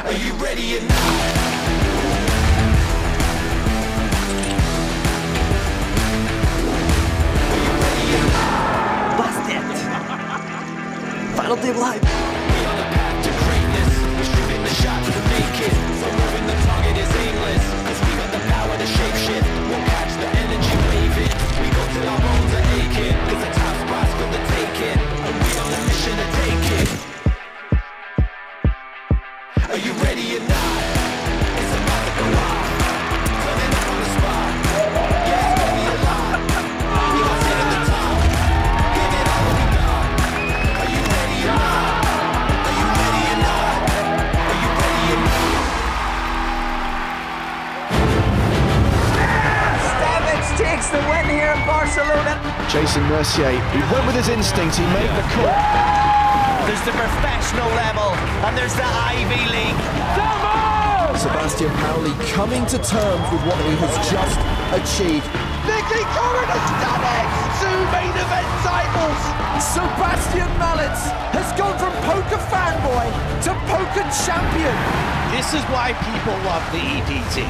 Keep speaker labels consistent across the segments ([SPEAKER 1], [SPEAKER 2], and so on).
[SPEAKER 1] Are you ready or not?
[SPEAKER 2] Final table hype.
[SPEAKER 1] We on the path to greatness. We're shooting the shot to make it. So moving the target is aimless. Cause we got the power to shape shit. We'll catch the energy waving. We go till our bones are aching. Cause the top spot's for the taking. And we on a mission to take it. Are you ready or not? It's about to go off. Turning up on the spot. Yeah, it's gonna be a lot. We gon' sit at the top. Give it all we got. Are you ready or not? Are you ready or not? Are you ready or not?
[SPEAKER 2] Stamets takes the win here in Barcelona.
[SPEAKER 3] Jason Mercier, he went with his instinct, he made the call.
[SPEAKER 2] There's the professional level, and there's the Ivy League.
[SPEAKER 4] Sebastian Paoli coming to terms with what he has just achieved.
[SPEAKER 5] Nicky Corrin has done it! 2 main event titles!
[SPEAKER 4] Sebastian Mallets has gone from poker fanboy to poker champion.
[SPEAKER 6] This is why people love the EDT.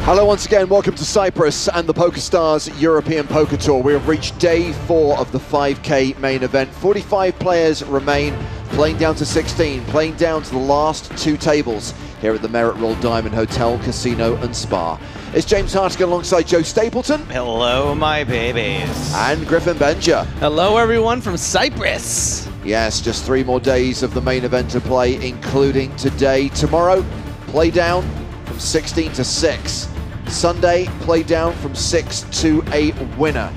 [SPEAKER 7] Hello once again, welcome to Cyprus and the PokerStars European Poker Tour. We have reached day 4 of the 5K main event. 45 players remain, playing down to 16, playing down to the last 2 tables here at the Merit Royal Diamond Hotel, Casino and Spa. It's James Hartigan alongside Joe Stapleton.
[SPEAKER 6] Hello, my babies.
[SPEAKER 7] And Griffin Benja.
[SPEAKER 8] Hello, everyone from Cyprus.
[SPEAKER 7] Yes, just 3 more days of the main event to play, including today. Tomorrow, play down from 16 to 6. Sunday, play down from 6 to a winner.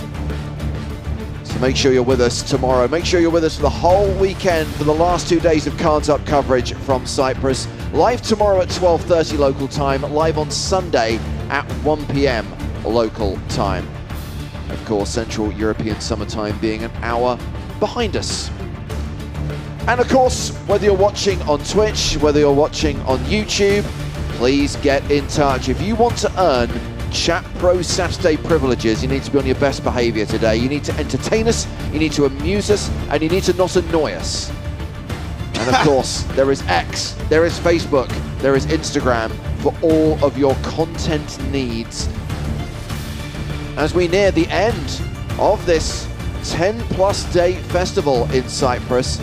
[SPEAKER 7] So make sure you're with us tomorrow. Make sure you're with us for the whole weekend for the last 2 days of Cards Up coverage from Cyprus. Live tomorrow at 12:30 local time, live on Sunday at 1 p.m. local time. Of course, Central European summertime being an hour behind us. And of course, whether you're watching on Twitch, whether you're watching on YouTube, please get in touch. If you want to earn Chat Pro Saturday privileges, you need to be on your best behavior today. You need to entertain us, you need to amuse us, and you need to not annoy us. And of course, there is X, there is Facebook, there is Instagram for all of your content needs. As we near the end of this 10+ day festival in Cyprus,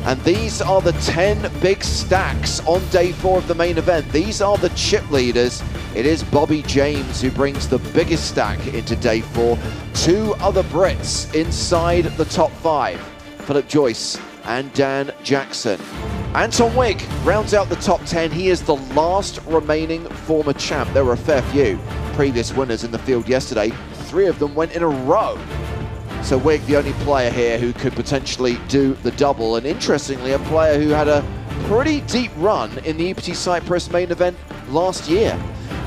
[SPEAKER 7] and these are the 10 big stacks on day 4 of the main event. These are the chip leaders. It is Bobby James who brings the biggest stack into day 4. 2 other Brits inside the top 5. Philip Joyce and Dan Jackson. Anton Wigg rounds out the top 10. He is the last remaining former champ. There were a fair few previous winners in the field yesterday. 3 of them went in a row. So Wigg, the only player here who could potentially do the double, and interestingly, a player who had a pretty deep run in the EPT Cyprus main event last year.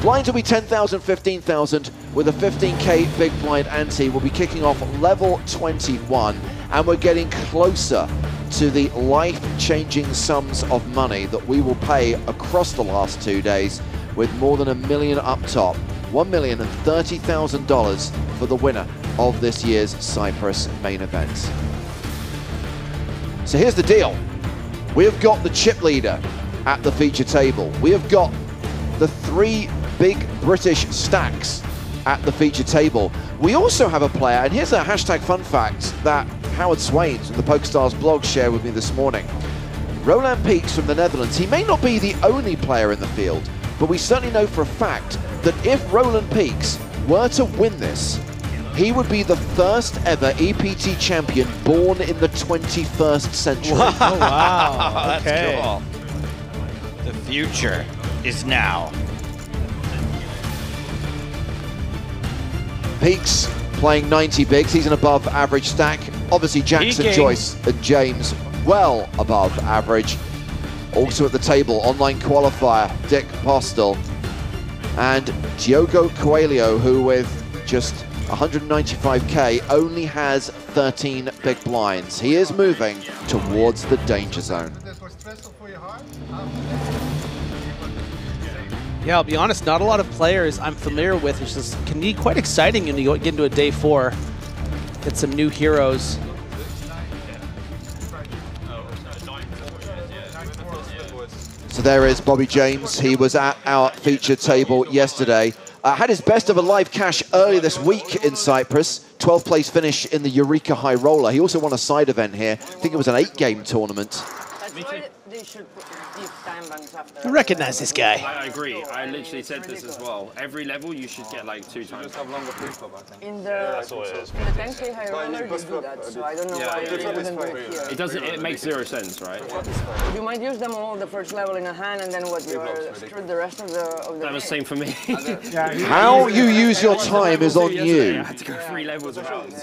[SPEAKER 7] Blinds will be 10,000, 15,000, with a 15k big blind ante. We'll be kicking off level 21, and we're getting closer to the life-changing sums of money that we will pay across the last 2 days, with more than $1 million up top. $1,030,000 for the winner of this year's Cyprus main event. So here's the deal. We have got the chip leader at the feature table. We have got the 3 big British stacks at the feature table. We also have a player, and here's a hashtag fun fact that Howard Swains from the PokerStars blog shared with me this morning. Roland Peaks from the Netherlands. He may not be the only player in the field, but we certainly know for a fact that if Roland Peaks were to win this, he would be the first ever EPT champion born in the 21st century.
[SPEAKER 6] Wow, oh, wow. Okay. That's cool. The future is now.
[SPEAKER 7] Peaks playing 90 bigs. He's an above average stack. Obviously Jackson, Joyce and James well above average. Also at the table, online qualifier Dick Postel and Diogo Coelho, who with just 195k only has 13 big blinds. He is moving towards the danger zone.
[SPEAKER 8] Yeah, I'll be honest, not a lot of players I'm familiar with. It's just can be quite exciting when you get into a day 4. Get some new heroes.
[SPEAKER 7] So there is Bobby James. He was at our featured table yesterday. Had his best of a live cash earlier this week in Cyprus. 12th place finish in the Eureka High Roller. He also won a side event here. I think it was an 8-game tournament.
[SPEAKER 8] I recognize this guy.
[SPEAKER 9] I agree. I literally said this as well. Every level you should get like 2 times.
[SPEAKER 10] In the 10K high roller, you do that, so I don't know why you wouldn't do it here.
[SPEAKER 9] It doesn't. It makes 0 sense, right?
[SPEAKER 10] You might use them all the first level in a hand, and then what you are screwed the rest of the
[SPEAKER 9] That was the same for me.
[SPEAKER 7] How you use your time is on you.
[SPEAKER 9] I had to go 3 levels around.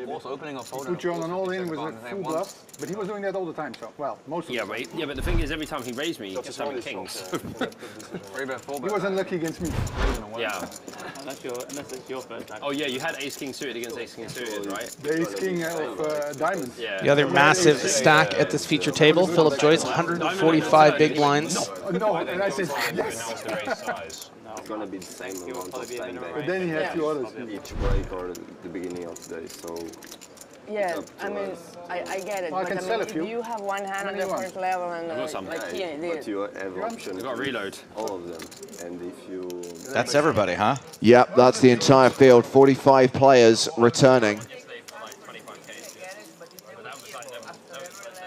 [SPEAKER 11] Also opening up put you on an all-in with a full bluff, but he was doing that all the time, so, well, most of the time.
[SPEAKER 9] Yeah, but the thing is, every time he raised me, he just having kings.
[SPEAKER 11] He was unlucky against me.
[SPEAKER 9] Yeah. Unless it's your first time. Oh yeah, you had ace-king suited against ace-king suited, right?
[SPEAKER 11] The ace-king of diamonds.
[SPEAKER 9] Yeah.
[SPEAKER 8] The other massive stack at this feature table, Philip Joyce, 145 big blinds.
[SPEAKER 11] No, and I said yes.
[SPEAKER 12] It's gonna be the same amount of time.
[SPEAKER 11] But then he had 2 others.
[SPEAKER 12] Each break or the beginning of the day, so...
[SPEAKER 10] Yeah, I mean, I get it,
[SPEAKER 11] well,
[SPEAKER 10] but I mean, if you have one hand on the first level and like he did.
[SPEAKER 12] But you have option.
[SPEAKER 9] You got reload.
[SPEAKER 12] All of them, and if you...
[SPEAKER 6] That's everybody, huh?
[SPEAKER 7] Yep, that's the entire field. 45 players returning.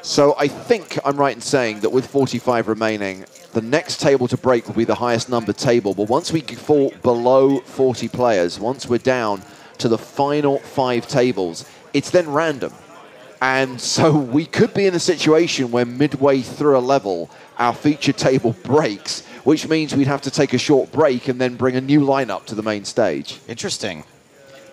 [SPEAKER 7] So I think I'm right in saying that with 45 remaining, the next table to break will be the highest numbered table. But once we fall below 40 players, once we're down to the final 5 tables, it's then random. And so we could be in a situation where midway through a level, our featured table breaks, which means we'd have to take a short break and then bring a new lineup to the main stage.
[SPEAKER 6] Interesting.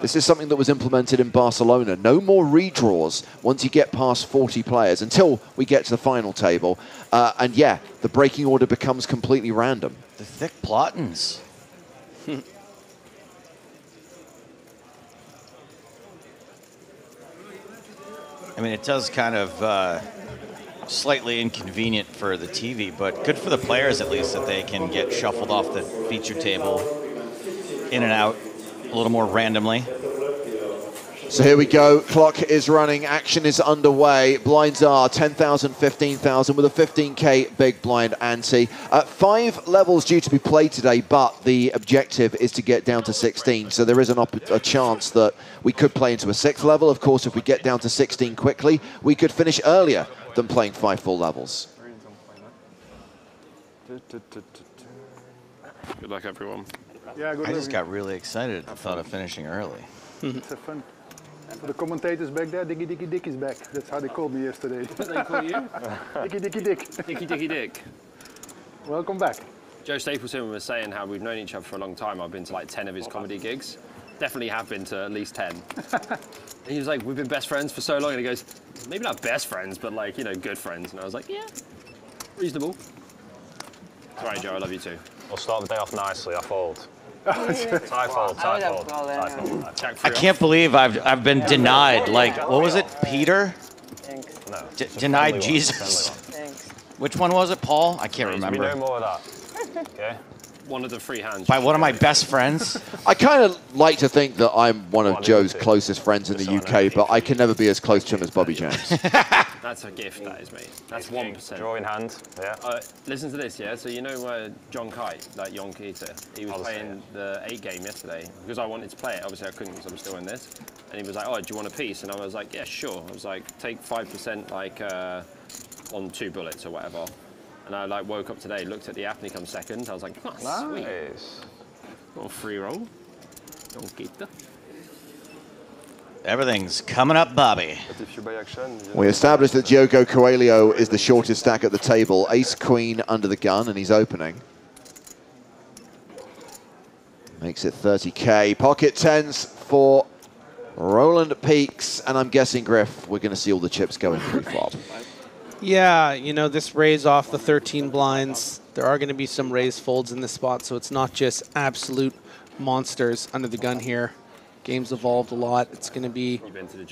[SPEAKER 7] This is something that was implemented in Barcelona. No more redraws once you get past 40 players until we get to the final table. And yeah, the breaking order becomes completely random.
[SPEAKER 6] The thick plottins. I mean, it does kind of slightly inconvenient for the TV, but good for the players at least that they can get shuffled off the feature table in and out a little more randomly.
[SPEAKER 7] So here we go, clock is running, action is underway. Blinds are 10,000, 15,000 with a 15K big blind ante. 5 levels due to be played today, but the objective is to get down to 16. So there is a chance that we could play into a 6th level. Of course, if we get down to 16 quickly, we could finish earlier than playing 5 full levels.
[SPEAKER 9] Good luck, everyone.
[SPEAKER 11] Yeah, good
[SPEAKER 6] I just got really excited at the thought of finishing early.
[SPEAKER 11] It's fun. For the commentators back there, Dicky Dicky Dick is back. That's how they called me yesterday.
[SPEAKER 9] What they call you?
[SPEAKER 11] Dicky Dicky Dick.
[SPEAKER 9] Dicky Dicky Dick.
[SPEAKER 11] Welcome back.
[SPEAKER 9] Joe Stapleton was saying how we've known each other for a long time. I've been to like 10 of his comedy gigs. Definitely have been to at least 10. And he was like, we've been best friends for so long. And he goes, maybe not best friends, but like, you know, good friends. And I was like, yeah, reasonable. Sorry, Joe, I love you too.
[SPEAKER 13] We'll start the day off nicely. I fold. Tie fold.
[SPEAKER 6] I can't believe I've been denied. Like, what was it, Peter?
[SPEAKER 13] No.
[SPEAKER 6] Denied Jesus. Which one was it, Paul? I can't remember.
[SPEAKER 13] We know more of that. Okay.
[SPEAKER 9] One of the free hands.
[SPEAKER 6] By one of my best friends.
[SPEAKER 7] I kind of like to think that I'm one of Joe's closest friends in the UK, but I can never be as close to him as Bobby James.
[SPEAKER 9] That's a gift, that is, mate. That's 1%.
[SPEAKER 13] Draw in hand, yeah.
[SPEAKER 9] Listen to this, yeah? So you know John Kite, like Jon Keita, he was playing the 8 game yesterday because I wanted to play it. Obviously I couldn't because I'm still in this. And he was like, oh, do you want a piece? And I was like, yeah, sure. I was like, take 5% like on 2 bullets or whatever. And I like woke up today, looked at the app and he comes second. I was like, oh, sweet.
[SPEAKER 13] Nice.
[SPEAKER 9] Little free roll. Jon Keita.
[SPEAKER 6] Everything's coming up, Bobby.
[SPEAKER 7] We established that Diogo Coelho is the shortest stack at the table. Ace-Queen under the gun, and he's opening. Makes it 30K. Pocket tens for Roland Peaks, and I'm guessing, Griff, we're going to see all the chips going pre-flop.
[SPEAKER 8] Yeah, you know, this raise off the 13 blinds, there are going to be some raise folds in this spot, so it's not just absolute monsters under the gun here. Game's evolved a lot. It's going to be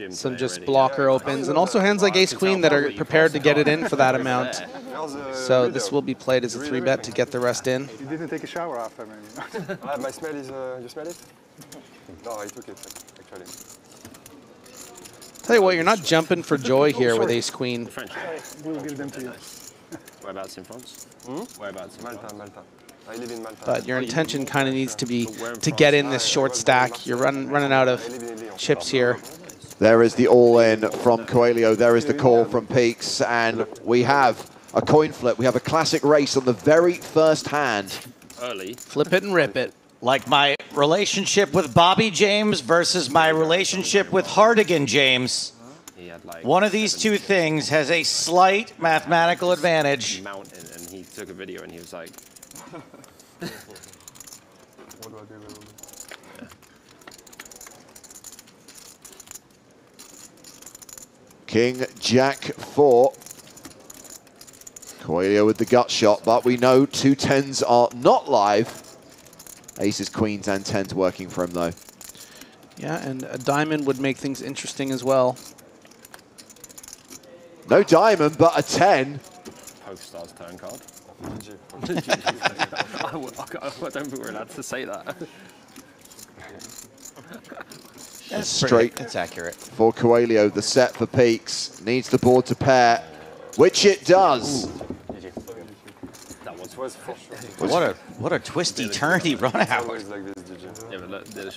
[SPEAKER 8] some just blocker opens, and also hands like Ace-Queen that are prepared to get it in for that amount. So this will be played as a 3-bet to get the rest in.
[SPEAKER 11] You didn't take a shower after, maybe?
[SPEAKER 12] My smell is, you smell it? No, I took it, actually.
[SPEAKER 8] Tell you what, you're not jumping for joy here with Ace-Queen.
[SPEAKER 11] We'll give them to you.
[SPEAKER 9] Whereabouts in France? Whereabouts in
[SPEAKER 12] Malta, Malta. I live in Malta.
[SPEAKER 8] But your intention kind of needs to be to get in this short stack. You're running out of chips here.
[SPEAKER 7] There is the all-in from Coelho. There is the call from Peaks. And we have a coin flip. We have a classic race on the very first hand.
[SPEAKER 9] Early.
[SPEAKER 8] Flip it and rip it.
[SPEAKER 6] Like my relationship with Bobby James versus my relationship with Hardigan James.
[SPEAKER 9] He had like
[SPEAKER 6] one of these two things has a slight mathematical advantage.
[SPEAKER 9] Mountain, and he took a video and he was like,
[SPEAKER 12] What do I do with all this?
[SPEAKER 7] King Jack 4. Coelho with the gut shot, but we know 2 10s are not live. Aces, queens, and 10s working for him, though.
[SPEAKER 8] Yeah, and a diamond would make things interesting as well.
[SPEAKER 7] No diamond, but a 10.
[SPEAKER 9] PokerStars turn card. I don't think we're allowed to say that.
[SPEAKER 7] That's straight.
[SPEAKER 6] It's accurate.
[SPEAKER 7] For Coelho, the set for Peaks. Needs the board to pair, which it does.
[SPEAKER 9] That was for
[SPEAKER 6] sure. What a twisty turny run out.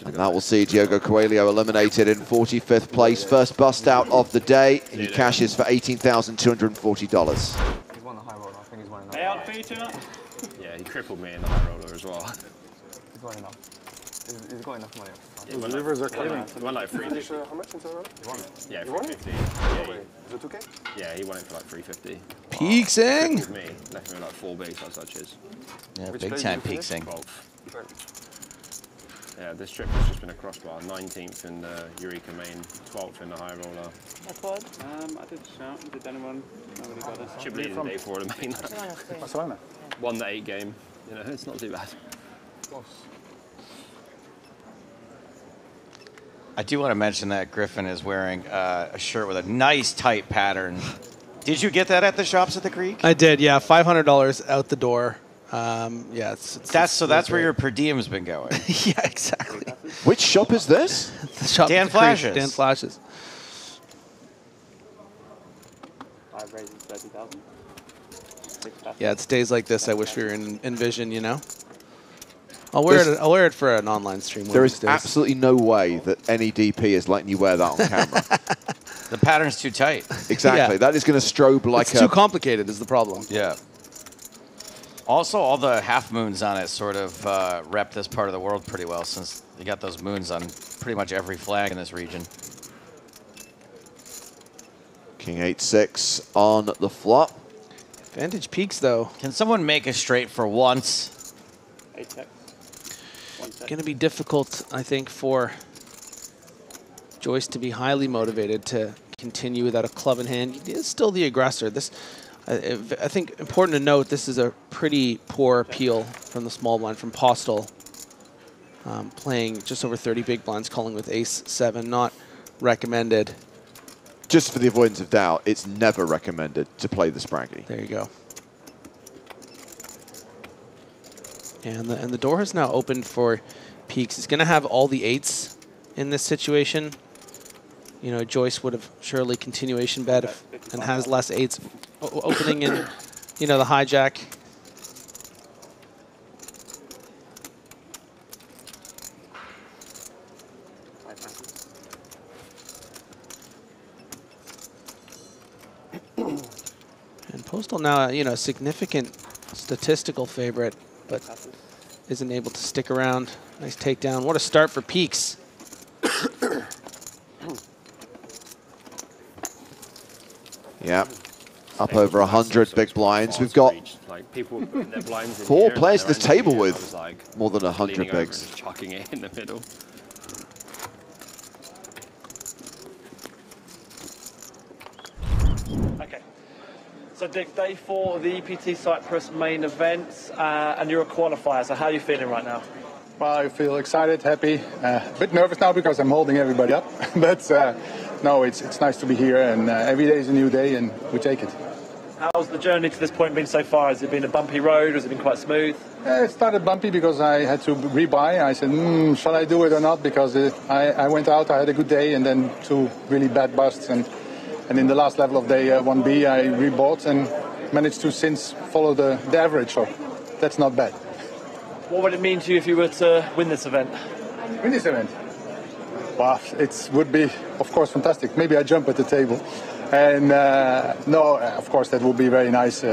[SPEAKER 7] And that will see Diogo Coelho eliminated in 45th place. First bust out of the day. He cashes for $18,240.
[SPEAKER 12] He's won the high roller. I think he's won enough.
[SPEAKER 9] Payout feature? Yeah, he crippled me in the high roller as well.
[SPEAKER 12] He's won enough. He's got enough money.
[SPEAKER 9] Yeah, he won like 350.
[SPEAKER 12] How much in total?
[SPEAKER 9] He won it. Yeah,
[SPEAKER 12] you won it?
[SPEAKER 9] 350. Yeah,
[SPEAKER 12] is it 2K?
[SPEAKER 9] Yeah, he won it for like 350.
[SPEAKER 8] Peaksing.
[SPEAKER 9] Crippled me, left me with like 4 bigs like such.
[SPEAKER 6] Yeah, big time Peaksing.
[SPEAKER 9] Yeah, this trip has just been a crossbar. 19th in the Eureka main, 12th in the high roller.
[SPEAKER 10] What?
[SPEAKER 14] I did shout. Did anyone? Nobody got us.
[SPEAKER 9] Chip lead in day 4 of the main.
[SPEAKER 11] Barcelona.
[SPEAKER 9] Won the 8 game. You know, it's not too bad.
[SPEAKER 6] I do want to mention that Griffin is wearing a shirt with a nice tight pattern. Did you get that at the shops at the Creek?
[SPEAKER 8] I did, yeah. $500 out the door. Yeah,
[SPEAKER 6] that's where your per diem's been going.
[SPEAKER 8] Yeah, exactly.
[SPEAKER 7] Which shop is this?
[SPEAKER 8] The shop
[SPEAKER 6] Dan Flashes.
[SPEAKER 8] Dan Flashes.
[SPEAKER 14] I've raised 30,000.
[SPEAKER 8] Yeah, it's days like this I wish we were in Envision, you know? I'll wear it for an online stream.
[SPEAKER 7] There is absolutely no way that any DP is letting you wear that on camera.
[SPEAKER 6] The pattern's too tight.
[SPEAKER 7] Exactly.
[SPEAKER 8] Yeah.
[SPEAKER 7] That is going to strobe like
[SPEAKER 8] it's too complicated is the problem.
[SPEAKER 6] Yeah. Also, all the half moons on it sort of rep this part of the world pretty well, since you got those moons on pretty much every flag in this region.
[SPEAKER 7] King 8-6 on the flop.
[SPEAKER 8] Vantage Peaks, though.
[SPEAKER 6] Can someone make a straight for once?
[SPEAKER 14] 8 checks.
[SPEAKER 8] Going to be difficult, I think, for Joyce to be highly motivated to continue without a club in hand. He is still the aggressor. This, I think, important to note, this is a pretty poor peel from the small blind from Postel. Playing just over 30 big blinds, calling with ace-7, not recommended.
[SPEAKER 7] Just for the avoidance of doubt, it's never recommended to play the Spraggy.
[SPEAKER 8] There you go. And the door has now opened for Peaks. He's going to have all the 8s in this situation. You know, Joyce would have surely continuation bet and has less 8s opening in, you know, the hijack. And Postal now, you know, significant statistical favorite, but isn't able to stick around. Nice takedown. What a start for Peaks.
[SPEAKER 7] Yeah, up over 100 big blinds. We've got
[SPEAKER 9] like people putting their blinds in
[SPEAKER 7] 4
[SPEAKER 9] here,
[SPEAKER 7] players at
[SPEAKER 9] they're
[SPEAKER 7] this table
[SPEAKER 9] ending here,
[SPEAKER 7] with
[SPEAKER 9] and I was, like,
[SPEAKER 7] more than 100
[SPEAKER 9] leaning over
[SPEAKER 7] bigs.
[SPEAKER 9] and chucking it in the middle.
[SPEAKER 14] Okay. So Dick, day 4 of the EPT Cyprus main event, and you're a qualifier. So how are you feeling right now?
[SPEAKER 11] Well, I feel excited, happy, a bit nervous now because I'm holding everybody up. But no, it's nice to be here, and every day is a new day, and we take it.
[SPEAKER 14] How's the journey to this point been so far? Has it been a bumpy road, or has it been quite smooth?
[SPEAKER 11] It started bumpy because I had to rebuy. I said, shall I do it or not? Because I went out, I had a good day, and then 2 really bad busts. And in the last level of day 1B, I rebought, and managed to since follow the average, so that's not bad.
[SPEAKER 14] What would it mean to you if you were to win this event?
[SPEAKER 11] Win this event? Wow, it would be, of course, fantastic. Maybe I jump at the table. And of course, that would be very nice.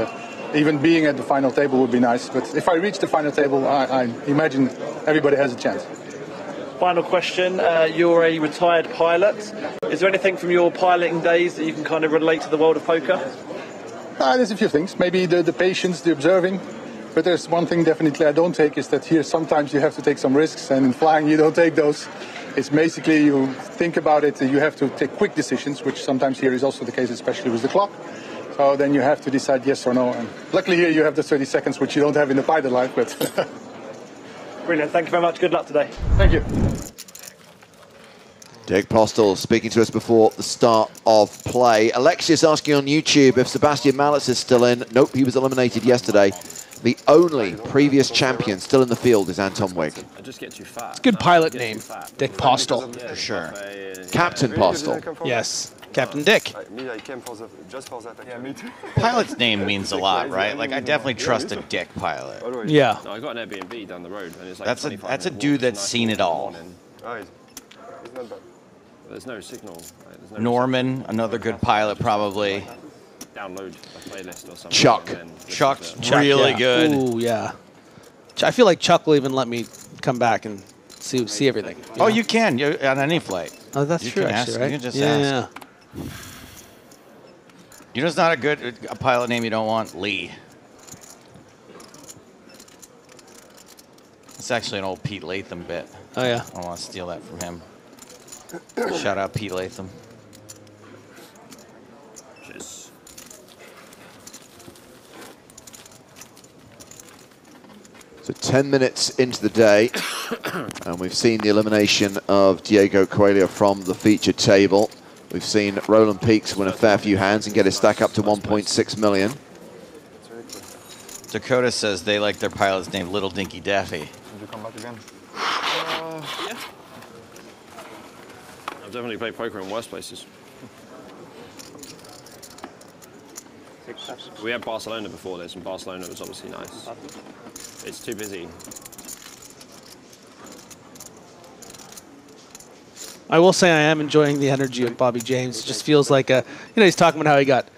[SPEAKER 11] Even being at the final table would be nice. But if I reach the final table, I imagine everybody has a chance.
[SPEAKER 14] Final question. You're a retired pilot. Is there anything from your piloting days that you can kind of relate to the world of poker?
[SPEAKER 11] There's a few things. Maybe the patience, the observing. But there's one thing definitely I don't take, is that here sometimes you have to take some risks, and in flying you don't take those. It's basically you think about it, you have to take quick decisions, which sometimes here is also the case, especially with the clock. So then you have to decide yes or no. And luckily here you have the 30 seconds, which you don't have in the pilot life. But
[SPEAKER 14] Brilliant. Thank you very much. Good luck today.
[SPEAKER 11] Thank you.
[SPEAKER 7] Dick Postel speaking to us before the start of play. Alexius asking on YouTube if Sebastian Malitz is still in. Nope, he was eliminated yesterday. The only previous champion still in the field is Anton Wigg.
[SPEAKER 9] I just get too fat.
[SPEAKER 8] It's a good pilot name, Dick Postel.
[SPEAKER 6] For sure.
[SPEAKER 7] Captain Postel.
[SPEAKER 8] Yes, Captain Dick.
[SPEAKER 12] Me, I came just for that. Yeah, me too.
[SPEAKER 6] Pilot's name means a lot, right? Like, I definitely trust a Dick pilot.
[SPEAKER 8] Yeah.
[SPEAKER 9] No, I got an Airbnb down the road, and it's like
[SPEAKER 6] That's a dude that's seen it all.
[SPEAKER 12] It's not bad.
[SPEAKER 9] There's no signal. There's no
[SPEAKER 6] Norman, another good pilot, probably.
[SPEAKER 9] Download a playlist or something.
[SPEAKER 6] Chuck's really good.
[SPEAKER 8] Ooh, yeah. I feel like Chuck will even let me come back and see everything.
[SPEAKER 6] Oh, you can on any flight.
[SPEAKER 8] Oh, that's
[SPEAKER 6] you
[SPEAKER 8] true,
[SPEAKER 6] can
[SPEAKER 8] actually,
[SPEAKER 6] ask,
[SPEAKER 8] right?
[SPEAKER 6] You can just
[SPEAKER 8] yeah.
[SPEAKER 6] ask. You know, it's not a pilot name you don't want. Lee. It's actually an old Pete Latham bit.
[SPEAKER 8] Oh yeah.
[SPEAKER 6] I want to steal that from him. Shout out Pete Latham.
[SPEAKER 7] So 10 minutes into the day, and we've seen the elimination of Diego Coelho from the featured table. We've seen Roland Peaks win a fair few hands and get his stack up to 1.6 million.
[SPEAKER 6] Dakota says they like their pilot's name Little Dinky Daffy.
[SPEAKER 12] Did you come back again?
[SPEAKER 9] Yeah. I've definitely played poker in worse places. We had Barcelona before this, and Barcelona was obviously nice. It's too busy.
[SPEAKER 8] I will say I am enjoying the energy of Bobby James. It just feels like he's talking about how he got,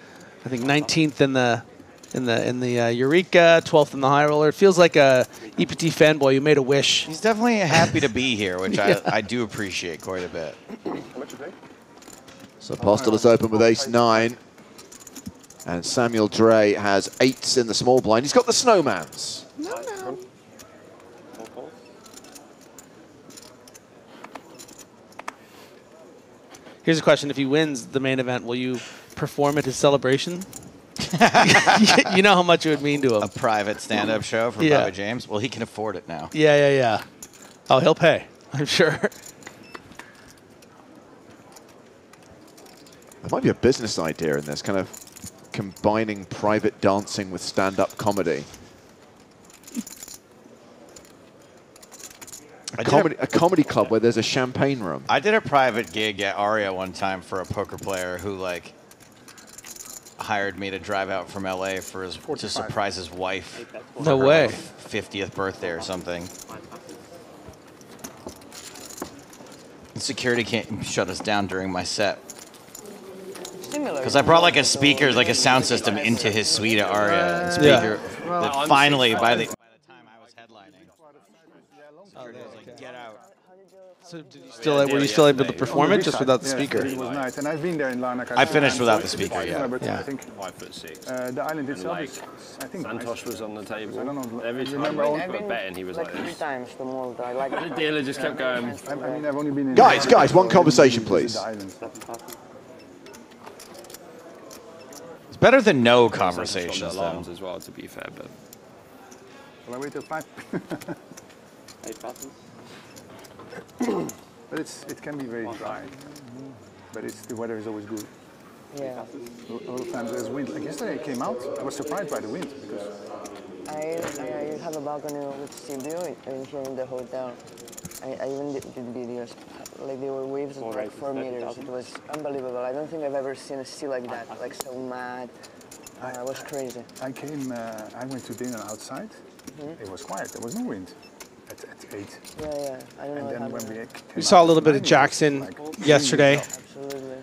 [SPEAKER 8] I think, 19th in the Eureka, 12th in the high roller. It feels like a EPT fanboy who made a wish.
[SPEAKER 6] He's definitely happy to be here, which
[SPEAKER 8] Yeah.
[SPEAKER 6] I do appreciate quite a bit.
[SPEAKER 7] So Postel is open with ace-9. And Samuel Dre has 8s in the small blind. He's got the snowmans.
[SPEAKER 8] No. Here's a question. If he wins the main event, will you perform at his celebration? You know how much it would mean to him.
[SPEAKER 6] A private stand-up show for Bobby James? Well, he can afford it now.
[SPEAKER 8] Yeah. Oh, he'll pay, I'm sure.
[SPEAKER 7] There might be a business idea in this, kind of combining private dancing with stand-up comedy. A comedy club where there's a champagne room.
[SPEAKER 6] I did a private gig at Aria one time for a poker player who hired me to drive out from LA to surprise his wife.
[SPEAKER 8] No way.
[SPEAKER 6] 50th birthday or something. And security can't shut us down during my set. Because I brought a speaker, a sound system into his suite at Aria. And speaker, that finally, by the time I was headlining, security was like, get out.
[SPEAKER 8] So were you still able to perform it just without the speaker?
[SPEAKER 11] It was nice, and I've been there in Larnaca.
[SPEAKER 6] I finished without the speaker, yeah.
[SPEAKER 11] But I think
[SPEAKER 9] 5'6".
[SPEAKER 11] the island itself is, I think,
[SPEAKER 9] Santosh was on the table.
[SPEAKER 11] I don't know.
[SPEAKER 9] Every time
[SPEAKER 11] remember
[SPEAKER 9] I put a bet in, he was like
[SPEAKER 10] 3
[SPEAKER 9] this.
[SPEAKER 10] times the most. I like
[SPEAKER 9] The dealer just kept going.
[SPEAKER 11] I mean, I've only been in
[SPEAKER 7] Guys, one conversation, please.
[SPEAKER 6] It's better than no conversations,
[SPEAKER 9] alarms
[SPEAKER 6] though.
[SPEAKER 9] as well, to be fair, but.
[SPEAKER 11] Shall I wait till 5?
[SPEAKER 12] 8 passes.
[SPEAKER 11] But it can be very dry. But the weather is always good.
[SPEAKER 10] Yeah.
[SPEAKER 11] A lot of times there's wind. Like yesterday I came out, I was surprised by the wind. Because
[SPEAKER 10] I have a balcony with studio in here in the hotel. I even did videos. There were waves of 4 meters. It was unbelievable. I don't think I've ever seen a sea like that. So mad. It was crazy.
[SPEAKER 11] I went to dinner outside. It was quiet. There was no wind at 8.
[SPEAKER 10] Yeah. I don't know.
[SPEAKER 11] And then when
[SPEAKER 8] we saw a little bit of Jackson yesterday.
[SPEAKER 10] Absolutely.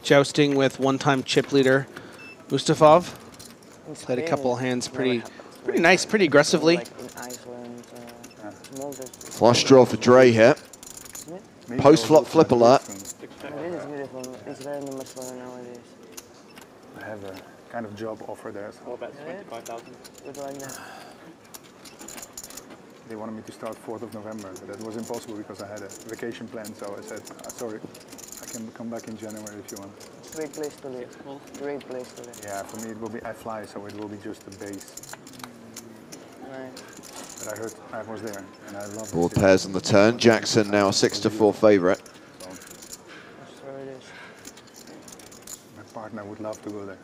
[SPEAKER 8] Jousting with one-time chip leader Mustafov. Played a couple of hands pretty nice, pretty aggressively.
[SPEAKER 10] Like in Iceland,
[SPEAKER 7] Flush draw for Dre here. Post-flop flip alert.
[SPEAKER 10] It is beautiful. It's very number nowadays.
[SPEAKER 11] I have a kind of job offer there. So.
[SPEAKER 14] 4 bets, 25,000.
[SPEAKER 10] Good like that.
[SPEAKER 11] They wanted me to start 4th of November, but that was impossible because I had a vacation plan. So I said, sorry, I can come back in January if you want.
[SPEAKER 10] Great place to live. Great place to live.
[SPEAKER 11] Yeah, for me it will be, I fly, so it will be just a base.
[SPEAKER 10] Right.
[SPEAKER 11] But I heard I was there, and I love
[SPEAKER 7] Board pairs on the turn. Jackson now 6-4 favourite.
[SPEAKER 11] My partner would love to go there.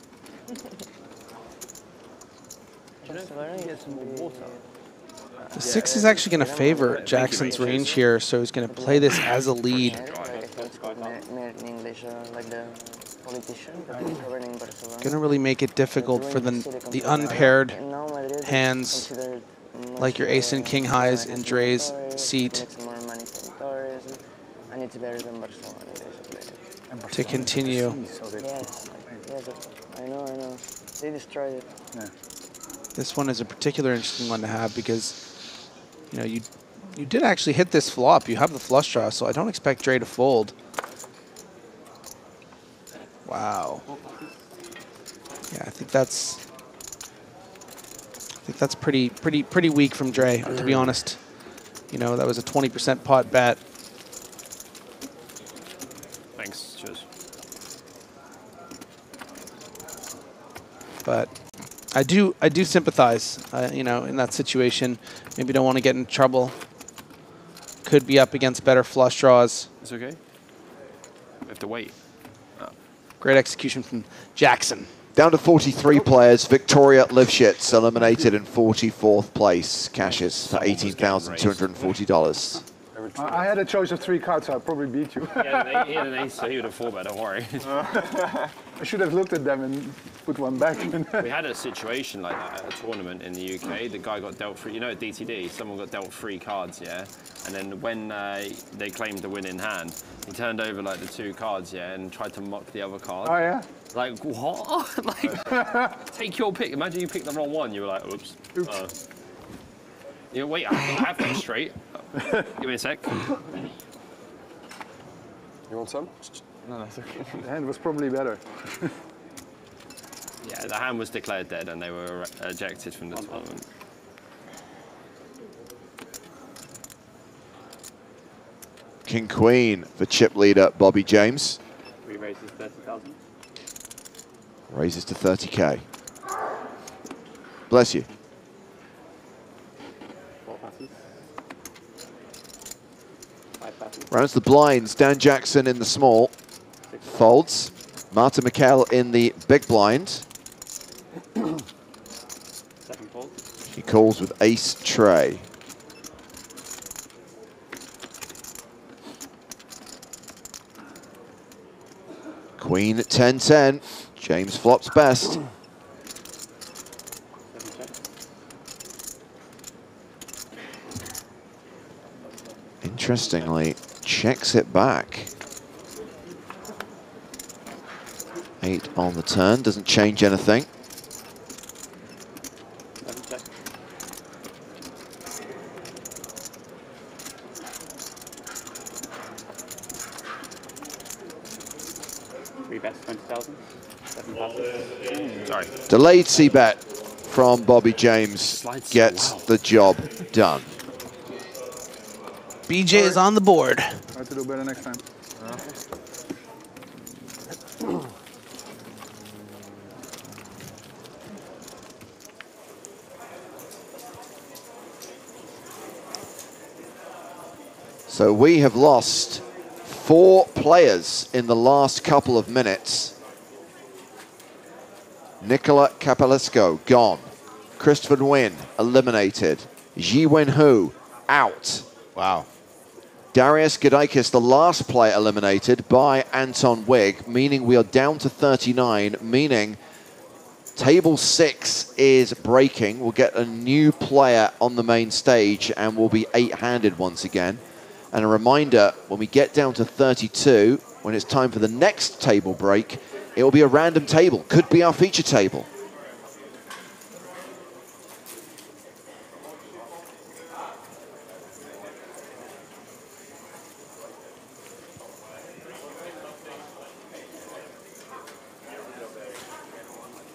[SPEAKER 8] The 6 is actually going to favor Jackson's range here, so he's going to play this as a lead.
[SPEAKER 10] In English, like the politician governing Barcelona.
[SPEAKER 8] Going to really make it difficult for the unpaired hands, like your ace and king highs in Dre's seat,
[SPEAKER 10] and it's better than Barcelona,
[SPEAKER 8] to continue.
[SPEAKER 10] Yes, I know. They destroyed it.
[SPEAKER 11] Yeah.
[SPEAKER 8] This one is a particular interesting one to have because, you know, you did actually hit this flop. You have the flush draw, so I don't expect Dre to fold. Wow. Yeah, I think that's pretty weak from Dre, to be honest. You know, that was a 20% pot bet.
[SPEAKER 9] Thanks. Cheers.
[SPEAKER 8] But I do sympathize, you know, in that situation. Maybe don't want to get in trouble. Could be up against better flush draws.
[SPEAKER 9] It's okay. We have to wait.
[SPEAKER 8] Great execution from Jackson.
[SPEAKER 7] Down to 43 players. Victoria Lifshitz eliminated in 44th place. Cashes for $18,240.
[SPEAKER 11] I had a choice of 3 cards, so I'd probably beat you.
[SPEAKER 9] Yeah, he had an ace, so he would have 4-bet, don't worry.
[SPEAKER 11] I should have looked at them and put one back.
[SPEAKER 9] We had a situation like that at a tournament in the UK. The guy got dealt 3, you know, at DTD, someone got dealt 3 cards, yeah? And then when they claimed the winning hand, he turned over like the 2 cards, yeah, and tried to mock the other card.
[SPEAKER 11] Oh, yeah?
[SPEAKER 9] Like, what? Like, take your pick. Imagine you picked the wrong one. You were like, oops. Oops. You know, wait, I have that straight. Give me a sec.
[SPEAKER 12] You want some?
[SPEAKER 9] No, that's okay.
[SPEAKER 11] The hand was probably better.
[SPEAKER 9] Yeah, the hand was declared dead and they were ejected from the tournament.
[SPEAKER 7] King Queen for chip leader Bobby James.
[SPEAKER 14] We raises 30,000.
[SPEAKER 7] Raises to 30K. Bless you.
[SPEAKER 14] 4 passes. 5 passes.
[SPEAKER 7] Rounds the blinds. Dan Jackson in the small. Folds. Martin McKell in the big blind.
[SPEAKER 14] Second fold.
[SPEAKER 7] He calls with ace tray. Queen at 10-10. James flops best. Interestingly, checks it back. 8 on the turn, doesn't change anything.
[SPEAKER 14] Bets 20,000. 7 passes.
[SPEAKER 9] Sorry.
[SPEAKER 7] Delayed c-bet from Bobby James gets the job done.
[SPEAKER 8] BJ is on the board.
[SPEAKER 11] Try to do better next time.
[SPEAKER 7] So we have lost 4 players in the last couple of minutes. Nicola Capelesco, gone. Christopher Nguyen, eliminated. Ji Wen-Hu, out.
[SPEAKER 6] Wow.
[SPEAKER 7] Darius Gadaikis, the last player eliminated by Anton Wigg, meaning we are down to 39, meaning Table 6 is breaking. We'll get a new player on the main stage and we'll be 8-handed once again. And a reminder, when we get down to 32, when it's time for the next table break, it will be a random table. Could be our feature table.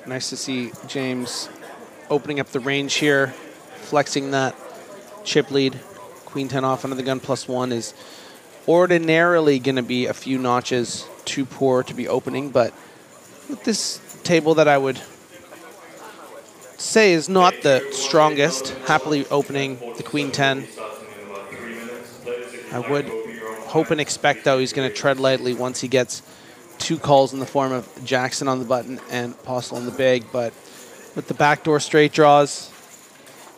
[SPEAKER 8] Nice to see James opening up the range here, flexing that chip lead. Queen 10 off under the gun +1 is ordinarily going to be a few notches too poor to be opening, but with this table that I would say is not the strongest, happily opening the Queen 10. I would hope and expect, though, he's going to tread lightly once he gets 2 calls in the form of Jackson on the button and Postle on the big, but with the backdoor straight draws,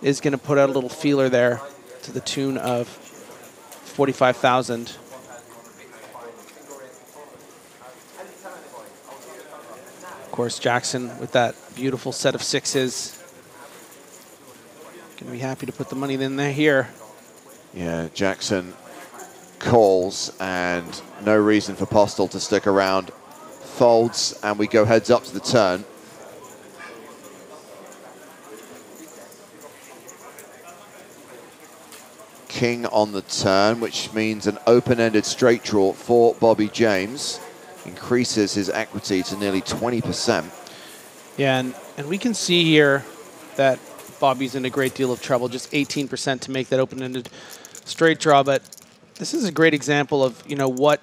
[SPEAKER 8] is going to put out a little feeler there to the tune of 45,000. Of course, Jackson with that beautiful set of 6s. Going to be happy to put the money in there here.
[SPEAKER 7] Yeah, Jackson calls and no reason for Postle to stick around. Folds and we go heads up to the turn. King on the turn, which means an open-ended straight draw for Bobby James. Increases his equity to nearly 20%.
[SPEAKER 8] Yeah, and we can see here that Bobby's in a great deal of trouble, just 18% to make that open-ended straight draw, but this is a great example of, you know, what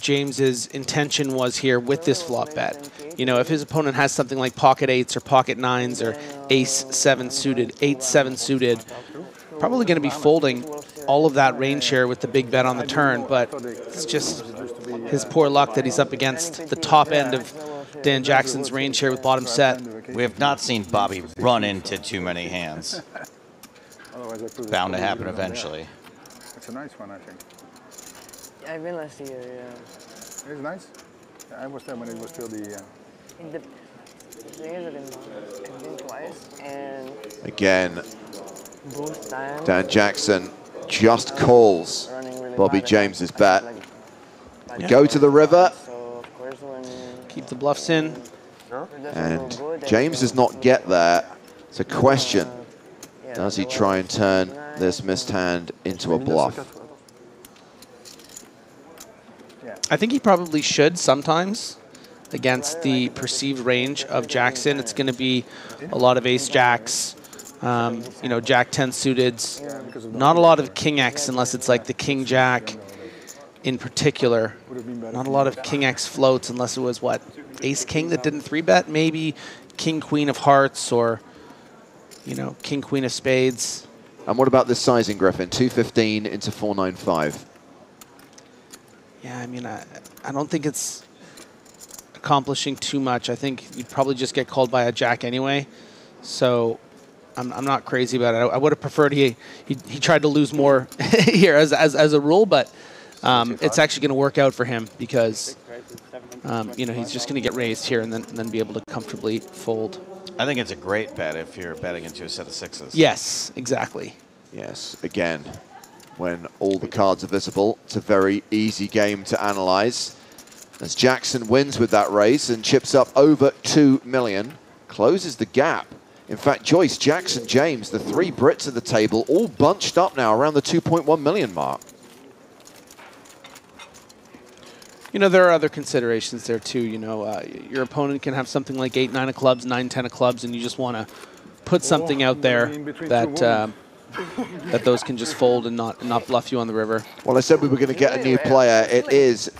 [SPEAKER 8] James's intention was here with this flop bet. You know, if his opponent has something like pocket 8s or pocket 9s or ace 7 suited, 8-7 suited, probably going to be folding all of that range share with the big bet on the turn, but it's just his poor luck that he's up against the top end of Dan Jackson's range share with bottom set.
[SPEAKER 6] We have not seen Bobby run into too many hands. Bound to happen eventually.
[SPEAKER 11] It's a nice one, I think.
[SPEAKER 10] I've been last year, yeah.
[SPEAKER 11] It's nice. I was there when it was still the...
[SPEAKER 10] In the years I've been twice, and...
[SPEAKER 7] Again,
[SPEAKER 10] both times,
[SPEAKER 7] Dan Jackson just calls
[SPEAKER 10] really
[SPEAKER 7] Bobby James's bet. We
[SPEAKER 8] Yeah.
[SPEAKER 7] go to the river.
[SPEAKER 8] Keep the bluffs in.
[SPEAKER 7] And James does not get there. It's a question. Does he try and turn this missed hand into a bluff?
[SPEAKER 8] I think he probably should sometimes against the perceived range of Jackson. It's going to be a lot of ace-jacks, you know, jack-10 suiteds. Not a lot of king-x unless it's like the king-jack in particular. Not a lot of king-x floats unless it was, what, ace-king that didn't 3-bet? Maybe king-queen of hearts or, you know, king-queen of spades.
[SPEAKER 7] And what about this sizing, Griffin? 215 into 495.
[SPEAKER 8] Yeah, I mean, I don't think it's accomplishing too much. I think you'd probably just get called by a jack anyway. So I'm not crazy about it. I would have preferred he tried to lose more here as a rule, but it's actually going to work out for him because you know, he's just going to get raised here and then be able to comfortably fold.
[SPEAKER 6] I think it's a great bet if you're betting into a set of 6s.
[SPEAKER 8] Yes, exactly.
[SPEAKER 7] Yes, again, when all the cards are visible, it's a very easy game to analyze. As Jackson wins with that raise and chips up over 2 million, closes the gap. In fact, Joyce, Jackson, James, the 3 Brits at the table, all bunched up now around the 2.1 million mark.
[SPEAKER 8] You know, there are other considerations there too. You know, your opponent can have something like 8-9 of clubs, 9-10 of clubs, and you just want to put something out there that that those can just fold and not bluff you on the river.
[SPEAKER 7] Well, I said we were going to get a new player. It is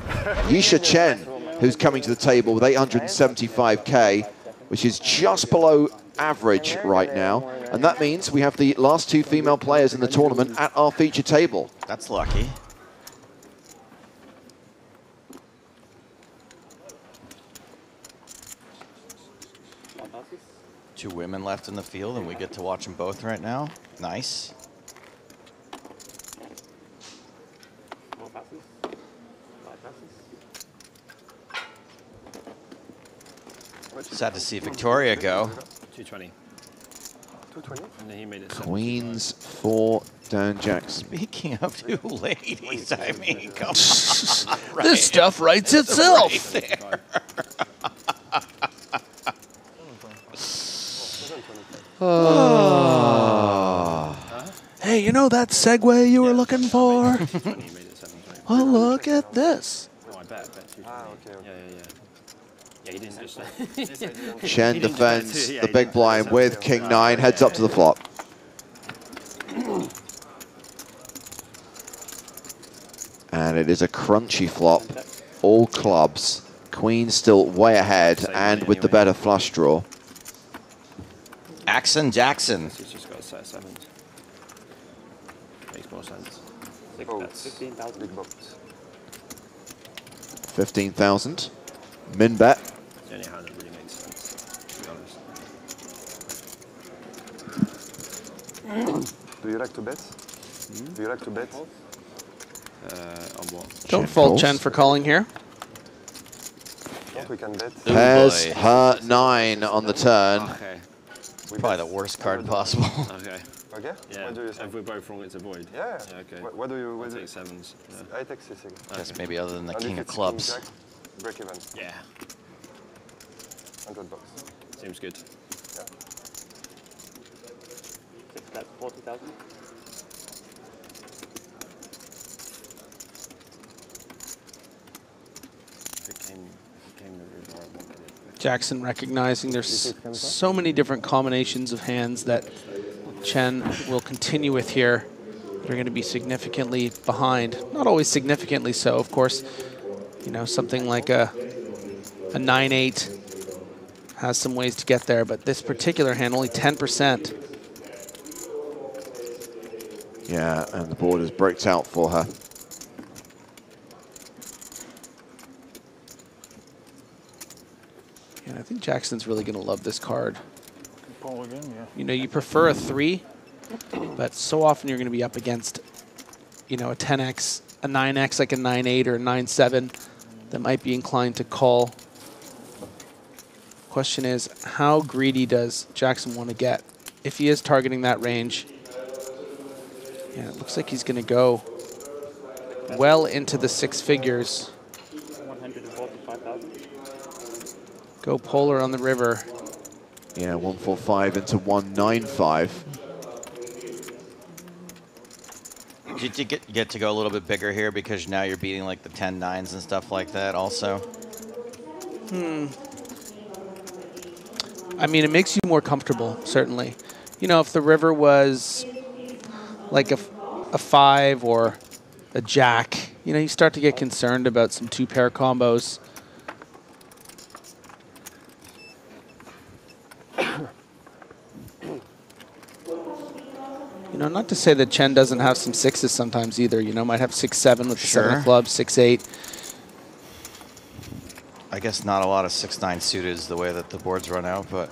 [SPEAKER 7] Yisha Chen who's coming to the table with 875K, which is just below average right now. And that means we have the last 2 female players in the tournament at our feature table.
[SPEAKER 6] That's lucky. Two women left in the field, and we get to watch them both right now. Nice. Sad to see Victoria go.
[SPEAKER 9] 220.
[SPEAKER 12] 220.
[SPEAKER 9] And then he made it.
[SPEAKER 7] Queens for Dan Jackson.
[SPEAKER 6] Speaking of two ladies, I mean, come on. Right.
[SPEAKER 8] This stuff writes itself.
[SPEAKER 6] Right there.
[SPEAKER 8] Hey, you know that segue you were looking for? Well, look at this.
[SPEAKER 9] No, I bet 220.
[SPEAKER 12] Okay.
[SPEAKER 9] Yeah, he didn't just.
[SPEAKER 7] Chen defends the big blind with King 9, heads up to the flop. And it is a crunchy flop. All clubs. Queen still way ahead and with the better flush draw.
[SPEAKER 6] Jackson.
[SPEAKER 9] He's just got a set of sevens. Makes more sense.
[SPEAKER 12] Oh, 15,000. Big box.
[SPEAKER 7] 15,000. Min bet.
[SPEAKER 9] It's the only hand that really makes sense, to be honest.
[SPEAKER 12] Do you like to bet? Do you like to bet?
[SPEAKER 9] On what?
[SPEAKER 8] Don't fault Chen for calling here.
[SPEAKER 12] What we can bet?
[SPEAKER 7] Pairs her 9 on the turn.
[SPEAKER 9] Okay.
[SPEAKER 6] Probably the worst card possible.
[SPEAKER 9] Okay.
[SPEAKER 12] Okay?
[SPEAKER 9] Yeah.
[SPEAKER 12] What do you say?
[SPEAKER 9] If we're both wrong, it's a void.
[SPEAKER 12] Yeah.
[SPEAKER 9] Okay.
[SPEAKER 12] What do you...
[SPEAKER 9] I'll take sevens. Yeah.
[SPEAKER 12] I take 6.
[SPEAKER 6] Guess maybe other than the
[SPEAKER 12] And
[SPEAKER 6] king
[SPEAKER 12] if
[SPEAKER 6] of
[SPEAKER 12] it's
[SPEAKER 6] clubs.
[SPEAKER 12] King Jack, break even.
[SPEAKER 9] Yeah.
[SPEAKER 12] 100 bucks.
[SPEAKER 9] Seems good.
[SPEAKER 12] Yeah.
[SPEAKER 14] That's 40,000.
[SPEAKER 8] Jackson recognizing there's so many different combinations of hands that Chen will continue with here. They're going to be significantly behind. Not always significantly so, of course. You know, something like a 9-8 has some ways to get there, but this particular hand, only 10%.
[SPEAKER 7] Yeah, and the board has bricked out for her.
[SPEAKER 8] And I think Jackson's really going to love this card.
[SPEAKER 11] Again, yeah.
[SPEAKER 8] You know, you prefer a 3, but so often you're going to be up against, you know, a 10x, a 9x, like a 9-8 or a 9-7 that might be inclined to call. Question is, how greedy does Jackson want to get? If he is targeting that range, yeah, it looks like he's going to go well into the 6 figures.
[SPEAKER 14] 145,000.
[SPEAKER 8] Go polar on the river.
[SPEAKER 7] Yeah, 145 into 195.
[SPEAKER 6] Did you get to go a little bit bigger here because now you're beating like the 10-9s and stuff like that also?
[SPEAKER 8] I mean, it makes you more comfortable, certainly. You know, if the river was like a 5 or a jack, you know, you start to get concerned about some 2-pair combos. You know, not to say that Chen doesn't have some 6s sometimes either. You know, might have 6-7 with the 7 of clubs, 6-8.
[SPEAKER 6] I guess not a lot of 6-9 suited is the way that the boards run out, but.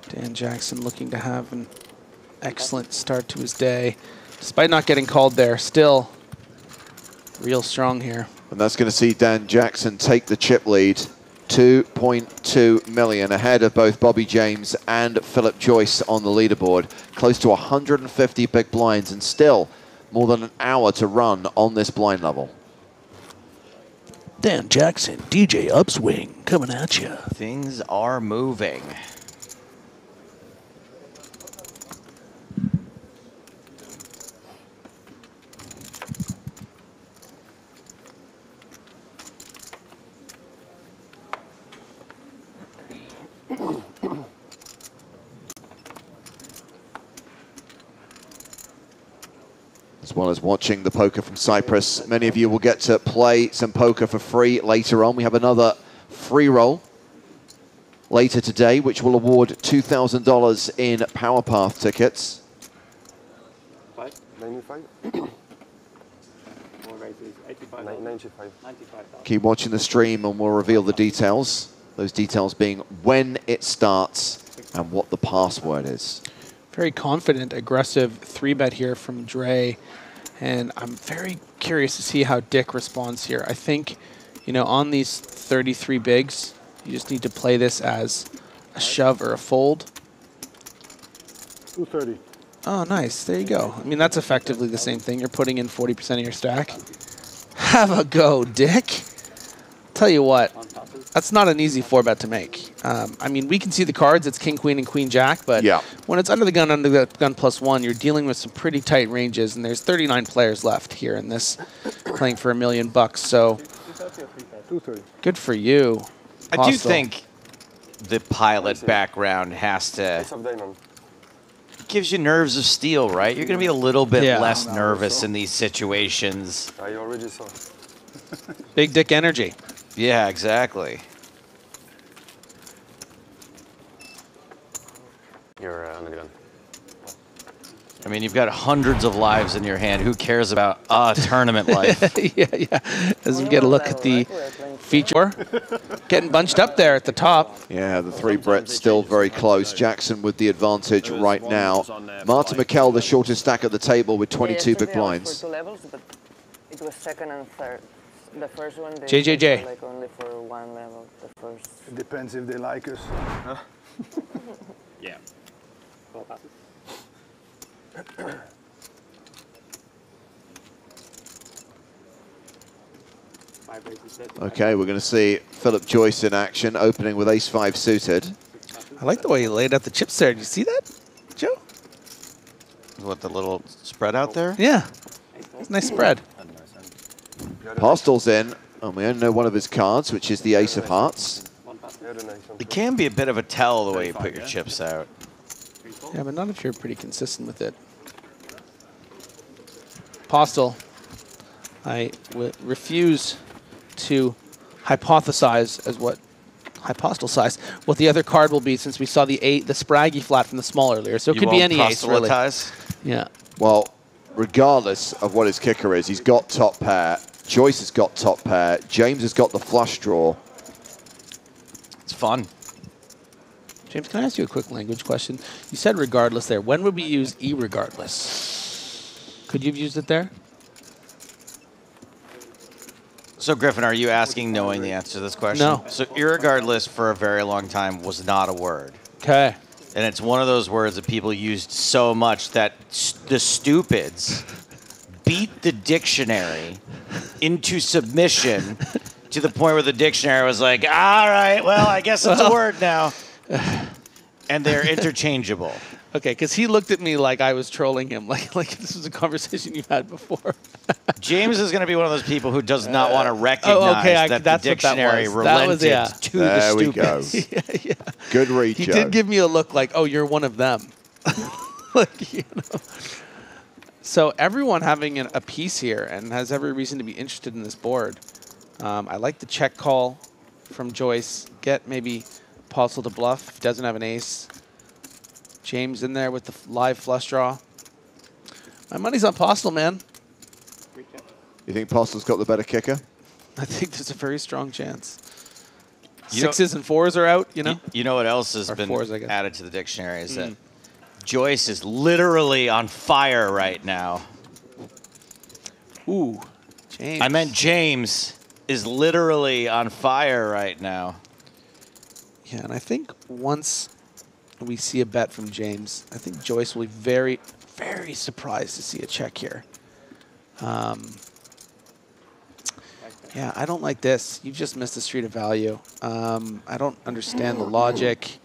[SPEAKER 8] Dan Jackson looking to have an excellent start to his day. Despite not getting called there, still real strong here.
[SPEAKER 7] And that's going to see Dan Jackson take the chip lead. 2.2 million ahead of both Bobby James and Philip Joyce on the leaderboard. Close to 150 big blinds and still more than an hour to run on this blind level.
[SPEAKER 8] Dan Jackson, DJ Upswing, coming at you.
[SPEAKER 6] Things are moving.
[SPEAKER 7] As well as watching the poker from Cyprus. Many of you will get to play some poker for free later on. We have another free roll later today, which will award $2,000 in Power Path tickets.
[SPEAKER 14] 5.
[SPEAKER 12] 95.
[SPEAKER 14] More raises, 85.
[SPEAKER 12] 95.
[SPEAKER 14] 95,000.
[SPEAKER 7] Keep watching the stream and we'll reveal the details. Those details being when it starts and what the password is.
[SPEAKER 8] Very confident, aggressive 3-bet here from Dre. And I'm very curious to see how Dick responds here. I think, you know, on these 33 bigs, you just need to play this as a shove or a fold.
[SPEAKER 11] 230.
[SPEAKER 8] Oh, nice. There you go. I mean, that's effectively the same thing. You're putting in 40% of your stack. Have a go, Dick. Tell you what, that's not an easy 4-bet to make. I mean, we can see the cards. It's king, queen, and queen, jack. But when it's under the gun +1, you're dealing with some pretty tight ranges. And there's 39 players left here in this, playing for $1 million. So good for you.
[SPEAKER 6] I do think the pilot background has to... gives you nerves of steel, right? You're going to be a little bit less nervous in these situations.
[SPEAKER 12] I already saw.
[SPEAKER 8] Big dick energy.
[SPEAKER 6] Yeah, exactly.
[SPEAKER 13] You're under the gun.
[SPEAKER 6] I mean, you've got hundreds of lives in your hand. Who cares about tournament life?
[SPEAKER 8] yeah. Doesn't get a look at the feature. Getting bunched up there at the top.
[SPEAKER 7] Yeah, the 3 Bret's still very close. Jackson with the advantage right now. Martin McKell, the shortest stack at the table with 22 big blinds.
[SPEAKER 10] For 2 levels, but it was second and third. The first one, they
[SPEAKER 8] JJJ.
[SPEAKER 10] like only for 1 level. The first.
[SPEAKER 11] It depends if they like us.
[SPEAKER 14] Yeah.
[SPEAKER 7] Okay, we're going to see Philip Joyce in action, opening with ace-5 suited.
[SPEAKER 8] I like the way he laid out the chips there. Did you see that, Joe?
[SPEAKER 6] What, the little spread out there?
[SPEAKER 8] Yeah. It's a nice spread.
[SPEAKER 7] Postel's in, and we only know one of his cards, which is the ace of hearts.
[SPEAKER 6] It can be a bit of a tell the way you put your chips out.
[SPEAKER 8] Yeah, but not if you're pretty consistent with it. Postel, I refuse to hypothesize as what the other card will be, since we saw the Spraggy flat from the small earlier. So it could be any ace, really. Yeah.
[SPEAKER 7] Well, regardless of what his kicker is, he's got top pair. Joyce has got top pair. James has got the flush draw.
[SPEAKER 6] It's fun.
[SPEAKER 8] James, can I ask you a quick language question? You said regardless there. When would we use irregardless? Could you have used it there?
[SPEAKER 6] So, Griffin, are you asking knowing the answer to this question?
[SPEAKER 8] No.
[SPEAKER 6] So, irregardless for a very long time was not a word.
[SPEAKER 8] Okay.
[SPEAKER 6] And it's one of those words that people used so much that the stupids beat the dictionary into submission to the point where the dictionary was like, all right, well, I guess it's a word now. And they're interchangeable.
[SPEAKER 8] Okay, because he looked at me like I was trolling him, like this was a conversation you had before.
[SPEAKER 6] James is going to be one of those people who does not want to recognize that the dictionary relented to the stupids.
[SPEAKER 8] Yeah.
[SPEAKER 7] Good read,
[SPEAKER 8] He
[SPEAKER 7] Joe.
[SPEAKER 8] did give me a look like, oh, you're one of them. Like, you know. So everyone having a piece here and has every reason to be interested in this board. I like the check call from Joyce. Get maybe Postel to bluff if he doesn't have an ace. James in there with the live flush draw. My money's on Postel, man.
[SPEAKER 7] You think Postel's got the better kicker?
[SPEAKER 8] I think there's a very strong chance. Sixes and fours are out, you know?
[SPEAKER 6] You know what else has been added to the dictionary is that Joyce is literally on fire right now.
[SPEAKER 8] Ooh, James.
[SPEAKER 6] I meant James is literally on fire right now.
[SPEAKER 8] Yeah, and I think once we see a bet from James, I think Joyce will be very, very surprised to see a check here. Yeah, I don't like this. You've just missed the street of value. I don't understand the logic.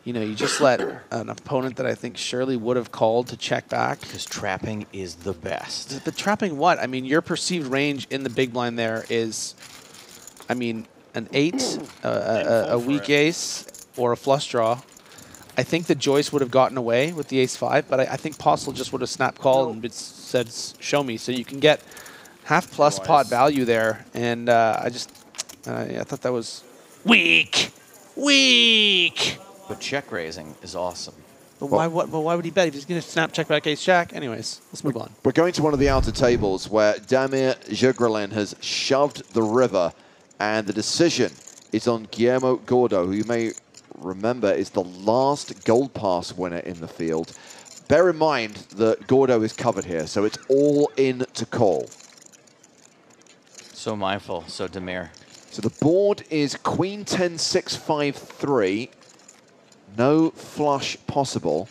[SPEAKER 8] You know, you just let an opponent that I think surely would have called to check back.
[SPEAKER 6] Because trapping is the best.
[SPEAKER 8] But trapping what? I mean, your perceived range in the big blind there is, I mean, an 8, a weak ace, or a flush draw. I think that Joyce would have gotten away with the ace-5, but I think Postel just would have snap called and said, show me. So you can get half-plus pot value there. And I thought that was weak. Weak.
[SPEAKER 6] But check raising is awesome.
[SPEAKER 8] But why would he bet if he's going to snap check back ace jack? Anyways, let's move on.
[SPEAKER 7] We're going to one of the outer tables where Damir Jugralin has shoved the river, and the decision is on Guillermo Gordo, who you may remember is the last Gold Pass winner in the field. Bear in mind that Gordo is covered here, so it's all in to call.
[SPEAKER 6] So mindful, so Damir.
[SPEAKER 7] So the board is Queen 10, 6, 5, 3. No flush possible.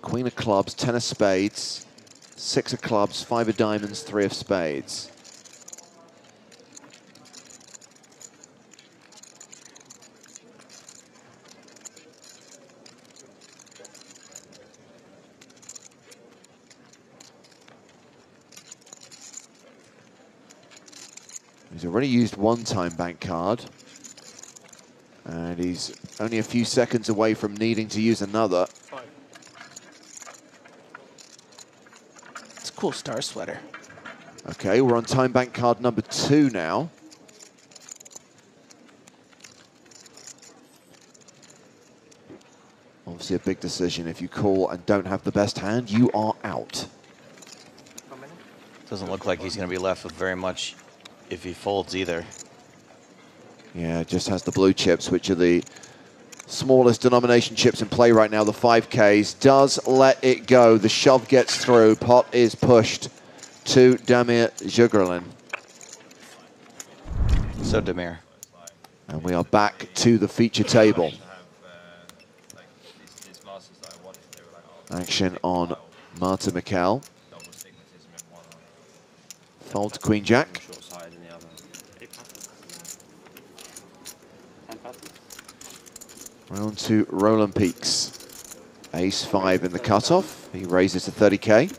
[SPEAKER 7] Queen of clubs, 10 of spades, 6 of clubs, 5 of diamonds, 3 of spades. He's already used one time bank card. And he's only a few seconds away from needing to use another.
[SPEAKER 8] It's a cool star sweater.
[SPEAKER 7] Okay, we're on time bank card number 2 now. Obviously a big decision. If you call and don't have the best hand, you are out.
[SPEAKER 6] Doesn't look like he's going to be left with very much if he folds either.
[SPEAKER 7] Yeah, just has the blue chips, which are the smallest denomination chips in play right now, the 5Ks. Does let it go. The shove gets through. Pot is pushed to Damir Jugralin.
[SPEAKER 6] So Damir.
[SPEAKER 7] And we are back to the feature table. Action on Marta Mikkel. Fold to Queen Jack. Round to Roland Peaks. Ace 5 in the cutoff. He raises to 30K.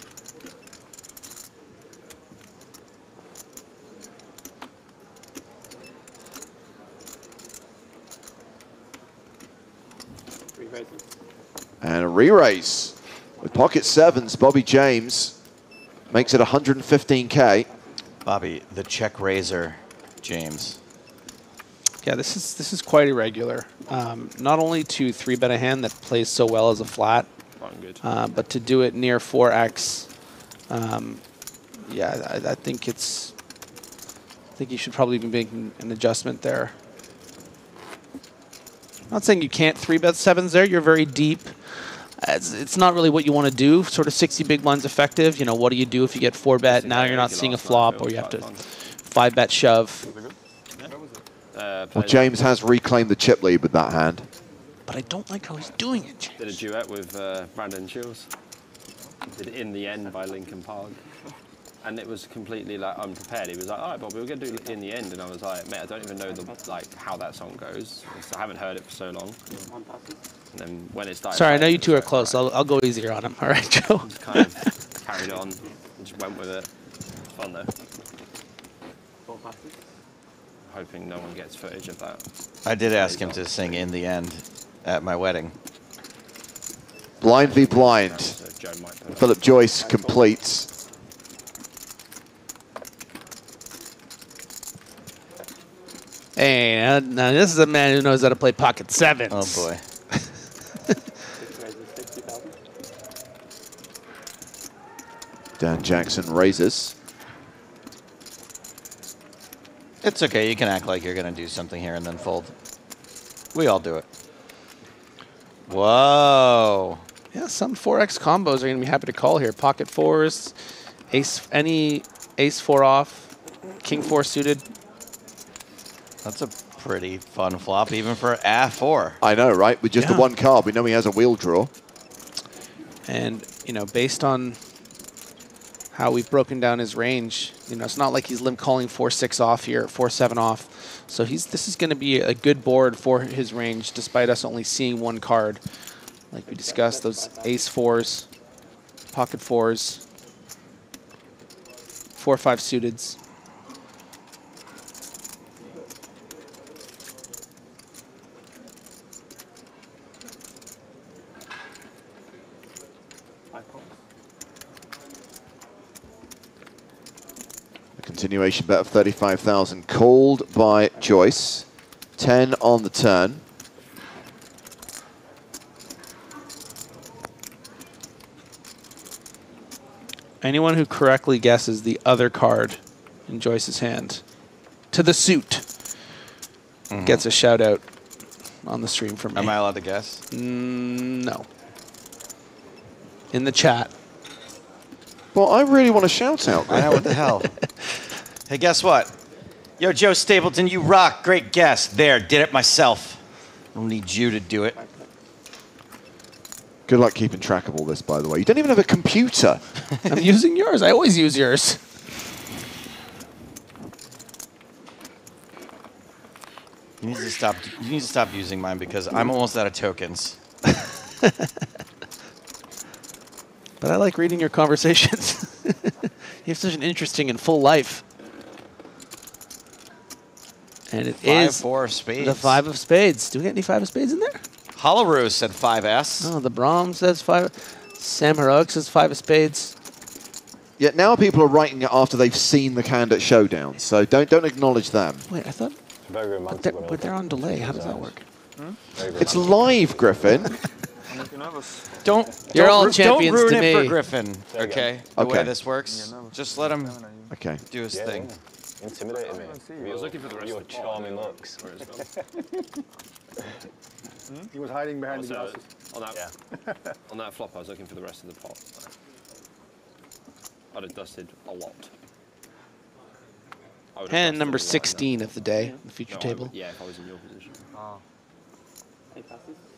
[SPEAKER 7] And a re-raise. With pocket sevens, Bobby James makes it 115K.
[SPEAKER 6] Bobby, the check raiser, James.
[SPEAKER 8] Yeah, this is quite irregular. Not only to 3-bet a hand that plays so well as a flat, but to do it near 4x. Yeah, I think it's. I think you should probably be making an adjustment there. I'm not saying you can't 3-bet sevens there. You're very deep. It's not really what you want to do. Sort of 60 big blinds effective. You know, what do you do if you get 4-bet? Now you're not seeing a flop, or you have to 5-bet shove.
[SPEAKER 7] Well, James has reclaimed the chip lead with that hand.
[SPEAKER 8] But I don't like how he's doing it.
[SPEAKER 9] Did a duet with Brandon Shields. Did it In the End by Linkin Park. And it was completely like unprepared. He was like, all right, Bob, we're going to do it In the End. And I was like, mate, I don't even know how that song goes. I haven't heard it for so long. And then when it started...
[SPEAKER 8] Sorry, I know you two are close. I'll go easier on him. All right, Joe.
[SPEAKER 9] Just kind of carried on and just went with it. Fun, though. Hoping no one gets footage of that.
[SPEAKER 6] I did ask him to sing In the End at my wedding.
[SPEAKER 7] Blind v blind. Philip Joyce completes.
[SPEAKER 8] Hey, now this is a man who knows how to play pocket sevens.
[SPEAKER 6] Oh, boy.
[SPEAKER 7] Dan Jackson raises.
[SPEAKER 6] It's okay. You can act like you're going to do something here and then fold. We all do it. Whoa.
[SPEAKER 8] Yeah, some 4x combos are going to be happy to call here. Pocket fours, any ace 4 off, king 4 suited.
[SPEAKER 6] That's a pretty fun flop, even for A4.
[SPEAKER 7] I know, right? With just the one card, we know he has a wheel draw.
[SPEAKER 8] And, you know, based on how we've broken down his range, you know, it's not like he's limp calling 4-6 off here, 4-7 off. So this is going to be a good board for his range, despite us only seeing one card. Like we discussed, those ace 4s, pocket 4s, 4-5 suiteds.
[SPEAKER 7] Continuation bet of 35,000 called by Joyce. 10 on the turn.
[SPEAKER 8] Anyone who correctly guesses the other card in Joyce's hand to the suit gets a shout out on the stream from me.
[SPEAKER 6] Am I allowed to guess?
[SPEAKER 8] No. In the chat.
[SPEAKER 7] Well, I really want a shout out.
[SPEAKER 6] I know, what the hell. Hey, guess what? Yo, Joe Stapleton, you rock. Great guess. There, did it myself. I don't need you to do it.
[SPEAKER 7] Good luck keeping track of all this, by the way. You don't even have a computer.
[SPEAKER 8] I'm using yours. I always use yours.
[SPEAKER 6] You need to stop. You need to stop using mine because I'm almost out of tokens.
[SPEAKER 8] But I like reading your conversations. You have such an interesting and full life. And it is
[SPEAKER 6] 5-4 spades.
[SPEAKER 8] the 5 of spades. Do we get any 5 of spades in there?
[SPEAKER 6] Hollowroo said 5S.
[SPEAKER 8] Oh, the Brahm says 5. Sam Heroic says 5 of spades.
[SPEAKER 7] Yet now people are writing it after they've seen the candidate showdown, so don't acknowledge them.
[SPEAKER 8] Wait, I thought...
[SPEAKER 13] Very romantic.
[SPEAKER 8] But they're on delay. How does that work?
[SPEAKER 7] It's live, Griffin.
[SPEAKER 8] You're all champions
[SPEAKER 6] don't ruin
[SPEAKER 8] to me.
[SPEAKER 6] it for Griffin, okay? The way this works. Just let him do his thing.
[SPEAKER 13] Intimidating me.
[SPEAKER 9] I was looking for the rest
[SPEAKER 13] Your
[SPEAKER 9] of the pot.
[SPEAKER 13] charming looks.
[SPEAKER 11] He was hiding behind the glasses.
[SPEAKER 9] On that flop, I was looking for the rest of the pot. I'd have dusted a lot.
[SPEAKER 8] And number 16 of the day, the feature table.
[SPEAKER 9] Yeah, if I was in your position.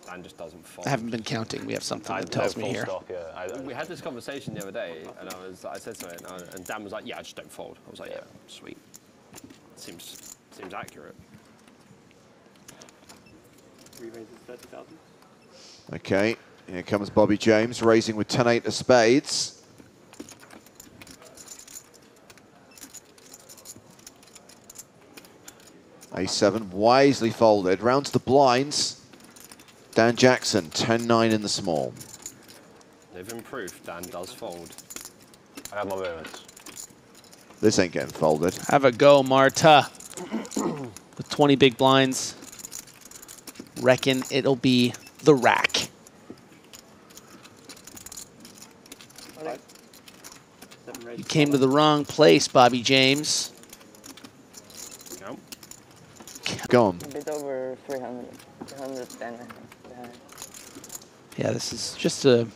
[SPEAKER 9] Dan just doesn't fold.
[SPEAKER 8] I haven't been counting. We have something that tells me here.
[SPEAKER 9] We had this conversation the other day, and I said something, and Dan was like, "Yeah, I just don't fold." I was like, "Yeah, sweet. Seems accurate."
[SPEAKER 7] Okay, here comes Bobby James raising with 10-8 of spades. A7 wisely folded. Round to the blinds. Dan Jackson, 10-9 in the small.
[SPEAKER 9] They've improved. Dan does fold.
[SPEAKER 13] I have my moments.
[SPEAKER 7] This ain't getting folded.
[SPEAKER 8] Have a go, Marta. With 20 big blinds. Reckon it'll be the rack. You came to the wrong place, Bobby James.
[SPEAKER 9] No.
[SPEAKER 7] Go on.
[SPEAKER 10] A bit over 300. 310.
[SPEAKER 8] Yeah, this is just a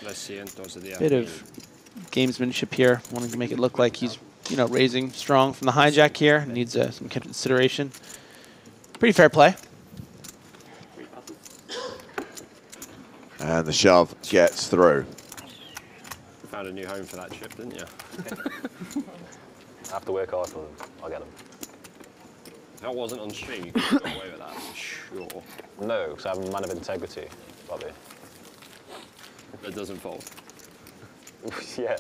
[SPEAKER 8] bit of gamesmanship here, wanting to make it look like he's, you know, raising strong from the hijack here. Needs some consideration. Pretty fair play.
[SPEAKER 7] And the shove gets through.
[SPEAKER 9] Found a new home for that chip, didn't you?
[SPEAKER 13] I have to work hard for them. I'll get them.
[SPEAKER 9] If that wasn't on stream, you could have got away with that, for sure.
[SPEAKER 13] No, because I'm a man of integrity, Bobby.
[SPEAKER 9] That doesn't fold.
[SPEAKER 13] Yeah.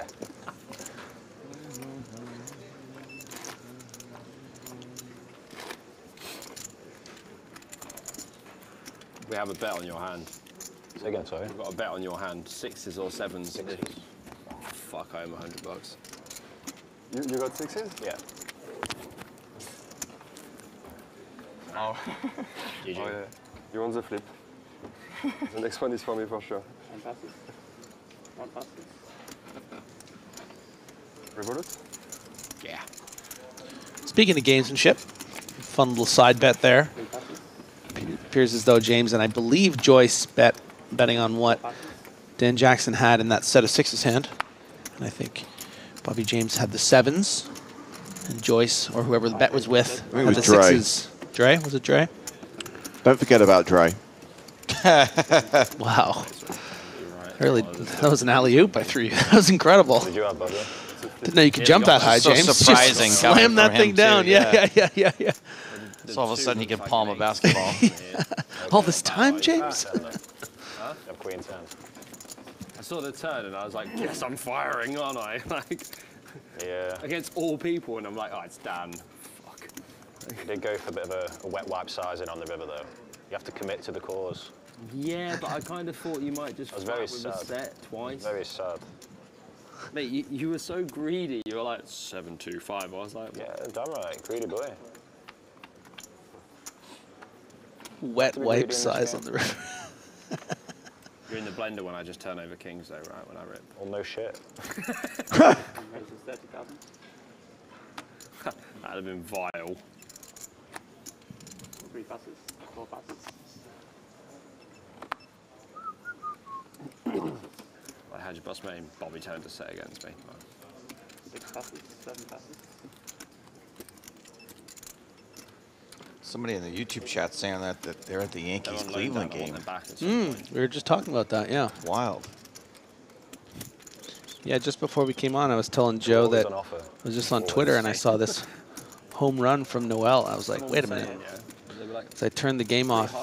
[SPEAKER 9] We have a bet on your hand.
[SPEAKER 13] Say again, sorry.
[SPEAKER 9] We've got a bet on your hand. 6s or 7s. 6s. Oh, fuck, I owe him $100.
[SPEAKER 12] You got 6s?
[SPEAKER 13] Yeah.
[SPEAKER 12] Oh.
[SPEAKER 9] GG.
[SPEAKER 12] Oh, yeah. You want the flip. The next one is for me for sure. Revolut?
[SPEAKER 9] Yeah.
[SPEAKER 8] Speaking of gamesmanship, fun little side bet there. Appears as though James and I believe Joyce betting on what Dan Jackson had in that set of 6s hand. And I think Bobby James had the 7s. And Joyce, or whoever the bet was with, had
[SPEAKER 7] was
[SPEAKER 8] the
[SPEAKER 7] Dre.
[SPEAKER 8] 6s. Dre? Was it Dre?
[SPEAKER 7] Don't forget about Dre.
[SPEAKER 8] Wow. Really, that was an alley-oop I threw you. That was incredible.
[SPEAKER 13] Did you have, Bobby?
[SPEAKER 8] Didn't know you could jump that high,
[SPEAKER 6] So
[SPEAKER 8] James.
[SPEAKER 6] surprising
[SPEAKER 8] Just
[SPEAKER 6] coming
[SPEAKER 8] slam that
[SPEAKER 6] from
[SPEAKER 8] thing
[SPEAKER 6] him,
[SPEAKER 8] down.
[SPEAKER 6] too,
[SPEAKER 8] Yeah.
[SPEAKER 6] So all of a sudden he can palm a basketball.
[SPEAKER 8] All this time, James?
[SPEAKER 9] Huh?
[SPEAKER 13] You have queen 10.
[SPEAKER 9] I saw the turn and I was like, yes, I'm firing, aren't I? Like,
[SPEAKER 13] Yeah.
[SPEAKER 9] against all people, and I'm like, oh, it's Dan. Fuck.
[SPEAKER 13] You did go for a bit of a wet wipe sizing on the river, though. You have to commit to the cause.
[SPEAKER 9] Yeah, but I kind of thought you might just
[SPEAKER 13] I was very
[SPEAKER 9] fight with
[SPEAKER 13] sad.
[SPEAKER 9] the set twice.
[SPEAKER 13] Very sad.
[SPEAKER 9] Mate, you were so greedy. You were like 7-2-5. I was like,
[SPEAKER 13] Yeah, damn right. Greedy boy.
[SPEAKER 8] Wet
[SPEAKER 13] to be
[SPEAKER 8] wipe
[SPEAKER 13] greedy in this
[SPEAKER 8] size
[SPEAKER 13] game.
[SPEAKER 8] on the river.
[SPEAKER 9] You're in the blender when I just turn over kings, though, right? When I rip.
[SPEAKER 13] Well, no shit.
[SPEAKER 14] Raises 30,000.
[SPEAKER 9] That'd have been vile.
[SPEAKER 14] 3 passes, 4 passes.
[SPEAKER 9] I had your boss mate Bobby turned to set against me.
[SPEAKER 14] 6 passes, 7 passes.
[SPEAKER 6] Somebody in the YouTube chat saying that they're at the Yankees-Cleveland game.
[SPEAKER 8] We were just talking about that, yeah.
[SPEAKER 6] Wild.
[SPEAKER 8] Yeah, just before we came on, I was telling Joe that I was just on Twitter and I saw this home run from Noel. I was like, wait a minute. So I turned the game off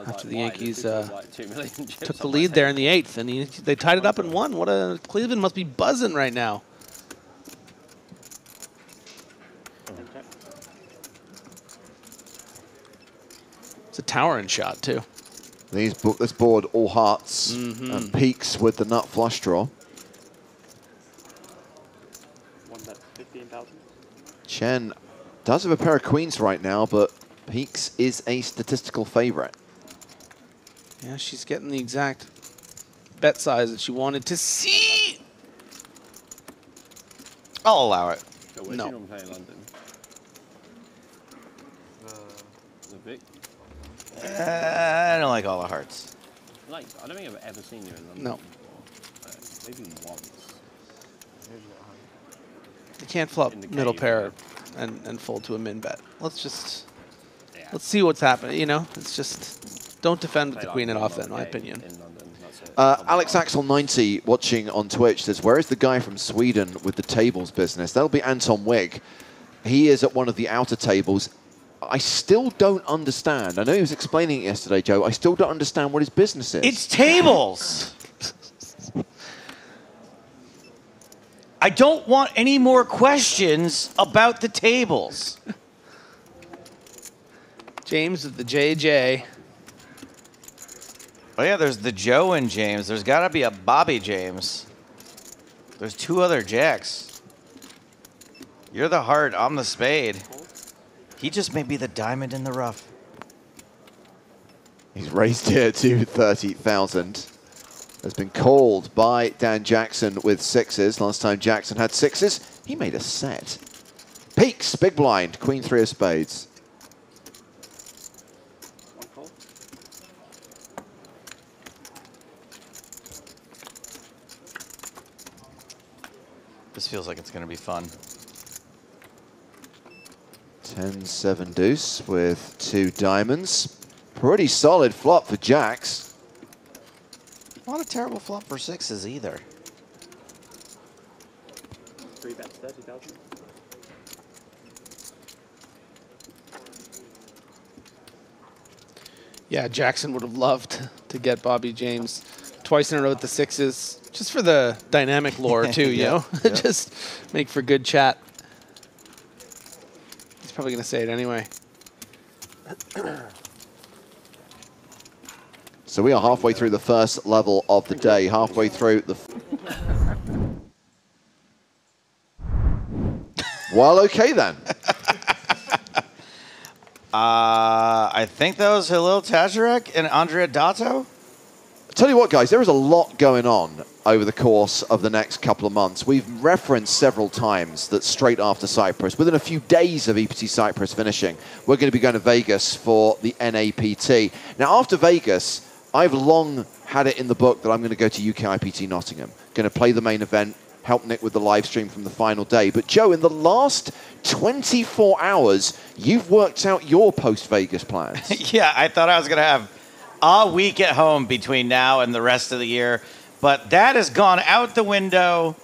[SPEAKER 8] after the Yankees took the lead there in the 8th, and they tied it up and won. Cleveland must be buzzing right now. It's a towering shot, too.
[SPEAKER 7] This board, all hearts and peaks with the nut flush draw.
[SPEAKER 14] One bet 15,000.
[SPEAKER 7] Chen does have a pair of queens right now, but peaks is a statistical favorite.
[SPEAKER 8] Yeah, she's getting the exact bet size that she wanted to see.
[SPEAKER 6] I'll allow it.
[SPEAKER 9] So where's
[SPEAKER 8] No.
[SPEAKER 9] you play in London? The Vic?
[SPEAKER 6] I don't like all the hearts.
[SPEAKER 9] Like, I don't think I've ever seen you in London.
[SPEAKER 8] No.
[SPEAKER 9] Maybe once.
[SPEAKER 8] You can't flop middle pair and fold to a min bet. Let's see what's happening. You know, it's just don't defend with the queen and off. In my opinion.
[SPEAKER 7] Alex Axel 90 watching on Twitch says, where is the guy from Sweden with the tables business? That'll be Anton Wigg. He is at one of the outer tables. I still don't understand. I know he was explaining it yesterday, Joe. I still don't understand what his business is.
[SPEAKER 6] It's tables. I don't want any more questions about the tables.
[SPEAKER 8] James of the JJ.
[SPEAKER 6] Oh yeah, there's the Joe and James. There's got to be a Bobby James. There's 2 other jacks. You're the heart, I'm the spade. He just may be the diamond in the rough.
[SPEAKER 7] He's raised here to 30,000. Has been called by Dan Jackson with 6s. Last time Jackson had 6s, he made a set. Peaks, big blind, queen 3 of spades.
[SPEAKER 6] This feels like it's going to be fun.
[SPEAKER 7] 10-7 deuce with 2 diamonds. Pretty solid flop for jacks.
[SPEAKER 6] Not a terrible flop for 6s either.
[SPEAKER 14] 3 bets 30,000.
[SPEAKER 8] Yeah, Jackson would have loved to get Bobby James twice in a row with the 6s, just for the dynamic lore too, you know? Just make for good chat. He's probably going to say it anyway.
[SPEAKER 7] So we are halfway through the first level of the day, halfway through the... Well, okay then.
[SPEAKER 6] I think that was Halil Tazarek and Andrea Dato.
[SPEAKER 7] Tell you what, guys, there is a lot going on over the course of the next couple of months. We've referenced several times that straight after Cyprus, within a few days of EPT Cyprus finishing, we're going to be going to Vegas for the NAPT. Now, after Vegas, I've long had it in the book that I'm going to go to UK IPT Nottingham, going to play the main event, help Nick with the live stream from the final day. But Joe, in the last 24 hours, you've worked out your post-Vegas plans.
[SPEAKER 6] Yeah, I thought I was going to have a week at home between now and the rest of the year. But that has gone out the window,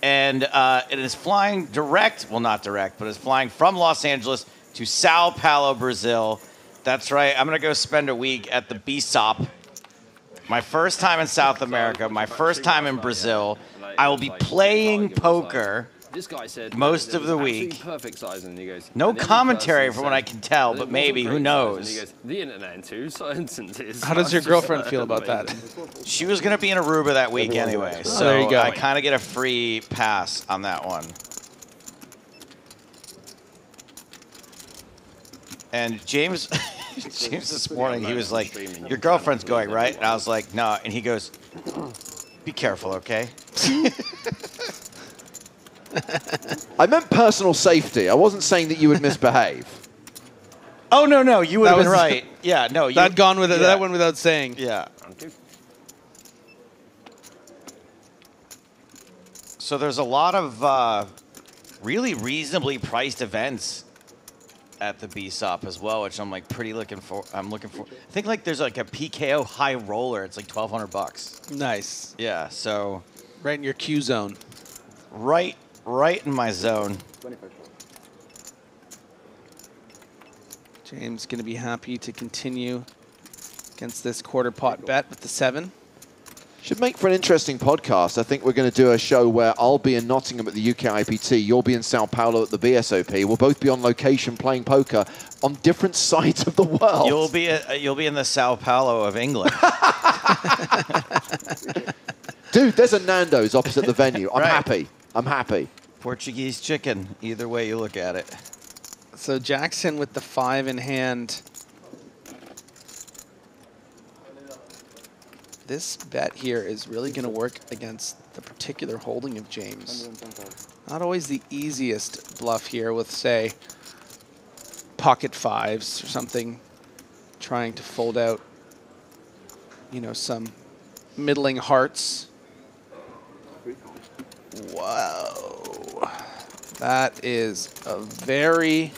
[SPEAKER 6] and it is flying direct, well, not direct, but it's flying from Los Angeles to Sao Paulo, Brazil. That's right. I'm going to go spend a week at the BSOP. My first time in South America, my first time in Brazil. I will be playing poker
[SPEAKER 9] This guy said
[SPEAKER 6] most of the week.
[SPEAKER 9] Perfect size, and he goes.
[SPEAKER 6] No commentary from what I can tell, but maybe, who knows?
[SPEAKER 9] He goes, the internet in 2 instances.
[SPEAKER 8] How does your girlfriend feel about that?
[SPEAKER 6] She was going to be in Aruba that week anyway, so
[SPEAKER 8] there you go.
[SPEAKER 6] I kind of get a free pass on that one. And James James this morning, he was like, your girlfriend's going, right? And I was like, no. And he goes, be careful, okay?
[SPEAKER 7] I meant personal safety. I wasn't saying that you would misbehave.
[SPEAKER 6] Oh, no, you would have been right. Yeah, no.
[SPEAKER 8] That gone with it. That went without saying.
[SPEAKER 6] Yeah. So there's a lot of really reasonably priced events at the BSOP as well, which I'm like pretty looking for. I think like there's like a PKO high roller. It's like $1,200.
[SPEAKER 8] Nice.
[SPEAKER 6] Yeah. So
[SPEAKER 8] right in your Q zone.
[SPEAKER 6] Right in my zone.
[SPEAKER 8] James going to be happy to continue against this quarter pot bet with the 7.
[SPEAKER 7] Should make for an interesting podcast. I think we're going to do a show where I'll be in Nottingham at the UK IPT, you'll be in Sao Paulo at the BSOP. We'll both be on location playing poker on different sides of the world.
[SPEAKER 6] You'll be in the Sao Paulo of England.
[SPEAKER 7] Dude, there's a Nando's opposite the venue. I'm
[SPEAKER 6] Right.
[SPEAKER 7] happy. I'm happy.
[SPEAKER 6] Portuguese chicken, either way you look at it.
[SPEAKER 8] So Jackson with the 5 in hand. This bet here is really going to work against the particular holding of James. Not always the easiest bluff here with, say, pocket 5s or something, trying to fold out, you know, some middling hearts. Wow. That is a very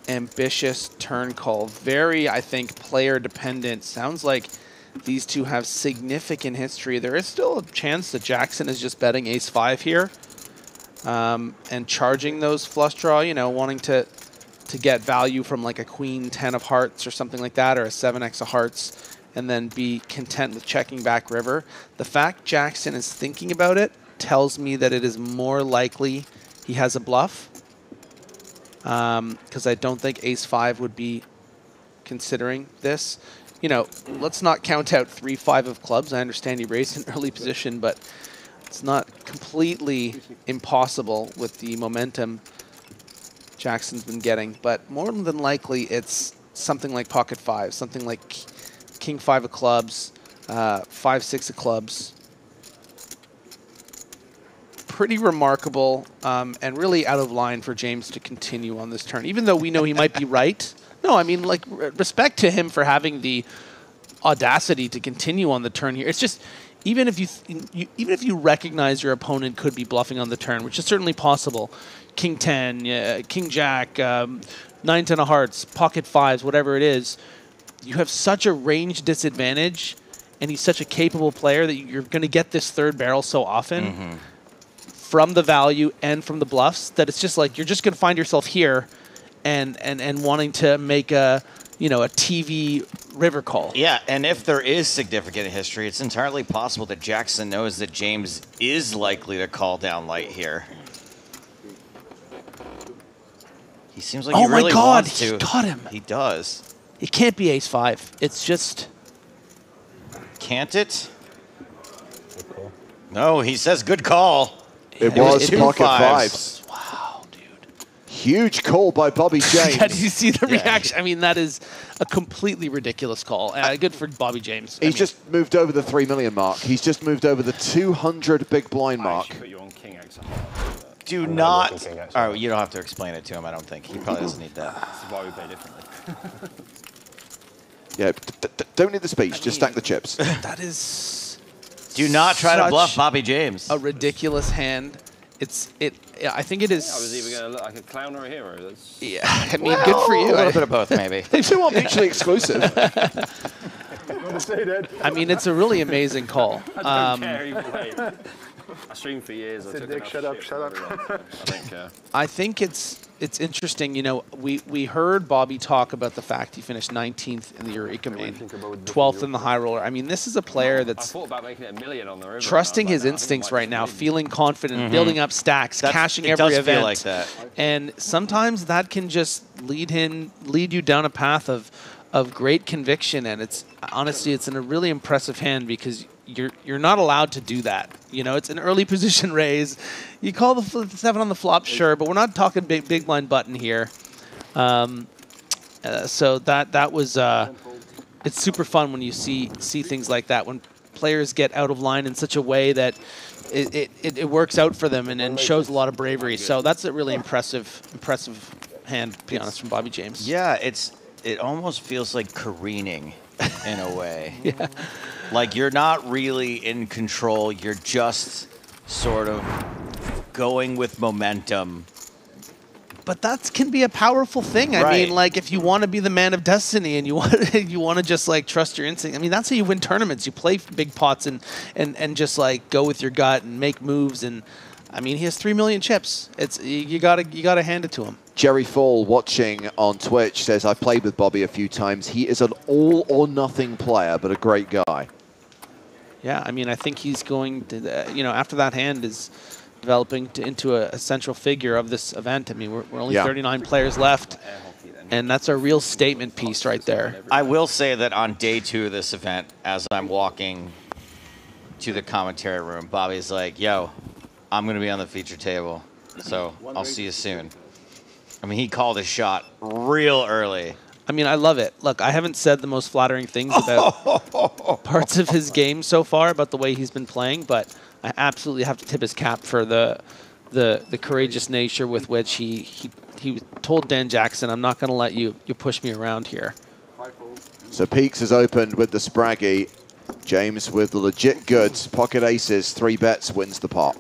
[SPEAKER 8] ambitious turn call. Very, I think, player dependent. Sounds like these two have significant history. There is still a chance that Jackson is just betting ace-5 here and charging those flush draw, you know, wanting to get value from like a queen 10 of hearts or something like that, or a 7x of hearts, and then be content with checking back river. The fact Jackson is thinking about it tells me that it is more likely he has a bluff, because I don't think ace-5 would be considering this. You know, let's not count out 3-5 of clubs. I understand he raised an early position, but it's not completely impossible with the momentum Jackson's been getting. But more than likely, it's something like pocket 5, something like king 5 of clubs, 5-6 of clubs. Pretty remarkable and really out of line for James to continue on this turn, even though we know he might be right. No, I mean, like, respect to him for having the audacity to continue on the turn here. It's just, even if you recognize your opponent could be bluffing on the turn, which is certainly possible, king 10, king jack, 9-10 of hearts, pocket 5s, whatever it is, you have such a range disadvantage, and he's such a capable player that you're going to get this third barrel so often from the value and from the bluffs that it's just like you're just going to find yourself here and wanting to make a, you know, a TV river call.
[SPEAKER 6] Yeah, and if there is significant history, it's entirely possible that Jackson knows that James is likely to call down light here. He seems like he really wants to.
[SPEAKER 8] Oh my God, he got him.
[SPEAKER 6] He does.
[SPEAKER 8] It can't be ace-5. It's just...
[SPEAKER 6] Can't it? No, he says good call.
[SPEAKER 7] It was
[SPEAKER 6] two
[SPEAKER 7] pocket
[SPEAKER 6] fives.
[SPEAKER 7] 5s. Wow, dude. Huge call by Bobby James.
[SPEAKER 8] Yeah, did you see the reaction? I mean, that is a completely ridiculous call. Good for Bobby James.
[SPEAKER 7] He's just moved over the 3 million mark. He's just moved over the 200 big blind mark.
[SPEAKER 6] Do not. Oh, you don't have to explain it to him, I don't think. He probably doesn't need that.
[SPEAKER 9] This is why we play differently.
[SPEAKER 7] Yeah, don't need the speech. Just stack the chips.
[SPEAKER 8] That is...
[SPEAKER 6] Do not try to bluff Bobby James.
[SPEAKER 8] A ridiculous hand. I think it is...
[SPEAKER 9] I was either going to look like a clown or a hero. That's...
[SPEAKER 8] Yeah, I mean, good for you.
[SPEAKER 6] A little bit of both, maybe.
[SPEAKER 7] They two are mutually exclusive.
[SPEAKER 8] I mean, it's a really amazing call.
[SPEAKER 9] I don't care either way. I streamed for years. I took
[SPEAKER 12] Dick, shut up, shut up.
[SPEAKER 9] I don't care.
[SPEAKER 8] I think it's interesting. You know, we heard Bobby talk about the fact he finished 19th in the Eureka main, 12th in the high roller. I mean, this is a player that's
[SPEAKER 9] I thought about making it $1 million on the river.
[SPEAKER 8] trusting his instincts right now, feeling confident, building up stacks, cashing every event.
[SPEAKER 6] Feel like that.
[SPEAKER 8] And sometimes that can just lead you down a path of great conviction. And it's honestly, it's a really impressive hand because you're not allowed to do that. You know, it's an early position raise. You call the 7 on the flop, sure, but we're not talking big blind button here. So that was it's super fun when you see things like that, when players get out of line in such a way that it works out for them and shows a lot of bravery. So that's a really impressive hand, to be honest, from Bobby James.
[SPEAKER 6] Yeah, it almost feels like careening in a way.
[SPEAKER 8] Yeah.
[SPEAKER 6] Like you're not really in control. You're just sort of going with momentum.
[SPEAKER 8] But that can be a powerful thing. I mean, like if you want to be the man of destiny and you want to just like trust your instinct. I mean, that's how you win tournaments. You play big pots and just like go with your gut and make moves. And I mean, he has 3 million chips. It's you gotta hand it to him.
[SPEAKER 7] Jerry Fall, watching on Twitch, says, I played with Bobby a few times. He is an all-or-nothing player, but a great guy.
[SPEAKER 8] Yeah, I mean, I think he's going to, you know, after that hand is developing into a central figure of this event. I mean, we're only 39 players left, and that's a real statement piece right there.
[SPEAKER 6] I will say that on day 2 of this event, as I'm walking to the commentary room, Bobby's like, yo, I'm going to be on the feature table, so I'll see you soon. I mean, he called his shot real early.
[SPEAKER 8] I mean, I love it. Look, I haven't said the most flattering things about parts of his game so far, about the way he's been playing, but I absolutely have to tip his cap for the courageous nature with which he told Dan Jackson, I'm not going to let you push me around here.
[SPEAKER 7] So Peaks has opened with the Spraggy. James with the legit goods. Pocket aces, 3 bets, wins the pot.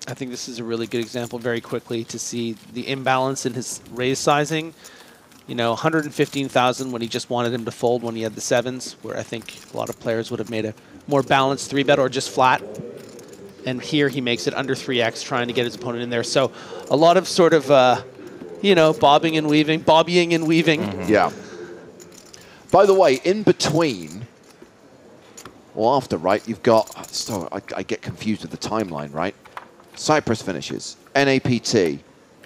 [SPEAKER 8] I think this is a really good example very quickly to see the imbalance in his raise sizing. You know, 115,000 when he just wanted him to fold when he had the 7s, where I think a lot of players would have made a more balanced 3-bet or just flat. And here he makes it under 3x, trying to get his opponent in there. So a lot of sort of, you know, bobbing and weaving, bobbying and weaving.
[SPEAKER 7] Mm-hmm. Yeah. By the way, in between, well, after, right, you've got, so I get confused with the timeline, right? Cyprus finishes, NAPT,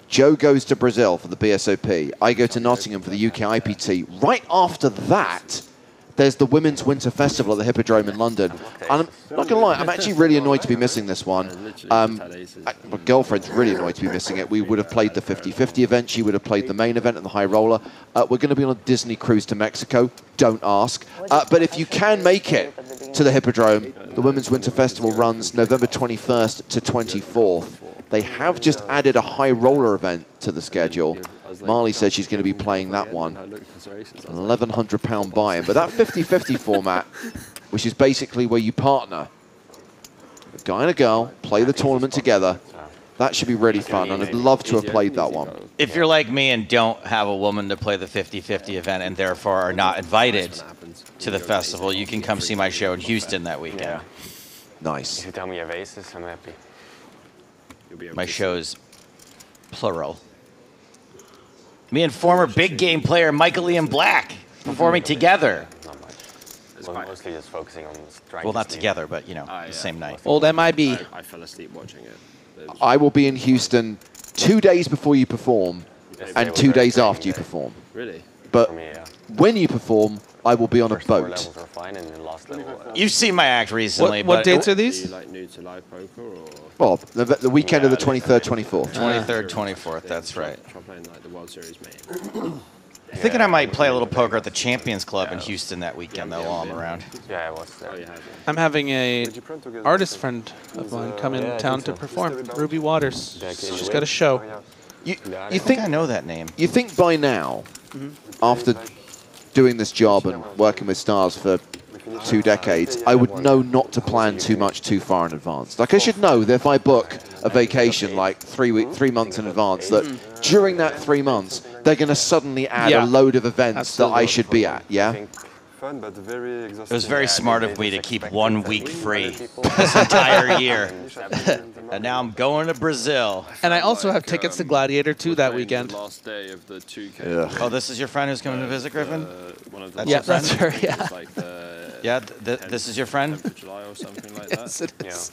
[SPEAKER 7] Joe goes to Brazil for the BSOP, I go to Nottingham for the UK IPT. Right after that, there's the Women's Winter Festival at the Hippodrome in London. And I'm not going to lie, I'm actually really annoyed to be missing this one. My girlfriend's really annoyed to be missing it. We would have played the 50-50 event. She would have played the main event and the high roller. We're going to be on a Disney cruise to Mexico. Don't ask. But if you can make it to the Hippodrome, the Women's Winter Festival runs November 21st to 24th. They have just added a high roller event to the schedule. Marley said she's going to be playing that one. An £1,100 buy-in. But that 50-50 format, which is basically where you partner, a guy and a girl, play the tournament together, that should be really fun, and I'd love to have played that one.
[SPEAKER 6] If you're like me and don't have a woman to play the 50-50 event and therefore are not invited to the festival, you can come see my show in Houston that weekend.
[SPEAKER 13] Yeah.
[SPEAKER 7] Nice.
[SPEAKER 13] If you tell me you have aces, I'm happy.
[SPEAKER 6] My show's plural. Me and former big game player Michael Ian Black performing together.
[SPEAKER 13] Well, mostly just focusing on strike.
[SPEAKER 6] Well, not together, but, you know, the same night.
[SPEAKER 8] Old MIB.
[SPEAKER 9] I fell asleep watching it.
[SPEAKER 7] I will be in Houston 2 days before you perform and 2 days after you perform.
[SPEAKER 9] Really?
[SPEAKER 7] But when you perform, I will be on a boat.
[SPEAKER 6] You've seen my act recently.
[SPEAKER 8] What dates are these?
[SPEAKER 9] Are you like new to live poker or?
[SPEAKER 7] Well, the weekend of the 23rd, 24th.
[SPEAKER 6] 23rd, 24th, that's right.
[SPEAKER 9] Try playing like the World Series main.
[SPEAKER 6] I'm thinking I might play a little poker at the Champions Club in Houston that weekend, though, while I'm around.
[SPEAKER 13] Yeah, what's that?
[SPEAKER 8] I'm having a artist friend of mine come in town to perform. Ruby Waters. She's got a show.
[SPEAKER 7] You
[SPEAKER 6] think I know that name?
[SPEAKER 7] You think by now, after doing this job and working with stars for 2 decades, I would know not to plan too much too far in advance. Like I should know that if I book a vacation like 3 months in advance, that during that 3 months, they're going to suddenly add a load of events that I should be at, yeah?
[SPEAKER 12] Fun, but very
[SPEAKER 6] It was very smart of me to keep 1 week free this entire year. And now I'm going to Brazil.
[SPEAKER 8] And I also have tickets to Gladiator 2 that weekend.
[SPEAKER 9] Last day of the 2K.
[SPEAKER 6] Oh, this is your friend who's coming to visit, Griffin?
[SPEAKER 8] Yeah,
[SPEAKER 6] your friend?
[SPEAKER 8] that's her, yeah.
[SPEAKER 9] Like the
[SPEAKER 6] Yeah, this is your friend?
[SPEAKER 9] 10th of July or something like
[SPEAKER 8] Yes,
[SPEAKER 9] that.
[SPEAKER 8] it is.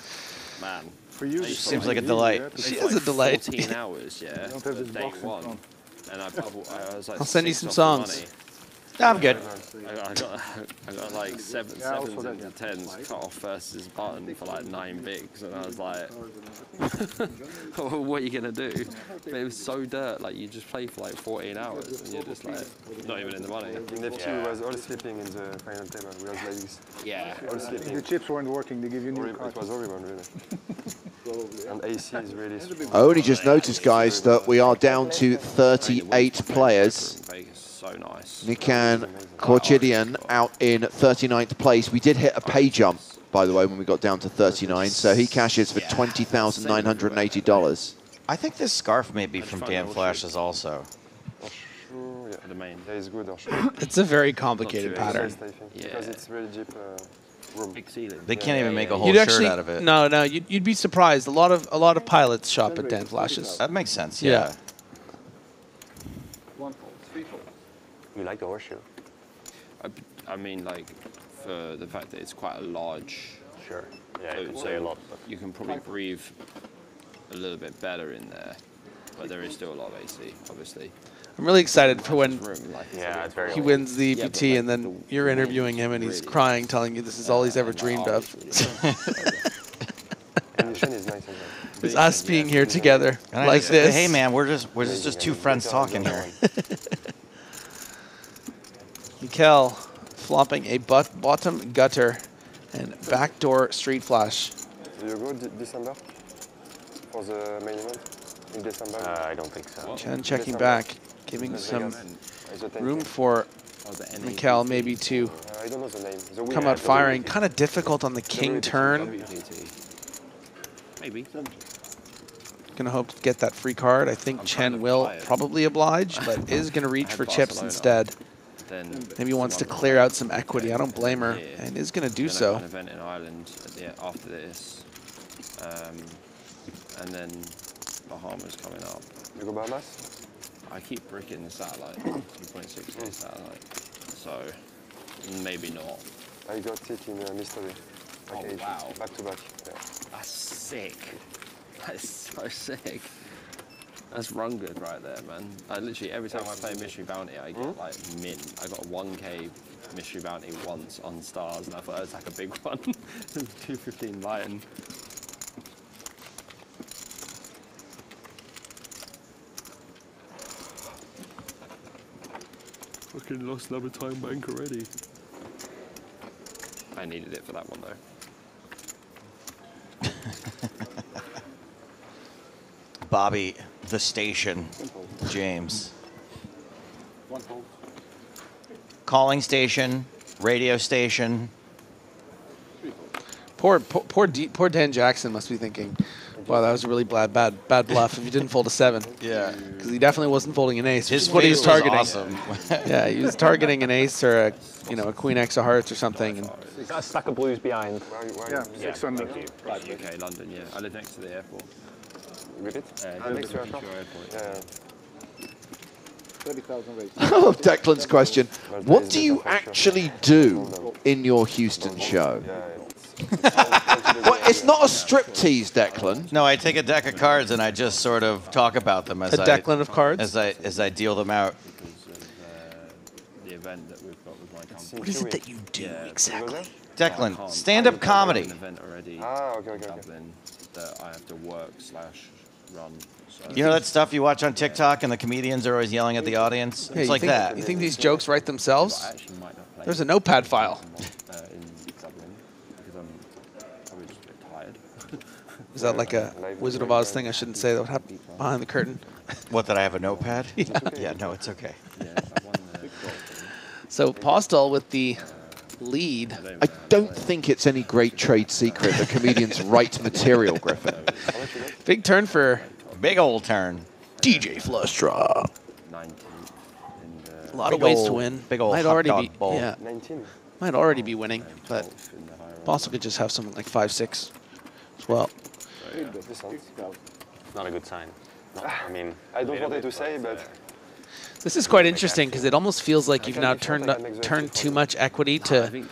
[SPEAKER 9] Man.
[SPEAKER 12] For you,
[SPEAKER 6] Seems like a delight.
[SPEAKER 8] She is a delight.
[SPEAKER 9] 14 hours, yeah.
[SPEAKER 12] don't have this
[SPEAKER 9] Day
[SPEAKER 12] box in
[SPEAKER 9] one.
[SPEAKER 12] front.
[SPEAKER 9] And I was like,
[SPEAKER 8] I'll send you some
[SPEAKER 9] 6 off the
[SPEAKER 8] songs.
[SPEAKER 9] money.
[SPEAKER 6] I'm good.
[SPEAKER 9] I got like sevens and tens cut off versus button for like 9 bigs, and I was like, what are you gonna do? But it was so dirt. Like you just play for like 14 hours, and you're just like not even in the money.
[SPEAKER 12] In FT, we was all sleeping in the final table. We was like this.
[SPEAKER 9] Yeah.
[SPEAKER 12] All sleeping.
[SPEAKER 11] The chips weren't working. They give you new cards.
[SPEAKER 12] It was horrible, really. And AC is really strong.
[SPEAKER 7] I only just noticed, guys, that we are down to 38 players.
[SPEAKER 9] So nice.
[SPEAKER 7] Nikan Korchidian out in 39th place. We did hit a pay jump, by the way, when we got down to 39, so he cashes for $20,980.
[SPEAKER 6] I think this scarf may be from Dan Flash's also.
[SPEAKER 9] The main.
[SPEAKER 12] Yeah, it's good.
[SPEAKER 8] It's a very complicated pattern.
[SPEAKER 12] Because it's really deep room.
[SPEAKER 9] Big ceiling.
[SPEAKER 6] They can't even make a whole shirt out of it.
[SPEAKER 8] No, you'd be surprised. A lot of pilots shop at Dan Flash's.
[SPEAKER 6] That makes sense. Yeah.
[SPEAKER 13] You like the horseshoe?
[SPEAKER 9] I mean, like, for the fact that it's quite a large.
[SPEAKER 13] Sure. Yeah, you can say a lot. But
[SPEAKER 9] you can probably breathe a little bit better in there, but there is still a lot of AC, obviously.
[SPEAKER 8] I'm really excited for when he wins the EPT and then you're interviewing him and he's crying, telling you this is all he's ever dreamed of. It's us being here together like this.
[SPEAKER 6] Hey man, we're just two friends talking here.
[SPEAKER 8] Mikel flopping a bottom gutter and backdoor street flash.
[SPEAKER 12] Do you go December for the main event in December?
[SPEAKER 13] I don't think so.
[SPEAKER 8] Chen checking back, giving some room for Mikel maybe to come out firing. Kind of difficult on the king turn.
[SPEAKER 9] Maybe.
[SPEAKER 8] Gonna hope to get that free card. I think Chen will probably oblige, but is gonna reach for chips instead. Maybe wants to clear out some equity. I don't blame her, and is going to do so.
[SPEAKER 9] An event in Ireland after this, and then Bahamas coming up.
[SPEAKER 12] You go Bahamas?
[SPEAKER 9] I keep bricking the satellite, 2.6 satellite, so maybe not.
[SPEAKER 12] I got it in mystery.
[SPEAKER 9] Oh wow!
[SPEAKER 12] Back to back. Yeah.
[SPEAKER 9] That's sick. That's so sick. That's run good right there, man. I literally, every time I play Mystery Bounty, I get like mint. I got a 1K Mystery Bounty once on stars, and I thought it was like a big one. 215 lion. Fucking lost another time bank already. I needed it for that one though.
[SPEAKER 6] Bobby, the station, James. Calling station, radio station.
[SPEAKER 8] Poor Dan Jackson must be thinking, wow, that was a really bad bluff if he didn't fold a 7.
[SPEAKER 6] Yeah.
[SPEAKER 8] Because he definitely wasn't folding an ace.
[SPEAKER 6] His
[SPEAKER 8] what he was targeting.
[SPEAKER 6] Awesome.
[SPEAKER 8] Yeah, he was targeting an ace or a queen X of hearts or something. And
[SPEAKER 13] got a stack of blues behind.
[SPEAKER 11] Yeah, 600.
[SPEAKER 9] UK, London, yeah. I live next to the airport.
[SPEAKER 12] Repeat?
[SPEAKER 9] Next to the airport.
[SPEAKER 12] Yeah.
[SPEAKER 11] 30,000 rates.
[SPEAKER 7] Oh, Declan's question. What do you actually do in your Houston show? Well, it's not a striptease, Declan.
[SPEAKER 6] No, I take a deck of cards and I just sort of talk about them as
[SPEAKER 8] a Declan of cards?
[SPEAKER 6] As I deal them out.
[SPEAKER 9] The event that we've got with my company.
[SPEAKER 8] What is it that you do exactly?
[SPEAKER 6] Declan, stand-up comedy.
[SPEAKER 9] An event already.
[SPEAKER 12] Okay.
[SPEAKER 9] Dublin that I have to work/run. So
[SPEAKER 6] You know that stuff you watch on TikTok and the comedians are always yelling at the audience?
[SPEAKER 8] Yeah,
[SPEAKER 6] It's like that.
[SPEAKER 8] You think these jokes write themselves?
[SPEAKER 9] I actually might not play.
[SPEAKER 8] There's a notepad file.
[SPEAKER 9] In Dublin because I'm probably just a bit tired.
[SPEAKER 8] Is that like a Wizard of Oz thing? I shouldn't say that would happen behind the curtain.
[SPEAKER 6] What, that I have a notepad? Yeah, no, it's okay.
[SPEAKER 8] So Postal with the lead.
[SPEAKER 7] I don't think it's any great trade secret that comedians write material, Griffin.
[SPEAKER 8] Big turn for...
[SPEAKER 6] Big old turn.
[SPEAKER 8] DJ Flush Draw.
[SPEAKER 9] 19.
[SPEAKER 8] A lot of ways to win.
[SPEAKER 6] Big old
[SPEAKER 8] might
[SPEAKER 6] hot
[SPEAKER 8] already
[SPEAKER 6] dog
[SPEAKER 8] be,
[SPEAKER 6] bowl.
[SPEAKER 8] yeah,
[SPEAKER 12] 19.
[SPEAKER 8] might already be winning, but Postal could just have something like 5-6 as well.
[SPEAKER 13] Not a good sign. No, I mean,
[SPEAKER 12] I don't want to say, but
[SPEAKER 8] This is quite interesting because it almost feels like you've now turned too much equity to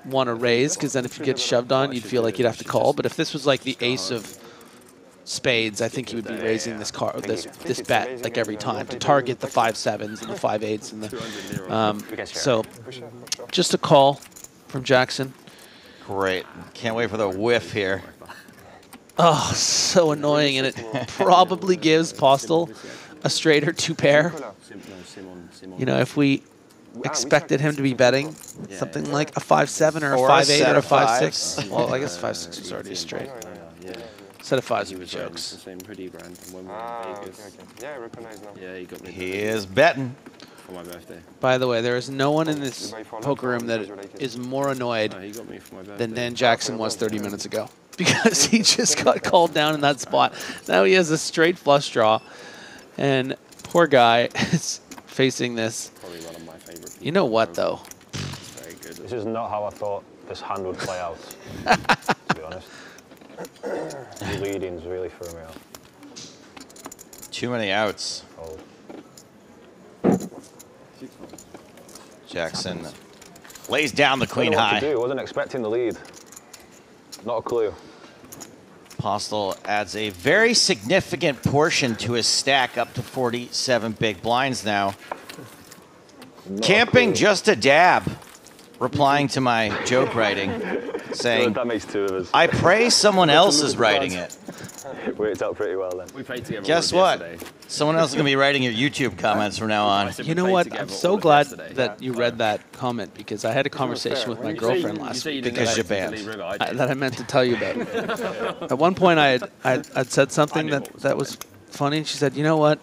[SPEAKER 8] want to raise, because then if you get shoved on, you'd feel like you'd have to call. But if this was like the ace of spades, I think he would be raising this this bet like every time to target the 5-7s and the 5-8s and the. So just a call from Jackson.
[SPEAKER 6] Great. Can't wait for the whiff here.
[SPEAKER 8] Oh, so annoying, and it probably gives Postel a straight or 2 pair. You know, if we expected him to be betting something like a 5-7 or a 5-8 or a 5-6. Well, I guess 5-6 was already a straight. Set of 5s would be jokes.
[SPEAKER 12] Yeah, I recognize now.
[SPEAKER 9] Yeah, he got me.
[SPEAKER 6] He is betting.
[SPEAKER 9] For my birthday.
[SPEAKER 8] By the way, there is no one in this poker room that is more annoyed than Dan Jackson was 30 minutes ago. Because he just got called down in that spot. Now he has a straight flush draw. And poor guy is facing this.
[SPEAKER 9] Probably one of my favorite people.
[SPEAKER 8] You know what, though?
[SPEAKER 9] Very good.
[SPEAKER 13] This is not how I thought this hand would play out, to be honest. The leading's really threw me off.
[SPEAKER 6] Too many outs.
[SPEAKER 13] Oh.
[SPEAKER 6] Jackson lays down the queen high.
[SPEAKER 13] What to do. Wasn't expecting the lead. Not a clue.
[SPEAKER 6] Postel adds a very significant portion to his stack, up to 47 big blinds now. Camping just a dab, replying to my joke writing, saying,
[SPEAKER 13] that makes 2 of us.
[SPEAKER 6] I pray someone else is writing it.
[SPEAKER 13] Worked out pretty well then.
[SPEAKER 9] We played together.
[SPEAKER 6] Guess what? Someone else is going to be writing your YouTube comments from now on.
[SPEAKER 8] You know what? I'm so glad that you read that comment, because I had a conversation with my girlfriend last week
[SPEAKER 6] because you're banned.
[SPEAKER 8] That I meant to tell you about. At one point, I'd said something that was funny, and she said, "You know what?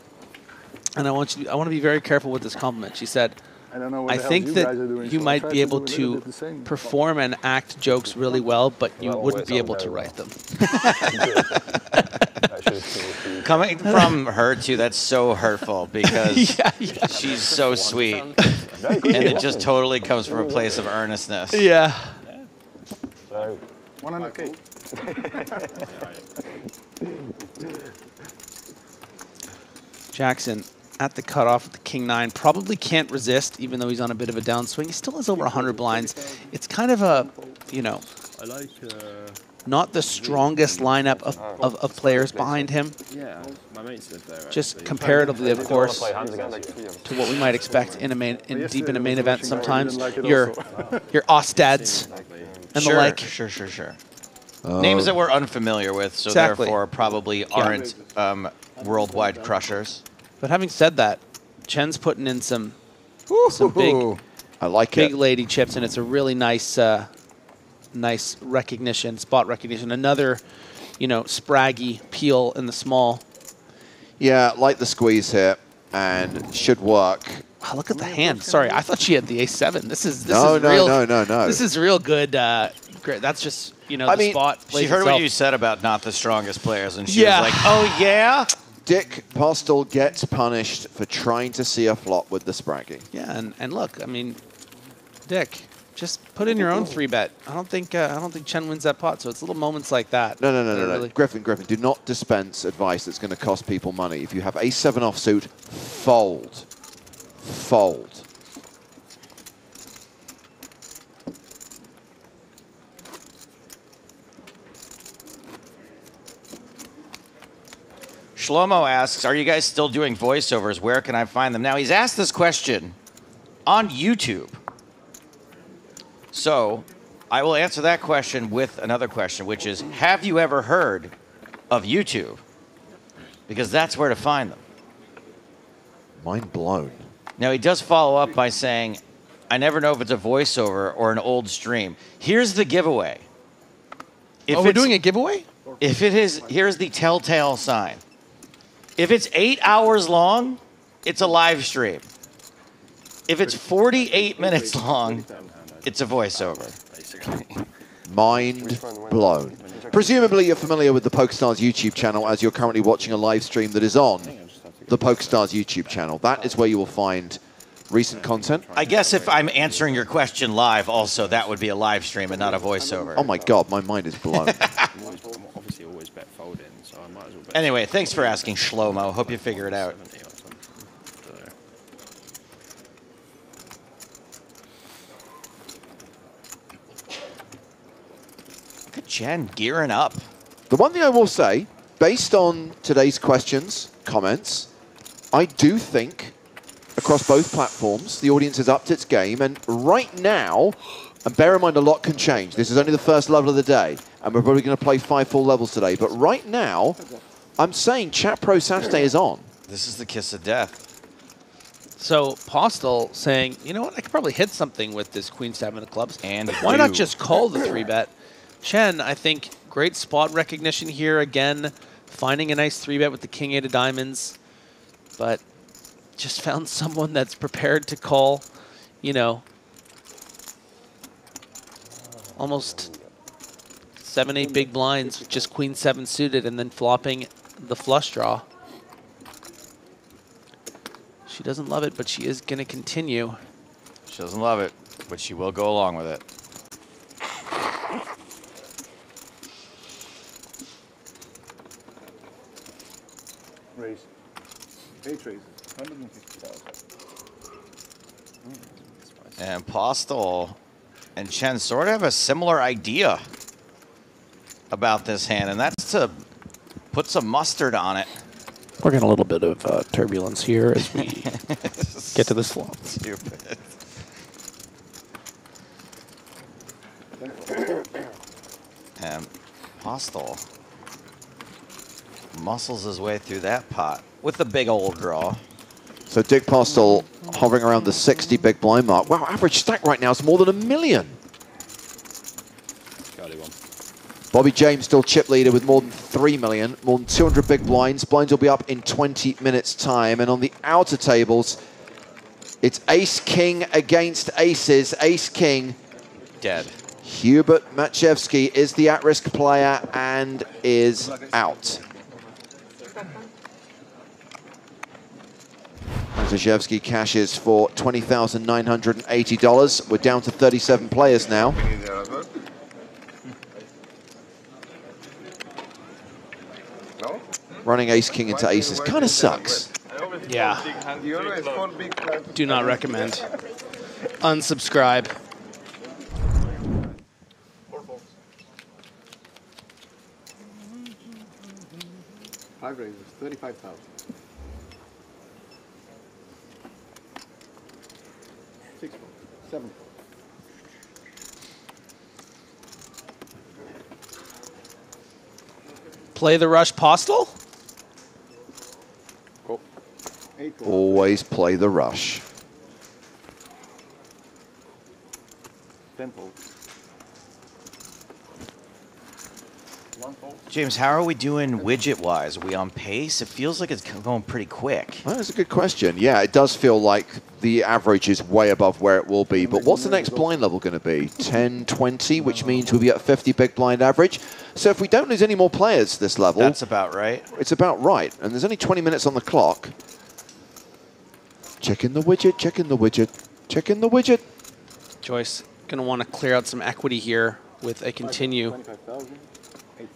[SPEAKER 8] And I want to be very careful with this compliment." She said, I think that you might be able to perform and act jokes really well, but you wouldn't be able to write them.
[SPEAKER 6] Coming from her, too, that's so hurtful, because she's so sweet. And it just totally comes from a place of earnestness.
[SPEAKER 8] Yeah.
[SPEAKER 11] So, 100K.
[SPEAKER 8] Jackson at the cutoff with the king-9, probably can't resist, even though he's on a bit of a downswing. He still has over 100 blinds. It's kind of a, you know, not the strongest lineup of players behind him.
[SPEAKER 9] Yeah, my mates live there.
[SPEAKER 8] Just comparatively, of course, to what we might expect in a deep in a main event. Sometimes your Ostads and the like.
[SPEAKER 6] Sure. Names that we're unfamiliar with, so therefore probably aren't worldwide crushers.
[SPEAKER 8] But having said that, Chen's putting in some big, big lady chips, and it's a really nice, nice recognition, spot recognition. Another, you know, spraggy peel in the small.
[SPEAKER 7] Yeah, like the squeeze here, and should work.
[SPEAKER 8] Oh, look at the hand. Sorry, I thought she had the A7. This is
[SPEAKER 7] no.
[SPEAKER 8] This is real good. Great. That's just, you know, the spot.
[SPEAKER 6] She heard what you said about not the strongest players, and she was like, "Oh yeah."
[SPEAKER 7] Dick Postel gets punished for trying to see a flop with the spraggy.
[SPEAKER 8] Yeah, and look, I mean, Dick, just put in your own 3-bet. I don't think Chen wins that pot. So it's little moments like that.
[SPEAKER 7] No. Really Griffin, do not dispense advice that's going to cost people money. If you have A7 offsuit, fold.
[SPEAKER 6] Shlomo asks, are you guys still doing voiceovers? Where can I find them? Now, he's asked this question on YouTube. So I will answer that question with another question, which is, have you ever heard of YouTube? Because that's where to find them.
[SPEAKER 7] Mind blown.
[SPEAKER 6] Now, he does follow up by saying, I never know if it's a voiceover or an old stream. Here's the giveaway.
[SPEAKER 8] We're doing a giveaway?
[SPEAKER 6] If it is, here's the telltale sign. If it's 8 hours long, it's a live stream. If it's 48 minutes long, it's a voiceover.
[SPEAKER 7] Mind blown. Presumably you're familiar with the PokerStars YouTube channel, as you're currently watching a live stream that is on the PokerStars YouTube channel. That is where you will find recent content.
[SPEAKER 6] I guess if I'm answering your question live also, that would be a live stream and not a voiceover.
[SPEAKER 7] Oh my God, my mind is blown.
[SPEAKER 9] Obviously always bet fold in, so I might as well bet.
[SPEAKER 6] Anyway, thanks for asking, Shlomo. Hope you figure it out. Look at Jen gearing up.
[SPEAKER 7] The one thing I will say, based on today's questions, comments, I do think across both platforms, the audience has upped its game. And right now, and bear in mind a lot can change. This is only the first level of the day, and we're probably going to play 5 full levels today. But right now, I'm saying Chat Pro Saturday is on.
[SPEAKER 6] This is the kiss of death.
[SPEAKER 8] So Postel saying, you know what, I could probably hit something with this Queen 7 of clubs.
[SPEAKER 6] And
[SPEAKER 8] why not just call the 3-bet? Chen, I think great spot recognition here again, finding a nice 3-bet with the King 8 of diamonds, but just found someone that's prepared to call, you know, almost 7, 8 big blinds with just Queen 7 suited and then flopping the flush draw. She doesn't love it, but she is going to continue.
[SPEAKER 6] She doesn't love it, but she will go along with it.
[SPEAKER 11] Raise. 8 raises. 150,000.
[SPEAKER 6] And Postel and Chen sort of have a similar idea about this hand, and that's to put some mustard on it.
[SPEAKER 8] We're getting a little bit of turbulence here as we get to this flop.
[SPEAKER 6] Stupid. And Postel muscles his way through that pot with a big old draw.
[SPEAKER 7] So Dick Postel hovering around the 60 big blind mark. Wow, average stack right now is more than $1 million. Bobby James still chip leader with more than 3 million, more than 200 big blinds. Blinds will be up in 20 minutes time. And on the outer tables, it's ace-king against aces. Ace-king.
[SPEAKER 6] Dead.
[SPEAKER 7] Hubert Machevsky is the at-risk player and is out. Machevsky cashes for $20,980. We're down to 37 players now. Running ace-king into aces kind of sucks.
[SPEAKER 8] Yeah. Do not recommend. Unsubscribe.
[SPEAKER 11] Five raises, 35,000. 6 fold, 7 fold.
[SPEAKER 8] Play the rush Postel?
[SPEAKER 11] Go. 8 fold.
[SPEAKER 7] Always play the rush.
[SPEAKER 11] 10 fold. 1 fold.
[SPEAKER 6] James, how are we doing widget-wise? Are we on pace? It feels like it's going pretty quick.
[SPEAKER 7] Well, that's a good question. Yeah, it does feel like the average is way above where it will be. But what's the next blind level going to be? 10, 20, which means we'll be at 50 big blind average. So if we don't lose any more players this level...
[SPEAKER 6] That's about right.
[SPEAKER 7] It's about right. And there's only 20 minutes on the clock. Check in the widget, check in the widget, check in the widget.
[SPEAKER 8] Joyce, going to want to clear out some equity here with a continue.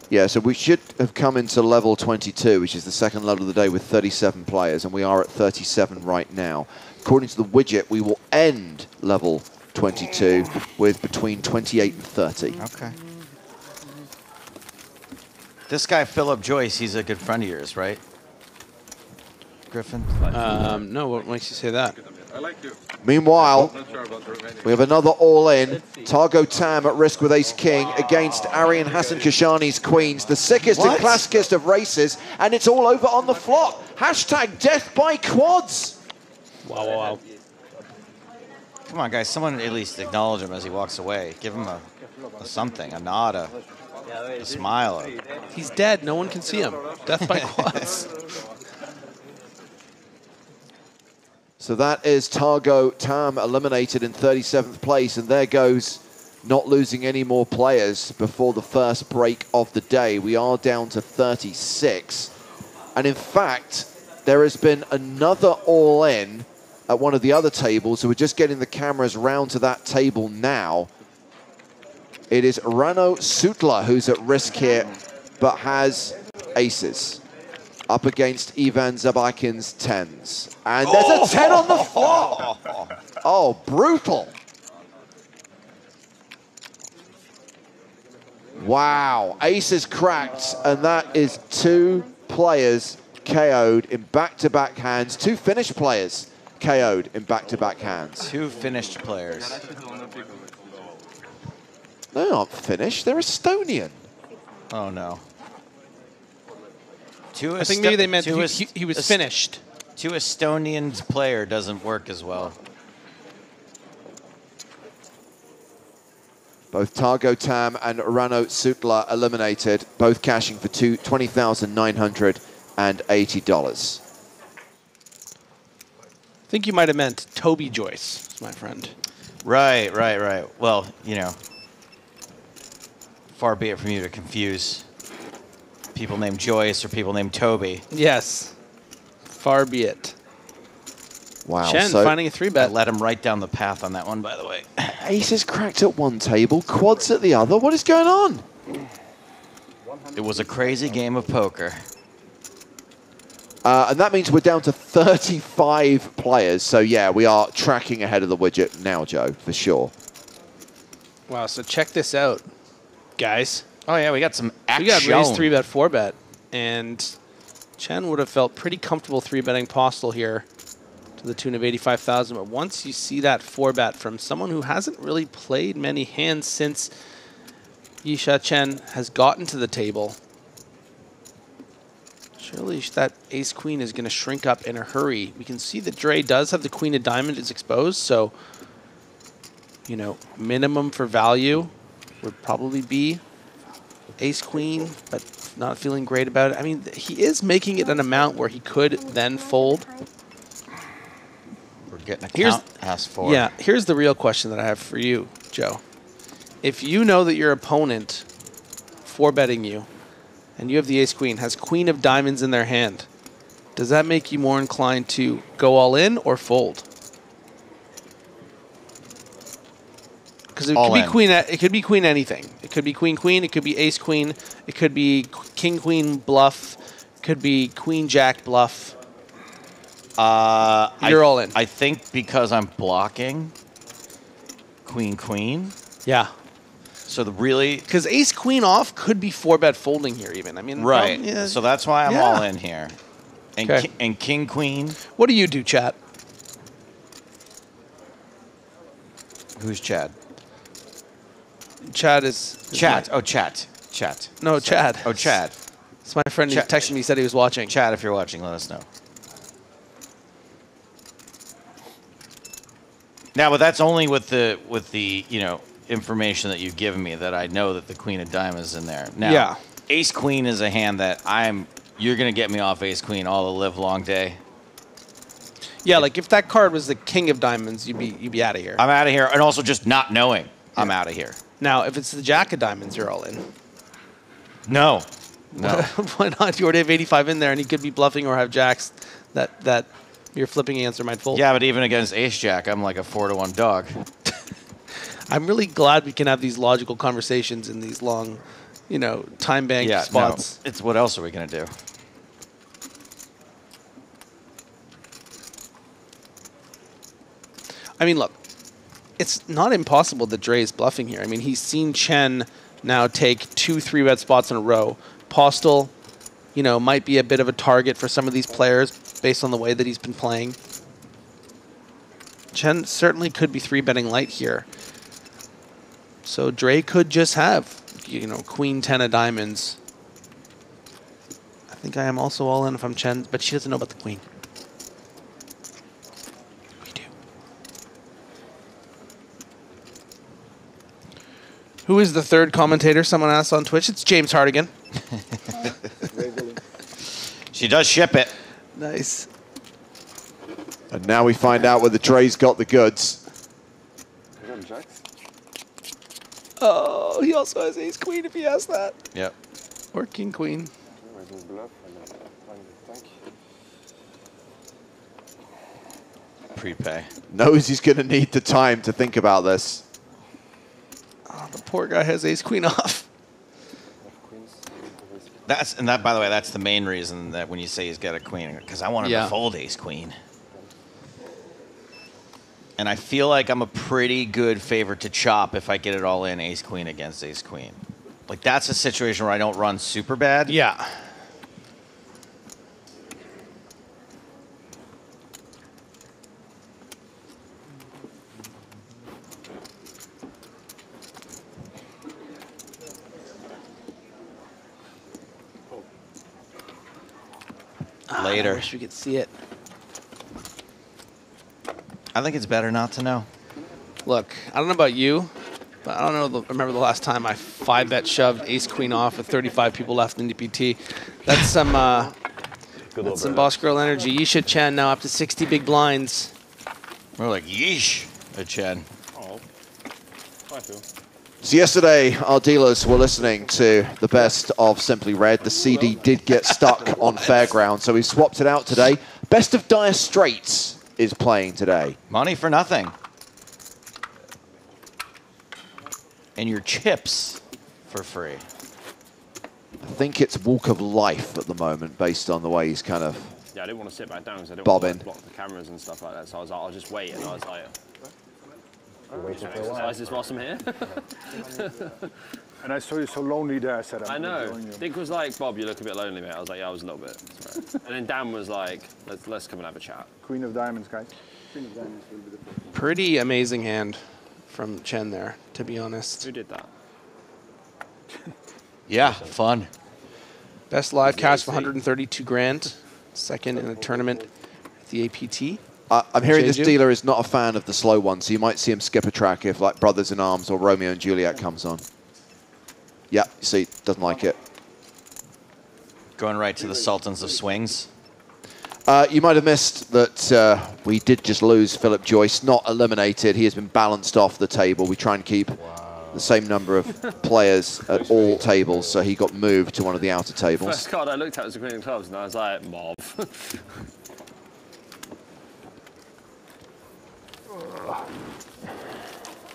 [SPEAKER 7] Yeah, so we should have come into level 22, which is the second level of the day with 37 players, and we are at 37 right now. According to the widget, we will end level 22 with between 28 and 30.
[SPEAKER 6] Okay. This guy, Philip Joyce, he's a good friend of yours, right? Griffin?
[SPEAKER 8] No, what makes you say that?
[SPEAKER 7] Meanwhile, we have another all-in. Targo Tam at risk with ace-king against Arian Hassan Kashani's queens. The sickest and classicest of races, and it's all over on the flop. Hashtag death by quads.
[SPEAKER 8] Wow, wow, wow.
[SPEAKER 6] Come on, guys. Someone at least acknowledge him as he walks away. Give him a something, a nod, a smile.
[SPEAKER 8] He's dead. No one can see him. Death by quads.
[SPEAKER 7] So that is Targo Tam eliminated in 37th place, and there goes not losing any more players before the first break of the day. We are down to 36. And in fact, there has been another all-in at one of the other tables, so we're just getting the cameras round to that table now. It is Rano Sutla who's at risk here, but has aces. Up against Ivan Zabakin's 10s. And there's a 10 on the flop! Oh, brutal. Wow, ace is cracked, and that is 2 players KO'd in back-to-back hands. 2 finished players KO'd in back-to-back hands.
[SPEAKER 6] 2 finished players.
[SPEAKER 7] They aren't finished, they're Estonian.
[SPEAKER 6] Oh no.
[SPEAKER 8] I think maybe they meant he was finished.
[SPEAKER 6] 2 Estonians player doesn't work as well.
[SPEAKER 7] Both Targo Tam and Rano Sutla eliminated, both cashing for $20,980.
[SPEAKER 8] I think you might have meant Toby Joyce, my friend.
[SPEAKER 6] Right. Well, you know, far be it from you to confuse people named Joyce or people named Toby.
[SPEAKER 8] Yes, far be it.
[SPEAKER 7] Wow.
[SPEAKER 8] Chen finding a 3-bet.
[SPEAKER 6] I led him right down the path on that one, by the way.
[SPEAKER 7] Aces cracked at one table, quads at the other. What is going on?
[SPEAKER 6] It was a crazy game of poker.
[SPEAKER 7] And that means we're down to 35 players. So, yeah, we are tracking ahead of the widget now, Joe, for sure.
[SPEAKER 8] Wow, so check this out, guys.
[SPEAKER 6] Oh, yeah, we got some action.
[SPEAKER 8] We got raised 3-bet, 4-bet. And Chen would have felt pretty comfortable 3-betting Postal here to the tune of 85,000. But once you see that 4-bet from someone who hasn't really played many hands since Yisha Chen has gotten to the table, surely that ace-queen is going to shrink up in a hurry. We can see that Dre does have the queen of diamond is exposed, so, you know, minimum for value would probably be ace-queen, but not feeling great about it. I mean, he is making it an amount where he could then fold.
[SPEAKER 6] We're getting a count ass-4.
[SPEAKER 8] Yeah, here's the real question that I have for you, Joe. If you know that your opponent 4-betting you, and you have the ace-queen, has queen of diamonds in their hand, does that make you more inclined to go all in or fold? Because it could be queen. It could be queen anything. It could be queen-queen. It could be ace-queen. It could be king-queen bluff. It could be queen-jack bluff. You're all in.
[SPEAKER 6] I think because I'm blocking queen-queen.
[SPEAKER 8] Yeah.
[SPEAKER 6] So the really...
[SPEAKER 8] Because ace-queen off could be 4-bet folding here even. I mean,
[SPEAKER 6] right.
[SPEAKER 8] Yeah.
[SPEAKER 6] So that's why I'm all in here. And,
[SPEAKER 8] okay.
[SPEAKER 6] And king-queen.
[SPEAKER 8] What do you do, chat?
[SPEAKER 6] Who's Chad?
[SPEAKER 8] Chad is...
[SPEAKER 6] Chat. Oh, chat. Chat.
[SPEAKER 8] No, Chad.
[SPEAKER 6] Oh, Chad.
[SPEAKER 8] It's my friend who texted me, said he was watching.
[SPEAKER 6] Chad, if you're watching, let us know. Now, but that's only with the you know, information that you've given me that I know that the queen of diamonds is in there. Now,
[SPEAKER 8] yeah.
[SPEAKER 6] Ace queen is a hand that you're gonna get me off ace queen all the live long day.
[SPEAKER 8] Yeah, like if that card was the king of diamonds, you'd be out of here.
[SPEAKER 6] I'm out of here, and also just not knowing I'm out of here.
[SPEAKER 8] Now, if it's the jack of diamonds, you're all in.
[SPEAKER 6] No.
[SPEAKER 8] Why not? You already have 85 in there, and he could be bluffing or have jacks that your flipping answer might fold.
[SPEAKER 6] Yeah, but even against ace jack, I'm like a 4-to-1 dog.
[SPEAKER 8] I'm really glad we can have these logical conversations in these long, you know, time bank spots.
[SPEAKER 6] No, it's what else are we gonna do?
[SPEAKER 8] I mean, look, it's not impossible that Dre is bluffing here. I mean, he's seen Chen now take 2 3-bet spots in a row. Postal, you know, might be a bit of a target for some of these players based on the way that he's been playing. Chen certainly could be 3-betting light here. So Dre could just have, you know, queen 10 of diamonds. I think I am also all in if I'm Chen, but she doesn't know about the queen. Who is the third commentator? Someone asked on Twitch. It's James Hardigan.
[SPEAKER 6] She does ship it.
[SPEAKER 8] Nice.
[SPEAKER 7] And now we find out whether Dre's got the goods.
[SPEAKER 8] Oh, he also has ace queen if he has that.
[SPEAKER 6] Yep.
[SPEAKER 8] Or king queen.
[SPEAKER 6] Prepay.
[SPEAKER 7] Knows he's going to need the time to think about this.
[SPEAKER 8] Oh, the poor guy has ace queen off.
[SPEAKER 6] That, by the way, that's the main reason that when you say he's got a queen, because I want him to fold ace queen. And I feel like I'm a pretty good favorite to chop if I get it all in ace queen against ace queen. Like, that's a situation where I don't run super bad.
[SPEAKER 8] Yeah.
[SPEAKER 6] Later.
[SPEAKER 8] I wish we could see it.
[SPEAKER 6] I think it's better not to know.
[SPEAKER 8] Look, I don't know about you, but I don't know. Remember the last time I 5-bet shoved ace queen off with 35 people left in DPT. That's some boss girl energy. Yisha Chen now up to 60 big blinds.
[SPEAKER 6] We're like yeesh at Chen.
[SPEAKER 9] Oh, I feel.
[SPEAKER 7] So yesterday, our dealers were listening to the best of Simply Red. The CD did get stuck on Fairground, so we swapped it out today. Best of Dire Straits is playing today.
[SPEAKER 6] Money for nothing. And your chips for free.
[SPEAKER 7] I think it's Walk of Life at the moment, based on the way he's kind of
[SPEAKER 9] Yeah, I didn't want to sit back down because I didn't
[SPEAKER 7] bobbing.
[SPEAKER 9] want to block the cameras and stuff like that. So I was like, I'll just wait. And I was like, exercises whilst I'm here.
[SPEAKER 11] And I saw you so lonely there. I said,
[SPEAKER 9] I know. Dick was like, Bob, you look a bit lonely, mate. I was like, yeah, I was a little bit. Right. And then Dan was like, let's come and have a chat.
[SPEAKER 11] Queen of Diamonds, guys. Queen of Diamonds will be the first.
[SPEAKER 8] Pretty amazing hand from Chen there, to be honest.
[SPEAKER 9] Who did that?
[SPEAKER 6] Yeah, fun.
[SPEAKER 8] Best live cash of 132 grand. Second in a tournament at the APT.
[SPEAKER 7] I'm hearing this
[SPEAKER 8] Jeju.
[SPEAKER 7] dealer is not a fan of the slow one, so you might see him skip a track if like Brothers in Arms or Romeo and Juliet comes on. Yeah, see, doesn't like it.
[SPEAKER 6] Going right to the Sultans of Swings.
[SPEAKER 7] You might have missed that we did just lose Philip Joyce, not eliminated. He has been balanced off the table. We try and keep the same number of players at all tables, so he got moved to one of the outer tables.
[SPEAKER 9] First card I looked at was the Queen of Clubs, and I was like, Mob.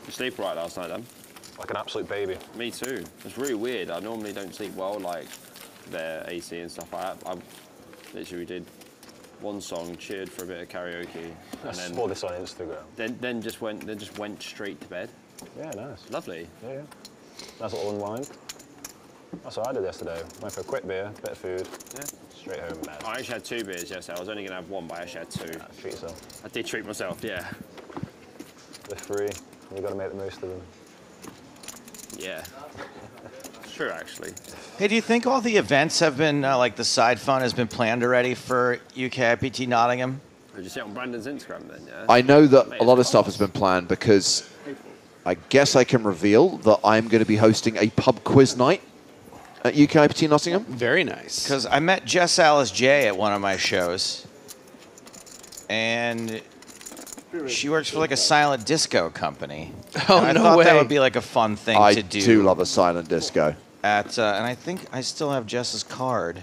[SPEAKER 9] You sleep right last night, then?
[SPEAKER 13] Like an absolute baby.
[SPEAKER 9] Me too. It's really weird. I normally don't sleep well, like their AC and stuff like that. I literally did one song, cheered for a bit of karaoke,
[SPEAKER 13] I saw this on Instagram.
[SPEAKER 9] Then just went straight to bed.
[SPEAKER 13] Yeah, nice.
[SPEAKER 9] Lovely.
[SPEAKER 13] Yeah, yeah. Nice little unwind. That's what I did yesterday. Went for a quick beer, bit of food,
[SPEAKER 9] yeah.
[SPEAKER 13] Straight home and bed.
[SPEAKER 9] I actually had 2 beers yesterday. I was only going to have 1, but I actually had 2.
[SPEAKER 13] Yeah, treat yourself.
[SPEAKER 9] I did treat myself, yeah.
[SPEAKER 13] They're free. You've got to make the most of them.
[SPEAKER 9] Yeah. It's true, actually.
[SPEAKER 6] Hey, do you think all the events have been, like the side fun has been planned already for UK IPT Nottingham?
[SPEAKER 9] Did you see it on Brandon's Instagram then, yeah?
[SPEAKER 7] I know that a lot of stuff has been planned because I guess I can reveal that I'm going to be hosting a pub quiz night at UK IPT Nottingham.
[SPEAKER 8] Very nice.
[SPEAKER 6] Because I met Jess Alice J at one of my shows, and she works for like a silent disco company.
[SPEAKER 8] Oh,
[SPEAKER 6] and I
[SPEAKER 8] no
[SPEAKER 6] thought
[SPEAKER 8] way.
[SPEAKER 6] that would be like a fun thing to do.
[SPEAKER 7] I do love a silent disco.
[SPEAKER 6] And I think I still have Jess's card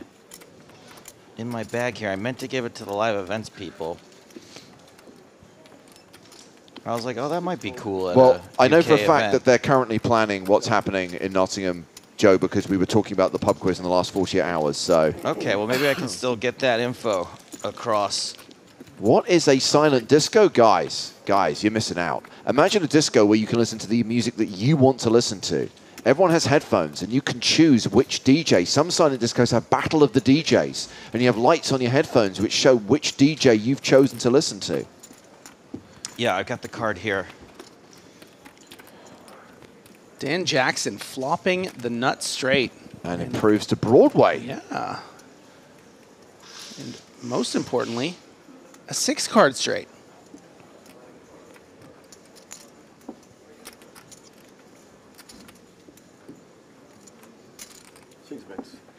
[SPEAKER 6] in my bag here. I meant to give it to the live events people. I was like, oh, that might be cool. At
[SPEAKER 7] Well,
[SPEAKER 6] I
[SPEAKER 7] I know for a fact that they're currently planning what's happening in Nottingham, Joe, because we were talking about the pub quiz in the last 48 hours. So
[SPEAKER 6] Okay, well, maybe I can still get that info across.
[SPEAKER 7] what is a silent disco, guys? Guys, you're missing out. Imagine a disco where you can listen to the music that you want to listen to. Everyone has headphones, and you can choose which DJ. Some silent discos have Battle of the DJs, and you have lights on your headphones which show which DJ you've chosen to listen to.
[SPEAKER 6] Yeah, I've got the card here.
[SPEAKER 8] Dan Jackson flopping the nut straight.
[SPEAKER 7] And improves to Broadway.
[SPEAKER 8] Yeah. And most importantly, a 6-card straight.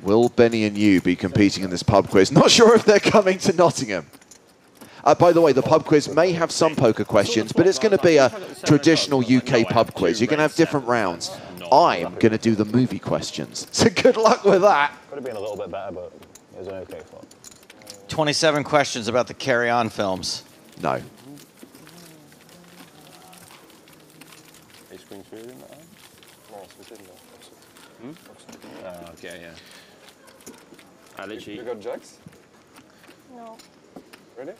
[SPEAKER 7] Will Benny and you be competing in this pub quiz? Not sure if they're coming to Nottingham. By the way, the pub quiz may have some poker questions, but it's going to be a traditional UK pub quiz. You're going to have different rounds. I'm going to do the movie questions. So good luck with that.
[SPEAKER 13] Could have been a little bit better, but it was an okay flop.
[SPEAKER 6] 27 questions about the Carry On films.
[SPEAKER 7] No.
[SPEAKER 9] Ace Queen 3 in that hand?
[SPEAKER 12] No, we didn't know.
[SPEAKER 9] Okay, yeah. I literally...
[SPEAKER 12] You got jacks?
[SPEAKER 15] No.
[SPEAKER 12] Really?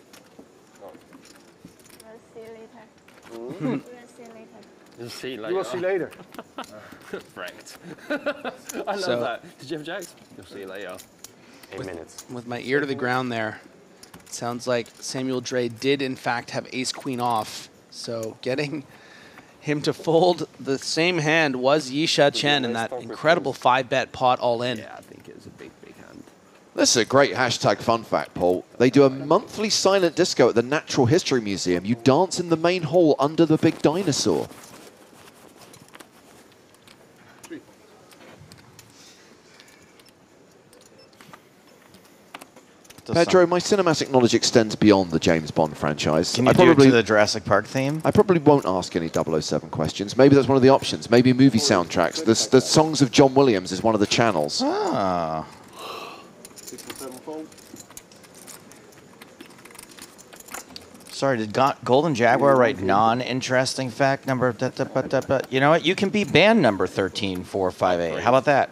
[SPEAKER 12] No.
[SPEAKER 15] We'll see later.
[SPEAKER 12] Mm.
[SPEAKER 15] We'll see later.
[SPEAKER 9] You'll see later.
[SPEAKER 11] You will see later.
[SPEAKER 9] Wrecked. I love that. Did you have jacks? You'll see later.
[SPEAKER 13] 8 minutes.
[SPEAKER 8] With my ear to the ground there, it sounds like Samuel Dre did in fact have ace-queen off. So getting him to fold the same hand was Yisha Chen in that incredible 5-bet pot all in.
[SPEAKER 9] Yeah, I think it was a big, big hand.
[SPEAKER 7] This is a great hashtag fun fact, Paul. They do a monthly silent disco at the Natural History Museum. You dance in the main hall under the big dinosaur. Pedro, my cinematic knowledge extends beyond the James Bond franchise.
[SPEAKER 6] Can you do it to the Jurassic Park theme?
[SPEAKER 7] I probably won't ask any 007 questions. Maybe that's one of the options. Maybe movie soundtracks. The songs of John Williams is one of the channels.
[SPEAKER 6] Ah. Sorry, did Golden Jaguar write non-interesting fact number? You know what? You can be band number 13458. How about that?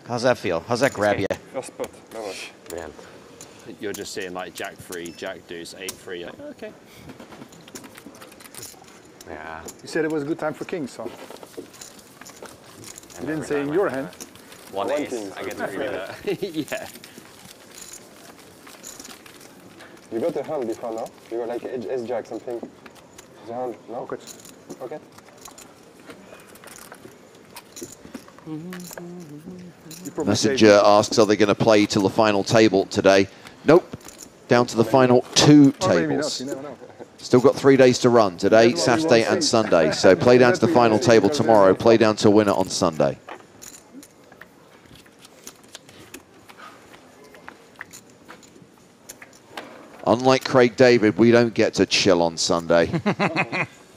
[SPEAKER 6] How's that feel? How's that grab you?
[SPEAKER 12] First spot.
[SPEAKER 13] Man.
[SPEAKER 9] You're just seeing like Jack 3, Jack Deuce, 8-3. Like, okay.
[SPEAKER 13] Yeah.
[SPEAKER 11] You said it was a good time for kings, so. You didn't say in your hand.
[SPEAKER 9] One ace. I get to figure that. Yeah.
[SPEAKER 12] You got a hand before now? You got like S-Jack something? The hand? No?
[SPEAKER 11] Okay.
[SPEAKER 12] Okay.
[SPEAKER 7] Messenger asks, are they going to play till the final table today? Nope. Down to the final 2 tables.
[SPEAKER 11] You never know.
[SPEAKER 7] Still got 3 days to run. Today, Saturday and Sunday. So play down to the final table tomorrow. Play down to a winner on Sunday. Unlike Craig David, we don't get to chill on Sunday.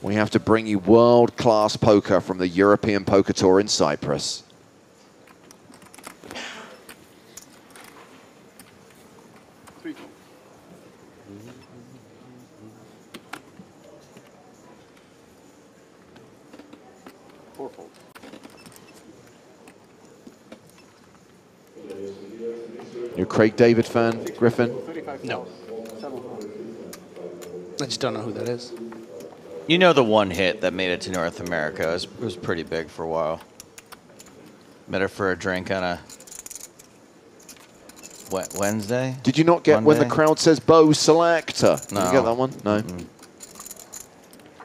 [SPEAKER 7] We have to bring you world-class poker from the European Poker Tour in Cyprus. You're a Craig David fan, Griffin?
[SPEAKER 8] No. I just don't know who that is.
[SPEAKER 6] You know the one hit that made it to North America. It was pretty big for a while. Met her for a drink on a Wednesday?
[SPEAKER 7] Did you not get
[SPEAKER 6] Monday?
[SPEAKER 7] when the crowd says Bo Selector?
[SPEAKER 6] No.
[SPEAKER 7] Did you get that one? No.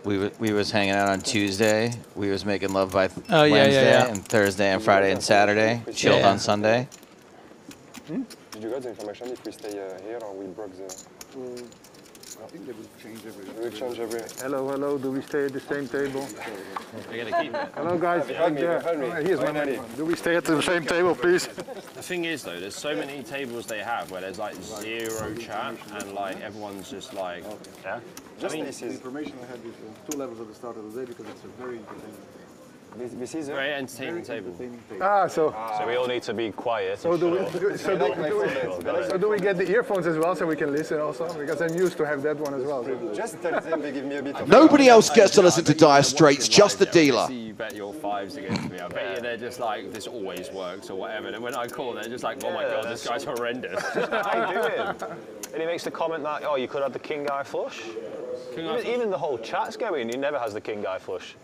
[SPEAKER 6] We was hanging out on Tuesday. We was making love by
[SPEAKER 8] Oh, yeah,
[SPEAKER 6] Wednesday
[SPEAKER 8] yeah.
[SPEAKER 6] and Thursday and Friday and Saturday. Chilled
[SPEAKER 8] Yeah.
[SPEAKER 6] on Sunday.
[SPEAKER 12] Did you get the information if we stay here or we broke the...
[SPEAKER 11] I think they will change every.
[SPEAKER 12] We will change every...
[SPEAKER 11] Hello, do we stay at the same table?
[SPEAKER 9] You're gonna keep it.
[SPEAKER 11] Hello guys,
[SPEAKER 12] Behind me, behind me.
[SPEAKER 11] Here's my microphone. Do we stay at the same table, please?
[SPEAKER 9] The thing is though, there's so many tables they have where there's like 0 chat and like everyone's just like,
[SPEAKER 12] yeah. Just
[SPEAKER 11] the information I had is 2 levels at the start of the day because it's a very entertaining.
[SPEAKER 12] This is a
[SPEAKER 9] very entertaining table.
[SPEAKER 11] So
[SPEAKER 13] we all need to be quiet.
[SPEAKER 11] So do we get the earphones as well so we can listen also? Because I'm used to have that one as well.
[SPEAKER 12] Just tell them they give me a bit of...
[SPEAKER 7] Nobody else gets to listen to Dire Straits, just the dealer.
[SPEAKER 9] See you bet your 5s against me. I bet you they're just like, this always works or whatever. And when I call, they're just like, oh my God, this guy's horrendous.
[SPEAKER 13] I do him. And he makes the comment that, oh, you could have the king eye flush. Even the whole chat's going, he never has the king eye flush.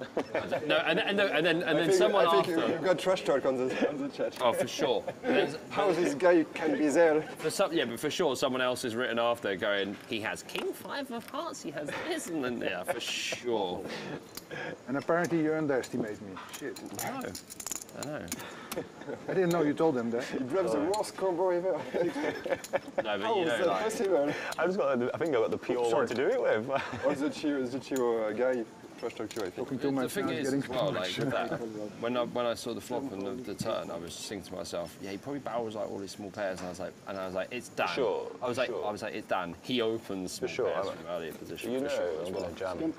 [SPEAKER 9] No, and then someone
[SPEAKER 12] I think
[SPEAKER 9] after.
[SPEAKER 12] you've got trash talk on the chat.
[SPEAKER 9] Oh, for sure.
[SPEAKER 12] How this guy can be there?
[SPEAKER 9] But for sure, someone else is written after going, he has king 5 of hearts, he has this, and then, yeah, for sure.
[SPEAKER 11] And apparently you underestimate me. Shit.
[SPEAKER 9] I know.
[SPEAKER 11] I didn't know you told them that.
[SPEAKER 12] He drives the worst combo ever.
[SPEAKER 9] No, but
[SPEAKER 12] How is that possible?
[SPEAKER 13] I think I got the pure one to do it with.
[SPEAKER 12] Or the Chio guy trash talk you, I think.
[SPEAKER 11] Talking too much.
[SPEAKER 9] The thing
[SPEAKER 11] now,
[SPEAKER 9] is,
[SPEAKER 11] getting
[SPEAKER 9] as well,
[SPEAKER 11] too
[SPEAKER 9] like
[SPEAKER 11] much.
[SPEAKER 9] with that, when I saw the flop and the turn, I was just thinking to myself, yeah, he probably barrels like all these small pairs, and I was like, it's done.
[SPEAKER 13] Sure.
[SPEAKER 9] I was like, it's done. He opens small pairs from earlier position.
[SPEAKER 13] You know,
[SPEAKER 9] for
[SPEAKER 13] I'm
[SPEAKER 9] sure.
[SPEAKER 13] going to jam.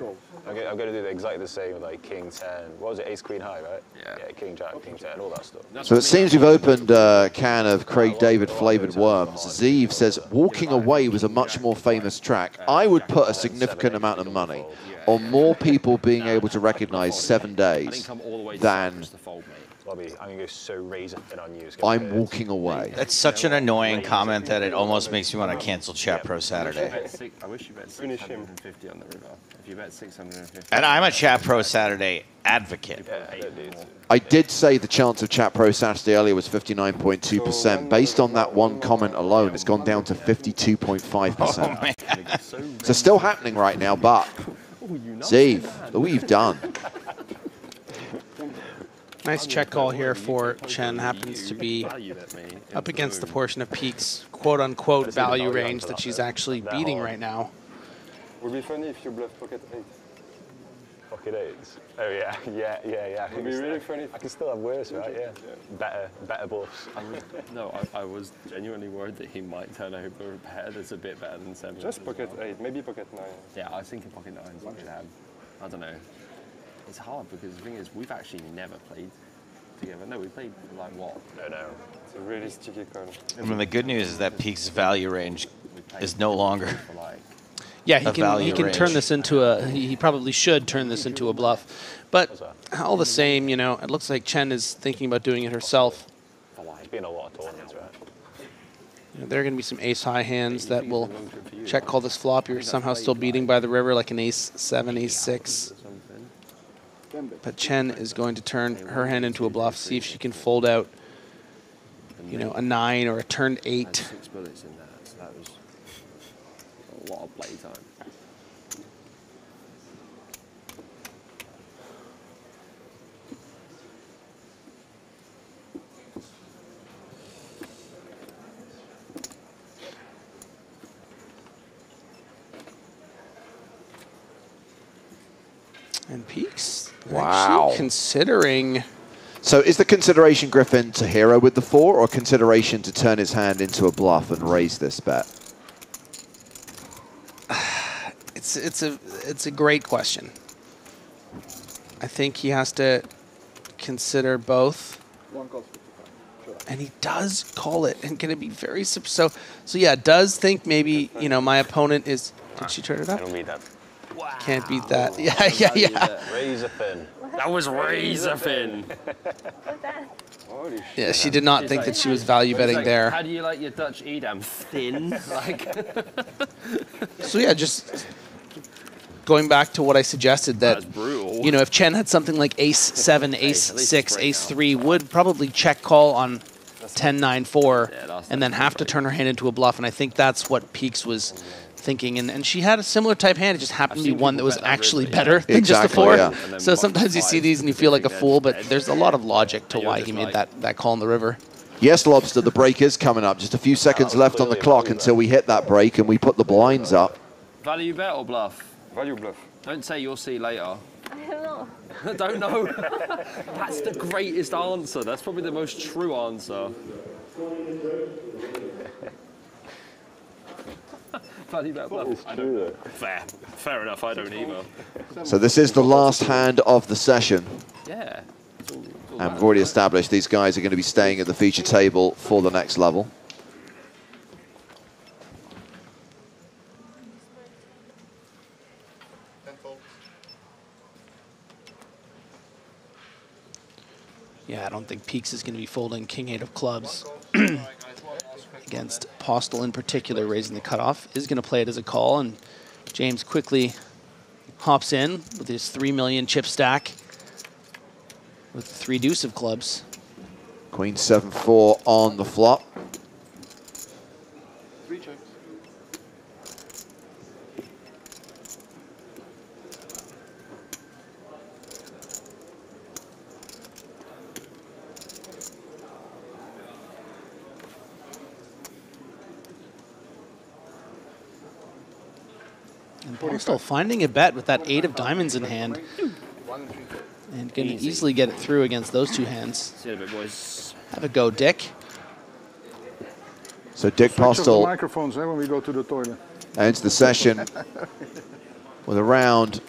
[SPEAKER 13] I'm going to do exactly the same with like king 10. What was it? Ace queen high, right?
[SPEAKER 9] Yeah.
[SPEAKER 13] King jack, king 10, all that stuff.
[SPEAKER 7] So it seems we've opened a can of Craig David flavoured worms. Zeev says, Walking Away was a much more famous track. I would put a significant amount of money on more people people being able to recognize 7 days than
[SPEAKER 13] Bobby, I'm going to go so razor thin on you.
[SPEAKER 7] I'm walking away.
[SPEAKER 6] That's such an annoying comment that it almost makes me want to cancel Chat Pro Saturday.
[SPEAKER 9] I wish you bet 650 on the river. If you bet 650.
[SPEAKER 6] And I'm a Chat Pro Saturday advocate.
[SPEAKER 7] I did say the chance of Chat Pro Saturday earlier was 59.2%. Based on that one comment alone, it's gone down to 52.5%. So still happening right now, but Zeev, look what you've done.
[SPEAKER 8] Nice check call here for Chen. Happens to be up against the portion of Peak's quote-unquote value range that she's actually beating right now.
[SPEAKER 12] Would be funny if you bluff pocket 8.
[SPEAKER 13] Pocket 8s? Oh yeah, yeah.
[SPEAKER 12] Would be really funny.
[SPEAKER 13] I can still have worse, right? Yeah. Better bluffs.
[SPEAKER 9] I was genuinely worried that he might turn over a pair that's a bit better than 7.
[SPEAKER 12] Just pocket 8, maybe pocket 9.
[SPEAKER 9] Yeah, I was thinking pocket 9s we could have. I don't know. It's hard because the thing is, we've actually never played together. No, we played like what?
[SPEAKER 13] No.
[SPEAKER 12] It's a really sticky card.
[SPEAKER 6] I mean, the good news is that Peak's value range is no longer.
[SPEAKER 8] Yeah, he can turn this into a. He probably should turn this into a bluff, but all the same, you know, it looks like Chen is thinking about doing it herself.
[SPEAKER 13] It's been a lot of tournaments, right?
[SPEAKER 8] You know, there are going to be some ace-high hands that will check call this flop. You're somehow still beating by the river, like an ace-7, ace-6. But Chen is going to turn her hand into a bluff, see if she can fold out, you know, a 9 or a turned 8.
[SPEAKER 9] 6 bullets in that, so that was a lot of play time.
[SPEAKER 8] And Peaks,
[SPEAKER 7] wow,
[SPEAKER 8] actually considering.
[SPEAKER 7] So is the consideration, Griffin, to hero with the 4, or consideration to turn his hand into a bluff and raise this bet?
[SPEAKER 8] It's a great question. I think he has to consider both. And he does call it, and going to be very so yeah, does think maybe, you know, my opponent is. Did she turn it up?
[SPEAKER 13] I don't read that.
[SPEAKER 8] Wow. Can't beat that. Yeah.
[SPEAKER 13] Razor thin.
[SPEAKER 9] That was razor thin.
[SPEAKER 8] Yeah, she did not think that she was value betting
[SPEAKER 9] like,
[SPEAKER 8] there.
[SPEAKER 9] How do you like your Dutch Edam? Thin? Like.
[SPEAKER 8] So yeah, just going back to what I suggested, that you know, if Chen had something like ace-7, ace-6, ace-3, would probably check call on 10-9-4 and then have to turn her hand into a bluff, and I think that's what Peaks was thinking, and she had a similar type hand. It just happened to be one that was actually better than just a 4. Yeah. So sometimes you see these and you feel like a fool, but there's a lot of logic to why he made that call in the river.
[SPEAKER 7] Yes, Lobster, the break is coming up. Just a few seconds left on the clock until we hit that break and we put the blinds up.
[SPEAKER 9] Value bet or bluff?
[SPEAKER 12] Value bluff.
[SPEAKER 9] Don't say you'll see later.
[SPEAKER 10] I don't know.
[SPEAKER 9] Don't know. That's the greatest answer. That's probably the most true answer. Value bet or bluff? I don't. Fair enough. I don't either.
[SPEAKER 7] So this is the last hand of the session.
[SPEAKER 9] Yeah.
[SPEAKER 7] And we've already established these guys are going to be staying at the feature table for the next level.
[SPEAKER 8] Yeah, I don't think Peaks is going to be folding King-8 of clubs against Postel in particular. Raising the cutoff is going to play it as a call, and James quickly hops in with his 3 million chip stack with 3 deuce of clubs.
[SPEAKER 7] Queen 7-4 on the flop.
[SPEAKER 8] And Postel finding a bet with that 8 of diamonds in hand. And can easily get it through against those 2 hands.
[SPEAKER 9] See you in a bit, boys.
[SPEAKER 8] Have a go, Dick.
[SPEAKER 7] So Dick Postel
[SPEAKER 11] microphones when we go to the toilet.
[SPEAKER 7] ends the session with around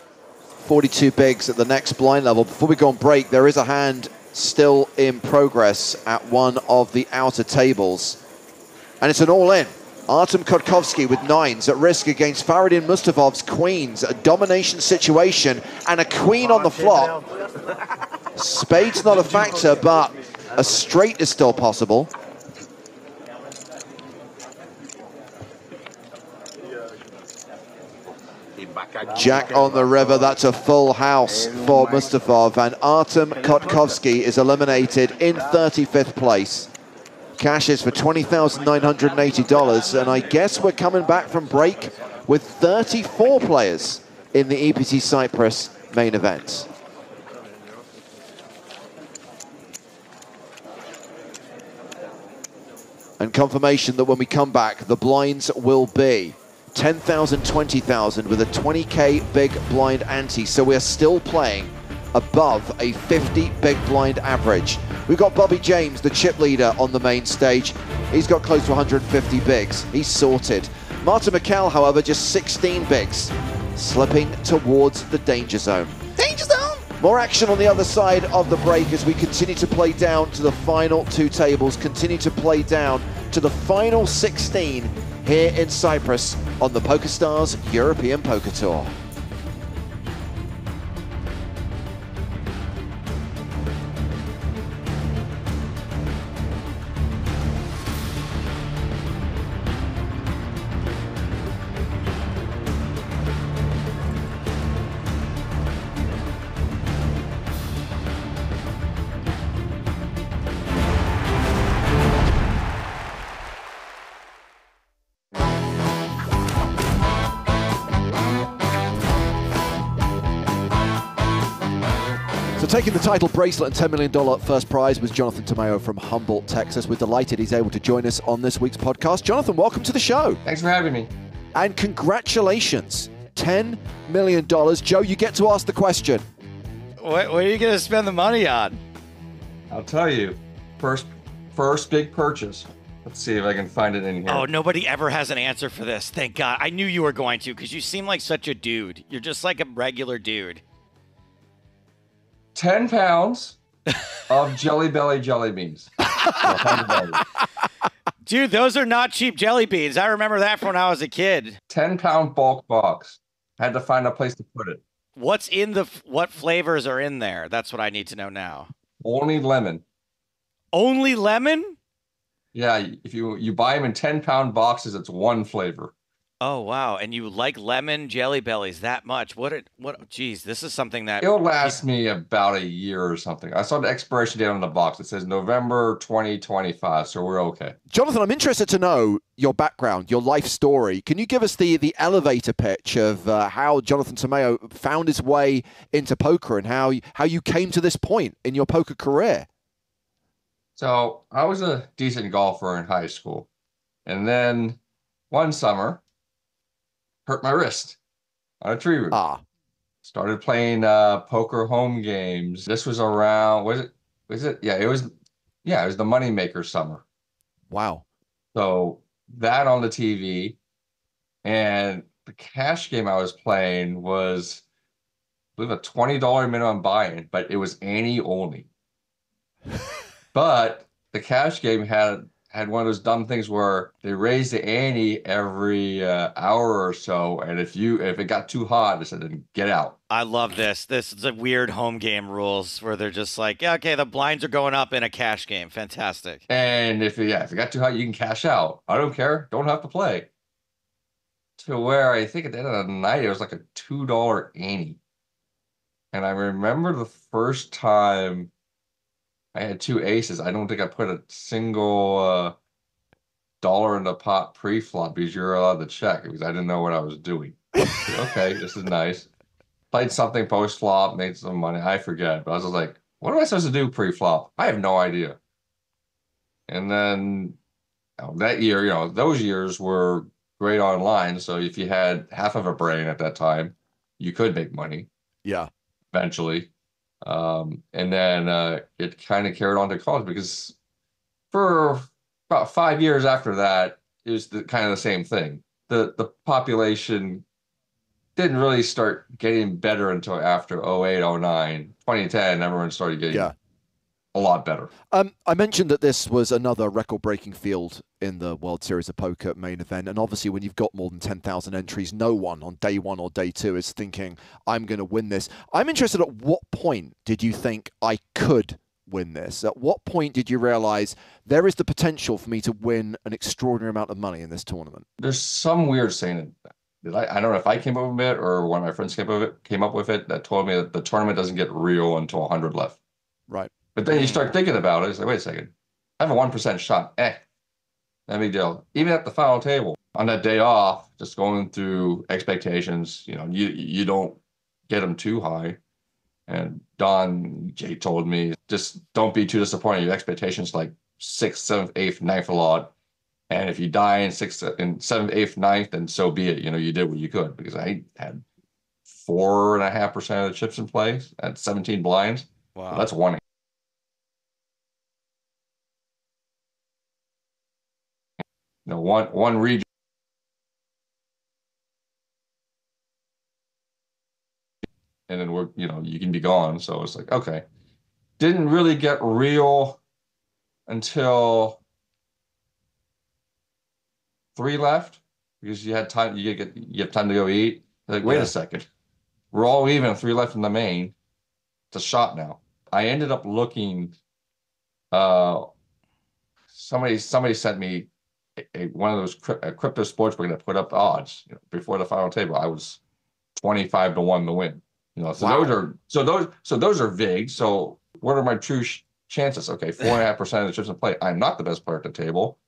[SPEAKER 7] 42 bigs at the next blind level. Before we go on break, there is a hand still in progress at one of the outer tables. And it's an all-in. Artem Kotkovsky with 9s at risk against Faradin Mustafov's queens. A domination situation and a queen on the flop. Spade's not a factor, but a straight is still possible. Jack on the river, that's a full house for Mustafov, and Artem Kotkovsky is eliminated in 35th place. Cashes for $20,980, and I guess we're coming back from break with 34 players in the EPT Cyprus main event. And confirmation that when we come back, the blinds will be 10,000, 20,000 with a 20K big blind ante. So we're still playing above a 50 big blind average. We've got Bobby James, the chip leader, on the main stage. He's got close to 150 bigs. He's sorted. Martin McCall, however, just 16 bigs, slipping towards the danger zone. Danger zone! More action on the other side of the break as we continue to play down to the final 2 tables, continue to play down to the final 16 here in Cyprus on the PokerStars European Poker Tour. Taking the title bracelet and $10 million first prize was Jonathan Tomeo from Humboldt, Texas. We're delighted he's able to join us on this week's podcast. Jonathan, welcome to the show.
[SPEAKER 15] Thanks for having me.
[SPEAKER 7] And congratulations, $10 million. Joe, you get to ask the question.
[SPEAKER 6] What are you going to spend the money on?
[SPEAKER 15] I'll tell you. First big purchase. Let's see if I can find it in here.
[SPEAKER 6] Oh, nobody ever has an answer for this. Thank God. I knew you were going to because you seem like such a dude. You're just like a regular dude.
[SPEAKER 15] 10 pounds of Jelly Belly jelly beans.
[SPEAKER 6] Dude, those are not cheap jelly beans. I remember that from when I was a kid.
[SPEAKER 15] 10-pound bulk box. I had to find a place to put it.
[SPEAKER 6] What's in what flavors are in there? That's what I need to know now.
[SPEAKER 15] Only lemon.
[SPEAKER 6] Only lemon?
[SPEAKER 15] Yeah, if you buy them in 10-pound boxes, it's one flavor.
[SPEAKER 6] Oh, wow. And you like lemon Jelly Bellies that much. Geez, this is something that...
[SPEAKER 15] It'll last me about a year or something. I saw the expiration date on the box. It says November 2025, so we're okay.
[SPEAKER 7] Jonathan, I'm interested to know your background, your life story. Can you give us the elevator pitch of how Jonathan Tomeo found his way into poker and how you came to this point in your poker career?
[SPEAKER 15] So I was a decent golfer in high school. And then one summer... hurt my wrist on a tree root. Started playing poker home games. This was around, Yeah, it was the Moneymaker summer.
[SPEAKER 7] Wow.
[SPEAKER 15] So that on the TV, and the cash game I was playing was, I believe, a $20 minimum buy-in, but it was ante only. But the cash game had one of those dumb things where they raise the ante every hour or so, and if it got too hot, they said, then get out.
[SPEAKER 6] I love this. This is a weird home game rules where they're just like, yeah, okay, the blinds are going up in a cash game. Fantastic.
[SPEAKER 15] And if it got too hot, you can cash out. I don't care. Don't have to play. To where I think at the end of the night, it was like a $2 ante. And I remember the first time I had 2 aces. I don't think I put a single dollar in the pot pre-flop because you're allowed to check because I didn't know what I was doing. Okay, this is nice. Played something post-flop, made some money. I forget, but I was like, what am I supposed to do pre-flop? I have no idea. And then that year, those years were great online. So if you had half of a brain at that time, you could make money.
[SPEAKER 7] Yeah.
[SPEAKER 15] Eventually. And then it kind of carried on to college because for about 5 years after that, it was kind of the same thing. The population didn't really start getting better until after 08, 09, 2010, everyone started getting a lot better.
[SPEAKER 7] I mentioned that this was another record-breaking field in the World Series of Poker main event, and obviously when you've got more than 10,000 entries, no one on day one or day two is thinking, I'm going to win this. I'm interested, at what point did you think I could win this? At what point did you realize there is the potential for me to win an extraordinary amount of money in this tournament?
[SPEAKER 15] There's some weird saying that I don't know if I came up with it or one of my friends came up with it that told me that the tournament doesn't get real until 100 left.
[SPEAKER 7] Right.
[SPEAKER 15] But then you start thinking about it. It's like, wait a second. I have a 1% shot. No big deal. Even at the final table, on that day off, just going through expectations, you know, you don't get them too high. And Jay told me, just don't be too disappointed. Your expectations like 6th, 7th, 8th, 9th a lot. And if you die in 6th, in 7th, 8th, 9th, then so be it. You know, you did what you could, because I had 4.5% of the chips in play at 17 blinds.
[SPEAKER 6] Wow.
[SPEAKER 15] So that's one. You know, one region. And then you can be gone. So it's like, okay. Didn't really get real until 3 left, because you had time. You have time to go eat. Like, wait a second, we're all even. 3 left in the main. It's a shot now. I ended up looking. Somebody sent me one of those crypto sportsbook that put up the odds, you know, before the final table. I was 25 to 1 to win. You know, so wow. those are vague. So what are my true chances? Okay, 4.5% of the chips in play. I'm not the best player at the table.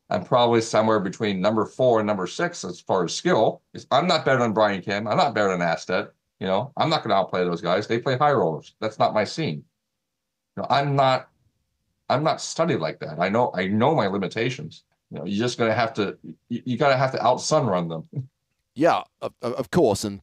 [SPEAKER 15] I'm probably somewhere between number 4 and number 6 as far as skill. I'm not better than Brian Kim. I'm not better than Astet. You know, I'm not going to outplay those guys. They play high rollers. That's not my scene. You know, I'm not studied like that. I know my limitations. You know, you're just going to have to. You got to have to out sun run them.
[SPEAKER 7] Yeah, of course, and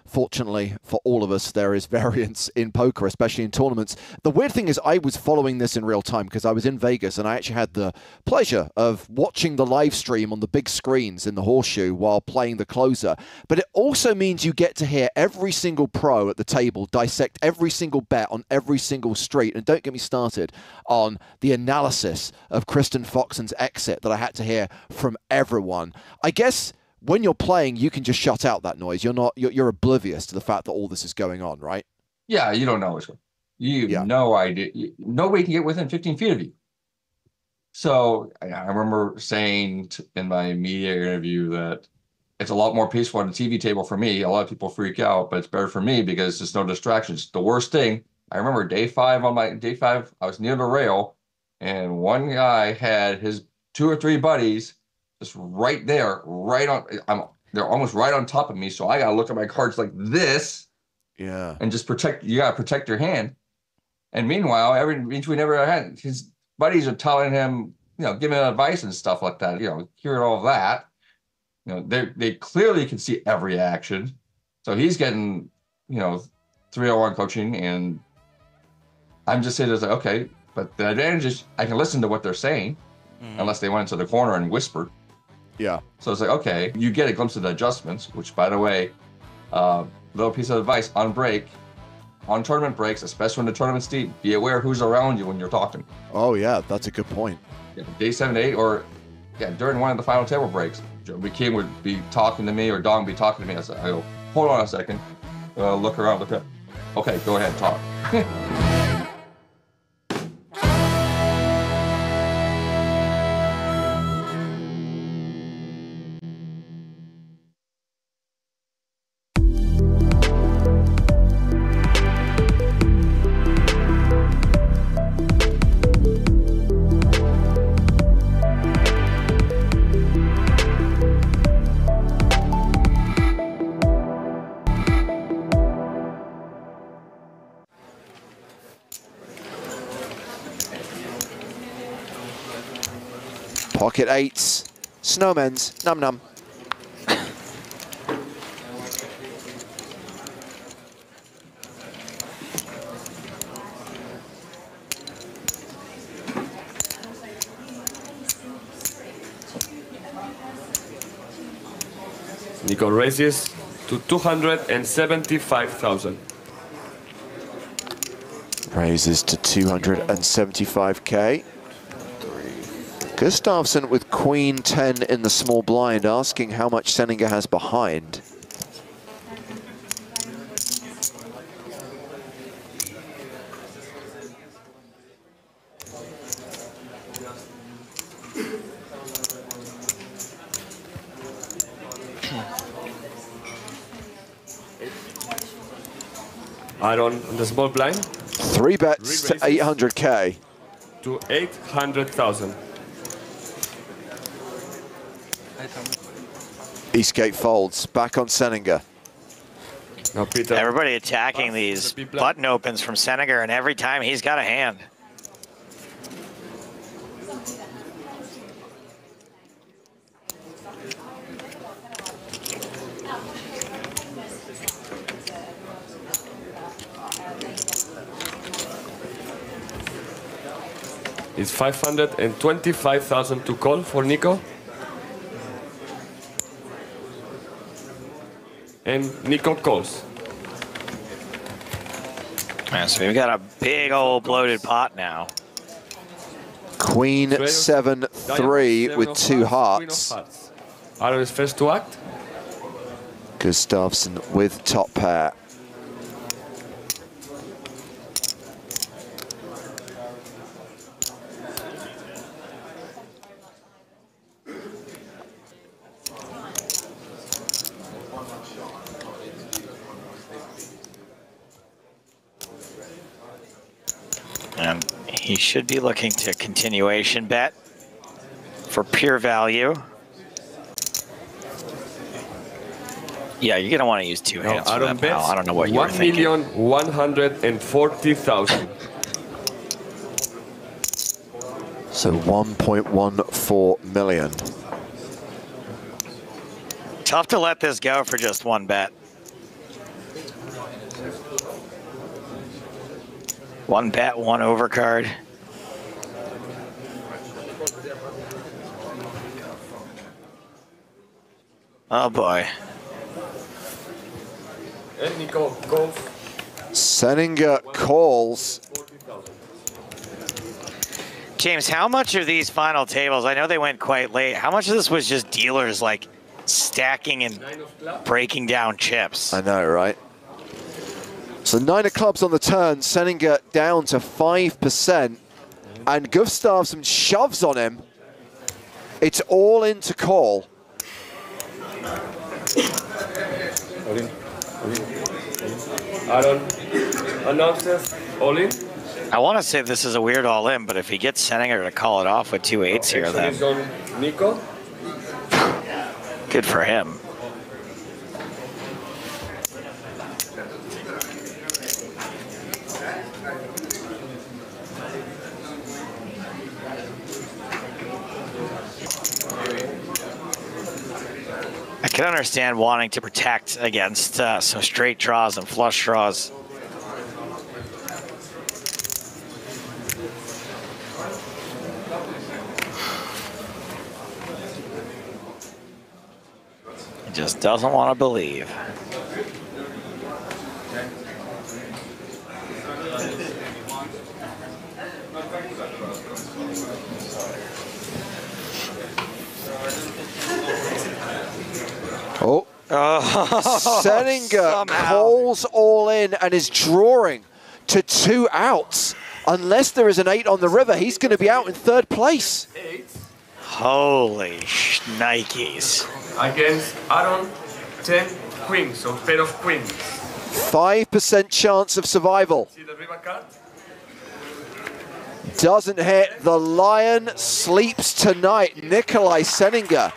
[SPEAKER 7] fortunately for all of us, there is variance in poker, especially in tournaments. The weird thing is, I was following this in real time because I was in Vegas, and I actually had the pleasure of watching the live stream on the big screens in the Horseshoe while playing the closer. But it also means you get to hear every single pro at the table dissect every single bet on every single street. And don't get me started on the analysis of Kristen Foxen's exit that I had to hear from everyone. I guess when you're playing, you can just shut out that noise. You're oblivious to the fact that all this is going on, right?
[SPEAKER 15] Yeah, you don't know what's going on. You have no idea. Nobody can get within 15 feet of you. So I remember saying in my media interview that it's a lot more peaceful on the TV table for me. A lot of people freak out, but it's better for me because there's no distractions. The worst thing, I remember day 5, I was near the rail, and one guy had his 2 or 3 buddies just right there, they're almost right on top of me. So I got to look at my cards like this.
[SPEAKER 7] Yeah.
[SPEAKER 15] And just you got to protect your hand. And meanwhile, between every hand, his buddies are telling him, you know, giving advice and stuff like that, you know, hearing all of that. You know, they clearly can see every action. So he's getting, you know, 301 coaching. And I'm just saying, like, okay, but the advantage is I can listen to what they're saying, unless they went into the corner and whispered.
[SPEAKER 7] Yeah.
[SPEAKER 15] So it's like, okay, you get a glimpse of the adjustments, which, by the way, little piece of advice on break, on tournament breaks, especially when the tournament's deep, be aware who's around you when you're talking.
[SPEAKER 7] Oh, yeah, that's a good point.
[SPEAKER 15] Yeah, day 7 to 8, or during one of the final table breaks, Joe King would be talking to me, or Dong would be talking to me. I go, hold on a second, look around the pit. Okay, go ahead and talk.
[SPEAKER 7] Pocket 8s, snowmen's, num num.
[SPEAKER 16] Nico raises to 275,000.
[SPEAKER 7] Raises to 275k. Gustafsson with Queen 10 in the small blind, asking how much Senninger has behind.
[SPEAKER 16] Iron on the small blind.
[SPEAKER 7] 3 bets to 800k.
[SPEAKER 16] To 800,000.
[SPEAKER 7] Eastgate folds, back on Senninger.
[SPEAKER 16] Now Peter.
[SPEAKER 6] Everybody attacking these button opens from Senninger, and every time he's got a hand.
[SPEAKER 16] It's 525,000 to call for Nico. And Nico calls.
[SPEAKER 6] Yeah, so we've got a big old bloated pot now.
[SPEAKER 7] Queen 7-3 with 2 hearts.
[SPEAKER 16] Aaron is first to act.
[SPEAKER 7] Gustafsson with top pair.
[SPEAKER 6] And he should be looking to continuation bet for pure value. Yeah, you're gonna want to use 2 hands for that, pal. I don't know what you were thinking.
[SPEAKER 16] 1,140,000.
[SPEAKER 7] So 1.14 million.
[SPEAKER 6] Tough to let this go for just 1 bet. 1 bet, 1 overcard. Oh boy.
[SPEAKER 16] And Nico calls.
[SPEAKER 7] Senninger calls.
[SPEAKER 6] James, how much of these final tables, I know they went quite late, how much of this was just dealers like stacking and breaking down chips?
[SPEAKER 7] I know, right? So 9 of clubs on the turn, Senninger down to 5%, and Gustafsson shoves on him. It's all in to call.
[SPEAKER 16] Aaron announces all in.
[SPEAKER 6] I want to say this is a weird all in, but if he gets Senninger to call it off with 2 8s here, then
[SPEAKER 16] On Nico.
[SPEAKER 6] good for him. I can understand wanting to protect against some straight draws and flush draws. He just doesn't want to believe.
[SPEAKER 7] Oh. Senninger calls all in and is drawing to 2 outs. Unless there is an 8 on the river, he's going to be out in 3rd place.
[SPEAKER 6] Holy shnikes.
[SPEAKER 16] Against Aaron, 10 queens, so pair of queens.
[SPEAKER 7] 5% chance of survival.
[SPEAKER 16] See the river card?
[SPEAKER 7] Doesn't hit. The Lion sleeps tonight. Nikolai Senninger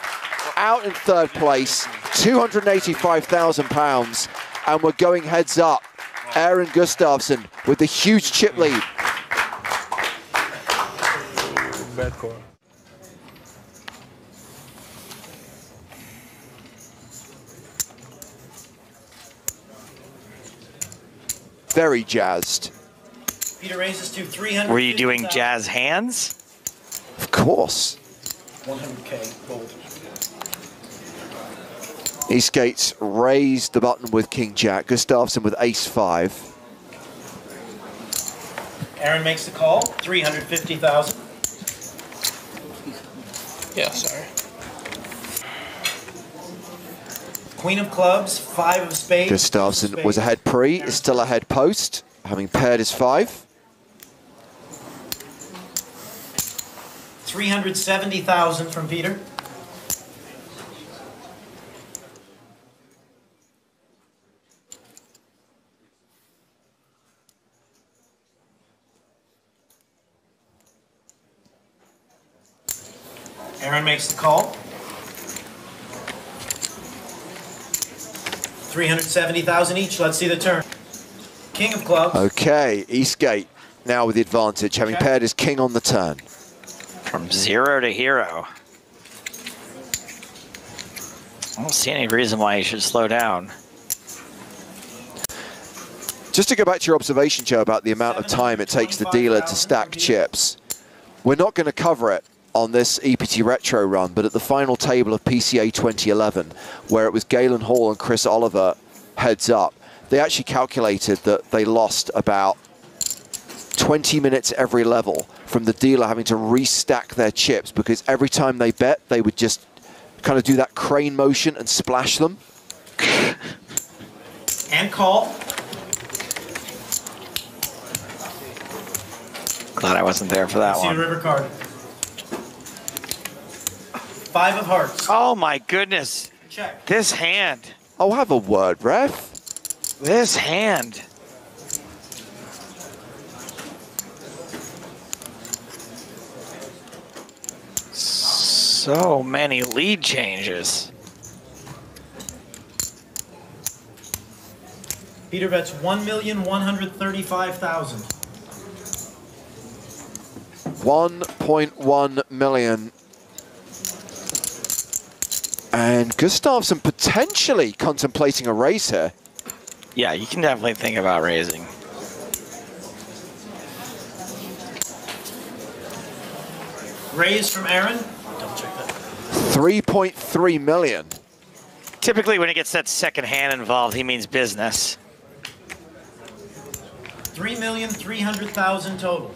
[SPEAKER 7] out in 3rd place, £285,000, and we're going heads up. Aaron Gustafsson with the huge chip lead.
[SPEAKER 16] Bad call.
[SPEAKER 7] Very jazzed.
[SPEAKER 17] Peter raises to 300.
[SPEAKER 6] Were you doing jazz hands?
[SPEAKER 7] Of course.
[SPEAKER 17] 100K gold.
[SPEAKER 7] Eastgate's raised the button with King Jack. Gustafsson with Ace 5.
[SPEAKER 17] Aaron makes the call, 350,000.
[SPEAKER 16] Yeah, sorry.
[SPEAKER 17] Queen of clubs, 5 of spades.
[SPEAKER 7] Gustafsson was ahead pre, is still ahead post, having paired his 5.
[SPEAKER 17] 370,000 from Peter. Aaron makes the call. 370,000 each. Let's see the turn. King of clubs.
[SPEAKER 7] Okay, Eastgate now with the advantage, having paired his king on the turn.
[SPEAKER 6] From 0 to hero. I don't see any reason why he should slow down.
[SPEAKER 7] Just to go back to your observation, Joe, about the amount of time it takes the dealer to stack chips, we're not going to cover it on this EPT Retro run, but at the final table of PCA 2011, where it was Galen Hall and Chris Oliver heads up, they actually calculated that they lost about 20 minutes every level from the dealer having to restack their chips, because every time they bet, they would just kind of do that crane motion and splash them.
[SPEAKER 17] And call.
[SPEAKER 6] Glad I wasn't there for that
[SPEAKER 17] Let's see
[SPEAKER 6] one.
[SPEAKER 17] the river card. 5 of hearts.
[SPEAKER 6] Oh my goodness.
[SPEAKER 17] Check.
[SPEAKER 6] This hand.
[SPEAKER 7] I'll have a word, ref.
[SPEAKER 6] This hand. So many lead changes.
[SPEAKER 17] Peter bets 1,135,000.
[SPEAKER 7] 1.1 million. And Gustafsson potentially contemplating a raise here.
[SPEAKER 6] Yeah, you can definitely think about raising.
[SPEAKER 17] Raise from Aaron. Double check that.
[SPEAKER 7] 3.3 million.
[SPEAKER 6] Typically when he gets that second hand involved, he means business.
[SPEAKER 17] 3,300,000 total.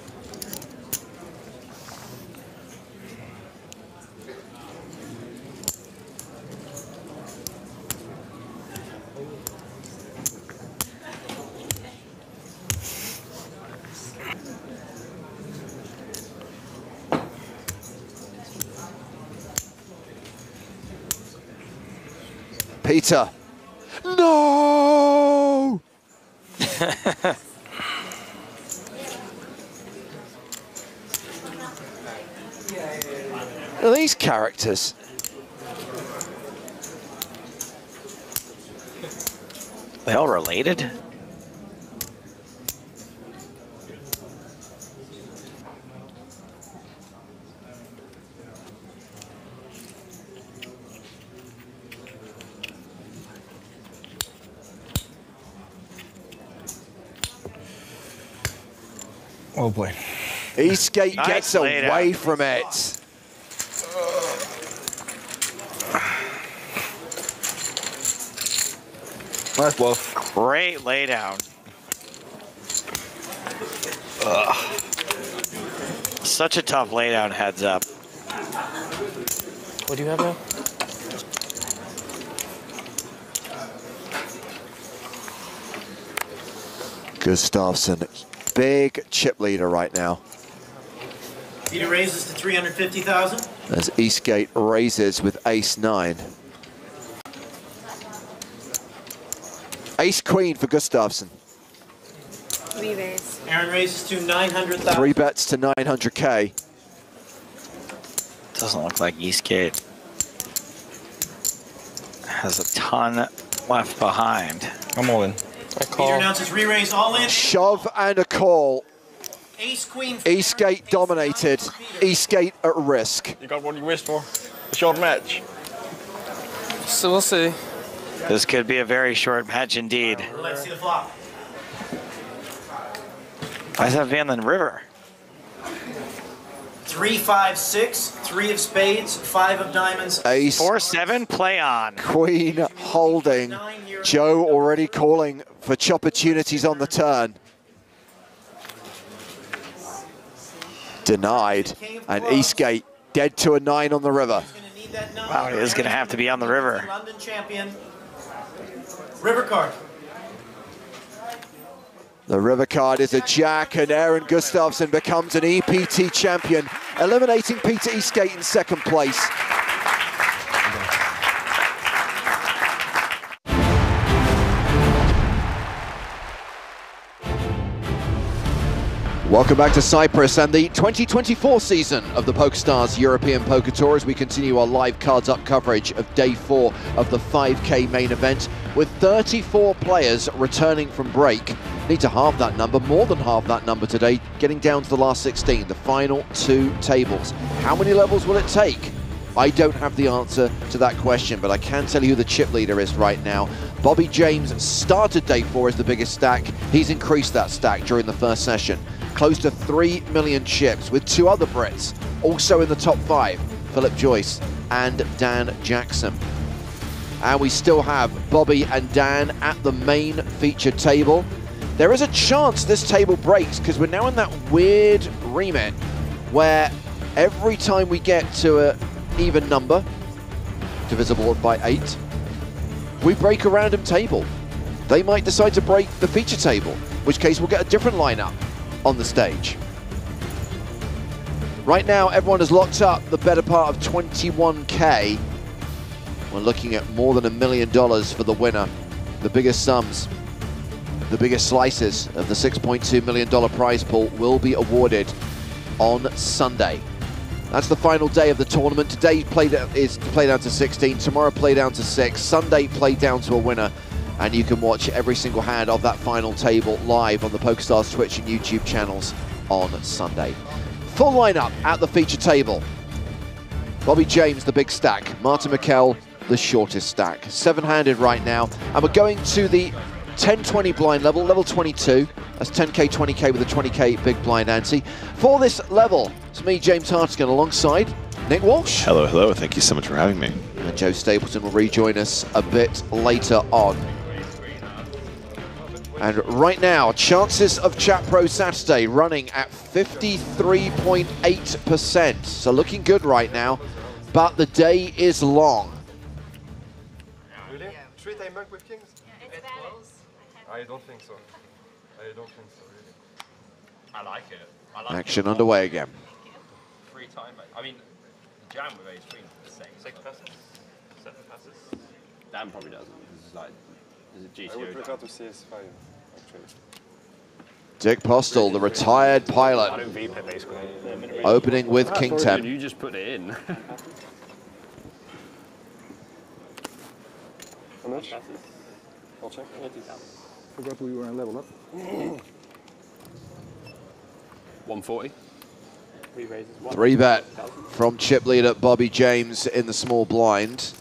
[SPEAKER 7] Peter. No! Are these characters?
[SPEAKER 6] They all related?
[SPEAKER 3] Oh boy.
[SPEAKER 7] Eastgate
[SPEAKER 6] Nice
[SPEAKER 7] gets
[SPEAKER 6] laid
[SPEAKER 7] away
[SPEAKER 6] out.
[SPEAKER 7] from it.
[SPEAKER 3] Nice bluff.
[SPEAKER 6] Great laydown. Ugh. Such a tough laydown, heads up.
[SPEAKER 16] What do you have now?
[SPEAKER 7] Gustafsson, big chip leader right now.
[SPEAKER 17] Peter raises to 350,000.
[SPEAKER 7] As Eastgate raises with ace-9. Ace-queen for Gustafsson.
[SPEAKER 18] We raise.
[SPEAKER 17] Aaron raises to 900,000.
[SPEAKER 7] 3 bets to 900K.
[SPEAKER 6] Doesn't look like Eastgate has a ton left behind.
[SPEAKER 3] I'm all in.
[SPEAKER 17] Peter announces re-raise all in.
[SPEAKER 7] Shove and a call.
[SPEAKER 17] Ace queen.
[SPEAKER 7] Eastgate dominated. Eastgate at risk.
[SPEAKER 3] You got what you wished for. A short match.
[SPEAKER 16] So we'll see.
[SPEAKER 6] This could be a very short match indeed.
[SPEAKER 17] Let's see the flop.
[SPEAKER 6] Why is that Van den River?
[SPEAKER 17] 3, 5, 6, 3 of spades, 5 of diamonds.
[SPEAKER 7] Ace.
[SPEAKER 6] 4-7, play on.
[SPEAKER 7] Queen holding. Joe already calling for chop opportunities on the turn. Denied. And Eastgate dead to a 9 on the river.
[SPEAKER 6] Wow, it is going to have to be on the river.
[SPEAKER 17] London champion. River card.
[SPEAKER 7] The river card is a jack, and Aaron Gustafsson becomes an EPT champion, eliminating Peter Eastgate in second place. Welcome back to Cyprus and the 2024 season of the PokerStars European Poker Tour as we continue our live cards up coverage of day 4 of the 5K main event with 34 players returning from break. Need to halve that number, more than halve that number today, getting down to the last 16, the final 2 tables. How many levels will it take? I don't have the answer to that question, but I can tell you who the chip leader is right now. Bobby James started day 4 as the biggest stack. He's increased that stack during the first session. Close to 3 million chips, with 2 other Brits also in the top 5, Philip Joyce and Dan Jackson. And we still have Bobby and Dan at the main feature table. There is a chance this table breaks because we're now in that weird remit where every time we get to an even number, divisible by 8, we break a random table. They might decide to break the feature table, in which case we'll get a different lineup on the stage. Right now, everyone has locked up the better part of 21K. We're looking at more than $1 million for the winner. The biggest sums, the biggest slices of the $6.2 million prize pool will be awarded on Sunday. That's the final day of the tournament. Today is play down to 16, tomorrow play down to 6, Sunday play down to a winner. And you can watch every single hand of that final table live on the PokerStars Twitch and YouTube channels on Sunday. Full lineup at the feature table. Bobby James, the big stack. Martin McKell, the shortest stack. 7-handed right now. And we're going to the 10-20 blind level, level 22. That's 10K, 20K with a 20K big blind ante. For this level, it's me, James Hartigan, alongside Nick Walsh.
[SPEAKER 19] Hello, hello. Thank you so much for having me.
[SPEAKER 7] And Joe Stapleton will rejoin us a bit later on. And right now, chances of Chat Pro Saturday running at 53.8%. So looking good right now, but the day is long.
[SPEAKER 12] Really? 3-time monk with kings? It's close. I don't think so. I don't think so, really.
[SPEAKER 9] I like it.
[SPEAKER 7] Action underway again.
[SPEAKER 9] 3-time, I mean, jam with ace queen, 6 passes, 7 passes. Dan probably doesn't. This is like, is it GTO?
[SPEAKER 12] I would prefer to CS5, actually.
[SPEAKER 7] Dick Postel, the retired pilot,
[SPEAKER 9] I don't VP it basically.
[SPEAKER 7] opening with King 10.
[SPEAKER 9] You just put it in.
[SPEAKER 12] How much? I'll check. Forgot we were on level up.
[SPEAKER 9] 140.
[SPEAKER 7] 3-bet from chip leader Bobby James in the small blind.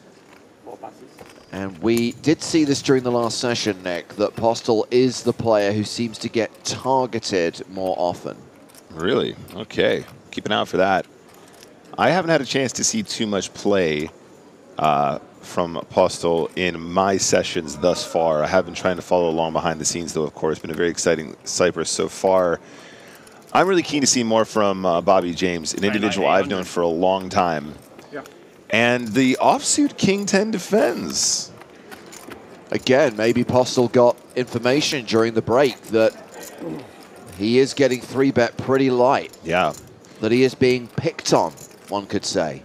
[SPEAKER 7] And we did see this during the last session, Nick, that Postel is the player who seems to get targeted more often.
[SPEAKER 19] Really? Okay. Keep an eye out for that. I haven't had a chance to see too much play from Postel in my sessions thus far. I have been trying to follow along behind the scenes, though, of course. Been a very exciting Cyprus so far. I'm really keen to see more from Bobby James, an individual I've known for a long time.
[SPEAKER 11] Yeah.
[SPEAKER 19] And the offsuit King 10 defends.
[SPEAKER 7] Again, maybe Postel got information during the break that he is getting 3-bet pretty light.
[SPEAKER 19] Yeah.
[SPEAKER 7] That he is being picked on, one could say.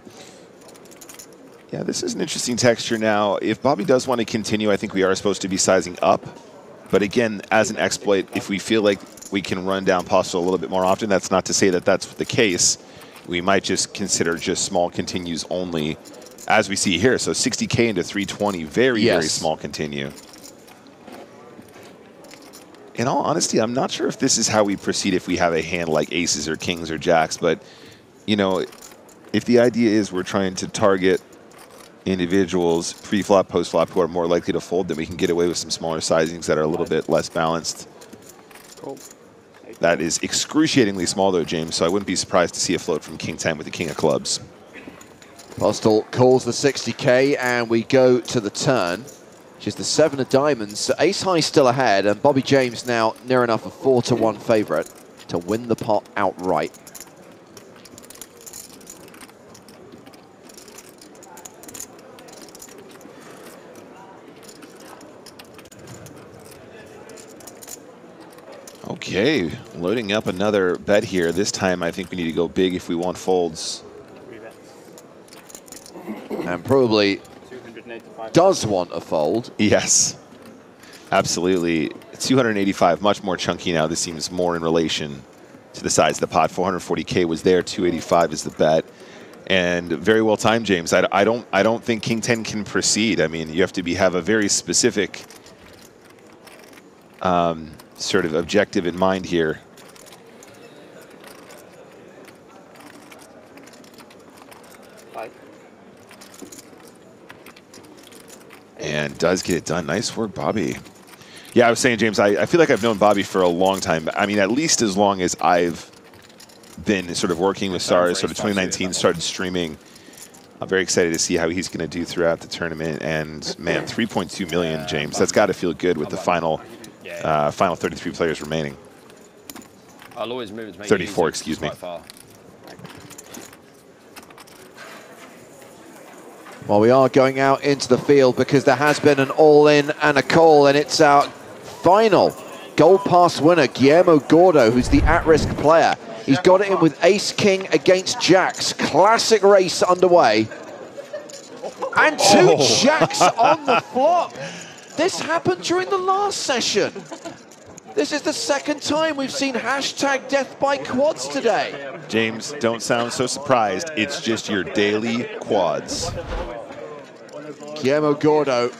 [SPEAKER 19] Yeah, this is an interesting texture now. If Bobby does want to continue, I think we are supposed to be sizing up. But again, as an exploit, if we feel like we can run down Postel a little bit more often, that's not to say that that's the case. We might just consider just small continues only, as we see here. So 60K into 320, very small continue. In all honesty, I'm not sure if this is how we proceed if we have a hand like aces or kings or jacks. But, you know, if the idea is we're trying to target individuals pre-flop, post-flop who are more likely to fold, then we can get away with some smaller sizings that are a little bit less balanced.
[SPEAKER 12] Cool.
[SPEAKER 19] That is excruciatingly small, though, James, so I wouldn't be surprised to see a float from King 10 with the King of Clubs.
[SPEAKER 7] Postel calls the 60K, and we go to the turn, which is the 7 of diamonds. So ace high still ahead, and Bobby James now near enough a 4-1 favorite to win the pot outright.
[SPEAKER 19] Okay, loading up another bet here. This time I think we need to go big if we want folds.
[SPEAKER 7] And probably does want a fold.
[SPEAKER 19] Yes, absolutely. 285, much more chunky now. This seems more in relation to the size of the pot. 440K was there, 285 is the bet. And very well timed, James. I don't think King 10 can proceed. I mean, you have to have a very specific sort of objective in mind here. And does get it done. Nice work, Bobby. Yeah, I was saying, James, I feel like I've known Bobby for a long time. I mean, at least as long as I've been sort of working with Stars, sort of 2019, started streaming. I'm very excited to see how he's going to do throughout the tournament. And, man, 3.2 million, James. That's got to feel good with the final 33 players remaining.
[SPEAKER 9] I'll always move to make
[SPEAKER 19] 34, excuse me.
[SPEAKER 7] Well, we are going out into the field because there has been an all-in and a call, and it's our final Gold Pass winner, Guillermo Gordo, who's the at-risk player. He's got it in with Ace-King against Jacks. Classic race underway. And two Jacks on the flop. This happened during the last session. This is the second time we've seen hashtag death by quads today.
[SPEAKER 19] James, don't sound so surprised. It's just your daily quads.
[SPEAKER 7] Guillermo Gordo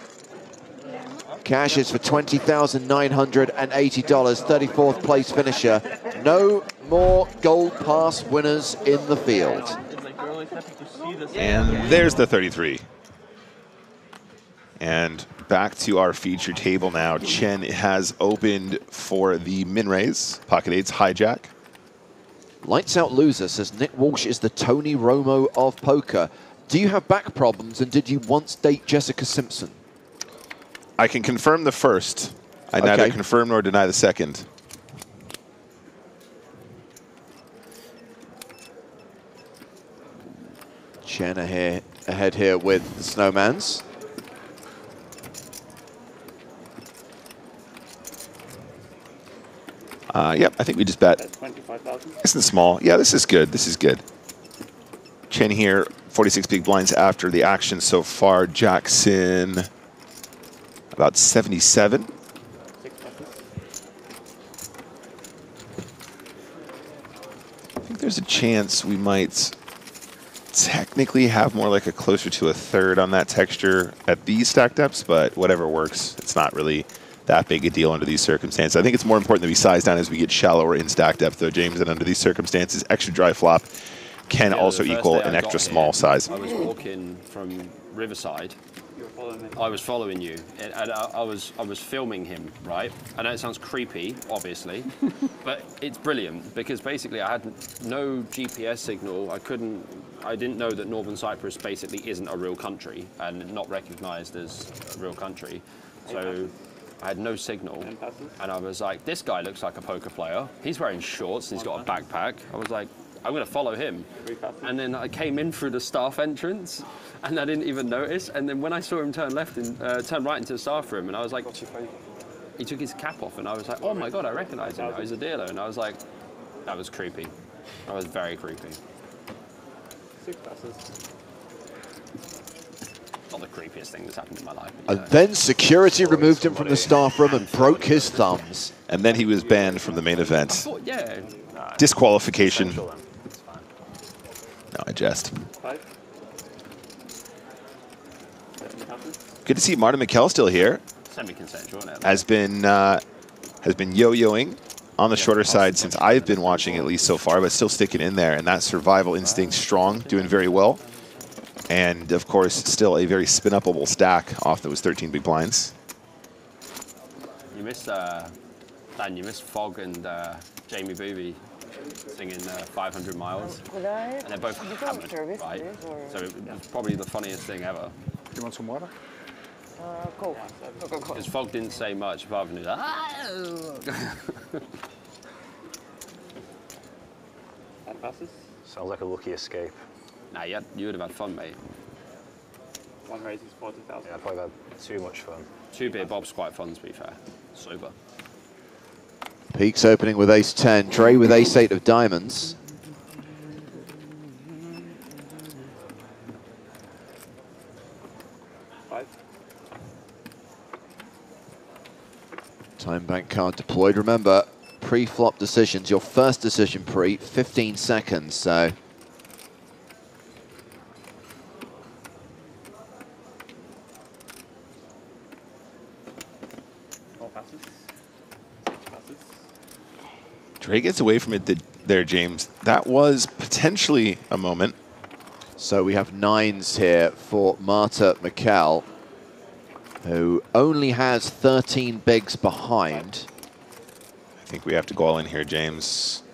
[SPEAKER 7] cashes for $20,980, 34th place finisher. No more Gold Pass winners in the field.
[SPEAKER 19] And there's the 33. And back to our feature table now. Chen has opened for the min raise. Pocket 8's hijack.
[SPEAKER 7] Lights Out Loser says Nick Walsh is the Tony Romo of poker. Do you have back problems, and did you once date Jessica Simpson?
[SPEAKER 19] I can confirm the first. I neither confirm nor deny the second.
[SPEAKER 7] Chen ahead here with the Snowmans.
[SPEAKER 19] Yep, I think we just bet.
[SPEAKER 14] 25,000.
[SPEAKER 19] Isn't small. Yeah, this is good. This is good. Chen here, 46 big blinds after the action so far. Jackson, about 77. I think there's a chance we might technically have more like a closer to a third on that texture at these stack depths, but whatever works. It's not really that big a deal under these circumstances. I think it's more important that we size down as we get shallower in stack depth, though, James, and under these circumstances, extra dry flop can also equal an extra small size.
[SPEAKER 9] I was walking from Riverside. I was following you, and I was filming him, right? I know it sounds creepy, obviously, but it's brilliant because basically I had no GPS signal. I didn't know that Northern Cyprus basically isn't a real country and not recognized as a real country. So I had no signal, and I was like, this guy looks like a poker player. He's wearing shorts and he's got a backpack. I was like, I'm going to follow him. And then I came in through the staff entrance, and I didn't even notice. And then when I saw him turn left and turn right into the staff room, and I was like, he took his cap off, and I was like, oh my God, I recognize him now. He's a dealer. And I was like, that was creepy. That was very creepy.
[SPEAKER 14] 6 passes.
[SPEAKER 9] Not the creepiest thing that's happened in my life.
[SPEAKER 7] And then security removed him from the staff room and broke his thumbs.
[SPEAKER 19] And then he was banned from the main event.
[SPEAKER 9] Yeah.
[SPEAKER 19] Disqualification. No, I jest.
[SPEAKER 14] 5.
[SPEAKER 19] Good to see Martin McKell still here.
[SPEAKER 9] Semi-consensual.
[SPEAKER 19] Has been yo-yoing on the shorter side since I've been watching, at least so far, but still sticking in there. And that survival instinct strong, doing very well. And of course, still a very spin-upable stack off those 13 big blinds.
[SPEAKER 9] You missed Dan. You missed Fog and Jamie Booby singing 500 Miles. And they're both hammered, right? So it was probably the funniest thing ever.
[SPEAKER 11] You want some water?
[SPEAKER 10] Cool.
[SPEAKER 9] Because Fog didn't say much apart from that.
[SPEAKER 14] passes.
[SPEAKER 13] Sounds like a lucky escape.
[SPEAKER 9] Nah, you would have had fun, mate.
[SPEAKER 14] One raise is 40,000.
[SPEAKER 13] Yeah, I probably had too much fun.
[SPEAKER 9] 2 beer Bob's quite fun, to be fair. Sober.
[SPEAKER 7] Peaks opening with ace-10, Dre with ace-8 of diamonds. Time bank card deployed. Remember, pre-flop decisions, your first decision pre, 15 seconds, so...
[SPEAKER 19] Dre gets away from it there, James. That was potentially a moment.
[SPEAKER 7] So we have nines here for Marta Mikkel, who only has 13 bigs behind.
[SPEAKER 19] I think we have to go all in here, James.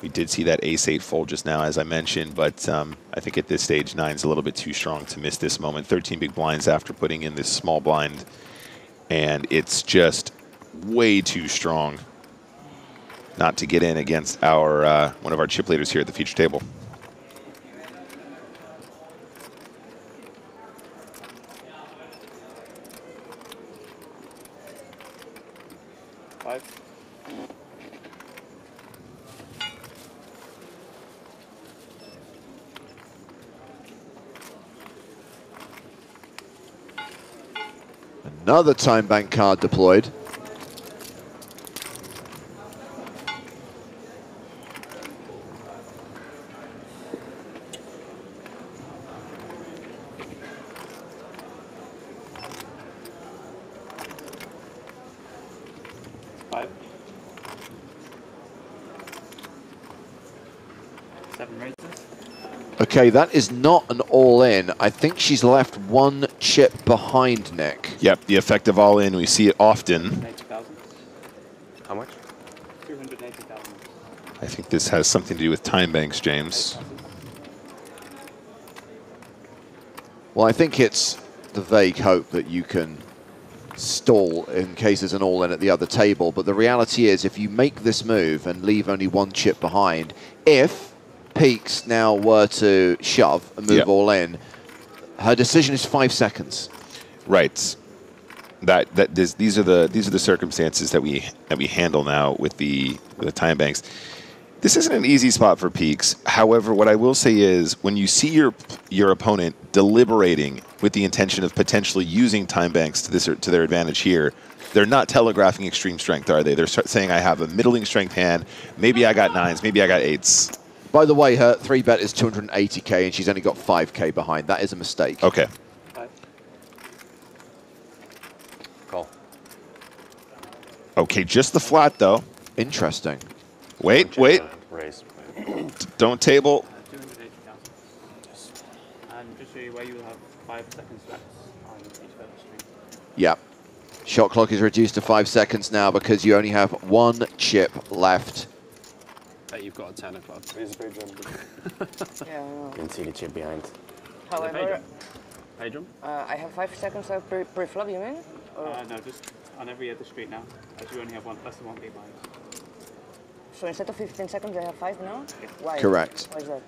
[SPEAKER 19] We did see that ace-8 fold just now, as I mentioned, but I think at this stage, 9's a little bit too strong to miss this moment. 13 big blinds after putting in this small blind, and it's just way too strong not to get in against our one of our chip leaders here at the feature table.
[SPEAKER 7] Another time bank card deployed. Okay, that is not an all-in. I think she's left one chip behind, Nick.
[SPEAKER 19] Yep, the effective all-in, we see it often.
[SPEAKER 9] How much?
[SPEAKER 16] 280,000.
[SPEAKER 19] I think this has something to do with time banks, James.
[SPEAKER 7] Well, I think it's the vague hope that you can stall in case there's an all-in at the other table. But the reality is, if you make this move and leave only one chip behind, if Peaks now were to shove and move all in, her decision is 5 seconds.
[SPEAKER 19] Right. These are the circumstances that we handle now with the time banks. This isn't an easy spot for Peaks. However, what I will say is when you see your opponent deliberating with the intention of potentially using time banks to their advantage here, they're not telegraphing extreme strength, are they? They're saying, I have a middling strength hand. Maybe I got 9s. Maybe I got 8s.
[SPEAKER 7] By the way, her 3-bet is 280k, and she's only got 5k behind. That is a mistake.
[SPEAKER 19] Okay.
[SPEAKER 9] Call.
[SPEAKER 19] Okay, just the flat, though.
[SPEAKER 7] Interesting.
[SPEAKER 19] Wait.
[SPEAKER 9] Raise.
[SPEAKER 19] Don't table.
[SPEAKER 16] 280,000. And just show you where you will have 5 seconds left on each further stream.
[SPEAKER 7] Yep. Shot clock is reduced to 5 seconds now because you only have one chip left.
[SPEAKER 9] Bet you've got a 10 o'clock.
[SPEAKER 10] Yeah, I know.
[SPEAKER 9] You can see the chip behind.
[SPEAKER 10] However,
[SPEAKER 16] Pay drum?
[SPEAKER 10] I have 5 seconds left pre-flop, you mean?
[SPEAKER 16] No, just on every other street now, as you only have less than one big blind.
[SPEAKER 10] So instead of 15 seconds, I have 5 now? Why?
[SPEAKER 7] Correct.
[SPEAKER 10] Why is that?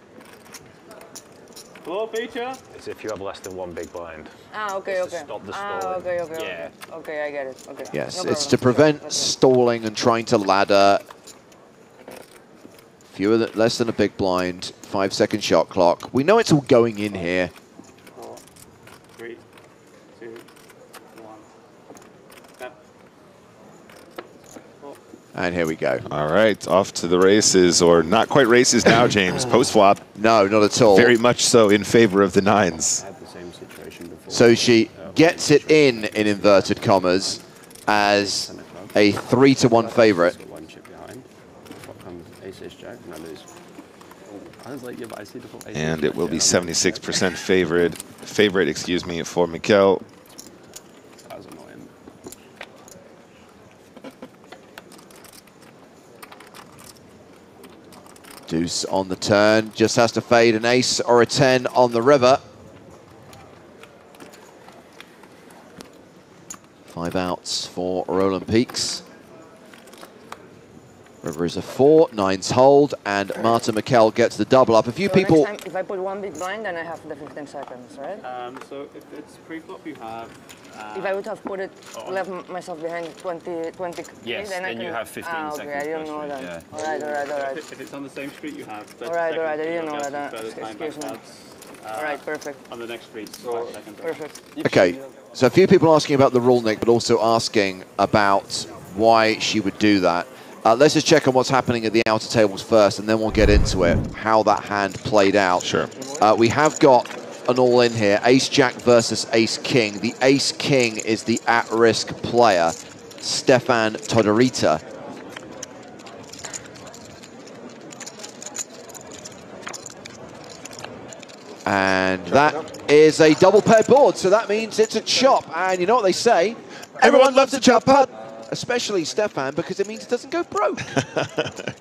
[SPEAKER 16] Floor feature?
[SPEAKER 13] It's if you have less than one big blind.
[SPEAKER 10] Ah, okay,
[SPEAKER 13] It's
[SPEAKER 10] okay.
[SPEAKER 13] to stop the
[SPEAKER 10] Ah,
[SPEAKER 13] stalling.
[SPEAKER 10] okay.
[SPEAKER 13] Yeah.
[SPEAKER 10] Okay, I get it. Okay.
[SPEAKER 7] Yes,
[SPEAKER 10] No
[SPEAKER 7] it's
[SPEAKER 10] problem.
[SPEAKER 7] to prevent stalling and trying to ladder. Less than a big blind, 5-second shot clock. We know it's all going in here.
[SPEAKER 16] 4, 3, 2, 1. Step.
[SPEAKER 7] And here we go.
[SPEAKER 19] All right, off to the races, or not quite races now, James. Post-flop.
[SPEAKER 7] No, not at all.
[SPEAKER 19] Very much so in favor of the 9s.
[SPEAKER 9] I had the same situation before.
[SPEAKER 7] So she gets it in inverted commas, as a 3-1 favorite.
[SPEAKER 9] One chip behind. What comes ace jack, and I lose. I was like, yeah, but I see the full ace.
[SPEAKER 19] And it will be 76% favorite, for Mikkel.
[SPEAKER 9] That was annoying.
[SPEAKER 7] Deuce on the turn, just has to fade an ace or a 10 on the river. 5 outs for Roland Peaks. River is a 4, 9's hold, and Marta Mikel gets the double up. A few
[SPEAKER 10] So
[SPEAKER 7] people...
[SPEAKER 10] next time, if I put one big blind, then I have the 15 seconds, right?
[SPEAKER 16] So if it's pre-flop, you have...
[SPEAKER 10] if I would have put it, left myself behind 20,
[SPEAKER 9] yes,
[SPEAKER 10] then
[SPEAKER 9] you have 15 seconds.
[SPEAKER 10] Okay, I didn't know that.
[SPEAKER 9] Yeah.
[SPEAKER 10] All right.
[SPEAKER 16] If it's on the same street, you have 30
[SPEAKER 10] All right,
[SPEAKER 16] seconds.
[SPEAKER 10] I didn't know
[SPEAKER 16] to
[SPEAKER 10] that.
[SPEAKER 16] further time
[SPEAKER 10] Excuse me.
[SPEAKER 16] backwards.
[SPEAKER 10] All right, perfect.
[SPEAKER 16] On the next street, 5 seconds.
[SPEAKER 10] Perfect.
[SPEAKER 7] Okay, so a few people asking about the rule, Nick, but also asking about why she would do that. Let's just check on what's happening at the outer tables first, and then we'll get into it, how that hand played out.
[SPEAKER 19] Sure.
[SPEAKER 7] We have got an all-in here, Ace-Jack versus Ace-King. The Ace-King is the at-risk player, Stefan Todorita. And that is a double paired board, so that means it's a chop. And you know what they say? Everyone loves a chop putt, especially Stefan, because it means it doesn't go broke.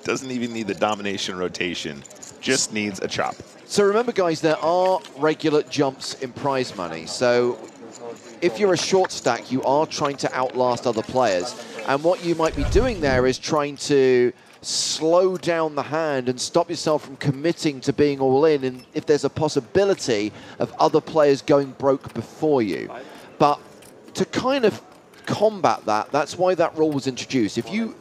[SPEAKER 19] Doesn't even need the domination rotation, just needs a chop.
[SPEAKER 7] So remember, guys, there are regular jumps in prize money. So if you're a short stack, you are trying to outlast other players. And what you might be doing there is trying to slow down the hand and stop yourself from committing to being all in, and if there's a possibility of other players going broke before you. But to kind of combat that, that's why that rule was introduced. If you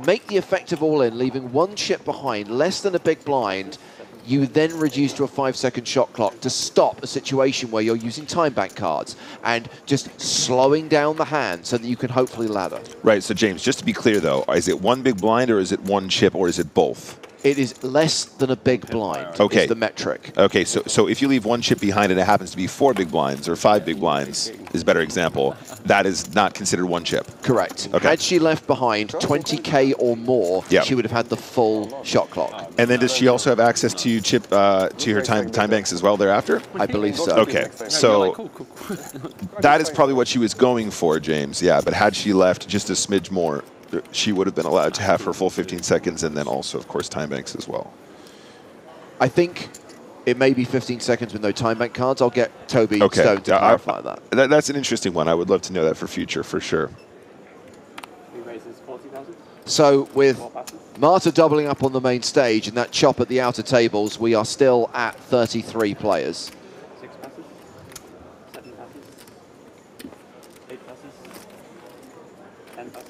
[SPEAKER 7] make the effective all in, leaving one chip behind, less than a big blind, you then reduce to a 5-second shot clock to stop a situation where you're using time bank cards and just slowing down the hand so that you can hopefully ladder.
[SPEAKER 19] Right, so James, just to be clear though, is it one big blind or is it one chip or is it both?
[SPEAKER 7] It is less than a big blind,
[SPEAKER 19] okay.
[SPEAKER 7] Is the metric.
[SPEAKER 19] Okay, so if you leave one chip behind and it happens to be 4 big blinds or 5 big blinds, is a better example, that is not considered one chip.
[SPEAKER 7] Correct.
[SPEAKER 19] Okay.
[SPEAKER 7] Had she left behind 20K or more, she would have had the full shot clock.
[SPEAKER 19] And then does she also have access to chip to her time banks as well thereafter?
[SPEAKER 7] I believe so.
[SPEAKER 19] Okay, so that is probably what she was going for, James. Yeah, but had she left just a smidge more, she would have been allowed to have her full 15 seconds and then also, of course, time banks as well.
[SPEAKER 7] I think it may be 15 seconds with no time bank cards. I'll get Toby Stone to clarify that.
[SPEAKER 19] That's an interesting one. I would love to know that for future, for sure.
[SPEAKER 7] So with Marta doubling up on the main stage and that chop at the outer tables, we are still at 33 players.
[SPEAKER 16] 6 passes, 7 passes, 8 passes, 10 passes.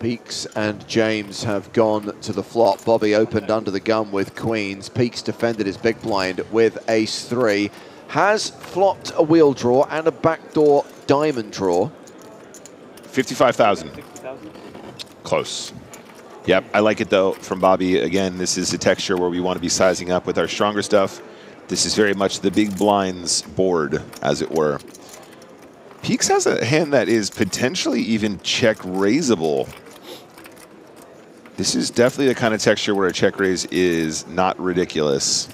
[SPEAKER 7] Peaks and James have gone to the flop. Bobby opened under the gun with queens. Peaks defended his big blind with ace-3. Has flopped a wheel draw and a backdoor diamond draw.
[SPEAKER 19] 55,000. Close. Yep, I like it though from Bobby. Again, this is a texture where we want to be sizing up with our stronger stuff. This is very much the big blinds board, as it were. Peaks has a hand that is potentially even check raisable. This is definitely the kind of texture where a check raise is not ridiculous.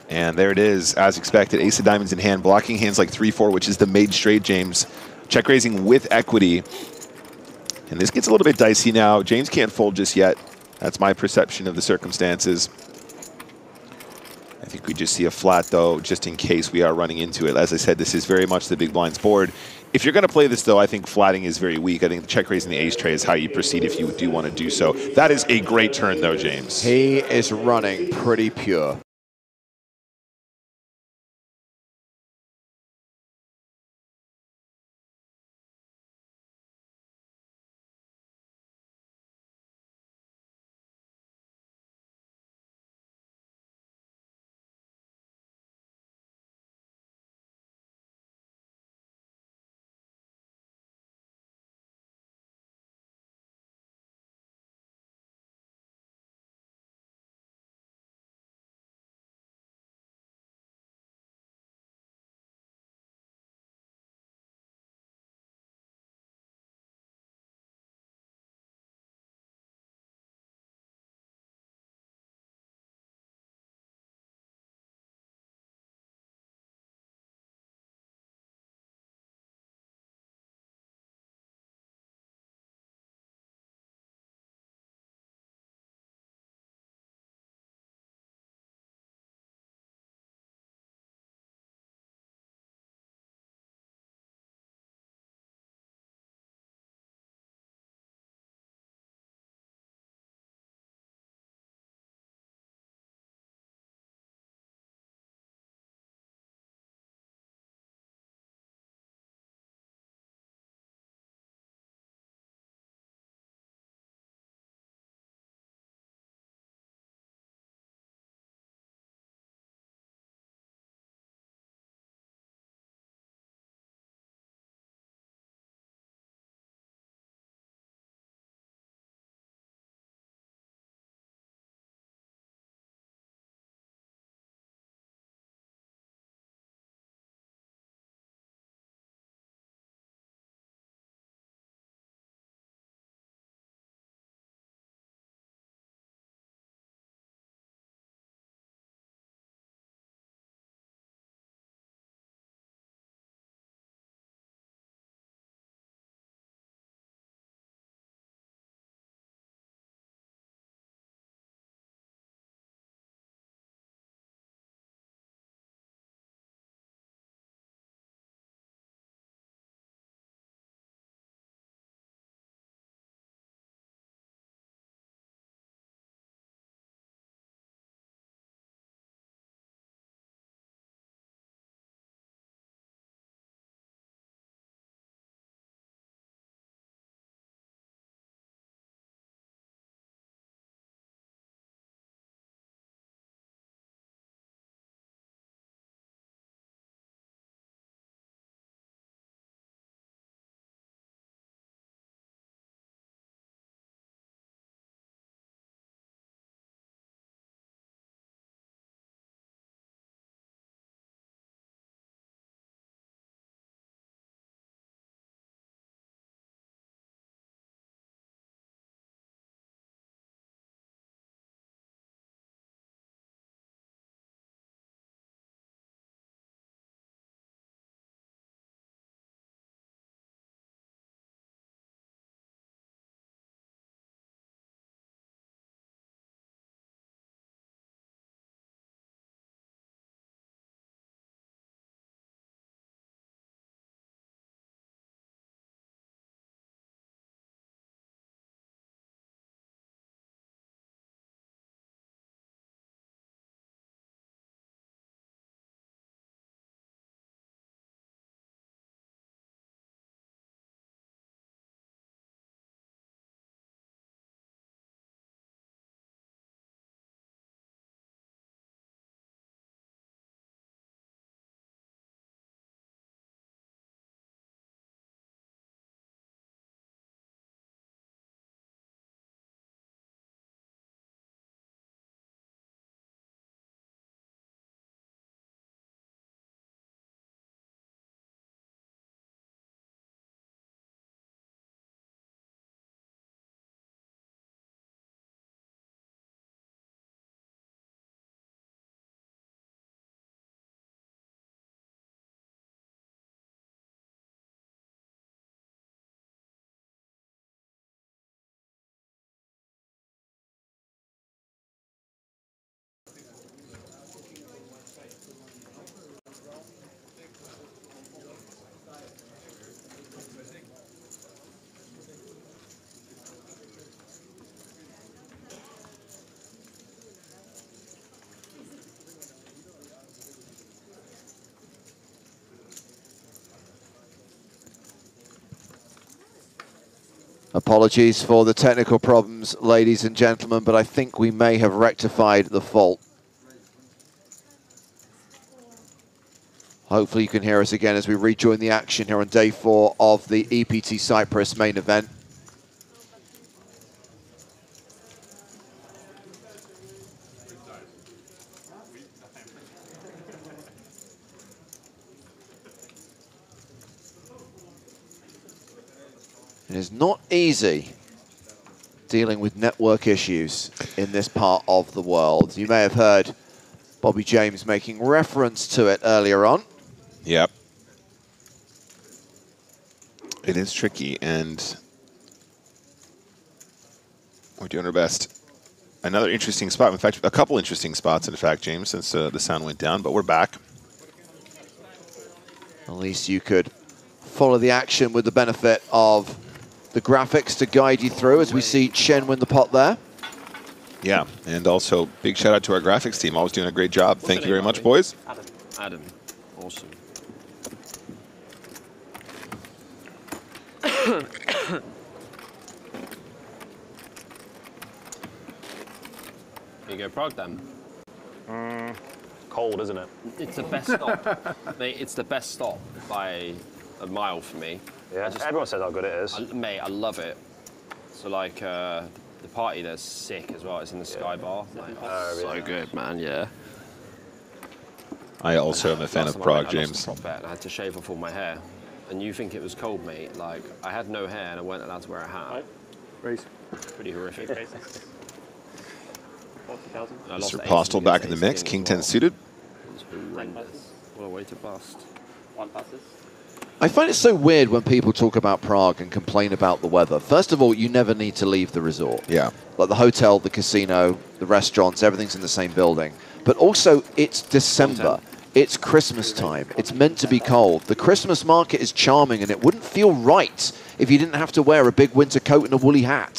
[SPEAKER 19] And there it is, as expected, ace of diamonds in hand, blocking hands like 3-4, which is the made straight, James. Check raising with equity. And this gets a little bit dicey now. James can't fold just yet. That's my perception of the circumstances. I think we just see a flat, though, just in case we are running into it. As I said, this is very much the big blinds board. If you're going to play this, though, I think flatting is very weak. I think the check raising the ace tray is how you proceed if you do want to do so. That is a great turn, though, James.
[SPEAKER 7] He is running pretty pure. Apologies for the technical problems, ladies and gentlemen, but I think we may have rectified the fault. Hopefully you can hear us again as we rejoin the action here on day 4 of the EPT Cyprus main event. It is not easy dealing with network issues in this part of the world. You may have heard Bobby James making reference to it earlier on.
[SPEAKER 19] Yep. It is tricky, and we're doing our best. Another interesting spot. In fact, a couple interesting spots, in fact, James, since the sound went down, but we're back.
[SPEAKER 7] At least you could follow the action with the benefit of the graphics to guide you through as we see Chen win the pot there.
[SPEAKER 19] Yeah, and also big shout out to our graphics team. Always doing a great job. Thank you very much, boys.
[SPEAKER 9] Adam. Awesome. You go Prague then.
[SPEAKER 13] Cold, isn't it?
[SPEAKER 9] It's the best stop. Mate, it's the best stop by a mile for me.
[SPEAKER 13] Yeah, everyone says how good it is.
[SPEAKER 9] Mate, I love it. So like, the party there's sick as well. It's in the Sky Bar. Like, so good, man, yeah.
[SPEAKER 19] I also am a fan of Prague, James.
[SPEAKER 9] I lost the prop bet and I had to shave off all my hair. And you think it was cold, mate. Like, I had no hair and I weren't allowed to wear a hat.
[SPEAKER 12] Race.
[SPEAKER 9] Pretty horrific.
[SPEAKER 16] 40,000.
[SPEAKER 19] Mr. Postel back in the mix. King 10 suited.
[SPEAKER 9] It's horrendous. What a way to bust.
[SPEAKER 16] 1 passes.
[SPEAKER 7] I find it so weird when people talk about Prague and complain about the weather. First of all, you never need to leave the resort.
[SPEAKER 19] Yeah.
[SPEAKER 7] Like the hotel, the casino, the restaurants, everything's in the same building. But also, it's December. It's Christmas time. It's meant to be cold. The Christmas market is charming, and it wouldn't feel right if you didn't have to wear a big winter coat and a woolly hat.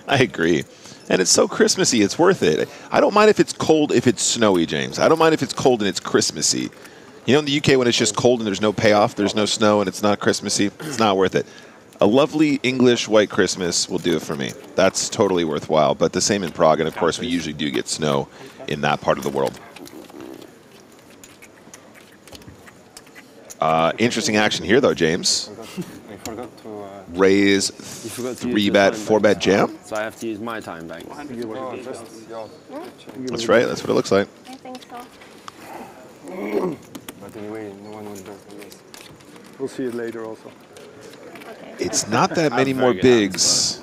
[SPEAKER 19] I agree. And it's so Christmassy, it's worth it. I don't mind if it's cold, if it's snowy, James. I don't mind if it's cold and it's Christmassy. You know, in the UK, when it's just cold and there's no payoff, there's no snow, and it's not Christmassy, it's not worth it. A lovely English white Christmas will do it for me. That's totally worthwhile. But the same in Prague, and of course, we usually do get snow in that part of the world. Interesting action here, though, James.
[SPEAKER 9] I forgot to...
[SPEAKER 19] Raise 3-bet, 4-bet jam?
[SPEAKER 9] So I have to use my time bank.
[SPEAKER 19] That's right, that's what it looks like.
[SPEAKER 18] I think so.
[SPEAKER 12] But anyway, no one will do this. We'll see it later also.
[SPEAKER 18] Okay.
[SPEAKER 19] It's not that many more bigs.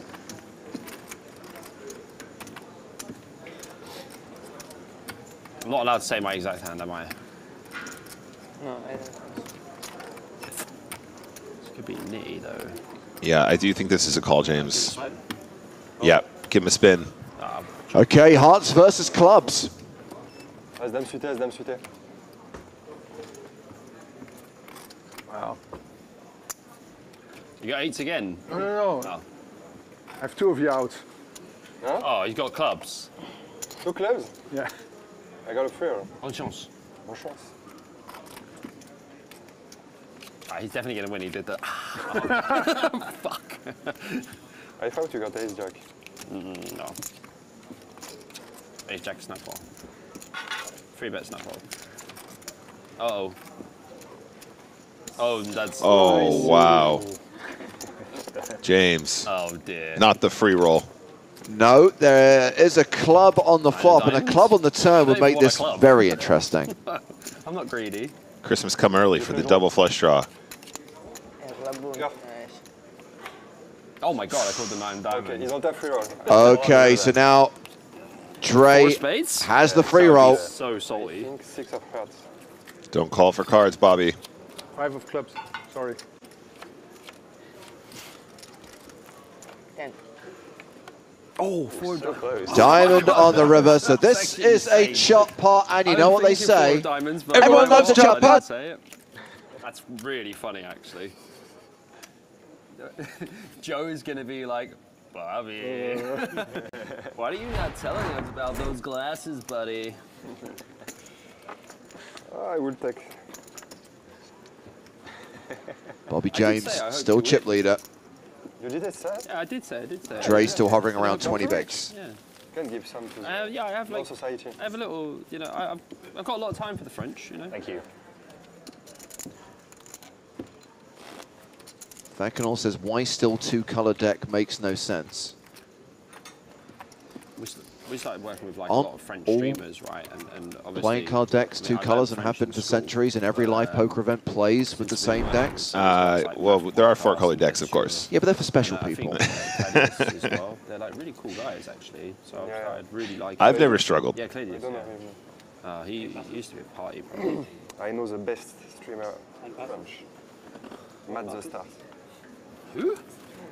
[SPEAKER 9] I'm not allowed to say my exact hand, am I?
[SPEAKER 10] No, I don't.
[SPEAKER 9] This could be nitty, though.
[SPEAKER 19] Yeah, I do think this is a call, James. Yeah, give him a spin.
[SPEAKER 7] Okay, hearts versus clubs.
[SPEAKER 12] As dame suité, as dame suité. Wow.
[SPEAKER 9] You got 8s again?
[SPEAKER 12] No, no, no.
[SPEAKER 9] Oh.
[SPEAKER 12] I have 2 of you out.
[SPEAKER 9] Huh? Oh, you got clubs?
[SPEAKER 12] 2 clubs? Yeah. I got a 3.
[SPEAKER 9] Bonne chance.
[SPEAKER 12] Bonne chance.
[SPEAKER 9] Ah, he's definitely going to win. He did that. Oh, fuck.
[SPEAKER 12] I thought you got ace jack.
[SPEAKER 9] No. Ace jack snap ball. 3-bet snap ball. Uh-oh. Oh, that's
[SPEAKER 19] Oh,
[SPEAKER 9] nice.
[SPEAKER 19] wow. James.
[SPEAKER 9] Oh, dear.
[SPEAKER 19] Not the free roll.
[SPEAKER 7] No, there is a club on the flop, and a club on the turn would make this very interesting.
[SPEAKER 9] I'm not greedy.
[SPEAKER 19] Christmas come early for the double flush draw.
[SPEAKER 9] Oh my god, I called the 9 diamond.
[SPEAKER 12] Okay, you don't have free roll.
[SPEAKER 7] Okay, so now Dre has the free roll.
[SPEAKER 9] So salty.
[SPEAKER 12] I think 6 of hearts.
[SPEAKER 19] Don't call for cards, Bobby.
[SPEAKER 12] 5 of clubs. Sorry.
[SPEAKER 10] 10.
[SPEAKER 9] Oh, 4 diamonds.
[SPEAKER 7] Diamond on the river, so this is a chop pot, and you know what they say. Everyone loves a chop pot.
[SPEAKER 9] That's really funny, actually. Joe is going to be like, Bobby, why are you not telling us about those glasses, buddy?
[SPEAKER 12] I will take.
[SPEAKER 7] Bobby James, still chip leader.
[SPEAKER 12] You did it, sir?
[SPEAKER 9] Yeah, I did say.
[SPEAKER 7] Dre's still hovering around 20 bigs.
[SPEAKER 9] Yeah.
[SPEAKER 12] Can give some to
[SPEAKER 9] Yeah, I have like
[SPEAKER 12] society.
[SPEAKER 9] I have a little, you know, I've got a lot of time for the French, you know.
[SPEAKER 13] Thank you.
[SPEAKER 7] Vacanol says, why still two-color deck makes no sense.
[SPEAKER 9] We started working with like
[SPEAKER 7] On
[SPEAKER 9] a lot of French
[SPEAKER 7] all
[SPEAKER 9] streamers, right? And obviously,
[SPEAKER 7] playing card decks, two colors, and have been for centuries, and every live poker event plays with the same decks.
[SPEAKER 19] Well, there are four-color decks, of course.
[SPEAKER 7] Yeah, but they're for special people.
[SPEAKER 9] as well. They're like really cool guys, actually. So I'd really like.
[SPEAKER 19] I've never struggled.
[SPEAKER 9] Yeah, Claudius. He used to be a party pro.
[SPEAKER 12] I know the best streamer in French. Matt the Stars.
[SPEAKER 9] Who?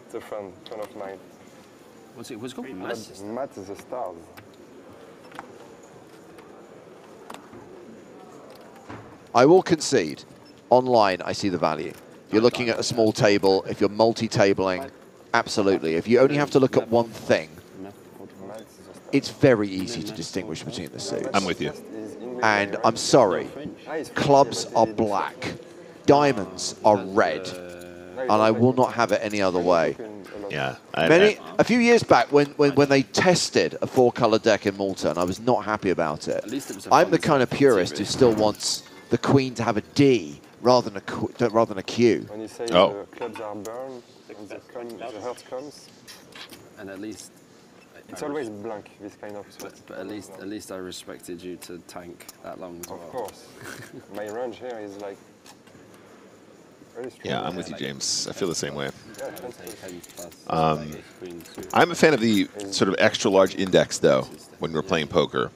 [SPEAKER 12] It's a friend of mine.
[SPEAKER 9] What's it called?
[SPEAKER 12] Matt the Stars.
[SPEAKER 7] I will concede, online I see the value. If you're looking at a small table, if you're multi-tabling, absolutely. If you only have to look at one thing, it's very easy to distinguish between the suits.
[SPEAKER 19] I'm with you.
[SPEAKER 7] And I'm sorry, clubs are black, diamonds are red, and I will not have it any other way.
[SPEAKER 19] Yeah.
[SPEAKER 7] A few years back, when they tested a four-color deck in Malta, and I was not happy about it, I'm the kind of purist who still wants the queen to have a D rather than a Q.
[SPEAKER 12] When you say the clubs are burned, and the heart comes,
[SPEAKER 9] and at least
[SPEAKER 12] it's always blank, this kind of sweat.
[SPEAKER 9] But at least I respected you to tank that long as well.
[SPEAKER 12] Of course. My range here is like very strong.
[SPEAKER 19] Yeah, I'm with you, James. I feel the same way.
[SPEAKER 12] Yeah,
[SPEAKER 19] I'm a fan of the sort of extra large index, though, when we're playing poker.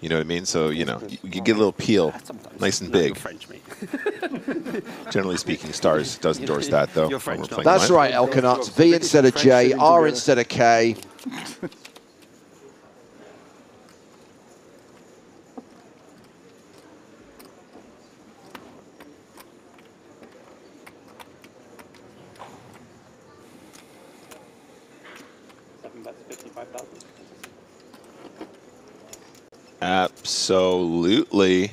[SPEAKER 19] You know what I mean? So, you know, you can get a little peel, nice and big. Generally speaking, Stars does endorse that, though. When we're playing
[SPEAKER 7] That's
[SPEAKER 19] blind.
[SPEAKER 7] right, Elkanut. V instead of J, R instead of K.
[SPEAKER 19] Absolutely.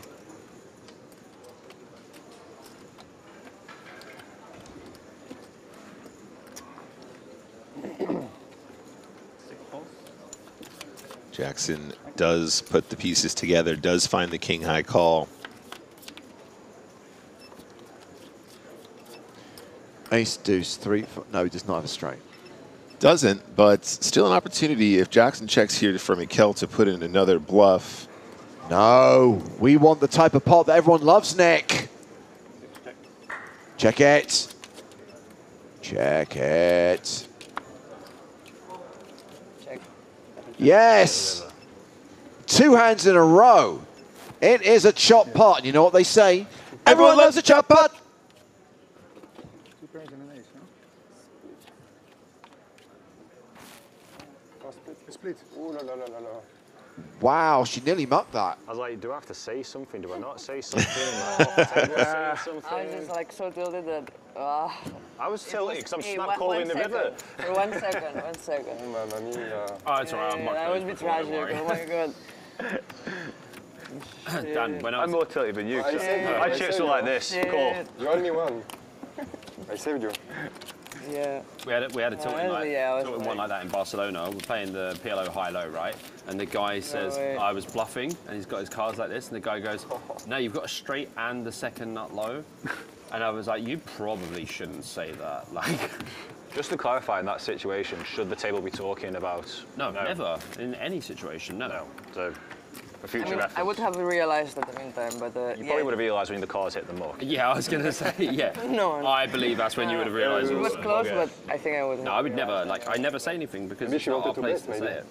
[SPEAKER 19] Jackson does put the pieces together, does find the king high call.
[SPEAKER 7] Ace, deuce, three. No, he does not have a straight.
[SPEAKER 19] Doesn't, but still an opportunity if Jackson checks here for Mikel to put in another bluff.
[SPEAKER 7] No, we want the type of pot that everyone loves, Nick. Check it. Check it.
[SPEAKER 10] Check.
[SPEAKER 7] Yes. Two hands in a row. It is a chop pot. And you know what they say? Everyone loves a chop pot.
[SPEAKER 12] Split. Ooh, la, la, la, la, la.
[SPEAKER 7] Wow, she nearly mucked that.
[SPEAKER 13] I was like, do I have to say something? Do I not say something? Like, off the table, say something?
[SPEAKER 10] I was just like so tilted that.
[SPEAKER 13] I was tilted because I'm
[SPEAKER 10] Hey,
[SPEAKER 13] snap calling in the river.
[SPEAKER 10] For 1 second, 1 second.
[SPEAKER 12] Mamma mia.
[SPEAKER 9] Oh, it's alright. I'm
[SPEAKER 10] That was a bit tragic. Oh my god.
[SPEAKER 9] Dan,
[SPEAKER 13] I'm more tilted than you. I chips were like this. Cool.
[SPEAKER 12] You only won. I saved you.
[SPEAKER 10] Yeah.
[SPEAKER 9] We had a tilting
[SPEAKER 10] yeah,
[SPEAKER 9] one like that in Barcelona. We're playing the PLO high-low, right? And the guy says, I was bluffing, and he's got his cards like this, and the guy goes, no, you've got a straight and the second nut low. And I was like, you probably shouldn't say that. Like,
[SPEAKER 13] just to clarify, in that situation, should the table be talking about?
[SPEAKER 9] No, never. In any situation, no.
[SPEAKER 13] So, for future
[SPEAKER 10] I
[SPEAKER 13] reference.
[SPEAKER 10] would have realized at the meantime, but
[SPEAKER 13] You probably would have realised when the cards hit the muck.
[SPEAKER 9] Yeah, I was going to say, yeah.
[SPEAKER 10] No.
[SPEAKER 9] I believe that's when you would have realised.
[SPEAKER 10] It was close, but I think I would.
[SPEAKER 9] No, I would never. Like, I never say anything because it's not our place to say it.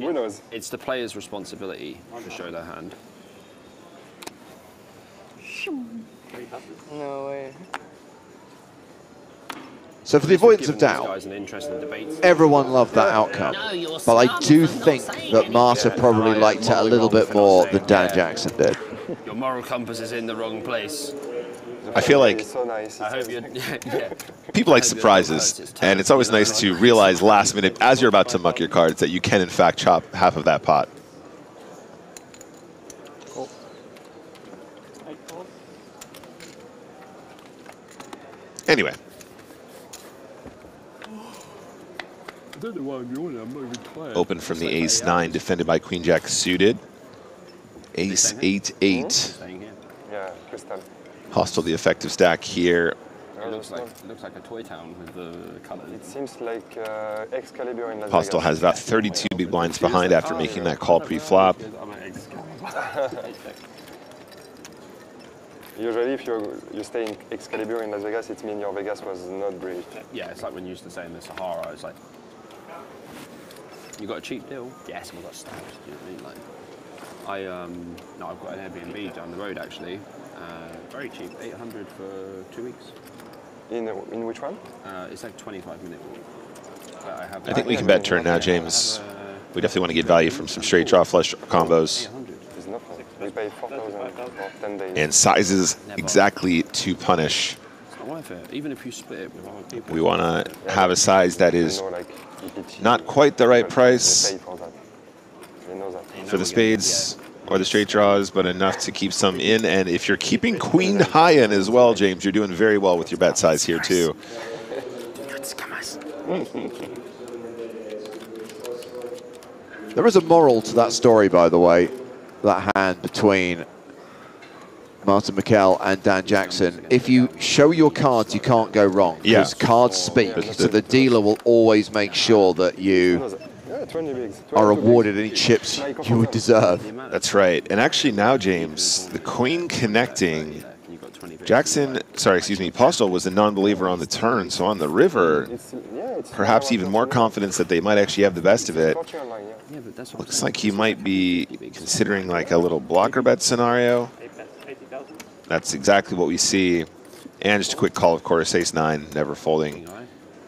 [SPEAKER 12] Who knows?
[SPEAKER 9] It's the player's responsibility to show their hand.
[SPEAKER 10] No way.
[SPEAKER 7] So for the avoidance of doubt, everyone loved that outcome. But I do think that Marta probably liked it a little bit more than Dan Jackson did.
[SPEAKER 9] Your moral compass is in the wrong place.
[SPEAKER 19] I feel like
[SPEAKER 9] I hope you're. Yeah.
[SPEAKER 19] people like surprises, and it's always nice to realize last minute, as you're about to muck your cards, that you can in fact chop half of that pot. Anyway,
[SPEAKER 9] I don't know why I'm yawning. I'm not even tired.
[SPEAKER 19] Open from the ace-9, defended by queen-jack suited. Ace-8-8.
[SPEAKER 12] Yeah, crystal.
[SPEAKER 19] Hostile the effective stack here.
[SPEAKER 9] It looks like a toy town with the colours.
[SPEAKER 12] It seems like Excalibur in Las
[SPEAKER 19] Hostile
[SPEAKER 12] Vegas.
[SPEAKER 19] has about 32 big blinds behind after making that call pre-flop.
[SPEAKER 12] Usually, if you stay in Excalibur in Las Vegas, it means your Vegas was not great.
[SPEAKER 9] Yeah, it's like when you used to say in the Sahara, it's like, you got a cheap deal? Yes, we got stabbed. Do you know what I mean? Like, no, I've got an Airbnb down the road actually. Very cheap, 800 for 2 weeks.
[SPEAKER 12] In which one?
[SPEAKER 9] It's like 25-minute walk.
[SPEAKER 19] I think we can bet turn now, James. We definitely want to get value from some straight draw flush combos.
[SPEAKER 12] It's nothing. We pay 4,000 for 10 days.
[SPEAKER 19] And sizes exactly to punish.
[SPEAKER 9] It's not worth it, even if you split it with other people.
[SPEAKER 19] We want to have a size that is not quite the right price for the spades or the straight draws, but enough to keep some in. And if you're keeping queen high in as well, James, you're doing very well with your bet size here too.
[SPEAKER 7] There is a moral to that story, by the way, that hand between Martin McKell and Dan Jackson. If you show your cards, you can't go wrong, because cards speak. So the dealer will always make sure that you are awarded any chips you would deserve.
[SPEAKER 19] That's right. And actually now, James, the queen connecting. Jackson, sorry, excuse me, Postel was a non-believer on the turn, so on the river, perhaps even more confidence that they might actually have the best of it. Looks like he might be considering like a little blocker bet scenario. That's exactly what we see. And just a quick call, of course, ace-9, never folding.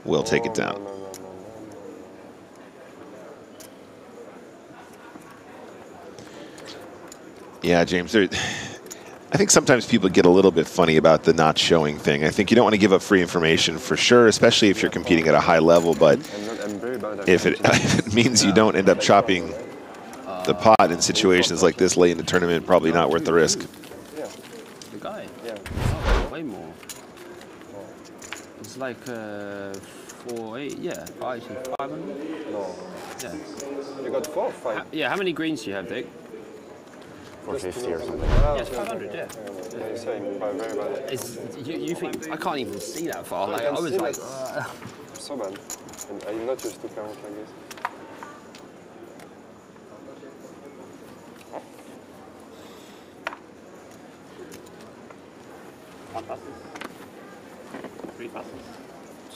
[SPEAKER 19] Will take it down. Yeah, James, I think sometimes people get a little bit funny about the not showing thing. I think you don't want to give up free information for sure, especially if you're competing at a high level, but if it means you don't end up chopping the pot in situations like this late in the tournament, probably not worth the risk.
[SPEAKER 9] The guy? Yeah. Way more. It's like 4-8, yeah, actually 500?
[SPEAKER 12] No.
[SPEAKER 9] Yeah.
[SPEAKER 12] You got 4 or 5?
[SPEAKER 9] Yeah, how many greens do you have, Dick?
[SPEAKER 12] 450 or something.
[SPEAKER 9] Yes, 500, yeah.
[SPEAKER 12] You're saying very bad.
[SPEAKER 9] You think, I can't even see that far. Like, I was like,
[SPEAKER 12] so bad. And I'm not used to count like this.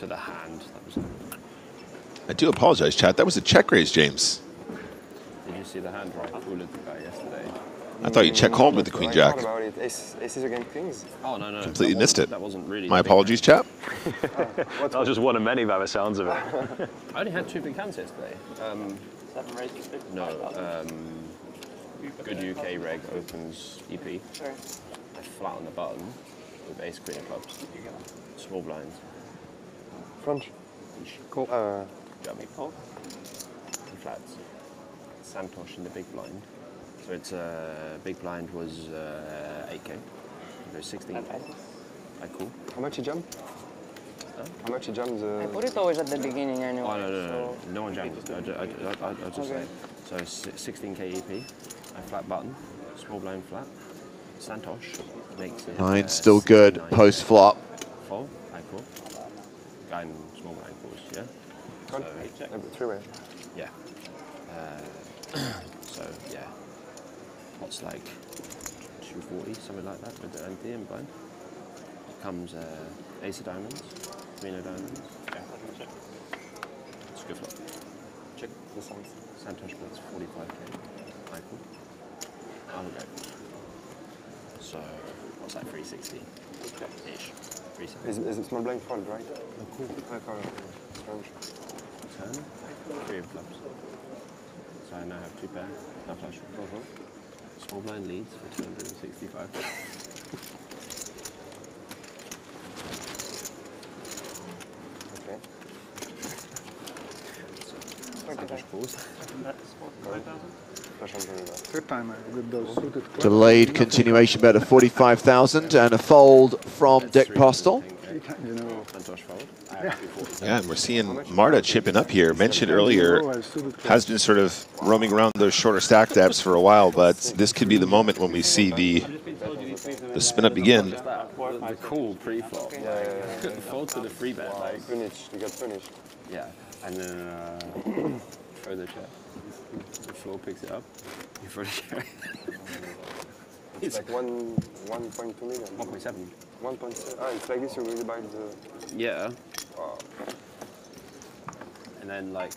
[SPEAKER 9] to the hand. That was
[SPEAKER 19] I do apologize, chat. That was a check raise, James.
[SPEAKER 9] Did you see the hand right? Fooled the guy yesterday.
[SPEAKER 19] I thought you check called with the queen jack.
[SPEAKER 12] I thought about it. Aces against kings.
[SPEAKER 9] Oh, no.
[SPEAKER 19] Completely missed it.
[SPEAKER 9] That wasn't really.
[SPEAKER 19] My apologies, chap.
[SPEAKER 13] That was just one of many by the sounds of it.
[SPEAKER 9] I only had 2 big hands yesterday.
[SPEAKER 16] 7 raises.
[SPEAKER 9] No. Good UK reg opens EP.
[SPEAKER 16] Sorry.
[SPEAKER 9] I flat on the button with ace queen of clubs. Small blinds.
[SPEAKER 12] French.
[SPEAKER 9] Cool. Jummy.
[SPEAKER 16] Cool.
[SPEAKER 9] And flats. Santosh in the big blind. So it's big blind was 8k. There's 16k. I cool.
[SPEAKER 12] How much you jump?
[SPEAKER 9] Huh?
[SPEAKER 12] How much you jump?
[SPEAKER 10] I put it always at the beginning anyway.
[SPEAKER 9] Oh, no.
[SPEAKER 10] So
[SPEAKER 9] No one jams. I'll just say. So 16k EP. I flat button. Small blind flat. Santosh makes it.
[SPEAKER 7] 9 still good. Post flop.
[SPEAKER 9] Fold. I call. Guy in small blind calls. Yeah.
[SPEAKER 12] So, 3-way.
[SPEAKER 9] Yeah. So yeah. What's like 240, something like that with the ante and blind. Comes ace of diamonds, queen of diamonds. Yeah. It's a good flop. Check the signs. Santosh bets 45k. I call. I'll go. So what's that? 360 ish. 370.
[SPEAKER 12] Is it small blind fold, right?
[SPEAKER 9] Oh, cool.
[SPEAKER 12] Strange.
[SPEAKER 9] Turn. 3 of clubs. So I now have 2 pair. No flush. Small blind leads for 265.
[SPEAKER 12] Okay.
[SPEAKER 9] Santosh calls.
[SPEAKER 11] Third time I did those suited clubs.
[SPEAKER 7] Delayed continuation bet of 45,000 and a fold from Dick Postel.
[SPEAKER 12] You know.
[SPEAKER 19] Yeah, and we're seeing Marta chipping up here. Mentioned earlier, has been sort of roaming around those shorter stack depths for a while, but this could be the moment when we see the spin up begin.
[SPEAKER 9] The cool pre-flop. Fold to the free bet. Like,
[SPEAKER 12] Finish. You got finished.
[SPEAKER 9] yeah, and then throw the check. The floor picks it up. You throw the check.
[SPEAKER 12] It's like 1.2 million.
[SPEAKER 9] 1.7.
[SPEAKER 12] 1.7. Ah, it's like this. You really buy the.
[SPEAKER 9] Yeah. And then like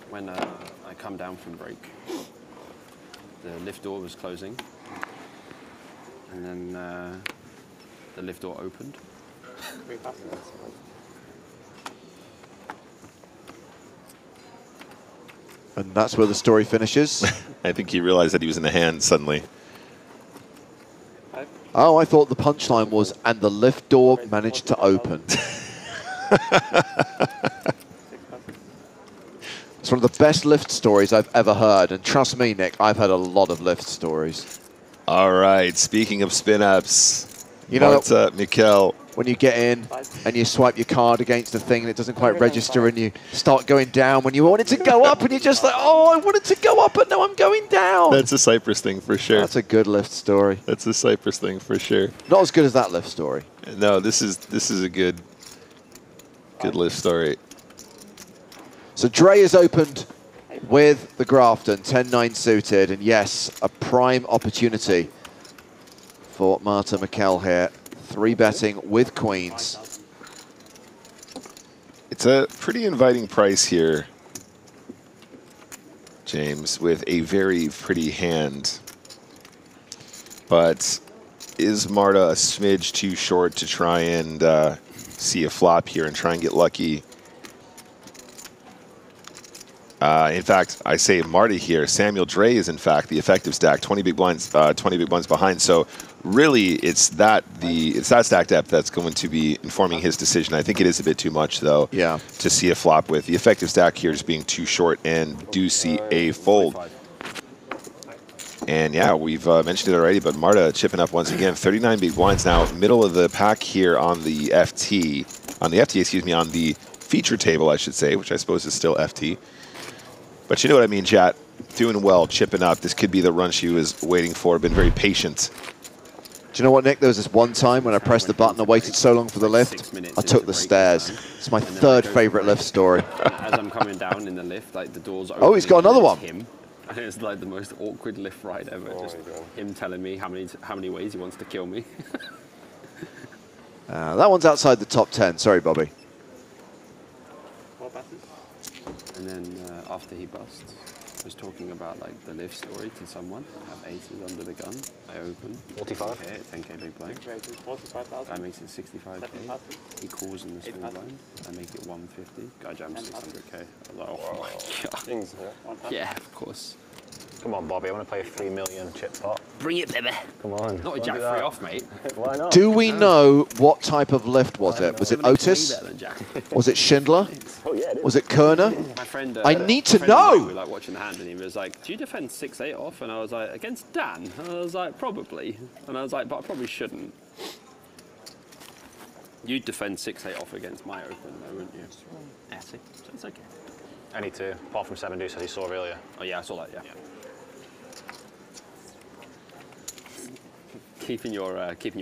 [SPEAKER 9] when I come down from break, the lift door was closing, and then the lift door opened.
[SPEAKER 7] And that's where the story finishes.
[SPEAKER 19] I think he realized that he was in the hand suddenly.
[SPEAKER 7] Oh, I thought the punchline was, and the lift door managed to open. It's one of the best lift stories I've ever heard. And trust me, Nick, I've heard a lot of lift stories.
[SPEAKER 19] All right, speaking of spin-ups,
[SPEAKER 7] you know,
[SPEAKER 19] Marta, Mikkel.
[SPEAKER 7] When you get in and you swipe your card against the thing and it doesn't quite register and you start going down when you want it to go up and you're just like, oh, I want it to go up, but no, I'm going down.
[SPEAKER 19] That's a Cyprus thing for sure.
[SPEAKER 7] That's a good lift story.
[SPEAKER 19] That's a Cyprus thing for sure.
[SPEAKER 7] Not as good as that lift story.
[SPEAKER 19] No, this is a good lift story.
[SPEAKER 7] So Dre is opened with the Grafton, 10-9 suited, and yes, a prime opportunity for Marta Mikkel here. 3-betting with queens.
[SPEAKER 19] It's a pretty inviting price here, James, with a very pretty hand. But is Marta a smidge too short to try and see a flop here and try and get lucky? In fact, I say Marta here. Samuel Dre is in fact the effective stack, 20 big blinds behind. So really, it's that stack depth that's going to be informing his decision. I think it is a bit too much though.
[SPEAKER 7] Yeah.
[SPEAKER 19] To see a flop with the effective stack here just being too short, and do see a fold. And yeah, we've mentioned it already, but Marta chipping up once again. 39 big blinds now, middle of the pack here on the FT, on the feature table, I should say, which I suppose is still FT. But you know what I mean, chat. Doing well, chipping up. This could be the run she was waiting for. Been very patient.
[SPEAKER 7] Do you know what, Nick? There was this one time when I pressed the button, I waited so long for the lift, I took the stairs. It's my third favorite lift story.
[SPEAKER 9] As I'm coming down in the lift, like the doors open.
[SPEAKER 7] Oh, he's got another one.
[SPEAKER 9] Him. And it's like the most awkward lift ride ever. Just him telling me how many ways he wants to kill me.
[SPEAKER 7] That one's outside the top 10. Sorry, Bobby.
[SPEAKER 9] And then after he busts, was talking about like the lift story to someone. I have aces under the gun. I open 45. 10k big blind. I makes it 65k. He calls in the small blind. I make it 150. Guy jams 600k. I was like, oh my god.
[SPEAKER 12] Things,
[SPEAKER 9] yeah, of course.
[SPEAKER 13] Come on, Bobby, I want to play a 3 million chip pot.
[SPEAKER 9] Bring it, baby.
[SPEAKER 13] Come on.
[SPEAKER 9] Not a jack 3 off, mate.
[SPEAKER 13] Why not?
[SPEAKER 7] Do we know what type of lift was it? Was it Otis? Was it Schindler?
[SPEAKER 13] Oh, yeah, it is.
[SPEAKER 7] Was it Kerner?
[SPEAKER 9] My friend,
[SPEAKER 7] I need to know.
[SPEAKER 9] We were like watching the hand, and he was like, "Do you defend 6-8 off?" And I was like, "Against Dan?" And I was like, "Probably." And I was like, "But I probably shouldn't." You'd defend 6-8 off against my open, though, wouldn't you? Yeah, see, so it's okay.
[SPEAKER 13] Any two, apart from 7 deuce as you saw earlier.
[SPEAKER 9] Oh yeah, I saw that. Yeah. Keeping your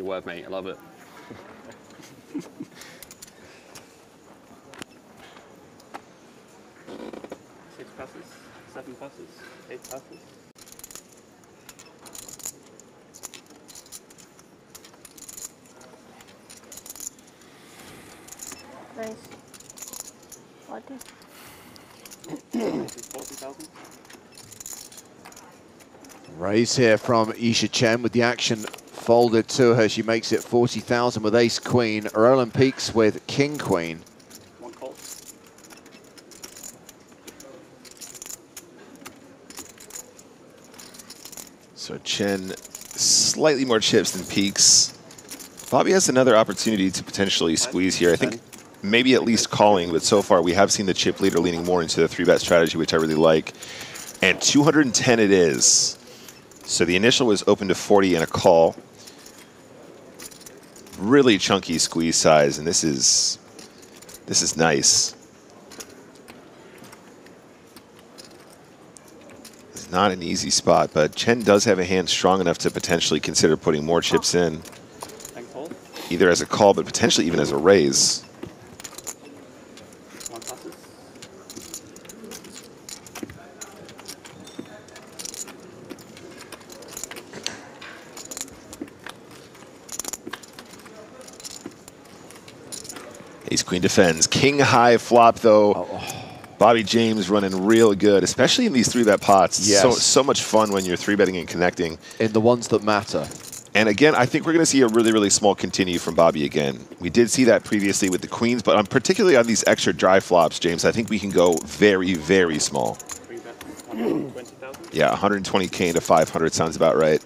[SPEAKER 9] word, mate. I love it.
[SPEAKER 16] 6 passes, 7 passes, 8 passes.
[SPEAKER 18] Nice. 40.
[SPEAKER 16] 40,000.
[SPEAKER 7] Raise here from Isha Chen with the action folded to her. She makes it 40,000 with ace queen. Roland Peaks with king queen.
[SPEAKER 16] One call.
[SPEAKER 19] So Chen, slightly more chips than Peaks. Bobby has another opportunity to potentially squeeze here. I think maybe at least calling, but so far we have seen the chip leader leaning more into the 3-bet strategy, which I really like. And 210 it is. So the initial was open to 40 and a call. really chunky squeeze size, and this is nice. It's not an easy spot, but Chen does have a hand strong enough to potentially consider putting more chips in, either as a call, but potentially even as a raise. Ace Queen defends. King high flop though. Bobby James running real good, especially in these 3-bet pots.
[SPEAKER 7] Yes.
[SPEAKER 19] So much fun when you're 3-betting and connecting.
[SPEAKER 7] In the ones that matter.
[SPEAKER 19] And again, I think we're going to see a really, really small continue from Bobby again. We did see that previously with the queens, but particularly on these extra dry flops, James, I think we can go very, very small. Yeah, 120K into 500 sounds about right.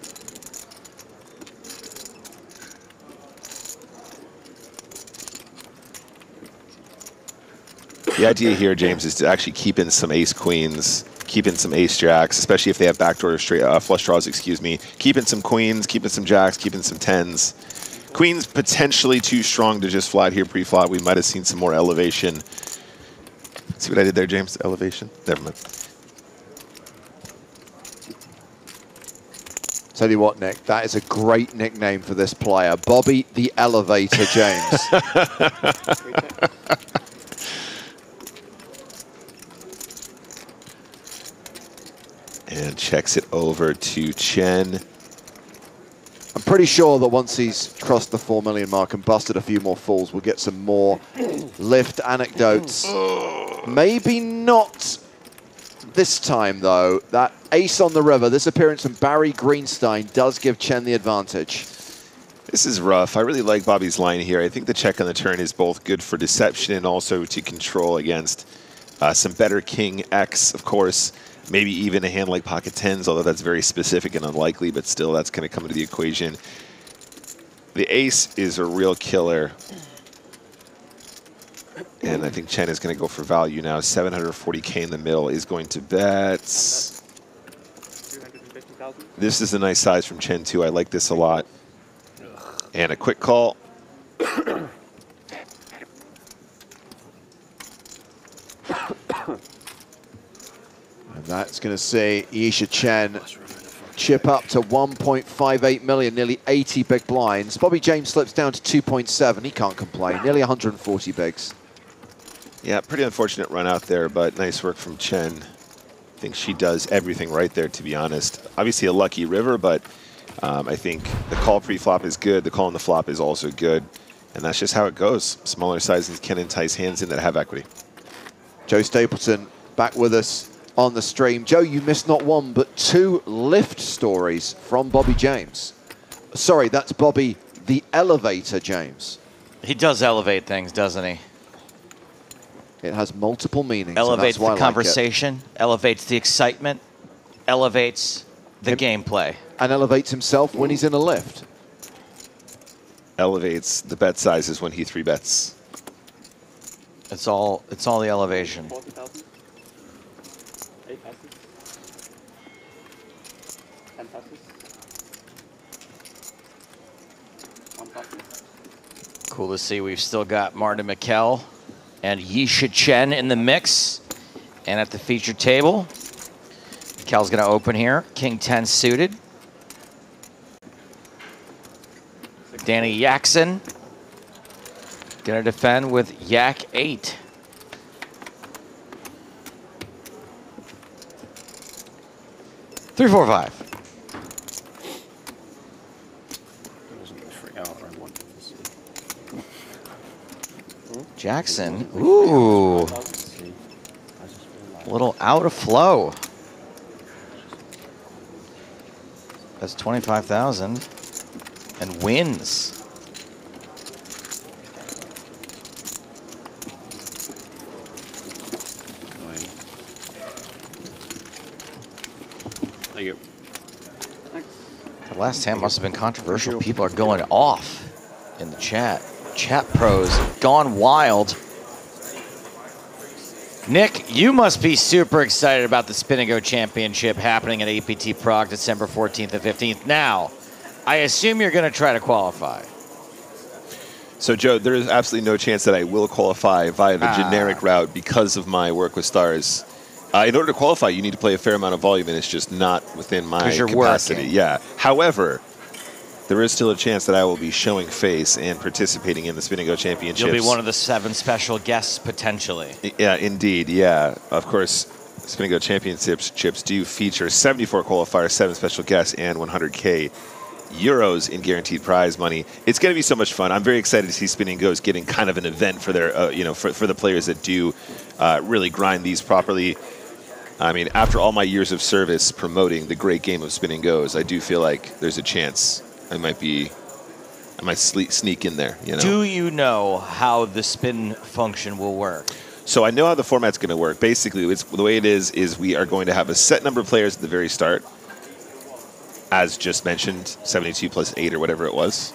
[SPEAKER 19] The idea here, James, is to actually keep in some ace queens, keep in some ace jacks, especially if they have backdoor straight flush draws, excuse me. Keep in some queens, keep in some jacks, keep in some tens. Queens potentially too strong to just flat here pre-flop. We might have seen some more elevation. See what I did there, James? Elevation? Never mind.
[SPEAKER 7] Tell you what, Nick, that is a great nickname for this player. Bobby the Elevator James.
[SPEAKER 19] And checks it over to Chen.
[SPEAKER 7] I'm pretty sure that once he's crossed the 4 million mark and busted a few more falls, we'll get some more lift anecdotes. Maybe not this time, though. That ace on the river, this appearance from Barry Greenstein does give Chen the advantage.
[SPEAKER 19] This is rough. I really like Bobby's line here. I think the check on the turn is both good for deception and also to control against some better King X, of course. Maybe even a hand like pocket tens, although that's very specific and unlikely, but still that's going to come into the equation. The ace is a real killer. And I think Chen is going to go for value now. 740K in the middle is going to bet. This is a nice size from Chen too. I like this a lot. And a quick call.
[SPEAKER 7] And that's going to see Yisha Chen chip up to 1.58 million, nearly 80 big blinds. Bobby James slips down to 2.7. He can't complain. Nearly 140 bigs.
[SPEAKER 19] Yeah, pretty unfortunate run out there, but nice work from Chen. I think she does everything right there, to be honest. Obviously a lucky river, but I think the call pre-flop is good. The call on the flop is also good. And that's just how it goes. Smaller sizes can entice hands in that have equity.
[SPEAKER 7] Joe Stapleton back with us on the stream. Joe, you missed not one, but two lift stories from Bobby James. Sorry, that's Bobby the Elevator James.
[SPEAKER 6] He does elevate things, doesn't he?
[SPEAKER 7] It has multiple meanings.
[SPEAKER 6] Elevates
[SPEAKER 7] the
[SPEAKER 6] conversation, elevates the excitement, elevates the gameplay.
[SPEAKER 7] And elevates himself when he's in a lift.
[SPEAKER 19] Elevates the bet sizes when he 3-bets.
[SPEAKER 6] It's all the elevation.
[SPEAKER 16] 40,000. 8 passes. 10 passes. 1 passes.
[SPEAKER 6] Cool to see we've still got Martin McKell and Yisha Chen in the mix. And at the feature table, McKell's going to open here. King 10 suited. Danny Jackson going to defend with Yak 8. Three, four, five. Jackson, ooh, a little out of flow. That's 25,000 and wins.
[SPEAKER 9] Thank you.
[SPEAKER 6] The last hand must have been controversial. People are going off in the chat. Chat pros gone wild. Nick, you must be super excited about the Spin and Go Championship happening at APT Prague December 14th and 15th. Now, I assume you're going to try to qualify.
[SPEAKER 19] So, Joe, there is absolutely no chance that I will qualify via the generic route because of my work with stars. In order to qualify, you need to play a fair amount of volume, and it's just not within my capacity.
[SPEAKER 6] Working.
[SPEAKER 19] Yeah. However, there is still a chance that I will be showing face and participating in the Spin and Go Championships.
[SPEAKER 6] You'll be one of the 7 special guests, potentially.
[SPEAKER 19] Yeah, indeed, yeah. Of course, Spin and Go Championships do feature 74 qualifiers, 7 special guests, and 100K euros in guaranteed prize money. It's going to be so much fun. I'm very excited to see Spin and Go's getting kind of an event for their, for the players that do really grind these properly. I mean, after all my years of service promoting the great game of Spin and Goes, I do feel like there's a chance I might sneak in there. You know?
[SPEAKER 6] Do you know how the spin function will work?
[SPEAKER 19] So I know how the format's going to work. Basically, the way it is we are going to have a set number of players at the very start, as just mentioned, 72 plus 8 or whatever it was.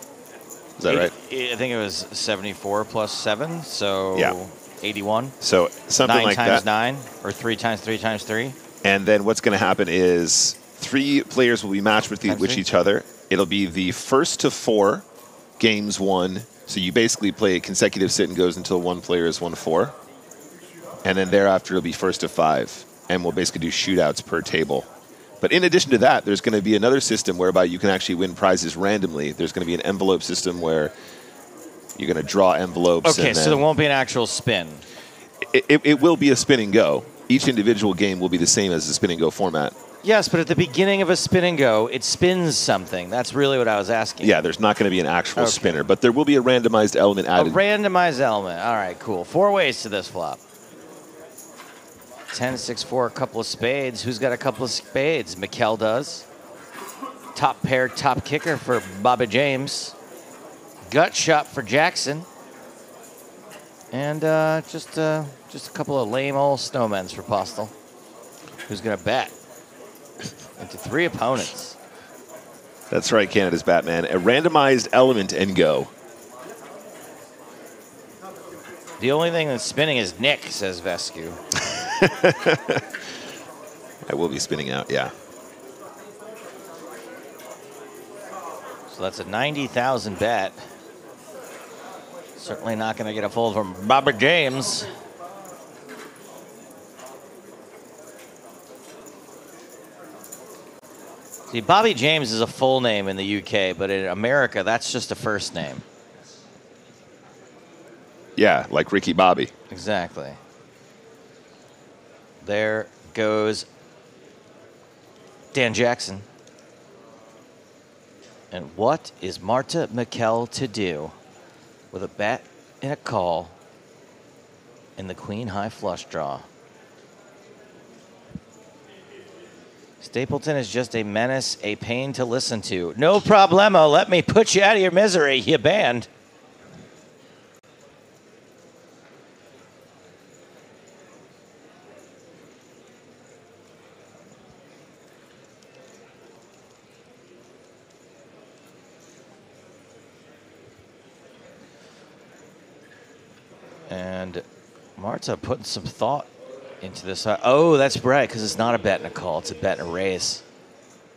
[SPEAKER 19] Is that right?
[SPEAKER 6] I think it was 74 plus 7, so
[SPEAKER 19] yeah.
[SPEAKER 6] 81.
[SPEAKER 19] So something like that.
[SPEAKER 6] 9 times 9, or 3 times 3 times 3.
[SPEAKER 19] And then what's going to happen is 3 players will be matched with each other. It'll be the first to 4 games won. So you basically play consecutive sit and goes until one player is 1-4. And then thereafter it'll be first to 5. And we'll basically do shootouts per table. But in addition to that, there's going to be another system whereby you can actually win prizes randomly. There's going to be an envelope system where you're going to draw envelopes.
[SPEAKER 6] Okay, so there won't be an actual spin.
[SPEAKER 19] It will be a spin and go. Each individual game will be the same as the spin and go format.
[SPEAKER 6] Yes, but at the beginning of a spin and go, it spins something. That's really what I was asking.
[SPEAKER 19] Yeah, there's not going to be an actual spinner, but there will be a randomized element added.
[SPEAKER 6] A randomized element. All right, cool. 4 ways to this flop. 10, 6, 4, a couple of spades. Who's got a couple of spades? Mikel does. Top pair, top kicker for Bobby James. Gut shot for Jackson. And just a couple of lame old snowmens for Postel. Who's going to bet into 3 opponents.
[SPEAKER 19] That's right, Canada's Batman. A randomized element and go.
[SPEAKER 6] The only thing that's spinning is Nick, says Vescu.
[SPEAKER 19] I will be spinning out, yeah.
[SPEAKER 6] So that's a 90,000 bet. Certainly not going to get a fold from Bobby James. See, Bobby James is a full name in the UK, but in America, that's just a first name.
[SPEAKER 19] Yeah, like Ricky Bobby.
[SPEAKER 6] Exactly. There goes Dan Jackson. And what is Marta Mikel to do with a bet and a call in the queen high flush draw? Stapleton is just a menace, a pain to listen to. No problemo. Let me put you out of your misery, you band. And Marta putting some thought into this. Oh, that's right, because it's not a bet and a call. It's a bet and a raise.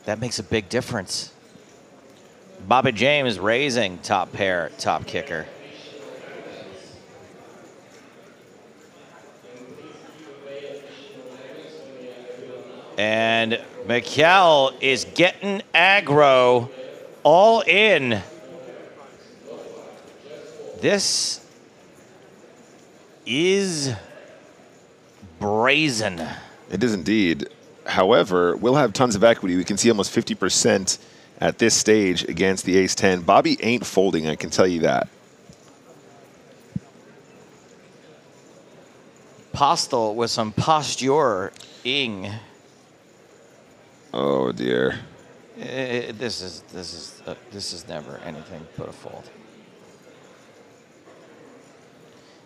[SPEAKER 6] That makes a big difference. Bobby James raising top pair, top kicker. And Mikel is getting aggro all in. This is brazen.
[SPEAKER 19] It is indeed. However, we'll have tons of equity. We can see almost 50% at this stage against the ace-10. Bobby ain't folding, I can tell you that.
[SPEAKER 6] Postel with some posturing.
[SPEAKER 19] Oh dear.
[SPEAKER 6] This is never anything but a fold.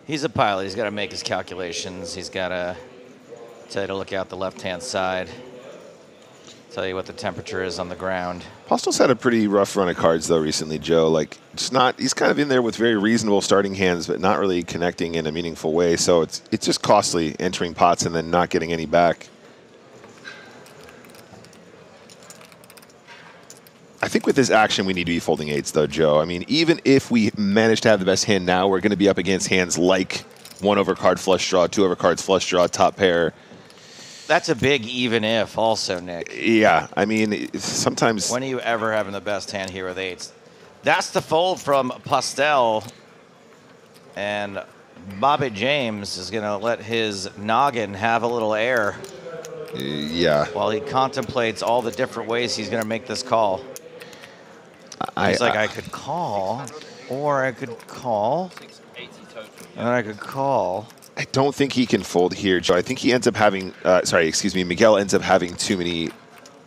[SPEAKER 6] He's a pilot. He's got to make his calculations. He's got to tell you to look out the left-hand side. Tell you what the temperature is on the ground.
[SPEAKER 19] Postel's had a pretty rough run of cards though recently, Joe. Like it's not. He's kind of in there with very reasonable starting hands, but not really connecting in a meaningful way. So it's just costly entering pots and then not getting any back. I think with this action, we need to be folding 8s, though, Joe. I mean, even if we manage to have the best hand now, we're going to be up against hands like 1 overcard flush draw, 2 overcards flush draw, top pair.
[SPEAKER 6] That's a big even if also, Nick.
[SPEAKER 19] Yeah, I mean, sometimes...
[SPEAKER 6] When are you ever having the best hand here with 8s? That's the fold from Pastel. And Bobby James is going to let his noggin have a little air.
[SPEAKER 19] Yeah.
[SPEAKER 6] While he contemplates all the different ways he's going to make this call. He's like, I could call, or I could call, and I could call.
[SPEAKER 19] I don't think he can fold here, Joe. I think he ends up having, Miguel ends up having too many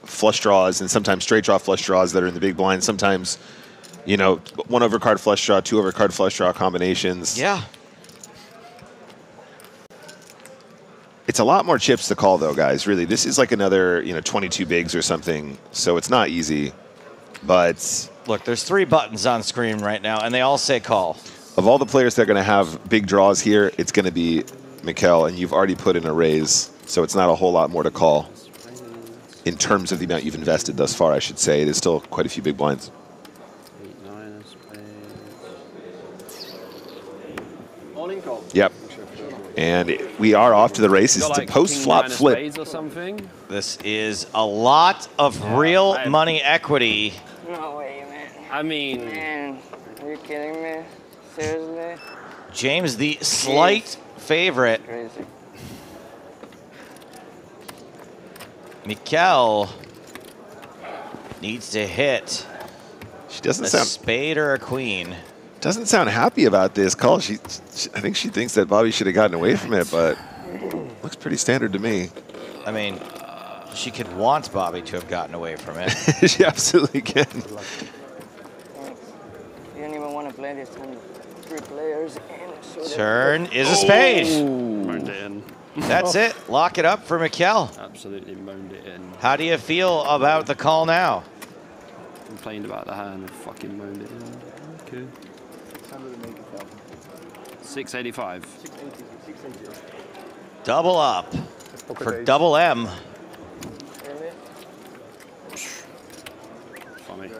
[SPEAKER 19] flush draws and sometimes straight draw flush draws that are in the big blind. Sometimes, you know, 1 overcard flush draw, 2 overcard flush draw combinations.
[SPEAKER 6] Yeah.
[SPEAKER 19] It's a lot more chips to call, though, guys. Really, this is like another, 22 bigs or something. So it's not easy. But
[SPEAKER 6] look, there's 3 buttons on screen right now, and they all say call.
[SPEAKER 19] Of all the players that are going to have big draws here, it's going to be Mikel, and you've already put in a raise, so it's not a whole lot more to call. In terms of the amount you've invested thus far, I should say, it is still quite a few big blinds.
[SPEAKER 9] 8-9 spades.
[SPEAKER 12] All in call.
[SPEAKER 19] Yep. And we are off to the races. It's a post-flop flip.
[SPEAKER 9] Or something.
[SPEAKER 6] This is a lot of real money equity.
[SPEAKER 10] No way, man.
[SPEAKER 9] I mean...
[SPEAKER 10] Man, are you kidding me? Seriously?
[SPEAKER 6] James, the slight favorite.
[SPEAKER 10] Crazy.
[SPEAKER 6] Mikel needs to hit.
[SPEAKER 19] She doesn't
[SPEAKER 6] a
[SPEAKER 19] sound
[SPEAKER 6] spade or a queen.
[SPEAKER 19] Doesn't sound happy about this call. I think she thinks that Bobby should have gotten away from it, but looks pretty standard to me.
[SPEAKER 6] I mean, she could want Bobby to have gotten away from it.
[SPEAKER 19] She absolutely can.
[SPEAKER 10] You don't even want to play this time. 3 players in. So
[SPEAKER 6] Turn is a spade.
[SPEAKER 9] Moaned it in.
[SPEAKER 6] That's it. Lock it up for Mikel.
[SPEAKER 9] Absolutely moaned it in.
[SPEAKER 6] How do you feel about the call now?
[SPEAKER 9] Complained about the hand and fucking moaned it in. Okay. 685.
[SPEAKER 6] Double up for double M.
[SPEAKER 9] Funny.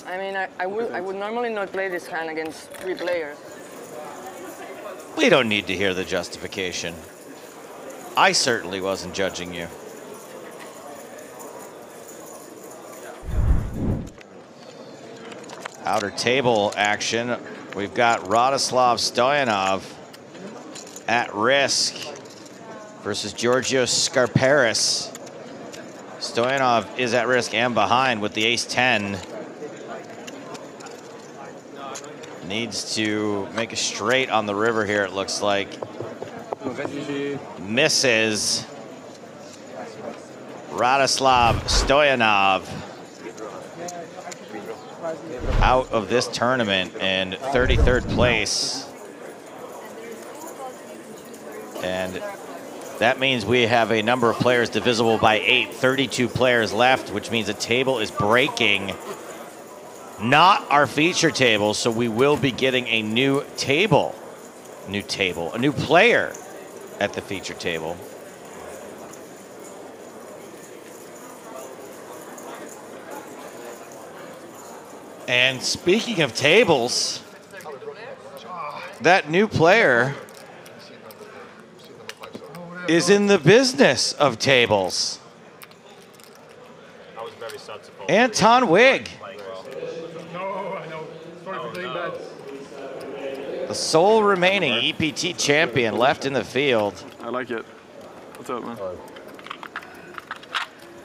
[SPEAKER 10] I mean, I would normally not play this hand against 3 players.
[SPEAKER 6] We don't need to hear the justification. I certainly wasn't judging you. Outer table action. We've got Radoslav Stoyanov at risk versus Georgios Skarparis. Stoyanov is at risk and behind with the ace-10. Needs to make a straight on the river here, it looks like. Misses. Radoslav Stoyanov out of this tournament in 33rd place. And that means we have a number of players divisible by 8, 32 players left, which means the table is breaking. Not our feature table, so we will be getting a new table. A new player at the feature table. And speaking of tables, that new player is in the business of tables. Anton Wigg. The sole remaining EPT champion left in the field.
[SPEAKER 12] I like it. What's up, man?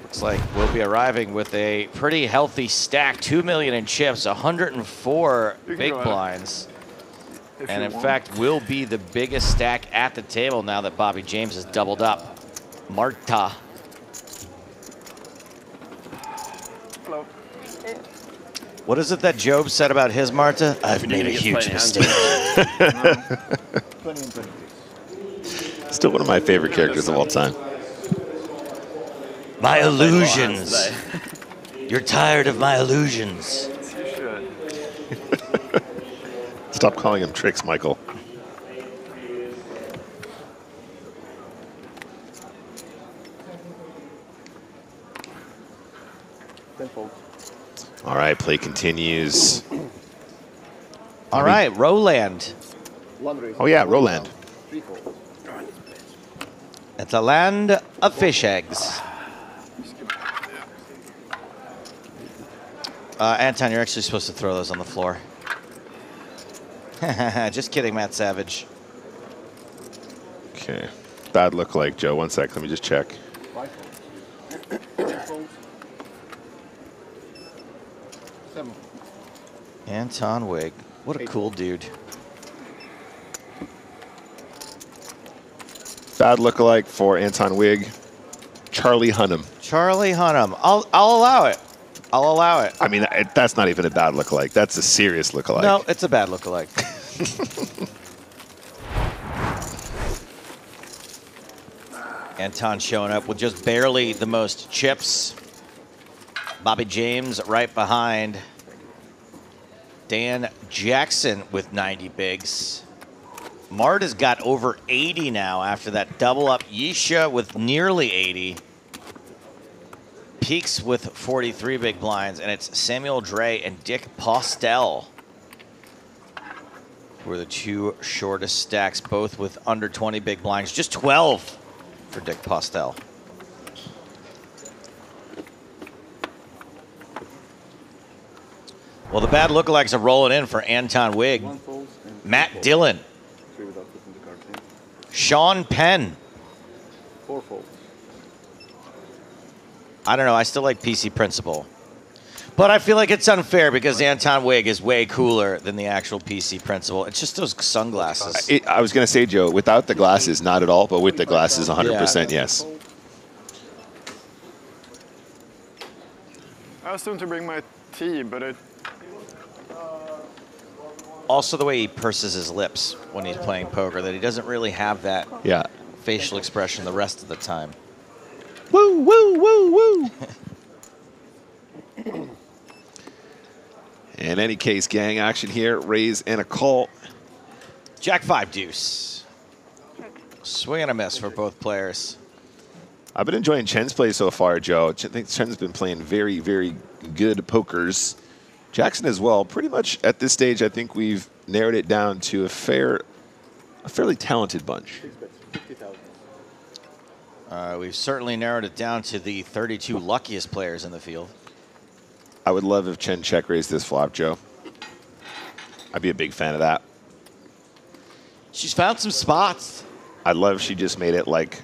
[SPEAKER 6] Looks like we'll be arriving with a pretty healthy stack, 2 million in chips, 104 big blinds. And in fact, will be the biggest stack at the table now that Bobby James has doubled up. Marta.
[SPEAKER 12] Hello.
[SPEAKER 6] What is it that Job said about his Marta? I've made a huge mistake.
[SPEAKER 19] Still one of my favorite characters of all time.
[SPEAKER 6] My illusions. You're tired of my illusions.
[SPEAKER 19] Stop calling him tricks, Michael. All right, play continues.
[SPEAKER 6] All right, Roland.
[SPEAKER 19] Oh yeah, Roland.
[SPEAKER 6] It's a land of fish eggs. Anton, you're actually supposed to throw those on the floor. Just kidding, Matt Savage.
[SPEAKER 19] Okay. Bad look like, Joe. 1 sec. Let me just check.
[SPEAKER 6] Anton Wig. What a cool dude.
[SPEAKER 19] Bad lookalike for Anton Wig. Charlie Hunnam.
[SPEAKER 6] Charlie Hunnam. I'll allow it. I'll allow it.
[SPEAKER 19] I mean, that's not even a bad lookalike. That's a serious lookalike.
[SPEAKER 6] No, it's a bad lookalike. Anton showing up with just barely the most chips. Bobby James right behind. Dan Jackson with 90 bigs. Mart has got over 80 now after that double up. Yisha with nearly 80. Peaks with 43 big blinds, and it's Samuel Dre and Dick Postel who are the two shortest stacks, both with under 20 big blinds. Just 12 for Dick Postel. Well, the bad lookalikes are rolling in for Anton Wig. Matt Dillon. Sean Penn.
[SPEAKER 12] 4 folds.
[SPEAKER 6] I don't know. I still like PC Principal. But I feel like it's unfair because Anton Wig is way cooler than the actual PC Principal. It's just those sunglasses.
[SPEAKER 19] I was going to say, Joe, without the glasses, not at all, but with the glasses, 100% yes.
[SPEAKER 12] I was going to bring my tea, but it...
[SPEAKER 6] Also the way he purses his lips when he's playing poker, that he doesn't really have that facial expression the rest of the time.
[SPEAKER 19] Woo, woo, woo, woo. In any case, gang action here. Raise and a call.
[SPEAKER 6] Jack 5 deuce. Swing and a miss for both players.
[SPEAKER 19] I've been enjoying Chen's play so far, Joe. I think Chen's been playing very, very good pokers. Jackson as well. Pretty much at this stage, I think we've narrowed it down to a fairly talented bunch.
[SPEAKER 6] We've certainly narrowed it down to the 32 luckiest players in the field.
[SPEAKER 19] I would love if Chen check raised this flop, Joe. I'd be a big fan of that.
[SPEAKER 6] She's found some spots.
[SPEAKER 19] I'd love if she just made it like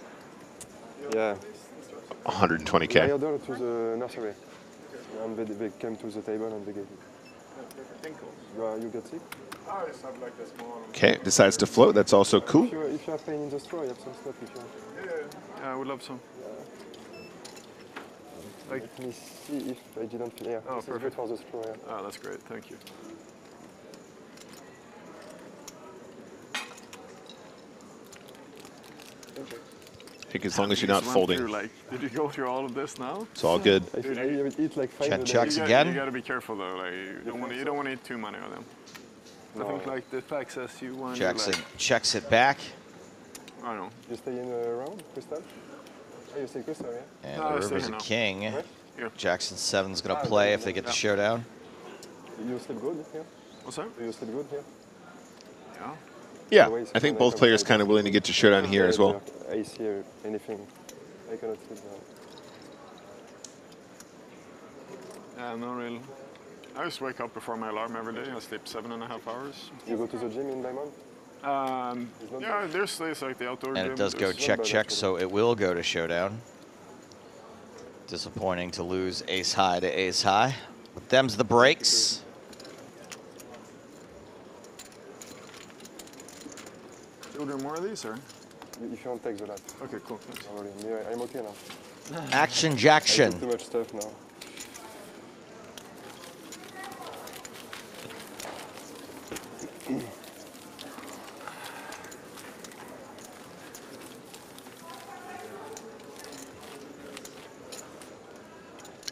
[SPEAKER 19] 120K.
[SPEAKER 12] My order to the nursery. And they came to the table and they gave me. You get sick?
[SPEAKER 19] Okay, decides to float. That's also cool.
[SPEAKER 12] If you are playing in the straw, you have some stuff if you want. Yeah, I would love some. Let me see if I didn't. Yeah, oh, perfect for the straw. Yeah. Oh, that's great. Thank you.
[SPEAKER 19] I think as long as you're not folding.
[SPEAKER 12] Did you go through all of this now?
[SPEAKER 19] It's all good.
[SPEAKER 12] I eat like 5
[SPEAKER 6] Check checks again.
[SPEAKER 12] You got to be careful though. Like you don't want to eat too many of them. No. I think like the fact says you want.
[SPEAKER 6] Jackson checks it back.
[SPEAKER 12] I don't know. You stay in a round, Crystal? Oh, you stay Crystal, yeah?
[SPEAKER 6] And the river's a king. Yeah. Jackson 7's going to play if they get the showdown.
[SPEAKER 12] You sleep good here? What's that? You sleep good here? Yeah.
[SPEAKER 19] Yeah, I think both players kind of willing to get to showdown here as well.
[SPEAKER 12] I see anything. I cannot sleep now. Yeah, no real. I just wake up before my alarm every day. I sleep 7.5 hours. You go to the gym in Diamond? Yeah, there's days like the outdoor gym.
[SPEAKER 6] And it does go check, so it will go to showdown. Disappointing to lose ace high to ace high. But them's the breaks.
[SPEAKER 12] You'll do more of these, or? If you want, take the lap. Okay, cool. I'm okay now.
[SPEAKER 6] Action Jackson.
[SPEAKER 12] Too much stuff now.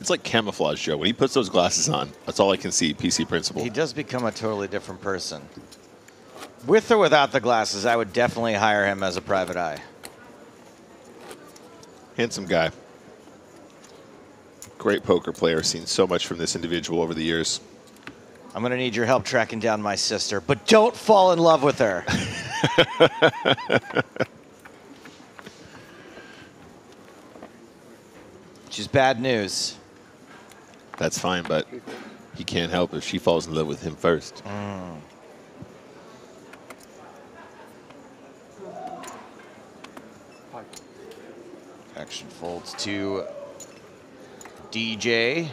[SPEAKER 19] It's like camouflage, Joe. When he puts those glasses on, that's all I can see, PC Principal.
[SPEAKER 6] He does become a totally different person. With or without the glasses, I would definitely hire him as a private eye.
[SPEAKER 19] Handsome guy. Great poker player. Seen so much from this individual over the years.
[SPEAKER 6] I'm going to need your help tracking down my sister, but don't fall in love with her. She's bad news.
[SPEAKER 19] That's fine, but he can't help if she falls in love with him first.
[SPEAKER 6] Action folds to DJ.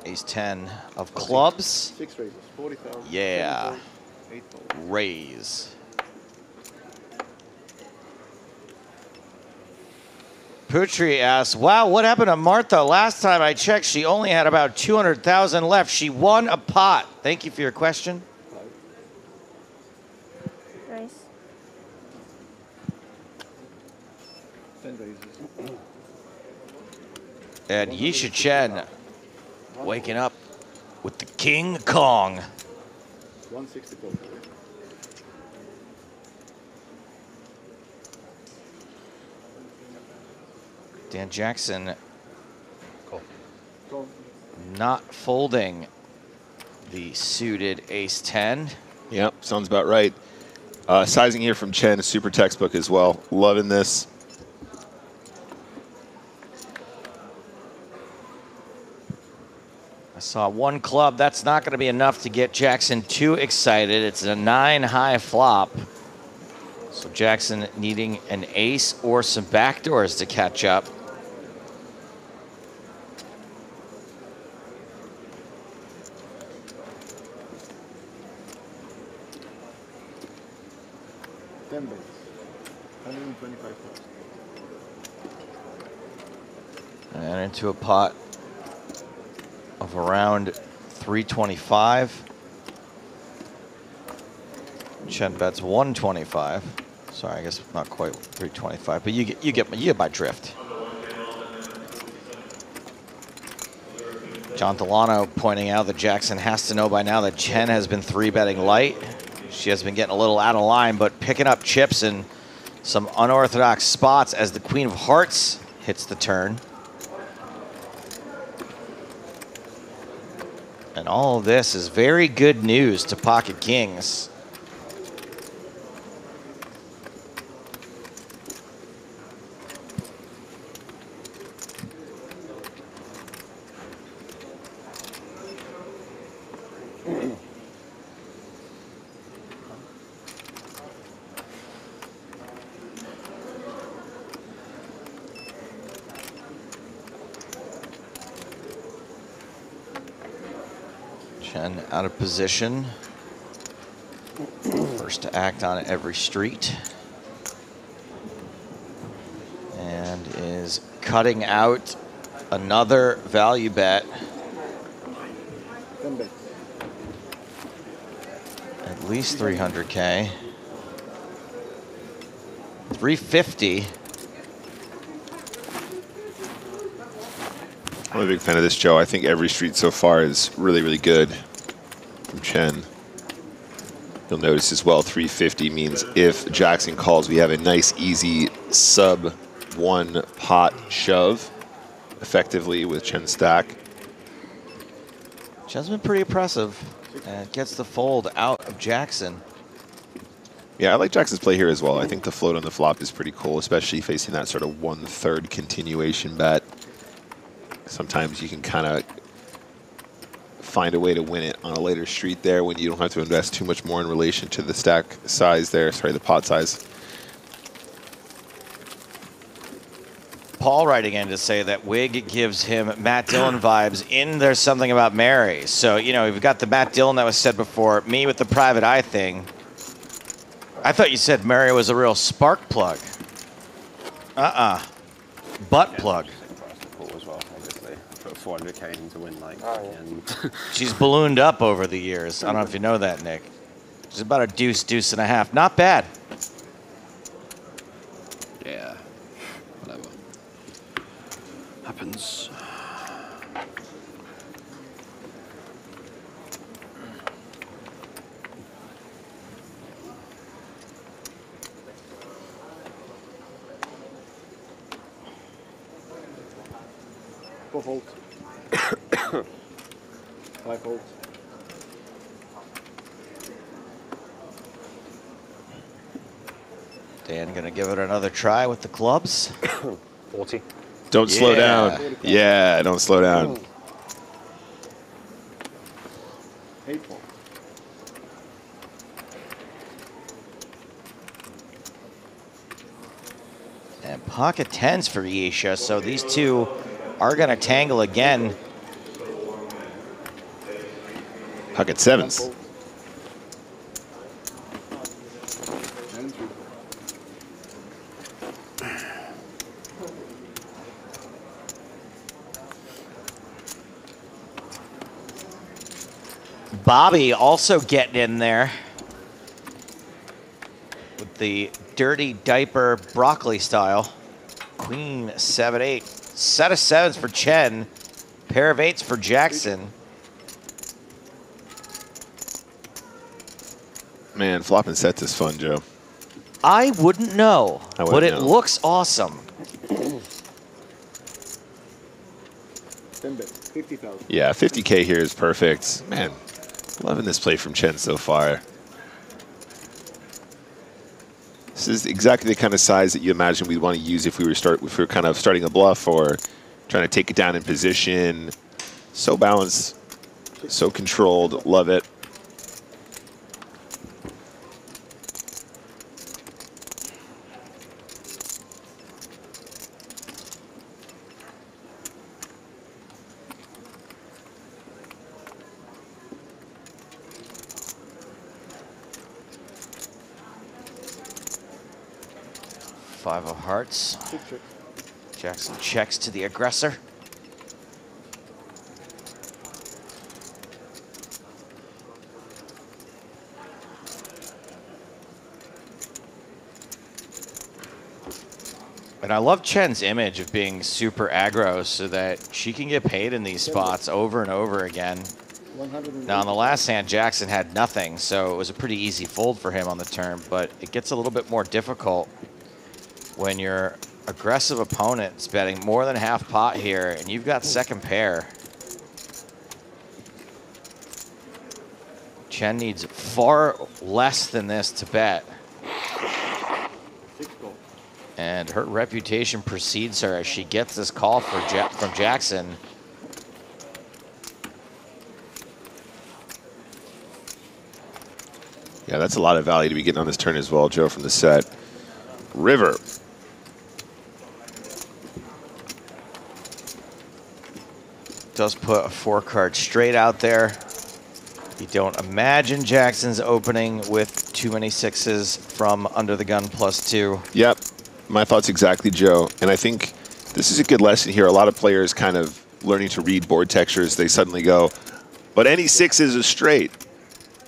[SPEAKER 6] Ace 10 of clubs.
[SPEAKER 20] 6 raises, 40,000.
[SPEAKER 6] Yeah.
[SPEAKER 20] 8 fold.
[SPEAKER 6] Raise. Putri asks, wow, what happened to Martha? Last time I checked, she only had about 200,000 left. She won a pot. Thank you for your question.
[SPEAKER 18] Raise.
[SPEAKER 20] 10 raises.
[SPEAKER 6] And Yisha Chen waking up with the King Kong.
[SPEAKER 20] 164.
[SPEAKER 6] Dan Jackson
[SPEAKER 20] Call.
[SPEAKER 6] not folding the suited ace 10.
[SPEAKER 19] Yep, sounds about right. Sizing here from Chen, super textbook as well. Loving this.
[SPEAKER 6] I saw one club. That's not going to be enough to get Jackson too excited. It's a 9 high flop. So Jackson needing an ace or some backdoors to catch up.
[SPEAKER 20] $10. 125,000.
[SPEAKER 6] And into a pot of around 325. Chen bets 125. Sorry, I guess not quite 325, but you get my drift. John Delano pointing out that Jackson has to know by now that Chen has been 3-betting light. She has been getting a little out of line, but picking up chips in some unorthodox spots as the Queen of Hearts hits the turn. And all of this is very good news to Pocket Kings. Chen out of position. First to act on every street. And is cutting out another value bet.
[SPEAKER 20] 10 bets.
[SPEAKER 6] At least 300K. 350.
[SPEAKER 19] I'm a big fan of this, Joe. I think every street so far is really, really good from Chen. You'll notice as well, 350 means if Jackson calls, we have a nice, easy sub-1 pot shove, effectively with Chen stack.
[SPEAKER 6] Chen's been pretty impressive and gets the fold out of Jackson.
[SPEAKER 19] Yeah, I like Jackson's play here as well. I think the float on the flop is pretty cool, especially facing that sort of 1/3 continuation bet. Sometimes you can kind of find a way to win it on a later street there when you don't have to invest too much more in relation to the stack size there, sorry, the pot size.
[SPEAKER 6] Paul writing in to say that Wig gives him Matt Dillon vibes in There's Something About Mary. So, you know, we've got the Matt Dillon that was said before, me with the private eye thing. I thought you said Mary was a real spark plug. Butt plug.
[SPEAKER 9] As well, obviously. Put 400K in to win, like. And
[SPEAKER 6] She's ballooned up over the years. I don't know if you know that, Nick. She's about a deuce, deuce and a half. Not bad.
[SPEAKER 9] yeah, whatever. Happens.
[SPEAKER 20] 4 folds. 5 folds.
[SPEAKER 6] Dan gonna give it another try with the clubs.
[SPEAKER 13] 40.
[SPEAKER 19] Don't slow down. Yeah, don't slow down.
[SPEAKER 20] 8 folds.
[SPEAKER 6] And pocket tens for Yesha, so these two are going to tangle again.
[SPEAKER 19] Pocket sevens.
[SPEAKER 6] Bobby also getting in there with the dirty diaper broccoli style. Queen 7-8. Set of sevens for Chen. Pair of eights for Jackson.
[SPEAKER 19] Man, flopping sets is fun, Joe.
[SPEAKER 6] I wouldn't know, but it
[SPEAKER 19] know.
[SPEAKER 6] looks awesome.
[SPEAKER 20] 10 bet. 50,000.
[SPEAKER 19] Yeah, 50K here is perfect. Man, loving this play from Chen so far. This is exactly the kind of size that you imagine we'd want to use if we were kind of starting a bluff or trying to take it down in position. So balanced, so controlled. Love it.
[SPEAKER 6] Five of hearts. Jackson checks to the aggressor. And I love Chen's image of being super aggro so that she can get paid in these spots over and over again. Now, on the last hand, Jackson had nothing, so it was a pretty easy fold for him on the turn, but it gets a little bit more difficult when your aggressive opponent's betting more than half pot here and you've got second pair. Chen needs far less than this to bet. And her reputation precedes her as she gets this call from Jackson.
[SPEAKER 19] Yeah, that's a lot of value to be getting on this turn as well, Joe, from the set. River.
[SPEAKER 6] Does put a 4-card straight out there. You don't imagine Jackson's opening with too many sixes from under the gun +2.
[SPEAKER 19] Yep, my thoughts exactly, Joe. And I think this is a good lesson here. A lot of players kind of learning to read board textures. They suddenly go, but any sixes is straight.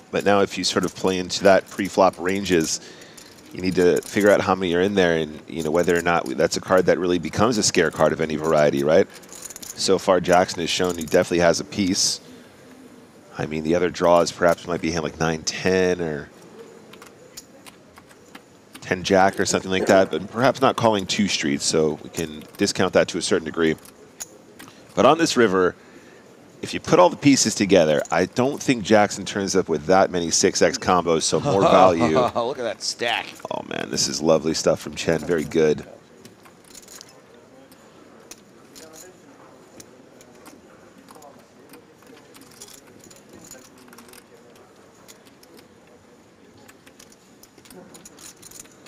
[SPEAKER 19] But now if you sort of play into that pre-flop ranges, you need to figure out how many are in there and whether or not that's a card that really becomes a scare card of any variety, right? So far, Jackson has shown he definitely has a piece. I mean, the other draws perhaps might be a hand like 9-10 or 10-jack or something like that, but perhaps not calling 2 streets, so we can discount that to a certain degree. But on this river, if you put all the pieces together, I don't think Jackson turns up with that many 6x combos, so more value.
[SPEAKER 6] Look at that stack.
[SPEAKER 19] Oh, man, this is lovely stuff from Chen. Very good.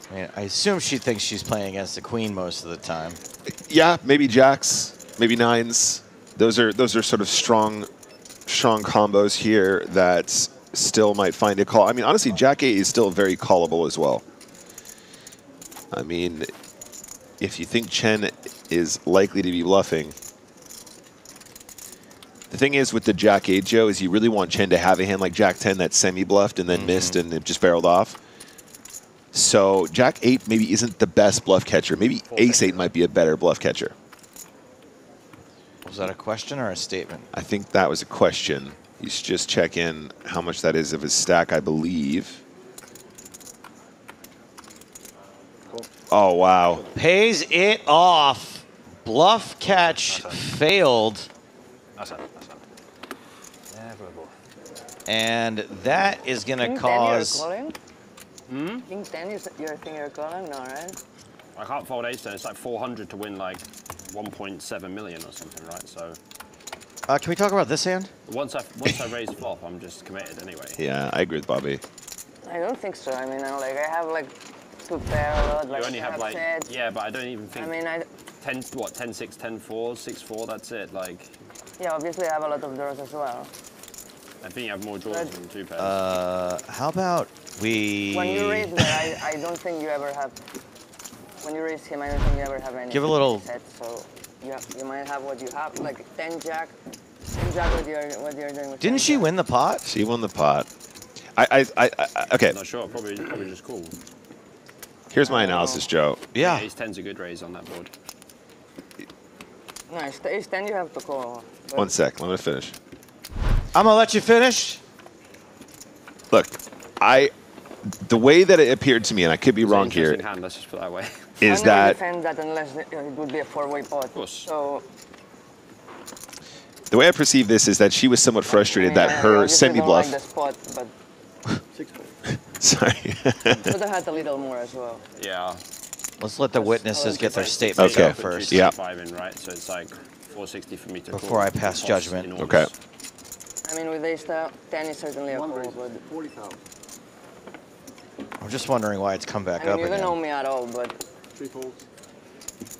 [SPEAKER 6] I mean, I assume she thinks she's playing against the queen most of the time.
[SPEAKER 19] Yeah, maybe jacks, maybe nines. Those are sort of strong combos here that still might find a call. I mean, honestly, Jack 8 is still very callable as well. I mean, if you think Chen is likely to be bluffing, the thing is with the Jack 8, Joe, is you really want Chen to have a hand like Jack 10 that semi-bluffed and then missed and it just barreled off. So Jack 8 maybe isn't the best bluff catcher. Maybe Ace 8 might be a better bluff catcher.
[SPEAKER 6] Was that a question or a statement?
[SPEAKER 19] I think that was a question. He's just checking how much that is of his stack, I believe. Oh, wow.
[SPEAKER 6] Pays it off. Bluff catch failed.
[SPEAKER 13] That's it. Never a bluff.
[SPEAKER 6] And that is going to
[SPEAKER 10] King
[SPEAKER 6] cause...
[SPEAKER 10] 10 you're calling? King 10 is your thing you're calling? No, right?
[SPEAKER 9] I can't fold ace 10. It's like 400 to win like 1.7 million or something, right? So
[SPEAKER 6] can we talk about this hand?
[SPEAKER 9] once I raise flop, I'm just committed anyway.
[SPEAKER 19] Yeah, I agree with Bobby.
[SPEAKER 10] I don't think so. I mean, I have like 2 pair a lot. Like
[SPEAKER 9] You only have like,
[SPEAKER 10] sets.
[SPEAKER 9] yeah, but I don't even think.
[SPEAKER 10] I mean,
[SPEAKER 9] 10, what, 10, 6, 10, 4, 6, 4, that's it. Like,
[SPEAKER 10] yeah, obviously I have a lot of draws as well.
[SPEAKER 9] I think you have more draws than 2 pairs.
[SPEAKER 6] How about we...
[SPEAKER 10] When you raise there, I don't think you ever have... When you raise him, I don't think you ever have any
[SPEAKER 6] Give a little...
[SPEAKER 10] sets, so yeah, you might have what you have, like 10 jack. 10 jack what you're doing with
[SPEAKER 6] Didn't she win the pot?
[SPEAKER 19] She won the pot. Okay.
[SPEAKER 9] Not sure, probably just cool.
[SPEAKER 19] Here's my analysis, Joe.
[SPEAKER 6] Yeah.
[SPEAKER 9] Ace 10's a good raise on that board.
[SPEAKER 10] No, ace 10 you have to call. But
[SPEAKER 19] 1 sec, let me finish.
[SPEAKER 6] I'm going to let you finish.
[SPEAKER 19] Look, the way that it appeared to me, and I could be wrong here,
[SPEAKER 9] hand, let's just put it that way.
[SPEAKER 19] is
[SPEAKER 10] I
[SPEAKER 19] that
[SPEAKER 10] defend that unless it would be a 4-way pot. Of
[SPEAKER 9] course.
[SPEAKER 10] So
[SPEAKER 19] the way I perceive this is that she was somewhat frustrated that her semi-bluff.
[SPEAKER 10] I don't like the spot, but
[SPEAKER 20] 6 fold.
[SPEAKER 19] Sorry.
[SPEAKER 10] Could have had a little more as well.
[SPEAKER 9] Yeah.
[SPEAKER 6] Let's let the witnesses get their statements out first.
[SPEAKER 19] Yeah.
[SPEAKER 9] 5 in, right? So it's like 460 for me to
[SPEAKER 6] Before I pass judgment.
[SPEAKER 19] Okay.
[SPEAKER 10] I mean, with ace 10 is certainly a call, but
[SPEAKER 20] 40,000.
[SPEAKER 6] I'm just wondering why it's come back
[SPEAKER 10] I mean,
[SPEAKER 6] up
[SPEAKER 10] you don't
[SPEAKER 6] again.
[SPEAKER 10] know me at all, but
[SPEAKER 20] 3 folds.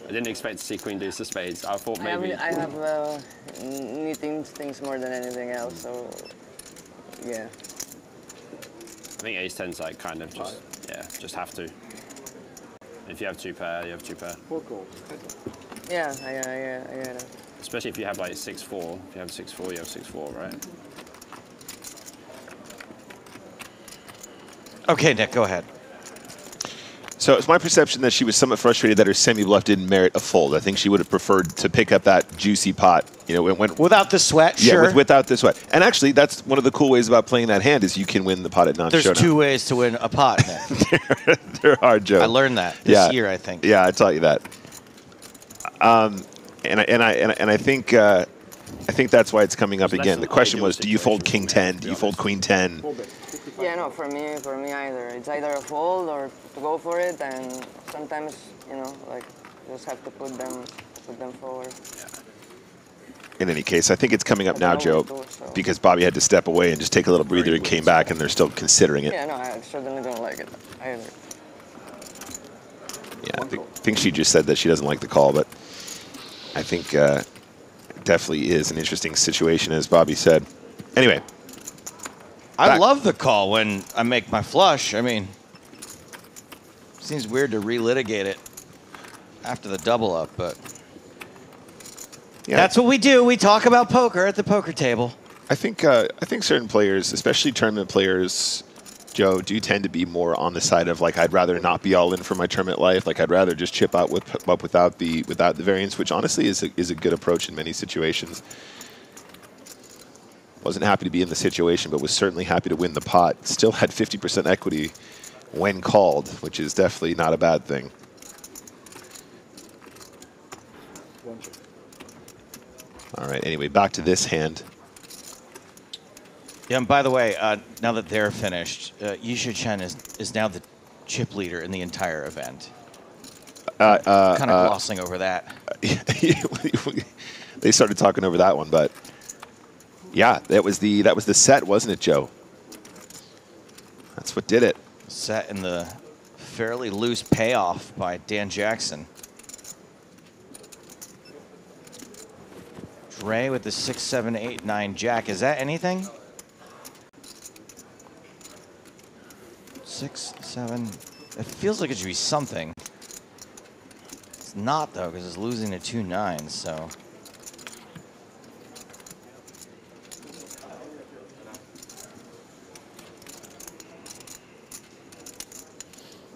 [SPEAKER 9] I didn't expect to see Queen deuce of spades. I thought maybe.
[SPEAKER 10] I have neat instincts more than anything else, so yeah.
[SPEAKER 9] I think ace 10's like kind of just, yeah, just have to. If you have 2 pair, you have 2 pair.
[SPEAKER 20] 4 calls.
[SPEAKER 10] Yeah, I get it.
[SPEAKER 9] Especially if you have like 6-4. If you have 6-4, you have 6-4, right?
[SPEAKER 6] Okay, Nick, go ahead.
[SPEAKER 19] So it's my perception that she was somewhat frustrated that her semi-bluff didn't merit a fold. I think she would have preferred to pick up that juicy pot. You know,
[SPEAKER 6] without the sweat,
[SPEAKER 19] yeah,
[SPEAKER 6] sure.
[SPEAKER 19] without the sweat. And actually, that's one of the cool ways about playing that hand is you can win the pot at non-showdown.
[SPEAKER 6] There's 2 ways to win a pot.
[SPEAKER 19] There are, Joe.
[SPEAKER 6] I learned that this year, I think.
[SPEAKER 19] Yeah, I taught you that. And I think that's why it's coming up again. The question was, do you fold King 10? Do you fold Queen 10?
[SPEAKER 10] Yeah, no, for me either. It's either a fold or to go for it, and sometimes, you know, like, you just have to put them forward.
[SPEAKER 19] In any case, I think it's coming up now, Joe, because Bobby had to step away and just take a little breather and came back, and they're still considering it.
[SPEAKER 10] Yeah, no, I certainly don't like it either.
[SPEAKER 19] Yeah, I think she just said that she doesn't like the call, but I think it definitely is an interesting situation, as Bobby said. Anyway.
[SPEAKER 6] I love the call when I make my flush. I mean, seems weird to relitigate it after the double up, but that's what we do. We talk about poker at the poker table.
[SPEAKER 19] I think certain players, especially tournament players, Joe, do tend to be more on the side of like I'd rather not be all in for my tournament life. Like I'd rather just chip out without the variance, which honestly is a good approach in many situations. Wasn't happy to be in the situation, but was certainly happy to win the pot. Still had 50% equity when called, which is definitely not a bad thing. All right, anyway, back to this hand.
[SPEAKER 6] Yeah, and by the way, now that they're finished, Yisha Chen is now the chip leader in the entire event. Kind of glossing over that.
[SPEAKER 19] They started talking over that one, but yeah, that was the set, wasn't it, Joe? That's what did it.
[SPEAKER 6] Set in the fairly loose payoff by Dan Jackson. Dre with the 6, 7, 8, 9 jack. Is that anything? 6, 7. It feels like it should be something. It's not though, because it's losing to 2 9s. So.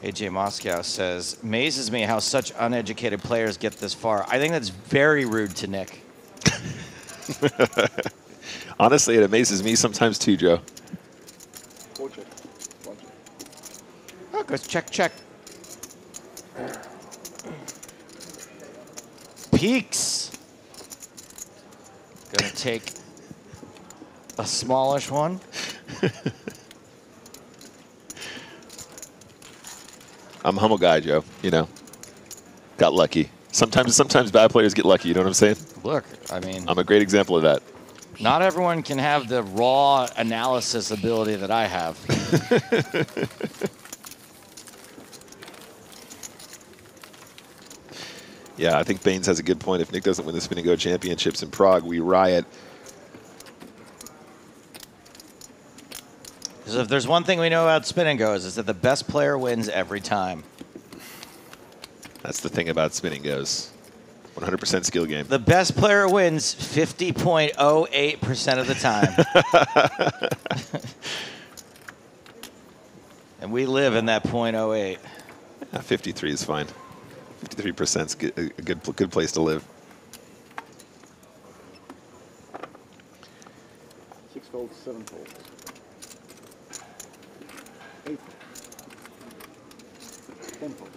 [SPEAKER 6] AJ Moscow says, amazes me how such uneducated players get this far. I think that's very rude to Nick.
[SPEAKER 19] Honestly, it amazes me sometimes too, Joe.
[SPEAKER 6] Oh, goes check, check. peaks. Gonna take a smallish one.
[SPEAKER 19] I'm a humble guy, Joe. You know, got lucky. Sometimes bad players get lucky. You know what I'm saying?
[SPEAKER 6] Look, I mean,
[SPEAKER 19] I'm a great example of that.
[SPEAKER 6] not everyone can have the raw analysis ability that I have.
[SPEAKER 19] Yeah, I think Baines has a good point. If Nick doesn't win the Spin and Go Championships in Prague, we riot.
[SPEAKER 6] Because if there's one thing we know about Spin and Goes, is that the best player wins every time.
[SPEAKER 19] That's the thing about Spin and Goes. 100% skill game.
[SPEAKER 6] The best player wins 50.08% of the time. And we live in that 0.08.
[SPEAKER 19] Yeah, 53 is fine. 53% is a good place to live.
[SPEAKER 20] 6 folds, 7 folds. 8 folds. 10 folds.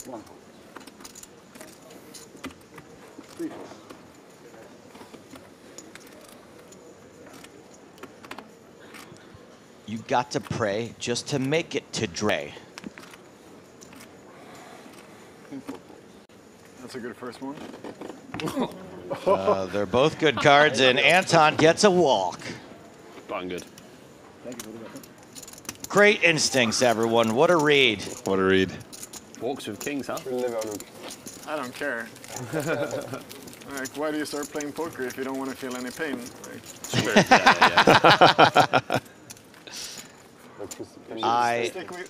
[SPEAKER 20] 1 fold. 3 folds.
[SPEAKER 6] You got to pray just to make it to Dre.
[SPEAKER 12] That's a good first one.
[SPEAKER 6] They're both good cards, and Anton gets a walk.
[SPEAKER 9] Button good.
[SPEAKER 6] Great instincts, everyone. What a read.
[SPEAKER 19] What a read.
[SPEAKER 9] Walks with kings, huh?
[SPEAKER 12] I don't care. Like, why do you start playing poker if you don't want to feel any pain? Like,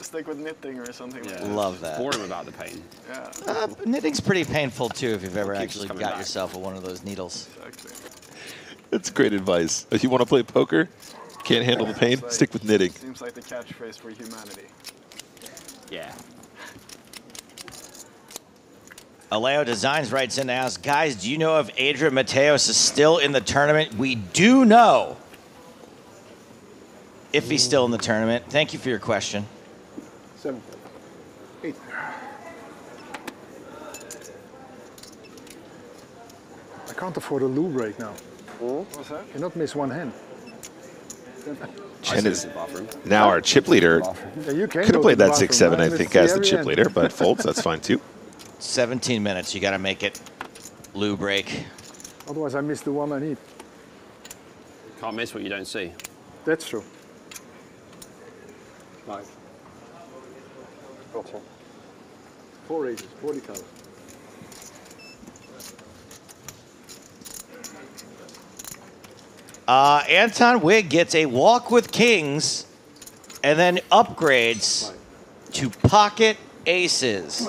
[SPEAKER 12] stick with knitting or something.
[SPEAKER 9] Yeah.
[SPEAKER 12] Like that.
[SPEAKER 6] Love that.
[SPEAKER 9] Boredom about the pain.
[SPEAKER 12] Yeah.
[SPEAKER 6] Knitting's pretty painful, too, if you've ever
[SPEAKER 9] Keeps
[SPEAKER 6] actually
[SPEAKER 9] coming
[SPEAKER 6] got
[SPEAKER 9] back.
[SPEAKER 6] yourself one of those needles.
[SPEAKER 12] Exactly.
[SPEAKER 19] That's great advice. If you want to play poker, can't handle the pain,
[SPEAKER 12] Like,
[SPEAKER 19] stick with knitting.
[SPEAKER 12] Seems like the catchphrase for humanity.
[SPEAKER 9] Yeah.
[SPEAKER 6] Aleo Designs writes in to ask, guys, do you know if Adrian Mateos is still in the tournament? We do know if he's still in the tournament. Thank you for your question.
[SPEAKER 20] 7 folds. 8
[SPEAKER 11] I can't afford a loo break now.
[SPEAKER 12] What's that?
[SPEAKER 11] Cannot miss one hand.
[SPEAKER 19] Chen is now our chip leader.
[SPEAKER 11] Yeah, you can
[SPEAKER 19] Could
[SPEAKER 11] go
[SPEAKER 19] have played
[SPEAKER 11] to the
[SPEAKER 19] that
[SPEAKER 11] bathroom,
[SPEAKER 19] 6-7, I
[SPEAKER 11] man.
[SPEAKER 19] think,
[SPEAKER 11] It's
[SPEAKER 19] as the
[SPEAKER 11] every
[SPEAKER 19] chip
[SPEAKER 11] end.
[SPEAKER 19] leader, but folds, that's fine too.
[SPEAKER 6] 17 minutes. You got to make it loo break.
[SPEAKER 11] Otherwise, I miss the one I need.
[SPEAKER 9] Can't miss what you don't see.
[SPEAKER 11] That's true.
[SPEAKER 20] 5. 4 aces, 40 colors.
[SPEAKER 6] Anton Wigg gets a walk with kings and then upgrades to pocket aces.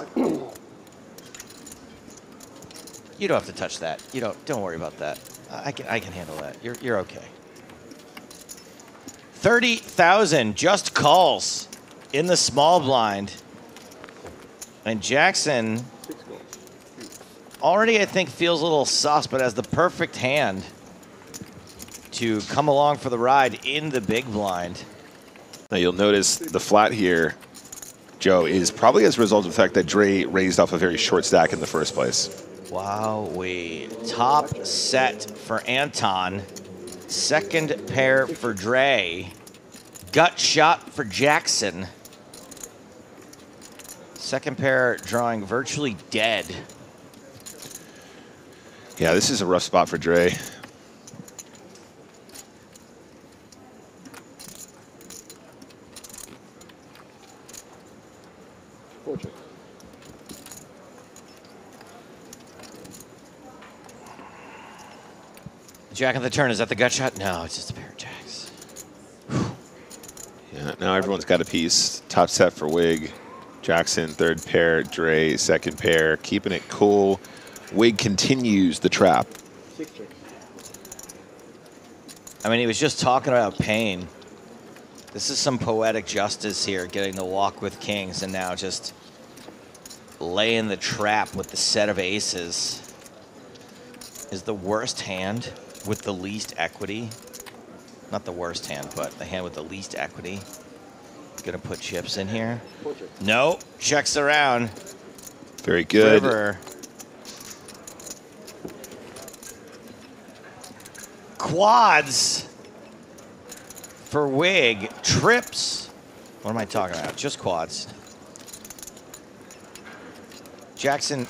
[SPEAKER 6] You don't have to touch that. You don't worry about that. I can handle that. You're okay. 30,000 just calls in the small blind. And Jackson already, I think, feels a little sus, but has the perfect hand to come along for the ride in the big blind.
[SPEAKER 19] Now you'll notice the flat here, Joe, is probably as a result of the fact that Dre raised off a very short stack in the first place.
[SPEAKER 6] Wowee. Top set for Anton. Second pair for Dre. Gut shot for Jackson. Second pair drawing virtually dead.
[SPEAKER 19] Yeah, this is a rough spot for Dre.
[SPEAKER 6] Jack of the turn, is that the gut shot? No, it's just a pair of jacks.
[SPEAKER 19] Yeah, now everyone's got a piece. Top set for Wig. Jackson, third pair. Dre, second pair. Keeping it cool. Wig continues the trap.
[SPEAKER 6] I mean, he was just talking about pain. This is some poetic justice here, getting the walk with kings and now just laying the trap with the set of aces. Is the worst hand with the least equity. Not the worst hand, but the hand with the least equity. Gonna put chips in here. No, checks around.
[SPEAKER 19] Very good.
[SPEAKER 6] River. Quads for Wig. Trips. What am I talking about? Just quads. Jackson,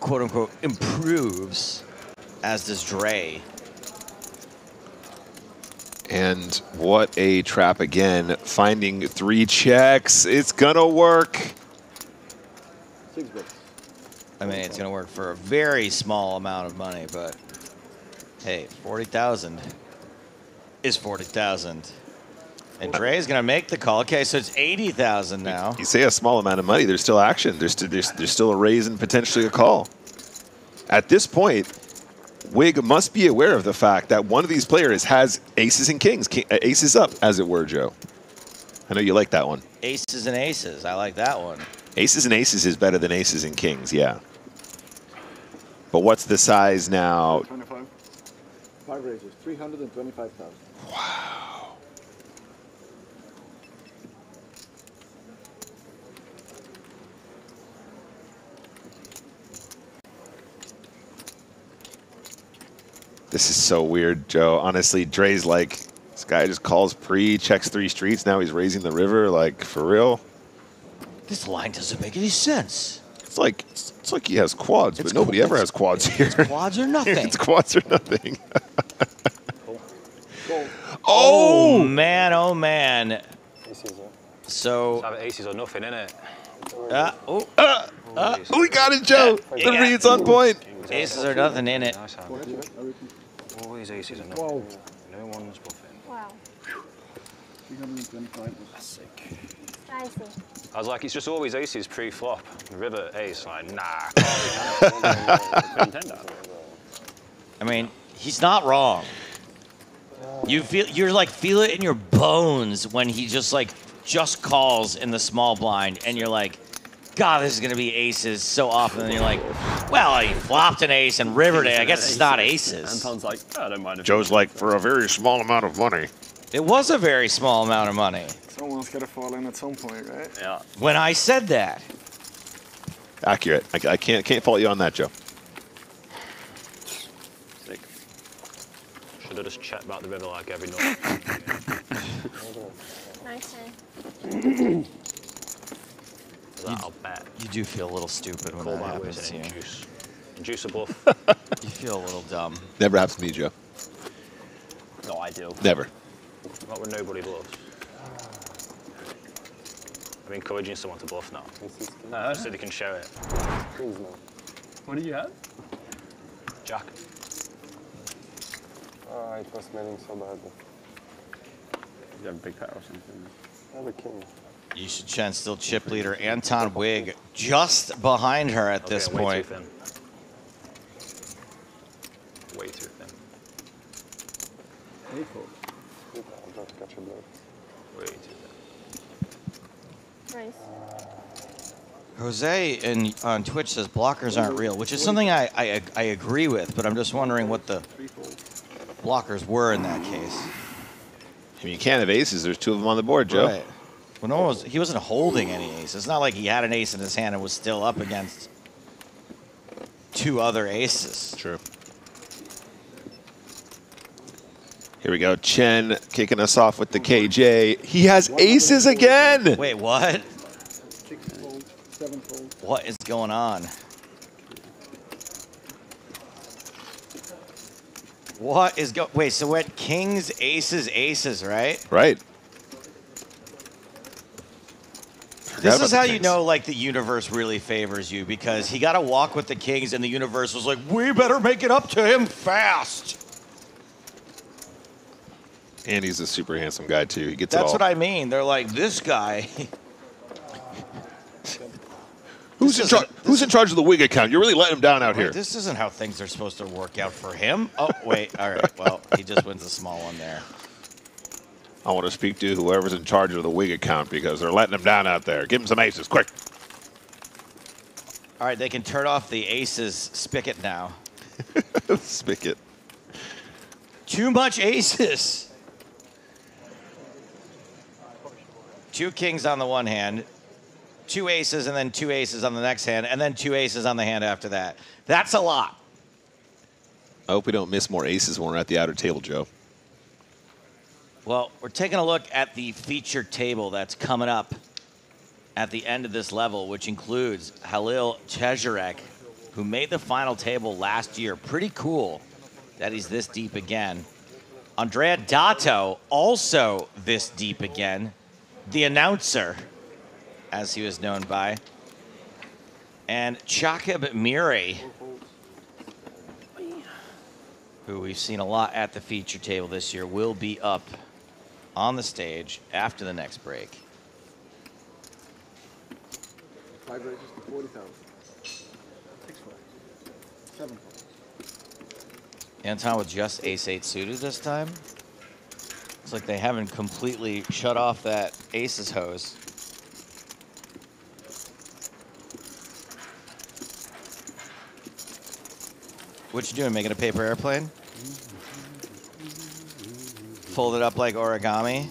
[SPEAKER 6] quote unquote, improves, as does Dre.
[SPEAKER 19] And what a trap again. Finding 3 checks. It's going to work.
[SPEAKER 20] 6 bets.
[SPEAKER 6] I mean, it's going to work for a very small amount of money, but hey, 40,000 is 40,000. And Dre's going to make the call. Okay, so it's 80,000 now.
[SPEAKER 19] You say a small amount of money, there's still action. There's still a raise and potentially a call. At this point, Wig must be aware of the fact that one of these players has aces and kings, aces up, as it were, Joe. I know you like that one.
[SPEAKER 6] Aces and aces. I like that one.
[SPEAKER 19] Aces and aces is better than aces and kings, yeah. But what's the size now?
[SPEAKER 20] 25. 5 raises, 325,000.
[SPEAKER 19] Wow. This is so weird, Joe. Honestly, Dre's like, this guy just calls pre, checks 3 streets. Now he's raising the river. Like, for real?
[SPEAKER 6] This line doesn't make any sense.
[SPEAKER 19] It's like he has quads, but nobody ever has quads here.
[SPEAKER 6] It's quads or nothing.
[SPEAKER 19] It's quads or nothing.
[SPEAKER 6] Oh, man, oh, man. So.
[SPEAKER 13] Aces or nothing, innit?
[SPEAKER 19] We got it, Joe. The read's on point.
[SPEAKER 6] Aces or nothing in it.
[SPEAKER 13] Always aces or nothing. No one's bluffing.
[SPEAKER 18] Wow.
[SPEAKER 20] 325.
[SPEAKER 13] That's sick.
[SPEAKER 18] Spicy.
[SPEAKER 13] I was like, it's just always aces pre-flop. River ace, like, nah.
[SPEAKER 6] I mean, he's not wrong. You're like, feel it in your bones when he just calls in the small blind, and you're like, God, this is going to be aces so often. And you're like, well, he flopped an ace and rivered it. I guess it's not aces.
[SPEAKER 9] Anton's like, I don't mind.
[SPEAKER 19] Joe's like, for a very small amount of money.
[SPEAKER 6] It was a very small amount of money.
[SPEAKER 12] Someone's got to fall in at some point, right?
[SPEAKER 6] Yeah. When I said that.
[SPEAKER 19] Accurate. I can't fault you on that, Joe.
[SPEAKER 13] Sick. Should have just checked back the river like every night.
[SPEAKER 18] Nice hand.
[SPEAKER 13] I'll bet.
[SPEAKER 6] You do feel a little stupid when that happens to you.
[SPEAKER 13] Juice a bluff.
[SPEAKER 6] You feel a little dumb.
[SPEAKER 19] Never happens to me, Joe.
[SPEAKER 13] No, I do.
[SPEAKER 19] Never.
[SPEAKER 13] Not when nobody bluffs. I'm encouraging someone to bluff now. So they can show it.
[SPEAKER 9] What do you have?
[SPEAKER 13] Jack.
[SPEAKER 21] Oh, it was smelling so bad.
[SPEAKER 9] You have a big pair or something?
[SPEAKER 21] I have a king.
[SPEAKER 6] You should Chen still chip leader. Anton Wig just behind her at this point.
[SPEAKER 13] Way too thin. Way too thin. Way too thin.
[SPEAKER 18] Nice.
[SPEAKER 6] Jose on Twitch says blockers aren't real, which is something I agree with, but I'm just wondering what the blockers were in that case.
[SPEAKER 19] I mean, you can't have aces. There's 2 of them on the board, Joe.
[SPEAKER 6] Right. Well, he wasn't holding any ace. It's not like he had an ace in his hand and was still up against 2 other aces.
[SPEAKER 19] True. Here we go. Chen kicking us off with the KJ. He has aces again.
[SPEAKER 6] Wait, what?
[SPEAKER 20] 6-fold, 7-fold.
[SPEAKER 6] What is going on? What is wait, so what? Kings, aces, aces, right?
[SPEAKER 19] Right.
[SPEAKER 6] This is how you know, like, the universe really favors you, because he got a walk with the kings, and the universe was like, we better make it up to him fast.
[SPEAKER 19] And he's a super handsome guy, too. He gets it all.
[SPEAKER 6] That's what I mean. They're like, this guy.
[SPEAKER 19] Who's in charge of the Wig account? You're really letting him down out here.
[SPEAKER 6] This isn't how things are supposed to work out for him. Oh, wait. All right. Well, he just wins the small one there.
[SPEAKER 19] I want to speak to whoever's in charge of the Wig account because they're letting him down out there. Give him some aces, quick.
[SPEAKER 6] All right, they can turn off the aces spigot now.
[SPEAKER 19] Spigot.
[SPEAKER 6] Too much aces. 2 kings on the one hand, 2 aces and then 2 aces on the next hand, and then 2 aces on the hand after that. That's a lot.
[SPEAKER 19] I hope we don't miss more aces when we're at the outer table, Joe.
[SPEAKER 6] Well, we're taking a look at the featured table that's coming up at the end of this level, which includes Halil Chezarek, who made the final table last year. Pretty cool that he's this deep again. Andrea Dato, also this deep again. The announcer, as he was known by. And Chakib Miri, who we've seen a lot at the feature table this year, will be up on the stage after the next break.
[SPEAKER 20] 5 raises to 40,000. 6 fold. 7 fold.
[SPEAKER 6] Anton with just ace-8 suited this time. It's like they haven't completely shut off that aces hose. What you doing, making a paper airplane? Fold it up like origami.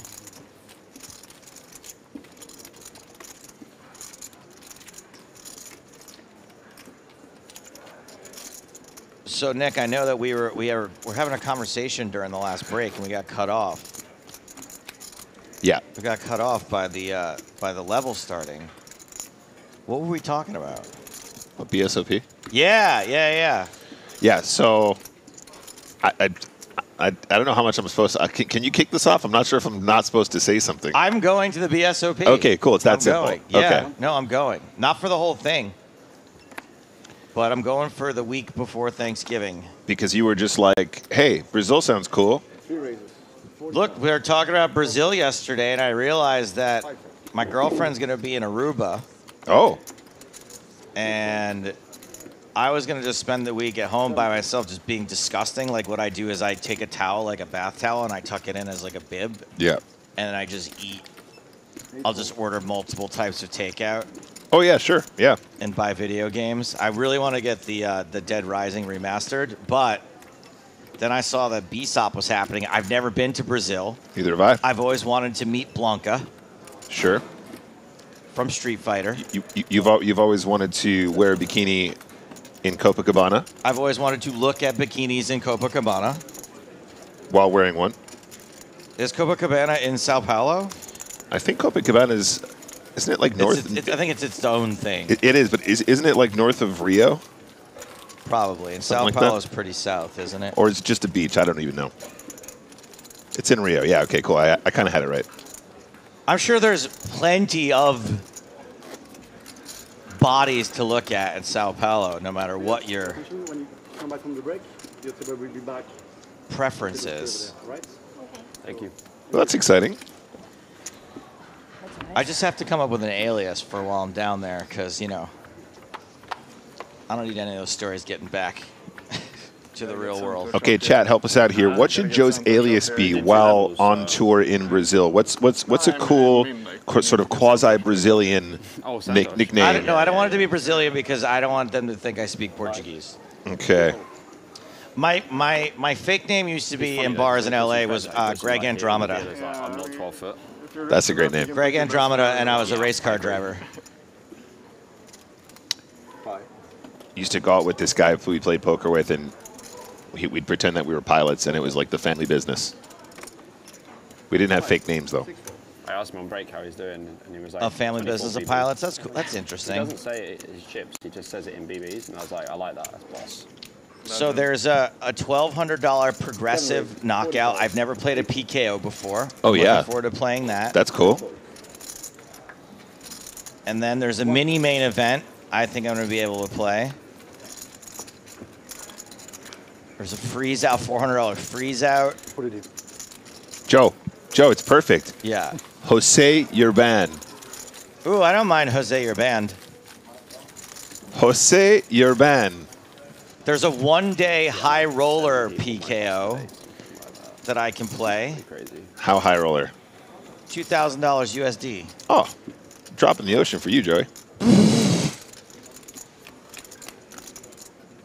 [SPEAKER 6] So Nick, I know that we're having a conversation during the last break and we got cut off.
[SPEAKER 19] Yeah.
[SPEAKER 6] We got cut off by the level starting. What were we talking about?
[SPEAKER 19] A BSOP?
[SPEAKER 6] Yeah.
[SPEAKER 19] Yeah, so I don't know how much I'm supposed to. Can you kick this off? I'm not sure if I'm not supposed to say something.
[SPEAKER 6] I'm going to the BSOP.
[SPEAKER 19] Okay, cool. It's that simple.
[SPEAKER 6] Going. Yeah.
[SPEAKER 19] Okay.
[SPEAKER 6] No, I'm going. Not for the whole thing, but I'm going for the week before Thanksgiving.
[SPEAKER 19] Because you were just like, hey, Brazil sounds cool.
[SPEAKER 20] 3 raises.
[SPEAKER 6] Look, we were talking about Brazil yesterday, and I realized that my girlfriend's going to be in Aruba.
[SPEAKER 19] Oh.
[SPEAKER 6] And I was going to just spend the week at home by myself just being disgusting. Like what I do is I take a towel, like a bath towel, and I tuck it in as like a bib.
[SPEAKER 19] Yeah.
[SPEAKER 6] And then I just eat. I'll just order multiple types of takeout.
[SPEAKER 19] Oh, yeah, sure. Yeah.
[SPEAKER 6] And buy video games. I really want to get the Dead Rising remastered, but then I saw that BSOP was happening. I've never been to Brazil.
[SPEAKER 19] Neither have I.
[SPEAKER 6] I've always wanted to meet Blanca.
[SPEAKER 19] Sure.
[SPEAKER 6] From Street Fighter.
[SPEAKER 19] You've always wanted to wear a bikini in Copacabana.
[SPEAKER 6] I've always wanted to look at bikinis in Copacabana.
[SPEAKER 19] While wearing one.
[SPEAKER 6] Is Copacabana in Sao Paulo?
[SPEAKER 19] I think Copacabana is, isn't it like north?
[SPEAKER 6] I think it's its own thing.
[SPEAKER 19] It is, but isn't it like north of Rio?
[SPEAKER 6] Probably. And Sao
[SPEAKER 19] Something like
[SPEAKER 6] Paulo
[SPEAKER 19] that?
[SPEAKER 6] is pretty south, isn't it?
[SPEAKER 19] Or is it just a beach? I don't even know. It's in Rio. Yeah, okay, cool. I kind of had it right.
[SPEAKER 6] I'm sure there's plenty of bodies to look at in Sao Paulo, no matter what your
[SPEAKER 20] When you come back from the break, your table will be back.
[SPEAKER 6] preference is.
[SPEAKER 20] Right?
[SPEAKER 9] Thank you.
[SPEAKER 19] Well, that's exciting.
[SPEAKER 6] I just have to come up with an alias for while I'm down there, because, you know, I don't need any of those stories getting back to the real world.
[SPEAKER 19] Okay, chat, help us out here. What should Joe's alias be while on tour in Brazil? What's a cool sort of quasi-Brazilian nickname?
[SPEAKER 6] I don't want it to be Brazilian because I don't want them to think I speak Portuguese.
[SPEAKER 19] Okay.
[SPEAKER 6] My fake name used to be in bars in LA was Greg Andromeda.
[SPEAKER 9] I'm not 12 foot.
[SPEAKER 19] That's a great name.
[SPEAKER 6] Greg Andromeda, and I was a race car driver.
[SPEAKER 19] Used to go out with this guy who we played poker with, and we'd pretend that we were pilots, and it was like the family business. We didn't have fake names, though.
[SPEAKER 9] I asked him on break how he's doing, and he was like,
[SPEAKER 6] A family
[SPEAKER 9] 24
[SPEAKER 6] business of
[SPEAKER 9] people.
[SPEAKER 6] pilots? That's cool. That's interesting.
[SPEAKER 9] He doesn't say it in his chips, he just says it in BBs, and I was like, I like that, that's boss.
[SPEAKER 6] So there's a $1,200 progressive knockout. I've never played a PKO before.
[SPEAKER 19] Oh, yeah.
[SPEAKER 6] Looking forward to playing that.
[SPEAKER 19] That's cool.
[SPEAKER 6] And then there's a mini main event I think I'm going to be able to play. There's a freeze out, $400 freeze out.
[SPEAKER 19] Joe, it's perfect.
[SPEAKER 6] Yeah.
[SPEAKER 19] Jose Urban.
[SPEAKER 6] Ooh, I don't mind Jose Urban.
[SPEAKER 19] Jose Urban.
[SPEAKER 6] There's a one-day high roller PKO that I can play.
[SPEAKER 19] How high roller?
[SPEAKER 6] $2,000 USD.
[SPEAKER 19] Oh, drop in the ocean for you, Joey.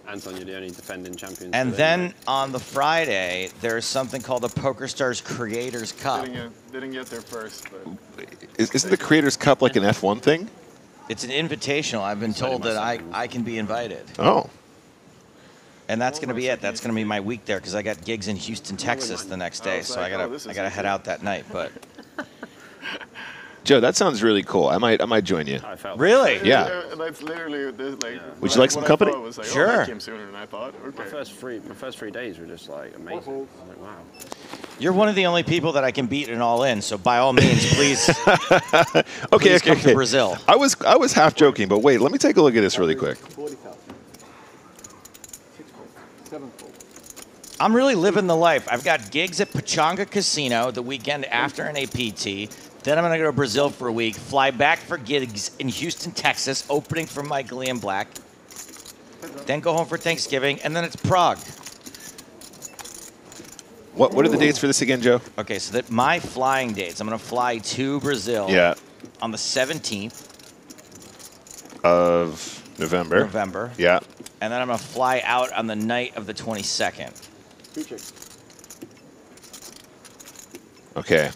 [SPEAKER 9] Anton, you're the only defending champion.
[SPEAKER 6] And
[SPEAKER 9] today,
[SPEAKER 6] then
[SPEAKER 9] right?
[SPEAKER 6] on the Friday, there's something called the PokerStars Creators Cup.
[SPEAKER 12] Didn't get there first, but
[SPEAKER 19] Isn't the Creators Cup like an F1 thing?
[SPEAKER 6] It's an invitational. I've been told that I can be invited.
[SPEAKER 19] Oh.
[SPEAKER 6] And that's going to be it. That's going to be my week there because I got gigs in Houston, Texas the next day. So I gotta head out that night. But
[SPEAKER 19] Joe, that sounds really cool. I might join you.
[SPEAKER 6] Really?
[SPEAKER 19] Yeah.
[SPEAKER 12] That's literally like.
[SPEAKER 19] Would you like some company?
[SPEAKER 12] I was like,
[SPEAKER 6] Sure.
[SPEAKER 12] Oh, that came sooner than I thought. Okay.
[SPEAKER 9] My first three days were just like amazing. I was like, wow.
[SPEAKER 6] you're one of the only people that I can beat in all in. So by all means, please.
[SPEAKER 19] Okay.
[SPEAKER 6] come to Brazil.
[SPEAKER 19] I was half joking, but wait, let me take a look at this really quick.
[SPEAKER 20] 40,000. 6-fold. 7-fold.
[SPEAKER 6] I'm really living the life. I've got gigs at Pachanga Casino the weekend after an APT. Then I'm going to go to Brazil for a week, fly back for gigs in Houston, Texas, opening for Mike Lee and Black. Then go home for Thanksgiving, and then it's Prague.
[SPEAKER 19] What are the dates for this again, Joe?
[SPEAKER 6] Okay, so that my flying dates, I'm going to fly to Brazil on the 17th
[SPEAKER 19] of November. Yeah.
[SPEAKER 6] And then I'm going to fly out on the night of the 22nd.
[SPEAKER 19] Okay.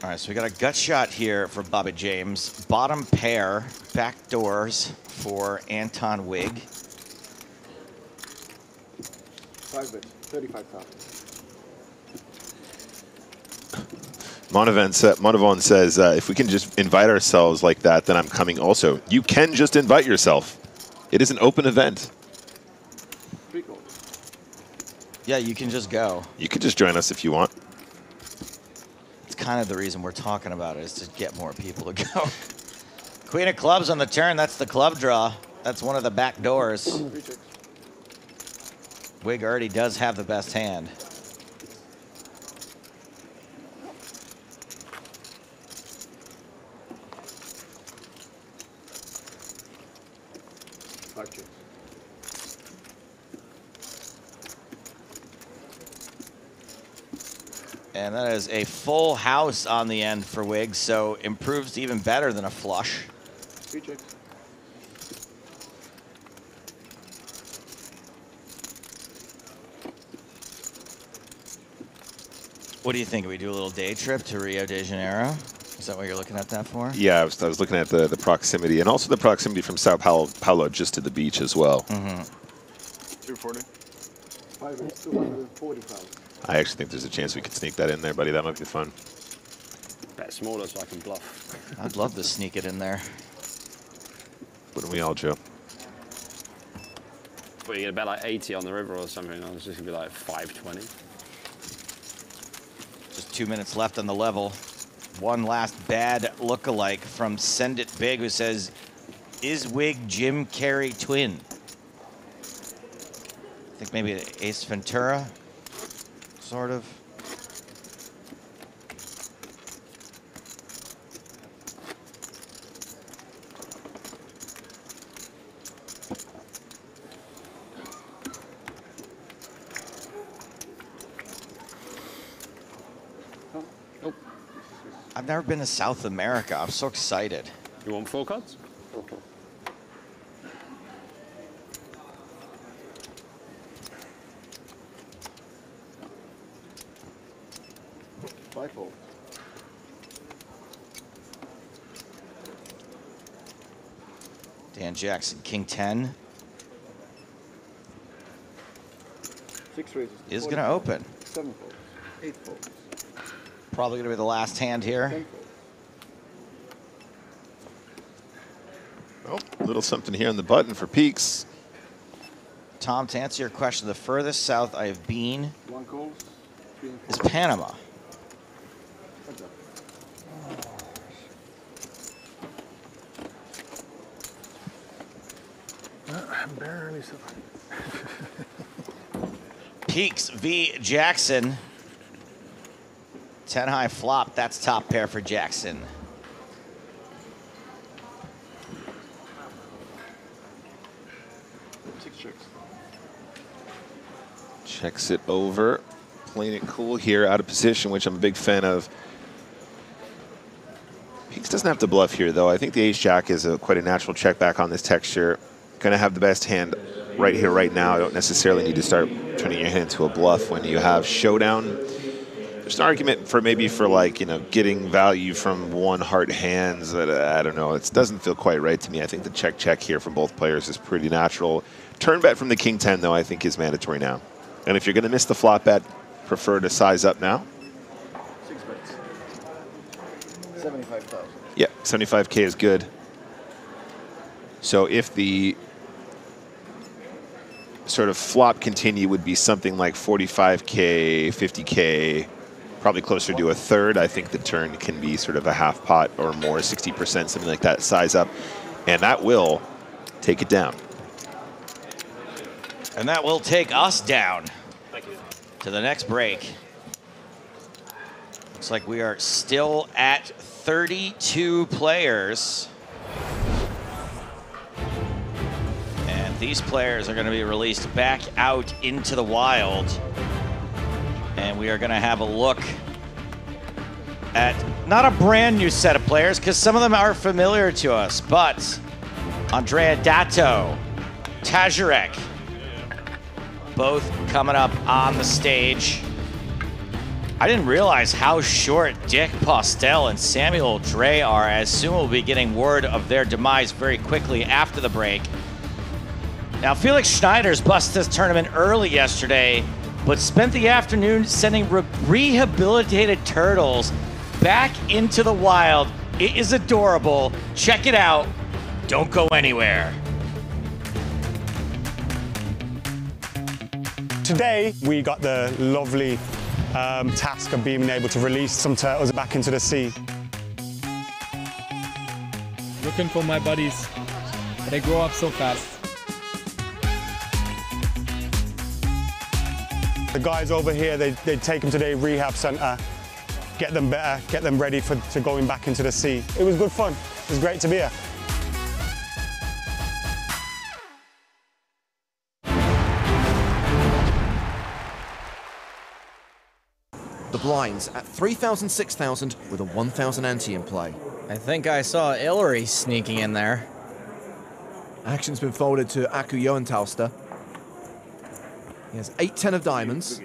[SPEAKER 6] All right, so we got a gut shot here for Bobby James. Bottom pair, back doors for Anton Wig.
[SPEAKER 20] 5 bits. 35,000.
[SPEAKER 19] Monavon says, if we can just invite ourselves like that, then I'm coming also. You can just invite yourself. It is an open event.
[SPEAKER 6] Yeah, you can just go.
[SPEAKER 19] You could just join us if you want.
[SPEAKER 6] It's kind of the reason we're talking about it, is to get more people to go. Queen of clubs on the turn. That's the club draw. That's one of the back doors. Wig already does have the best hand. And that is a full house on the end for Wig, so improves even better than a flush. What do you think? We do a little day trip to Rio de Janeiro? Is that what you're looking at that for?
[SPEAKER 19] Yeah, I was looking at the proximity, and also the proximity from Sao Paulo just to the beach as well.
[SPEAKER 12] 240.
[SPEAKER 20] 240,000.
[SPEAKER 19] I actually think there's a chance we could sneak that in there, buddy. That might be fun.
[SPEAKER 9] Bet smaller so I can bluff.
[SPEAKER 6] I'd love to sneak it in there.
[SPEAKER 19] Wouldn't we all, Joe?
[SPEAKER 9] Well, you get a bet like 80 on the river or something. I was just gonna be like 520.
[SPEAKER 6] Just 2 minutes left on the level. One last bad look-alike from Send It Big, who says, "Is Wig Jim Carrey twin?" I think maybe Ace Ventura, sort of. I've never been to South America. I'm so excited.
[SPEAKER 9] You want 4 cards?
[SPEAKER 21] Okay.
[SPEAKER 20] Five-fold.
[SPEAKER 6] Dan Jackson, King 10.
[SPEAKER 20] 6 raises.
[SPEAKER 6] Is going to open.
[SPEAKER 20] 7-fold. 8-fold.
[SPEAKER 6] Probably going to be the last hand here.
[SPEAKER 19] Oh, a little something here on the button for Peaks.
[SPEAKER 6] Tom, to answer your question, the furthest south I have been
[SPEAKER 20] One calls.
[SPEAKER 6] is Panama.
[SPEAKER 20] Barely so.
[SPEAKER 6] Peaks v. Jackson. 10 high flop. That's top pair for Jackson.
[SPEAKER 19] Checks it over. Playing it cool here, out of position, which I'm a big fan of. Peaks doesn't have to bluff here, though. I think the ace-jack is quite a natural check back on this texture. Going to have the best hand right here, right now. I don't necessarily need to start turning your hand into a bluff when you have showdown. There's an argument for maybe for like, you know, getting value from one heart hands that I don't know. It doesn't feel quite right to me. I think the check here from both players is pretty natural. Turn bet from the king 10 though, I think is mandatory now. And if you're going to miss the flop bet, prefer to size up now.
[SPEAKER 20] 6 bets. 75,000.
[SPEAKER 19] Yeah, 75K is good. So if the sort of flop continue would be something like 45K, 50K, probably closer to a third. I think the turn can be sort of a half pot or more, 60%, something like that, size up. And that will take it down.
[SPEAKER 6] And that will take us down to the next break. Looks like we are still at 32 players. And these players are going to be released back out into the wild. And we are going to have a look at not a brand new set of players, because some of them are familiar to us, but Andrea Dato, Tajurek, both coming up on the stage. I didn't realize how short Dick Postel and Samuel Dre are, as soon we'll be getting word of their demise very quickly after the break. Now, Felix Schneider's busted this tournament early yesterday, but spent the afternoon sending rehabilitated turtles back into the wild. It is adorable. Check it out. Don't go anywhere.
[SPEAKER 1] Today, we got the lovely task of being able to release some turtles back into the sea.
[SPEAKER 22] Looking for my buddies. They grow up so fast.
[SPEAKER 1] The guys over here, they take them to their rehab center, get them better, get them ready for going back into the sea. It was good fun. It was great to be here.
[SPEAKER 7] The blinds at 3,000, 6,000 with a 1,000 ante in play.
[SPEAKER 23] I think I saw Ilary sneaking in there.
[SPEAKER 7] Action's been folded to Aku Joenthalster. He has 8-10 of diamonds.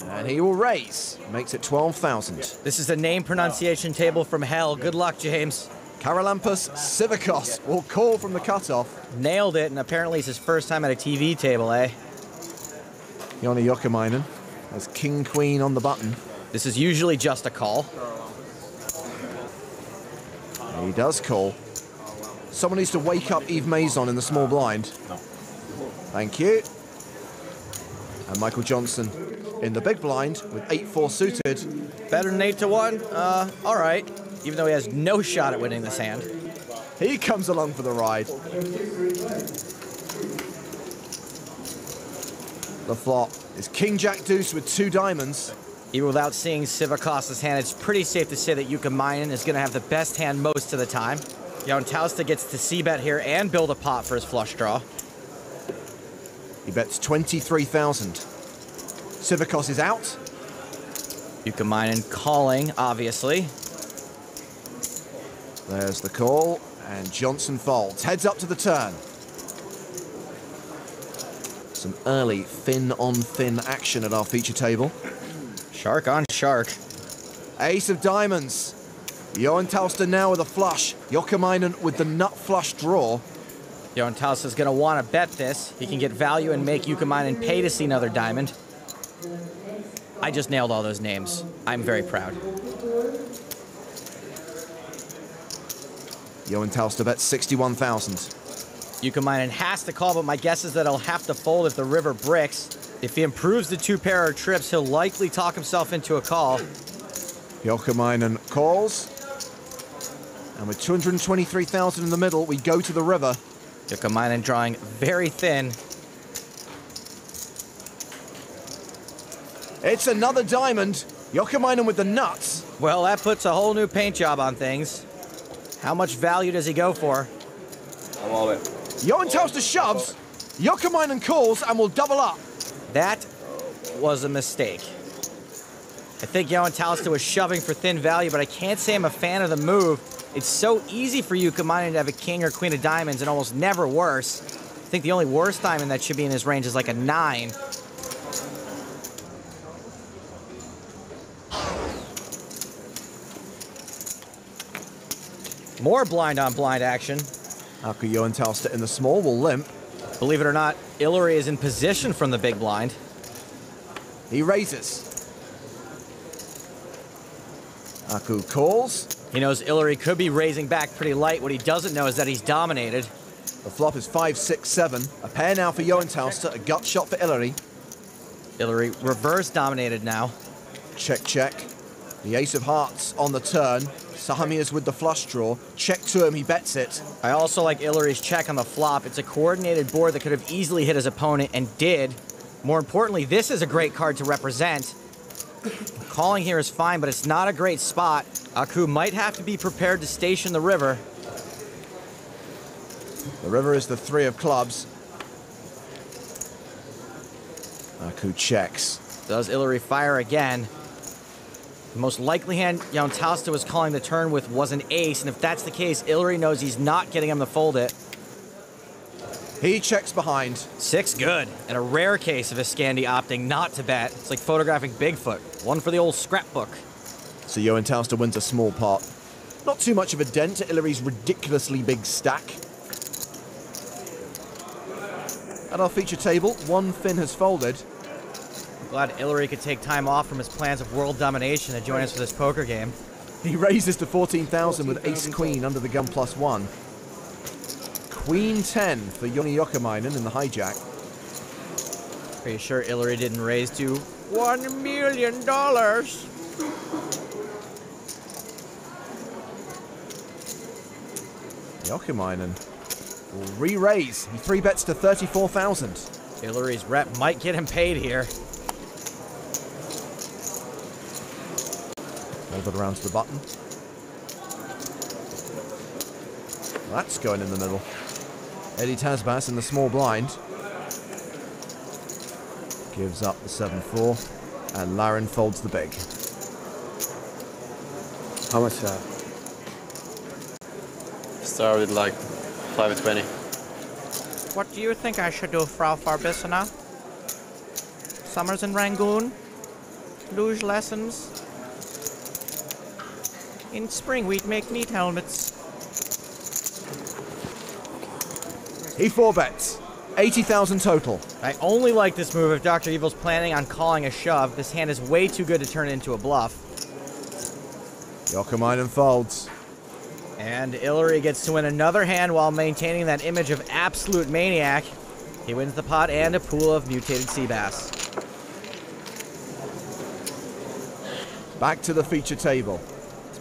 [SPEAKER 7] And he will raise. Makes it 12,000.
[SPEAKER 23] This is a name pronunciation table from hell. Good luck, James.
[SPEAKER 7] Karalampus Sivakos will call from the cutoff.
[SPEAKER 23] Nailed it, and apparently it's his first time at a TV table, eh?
[SPEAKER 7] Joni Jokamainen has king-queen on the button.
[SPEAKER 23] This is usually just a call.
[SPEAKER 7] He does call. Someone needs to wake up Yves Maison in the small blind. Thank you. And Michael Johnson in the big blind with 8-4 suited.
[SPEAKER 23] Better than 8-1? All right. Even though he has no shot at winning this hand.
[SPEAKER 7] He comes along for the ride. The flop is King Jack Deuce with 2 diamonds.
[SPEAKER 23] Even without seeing Sivakos's hand, it's pretty safe to say that Jokamainen is going to have the best hand most of the time. Joenthalster gets to c-bet here and build a pot for his flush draw.
[SPEAKER 7] He bets 23,000. Sivakos is out.
[SPEAKER 23] Jokamainen calling, obviously.
[SPEAKER 7] There's the call, and Johnson folds. Heads up to the turn. Some early thin-on-thin action at our feature table.
[SPEAKER 23] Shark on shark.
[SPEAKER 7] Ace of diamonds. Joenthalster now with a flush. Jokamainen with the nut flush draw.
[SPEAKER 23] Joenthalster's going to want to bet this. He can get value and make Jokamainen pay to see another diamond. I just nailed all those names. I'm very proud.
[SPEAKER 7] Joenthalster bets 61,000.
[SPEAKER 23] Jokamainen has to call, but my guess is that he'll have to fold if the river bricks. If he improves the 2 pair of trips, he'll likely talk himself into a call.
[SPEAKER 7] Jokamainen calls. And with 223,000 in the middle, we go to the river.
[SPEAKER 23] Jokamainen drawing very thin.
[SPEAKER 7] It's another diamond. Jokamainen with the nuts.
[SPEAKER 23] Well, that puts a whole new paint job on things. How much value does he go for?
[SPEAKER 20] I'm all in.
[SPEAKER 7] Joenthalster shoves. Jokamainen calls and will double up.
[SPEAKER 23] That was a mistake. I think Joenthalster was shoving for thin value, but I can't say I'm a fan of the move. It's so easy for Jokamainen to have a king or queen of diamonds and almost never worse. think the only worst diamond that should be in his range is like a 9. More blind on blind action.
[SPEAKER 3] Aku Joenthalster in the small will limp.
[SPEAKER 23] Believe it or not, Ilari is in position from the big blind.
[SPEAKER 3] He raises. Aku calls.
[SPEAKER 23] He knows Ilari could be raising back pretty light. What he doesn't know is that he's dominated.
[SPEAKER 3] The flop is 5, 6, 7. A pair now for Joenthalster, a gut shot for Ilari.
[SPEAKER 23] Ilari reverse dominated now.
[SPEAKER 3] Check, check. The ace of hearts on the turn. Sahamias with the flush draw. Check to him, he bets it.
[SPEAKER 23] I also like Ilari's check on the flop. It's a coordinated board that could have easily hit his opponent and did. More importantly, this is a great card to represent. Calling here is fine, but it's not a great spot. Aku might have to be prepared to station the river.
[SPEAKER 3] The river is the 3 of clubs. Aku checks.
[SPEAKER 23] Does Ilari fire again? The most likely hand Joenthalster was calling the turn with was an ace, and if that's the case, Ilari knows he's not getting him to fold it.
[SPEAKER 3] He checks behind.
[SPEAKER 23] 6 good, and a rare case of Iskandi opting not to bet. It's like photographing Bigfoot. One for the old scrapbook.
[SPEAKER 3] So Joenthalster wins a small pot. Not too much of a dent to Ilari's ridiculously big stack. At our feature table, 1 fin has folded.
[SPEAKER 23] Glad Ilari could take time off from his plans of world domination to join us for this poker game.
[SPEAKER 3] He raises to 14,000 with ace-queen under the gun +1. Queen 10 for Joni Jokamainen in the hijack.
[SPEAKER 23] Pretty sure Ilari didn't raise to $1 million.
[SPEAKER 3] Jokamainen will re-raise. He 3-bets to 34,000.
[SPEAKER 23] Ilari's rep might get him paid here.
[SPEAKER 3] Hold it around to the button. That's going in the middle. Eddie Tasbas in the small blind. Gives up the 7-4. And Laren folds the big.
[SPEAKER 21] How much? Start with like 5-20.
[SPEAKER 23] What do you think I should do, Frau Farbissina? Summers in Rangoon? Luge lessons? In spring, we'd make neat helmets.
[SPEAKER 3] He 4-bets. 80,000 total.
[SPEAKER 23] I only like this move if Dr. Evil's planning on calling a shove. This hand is way too good to turn into a bluff.
[SPEAKER 3] Jokamainen folds.
[SPEAKER 23] And Ilari gets to win another hand while maintaining that image of absolute maniac. He wins the pot and a pool of mutated sea bass.
[SPEAKER 3] Back to the feature table.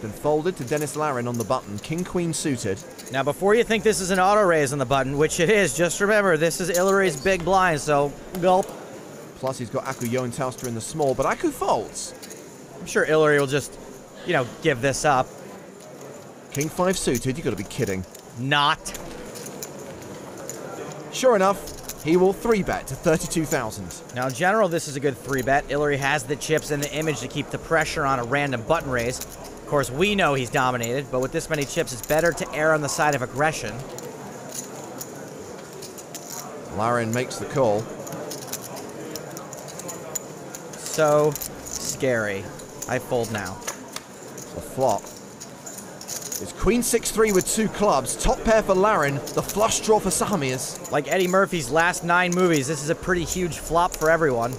[SPEAKER 3] Been folded to Dennis Laren on the button, king-queen suited.
[SPEAKER 23] Now, before you think this is an auto raise on the button, which it is, just remember this is Ilari's big blind, so gulp.
[SPEAKER 3] Plus, he's got Aku Joenthalster in the small, but Aku folds.
[SPEAKER 23] I'm sure Ilari will just, you know, give this up.
[SPEAKER 3] King 5 suited, you got to be kidding.
[SPEAKER 23] Not.
[SPEAKER 3] Sure enough, he will 3-bet to 32,000.
[SPEAKER 23] Now, in general, this is a good 3-bet. Ilari has the chips and the image to keep the pressure on a random button raise. Of course, we know he's dominated, but with this many chips, it's better to err on the side of aggression.
[SPEAKER 3] Laren makes the call.
[SPEAKER 23] So scary. I fold now.
[SPEAKER 3] The flop is Queen 6-3 with 2 clubs. Top pair for Laren, the flush draw for Sahamias.
[SPEAKER 23] Like Eddie Murphy's last 9 movies, this is a pretty huge flop for everyone.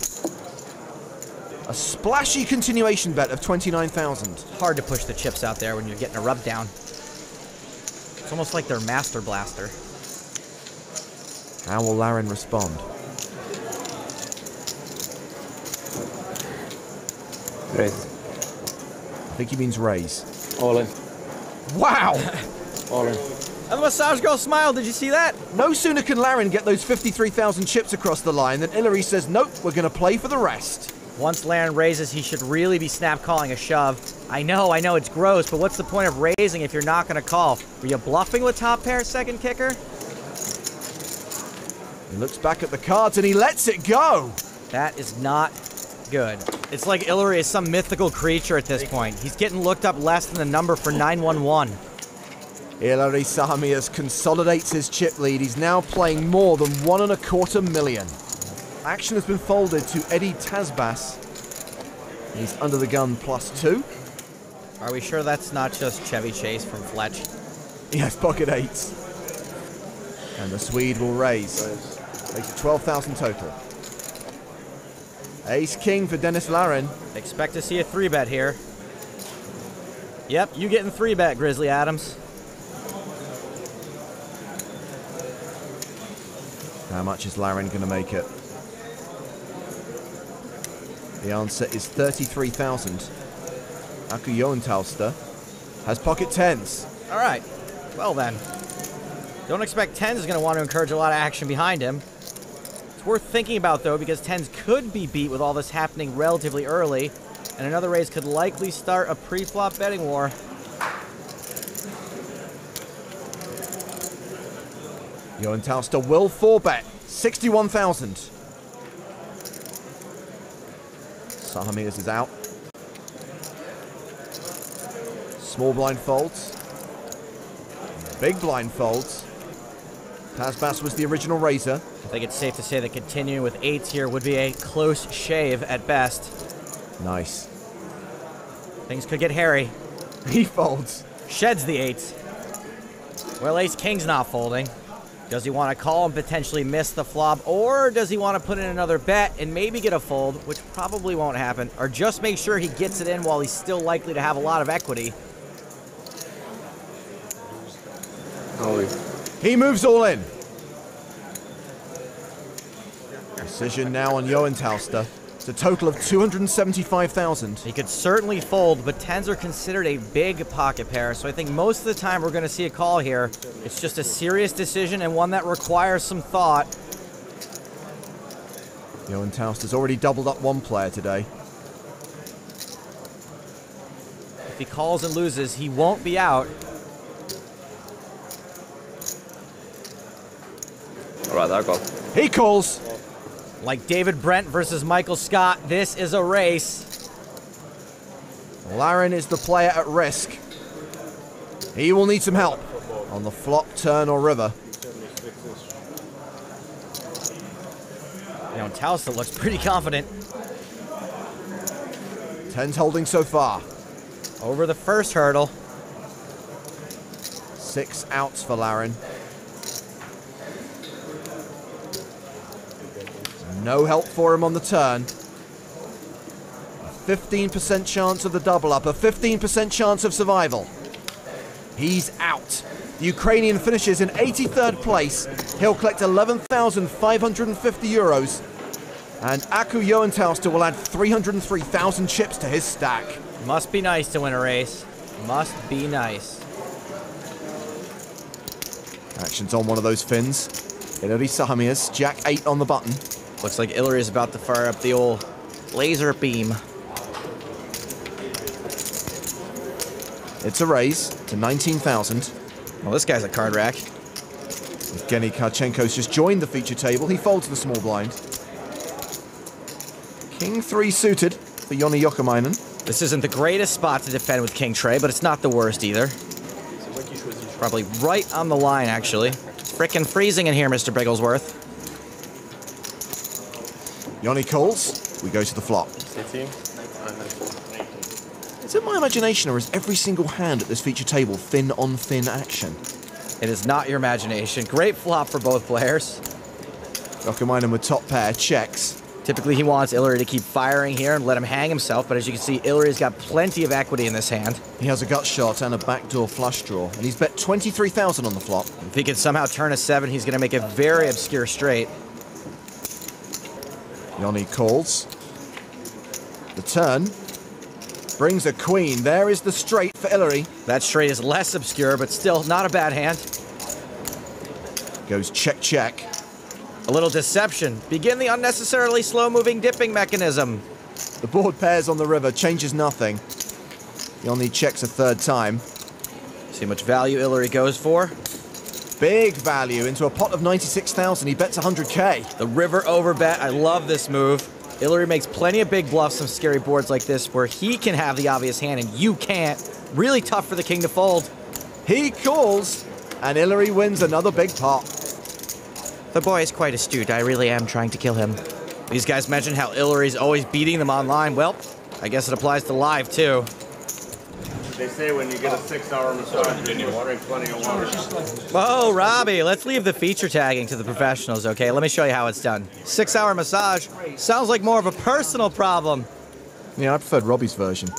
[SPEAKER 3] A splashy continuation bet of 29,000.
[SPEAKER 23] Hard to push the chips out there when you're getting a rub down. It's almost like they're Master Blaster.
[SPEAKER 3] How will Laren respond?
[SPEAKER 21] Raise.
[SPEAKER 3] I think he means raise.
[SPEAKER 21] All in.
[SPEAKER 3] Wow!
[SPEAKER 21] All in.
[SPEAKER 23] And the massage girl smiled, did you see that?
[SPEAKER 3] No sooner can Laren get those 53,000 chips across the line than Ilari says, nope, we're going to play for the rest.
[SPEAKER 23] Once Laren raises, he should really be snap calling a shove. I know, it's gross, but what's the point of raising if you're not going to call? Were you bluffing with top pair, second kicker?
[SPEAKER 3] He looks back at the cards and he lets it go.
[SPEAKER 23] That is not good. It's like Ilari is some mythical creature at this point. He's getting looked up less than the number for 911.
[SPEAKER 3] Ilari Sahamias consolidates his chip lead. He's now playing more than 1.25 million. Action has been folded to Eddie Tazbas. He's under the gun +2.
[SPEAKER 23] Are we sure that's not just Chevy Chase from Fletch?
[SPEAKER 3] Yes, pocket 8s. And the Swede will raise. Makes it 12,000 total. Ace King for Dennis Larin.
[SPEAKER 23] Expect to see a 3-bet here. Yep, you getting 3-bet, Grizzly Adams.
[SPEAKER 3] How much is Larin going to make it? The answer is 33,000. Aku Joenthalster has pocket 10s.
[SPEAKER 23] All right. Well then. Don't expect 10s is going to want to encourage a lot of action behind him. It's worth thinking about, though, because 10s could be beat with all this happening relatively early, and another raise could likely start a pre-flop betting war.
[SPEAKER 3] Joenthalster will 4-bet. 61,000. Sahamias is out. Small blind folds. Big blind folds. Tazbas was the original raiser.
[SPEAKER 23] I think it's safe to say that continuing with 8s here would be a close shave at best.
[SPEAKER 3] Nice.
[SPEAKER 23] Things could get hairy.
[SPEAKER 3] He folds.
[SPEAKER 23] Sheds the 8s. Well, Ace King's not folding. Does he want to call and potentially miss the flop, or does he want to put in another bet and maybe get a fold, which probably won't happen, or just make sure he gets it in while he's still likely to have a lot of equity?
[SPEAKER 3] He moves all in. Decision now on Joenthalster. It's a total of 275,000.
[SPEAKER 23] He could certainly fold, but 10s are considered a big pocket pair, so I think most of the time we're going to see a call here. It's just a serious decision and one that requires some thought.
[SPEAKER 3] Joenthalster's already doubled up one player today.
[SPEAKER 23] If he calls and loses, he won't be out.
[SPEAKER 13] All right, there, go.
[SPEAKER 3] He calls.
[SPEAKER 23] Like David Brent versus Michael Scott, this is a race.
[SPEAKER 3] Larin is the player at risk. He will need some help on the flop, turn, or river.
[SPEAKER 23] Joenthalster looks pretty confident.
[SPEAKER 3] 10's holding so far.
[SPEAKER 23] Over the first hurdle.
[SPEAKER 3] 6 outs for Larin. No help for him on the turn. A 15% chance of the double up, a 15% chance of survival. He's out. The Ukrainian finishes in 83rd place. He'll collect 11,550 euros. And Aku Joenthalster will add 303,000 chips to his stack.
[SPEAKER 23] Must be nice to win a race. Must be nice.
[SPEAKER 3] Action's on one of those fins. Ilari Sahamias, Jack 8 on the button.
[SPEAKER 23] Looks like Ilari is about to fire up the old laser beam.
[SPEAKER 3] It's a raise to 19,000.
[SPEAKER 23] Well, this guy's a card rack.
[SPEAKER 3] Evgeny Karchenko's just joined the feature table. He folds the small blind. King 3 suited for Joni Jokamainen.
[SPEAKER 23] This isn't the greatest spot to defend with King Trey, but it's not the worst either. Probably right on the line, actually. It's frickin' freezing in here, Mr. Bigglesworth.
[SPEAKER 3] Joni calls. We go to the flop. Is it my imagination, or is every single hand at this feature table thin-on-thin action?
[SPEAKER 23] It is not your imagination. Great flop for both players.
[SPEAKER 3] Jokamainen with top pair checks.
[SPEAKER 23] Typically, he wants Ilari to keep firing here and let him hang himself, but as you can see, Ilari's got plenty of equity in this hand.
[SPEAKER 3] He has a gut shot and a backdoor flush draw, and he's bet 23,000 on the flop.
[SPEAKER 23] If he can somehow turn a 7, he's going to make a very obscure straight.
[SPEAKER 3] Joni calls. The turn brings a queen. There is the straight for Ilari.
[SPEAKER 23] That straight is less obscure, but still not a bad hand.
[SPEAKER 3] Goes check, check.
[SPEAKER 23] A little deception. Begin the unnecessarily slow-moving dipping mechanism.
[SPEAKER 3] The board pairs on the river, changes nothing. Joni checks a third time.
[SPEAKER 23] See how much value Ilari goes for.
[SPEAKER 3] Big value into a pot of 96,000. He bets 100K.
[SPEAKER 23] The river overbet. I love this move. Ilari makes plenty of big bluffs on scary boards like this where he can have the obvious hand and you can't. Really tough for the king to fold.
[SPEAKER 3] He calls, and Hillary wins another big pot.
[SPEAKER 23] The boy is quite astute. I really am trying to kill him. These guys mentioned how Hillary's always beating them online. Well, I guess it applies to live, too.
[SPEAKER 2] They say when you get a 6-hour massage, you need water, plenty of water.
[SPEAKER 23] Whoa, Robbie, let's leave the feature tagging to the professionals, okay? Let me show you how it's done. 6-hour massage sounds like more of a personal problem.
[SPEAKER 3] Yeah, I preferred Robbie's version.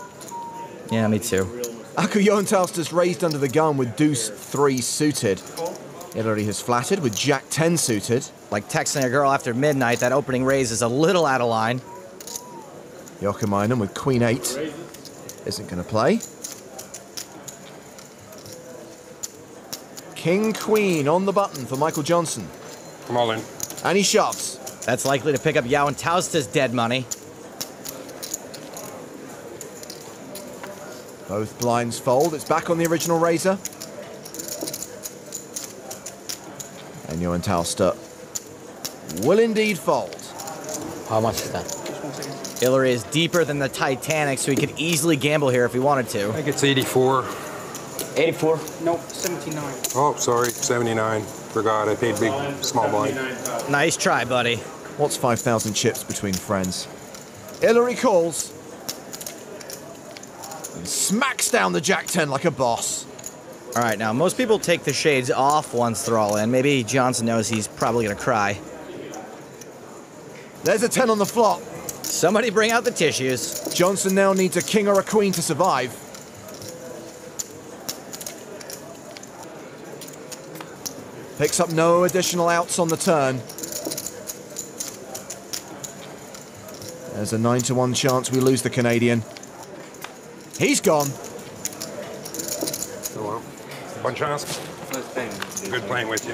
[SPEAKER 23] Yeah, me too.
[SPEAKER 3] Aku Johantauskas raised under the gun with deuce 3 suited. Hillary has flattered with jack 10 suited.
[SPEAKER 23] Like texting a girl after midnight, that opening raise is a little out of line.
[SPEAKER 3] Jokamainen with queen 8 isn't going to play. King queen on the button for Michael Johnson.
[SPEAKER 2] Come all in.
[SPEAKER 3] And he shoves.
[SPEAKER 23] That's likely to pick up Johantauskas' dead money.
[SPEAKER 3] Both blinds fold. It's back on the original razor. And Johantauskas will indeed fold.
[SPEAKER 21] How much is that?
[SPEAKER 23] Hillary is deeper than the Titanic, so he could easily gamble here if he wanted to.
[SPEAKER 2] I think it's 84.
[SPEAKER 21] 84?
[SPEAKER 22] No, 79.
[SPEAKER 2] Oh, sorry, 79. Forgot, I paid big, small blind.
[SPEAKER 23] Nice try, buddy.
[SPEAKER 3] What's 5,000 chips between friends? Hillary calls. And smacks down the jack 10 like a boss.
[SPEAKER 23] All right, now, most people take the shades off once they're all in. Maybe Johnson knows he's probably going to cry.
[SPEAKER 3] There's a 10 on the flop.
[SPEAKER 23] Somebody bring out the tissues.
[SPEAKER 3] Johnson now needs a king or a queen to survive. Picks up no additional outs on the turn. There's a 9-1 chance we lose the Canadian. He's gone.
[SPEAKER 2] Oh well. One chance. Good playing with you.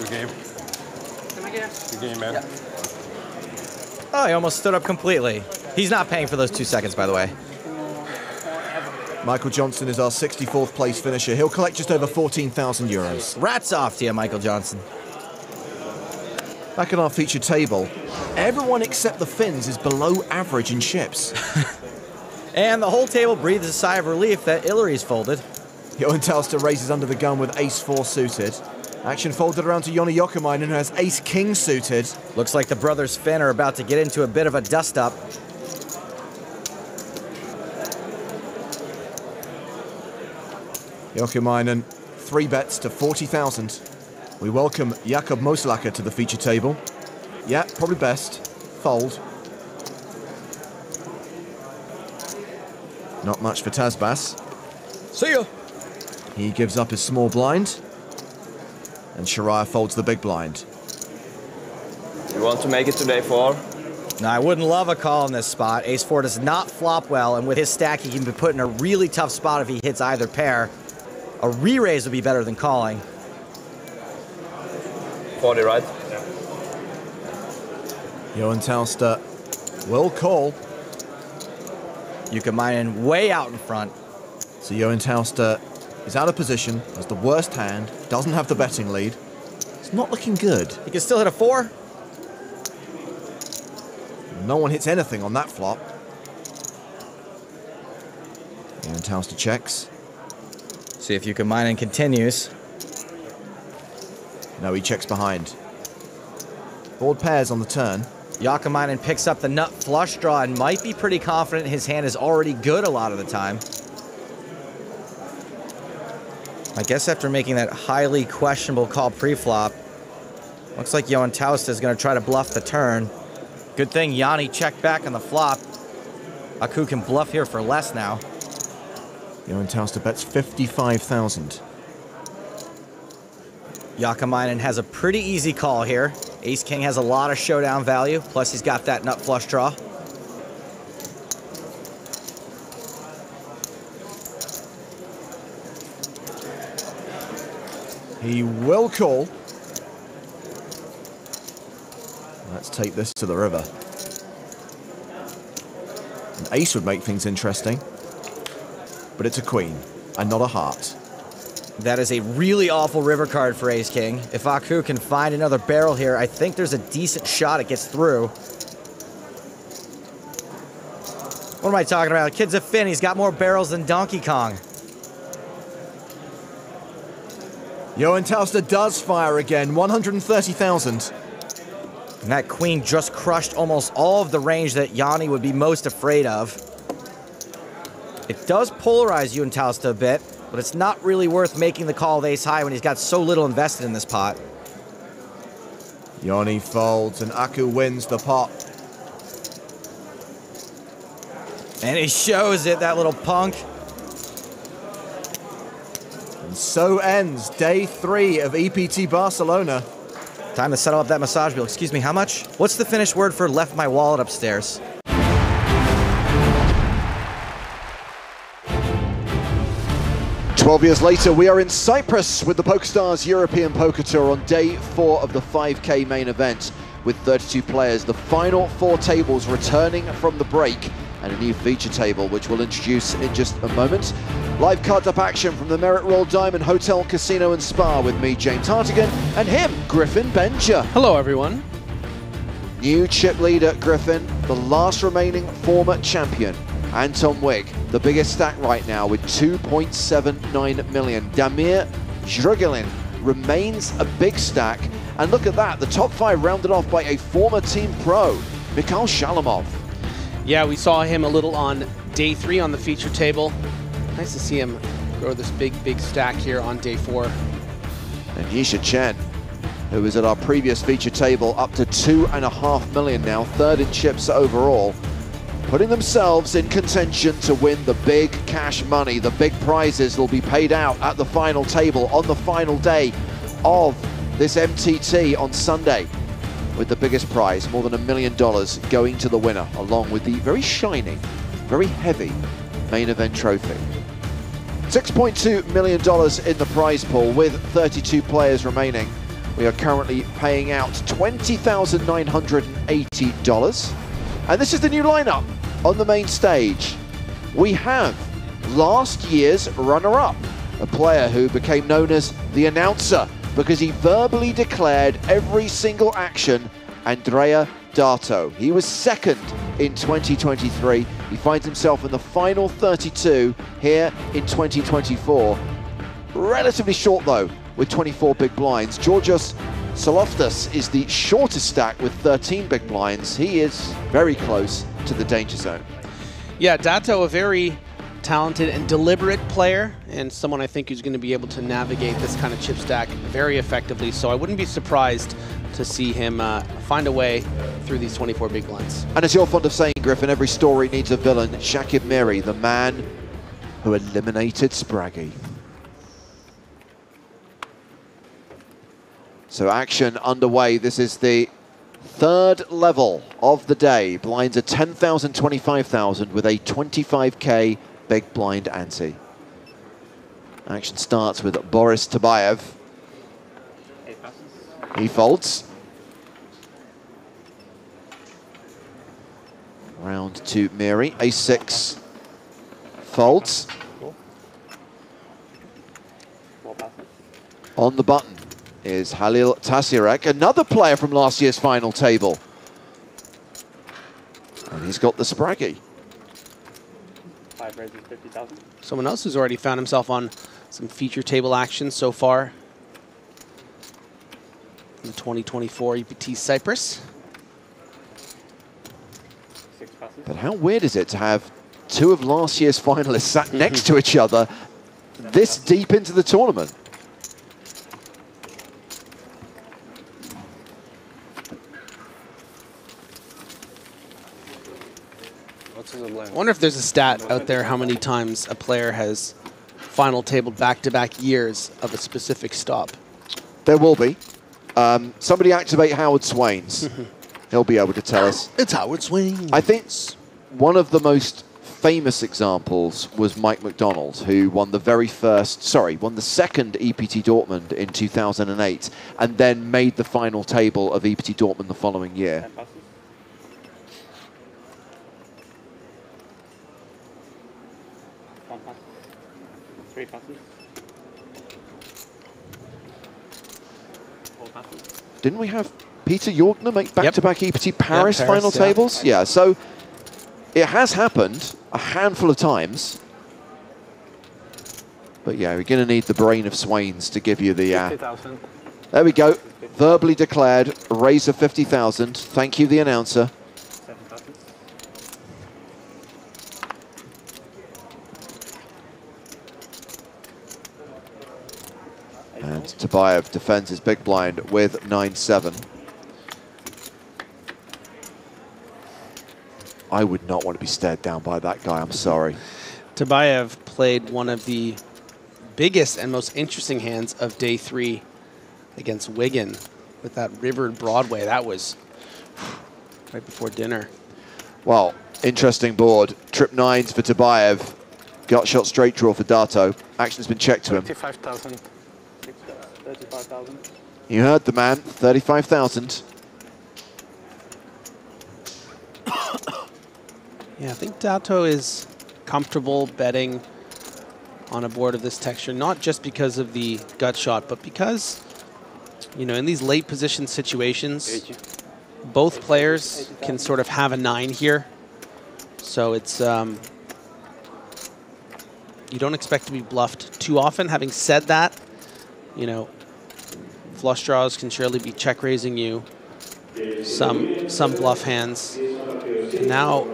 [SPEAKER 2] Good game. Good game, man.
[SPEAKER 23] Yeah. Oh, he almost stood up completely. He's not paying for those 2 seconds, by the way.
[SPEAKER 3] Michael Johnson is our 64th place finisher. He'll collect just over 14,000 euros.
[SPEAKER 23] Rats off to you, Michael Johnson.
[SPEAKER 3] Back at our feature table, everyone except the Finns is below average in chips.
[SPEAKER 23] And the whole table breathes a sigh of relief that Hillary's folded.
[SPEAKER 3] Johantauskas raises under the gun with ace-4 suited. Action folded around to Joni Jokamainen, who has ace-king suited.
[SPEAKER 23] Looks like the brothers Finn are about to get into a bit of a dust-up.
[SPEAKER 3] Jokamainen, 3 bets to 40,000. We welcome Jakob Moslacker to the feature table. Yeah, probably best. Fold. Not much for Tasbas.
[SPEAKER 23] See ya!
[SPEAKER 3] He gives up his small blind. And Shariah folds the big blind.
[SPEAKER 4] You want to make it to day 4?
[SPEAKER 23] Now, I wouldn't love a call in this spot. Ace-4 does not flop well, and with his stack, he can be put in a really tough spot if he hits either pair. A re-raise would be better than calling.
[SPEAKER 4] 40, right?
[SPEAKER 3] Johantauskas will call.
[SPEAKER 23] Jokamainen way out in front.
[SPEAKER 3] So Johantauskas is out of position, has the worst hand, doesn't have the betting lead. It's not looking good.
[SPEAKER 23] He can still hit a 4.
[SPEAKER 3] No one hits anything on that flop. Johantauskas checks.
[SPEAKER 23] See if Jokamainen continues.
[SPEAKER 3] No, he checks behind. Board pairs on the turn.
[SPEAKER 23] Jokamainen picks up the nut flush draw and might be pretty confident his hand is already good a lot of the time. I guess after making that highly questionable call pre-flop, looks like Johantauskas is going to try to bluff the turn. Good thing Yanni checked back on the flop. Aku can bluff here for less now.
[SPEAKER 3] Johantauskas bets 55,000.
[SPEAKER 23] Jokamainen has a pretty easy call here. Ace-King has a lot of showdown value, plus he's got that nut flush draw.
[SPEAKER 3] He will call. Let's take this to the river. An ace would make things interesting. But it's a queen, and not a heart.
[SPEAKER 23] That is a really awful river card for Ace-King. If Aku can find another barrel here, I think there's a decent shot it gets through. What am I talking about? The kid's a Finn. He's got more barrels than Donkey Kong.
[SPEAKER 3] Johan Tauster does fire again, 130,000. And that queen just crushed almost all of the range that Yanni would be most afraid of. It does polarize Johan Tauster a bit, but it's not really worth making the call of ace high when he's got so little invested in this pot. Yanni folds and Aku wins the pot. And he shows it, that little punk. And so ends day 3 of EPT Barcelona. Time to settle up that massage bill. Excuse me, how much? What's the Finnish word for left my wallet upstairs?
[SPEAKER 7] "12 years later, we are in Cyprus with the PokerStars European Poker Tour on day 4 of the 5K main event. With 32 players, the final 4 tables returning from the break, and a new feature table, which we'll introduce in just a moment. Live card up action from the Merit Royal Diamond Hotel, Casino and Spa with me, James Hartigan, and him, Griffin Bencher.
[SPEAKER 5] Hello, everyone.
[SPEAKER 7] New chip leader, Griffin, the last remaining former champion, Anton Wig, the biggest stack right now with 2.79 million. Damir Zhrugilin remains a big stack. And look at that, the top 5 rounded off by a former team pro, Mikhail Shalamov.
[SPEAKER 5] Yeah, we saw him a little on day 3 on the feature table. Nice to see him grow this big stack here on day 4.
[SPEAKER 7] And Yisha Chen, who was at our previous feature table, up to 2.5 million now, 3rd in chips overall, putting themselves in contention to win the big cash money. The big prizes will be paid out at the final table on the final day of this MTT on Sunday, with the biggest prize, more than $1 million, going to the winner, along with the very shiny, very heavy main event trophy. $6.2 million in the prize pool with 32 players remaining. We are currently paying out $20,980. And this is the new lineup on the main stage. We have last year's runner-up, a player who became known as the announcer because he verbally declared every single action, Andrea Dato. He was 2nd in 2023. He finds himself in the final 32 here in 2024. Relatively short though, with 24 big blinds. Georgios Soloftas is the shortest stack with 13 big blinds. He is very close to the danger zone.
[SPEAKER 5] Yeah, Dato, a very talented and deliberate player, and someone I think who's going to be able to navigate this kind of chip stack very effectively. So I wouldn't be surprised to see him find a way through these 24 big blinds.
[SPEAKER 7] And as you're fond of saying, Griffin, every story needs a villain. Shakib Miri, the man who eliminated Spraggy. So action underway. This is the 3rd level of the day. Blinds are 10,000, 25,000 with a 25K big blind ante. Action starts with Boris Tabayev. He folds. Round to Miri, ace-6 folds. On the button is Halil Tasirek, another player from last year's final table. And he's got the Spraggy.
[SPEAKER 16] 5 raises 50,000.
[SPEAKER 5] Someone else who's already found himself on some feature table action so far in the 2024 EPT Cyprus.
[SPEAKER 7] But how weird is it to have 2 of last year's finalists sat next to each other this deep into the tournament?
[SPEAKER 5] I wonder if there's a stat out there how many times a player has final tabled back-to-back years of a specific stop.
[SPEAKER 7] There will be. Somebody activate Howard Swains. He'll be able to tell us.
[SPEAKER 5] It's Howard Swains.
[SPEAKER 7] I think one of the most famous examples was Mike McDonald, who won the won the 2nd EPT Dortmund in 2008, and then made the final table of EPT Dortmund the following year.
[SPEAKER 16] 3 passes. 4 passes.
[SPEAKER 7] Didn't we have Peter Jorgner make back-to-back EPT Paris
[SPEAKER 5] Paris,
[SPEAKER 7] final tables? Yeah, so it has happened a handful of times. But yeah, we're going to need the brain of Swains to give you the...
[SPEAKER 13] 50,000.
[SPEAKER 7] There we go. Verbally declared, raise of 50,000. Thank you, the announcer.
[SPEAKER 16] 7,000.
[SPEAKER 7] And Tabayev defends his big blind with 9-7. I would not want to be stared down by that guy, I'm sorry.
[SPEAKER 5] Tabayev played one of the biggest and most interesting hands of day 3 against Wigan with that rivered Broadway. That was right before dinner.
[SPEAKER 7] Well, interesting board. Trip 9s for Tabayev. Gut shot straight draw for Dato. Action's been checked to him.
[SPEAKER 13] 35,000.
[SPEAKER 16] 35,000.
[SPEAKER 7] You heard the man, 35,000.
[SPEAKER 5] Yeah, I think Dato is comfortable betting on a board of this texture, not just because of the gut shot, but because, you know, in these late position situations, both players can sort of have a 9 here. So it's, you don't expect to be bluffed too often. Having said that, you know, flush draws can surely be check raising you some bluff hands. And now,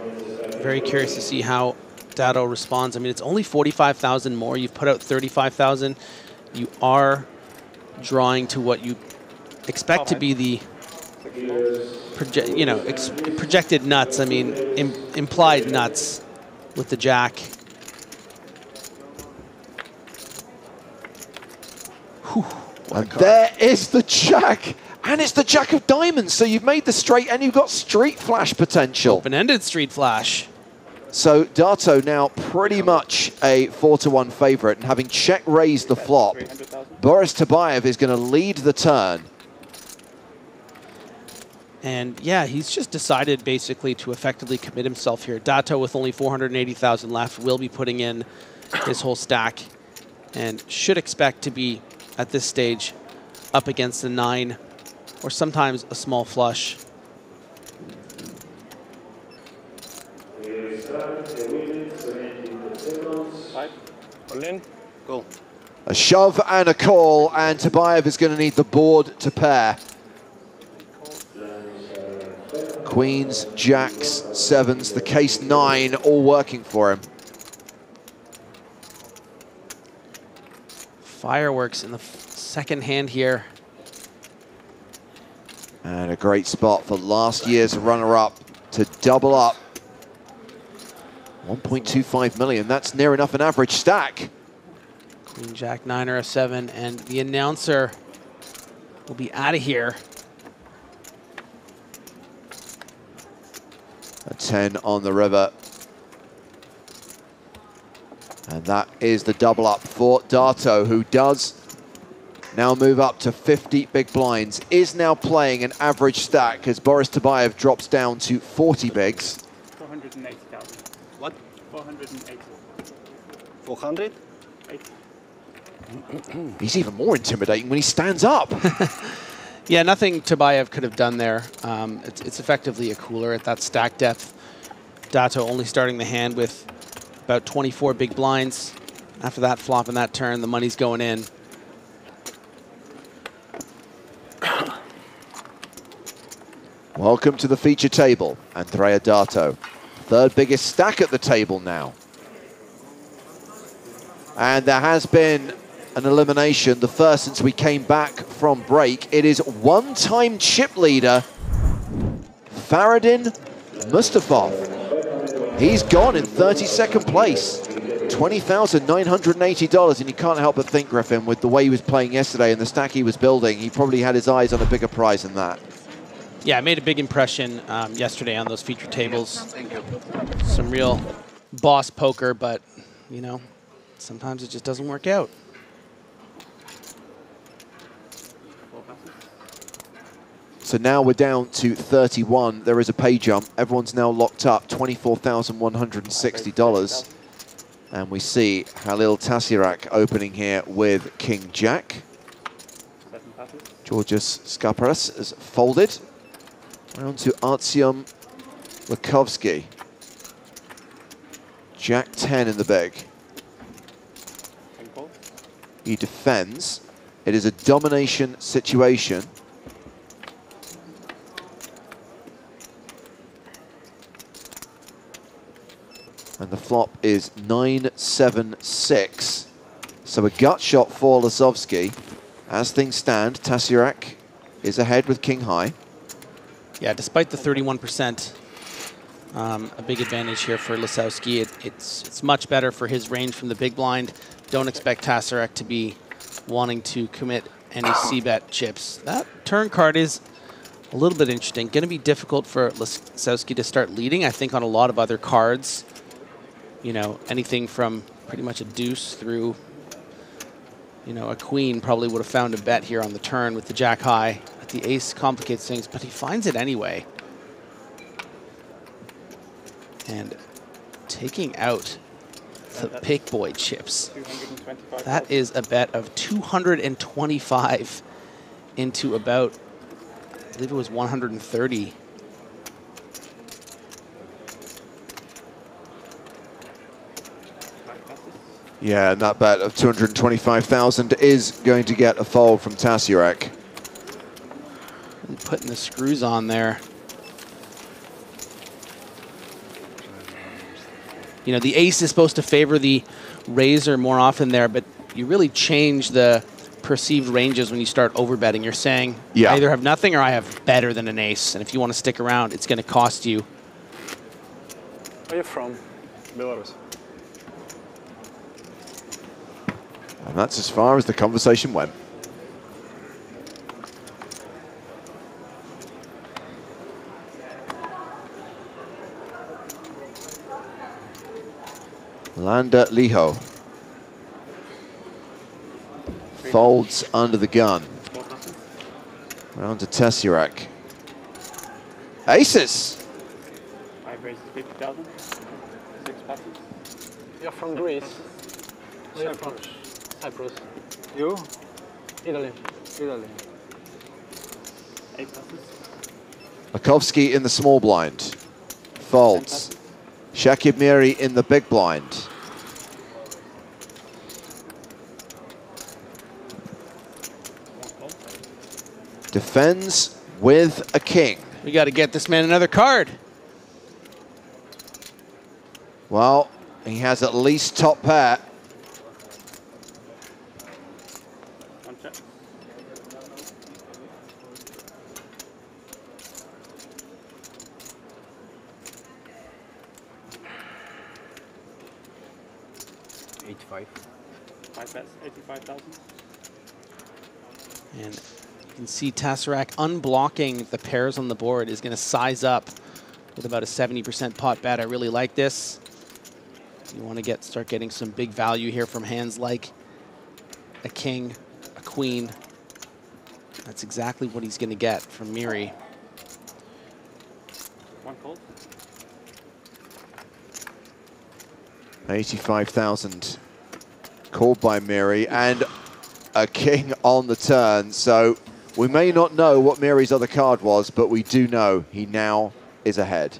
[SPEAKER 5] very curious to see how Dato responds. I mean, it's only 45,000 more. You've put out 35,000. You are drawing to what you expect to be the projected nuts. I mean, implied nuts with the jack. Whew,
[SPEAKER 7] and there is the jack. And it's the jack of diamonds. So you've made the straight and you've got street flash potential.
[SPEAKER 5] Open-ended street flash.
[SPEAKER 7] So Dato now pretty much a 4-1 favorite, and having check raised the flop, Boris Tabayev is going to lead the turn.
[SPEAKER 5] And yeah, he's just decided basically to effectively commit himself here. Dato, with only 480,000 left, will be putting in his whole stack and should expect to be at this stage up against a 9 or sometimes a small flush.
[SPEAKER 9] Cool.
[SPEAKER 7] A shove and a call, and Tabayev is going to need the board to pair. Queens, jacks, 7s, the case 9, all working for him.
[SPEAKER 5] Fireworks in the second hand here.
[SPEAKER 7] And a great spot for last year's runner-up to double up. 1.25 million, that's near enough an average stack.
[SPEAKER 5] Queen, jack, 9 or a 7, and the announcer will be out of here.
[SPEAKER 7] A 10 on the river. And that is the double up for Dato, who does now move up to 50 big blinds, is now playing an average stack as Boris Tabayev drops down to 40 bigs.
[SPEAKER 16] 480,000.
[SPEAKER 9] What?
[SPEAKER 16] 480.
[SPEAKER 9] 400?
[SPEAKER 7] He's even more intimidating when he stands up.
[SPEAKER 5] Yeah, nothing Tabayev could have done there. It's effectively a cooler at that stack depth. Dato only starting the hand with about 24 big blinds. After that flop and that turn, the money's going in.
[SPEAKER 7] Welcome to the feature table, Andrea Dato. Third biggest stack at the table now. And there has been an elimination, the first since we came back from break. It is one-time chip leader, Faradin Mustafov. He's gone in 32nd place. $20,980, and you can't help but think, Griffin, with the way he was playing yesterday and the stack he was building, he probably had his eyes on a bigger prize than that.
[SPEAKER 5] Yeah, I made a big impression yesterday on those feature tables. Some real boss poker, but, you know, sometimes it just doesn't work out.
[SPEAKER 7] So now we're down to 31. There is a pay jump. Everyone's now locked up, $24,160. And we see Halil Tasirak opening here with King Jack. Georgios Skaparas has folded. Round to Artyom Lakovsky. Jack 10 in the bag. He defends. It is a domination situation. And the flop is 9-7-6. So a gut shot for Lisowski. As things stand, Tasirak is ahead with king high.
[SPEAKER 5] Yeah, despite the 31%, a big advantage here for Lisowski. It's much better for his range from the big blind. Don't expect Tasirak to be wanting to commit any c-bet chips. That turn card is a little bit interesting. Going to be difficult for Lisowski to start leading, I think, on a lot of other cards. You know, anything from pretty much a deuce through, you know, a queen probably would have found a bet here on the turn with the jack high. But the ace complicates things, but he finds it anyway. And taking out the big boy chips. That is a bet of 225 into about, I believe it was 130.
[SPEAKER 7] Yeah, and that bet of 225,000 is going to get a fold from Tasirak.
[SPEAKER 5] Putting the screws on there. You know, the ace is supposed to favor the razor more often there, but you really change the perceived ranges when you start overbetting. You're saying, I either have nothing or I have better than an ace. And if you want to stick around, it's going to cost you.
[SPEAKER 12] Where are you from? Belarus.
[SPEAKER 7] And that's as far as the conversation went. Landa Liho folds under the gun. Round to Tasirak. Aces!
[SPEAKER 16] 5 raises 50,000. 6 passes.
[SPEAKER 12] You're from Greece. Where are you from?
[SPEAKER 16] Cyprus.
[SPEAKER 12] You?
[SPEAKER 16] Italy.
[SPEAKER 12] Italy.
[SPEAKER 16] 8 passes.
[SPEAKER 7] Makovsky in the small blind. Folds. Shakib Miri in the big blind. Defends with a king.
[SPEAKER 5] We got to get this man another card.
[SPEAKER 7] Well, he has at least top pair.
[SPEAKER 16] One check. $85. 5 bets, 85,000.
[SPEAKER 5] And you can see Tasirak unblocking the pairs on the board is going to size up with about a 70% pot bet. I really like this. You want to start getting some big value here from hands like a king, a queen. That's exactly what he's going to get from Miri.
[SPEAKER 16] One call.
[SPEAKER 7] 85,000 called by Miri and a king on the turn. So we may not know what Miri's other card was, but we do know he now is ahead.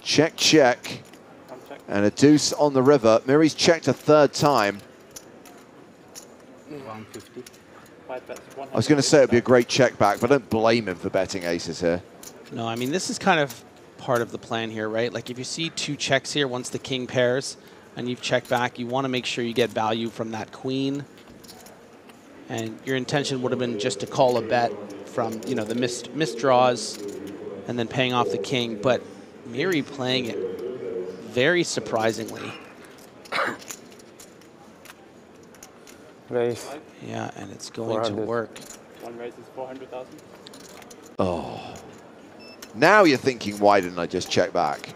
[SPEAKER 7] Check, check. And a deuce on the river. Miri's checked a third time.
[SPEAKER 16] 150. 5 bets,
[SPEAKER 7] I was going to say it would be a great check back, but I don't blame him for betting aces here.
[SPEAKER 5] No, I mean, this is kind of part of the plan here, right? Like if you see 2 checks here, once the king pairs and you've checked back, you want to make sure you get value from that queen. And your intention would have been just to call a bet from, you know, the missed draws and then paying off the king. But Miri playing it very surprisingly.
[SPEAKER 9] Raise.
[SPEAKER 5] Yeah, and it's going to work.
[SPEAKER 16] One raise is 400,000.
[SPEAKER 7] Oh. Now you're thinking, why didn't I just check back?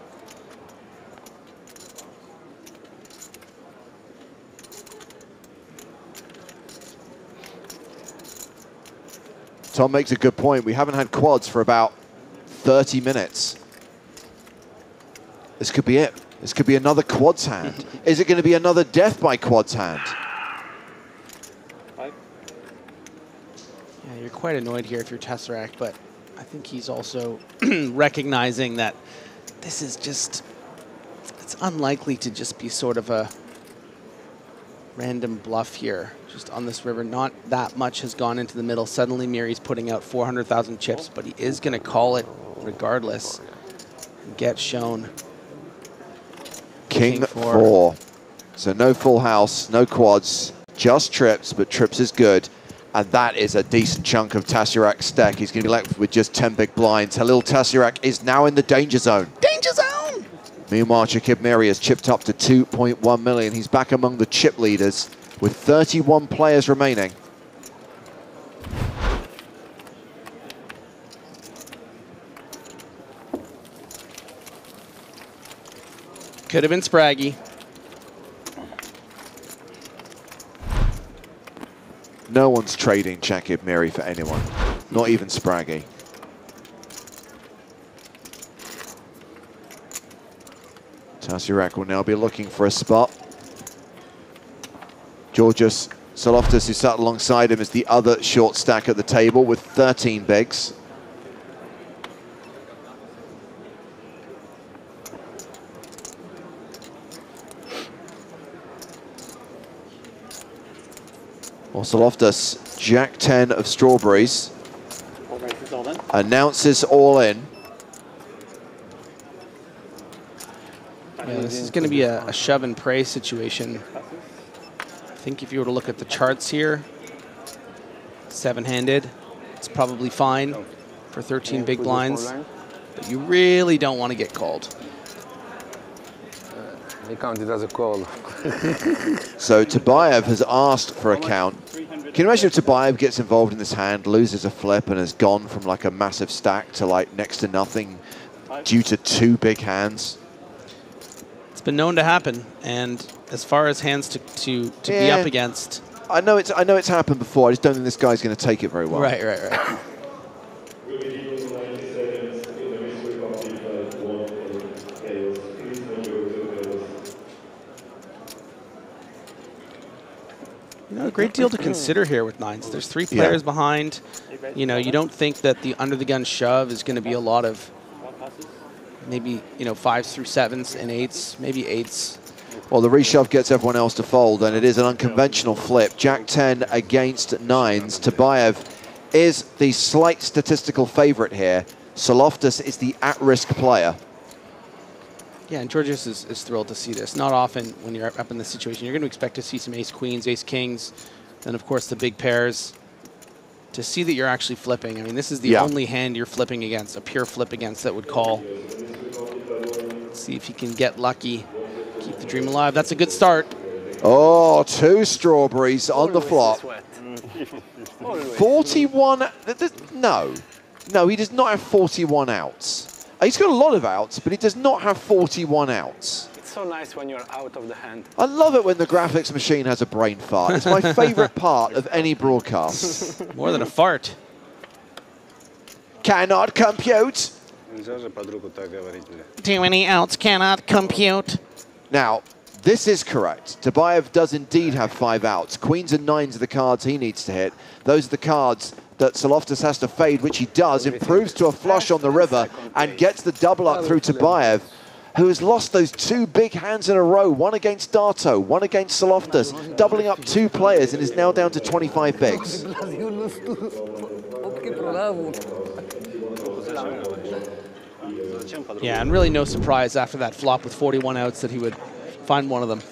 [SPEAKER 7] Tom makes a good point. We haven't had quads for about 30 minutes. This could be it. This could be another quads hand. Is it going to be another death by quads hand?
[SPEAKER 5] Yeah, you're quite annoyed here if you're Tesseract, but I think he's also recognizing that this is just, it's unlikely to just be sort of a random bluff here. Just on this river, not that much has gone into the middle. Suddenly Miri's putting out 400,000 chips, but he is going to call it regardless. Get shown.
[SPEAKER 7] King 4. So no full house, no quads, just trips, but trips is good. And that is a decent chunk of Tasirak's stack. He's going to be left with just 10 big blinds. Halil Tasirak is now in the danger zone.
[SPEAKER 5] Danger zone!
[SPEAKER 7] Meanwhile, Chakib Miri has chipped up to 2.1 million. He's back among the chip leaders with 31 players remaining.
[SPEAKER 5] Could have been Spraggy.
[SPEAKER 7] No one's trading Chakib Miri for anyone, not even Spraggy. Tasirak will now be looking for a spot. Georgios Saloftis, who sat alongside him, is the other short stack at the table with 13 bigs. Well, Saloftis, Jack 10 of strawberries, announces all in.
[SPEAKER 5] Yeah, this is going to be a shove and pray situation. I think if you were to look at the charts here, 7-handed, it's probably fine for 13 big blinds, but you really don't want to get called.
[SPEAKER 2] He counted as a call.
[SPEAKER 7] So Tabayev has asked for a count. Can you imagine if Tabayev gets involved in this hand, loses a flip, and has gone from like a massive stack to like next to nothing due to 2 big hands?
[SPEAKER 5] It's been known to happen, and as far as hands to be up against,
[SPEAKER 7] I know it's happened before. I just don't think this guy's going to take it very well.
[SPEAKER 5] Right. You know, a great deal to consider here with nines. There's 3 players behind. You know, you don't think that the under the gun shove is going to be a lot of maybe, you know, 5s through 7s and 8s, maybe 8s.
[SPEAKER 7] Well, the reshove gets everyone else to fold, and it is an unconventional flip. Jack 10 against 9s. Tabayev is the slight statistical favorite here. Saloftis is the at-risk player.
[SPEAKER 5] Yeah, and Georgios is thrilled to see this. Not often when you're up in this situation, you're going to expect to see some ace-queens, ace-kings, then, of course, the big pairs. To see that you're actually flipping, I mean, this is the only hand you're flipping against, a pure flip against that would call. Let's see if he can get lucky. Keep the dream alive. That's a good start.
[SPEAKER 7] Oh, 2 strawberries on the flop. 41. No, he does not have 41 outs. He's got a lot of outs, but he does not have 41 outs.
[SPEAKER 16] It's so nice when you're out of the hand.
[SPEAKER 7] I love it when the graphics machine has a brain fart. It's my favorite part of any broadcast.
[SPEAKER 5] More than a fart.
[SPEAKER 7] Cannot compute.
[SPEAKER 5] Too many outs cannot compute.
[SPEAKER 7] Now, this is correct. Tabayev does indeed have 5 outs. Queens and 9s are the cards he needs to hit. Those are the cards that Saloftis has to fade, which he does, improves to a flush on the river, and gets the double up through Tabayev, who has lost those 2 big hands in a row, one against Dato, one against Saloftis, doubling up 2 players, and is now down to 25 bigs.
[SPEAKER 5] Yeah, and really no surprise after that flop with 41 outs that he would find one of them.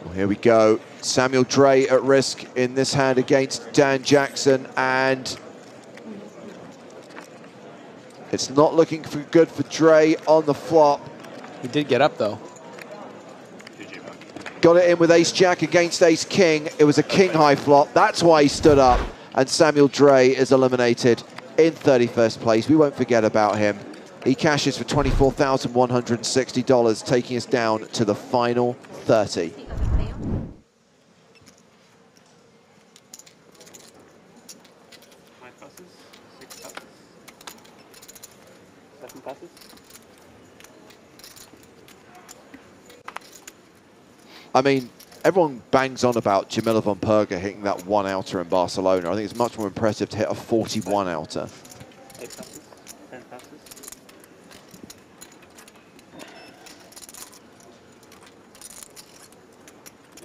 [SPEAKER 7] Well, here we go. Samuel Dre at risk in this hand against Dan Jackson, and it's not looking good for Dre on the flop.
[SPEAKER 5] He did get up, though.
[SPEAKER 7] Got it in with ace-jack against ace-king. It was a king-high flop. That's why he stood up, and Samuel Dre is eliminated in 31st place. We won't forget about him. He cashes for $24,160, taking us down to the final 30. I mean, everyone bangs on about Jamila von Perga hitting that 1-outer in Barcelona. I think it's much more impressive to hit a 41-outer.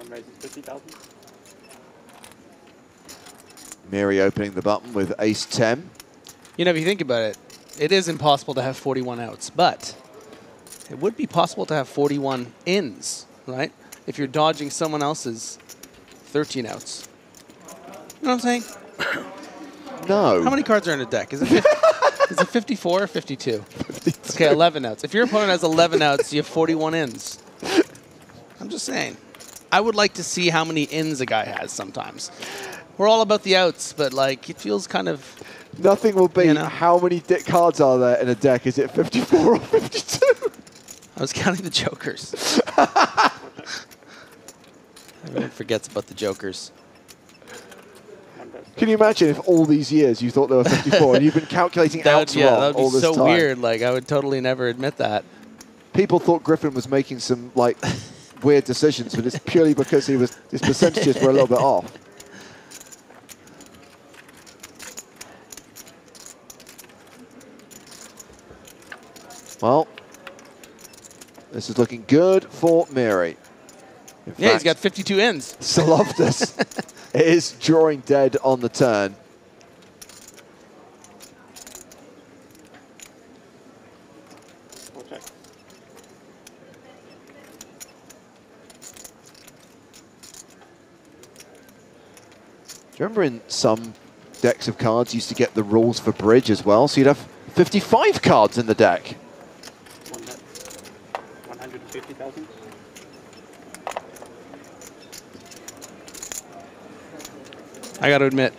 [SPEAKER 16] One raises 50,000.
[SPEAKER 7] Miri opening the button with ace-10.
[SPEAKER 5] You know, if you think about it, it is impossible to have 41 outs, but it would be possible to have 41 ins, right? If you're dodging someone else's 13 outs. You know what I'm saying?
[SPEAKER 7] No.
[SPEAKER 5] How many cards are in a deck? Is it 50, is it 54 or 52? 52? Okay, 11 outs. If your opponent has 11 outs, you have 41 ins. I'm just saying. I would like to see how many ins a guy has sometimes. We're all about the outs, but like it feels kind of...
[SPEAKER 7] Nothing will beat how many cards are there in a deck. Is it 54 or 52?
[SPEAKER 5] I was counting the jokers. Everyone forgets about the jokers.
[SPEAKER 7] Can you imagine if all these years you thought there were 54 and you've been calculating outs wrong
[SPEAKER 5] that would
[SPEAKER 7] all
[SPEAKER 5] be
[SPEAKER 7] this
[SPEAKER 5] so
[SPEAKER 7] time?
[SPEAKER 5] weird. Like, I would totally never admit that.
[SPEAKER 7] People thought Griffin was making some like weird decisions, but it's purely because his percentages were a little bit off. Well, this is looking good for Miri.
[SPEAKER 5] Yeah, he's got 52 ins.
[SPEAKER 7] Loftus is drawing dead on the turn.
[SPEAKER 16] Okay.
[SPEAKER 7] Do you remember in some decks of cards you used to get the rules for bridge as well? So you'd have 55 cards in the deck.
[SPEAKER 16] 150,000.
[SPEAKER 5] I got to admit,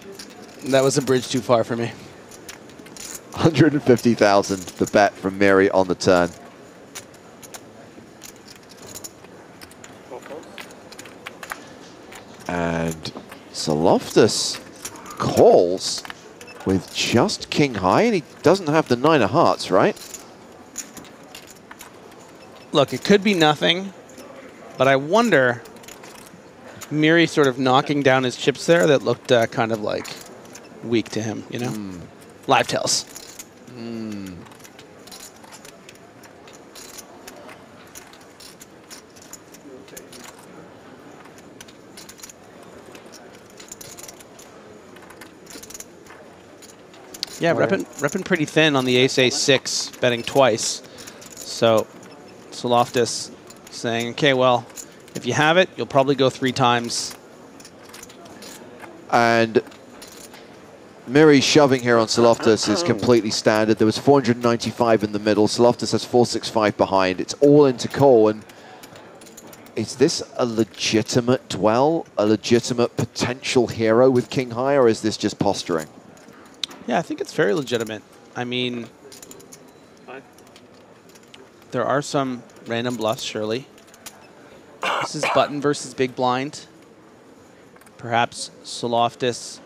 [SPEAKER 5] that was a bridge too far for me.
[SPEAKER 7] 150,000, the bet from Miri on the turn. And Loftus calls with just king high, and he doesn't have the 9 of hearts, right?
[SPEAKER 5] Look, it could be nothing, but I wonder, Miri sort of knocking down his chips there that looked kind of like weak to him, you know? Live tells. Yeah, repping pretty thin on the ace-6, betting twice. So Loftus saying, okay, well, if you have it, you'll probably go 3 times.
[SPEAKER 7] And Miri shoving here on Loftus is completely standard. There was 495 in the middle. Loftus has 465 behind. It's all into call. And is this a legitimate duel, a legitimate potential hero with king high, or is this just posturing?
[SPEAKER 5] Yeah, I think it's very legitimate. I mean, there are some random bluffs, surely. This is button versus big blind. Perhaps Loftus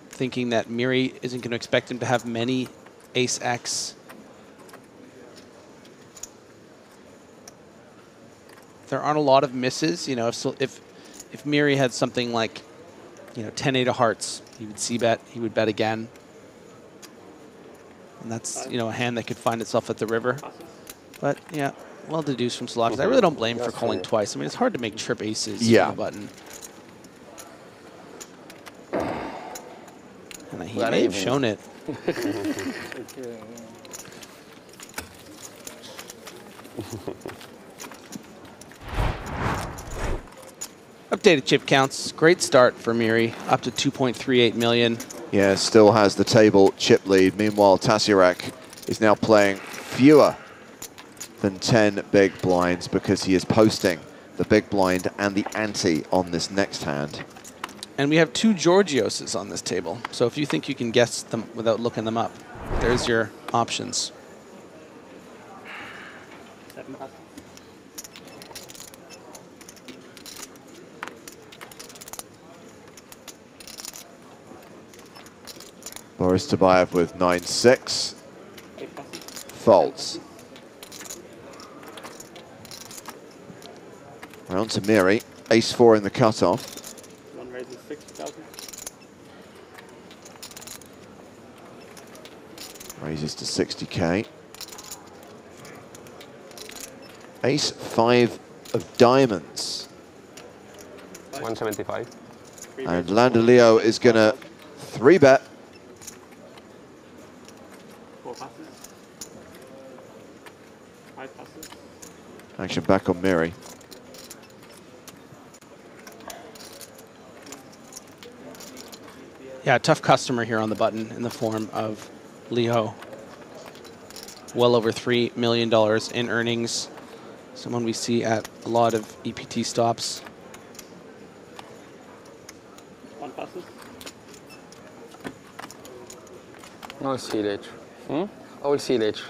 [SPEAKER 5] thinking that Miri isn't going to expect him to have many ace-X. There aren't a lot of misses. You know, if Miri had something like, you know, 10-8 of hearts, he would c-bet, he would bet again. And that's, you know, a hand that could find itself at the river. But, yeah, well deduced from Loftus. I really don't blame him for calling twice. I mean, it's hard to make trip aces on the button. And he may have shown it. Updated chip counts. Great start for Miri, up to 2.38 million.
[SPEAKER 7] Yeah, still has the table chip lead. Meanwhile, Tasirak is now playing fewer than 10 big blinds because he is posting the big blind and the ante on this next hand.
[SPEAKER 5] And we have 2 Georgioses on this table. So if you think you can guess them without looking them up, there's your options.
[SPEAKER 7] Boris Tabayev with 9-6. Folds. Round to Miri. Ace-4 in the cutoff.
[SPEAKER 16] One raises 60,000.
[SPEAKER 7] Raises to 60k. Ace-5 of diamonds.
[SPEAKER 9] 175.
[SPEAKER 7] And Lander Leo is going to 3-bet.
[SPEAKER 16] 4 passes. 5 passes.
[SPEAKER 7] Action back on Miri.
[SPEAKER 5] Yeah, tough customer here on the button in the form of Leo. Well over $3 million in earnings. Someone we see at a lot of EPT stops.
[SPEAKER 16] 1 passes.
[SPEAKER 8] No, see later. I will see later.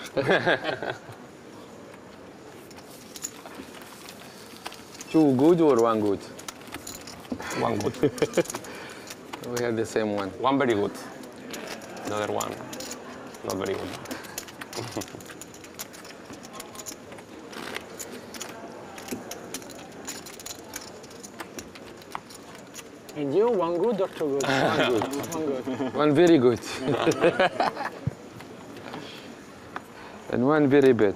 [SPEAKER 8] Two good or one good?
[SPEAKER 9] One good.
[SPEAKER 8] We have the same one.
[SPEAKER 9] One very good. Another one, not very good.
[SPEAKER 8] And you, one good or two good? One good. One good. One very good. And one very bad.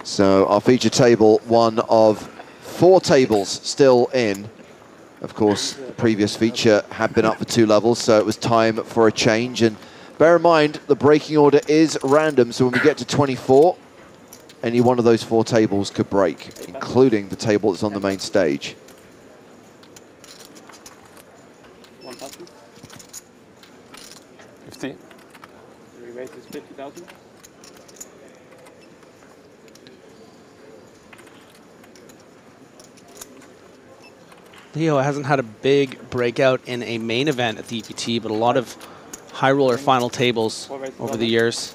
[SPEAKER 7] So our feature table, one of 4 tables still in. Of course, the previous feature had been up for 2 levels, so it was time for a change. And bear in mind, the breaking order is random, so when we get to 24, any one of those 4 tables could break, including the table that's on the main stage.
[SPEAKER 16] 1 passes.
[SPEAKER 9] 50.
[SPEAKER 16] The rebate is 50,000.
[SPEAKER 5] Leo hasn't had a big breakout in a main event at the EPT, but a lot of high roller final tables over the years.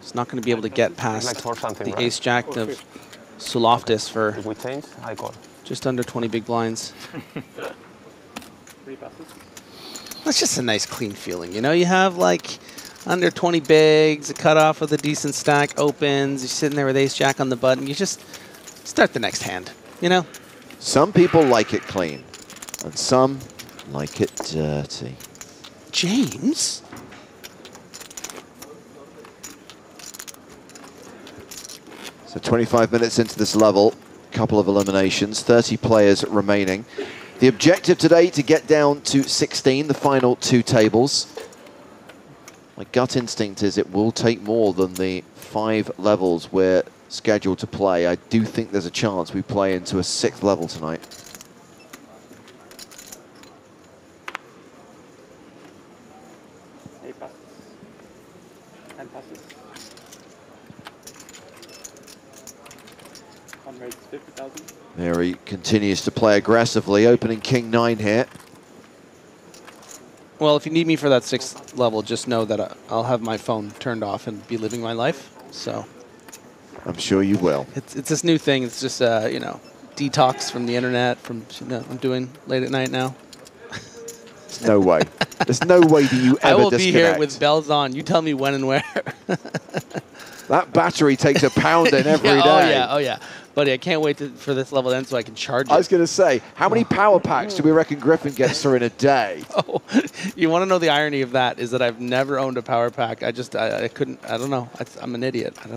[SPEAKER 5] He's not going to be able to get past the ace-jack of Suloftis for just under 20 big blinds.
[SPEAKER 16] 3 passes.
[SPEAKER 5] That's just a nice clean feeling, you know? You have like under 20 bigs, a cutoff with a decent stack opens, you're sitting there with ace-jack on the button, you just start the next hand, you know?
[SPEAKER 7] Some people like it clean, and some like it dirty.
[SPEAKER 5] James?
[SPEAKER 7] So 25 minutes into this level, couple of eliminations, 30 players remaining. The objective today to get down to 16, the final 2 tables. My gut instinct is it will take more than the 5 levels we're scheduled to play. I do think there's a chance we play into a 6th level tonight.
[SPEAKER 16] Passes. 10 passes. On rates 50,000.
[SPEAKER 7] There he continues to play aggressively, opening King 9 here.
[SPEAKER 5] Well, if you need me for that 6th level, just know that I'll have my phone turned off and be living my life. So
[SPEAKER 7] I'm sure you will.
[SPEAKER 5] it's this new thing. It's just you know, detox from the internet. From I'm doing late at night now.
[SPEAKER 7] There's no way. There's no way that you ever
[SPEAKER 5] I will
[SPEAKER 7] disconnect.
[SPEAKER 5] be here with bells on. You tell me when and where.
[SPEAKER 7] That battery takes a pounding every day.
[SPEAKER 5] Oh yeah, oh yeah. Buddy, I can't wait for this level to end so I can charge it.
[SPEAKER 7] I was going to say, how many power packs do we reckon Griffin gets through in a day?
[SPEAKER 5] Oh, you want to know the irony of that is that I've never owned a power pack. I couldn't. I don't know. I'm an idiot. I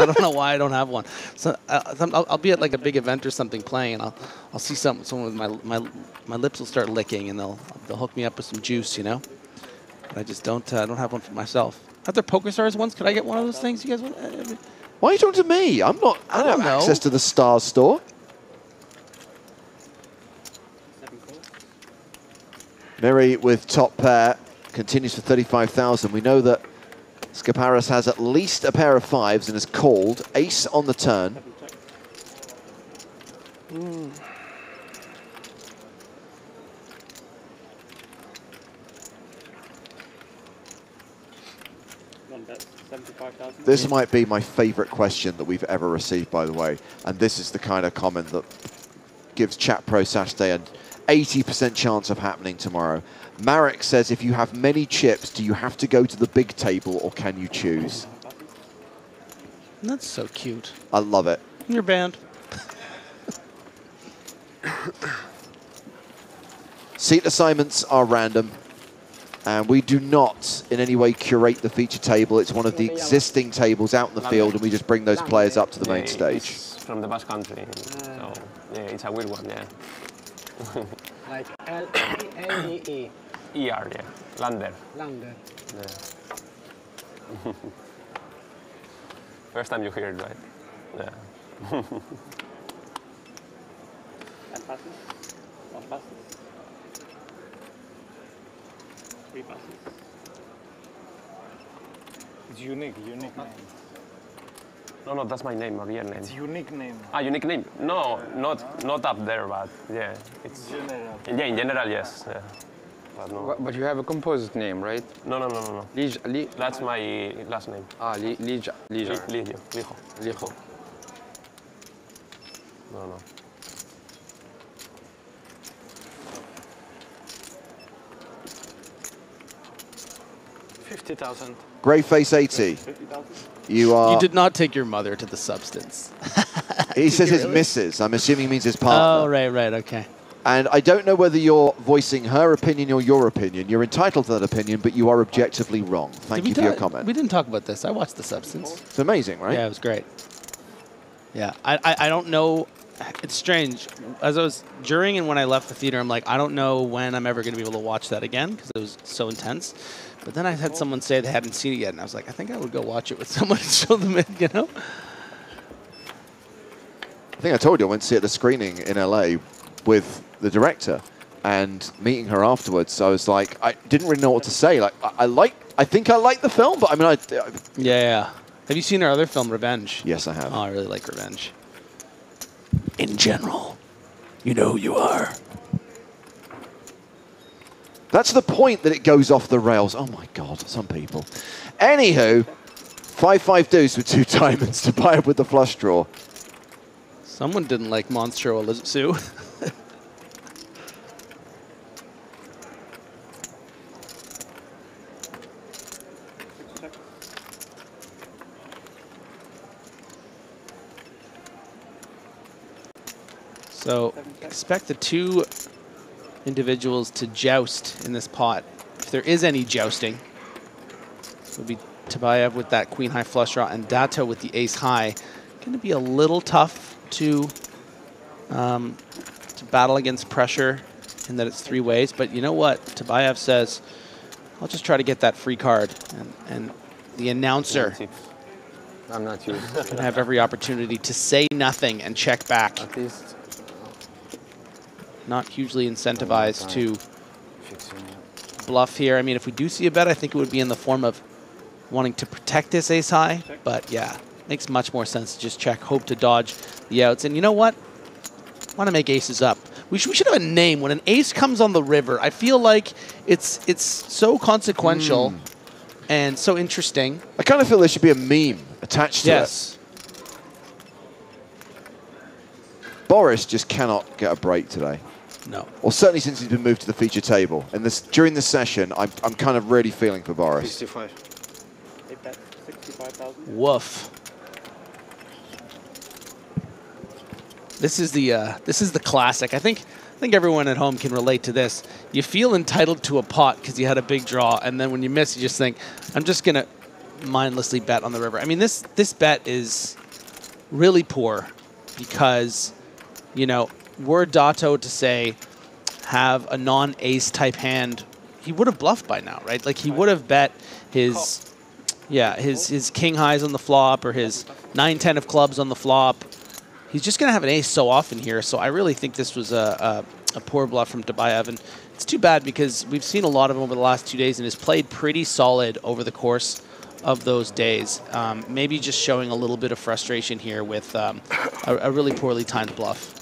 [SPEAKER 5] don't know why I don't have one. So I'll be at like a big event or something playing, and I'll see someone with my lips will start licking, and they'll hook me up with some juice, you know. But I just don't have one for myself. Are there PokerStars ones? Could I get one of those things? You guys want?
[SPEAKER 7] Why are you talking to me? I don't have access to the Stars store. Miri with top pair continues for 35,000. We know that Scaparas has at least a pair of 5s and has called ace on the turn. This might be my favorite question that we've ever received, by the way. And this is the kind of comment that gives Chat Pro Saturday an 80% chance of happening tomorrow. Marek says, if you have many chips, do you have to go to the big table or can you choose?
[SPEAKER 5] That's so cute.
[SPEAKER 7] I love it.
[SPEAKER 5] Your band.
[SPEAKER 7] Seat assignments are random. And we do not in any way curate the feature table. It's one of the existing tables out in the field, and we just bring those players up to the main stage.
[SPEAKER 9] It's from the Basque Country, so yeah, it's a weird one, yeah.
[SPEAKER 14] Like L-A-N-D-E.
[SPEAKER 9] E-R, yeah. Lander.
[SPEAKER 14] Lander.
[SPEAKER 9] Yeah. First time you hear it, right? Yeah.
[SPEAKER 16] And passes? 1 passes? 3 passes?
[SPEAKER 14] It's unique name.
[SPEAKER 9] No, that's my name, my real name.
[SPEAKER 14] It's unique name.
[SPEAKER 9] Ah, unique name? No, not up there, but yeah. It's
[SPEAKER 14] general.
[SPEAKER 9] Yeah, in general, yes. Yeah. But, no.
[SPEAKER 8] But you have a composite name, right?
[SPEAKER 9] No. That's my last name.
[SPEAKER 8] Ah, Lijo.
[SPEAKER 9] Lijo. No.
[SPEAKER 14] 50,000.
[SPEAKER 7] Grey Face 80. You are.
[SPEAKER 5] You did not take your mother to the substance.
[SPEAKER 7] He says his
[SPEAKER 5] really?
[SPEAKER 7] missus. I'm assuming he means his partner.
[SPEAKER 5] Oh, right, okay.
[SPEAKER 7] And I don't know whether you're voicing her opinion or your opinion. You're entitled to that opinion, but you are objectively wrong. Thank you for your comment.
[SPEAKER 5] We didn't talk about this. I watched The Substance.
[SPEAKER 7] It's amazing, right?
[SPEAKER 5] Yeah, it was great. Yeah, I don't know. It's strange. As I was during and when I left the theater, I'm like, I don't know when I'm ever going to be able to watch that again because it was so intense. But then I had someone say they hadn't seen it yet, and I was like, I think I would go watch it with someone and show them it, you know?
[SPEAKER 7] I think I told you I went to see it at the screening in LA with the director, and meeting her afterwards, I was like, I didn't really know what to say. Like, I think I like the film, but I mean,
[SPEAKER 5] Yeah. Have you seen her other film, Revenge?
[SPEAKER 7] Yes, I have.
[SPEAKER 5] Oh, I really like Revenge. In general, you know who you are.
[SPEAKER 7] That's the point that it goes off the rails. Oh my God, some people. Anywho, 5-5 deuce with 2 diamonds to buy up with the flush draw.
[SPEAKER 5] Someone didn't like Monstro Sue. So expect the 2 individuals to joust in this pot. If there is any jousting, it would be Tabayev with that queen high flush draw and Dato with the ace high. Going to be a little tough to battle against pressure in that it's 3 ways. But you know what? Tabayev says, I'll just try to get that free card. And the announcer
[SPEAKER 8] I'm not used.
[SPEAKER 5] can have every opportunity to say nothing and check back.
[SPEAKER 8] At least.
[SPEAKER 5] Not hugely incentivized to bluff here. I mean, if we do see a bet, I think it would be in the form of wanting to protect this ace high. But yeah, makes much more sense to just check, hope to dodge the outs. And you know what? Want to make aces up. We should have a name. When an ace comes on the river, I feel like it's so consequential and so interesting.
[SPEAKER 7] I kind of feel there should be a meme attached to it. Boris just cannot get a break today.
[SPEAKER 5] No.
[SPEAKER 7] Or certainly since he's been moved to the feature table. And during this session, I'm kind of really feeling for Boris.
[SPEAKER 8] 65.
[SPEAKER 16] 65,000.
[SPEAKER 5] Woof. This is the classic. I think everyone at home can relate to this. You feel entitled to a pot because you had a big draw, and then when you miss, you just think, I'm just gonna mindlessly bet on the river. I mean, this bet is really poor because, you know, were Dato to say have a non-ace type hand, he would have bluffed by now, right? Like he would have bet his king highs on the flop or his 9-10 of clubs on the flop. He's just gonna have an ace so often here. So I really think this was a poor bluff from Tabayev, and it's too bad because we've seen a lot of him over the last 2 days and has played pretty solid over the course of those days. Maybe just showing a little bit of frustration here with a really poorly timed bluff.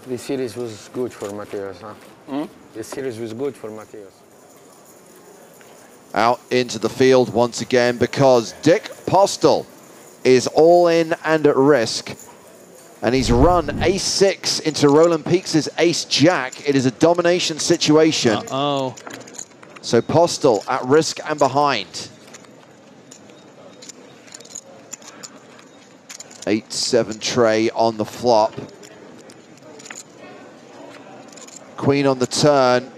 [SPEAKER 8] This series was good for Mateos, huh? This series was good for Mateos.
[SPEAKER 7] Out into the field once again because Dick Postel is all in and at risk. And he's run ace-6 into Roland Peaks' ace-jack. It is a domination situation.
[SPEAKER 5] Uh-oh.
[SPEAKER 7] So Postel at risk and behind. 8-7 tray on the flop. Queen on the turn.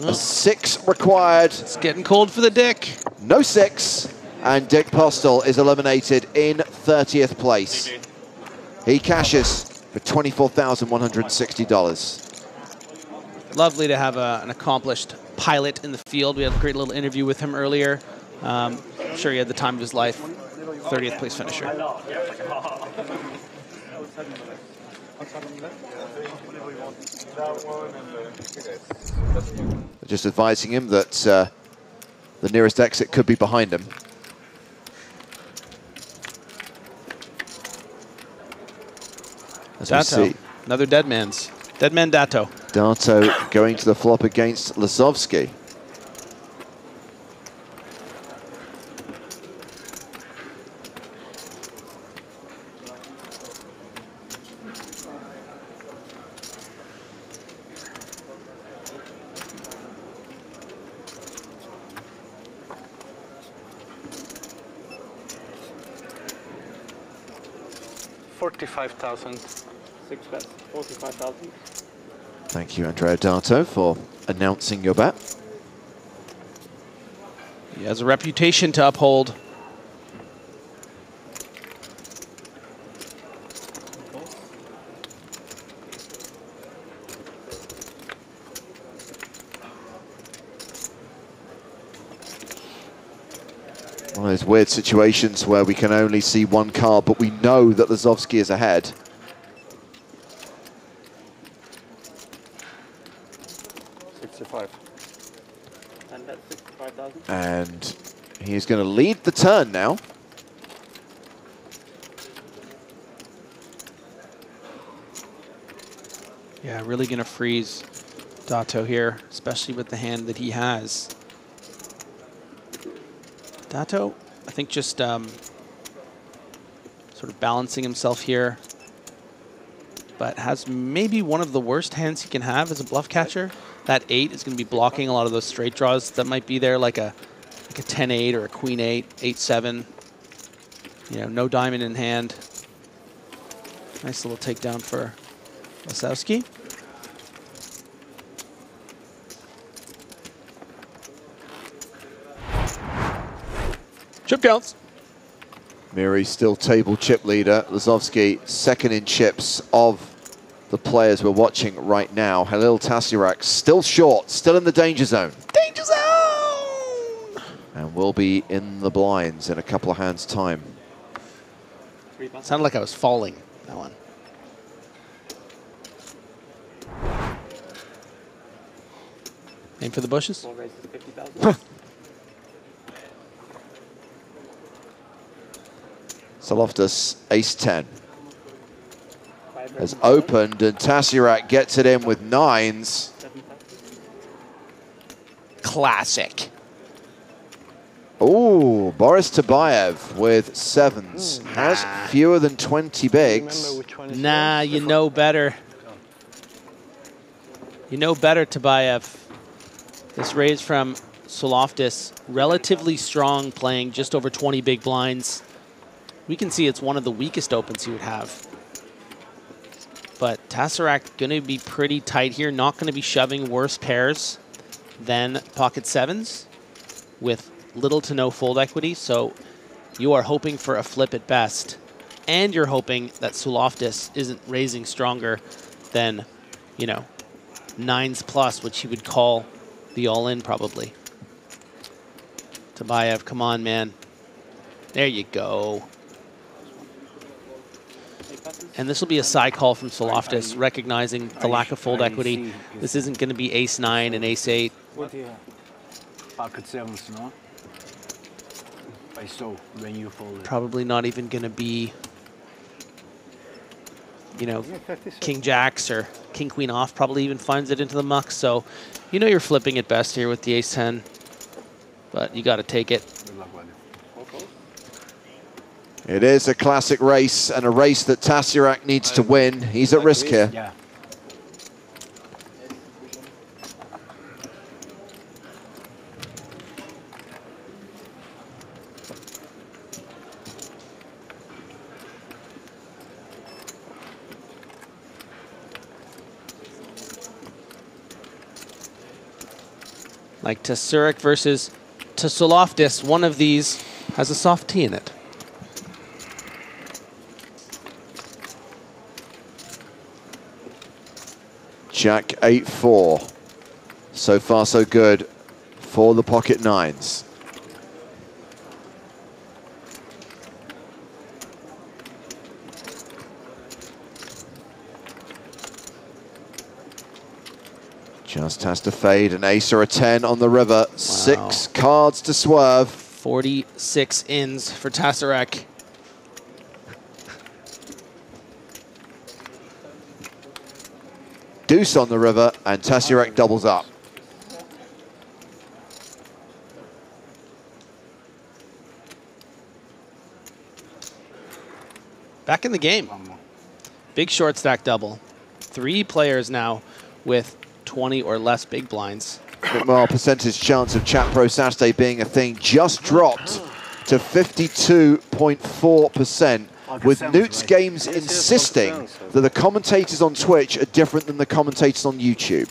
[SPEAKER 7] A 6 required.
[SPEAKER 5] It's getting cold for the Dick.
[SPEAKER 7] No 6. And Dick Postel is eliminated in 30th place. He cashes for $24,160.
[SPEAKER 5] Lovely to have an accomplished pilot in the field. We had a great little interview with him earlier. I'm sure he had the time of his life. 30th place finisher.
[SPEAKER 7] Just advising him that the nearest exit could be behind him. As we see.
[SPEAKER 5] Another dead man's. Dead man Dato.
[SPEAKER 7] Dato going to the flop against Lazovsky.
[SPEAKER 16] $45,000. 6 bets, 45,000.
[SPEAKER 7] Thank you, Andrea Dato, for announcing your bet.
[SPEAKER 5] He has a reputation to uphold.
[SPEAKER 7] One of those weird situations where we can only see one card, but we know that Lazovsky is ahead. And he is going to lead the turn now.
[SPEAKER 5] Yeah, really going to freeze Dato here, especially with the hand that he has. Dato, I think just sort of balancing himself here, but has maybe one of the worst hands he can have as a bluff catcher. That 8 is going to be blocking a lot of those straight draws that might be there, like a 10-8 or a Queen-8, 8-7. You know, no diamond in hand. Nice little takedown for Lazowski. Chip counts.
[SPEAKER 7] Miri still table chip leader. Lazovsky second in chips of the players we're watching right now. Halil Tasirak still short, still in the danger zone.
[SPEAKER 5] Danger zone!
[SPEAKER 7] And will be in the blinds in a couple of hands' time.
[SPEAKER 5] Sounded like I was falling, that one. Aim for the bushes?
[SPEAKER 7] Saloftis, ace-10. Has opened, and Tasirak gets it in with 9s.
[SPEAKER 5] Classic.
[SPEAKER 7] Oh, Boris Tabayev with 7s. Has fewer than 20 bigs.
[SPEAKER 5] Nah, you know better. You know better, Tabayev. This raise from Soloftis, relatively strong, playing just over 20 big blinds. We can see it's one of the weakest opens he would have. But Tasirak going to be pretty tight here, not going to be shoving worse pairs than pocket 7s with little to no fold equity. So you are hoping for a flip at best. And you're hoping that Soloftis isn't raising stronger than, you know, 9s plus, which he would call the all-in probably. Tabayev, come on, man. There you go. And this will be a side call from Soloftis, recognizing the lack of fold equity. This isn't going to be ace-9 and ace-8.
[SPEAKER 14] Pocket 7s, no? I saw when you folded.
[SPEAKER 5] Probably not even going to be, you know, king-jacks or king-queen off. Probably even finds it into the muck. So, you know you're flipping at best here with the ace-10. But you got to take it.
[SPEAKER 7] It is a classic race, and a race that Tasirak needs to win. He's at risk here.
[SPEAKER 14] Yeah.
[SPEAKER 5] Like Tasirak versus Soloftis, one of these has a soft T in it.
[SPEAKER 7] Jack 8-4. So far, so good for the pocket nines. Just has to fade an ace or a 10 on the river. Wow. 6 cards to swerve.
[SPEAKER 5] 46 ins for Tasarek.
[SPEAKER 7] Deuce on the river, and Tasarek doubles up.
[SPEAKER 5] Back in the game. Big short stack double. 3 players now with 20 or less big blinds.
[SPEAKER 7] Well, percentage chance of Chat Pro Saturday being a thing just dropped to 52.4%, with Newt's Games insisting that the commentators on Twitch are different than the commentators on YouTube.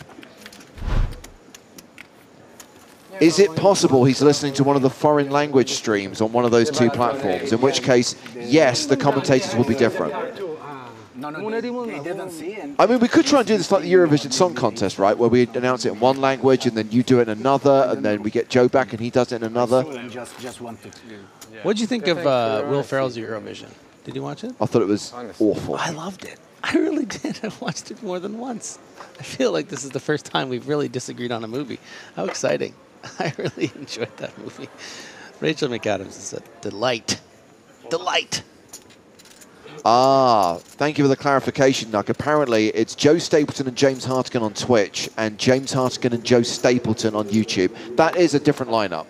[SPEAKER 7] Is it possible he's listening to one of the foreign language streams on one of those 2 platforms? In which case, yes, the commentators will be different. I mean, we could try and do this like the Eurovision Song Contest, right? Where we announce it in one language and then you do it in another, and then we get Joe back and he does it in another.
[SPEAKER 5] What did you think of Will Ferrell's Eurovision? Did you watch it?
[SPEAKER 7] I thought it was awful.
[SPEAKER 5] I loved it. I really did. I watched it more than once. I feel like this is the first time we've really disagreed on a movie. How exciting. I really enjoyed that movie. Rachel McAdams is a delight. Delight.
[SPEAKER 7] Ah, thank you for the clarification, Nuck. Apparently, it's Joe Stapleton and James Hartigan on Twitch, and James Hartigan and Joe Stapleton on YouTube. That is a different lineup.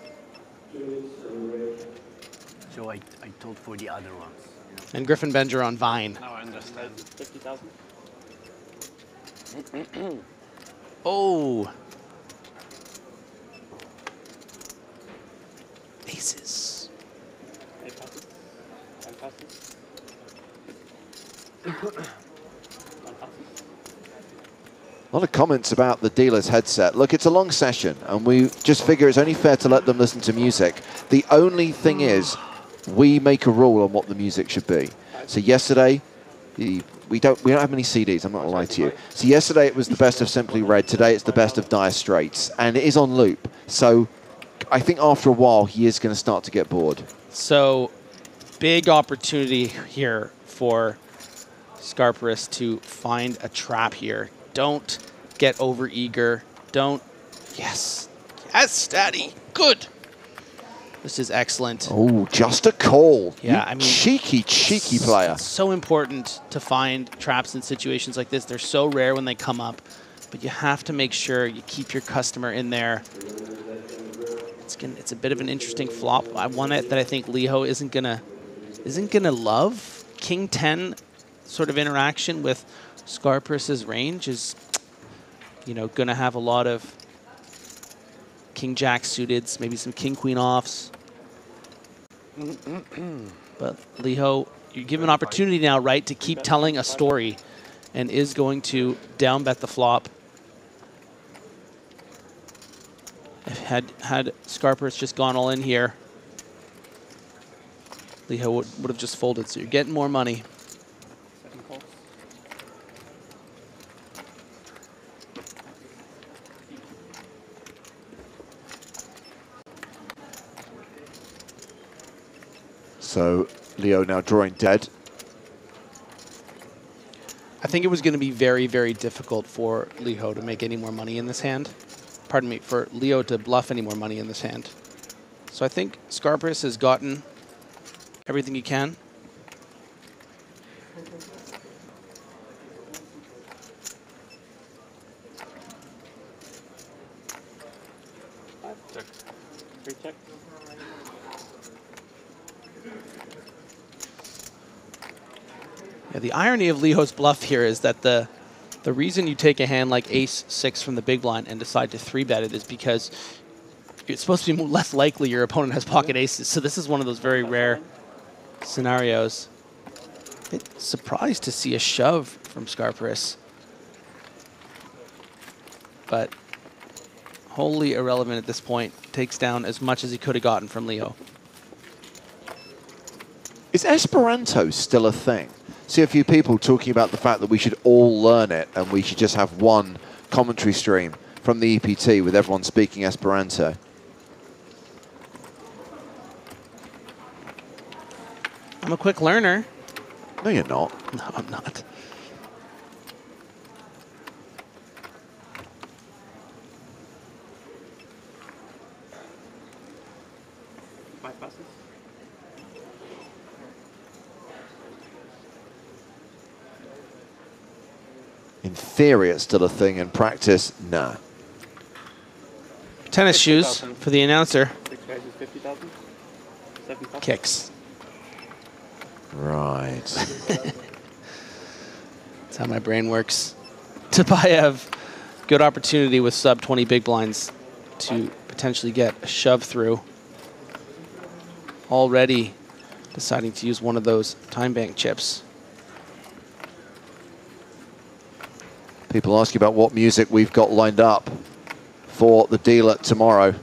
[SPEAKER 14] So I told for the other ones.
[SPEAKER 5] And Griffin Benger on Vine.
[SPEAKER 16] Now I understand. 50,000.
[SPEAKER 5] Oh. Aces.
[SPEAKER 16] 8 passes. 10 passes.
[SPEAKER 7] A lot of comments about the dealer's headset. Look, it's a long session, and we just figure it's only fair to let them listen to music. The only thing is, we make a rule on what the music should be. So yesterday, we don't have many CDs, I'm not going to lie to you. So yesterday it was the best of Simply Red, today it's the best of Dire Straits, and it is on loop. So I think after a while he is going to start to get bored.
[SPEAKER 5] So big opportunity here for Scarparis to find a trap here. Don't get over eager. Don't. Yes. Yes, Daddy. Good. This is excellent.
[SPEAKER 7] Oh, just a call.
[SPEAKER 5] Yeah,
[SPEAKER 7] you
[SPEAKER 5] I mean,
[SPEAKER 7] cheeky player.
[SPEAKER 5] It's so important to find traps in situations like this. They're so rare when they come up, but you have to make sure you keep your customer in there. It's a bit of an interesting flop. One that I think Liho isn't gonna love. King 10 sort of interaction with Scarparis's range is, you know, gonna have a lot of King Jack suiteds, maybe some King Queen offs. But Liho, you give an opportunity now, right, to keep telling a story, and is going to down bet the flop. Had Scarparis just gone all in here, Liho would have just folded. So you're getting more money.
[SPEAKER 7] So Leo now drawing dead.
[SPEAKER 5] I think it was going to be very, very difficult for Liho to make any more money in this hand. Pardon me, for Leo to bluff any more money in this hand. So I think Scarparis has gotten everything he can.
[SPEAKER 16] Check.
[SPEAKER 5] Yeah, the irony of Liho's bluff here is that the reason you take a hand like Ace-6 from the big blind and decide to 3-bet it is because it's supposed to be less likely your opponent has pocket aces. So this is one of those very rare scenarios. A bit surprised to see a shove from Scarparis, but wholly irrelevant at this point. Takes down as much as he could have gotten from Liho.
[SPEAKER 7] Is Esperanto still a thing? See a few people talking about the fact that we should all learn it and we should just have one commentary stream from the EPT with everyone speaking Esperanto.
[SPEAKER 5] I'm a quick learner.
[SPEAKER 7] No, you're not.
[SPEAKER 5] No, I'm not.
[SPEAKER 7] In theory, it's still a thing. In practice, nah.
[SPEAKER 5] Tennis shoes for the announcer.
[SPEAKER 16] 6 guys is 50,000. 7,000.
[SPEAKER 5] Kicks.
[SPEAKER 7] Right.
[SPEAKER 5] That's how my brain works. Tabayev, good opportunity with sub 20 big blinds to potentially get a shove through. Already deciding to use one of those time bank chips.
[SPEAKER 7] People ask you about what music we've got lined up for the dealer tomorrow.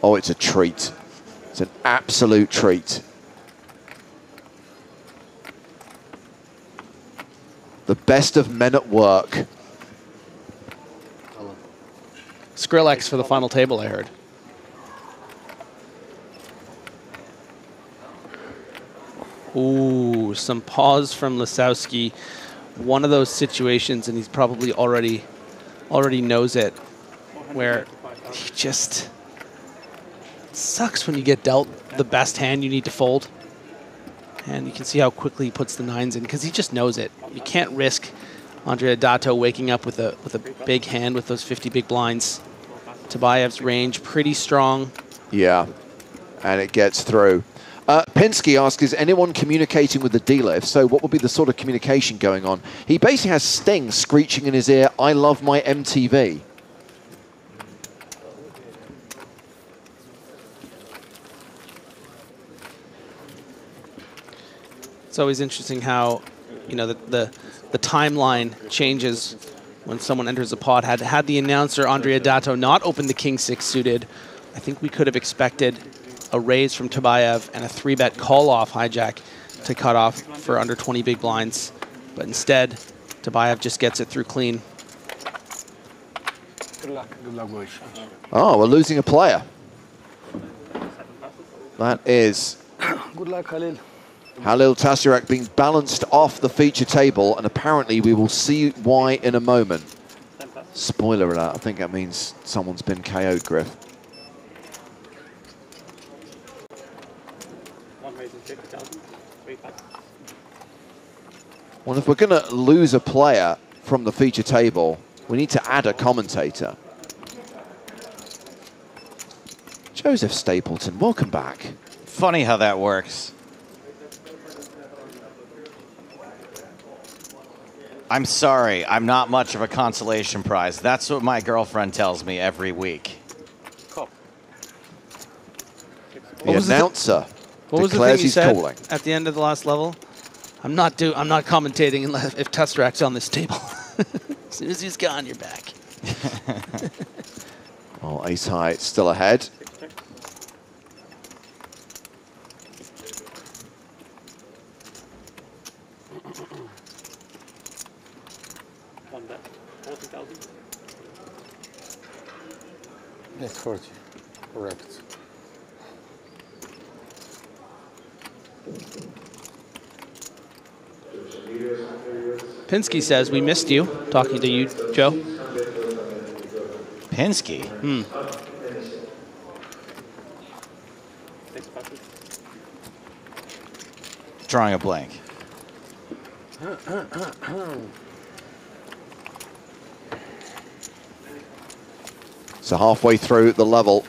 [SPEAKER 7] Oh, it's a treat. It's an absolute treat. The best of Men at Work.
[SPEAKER 5] Skrillex for the final table, I heard. Ooh, some pause from Lisowski. One of those situations, and he's probably already knows it, where he just sucks when you get dealt the best hand you need to fold. And you can see how quickly he puts the nines in because he just knows it. You can't risk Andrea Dato waking up with a big hand with those 50 big blinds. Tabayev's range pretty strong.
[SPEAKER 7] Yeah, and it gets through. Pinsky asks, is anyone communicating with the dealer? If so, what would be the sort of communication going on? He basically has Sting screeching in his ear, I love my MTV.
[SPEAKER 5] It's always interesting how, you know, the timeline changes when someone enters a pot. Had the announcer, Andrea Dato, not opened the king-6 suited, I think we could have expected a raise from Tabayev and a 3-bet call-off hijack to cut off for under 20 big blinds. But instead, Tabayev just gets it through clean.
[SPEAKER 8] Good luck. Good luck, boys.
[SPEAKER 7] Oh, we're losing a player. That is
[SPEAKER 8] Good luck, Khalil.
[SPEAKER 7] Halil Tasirak being balanced off the feature table, and apparently we will see why in a moment. Spoiler alert, I think that means someone's been KO'd, Griff. Well, if we're going to lose a player from the feature table, we need to add a commentator. Joseph Stapleton, welcome back.
[SPEAKER 6] Funny how that works. I'm sorry, I'm not much of a consolation prize. That's what my girlfriend tells me every week.
[SPEAKER 7] The announcer
[SPEAKER 5] What was the
[SPEAKER 7] declares
[SPEAKER 5] thing you
[SPEAKER 7] he's
[SPEAKER 5] said
[SPEAKER 7] calling.
[SPEAKER 5] at the end of the last level? I'm not commentating unless if Tesserakt's on this table. As soon as he's gone, you're back.
[SPEAKER 7] Well, ace high still ahead.
[SPEAKER 8] Yes, 40. Correct.
[SPEAKER 5] Pinsky says, we missed you. Talking to you, Joe.
[SPEAKER 6] Pinsky? Drawing a blank.
[SPEAKER 7] So halfway through the level.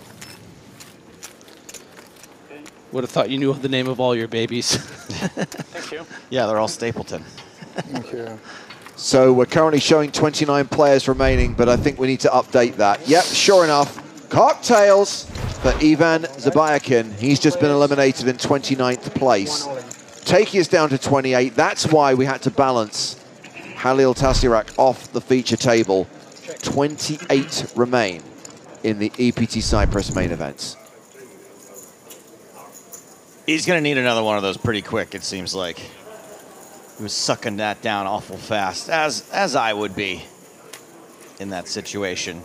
[SPEAKER 5] Would have thought you knew the name of all your babies.
[SPEAKER 6] Thank you. Yeah, they're all Stapleton.
[SPEAKER 8] Thank you.
[SPEAKER 7] So we're currently showing 29 players remaining, but I think we need to update that. Yep, sure enough, cocktails for Ivan Zabayakin. He's just been eliminated in 29th place. Taking us down to 28. That's why we had to balance Halil Tasirak off the feature table. 28 remain in the EPT Cyprus main events.
[SPEAKER 6] He's going to need another one of those pretty quick, it seems like. He was sucking that down awful fast, as I would be. in that situation.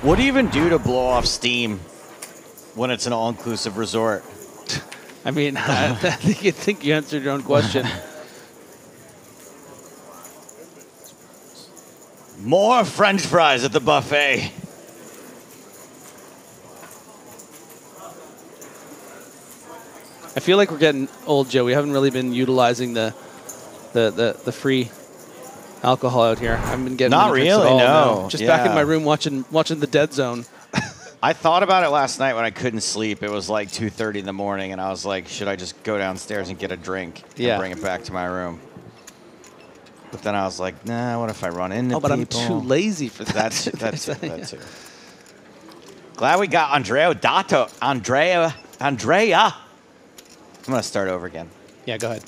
[SPEAKER 6] What do you even do to blow off steam when it's an all-inclusive resort?
[SPEAKER 5] I mean, I think you answered your own question.
[SPEAKER 6] More French fries at the buffet.
[SPEAKER 5] I feel like we're getting old, Joe. We haven't really been utilizing the free alcohol out here. I haven't been getting
[SPEAKER 6] Not
[SPEAKER 5] many drinks
[SPEAKER 6] really,
[SPEAKER 5] at all,
[SPEAKER 6] no.
[SPEAKER 5] Just back in
[SPEAKER 6] Yeah.
[SPEAKER 5] my room watching the Dead Zone.
[SPEAKER 6] I thought about it last night when I couldn't sleep. It was like 2:30 in the morning, and I was like, should I just go downstairs and get a drink and bring it back to my room? But then I was like, nah, what if I run into people?
[SPEAKER 5] But I'm too lazy for that.
[SPEAKER 6] That's it. That's it. Glad we got Andrea Dato. Andrea. I'm going to start over again.
[SPEAKER 5] Yeah, go ahead.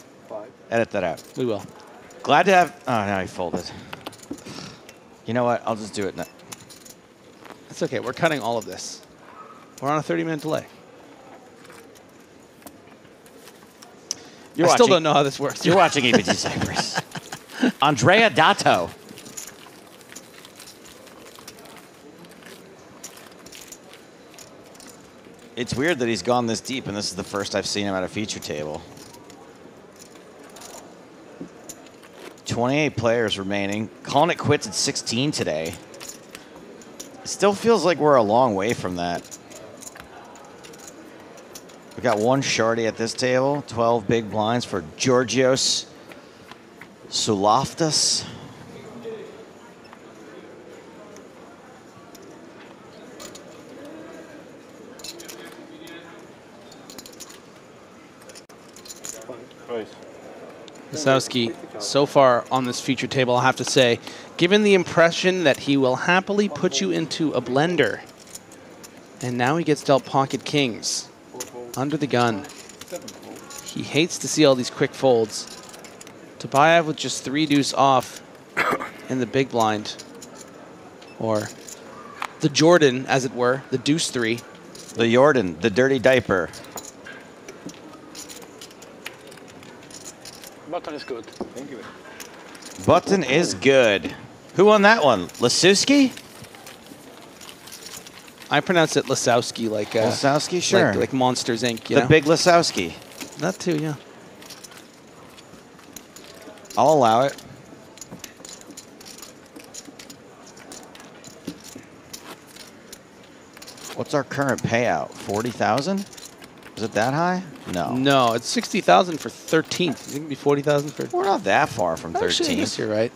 [SPEAKER 6] Edit that out.
[SPEAKER 5] We will.
[SPEAKER 6] Glad to have... Oh, now he folded. You know what? I'll just do it now.
[SPEAKER 5] It's okay. We're cutting all of this. We're on a 30-minute delay. I still don't know how this works.
[SPEAKER 6] You're watching EPT Cyprus. Andrea Dato. It's weird that he's gone this deep, and this is the first I've seen him at a feature table. 28 players remaining. Calling it quits at 16 today. It still feels like we're a long way from that. We got one Shardy at this table. 12 big blinds for Georgios Souloftas.
[SPEAKER 5] Lisowski, so far on this feature table, I have to say, given the impression that he will happily put you into a blender. And now he gets dealt pocket kings. Under the gun. He hates to see all these quick folds. Tobayev with just 3 deuce off in the big blind. Or the Jordan, as it were, the deuce 3.
[SPEAKER 6] The Jordan, the dirty diaper.
[SPEAKER 14] Button is good. Thank you.
[SPEAKER 6] Button is good. Who won that one? Lisowski?
[SPEAKER 5] I pronounce it Lisowski, like
[SPEAKER 6] Lisowski, sure.
[SPEAKER 5] like Monsters Inc. You
[SPEAKER 6] The
[SPEAKER 5] know?
[SPEAKER 6] big Lisowski.
[SPEAKER 5] That too, yeah.
[SPEAKER 6] I'll allow it. What's our current payout? 40,000? Is it that high? No.
[SPEAKER 5] No, it's 60,000 for 13th. You think it'd be 40,000 for?
[SPEAKER 6] We're not that far from 13th.
[SPEAKER 5] Actually, I guess you're right.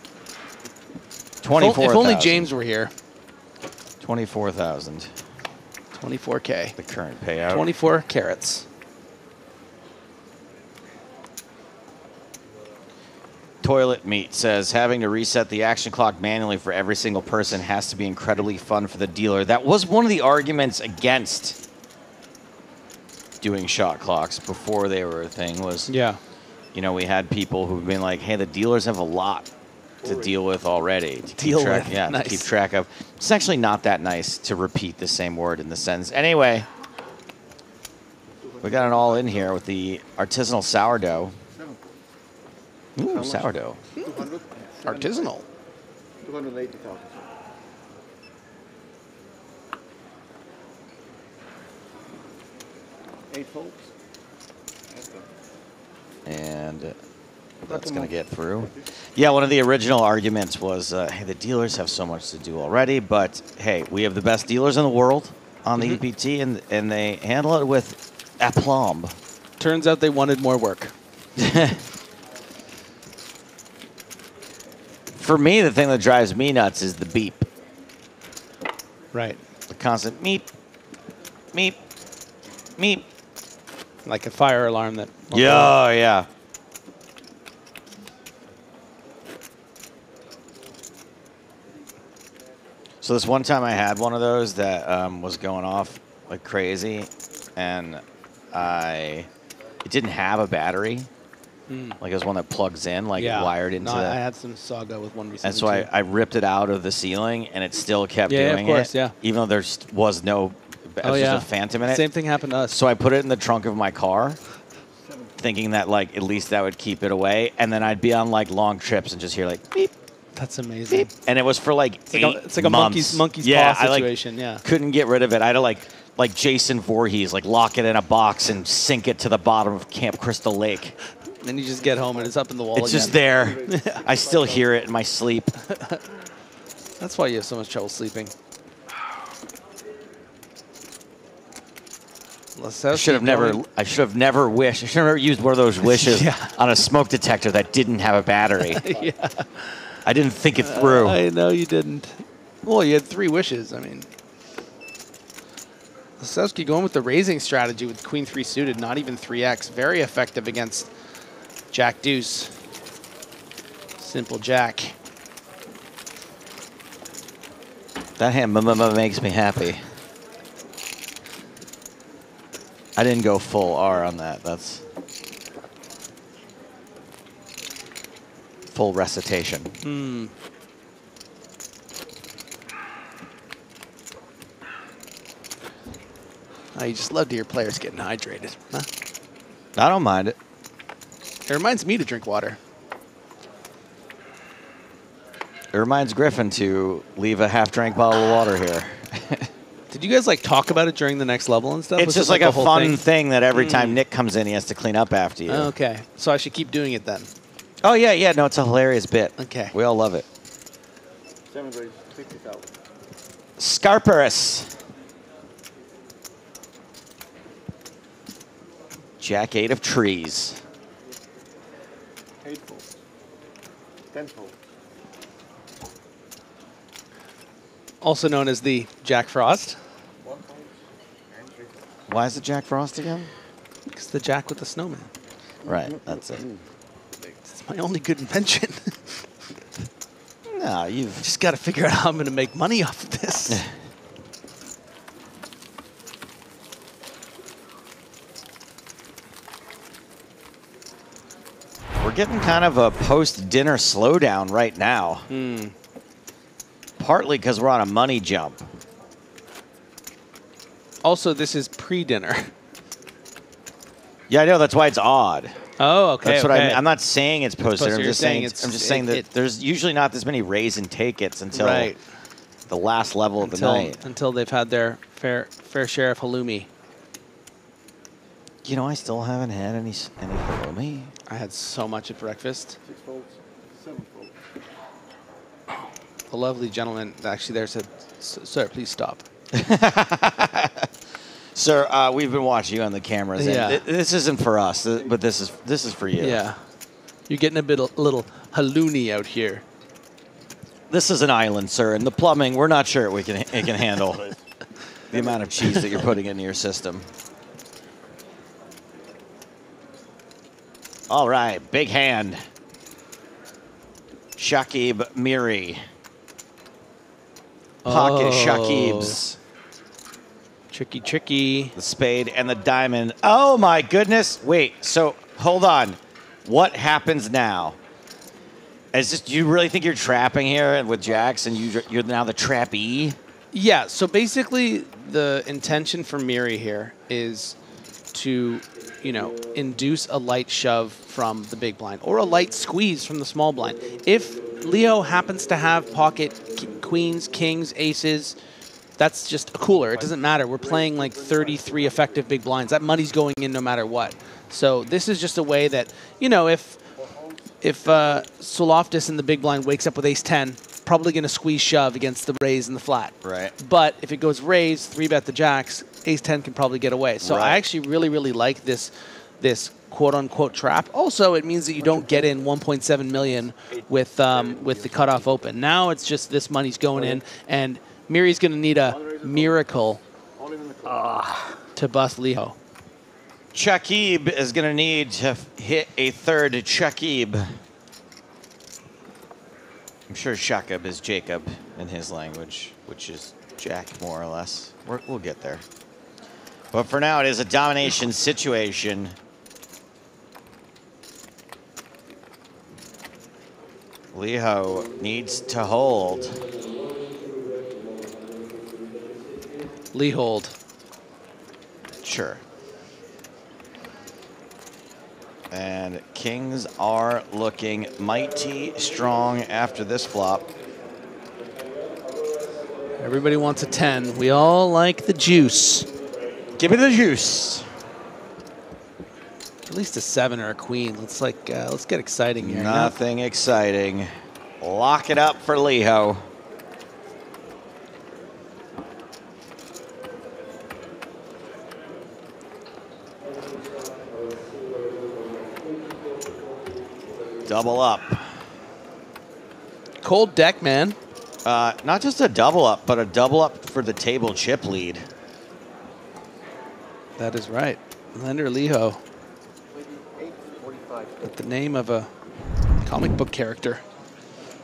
[SPEAKER 6] 24,000.
[SPEAKER 5] If only James were here.
[SPEAKER 6] 24,000.
[SPEAKER 5] 24K.
[SPEAKER 6] The current payout.
[SPEAKER 5] 24 carats.
[SPEAKER 6] Toilet Meat says, having to reset the action clock manually for every single person has to be incredibly fun for the dealer. That was one of the arguments against doing shot clocks before they were a thing was, you know, we had people who've been like, hey, the dealers have a lot to deal with already. To keep track, yeah, to keep track of. It's actually not that nice to repeat the same word in the sentence. Anyway, we got it all in here with the artisanal sourdough. Ooh, sourdough.
[SPEAKER 20] 200.
[SPEAKER 5] Artisanal.
[SPEAKER 20] 280,000. Eight folds.
[SPEAKER 6] And that's going to get through. Yeah, one of the original arguments was, hey, the dealers have so much to do already, but hey, we have the best dealers in the world on the EPT, and they handle it with aplomb.
[SPEAKER 5] Turns out they wanted more work.
[SPEAKER 6] For me, the thing that drives me nuts is the beep.
[SPEAKER 5] Right.
[SPEAKER 6] The constant meep, meep, meep.
[SPEAKER 5] Like a fire alarm that...
[SPEAKER 6] Yeah, yeah. So this one time I had one of those that was going off like crazy, and it didn't have a battery. Like it was one that plugs in, like wired into.
[SPEAKER 5] No, I had some saga with one recently.
[SPEAKER 6] And so I ripped it out of the ceiling, and it still kept doing
[SPEAKER 5] of course,
[SPEAKER 6] it.
[SPEAKER 5] yeah.
[SPEAKER 6] Even though there was no, just a phantom in it.
[SPEAKER 5] Same thing happened to us.
[SPEAKER 6] So I put it in the trunk of my car, thinking that like at least that would keep it away, and then I'd be on like long trips and just hear like beep,
[SPEAKER 5] That's amazing.
[SPEAKER 6] And it was for like
[SPEAKER 5] it's like a
[SPEAKER 6] months.
[SPEAKER 5] monkey's
[SPEAKER 6] yeah,
[SPEAKER 5] paw situation. Yeah.
[SPEAKER 6] Couldn't get rid of it. I had to like Jason Voorhees, like lock it in a box and sink it to the bottom of Camp Crystal Lake.
[SPEAKER 5] Then you just get home and it's up in the wall
[SPEAKER 6] It's
[SPEAKER 5] again.
[SPEAKER 6] just there. I still hear it in my sleep.
[SPEAKER 5] That's why you have so much trouble sleeping.
[SPEAKER 6] I should have never wished. I should have never used one of those wishes on a smoke detector that didn't have a battery.
[SPEAKER 5] Yeah.
[SPEAKER 6] I didn't think it through.
[SPEAKER 5] I know you didn't. Well, you had 3 wishes. I mean, Lasowski going with the raising strategy with Queen 3 suited, not even 3x. Very effective against Jack Deuce. Simple Jack.
[SPEAKER 6] That hand makes me happy. I didn't go full R on that. That's full recitation.
[SPEAKER 5] Oh, you just love to hear players getting hydrated. Huh?
[SPEAKER 6] I don't mind it.
[SPEAKER 5] It reminds me to drink water.
[SPEAKER 6] It reminds Griffin to leave a half-drank bottle of water here.
[SPEAKER 5] Did you guys like talk about it during the next level and stuff?
[SPEAKER 6] It's
[SPEAKER 5] Was
[SPEAKER 6] just
[SPEAKER 5] it,
[SPEAKER 6] like
[SPEAKER 5] the
[SPEAKER 6] a
[SPEAKER 5] whole
[SPEAKER 6] fun thing that every time Nick comes in, he has to clean up after you.
[SPEAKER 5] Okay, so I should keep doing it then.
[SPEAKER 6] Oh, yeah. No, it's a hilarious bit.
[SPEAKER 5] Okay.
[SPEAKER 6] We all love it.
[SPEAKER 16] 7 raise, 60,000.
[SPEAKER 6] Scarperus. Jack 8 of trees.
[SPEAKER 16] 8 fold. 10 fold.
[SPEAKER 5] Also known as the Jack Frost.
[SPEAKER 16] 1 fold and 3 fold.
[SPEAKER 6] Why is it Jack Frost again?
[SPEAKER 5] It's the Jack with the snowman.
[SPEAKER 6] Right, that's it.
[SPEAKER 5] It's my only good invention.
[SPEAKER 6] No, you've
[SPEAKER 5] just got to figure out how I'm going to make money off of this.
[SPEAKER 6] We're getting kind of a post-dinner slowdown right now. Partly because we're on a money jump.
[SPEAKER 5] Also, this is pre-dinner.
[SPEAKER 6] Yeah, I know. That's why it's odd.
[SPEAKER 5] Oh, okay.
[SPEAKER 6] That's what I mean. I'm not saying it's post-dinner. I'm
[SPEAKER 5] You're
[SPEAKER 6] just saying that
[SPEAKER 5] it's
[SPEAKER 6] there's usually not this many raise and take it's until the last level of the night.
[SPEAKER 5] Until they've had their fair share of halloumi.
[SPEAKER 6] You know, I still haven't had any halloumi.
[SPEAKER 5] I had so much at breakfast.
[SPEAKER 16] 6 folds, 7 folds.
[SPEAKER 5] The lovely gentleman actually there said, "Sir, please stop."
[SPEAKER 6] Sir, we've been watching you on the cameras.
[SPEAKER 5] Yeah.
[SPEAKER 6] And this isn't for us, but this is for you.
[SPEAKER 5] Yeah. You're getting a little halloumi out here.
[SPEAKER 6] This is an island, sir, and the plumbing, we're not sure it can handle the amount of cheese that you're putting into your system. All right, big hand. Shakib Miri. Pocket Shakibs.
[SPEAKER 5] Tricky.
[SPEAKER 6] The spade and the diamond. Oh my goodness. Wait, so hold on. What happens now? Do you really think you're trapping here with jacks and you're now the trappee?
[SPEAKER 5] Yeah, so basically the intention for Miri here is to, induce a light shove from the big blind or a light squeeze from the small blind. If Leo happens to have pocket queens, kings, aces, that's just a cooler. It doesn't matter. We're playing like 33 effective big blinds. That money's going in no matter what. So this is just a way that, if Soloftis in the big blind wakes up with ace-10, probably going to squeeze shove against the raise and the flat.
[SPEAKER 6] Right.
[SPEAKER 5] But if it goes raise, 3-bet the jacks, ace-10 can probably get away. So I actually really, really like this quote-unquote trap. Also, it means that you don't get in 1.7 million with the cutoff open. Now it's just this money's going in, and Miri's going to need a miracle to bust Leo.
[SPEAKER 6] Chakib is going to need to hit a third Chakib. I'm sure Shakib is Jacob in his language, which is Jack, more or less. We'll get there. But for now, it is a domination situation. Leo needs to hold.
[SPEAKER 5] Lee hold.
[SPEAKER 6] Sure. And kings are looking mighty strong after this flop.
[SPEAKER 5] Everybody wants a 10. We all like the juice.
[SPEAKER 6] Give me the juice.
[SPEAKER 5] At least a 7 or a queen. Let's get exciting here.
[SPEAKER 6] Nothing exciting. Lock it up for Leho. Double up.
[SPEAKER 5] Cold deck, man.
[SPEAKER 6] Not just a double up, but a double up for the table chip lead.
[SPEAKER 5] That is right. Lender Leho. With the name of a comic book character.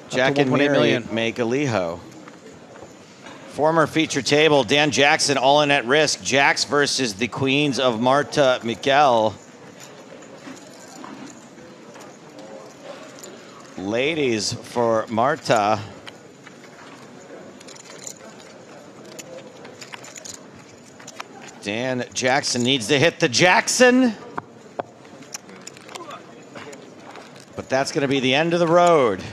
[SPEAKER 6] Jack and Mary make a Leho. Former feature table, Dan Jackson all in at risk. Jacks versus the queens of Marta Mikel. Ladies for Marta. Dan Jackson needs to hit the Jackson. But that's going to be the end of the road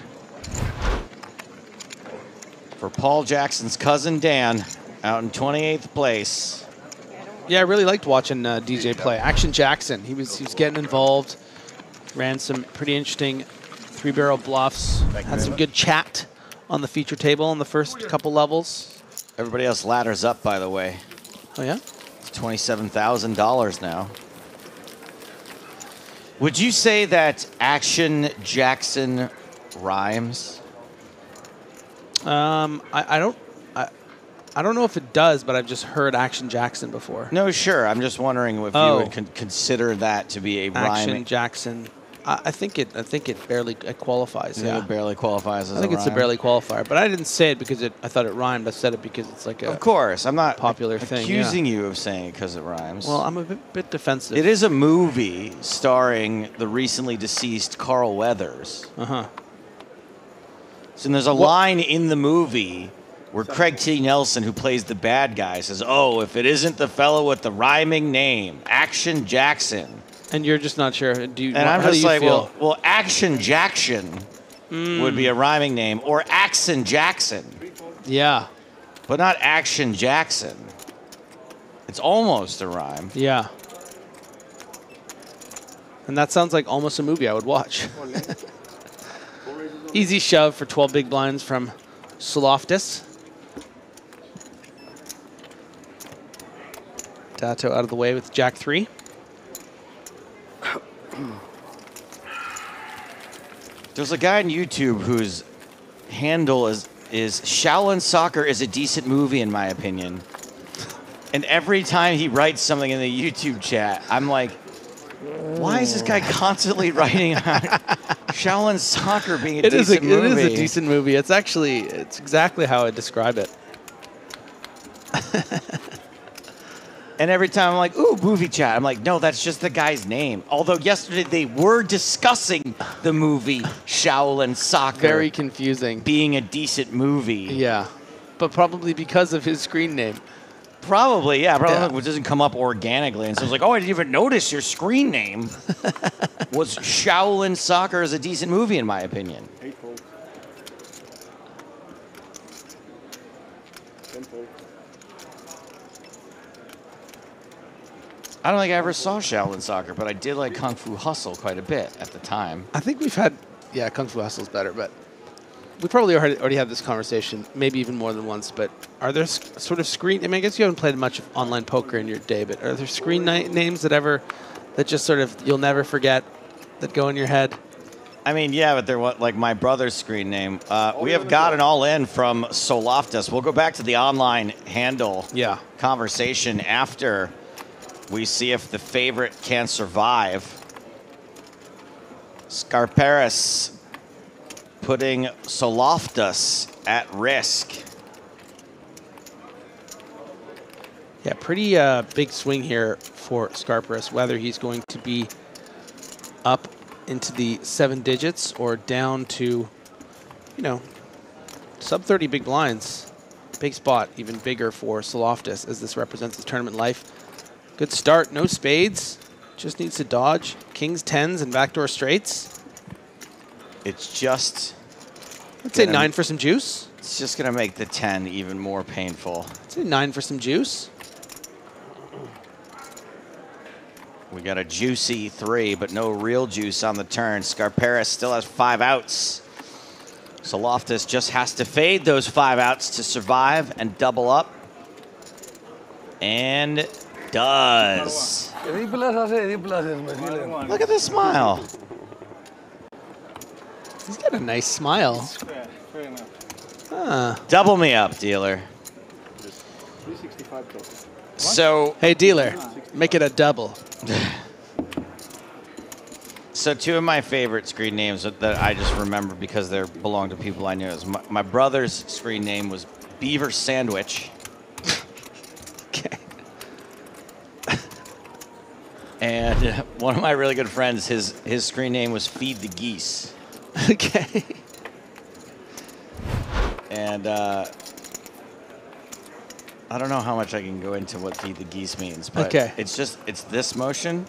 [SPEAKER 6] for Paul Jackson's cousin Dan out in 28th place.
[SPEAKER 5] Yeah, I really liked watching DJ play. Action Jackson, he was getting involved, ran some pretty interesting 3-barrel bluffs, had some good chat on the feature table on the first couple levels.
[SPEAKER 6] Everybody else ladders up, by the way.
[SPEAKER 5] Oh, yeah?
[SPEAKER 6] It's $27,000 now. Would you say that Action Jackson rhymes?
[SPEAKER 5] I don't know if it does, but I've just heard Action Jackson before.
[SPEAKER 6] No, sure. I'm just wondering if you would consider that to be a rhyme.
[SPEAKER 5] Action Jackson. I think it barely qualifies.
[SPEAKER 6] Yeah, it barely qualifies as
[SPEAKER 5] I think
[SPEAKER 6] a
[SPEAKER 5] it's a
[SPEAKER 6] rhyme.
[SPEAKER 5] barely qualifier, but I didn't say it because I thought it rhymed. I said it because it's like a
[SPEAKER 6] Of course, I'm not
[SPEAKER 5] popular thing.
[SPEAKER 6] accusing you of saying it because it rhymes.
[SPEAKER 5] Well, I'm a bit defensive.
[SPEAKER 6] It is a movie starring the recently deceased Carl Weathers.
[SPEAKER 5] Uh-huh.
[SPEAKER 6] So there's a line in the movie where Craig T. Nelson, who plays the bad guy, says, "Oh, if it isn't the fellow with the rhyming name, Action Jackson."
[SPEAKER 5] And you're just not sure. Do you?
[SPEAKER 6] And I'm
[SPEAKER 5] how do
[SPEAKER 6] just
[SPEAKER 5] you
[SPEAKER 6] like,
[SPEAKER 5] feel?
[SPEAKER 6] well, Action Jackson would be a rhyming name, or Axon Jackson.
[SPEAKER 5] Yeah.
[SPEAKER 6] But not Action Jackson. It's almost a rhyme.
[SPEAKER 5] Yeah. And that sounds like almost a movie I would watch. Easy shove for 12 big blinds from Soloftis. Dato out of the way with Jack 3.
[SPEAKER 6] There's a guy on YouTube whose handle is Shaolin Soccer is a decent movie in my opinion. And every time he writes something in the YouTube chat, I'm like, why is this guy constantly writing on Shaolin Soccer being a decent movie?
[SPEAKER 5] It is a decent movie. It's exactly how I describe it.
[SPEAKER 6] And every time I'm like, ooh, movie chat. I'm like, no, that's just the guy's name. Although yesterday they were discussing the movie Shaolin Soccer.
[SPEAKER 5] Very confusing.
[SPEAKER 6] Being a decent movie.
[SPEAKER 5] Yeah. But probably because of his screen name.
[SPEAKER 6] Probably, yeah. Probably it doesn't come up organically. And so it's like, oh, I didn't even notice your screen name was Shaolin Soccer is a decent movie, in my opinion.
[SPEAKER 20] 8 folds. 10 folds.
[SPEAKER 6] I don't think I ever saw Shaolin Soccer, but I did like Kung Fu Hustle quite a bit at the time.
[SPEAKER 5] I think we've had, Kung Fu Hustle's better, but we probably already had this conversation, maybe even more than once, but are there sort of screen, I mean, I guess you haven't played much of online poker in your day, but are there screen names that just sort of, you'll never forget, that go in your head?
[SPEAKER 6] I mean, yeah, but they're like my brother's screen name. We have got an all-in from Soloftis. We'll go back to the online handle conversation after we see if the favorite can survive. Scarperis putting Soloftis at risk.
[SPEAKER 5] Yeah, pretty big swing here for Scarperis, whether he's going to be up into the 7 digits or down to, sub 30 big blinds. Big spot, even bigger for Soloftis as this represents his tournament life. Good start, no spades. Just needs to dodge kings, tens, and backdoor straights.
[SPEAKER 6] It's just...
[SPEAKER 5] Let's say 9 for some juice.
[SPEAKER 6] It's just going to make the 10 even more painful.
[SPEAKER 5] Let's say 9 for some juice.
[SPEAKER 6] We got a juicy 3, but no real juice on the turn. Scarpera still has 5 outs. So Loftus just has to fade those 5 outs to survive and double up. And does. Look at this smile.
[SPEAKER 5] He's got a nice smile.
[SPEAKER 6] Double me up, dealer.
[SPEAKER 20] 365 total.
[SPEAKER 6] So,
[SPEAKER 5] hey, dealer, make it a double.
[SPEAKER 6] So 2 of my favorite screen names that I just remember because they belong to people I knew. Is my brother's screen name was Beaver Sandwich.
[SPEAKER 5] Okay.
[SPEAKER 6] And one of my really good friends, his screen name was Feed the Geese.
[SPEAKER 5] Okay.
[SPEAKER 6] And I don't know how much I can go into what Feed the Geese means, but
[SPEAKER 5] okay.
[SPEAKER 6] It's this motion.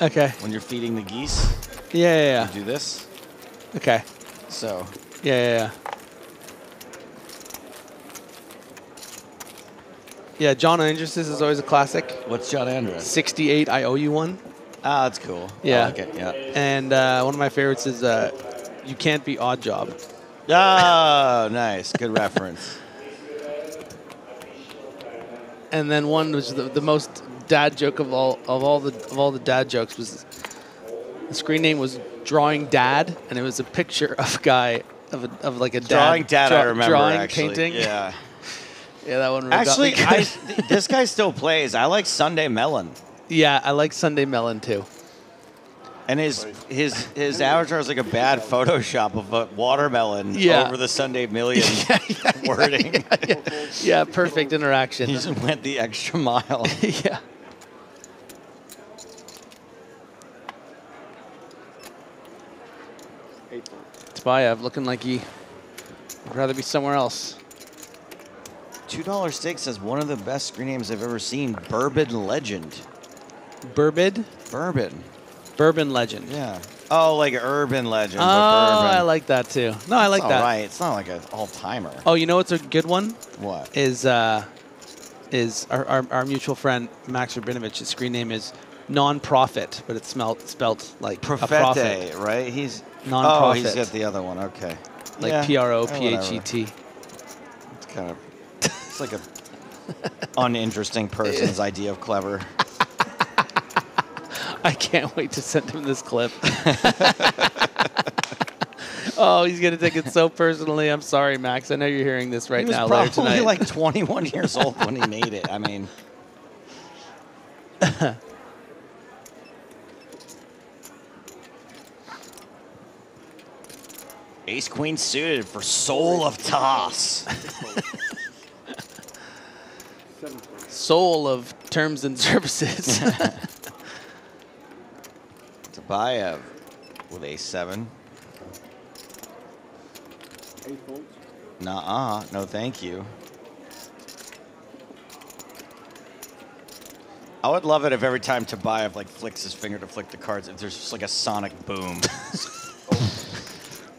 [SPEAKER 5] Okay.
[SPEAKER 6] When you're feeding the geese.
[SPEAKER 5] Yeah.
[SPEAKER 6] You do this.
[SPEAKER 5] Okay.
[SPEAKER 6] So.
[SPEAKER 5] Yeah. Yeah, John Andrews is always a classic.
[SPEAKER 6] What's John Andrews?
[SPEAKER 5] 68, I owe you one.
[SPEAKER 6] Ah, that's cool.
[SPEAKER 5] Yeah.
[SPEAKER 6] I like it, yeah.
[SPEAKER 5] And one of my favorites is You Can't Be Odd Job.
[SPEAKER 6] Oh, nice. Good reference.
[SPEAKER 5] And then one was the most dad joke of all the dad jokes was the screen name was Drawing Dad, and it was a picture of a guy of like a dad
[SPEAKER 6] Drawing Dad. I remember
[SPEAKER 5] drawing,
[SPEAKER 6] actually.
[SPEAKER 5] painting.
[SPEAKER 6] Yeah.
[SPEAKER 5] Yeah, that one.
[SPEAKER 6] Actually, this guy still plays. I like Sunday Melon.
[SPEAKER 5] Yeah, I like Sunday Melon too.
[SPEAKER 6] And his avatar is like a bad Photoshop of a watermelon over the Sunday Million wording.
[SPEAKER 5] Yeah, perfect interaction.
[SPEAKER 6] He just went the extra mile.
[SPEAKER 5] Yeah. Tbayev looking like he would rather be somewhere else.
[SPEAKER 6] $2 Steak says one of the best screen names I've ever seen. Bourbon Legend.
[SPEAKER 5] Bourbon? Bourbon Legend.
[SPEAKER 6] Yeah. Oh, like urban legend.
[SPEAKER 5] Oh, I like that too. No, I like that.
[SPEAKER 6] All right. It's not like an all-timer.
[SPEAKER 5] Oh, you know what's a good one?
[SPEAKER 6] What?
[SPEAKER 5] Is our mutual friend Max Rabinovich. His screen name is Non-Profit, but it's spelled like a profit.
[SPEAKER 6] Right? He's
[SPEAKER 5] non-profit.
[SPEAKER 6] Oh, he's got the other one. Okay.
[SPEAKER 5] Like
[SPEAKER 6] yeah.
[SPEAKER 5] PROPHET.
[SPEAKER 6] It's kind of it's like a uninteresting person's idea of clever.
[SPEAKER 5] I can't wait to send him this clip. Oh, he's going to take it so personally. I'm sorry, Max. I know you're hearing this right now later tonight.
[SPEAKER 6] He was probably like 21 years old when he made it. I mean. Ace Queen suited for Soul of Toss.
[SPEAKER 5] Soul of Terms and Services.
[SPEAKER 6] Tbayev with A7.
[SPEAKER 20] 8 volts.
[SPEAKER 6] Nuh-uh. No, thank you. I would love it if every time Tbayev like flicks his finger to flick the cards, if there's just like a sonic boom.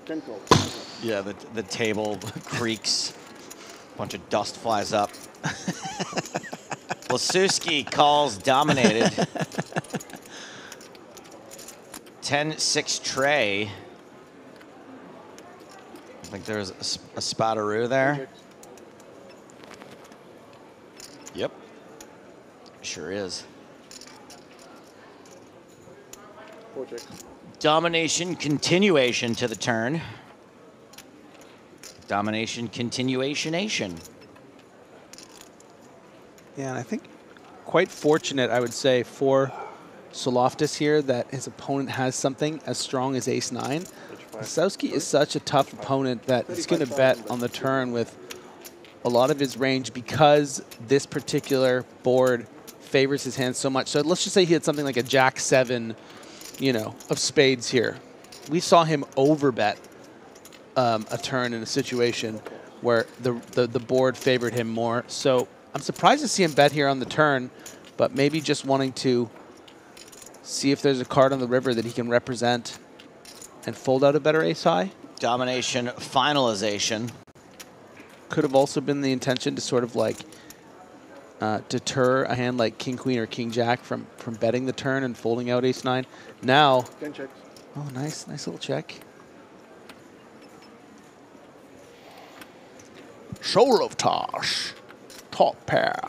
[SPEAKER 20] 10 volts.
[SPEAKER 6] Yeah, the table creaks. A bunch of dust flies up. Lasuski calls dominated. 10-6 tray. I think there's a spotteroo there. Yep. Sure is.
[SPEAKER 20] 4 checks.
[SPEAKER 6] Domination continuation to the turn. Domination continuation-ation.
[SPEAKER 5] Yeah, and I think quite fortunate, I would say, for Soloftis here that his opponent has something as strong as ace-9. Lisowski is such a tough opponent that he's going to bet on the turn with a lot of his range because this particular board favors his hand so much. So let's just say he had something like a jack-7, you know, of spades here. We saw him overbet a turn in a situation where the board favored him more. So I'm surprised to see him bet here on the turn, but maybe just wanting to See if there's a card on the river that he can represent and fold out a better ace high.
[SPEAKER 6] Domination finalization.
[SPEAKER 5] Could have also been the intention to sort of like deter a hand like king queen or king jack from betting the turn and folding out ace nine. Now,
[SPEAKER 20] 10 checks.
[SPEAKER 5] oh, nice little check. Soul of Tosh, top pair.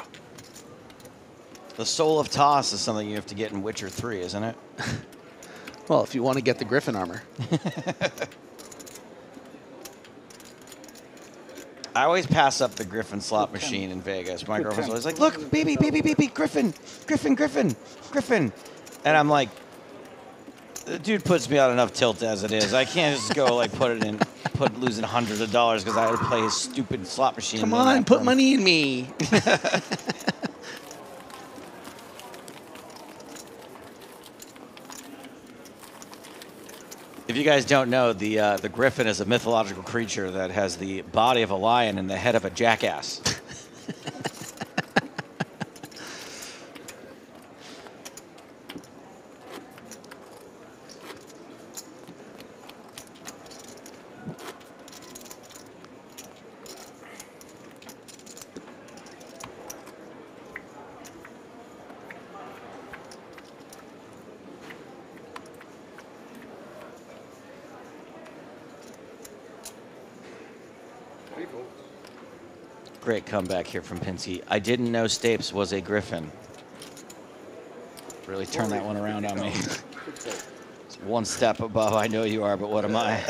[SPEAKER 6] The Soul of Toss is something you have to get in Witcher 3, isn't it?
[SPEAKER 5] Well, if you want to get the Griffin armor.
[SPEAKER 6] I always pass up the Griffin slot machine in Vegas. My girlfriend's always like, look, baby, Griffin. And I'm like, the dude puts me on enough tilt as it is. I can't just go like losing hundreds of dollars because I had to play his stupid slot machine.
[SPEAKER 5] Come on, put money in me.
[SPEAKER 6] If you guys don't know, the Griffin is a mythological creature that has the body of a lion and the head of a jackass. Great comeback here from Pinsky. I didn't know Stapes was a Griffin. Really turned that one around on me. It's one step above I know you are, but what am I?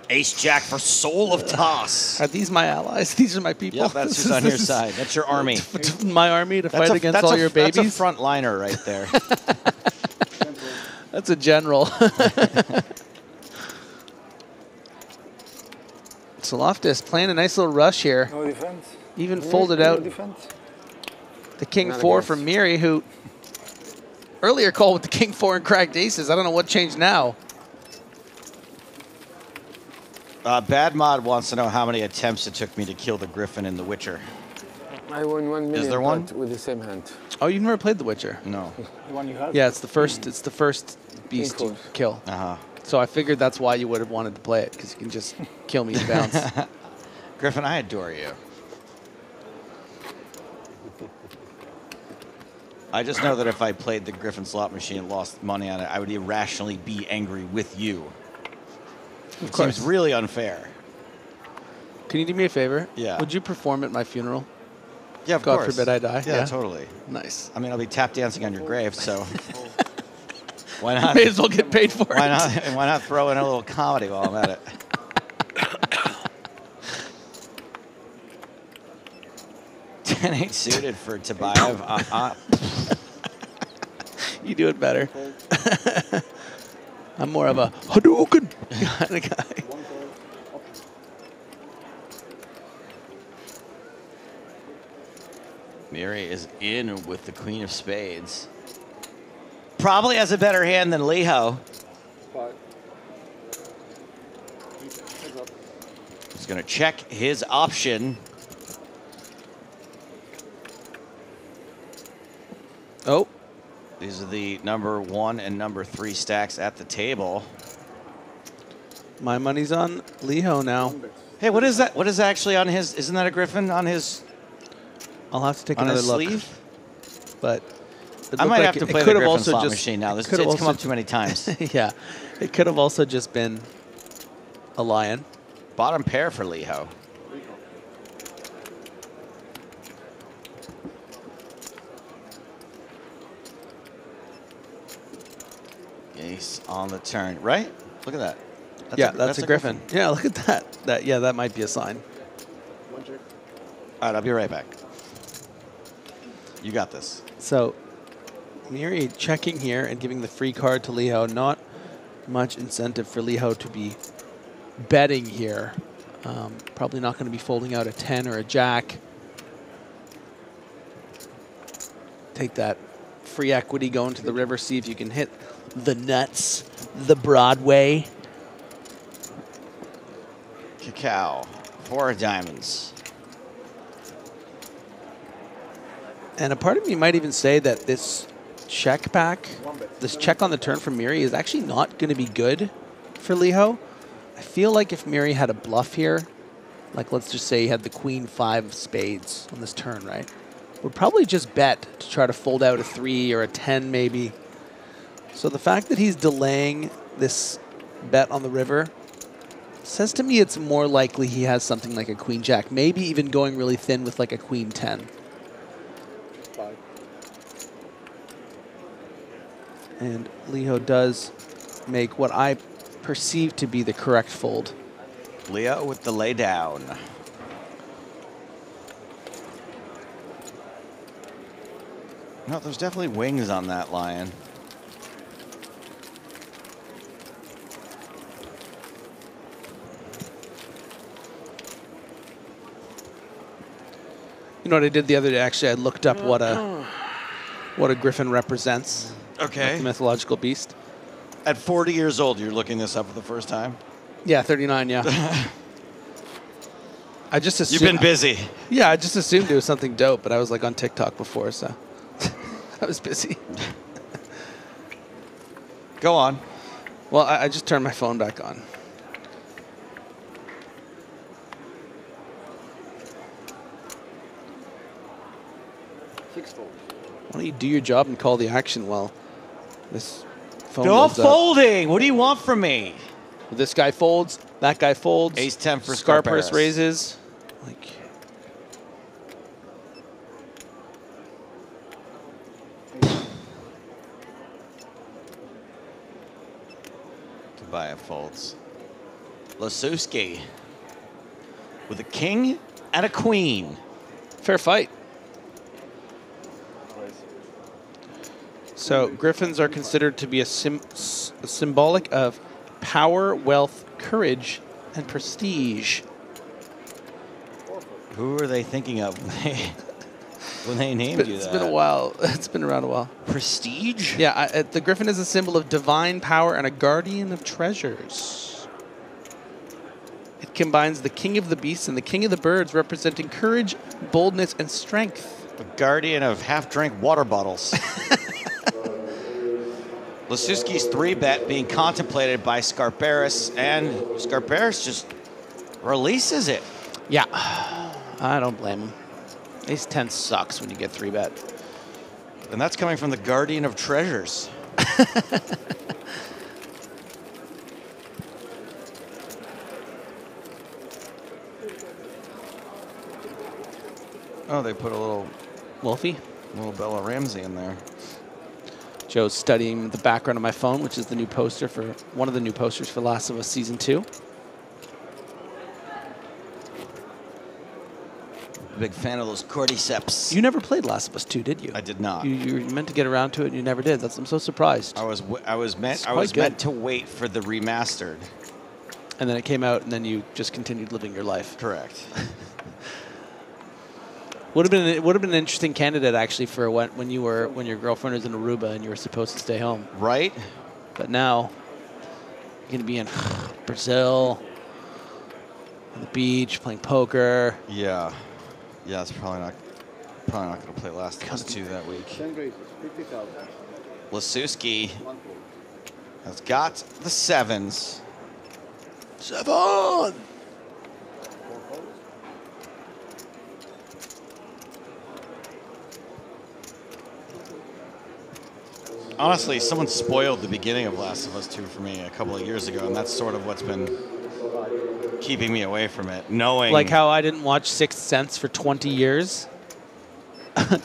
[SPEAKER 6] Ace Jack for Soul of Toss.
[SPEAKER 5] Are these my allies? These are my people?
[SPEAKER 6] Yep, that's who's on your side. That's your army.
[SPEAKER 5] My army to fight against all your babies?
[SPEAKER 6] That's a front liner right there.
[SPEAKER 5] That's a general. So Loftus playing a nice little rush here.
[SPEAKER 8] No defense.
[SPEAKER 5] Even folded out
[SPEAKER 8] defense.
[SPEAKER 5] the king four from Miri, who earlier called with the king four and cracked aces. I don't know what changed now.
[SPEAKER 6] Bad Mod wants to know how many attempts it took me to kill the Griffin in The Witcher.
[SPEAKER 8] I won 1 million.
[SPEAKER 6] Is there one?
[SPEAKER 8] With the same hand.
[SPEAKER 5] Oh, you've never played The Witcher?
[SPEAKER 6] No.
[SPEAKER 8] The one you have?
[SPEAKER 5] Yeah, it's the first. It's the first beast you kill. So I figured that's why you would have wanted to play it, because you can just kill me and bounce.
[SPEAKER 6] Griffin, I adore you. I just know that if I played the Griffin slot machine and lost money on it, I would irrationally be angry with you. It seems really unfair.
[SPEAKER 5] Can you do me a favor?
[SPEAKER 6] Yeah.
[SPEAKER 5] Would you perform at my funeral?
[SPEAKER 6] Yeah, of
[SPEAKER 5] God
[SPEAKER 6] course.
[SPEAKER 5] forbid I die.
[SPEAKER 6] Yeah, totally.
[SPEAKER 5] Nice.
[SPEAKER 6] I mean, I'll be tap dancing on your grave, so why not?
[SPEAKER 5] May as well get paid for
[SPEAKER 6] why
[SPEAKER 5] it.
[SPEAKER 6] Not? And why not throw in a little comedy while I'm at it? 10-8 suited for Tabayev.
[SPEAKER 5] You do it better. I'm more of a Hadouken kind of guy.
[SPEAKER 6] Miri is in with the Queen of Spades. Probably has a better hand than Liho. He's going to check his option.
[SPEAKER 5] Oh.
[SPEAKER 6] These are the number 1 and number 3 stacks at the table.
[SPEAKER 5] My money's on Liho now.
[SPEAKER 6] Hey, what is that? What is actually on his? Isn't that a Griffin on his?
[SPEAKER 5] I'll have to take
[SPEAKER 6] on
[SPEAKER 5] another
[SPEAKER 6] his
[SPEAKER 5] look.
[SPEAKER 6] sleeve.
[SPEAKER 5] But
[SPEAKER 6] I might have to play the Griffin slot machine now. It's come up too many times.
[SPEAKER 5] Yeah, it could have also just been a lion.
[SPEAKER 6] Bottom pair for Liho. Ace on the turn, right? Look at that.
[SPEAKER 5] That's a Griffin. Yeah, look at that. Yeah, that might be a sign.
[SPEAKER 6] All right, I'll be right back. You got this.
[SPEAKER 5] So, Miri checking here and giving the free card to Liho. Not much incentive for Liho to be betting here. Probably not going to be folding out a 10 or a jack. Take that free equity going to the river. See if you can hit the nuts, the Broadway.
[SPEAKER 6] Cacao, 4 diamonds.
[SPEAKER 5] And a part of me might even say that this check back, this check on the turn from Miri is actually not going to be good for Liho. I feel like if Miri had a bluff here, like let's just say he had the queen 5 of spades on this turn, right? Would probably just bet to try to fold out a 3 or a 10 maybe. So the fact that he's delaying this bet on the river says to me it's more likely he has something like a queen jack, maybe even going really thin with like a queen 10. And Liho does make what I perceive to be the correct fold.
[SPEAKER 6] Leo with the lay down. No, there's definitely wings on that lion.
[SPEAKER 5] You know what I did the other day? Actually, I looked up what a griffin represents.
[SPEAKER 6] Okay.
[SPEAKER 5] Like the mythological beast.
[SPEAKER 6] At 40 years old, you're looking this up for the first time?
[SPEAKER 5] Yeah, 39, yeah. I just assumed...
[SPEAKER 6] You've been busy.
[SPEAKER 5] Yeah, I just assumed it was something dope, but I was like on TikTok before, so I was busy.
[SPEAKER 6] Go on.
[SPEAKER 5] Well, I just turned my phone back on. Why don't you do your job and call the action while this phone
[SPEAKER 6] No
[SPEAKER 5] goes up?
[SPEAKER 6] folding. What do you want from me?
[SPEAKER 5] This guy folds. That guy folds.
[SPEAKER 6] Ace 10 for
[SPEAKER 5] Scarpers
[SPEAKER 6] Scarpers.
[SPEAKER 5] raises. Like,
[SPEAKER 6] Tobias folds. Lasuski with a king and a queen.
[SPEAKER 5] fair fight. So griffins are considered to be a symbolic of power, wealth, courage, and prestige.
[SPEAKER 6] Who are they thinking of when they named you that?
[SPEAKER 5] It's been a while. It's been around a while.
[SPEAKER 6] Prestige?
[SPEAKER 5] Yeah, the griffin is a symbol of divine power and a guardian of treasures. It combines the king of the beasts and the king of the birds, representing courage, boldness, and strength.
[SPEAKER 6] The guardian of half-drank water bottles. Lasuski's 3-bet being contemplated by Scarperis, and Scarperis just releases it.
[SPEAKER 5] Yeah, I don't blame him. Ace 10 sucks when you get 3-bet.
[SPEAKER 6] And that's coming from the guardian of treasures. Oh, they put a little
[SPEAKER 5] Wolfie,
[SPEAKER 6] little Bella Ramsey in there.
[SPEAKER 5] Joe's studying the background of my phone, which is the new poster for one of the new posters for Last of Us Season 2.
[SPEAKER 6] Big fan of those cordyceps.
[SPEAKER 5] You never played Last of Us 2, did you?
[SPEAKER 6] I did not.
[SPEAKER 5] You meant to get around to it, and you never did. I'm so surprised.
[SPEAKER 6] I was meant to wait for the remastered.
[SPEAKER 5] And then it came out, and then you just continued living your life.
[SPEAKER 6] Correct.
[SPEAKER 5] Would have been an interesting candidate actually for when your girlfriend was in Aruba and you were supposed to stay home.
[SPEAKER 6] Right.
[SPEAKER 5] But now you're gonna be in Brazil, on the beach, playing poker.
[SPEAKER 6] Yeah. Yeah, it's probably not going to play Last of Us 2 that week.
[SPEAKER 20] 10 graces, 50,000.
[SPEAKER 6] Lasuski has got the 7s.
[SPEAKER 5] 7!
[SPEAKER 6] Honestly, someone spoiled the beginning of Last of Us 2 for me a couple of years ago, and that's sort of what's been keeping me away from it. Knowing
[SPEAKER 5] Like how I didn't watch Sixth Sense for 20 years.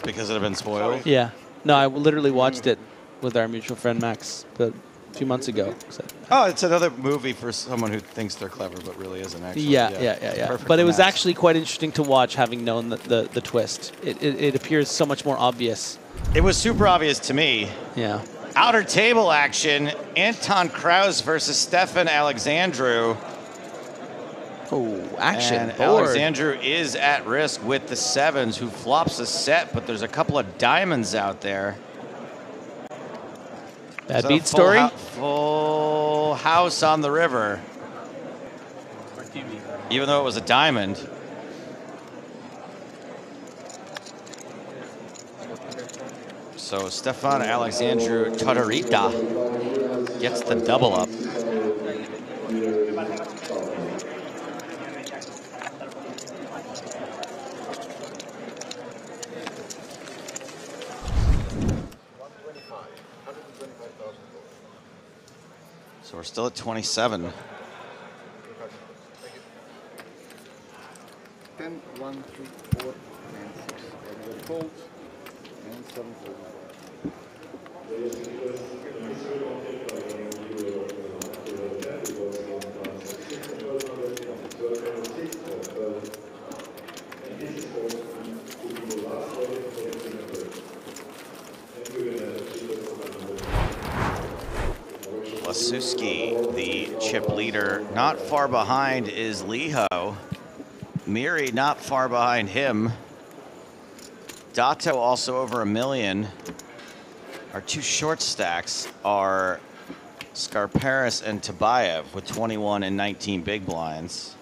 [SPEAKER 6] because it had been spoiled.
[SPEAKER 5] Yeah. No, I literally watched it with our mutual friend Max a few months ago. So.
[SPEAKER 6] Oh, it's another movie for someone who thinks they're clever but really isn't actually.
[SPEAKER 5] Yeah.
[SPEAKER 6] Perfect
[SPEAKER 5] But it
[SPEAKER 6] for
[SPEAKER 5] was
[SPEAKER 6] Max.
[SPEAKER 5] actually quite interesting to watch, having known the twist. It appears so much more obvious.
[SPEAKER 6] It was super obvious to me.
[SPEAKER 5] Yeah.
[SPEAKER 6] Outer table action, Anton Kraus versus Stefan Alexandru.
[SPEAKER 5] Oh, action.
[SPEAKER 6] And
[SPEAKER 5] board.
[SPEAKER 6] Alexandru is at risk with the 7s, who flops a set, but there's a couple of diamonds out there.
[SPEAKER 5] Bad beat story?
[SPEAKER 6] Full house on the river. Even though it was a diamond. So Stefan Alexandru Todorita gets the double up. So we're still at 27.
[SPEAKER 20] 10, 1, 3, 4, and 6. Everybody folds. And 7 folds.
[SPEAKER 6] Lasuski, the chip leader, not far behind is Liho. Miri not far behind him. Dato also over 1 million. Our two short stacks are Skarparis and Tabayev with 21 and 19 big blinds.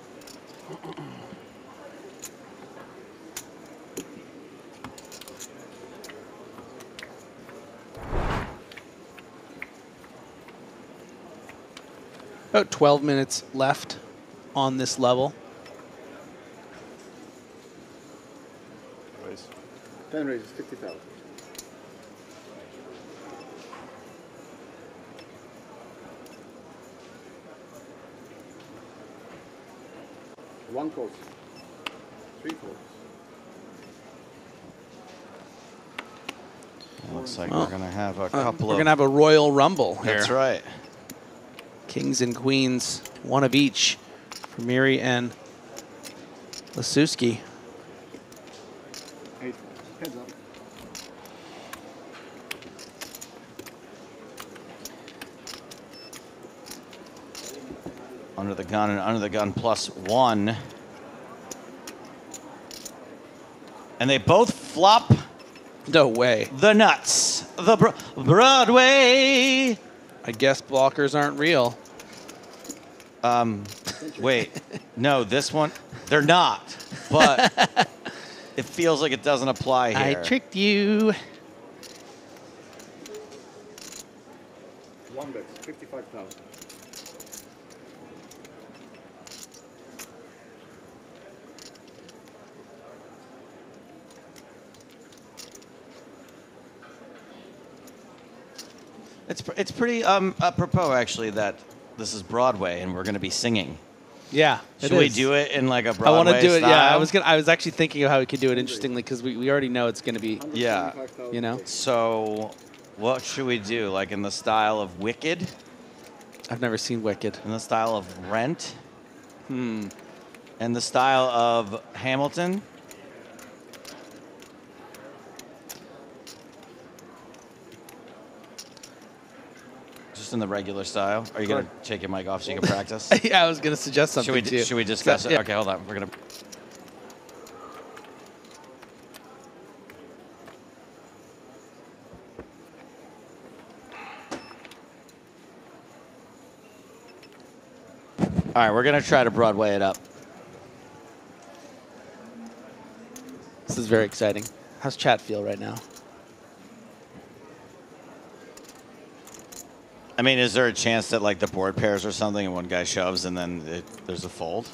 [SPEAKER 5] About 12 minutes left on this level.
[SPEAKER 20] 10 raises, 50,000. One calls. 3 calls.
[SPEAKER 6] Looks like we're going to have a couple
[SPEAKER 5] We're going to have a Royal Rumble here.
[SPEAKER 6] That's right.
[SPEAKER 5] Kings and queens, one of each for Miri and Lasuski.
[SPEAKER 20] 8. Heads up.
[SPEAKER 6] Under the gun and under the gun +1. And they both flop.
[SPEAKER 5] No way.
[SPEAKER 6] The nuts. The Broadway.
[SPEAKER 5] I guess blockers aren't real.
[SPEAKER 6] Wait. No, this one, they're not. But it feels like it doesn't apply here.
[SPEAKER 5] I tricked you.
[SPEAKER 20] 1 bet, 55,000.
[SPEAKER 6] It's pretty apropos actually that this is Broadway and we're going to be singing.
[SPEAKER 5] Yeah.
[SPEAKER 6] Should we do it in like a Broadway
[SPEAKER 5] I want to do it.
[SPEAKER 6] style?
[SPEAKER 5] Yeah, I was actually thinking of how we could do it interestingly because we already know it's going to be.
[SPEAKER 6] Yeah.
[SPEAKER 5] You know.
[SPEAKER 6] So, what should we do? Like in the style of Wicked?
[SPEAKER 5] I've never seen Wicked.
[SPEAKER 6] In the style of Rent?
[SPEAKER 5] Hmm.
[SPEAKER 6] In the style of Hamilton? Just in the regular style? Are you going to take your mic off so you can practice?
[SPEAKER 5] Yeah, I was going to suggest something to you.
[SPEAKER 6] Should we discuss it?
[SPEAKER 5] Yeah.
[SPEAKER 6] Okay, hold on. We're going to... All right, we're going to try to Broadway it up.
[SPEAKER 5] This is very exciting. How's chat feel right now?
[SPEAKER 6] I mean, is there a chance that like the board pairs or something and one guy shoves and then there's a fold?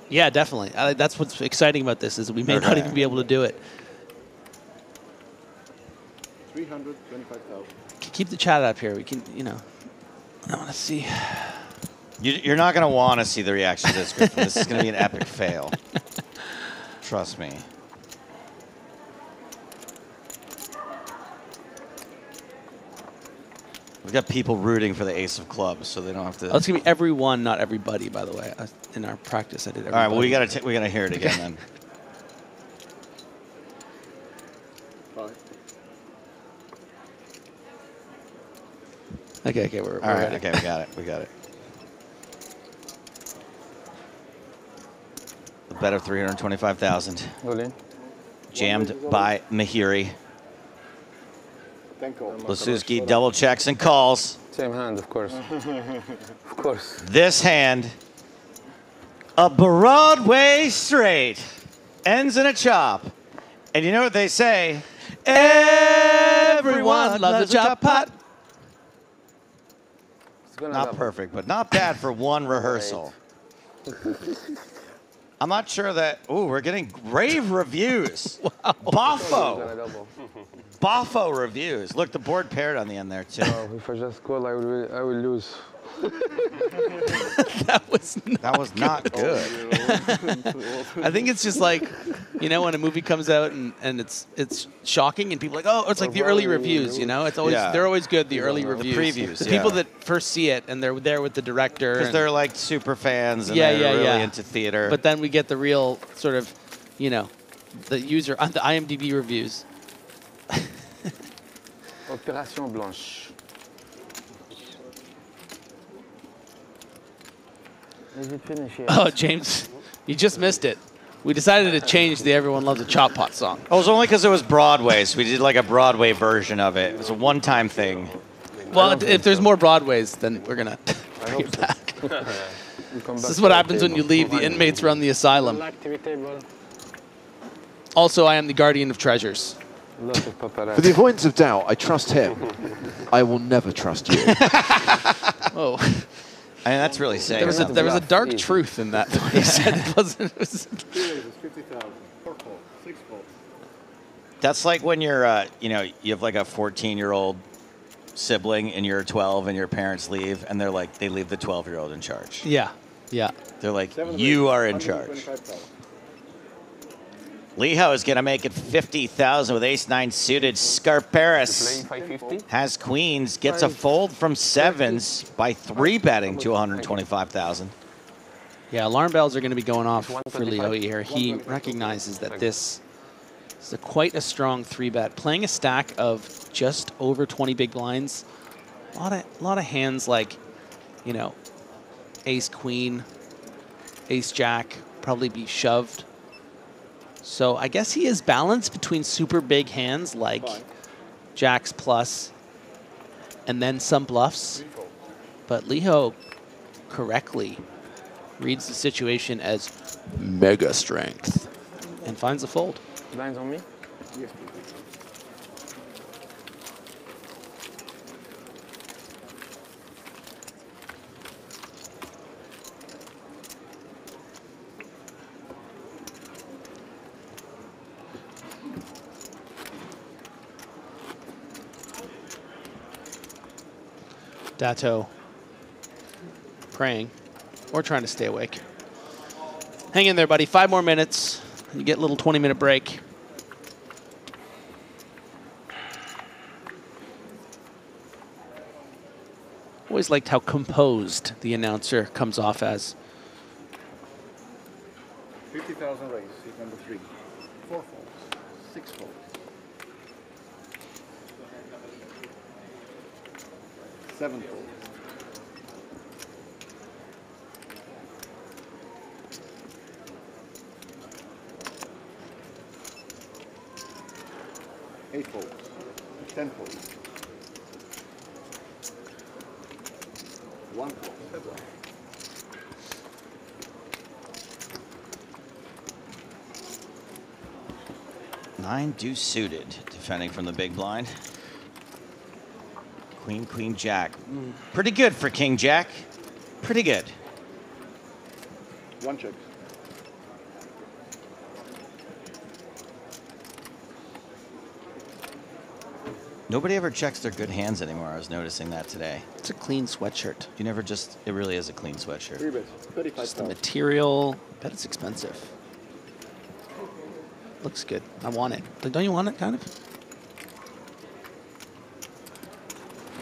[SPEAKER 5] Yeah, definitely. That's what's exciting about this is we may not even be able to do it.
[SPEAKER 20] 325,000.
[SPEAKER 5] Keep the chat up here. We can, you know. I want to see.
[SPEAKER 6] You're not going to want to see the reaction to this, Griffin. This is going to be an epic fail. Trust me. We've got people rooting for the ace of clubs, so they don't have to.
[SPEAKER 5] Oh, it's gonna be everyone, not everybody. By the way, in our practice, I did everybody.
[SPEAKER 6] All right, well, we gotta hear it again then.
[SPEAKER 20] 5.
[SPEAKER 5] Okay, we're
[SPEAKER 6] all right.
[SPEAKER 5] ready.
[SPEAKER 6] Okay, we got it. The bet of 325,000. Jammed by Mahiri. Lasuski double checks and calls.
[SPEAKER 8] Same hand, of course. Of course.
[SPEAKER 6] This hand, a Broadway straight, ends in a chop. And you know what they say?
[SPEAKER 5] Everyone loves a chop pot.
[SPEAKER 6] Not perfect, but not bad for one rehearsal. I'm not sure that. Ooh, we're getting rave reviews. Wow. Boffo reviews. Look, the board paired on the end there, too.
[SPEAKER 8] Oh, if I just call, I will lose.
[SPEAKER 5] That was
[SPEAKER 6] not good.
[SPEAKER 5] I think it's just like, you know, when a movie comes out and it's shocking and people are like, oh, it's like the early reviews, you know? It's always they're always good, the early reviews.
[SPEAKER 6] Previews,
[SPEAKER 5] The people that first see it and they're there with the director.
[SPEAKER 6] Because they're like super fans and they're really into theater.
[SPEAKER 5] But then we get the real sort of, you know, the user, the IMDb reviews.
[SPEAKER 8] Opération Blanche.
[SPEAKER 5] Oh, James, you just missed it. We decided to change the Everyone Loves a Chop Pot song.
[SPEAKER 6] Oh, it was only because it was Broadway, so we did like a Broadway version of it. It was a one-time thing.
[SPEAKER 5] Well, if there's more Broadways, then we're going to bring it back. This is what happens when you leave. The inmates run the asylum. Also, I am the guardian of treasures.
[SPEAKER 7] For the avoidance of doubt, I trust him. I will never trust you.
[SPEAKER 5] Oh.
[SPEAKER 6] I mean, that's really saying
[SPEAKER 5] there was a dark truth in that. He said it wasn't. It was
[SPEAKER 20] 50,000. 4 fold, 6 fold.
[SPEAKER 6] That's like when you're, you know, you have like a 14-year-old sibling and you're 12 and your parents leave and they're like, they leave the 12-year-old in charge.
[SPEAKER 5] Yeah, yeah.
[SPEAKER 6] They're like, you are in charge. Liho is going to make it 50,000 with ace-9 suited. Scarparis has queens, gets a fold from sevens by 3-betting to 125,000.
[SPEAKER 5] Yeah, alarm bells are going to be going off for Leo here. He recognizes that this is quite a strong 3-bet. Playing a stack of just over 20 big blinds, a lot of hands like, you know, ace-queen, ace-jack, probably be shoved. So I guess he is balanced between super big hands like jacks plus and then some bluffs. But Liho correctly reads the situation as mega strength and finds the fold.
[SPEAKER 8] Blinds on me? Yes,
[SPEAKER 5] Dato praying or trying to stay awake. Hang in there, buddy. 5 more minutes. You get a little 20-minute break. Always liked how composed the announcer comes off as.
[SPEAKER 20] 50,000 raise, seat number 3. 4 folds, 6 folds. 7 folds. 8 folds. 10 folds. 1 fold.
[SPEAKER 6] 9 deuce suited, defending from the big blind. Queen, queen, jack. Pretty good for king jack. Pretty good.
[SPEAKER 20] 1 check.
[SPEAKER 6] Nobody ever checks their good hands anymore. I was noticing that today.
[SPEAKER 5] It's a clean sweatshirt.
[SPEAKER 6] You never just, it really is a clean sweatshirt.
[SPEAKER 20] 3 bets, 35,000.
[SPEAKER 5] Just the material, bet it's expensive. Looks good. I want it. Don't you want it, kind of?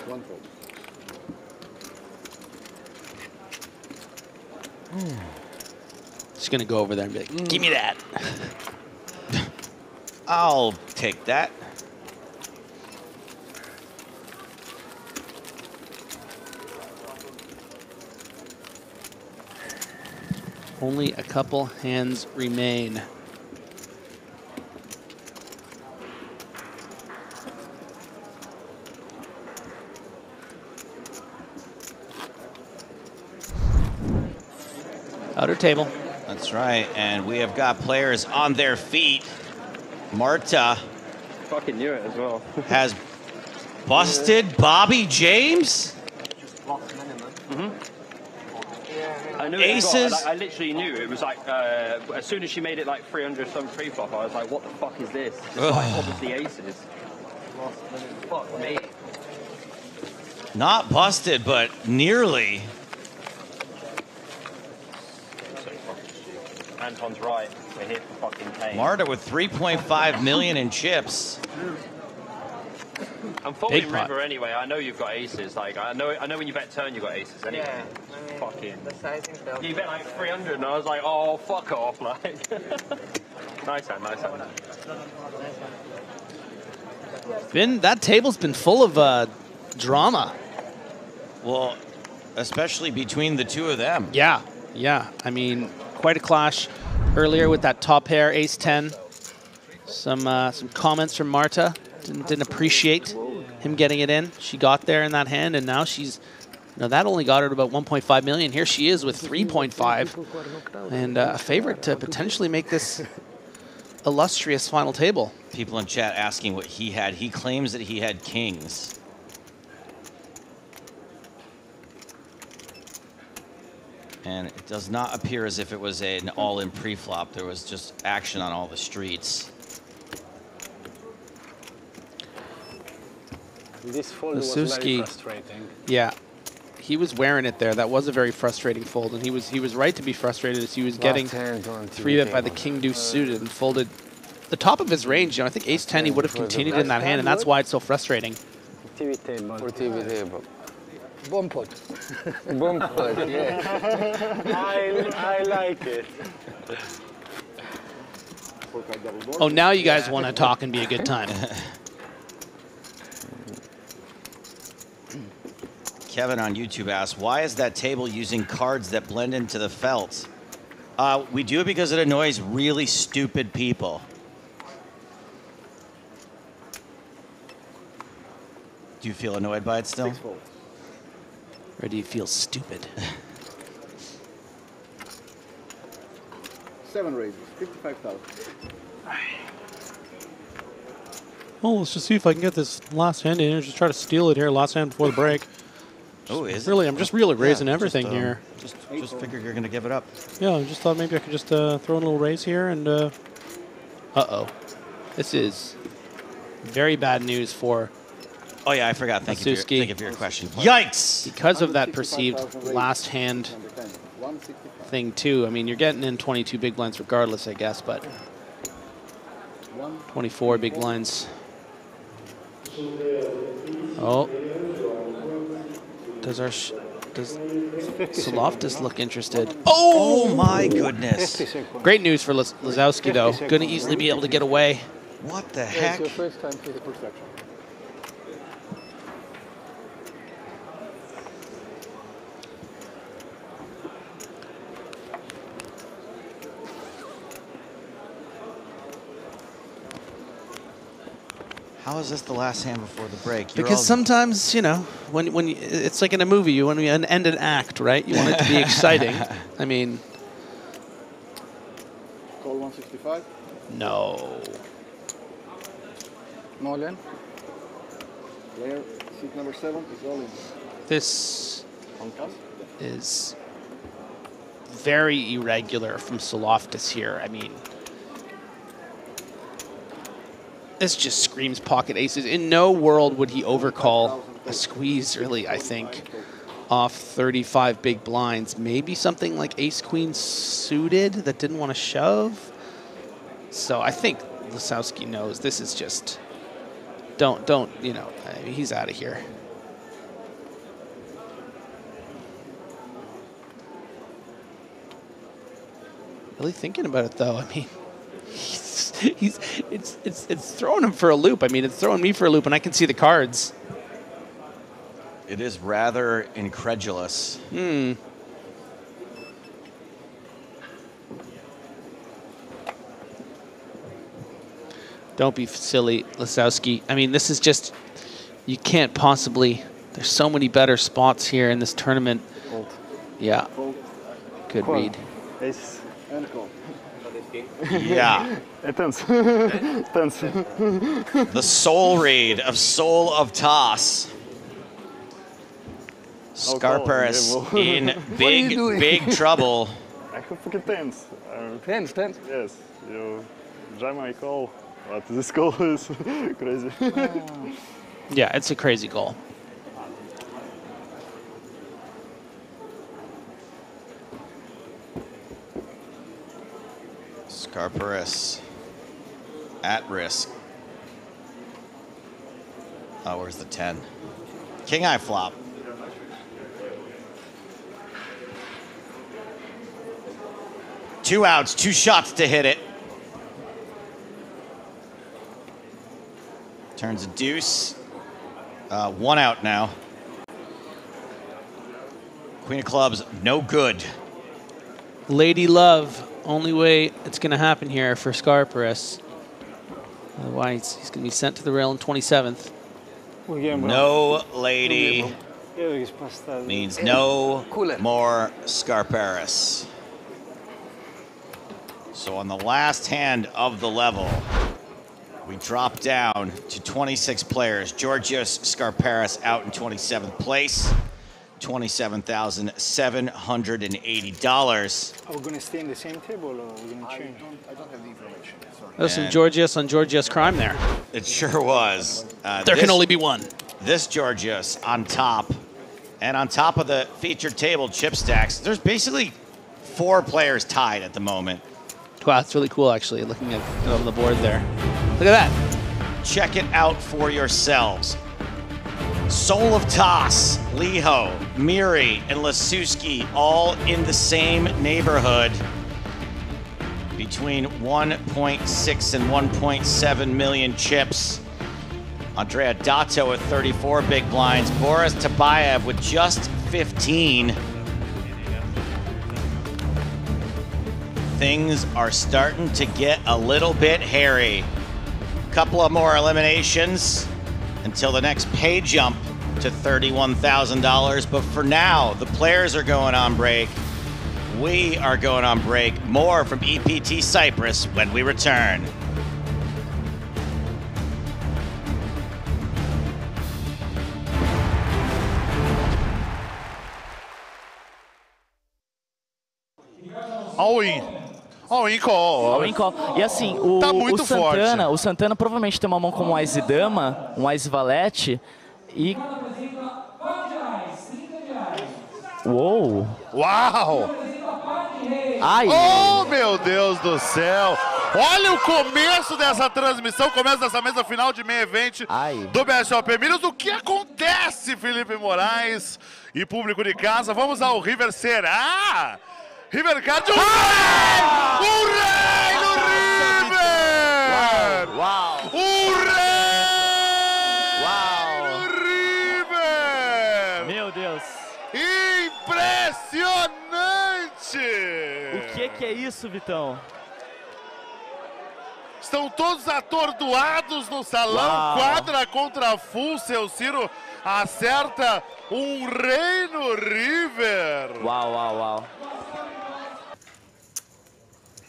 [SPEAKER 20] 1 fold.
[SPEAKER 5] Just gonna go over there and be like, give me that.
[SPEAKER 6] I'll take that.
[SPEAKER 5] Only a couple hands remain. Outer table.
[SPEAKER 6] That's right, and we have got players on their feet. Marta
[SPEAKER 9] fucking knew it as well.
[SPEAKER 6] has Busted Bobby James?
[SPEAKER 9] I knew
[SPEAKER 6] Aces.
[SPEAKER 9] I literally knew it was like as soon as she made it like 300 some pre-flop, I was like, what the fuck is this? It's like obviously aces. Fuck me.
[SPEAKER 6] Not busted, but nearly.
[SPEAKER 9] Anton's right. We're here for fucking pain.
[SPEAKER 6] Marta with 3.5 million in chips.
[SPEAKER 9] I'm folding river anyway. I know you've got aces. Like I know when you bet turn, you got aces anyway.
[SPEAKER 10] Yeah,
[SPEAKER 9] Fucking.
[SPEAKER 10] The sizing felt.
[SPEAKER 9] You bet like 300, and I was like, oh fuck off, like. Nice hand, nice hand.
[SPEAKER 5] That table's been full of drama.
[SPEAKER 6] Well, especially between the two of them.
[SPEAKER 5] Yeah, yeah. I mean, quite a clash earlier with that top pair, ace-10. Some comments from Marta. Didn't appreciate him getting it in. She got there in that hand, and now she's, that only got her to about 1.5 million. Here she is with 3.5, and a favorite to potentially make this illustrious final table.
[SPEAKER 6] People in chat asking what he had. He claims that he had kings. And it does not appear as if it was an all-in pre-flop. There was just action on all the streets.
[SPEAKER 13] This fold was very frustrating.
[SPEAKER 5] Yeah, he was wearing it there. That was a very frustrating fold, and he was right to be frustrated as he was getting 3-bet by the king deuce suited and folded the top of his range. I think ace-10 he would have continued in that hand, and that's why it's so frustrating.
[SPEAKER 8] TV table. Bomb pot. Bomb pot, yeah.
[SPEAKER 13] I like it.
[SPEAKER 5] Oh, now you guys want to talk and be a good time.
[SPEAKER 6] Kevin on YouTube asks, why is that table using cards that blend into the felt? We do it because it annoys really stupid people. Do you feel annoyed by it still?
[SPEAKER 5] Or do you feel stupid?
[SPEAKER 20] 7 raises, 55,000.
[SPEAKER 15] Well, let's just see if I can get this last hand in and just try to steal it here last hand before the break.
[SPEAKER 6] Oh, is
[SPEAKER 15] really?
[SPEAKER 6] it?
[SPEAKER 15] I'm just really raising everything here.
[SPEAKER 6] Just figured you're going to give it up.
[SPEAKER 15] Yeah, I just thought maybe I could just throw in a little raise here and...
[SPEAKER 5] Uh-oh. This is very bad news for...
[SPEAKER 6] Oh, yeah, I forgot. Thank you for your question. Yikes!
[SPEAKER 5] Because of that perceived last hand thing, too. I mean, you're getting in 22 big blinds regardless, I guess, but 24 big blinds. Oh. Does Soloftis look interested?
[SPEAKER 6] Oh, my goodness.
[SPEAKER 5] Great news for Lazowski, though. Going to easily be able to get away.
[SPEAKER 6] What the heck?
[SPEAKER 20] It's your first time for the perception.
[SPEAKER 6] How is this the last hand before the break?
[SPEAKER 5] Because sometimes, when it's like in a movie, you want to end an act, right? You want it to be exciting. I mean,
[SPEAKER 20] Call 165.
[SPEAKER 5] No.
[SPEAKER 20] All in. Player seat number 7 is all in.
[SPEAKER 5] This is very irregular from Soloftis here. I mean, this just screams pocket aces. In no world would he overcall a squeeze, really, I think, off 35 big blinds. Maybe something like ace-queen suited that didn't want to shove. So I think Lazowski knows this is just, he's out of here. Really thinking about it, though. I mean, it's throwing him for a loop. I mean, it's throwing me for a loop, and I can see the cards.
[SPEAKER 6] It is rather incredulous.
[SPEAKER 5] Don't be silly, Lazowski. I mean, this is just, you can't possibly, there's so many better spots here in this tournament. Yeah. Good read.
[SPEAKER 20] Ace and call.
[SPEAKER 6] Yeah.
[SPEAKER 12] Tense. Tense.
[SPEAKER 6] The soul read of Soul of Toss. Scarparis in big trouble.
[SPEAKER 12] I could fucking tense.
[SPEAKER 20] Tense.
[SPEAKER 12] Yes. You jam my call, but this call is crazy.
[SPEAKER 5] Yeah, it's a crazy goal.
[SPEAKER 6] Scarparis at risk. Oh, where's the 10? King eye flop. Two outs, 2 shots to hit it. Turns a deuce. 1 out now. Queen of clubs, no good.
[SPEAKER 5] Lady Love, only way it's going to happen here for Scarparis. Otherwise, he's going to be sent to the rail in 27th.
[SPEAKER 6] No lady means no more Scarparis. So on the last hand of the level, we drop down to 26 players. Georgios Scarparis out in 27th place, $27,780.
[SPEAKER 20] Are we going to stay in the same table or are we going to change? I don't have the information. Sorry.
[SPEAKER 5] There's some Georgios on Georgios crime there.
[SPEAKER 6] It sure was.
[SPEAKER 5] There can only be one.
[SPEAKER 6] This Georgios on top, and on top of the featured table chip stacks, there's basically 4 players tied at the moment.
[SPEAKER 5] Wow, that's really cool, actually, looking at it on the board there. Look at that.
[SPEAKER 6] Check it out for yourselves. Soul of Toss, Liho, Miri, and Lasuski all in the same neighborhood. Between 1.6 and 1.7 million chips. Andrea Dato with 34 big blinds. Boris Tabayev with just 15. Things are starting to get a little bit hairy. Couple of more eliminations until the next pay jump to $31,000. But for now, the players are going on break. We are going on break. More from EPT Cyprus when we return.
[SPEAKER 10] All in call.
[SPEAKER 11] E assim, o Santana provavelmente tem uma mão como um Ás e Dama, um Ás e Valete e... Uou!
[SPEAKER 10] Uau!
[SPEAKER 11] Ai!
[SPEAKER 10] Oh, meu Deus do céu! Olha o começo dessa transmissão, começo dessa mesa final de main event do BSOP Milhos. O que acontece, Felipe Moraes e público de casa? Vamos ao River Será! River Card, o rei do River!
[SPEAKER 11] Uau!
[SPEAKER 10] O rei do River!
[SPEAKER 11] Meu Deus!
[SPEAKER 10] Impressionante!
[SPEAKER 11] O que é isso, Vitão?
[SPEAKER 10] Estão todos atordoados no salão.
[SPEAKER 11] Uau.
[SPEAKER 10] Quadra contra full. Seu Ciro acerta um rei no River.
[SPEAKER 11] Wow.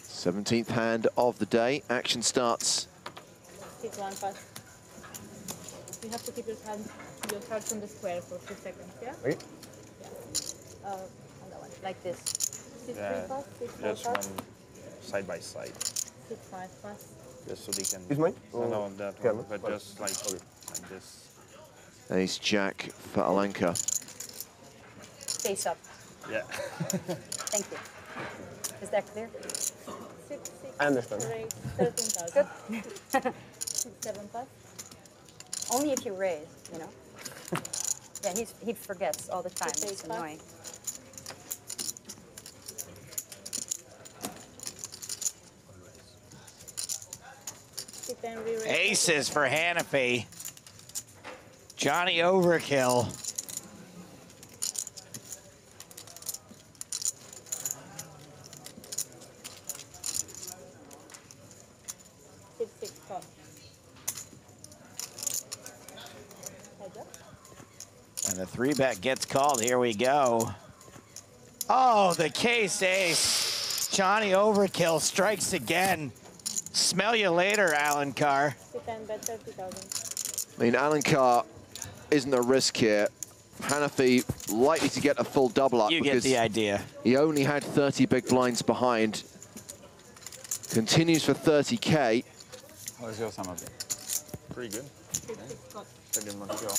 [SPEAKER 7] 17th hand of the day. Action starts.
[SPEAKER 18] Take one pass. You have to keep your cards on the square for 2 seconds, yeah?
[SPEAKER 9] Wait.
[SPEAKER 18] Yeah. On that one, like this. 6 pass, 6
[SPEAKER 9] just
[SPEAKER 18] pass.
[SPEAKER 9] one side by side.
[SPEAKER 18] 6 5 pass.
[SPEAKER 9] Just so they can.
[SPEAKER 8] Is mine?
[SPEAKER 9] No, that one, but just like this.
[SPEAKER 7] Ace Jack for Alenka.
[SPEAKER 18] Face up.
[SPEAKER 9] Yeah.
[SPEAKER 18] Thank you. Is that clear? 6
[SPEAKER 8] I understand.
[SPEAKER 18] 13,000. Good. 7 pass. Only if you raise, you know. Yeah, he forgets all the time. It's annoying.
[SPEAKER 6] Aces for Hanafi. Johnny Overkill. And the 3-bet gets called. Here we go. Oh, the case ace. Johnny Overkill strikes again. Smell you later, Alan Carr.
[SPEAKER 7] I mean, Alan Carr isn't a risk here. Hanafi likely to get a full double up.
[SPEAKER 6] You get the idea.
[SPEAKER 7] He only had 30 big blinds behind. Continues for 30K.
[SPEAKER 12] How is your summer been?
[SPEAKER 1] Pretty good. Second month ago.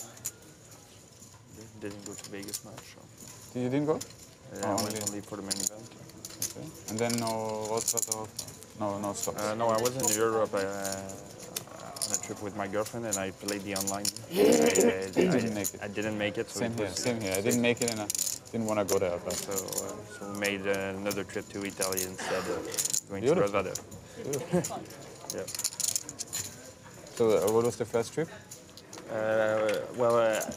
[SPEAKER 1] Didn't go to Vegas much. So.
[SPEAKER 12] You didn't go?
[SPEAKER 1] I went only for the main event.
[SPEAKER 12] Okay. And then what sort of no stops?
[SPEAKER 1] No, I was in Europe on a trip with my girlfriend, and I played the online.
[SPEAKER 12] I didn't make it.
[SPEAKER 1] I didn't make it. So
[SPEAKER 12] Same here. Same here. I didn't make it, and I didn't want to go there. But
[SPEAKER 1] so we made another trip to Italy instead of going to
[SPEAKER 12] Beautiful.
[SPEAKER 1] Bravado.
[SPEAKER 12] Beautiful.
[SPEAKER 1] Yeah.
[SPEAKER 12] So what was the first trip?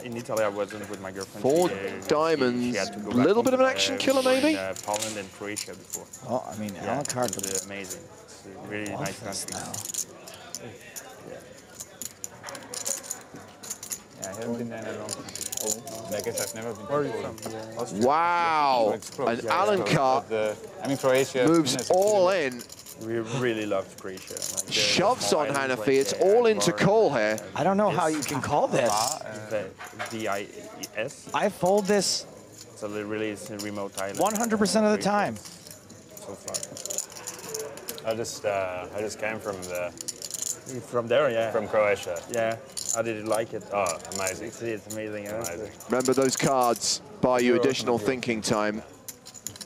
[SPEAKER 1] In Italy I wasn't with my girlfriend.
[SPEAKER 7] 4 diamonds,
[SPEAKER 1] she had to go
[SPEAKER 7] a
[SPEAKER 1] back
[SPEAKER 7] little
[SPEAKER 1] home.
[SPEAKER 7] bit of an action killer
[SPEAKER 1] We were
[SPEAKER 7] maybe?
[SPEAKER 1] in Poland and Croatia before.
[SPEAKER 6] Oh, I mean, Alan Carr
[SPEAKER 1] was amazing. It's a really nice country.
[SPEAKER 12] Yeah, I haven't been there in a long time. I guess I've never been.
[SPEAKER 1] Where are you from?
[SPEAKER 12] Austria.
[SPEAKER 7] Wow.
[SPEAKER 12] So it's close.
[SPEAKER 7] And Alan Carr
[SPEAKER 12] I mean, Croatia
[SPEAKER 7] moves all in.
[SPEAKER 1] We really loved Croatia.
[SPEAKER 7] Shoves on Hanafi. It's all into call here.
[SPEAKER 6] I don't know how you can call this.
[SPEAKER 1] VIS.
[SPEAKER 6] I fold this
[SPEAKER 1] It's a really remote island.
[SPEAKER 6] 100% of the time.
[SPEAKER 1] So far.
[SPEAKER 13] I just came from
[SPEAKER 1] From there, yeah.
[SPEAKER 13] From Croatia.
[SPEAKER 1] Yeah. How did you like it?
[SPEAKER 13] Oh, amazing.
[SPEAKER 1] It's amazing.
[SPEAKER 13] Amazing.
[SPEAKER 7] Remember, those cards buy you additional thinking time.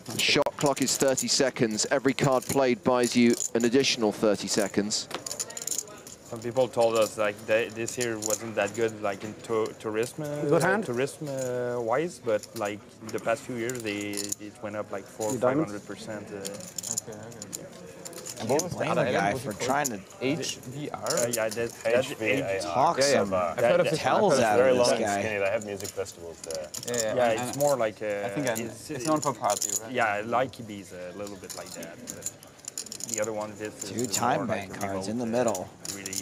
[SPEAKER 7] The shot clock is 30 seconds. Every card played buys you an additional 30 seconds.
[SPEAKER 1] Some people told us like this year wasn't that good, like in tourism wise, but like the past few years it went up like 400-500%.
[SPEAKER 6] And what was the other guy for trying to
[SPEAKER 12] HVR?
[SPEAKER 1] Yeah, that's
[SPEAKER 13] HVAR.
[SPEAKER 6] talk some tells out of this guy.
[SPEAKER 13] Skinny. They have music festivals there.
[SPEAKER 1] Yeah, it's more like
[SPEAKER 12] I think it's known for party, right?
[SPEAKER 1] Yeah, like Ibiza, a little bit like that. But the other one, this is
[SPEAKER 6] 2 time
[SPEAKER 1] more
[SPEAKER 6] bank
[SPEAKER 1] like
[SPEAKER 6] cards
[SPEAKER 1] remote,
[SPEAKER 6] in the middle.
[SPEAKER 1] Really,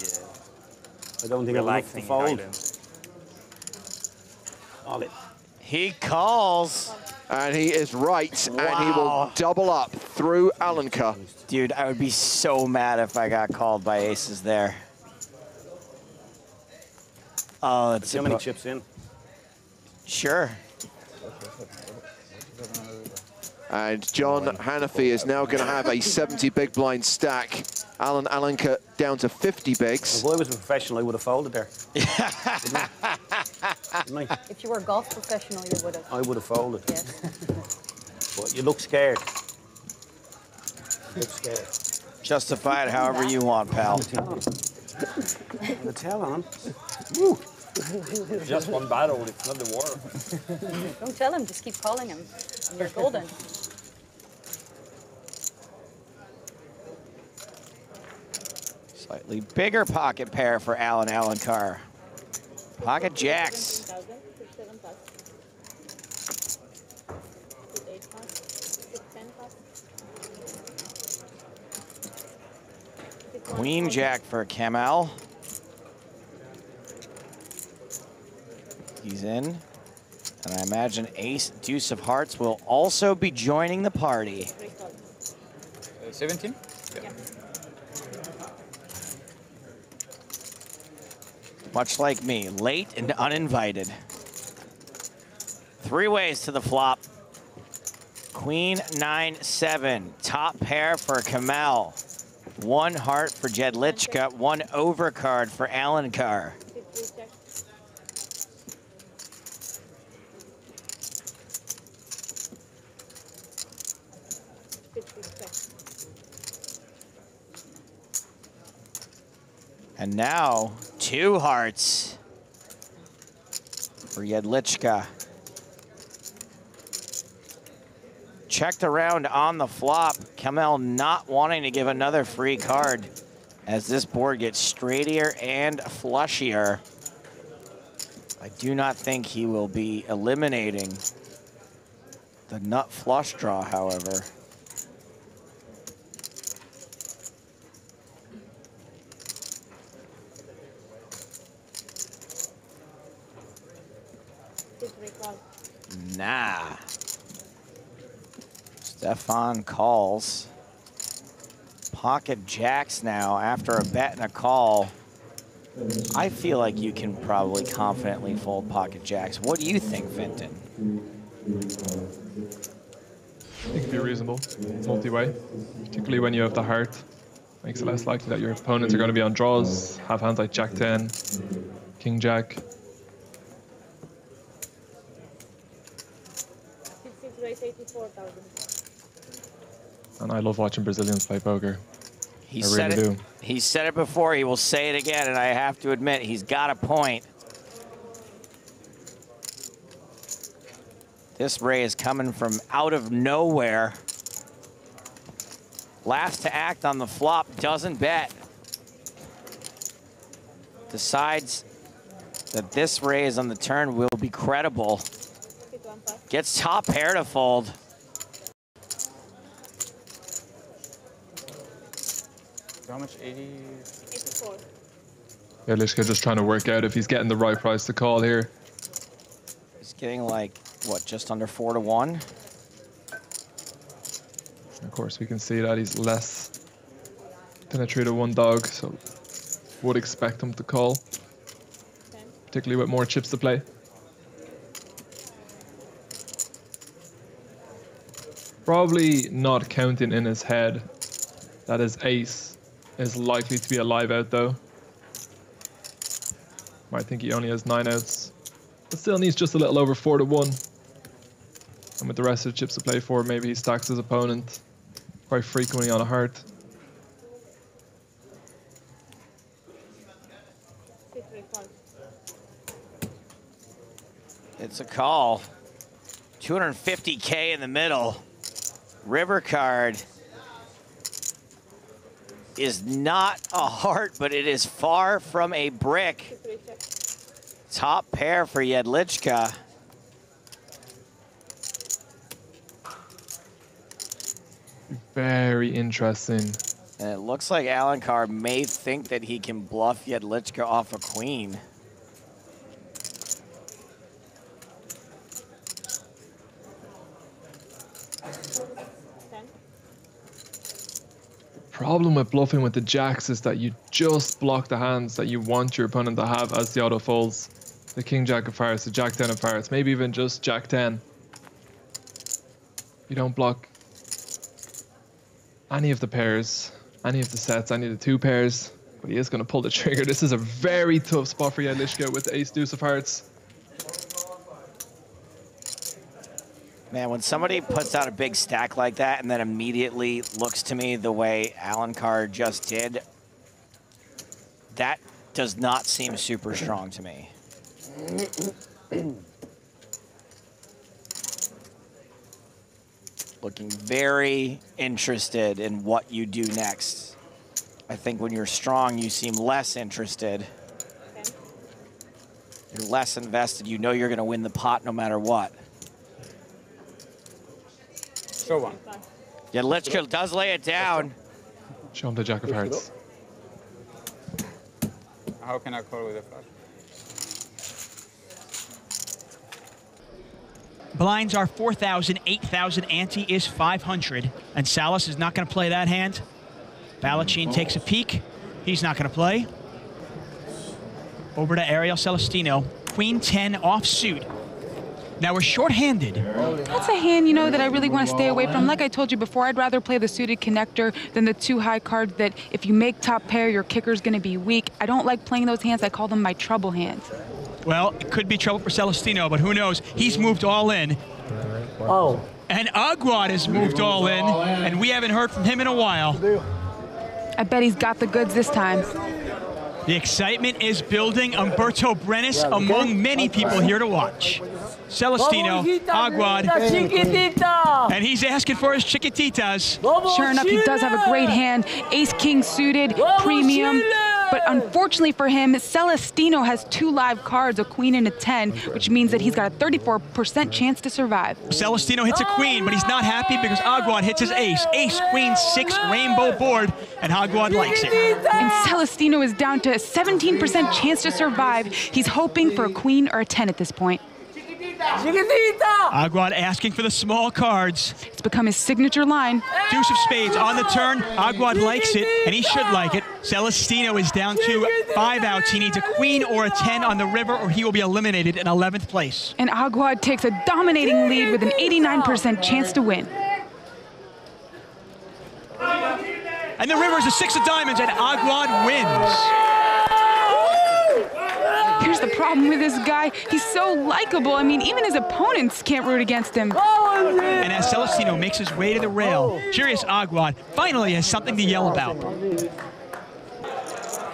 [SPEAKER 14] I don't think I like to fold.
[SPEAKER 6] He calls.
[SPEAKER 7] And he is right, and he will double up through Alan Carr.
[SPEAKER 6] Dude, I would be so mad if I got called by aces there. Oh, that's
[SPEAKER 14] how many chips in?
[SPEAKER 6] Sure.
[SPEAKER 7] And John Hanafi is now going to have a 70 big blind stack. Alan Alanka down to 50 bigs.
[SPEAKER 14] If I was a professional, I would have folded there.
[SPEAKER 18] If you were a golf professional, you would have.
[SPEAKER 14] I would have folded.
[SPEAKER 18] Yes.
[SPEAKER 14] But you look scared. You look scared.
[SPEAKER 6] Justify it however you want, pal.
[SPEAKER 14] The tell on.
[SPEAKER 1] just one battle, it's not the war.
[SPEAKER 18] Don't tell him, just keep calling him. And you're golden.
[SPEAKER 6] Slightly bigger pocket pair for Alan Carr. Pocket jacks. Queen jack for Kamel. He's in. And I imagine ace deuce of hearts will also be joining the party.
[SPEAKER 12] 17?
[SPEAKER 6] Yeah. Much like me, late and uninvited. 3 ways to the flop. Queen, 9, 7. Top pair for Kamel. 1 heart for Jedlichka. 1 overcard for Alan Carr. And now, 2 hearts for Jedlichka. Checked around on the flop. Kamel not wanting to give another free card as this board gets straightier and flushier. I do not think he will be eliminating the nut flush draw, however. Nah. Stefan calls. pocket jacks now after a bet and a call. I feel like you can probably confidently fold pocket jacks. What do you think, Vinton?
[SPEAKER 17] It can be reasonable, multi-way, particularly when you have the heart. Makes it less likely that your opponents are going to be on draws, have hands like Jack 10, King Jack. And I love watching Brazilians play poker. I really do.
[SPEAKER 6] He said it before, he will say it again, and I have to admit, he's got a point. This raise coming from out of nowhere. Last to act on the flop, doesn't bet. Decides that this raise on the turn will be credible. Gets top pair to fold.
[SPEAKER 16] How much? 80? 84.
[SPEAKER 17] Yeah, Lishka just trying to work out if he's getting the right price to call here.
[SPEAKER 6] He's getting like, what, just under 4 to 1?
[SPEAKER 17] Of course, we can see that he's less than a 3 to 1 dog, so would expect him to call, particularly with more chips to play. Probably not counting in his head that his ace is likely to be a live out though. Might think he only has 9 outs, but still needs just a little over 4 to 1. And with the rest of the chips to play for, maybe he stacks his opponent quite frequently on a heart.
[SPEAKER 6] It's a call. 250K in the middle. River card is not a heart, but it is far from a brick. Top pair for Jedlička.
[SPEAKER 17] Very interesting.
[SPEAKER 6] And it looks like Alencar may think that he can bluff Jedlička off a queen.
[SPEAKER 17] Problem with bluffing with the jacks is that you just block the hands that you want your opponent to have as the auto folds. The King Jack of Hearts, the Jack 10 of Hearts, maybe even just Jack 10. You don't block any of the pairs, any of the sets, any of the 2 pairs, but he is going to pull the trigger. This is a very tough spot for Jedlička with the Ace Deuce of Hearts.
[SPEAKER 6] Man, when somebody puts out a big stack like that and then immediately looks to me the way Alencar just did, that does not seem super strong to me. Looking very interested in what you do next. I think when you're strong, you seem less interested. You're less invested. You know you're going to win the pot no matter what.
[SPEAKER 16] Show one.
[SPEAKER 6] Yeah, Jedlička does lay it down.
[SPEAKER 17] Show him the Jack of Hearts.
[SPEAKER 16] How can I call with a flush?
[SPEAKER 19] Blinds are 4,000, 8,000, ante is 500. And Salas is not going to play that hand. Balachin takes a peek. He's not going to play. Over to Ariel Celestino. Queen 10 offsuit. Now we're short-handed.
[SPEAKER 21] That's a hand, you know, that I really want to stay away from. Like I told you before, I'd rather play the suited connector than the 2 high cards that if you make top pair, your kicker's going to be weak. I don't like playing those hands. I call them my trouble hands.
[SPEAKER 19] Well, it could be trouble for Celestino, but who knows? He's moved all in.
[SPEAKER 14] Oh.
[SPEAKER 19] And Aguad has moved all in, and we haven't heard from him in a while.
[SPEAKER 21] I bet he's got the goods this time.
[SPEAKER 19] The excitement is building. Umberto Brenes among many people here to watch. Celestino, Aguad, and he's asking for his chiquititas.
[SPEAKER 21] Sure enough, he does have a great hand. Ace-King suited, premium. But unfortunately for him, Celestino has 2 live cards, a queen and a 10, which means that he's got a 34% chance to survive.
[SPEAKER 19] Celestino hits a queen, but he's not happy because Aguad hits his ace. Ace, queen, 6 rainbow board, and Aguad likes it.
[SPEAKER 21] And Celestino is down to a 17% chance to survive. He's hoping for a queen or a 10 at this point.
[SPEAKER 19] Aguad asking for the small cards.
[SPEAKER 21] It's become his signature line.
[SPEAKER 19] Deuce of spades on the turn. Aguad likes it, and he should like it. Celestino is down to 5 outs. He needs a queen or a 10 on the river, or he will be eliminated in 11th place.
[SPEAKER 21] And Aguad takes a dominating lead with an 89% chance to win.
[SPEAKER 19] And the river is a 6 of diamonds, and Aguad wins.
[SPEAKER 21] Here's the problem with this guy. He's so likable. I mean, even his opponents can't root against him.
[SPEAKER 19] And as Celestino makes his way to the rail, Curious Aguad finally has something to yell about.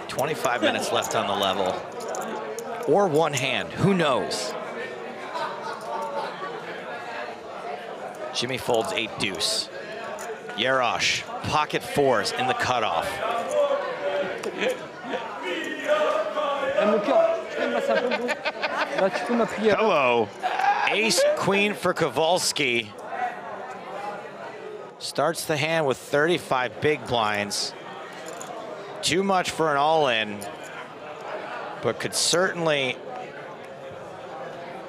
[SPEAKER 6] 25 minutes left on the level. Or one hand, who knows? Jimmy folds 8 deuce. Yarosh, pocket 4s in the cutoff.
[SPEAKER 4] Hello.
[SPEAKER 6] Ace queen for Kowalski. Starts the hand with 35 big blinds. Too much for an all-in, but could certainly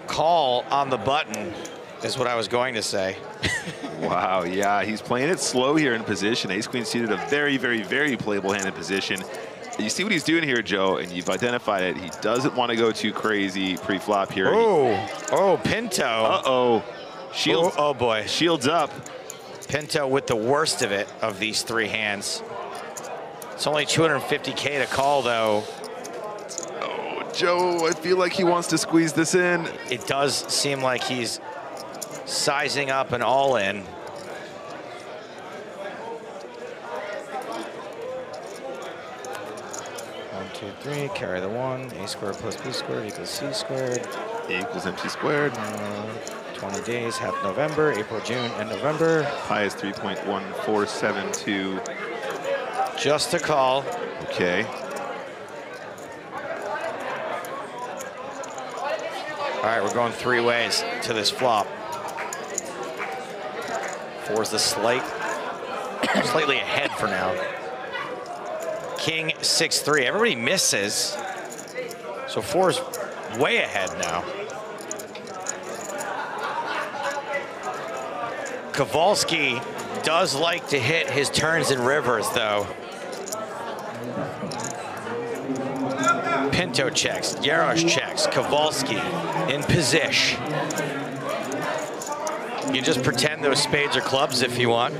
[SPEAKER 6] call on the button, is what I was going to say.
[SPEAKER 4] Wow, yeah, he's playing it slow here in position. Ace-Queen suited, a very, very, very playable hand in position. You see what he's doing here, Joe, and you've identified it. He doesn't want to go too crazy pre-flop here.
[SPEAKER 6] Oh, Pinto.
[SPEAKER 4] Uh-oh. Shields.
[SPEAKER 6] Oh, boy.
[SPEAKER 4] Shields up.
[SPEAKER 6] Pinto with the worst of it of these 3 hands. It's only 250K to call, though.
[SPEAKER 4] Oh, Joe, I feel like he wants to squeeze this in.
[SPEAKER 6] It does seem like he's sizing up an all-in. One, two, three, carry the 1. A squared plus B squared equals C squared.
[SPEAKER 4] A equals MC squared.
[SPEAKER 6] 20 days, half November, April, June, and November.
[SPEAKER 4] High is 3.1472.
[SPEAKER 6] Just a call.
[SPEAKER 4] Okay.
[SPEAKER 6] All right, we're going 3 ways to this flop. 4's the slightly ahead for now. King 6-3. Everybody misses. So 4's way ahead now. Kowalski does like to hit his turns and rivers, though. Pinto checks, Yarosh checks, Kowalski in position. You just pretend those spades are clubs if you want.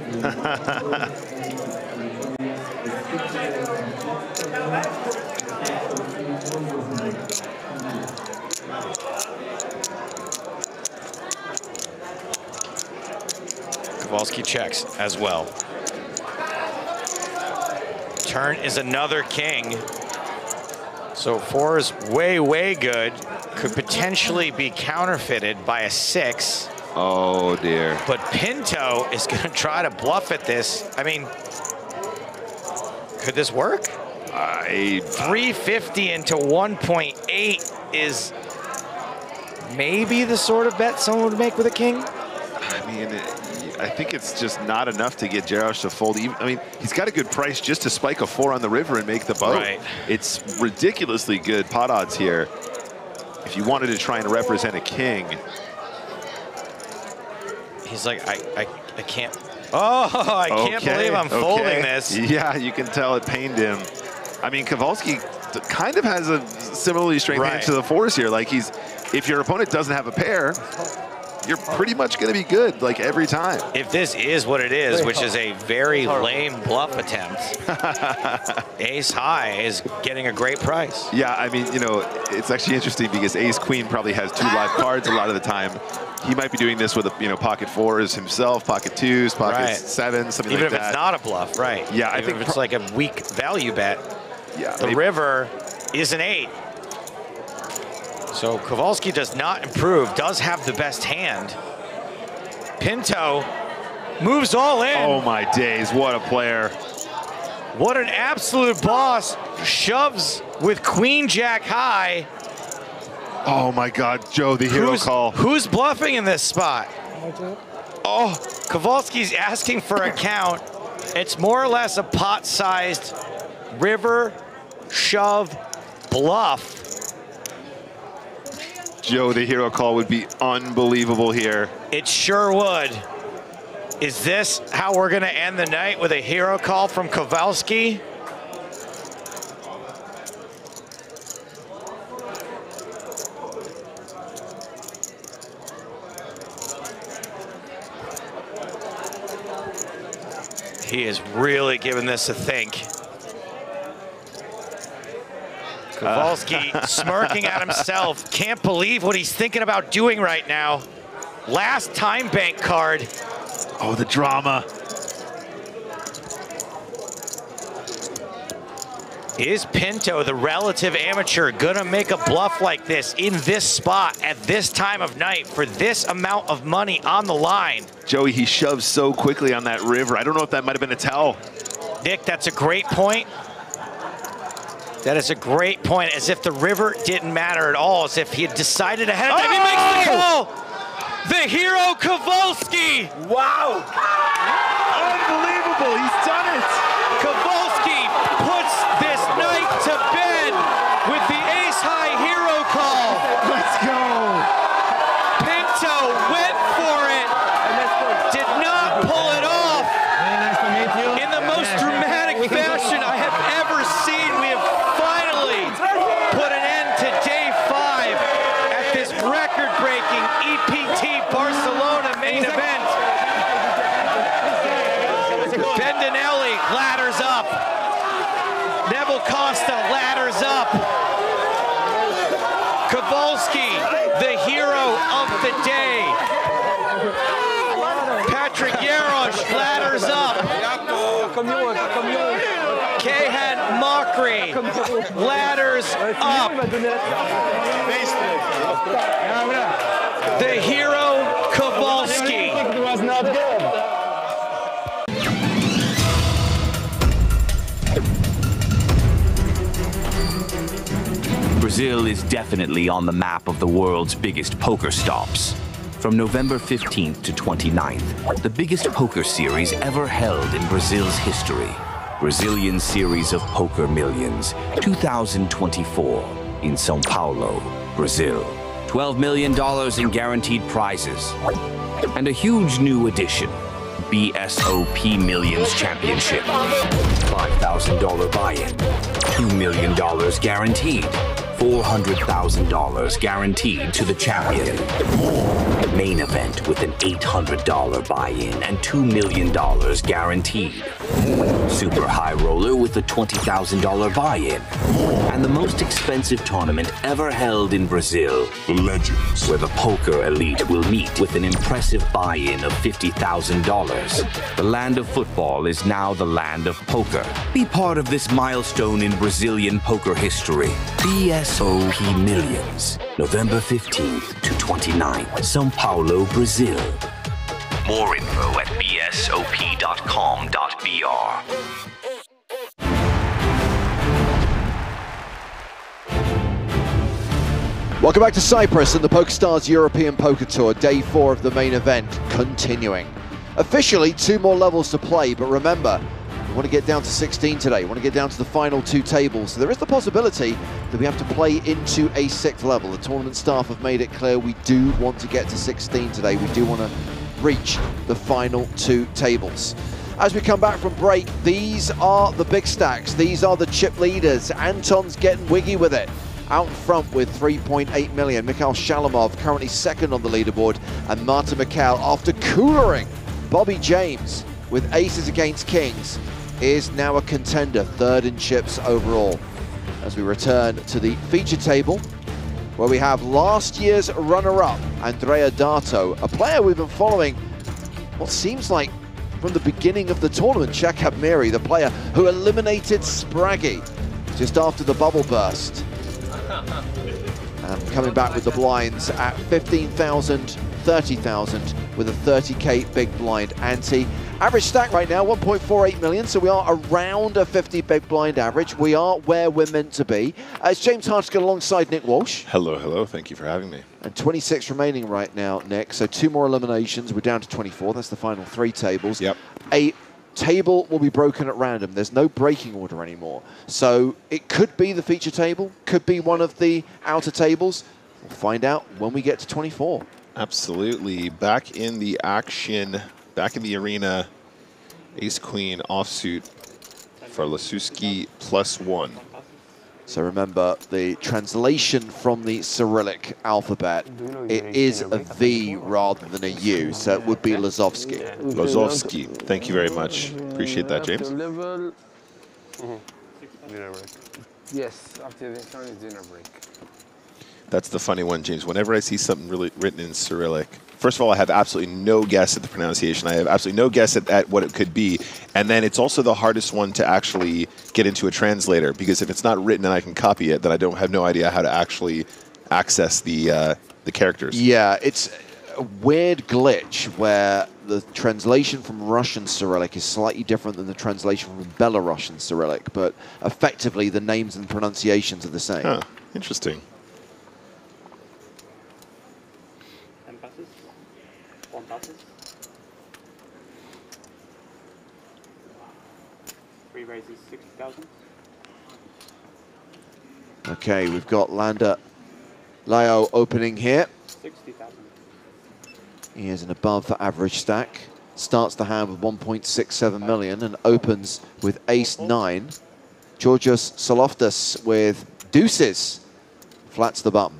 [SPEAKER 6] Kowalski checks as well. Turn is another king. So 4 is way, way good. Could potentially be counterfeited by a 6.
[SPEAKER 4] Oh, dear.
[SPEAKER 6] But Pinto is going to try to bluff at this. I mean, could this work? 350 into 1.8 is maybe the sort of bet someone would make with a king.
[SPEAKER 4] I mean, I think it's just not enough to get Jarosz to fold. I mean, he's got a good price just to spike a 4 on the river and make the boat.
[SPEAKER 6] Right.
[SPEAKER 4] It's ridiculously good pot odds here. If you wanted to try and represent a king.
[SPEAKER 6] He's like, I can't. Oh, I can't believe I'm folding this.
[SPEAKER 4] Yeah, you can tell it pained him. I mean, Kowalski kind of has a similarly strength hand to the 4s here. Like if your opponent doesn't have a pair, you're pretty much going to be good, like, every time.
[SPEAKER 6] If this is what it is, which is a very lame bluff attempt, ace high is getting a great price.
[SPEAKER 4] Yeah, I mean, you know, it's actually interesting because ace queen probably has 2 live cards a lot of the time. He might be doing this with, pocket 4s himself, pocket 2s, pocket 7s, something
[SPEAKER 6] Even
[SPEAKER 4] like that.
[SPEAKER 6] Even if it's not a bluff, right.
[SPEAKER 4] Yeah,
[SPEAKER 6] I think if it's like a weak value bet.
[SPEAKER 4] Yeah,
[SPEAKER 6] the river is an 8. So Kowalski does not improve, does have the best hand. Pinto moves all in.
[SPEAKER 4] Oh my days, what a player.
[SPEAKER 6] What an absolute boss. Shoves with queen jack high.
[SPEAKER 4] Oh my God, Joe, the hero call.
[SPEAKER 6] Who's bluffing in this spot? Oh, Kowalski's asking for a count. It's more or less a pot-sized river, shove, bluff.
[SPEAKER 4] Joe, the hero call would be unbelievable here.
[SPEAKER 3] It sure would. Is this how we're going to end the night, with a hero call from Kowalski? He is really giving this a think. Kowalski smirking at himself. Can't believe what he's thinking about doing right now. Last time bank card.
[SPEAKER 4] Oh, the drama.
[SPEAKER 3] Is Pinto, the relative amateur, gonna make a bluff like this in this spot at this time of night for this amount of money on the line?
[SPEAKER 4] Joey, he shoved so quickly on that river. I don't know if that might have been a tell.
[SPEAKER 3] Nick, that's a great point. That is a great point, as if the river didn't matter at all, as if he had decided ahead of time. He makes the call! The hero Kowalski!
[SPEAKER 4] Wow! Unbelievable, he's done it!
[SPEAKER 3] Kowalski puts this night to bed with the ace-high hero call.
[SPEAKER 4] Let's go!
[SPEAKER 3] Pinto went for it, did not pull it off. In the most dramatic fashion I have ever seen. We have finally put an end to day 5 at this record-breaking EPT Barcelona main event. Bendinelli ladders up. Neville Costa ladders up. Kowalski, the hero of the day. Patrick Yarosh ladders up. Kahan Mokri ladders up. The hero Kowalski.
[SPEAKER 13] Was not good.
[SPEAKER 22] Brazil is definitely on the map of the world's biggest poker stops. From November 15th to 29th, the biggest poker series ever held in Brazil's history. Brazilian Series of Poker Millions 2024 in São Paulo, Brazil. $12 million in guaranteed prizes. And a huge new addition, BSOP Millions Championship. $5,000 buy-in, $2 million guaranteed. $400,000 guaranteed to the champion. Main event with an $800 buy-in and $2 million guaranteed. Super high roller with a $20,000 buy-in. And the most expensive tournament ever held in Brazil, Legends, where the poker elite will meet with an impressive buy-in of $50,000. The land of football is now the land of poker. Be part of this milestone in Brazilian poker history. BSOP Millions, November 15th to 29th, São Paulo, Brazil. More info at bsop.com.br.
[SPEAKER 7] Welcome back to Cyprus and the PokerStars European Poker Tour, day 4 of the main event continuing. Officially 2 more levels to play, but remember, we want to get down to 16 today. We want to get down to the final 2 tables. So there is the possibility that we have to play into a 6th level. The tournament staff have made it clear we do want to get to 16 today. We do want to reach the final 2 tables. As we come back from break, these are the big stacks. These are the chip leaders. Anton's getting wiggy with it. Out in front with 3.8 million. Mikhail Shalamov currently 2nd on the leaderboard. And Martin Mikhail, after coolering Bobby James with aces against kings, is now a contender, 3rd in chips overall. As we return to the feature table, where we have last year's runner-up, Andrea Dato, a player we've been following what seems like from the beginning of the tournament. Shakab Miri, the player who eliminated Spraggy just after the bubble burst. And coming back with the blinds at 15,000, 30,000 with a 30k big blind ante. Average stack right now, 1.48 million, so we are around a 50 big blind average. We are where we're meant to be. It's James Hartigan alongside Nick Walsh.
[SPEAKER 23] Hello, hello. Thank you for having me.
[SPEAKER 7] And 26 remaining right now, Nick. So 2 more eliminations. We're down to 24. That's the final 3 tables.
[SPEAKER 23] Yep.
[SPEAKER 7] A table will be broken at random. There's no breaking order anymore. So it could be the feature table, could be one of the outer tables. We'll find out when we get to 24.
[SPEAKER 4] Absolutely. Back in the action, back in the arena. Ace-Queen offsuit for Lasuski +1.
[SPEAKER 7] So remember, the translation from the Cyrillic alphabet, it is a V rather than a U, so it would be Lazovsky.
[SPEAKER 4] Lazovsky. Thank you very much. Appreciate that, James.
[SPEAKER 8] Dinner break. Yes, after the turn is dinner break.
[SPEAKER 4] That's the funny one, James. Whenever I see something really written in Cyrillic, first of all, I have absolutely no guess at the pronunciation. I have absolutely no guess at what it could be. And then it's also the hardest one to actually get into a translator, because if it's not written and I can copy it, then I don't have no idea how to actually access the characters.
[SPEAKER 7] Yeah, it's a weird glitch where the translation from Russian Cyrillic is slightly different than the translation from Belarusian Cyrillic, but effectively the names and pronunciations are the same.
[SPEAKER 4] Huh, interesting.
[SPEAKER 16] 10 passes. 1 passes. 3 raises 60,000.
[SPEAKER 7] Okay, we've got Lander Leo opening here.
[SPEAKER 16] 60,000.
[SPEAKER 7] He has an above average stack. Starts the hand with 1.67 million and opens with ace-9. Georgios Saloftas with deuces. Flats the button.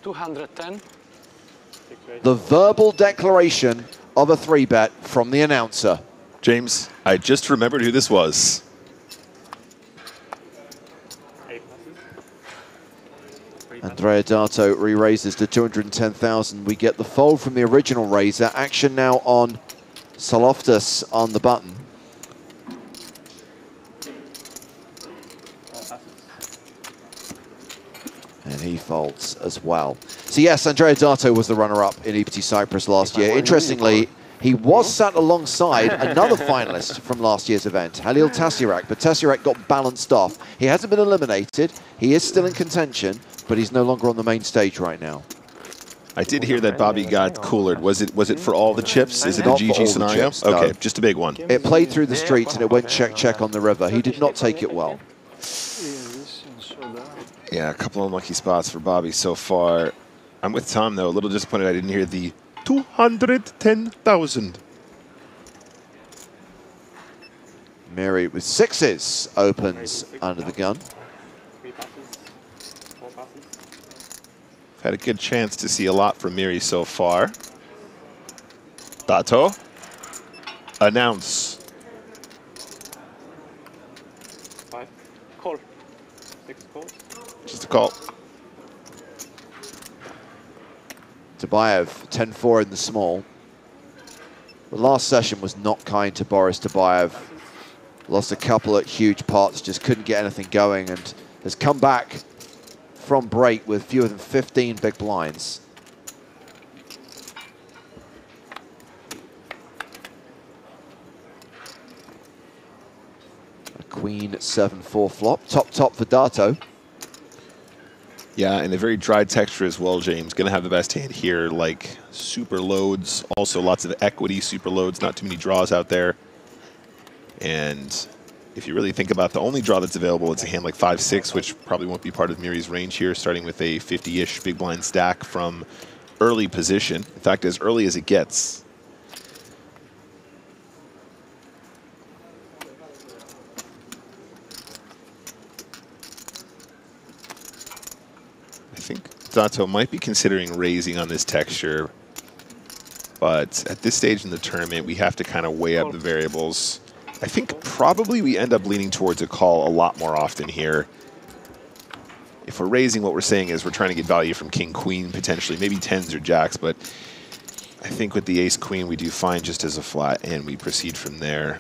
[SPEAKER 2] $210.
[SPEAKER 7] The verbal declaration of a 3-bet from the announcer.
[SPEAKER 4] James, I just remembered who this was.
[SPEAKER 7] Andrea Dato re-raises to 210,000. We get the fold from the original raiser. Action now on Saloftas on the button. And he folds as well. So yes, Andrea Dato was the runner-up in EPT Cyprus last year. Interestingly, he was sat alongside another finalist from last year's event, Halil Tasirak, but Tasirak got balanced off. He hasn't been eliminated. He is still in contention, but he's no longer on the main stage right now.
[SPEAKER 4] I did hear that Bobby got coolered. Was it for all the chips? Is it a GG scenario?
[SPEAKER 7] Chips, no.
[SPEAKER 4] Okay, just a big one.
[SPEAKER 7] It played through the streets and it went check on the river. He did not take it well.
[SPEAKER 4] Yeah, a couple of unlucky spots for Bobby so far. I'm with Tom, though. A little disappointed I didn't hear the 210,000.
[SPEAKER 7] Mary with sixes opens under the gun.
[SPEAKER 4] Had a good chance to see a lot from Miri so far. Dato. Announce.
[SPEAKER 16] 5. Call. 6 calls.
[SPEAKER 4] Just a call.
[SPEAKER 7] Tabayev, 10-4 in the small. The last session was not kind to Boris Tabayev. Lost a couple at huge pots, just couldn't get anything going, and has come back from break with fewer than 15 big blinds. A queen 7-4 flop, top for Dato.
[SPEAKER 4] Yeah, and a very dry texture as well, James. Going to have the best hand here, like super loads. Also lots of equity super loads, not too many draws out there. And if you really think about the only draw that's available, it's a hand like 5-6, which probably won't be part of Miri's range here, starting with a 50-ish big blind stack from early position. In fact, as early as it gets. I think Dato might be considering raising on this texture, but at this stage in the tournament, we have to kind of weigh up the variables. I think probably we end up leaning towards a call a lot more often here. If we're raising, what we're saying is we're trying to get value from king, queen, potentially, maybe tens or jacks, but I think with the ace, queen, we do fine just as a flat, and we proceed from there.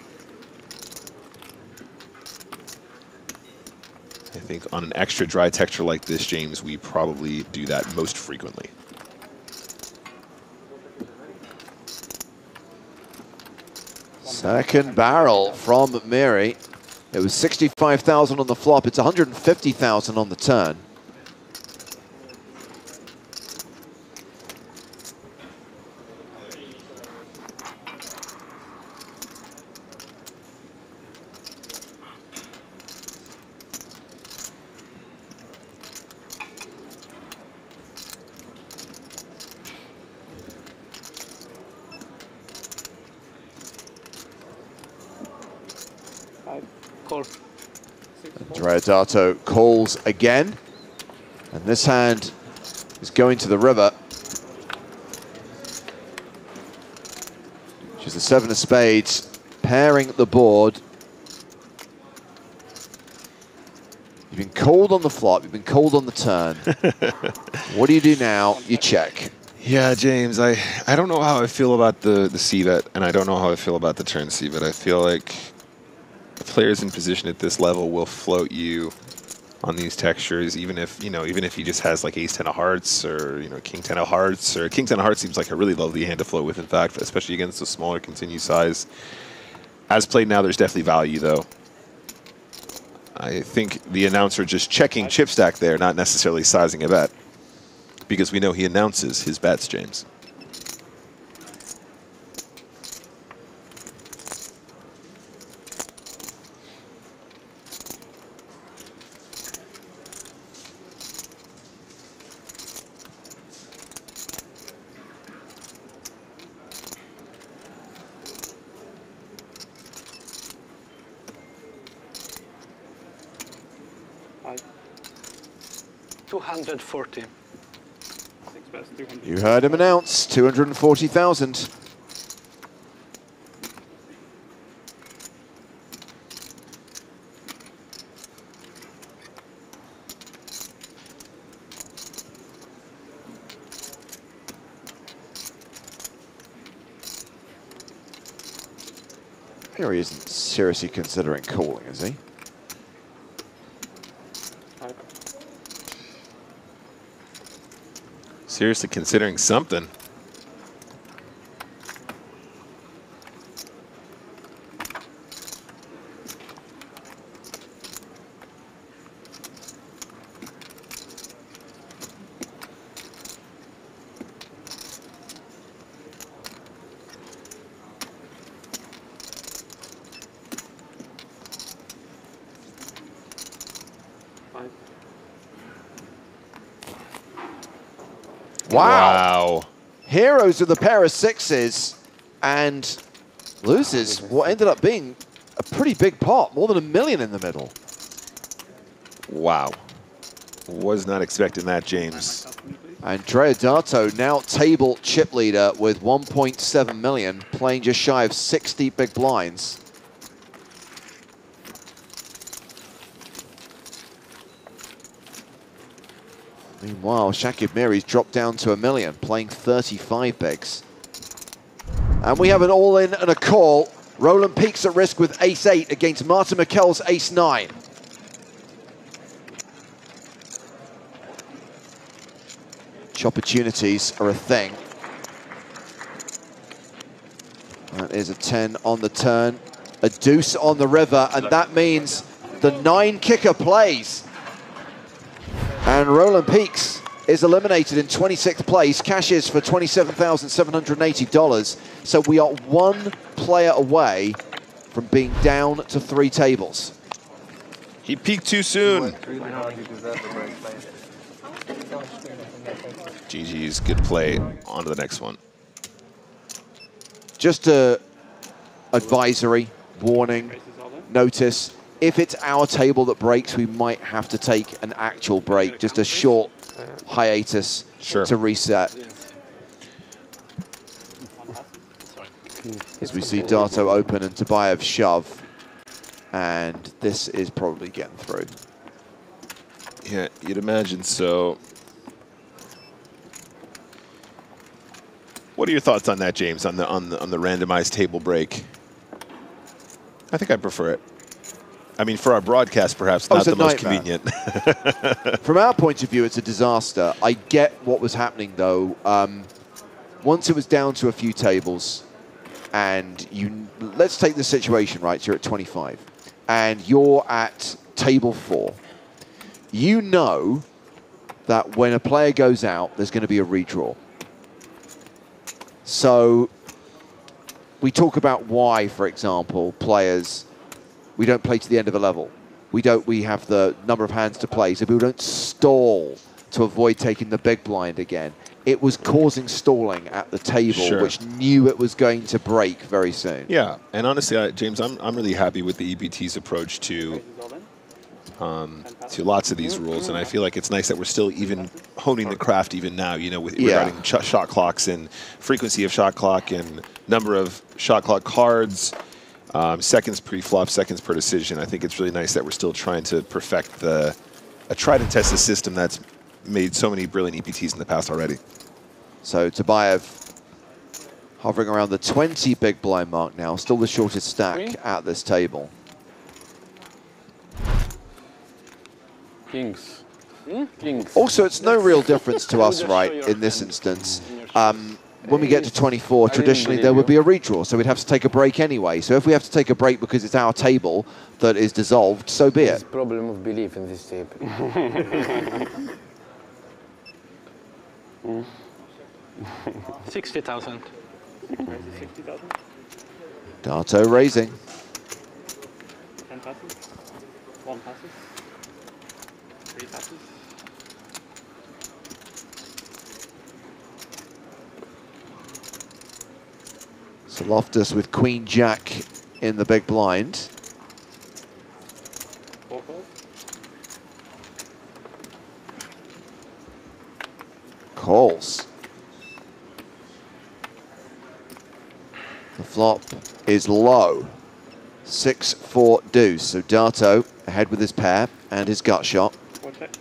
[SPEAKER 4] I think on an extra dry texture like this, James, we probably do that most frequently.
[SPEAKER 7] Second barrel from Miri. It was 65,000 on the flop. It's 150,000 on the turn.
[SPEAKER 2] Call.
[SPEAKER 7] Andrea calls again. And this hand is going to the river. Which is the 7 of spades, pairing the board. You've been called on the flop, you've been called on the turn. What do you do now? You check.
[SPEAKER 15] Yeah, James, I don't know how I feel about the c-bet, and I don't know how I feel about the turn c-bet. I feel like players in position at this level will float you on these textures, even if he just has like ace 10 of hearts, or king 10 of hearts, or king 10 of hearts seems like a really lovely hand to float with, in fact, especially against a smaller continue size. As played now, there's definitely value though. I think the announcer just checking chip stack there, not necessarily sizing a bet, because we know he announces his bets, James.
[SPEAKER 2] $240.
[SPEAKER 7] You heard him announce 240,000. Here he isn't seriously considering calling, is he?
[SPEAKER 15] Seriously considering something.
[SPEAKER 7] Wow. Heroes with a pair of sixes and loses what ended up being a pretty big pot, more than $1 million in the middle.
[SPEAKER 15] Wow. Was not expecting that, James.
[SPEAKER 7] Andrea Dato now table chip leader with 1.7 million, playing just shy of 60 big blinds. Meanwhile, Shakib Miri's dropped down to $1 million, playing 35 bigs. And we have an all-in and a call. Roland Peaks at risk with ace-8 against Martin McKell's ace-9. Opportunities are a thing. That is a 10 on the turn, a deuce on the river, and that means the 9 kicker plays. And Roland Peaks is eliminated in 26th place, cashes for $27,780. So we are 1 player away from being down to 3 tables.
[SPEAKER 15] He peaked too soon. GG's, good play. On to the next one.
[SPEAKER 7] Just a advisory, warning, notice. If it's our table that breaks, we might have to take an actual break, just a short hiatus to reset. As we see Dato open and Tabayev shove, and this is probably getting through.
[SPEAKER 15] Yeah, you'd imagine so. What are your thoughts on that, James, on the randomized table break? I think I prefer it. I mean, for our broadcast, perhaps not the most convenient.
[SPEAKER 7] From our point of view, it's a disaster. I get what was happening, though. Once it was down to a few tables, and let's take the situation, right? You're at 25, and you're at table 4. You know that when a player goes out, there's going to be a redraw. So we talk about why, for example, players, we don't play to the end of a level. We have the number of hands to play, so people don't stall to avoid taking the big blind again. it was causing stalling at the table, which knew it was going to break very soon.
[SPEAKER 15] Yeah, and honestly, James, I'm really happy with the EPT's approach to lots of these rules, and I feel like it's nice that we're still even honing the craft even now, you know, regarding shot clocks and frequency of shot clock and number of shot clock cards, seconds pre-flop, seconds per decision. I think it's really nice that we're still trying to perfect a tried and tested system that's made so many brilliant EPTs in the past already.
[SPEAKER 7] So Tabayev hovering around the 20 big blind mark now, still the shortest stack at this table.
[SPEAKER 2] Kings. Kings.
[SPEAKER 7] Also, it's no real difference to us, right, in this instance. When we get to 24, traditionally there would be a redraw, so we'd have to take a break anyway. So if we have to take a break because it's our table that is dissolved, so be it.
[SPEAKER 8] Problem of belief in this table.
[SPEAKER 2] 60,000.
[SPEAKER 16] 60,000.
[SPEAKER 7] Dato raising.
[SPEAKER 16] 10 passes. 1 passes. 3 passes.
[SPEAKER 7] So Loftus with Queen Jack in the big blind.
[SPEAKER 16] 4 calls.
[SPEAKER 7] Calls. The flop is low. 6-4 deuce. So Dato ahead with his pair and his gut shot.
[SPEAKER 16] Watch it.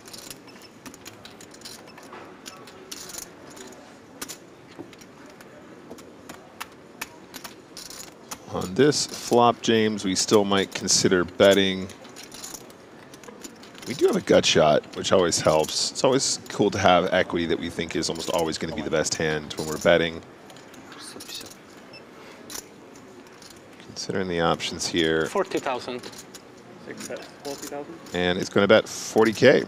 [SPEAKER 15] On this flop, James, we still might consider betting. We do have a gut shot, which always helps. It's always cool to have equity that we think is almost always going to be the best hand when we're betting. Considering the options here.
[SPEAKER 2] 40,000.
[SPEAKER 16] 6 bets, 40,000.
[SPEAKER 15] And it's going to bet 40K.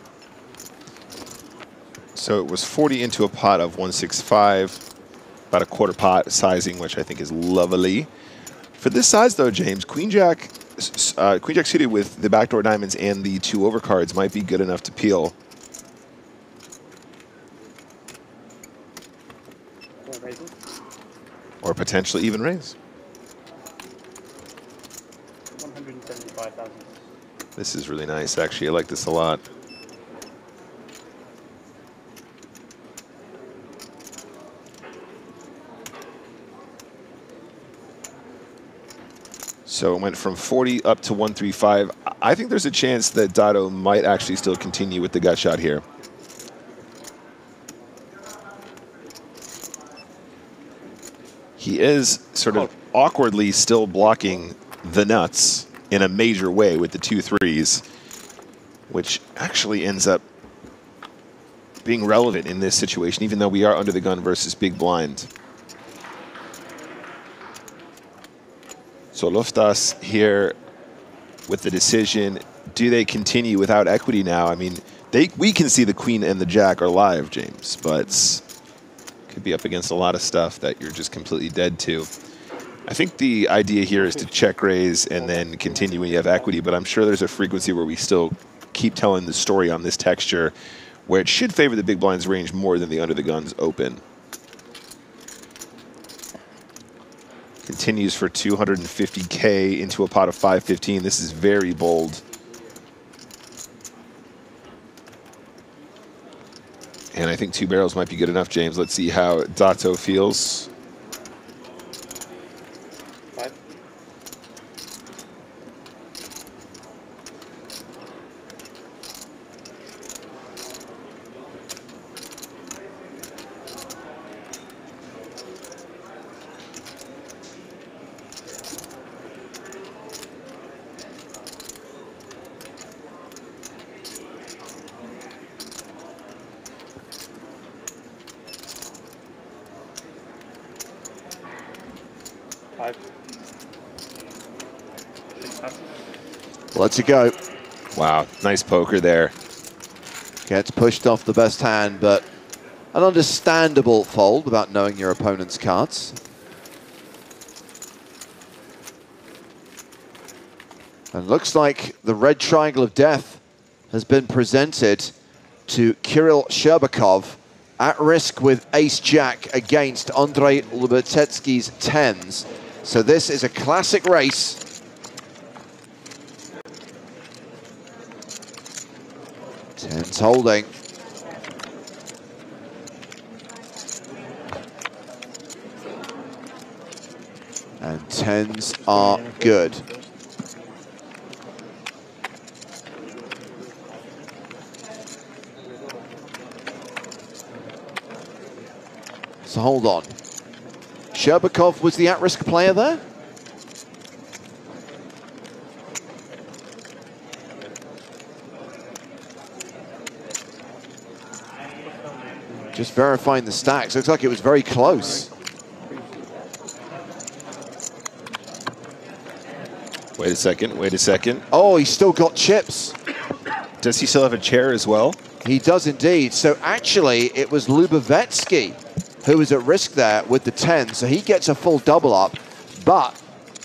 [SPEAKER 15] So it was 40 into a pot of 165, about a quarter pot sizing, which I think is lovely. For this size, though, James, Queen Jack suited with the backdoor diamonds and the 2 overcards might be good enough to peel. Or potentially even raise.
[SPEAKER 16] 175,000.
[SPEAKER 15] This is really nice, actually. I like this a lot. So it went from 40 up to 135. I think there's a chance that Dato might actually still continue with the gut shot here. He is sort of awkwardly still blocking the nuts in a major way with the 2 threes, which actually ends up being relevant in this situation, even though we are under the gun versus big blind. So Loftus here with the decision. Do they continue without equity now? I mean, we can see the queen and the jack are live, James, but could be up against a lot of stuff that you're just completely dead to. I think the idea here is to check raise and then continue when you have equity, but I'm sure there's a frequency where we still keep telling the story on this texture where it should favor the big blind's range more than the under the guns open. Continues for 250K into a pot of 515. This is very bold. And I think 2 barrels might be good enough, James. Let's see how Dato feels.
[SPEAKER 16] 5.
[SPEAKER 7] Let's it go.
[SPEAKER 15] Wow, nice poker there.
[SPEAKER 7] Gets pushed off the best hand, but an understandable fold without knowing your opponent's cards. And looks like the red triangle of death has been presented to Kirill Sherbakov at risk with ace-jack against Andrei Lubetetsky's 10s. So this is a classic race. Tens holding. And 10s are good. So hold on. Sherbakov was the at-risk player there? Just verifying the stacks. Looks like it was very close.
[SPEAKER 15] Wait a second, wait a second.
[SPEAKER 7] Oh, he's still got chips.
[SPEAKER 15] Does he still have a chair as well?
[SPEAKER 7] He does indeed. So actually, it was Lubavetsky who was at risk there with the 10. So he gets a full double up, but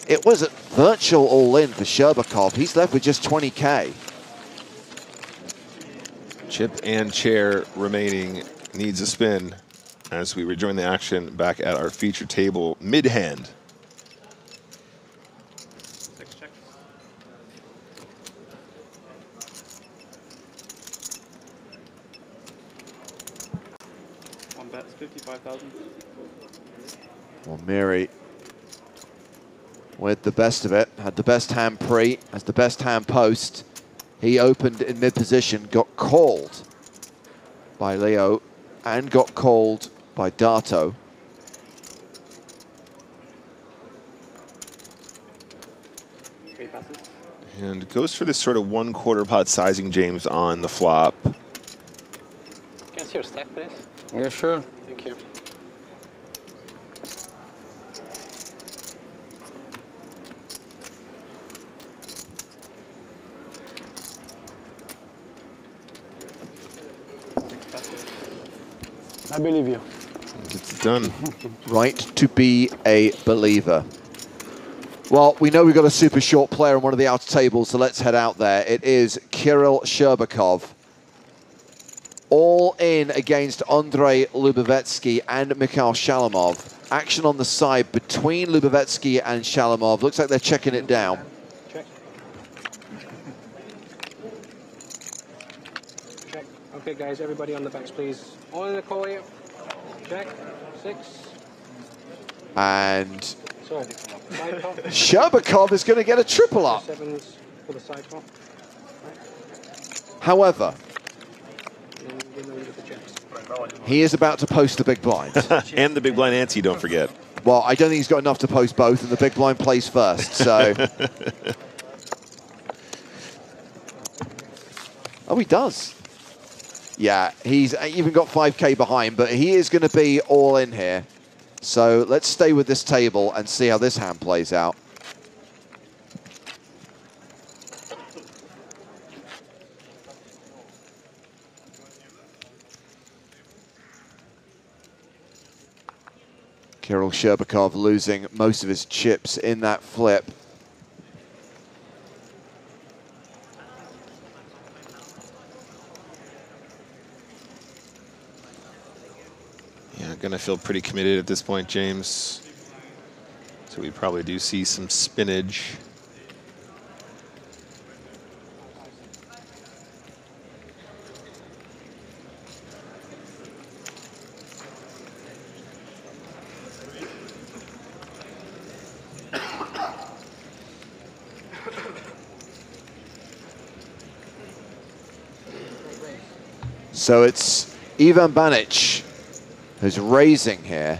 [SPEAKER 7] it was a virtual all-in for Sherbakov. He's left with just 20K.
[SPEAKER 15] Chip and chair remaining, needs a spin as we rejoin the action back at our feature table mid-hand.
[SPEAKER 16] That's 55,000.
[SPEAKER 7] Well, Miri with the best of it, had the best hand pre, has the best hand post. He opened in mid-position, got called by Leo and got called by Dato.
[SPEAKER 15] And goes for this sort of 1/4 pot sizing, James, on the flop.
[SPEAKER 13] Can I see your stack, please?
[SPEAKER 8] Yeah, sure.
[SPEAKER 13] Thank you. I believe you.
[SPEAKER 15] Gets it done.
[SPEAKER 7] Right to be a believer. Well, we know we've got a super short player on one of the outer tables, so let's head out there. It is Kirill Sherbakov. All in against Andrei Lubavetsky and Mikhail Shalamov. Action on the side between Lubavetsky and Shalamov. Looks like they're checking it down.
[SPEAKER 13] Check. Check. Okay, guys, everybody on the backs, please. All in the call here. Check. 6.
[SPEAKER 7] And
[SPEAKER 13] So, side top.
[SPEAKER 7] Sherbakov is going to get a triple up.
[SPEAKER 13] 7s for the side top.
[SPEAKER 7] However, he is about to post the big blind.
[SPEAKER 15] And the big blind ante, don't forget.
[SPEAKER 7] Well, I don't think he's got enough to post both, and the big blind plays first, so... Oh, he does. Yeah, he's even got 5K behind, but he is going to be all in here. So let's stay with this table and see how this hand plays out. Kirill Sherbakov losing most of his chips in that flip.
[SPEAKER 15] Yeah, gonna feel pretty committed at this point, James. So we probably do see some spinach.
[SPEAKER 7] So it's Ivan Banic who's raising here.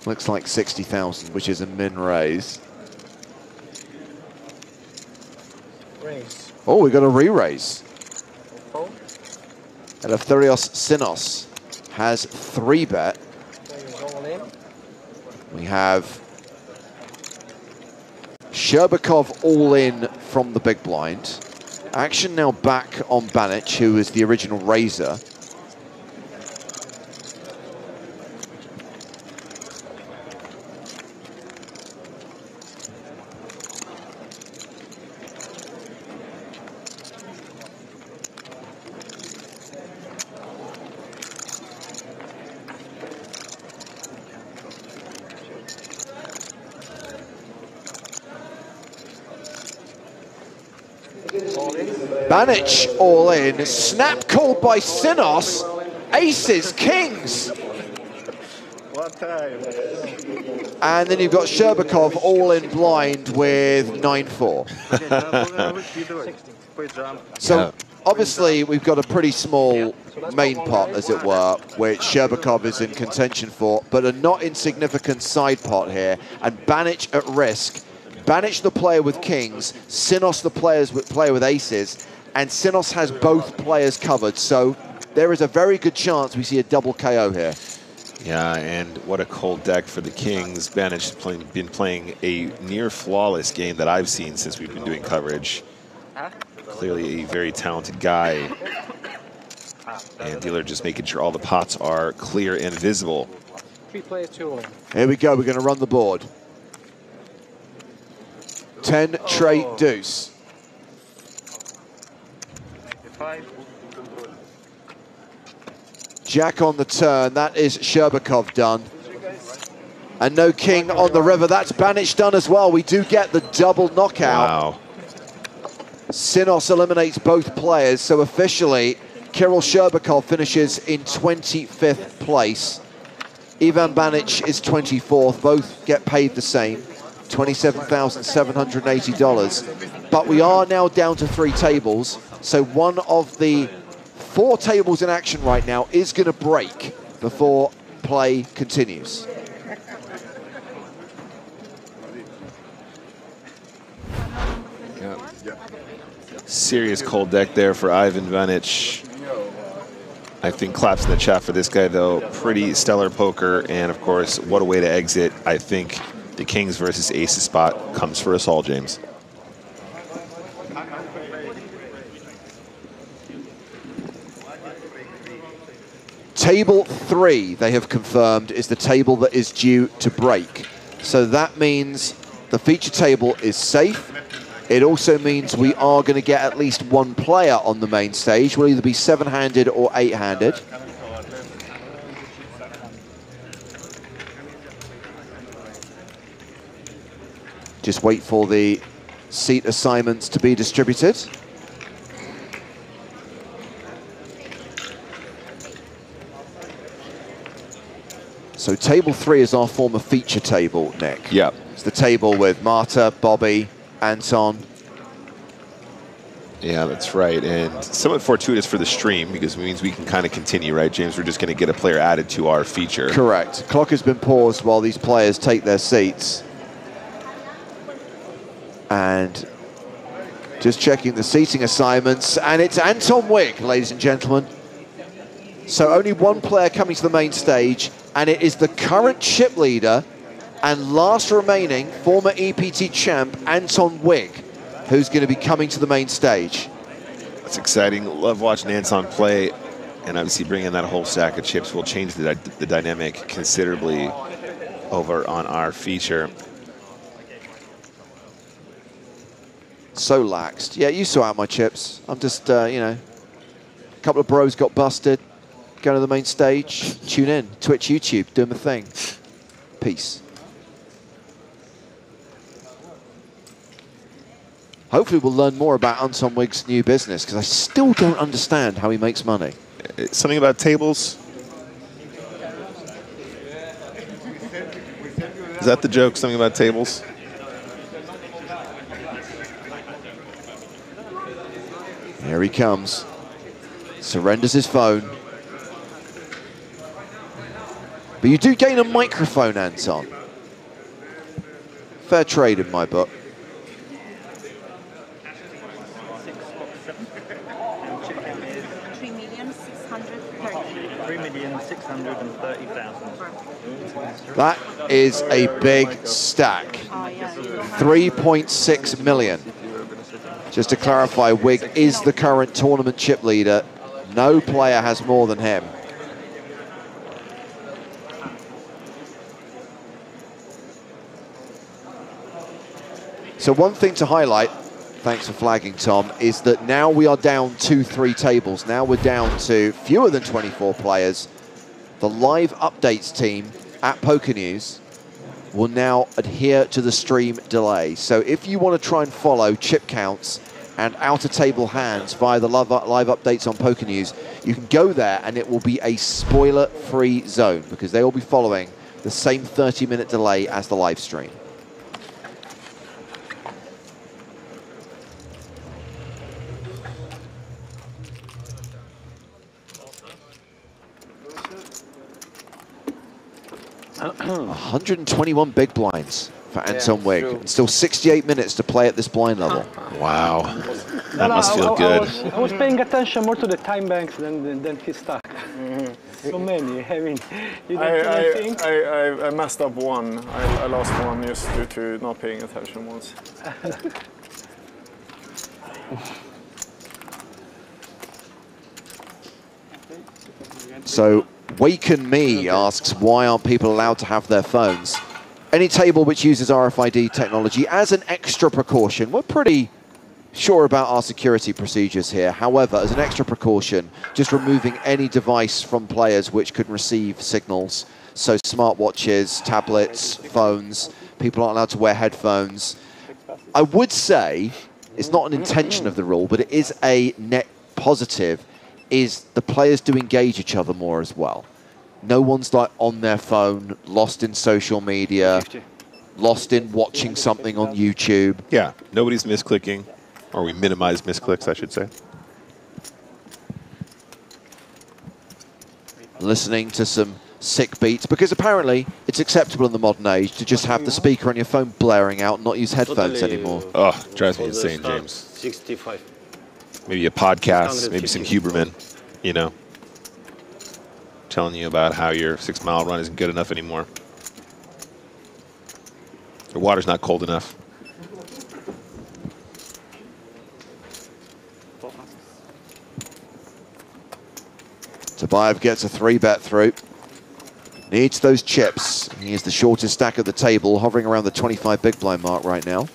[SPEAKER 7] Looks like 60,000, which is a min raise.
[SPEAKER 13] Raise.
[SPEAKER 7] Oh, we got a re-raise. Eleftherios Sinos has 3-bet. We have Sherbakov all in from the big blind. Action now back on Banic, who is the original raiser. Banic all in, snap called by Sinos, aces, kings.
[SPEAKER 12] What time?
[SPEAKER 7] And then you've got Sherbakov all in blind with 9-4. So obviously we've got a pretty small main pot, as it were, which Sherbakov is in contention for, but a not insignificant side pot here, and Banic at risk. Banic the player with kings, Sinos the player with aces, and Sinos has both players covered, so there is a very good chance we see a double KO here.
[SPEAKER 15] Yeah, and what a cold deck for the Kings. Banic's been playing a near flawless game that I've seen since we've been doing coverage. Clearly a very talented guy. And Dealer just making sure all the pots are clear and visible.
[SPEAKER 8] 3 players, 2 all in.
[SPEAKER 7] Here we go, we're going to run the board. 10 tray deuce.
[SPEAKER 8] 5.
[SPEAKER 7] Jack on the turn, that is Sherbakov done. And no king on the river, that's Banic done as well. We do get the double knockout.
[SPEAKER 15] Wow.
[SPEAKER 7] Sinos eliminates both players, so officially Kirill Sherbakov finishes in 25th place. Ivan Banic is 24th, both get paid the same, $27,780. But we are now down to 3 tables, so one of the 4 tables in action right now is going to break before play continues.
[SPEAKER 15] Serious cold deck there for Ivan Banic. I think claps in the chat for this guy, though. Pretty stellar poker, and of course, what a way to exit. I think the Kings versus Aces spot comes for us all, James.
[SPEAKER 7] Table 3, they have confirmed, is the table that is due to break. So that means the feature table is safe. It also means we are going to get at least 1 player on the main stage. Will either be 7-handed or 8-handed. Just wait for the seat assignments to be distributed. So table 3 is our former feature table, Nick.
[SPEAKER 15] Yep.
[SPEAKER 7] It's the table with Marta, Bobby, Anton.
[SPEAKER 15] Yeah, that's right. And somewhat fortuitous for the stream, because it means we can kind of continue, right, James? We're just going to get a player added to our feature.
[SPEAKER 7] Correct. Clock has been paused while these players take their seats. And just checking the seating assignments. And it's Anton Wick, ladies and gentlemen. So only 1 player coming to the main stage, and it is the current chip leader and last remaining former EPT champ, Anton Wick, who's going to be coming to the main stage.
[SPEAKER 15] That's exciting. Love watching Anton play, and obviously bringing that whole stack of chips will change the dynamic considerably over on our feature.
[SPEAKER 7] So laxed. Yeah, you saw out my chips. I'm just, you know, a couple of bros got busted. Go to the main stage, tune in, Twitch, YouTube, doing the thing. Peace. Hopefully we'll learn more about Anton Wick's new business, because I still don't understand how he makes money.
[SPEAKER 15] Something about tables? Is that the joke, something about tables?
[SPEAKER 7] Here he comes. Surrenders his phone. But you do gain a microphone, Anton. Fair trade in my book. That is a big stack. 3.6 million. Just to clarify, Wig is the current tournament chip leader. No player has more than him. So one thing to highlight, thanks for flagging, Tom, is that now we are down 2-3 tables. Now we're down to fewer than 24 players. The live updates team at Poker News will now adhere to the stream delay. So if you want to try and follow chip counts and outer table hands via the live updates on Poker News, you can go there and it will be a spoiler-free zone because they will be following the same 30-minute delay as the live stream. $121 big blinds for Anton Wigg. And still 68 minutes to play at this blind level.
[SPEAKER 4] Wow. That must feel good.
[SPEAKER 5] I was paying attention more to the time banks than his stack. So many. I mean, you don't think?
[SPEAKER 12] I messed up one. I lost one just due to not paying attention once.
[SPEAKER 7] So Waken Me asks, why aren't people allowed to have their phones? Any table which uses RFID technology as an extra precaution. We're pretty sure about our security procedures here. However, as an extra precaution, just removing any device from players which could receive signals. So smartwatches, tablets, phones, people aren't allowed to wear headphones. I would say it's not an intention of the rule, but it is a net positive, is the players do engage each other more as well. No one's like on their phone, lost in social media, lost in watching something on YouTube.
[SPEAKER 15] Yeah, nobody's misclicking, or we minimize misclicks, I should say.
[SPEAKER 7] Listening to some sick beats, because apparently it's acceptable in the modern age to just have the speaker on your phone blaring out and not use headphones anymore.
[SPEAKER 15] Oh, drives me insane, James.
[SPEAKER 9] 65.
[SPEAKER 15] Maybe a podcast, maybe some Huberman, you know, telling you about how your 6 mile run isn't good enough anymore. The water's not cold enough.
[SPEAKER 7] Tabayev gets a 3-bet through. Needs those chips. He is the shortest stack at the table, hovering around the 25 big blind mark right now.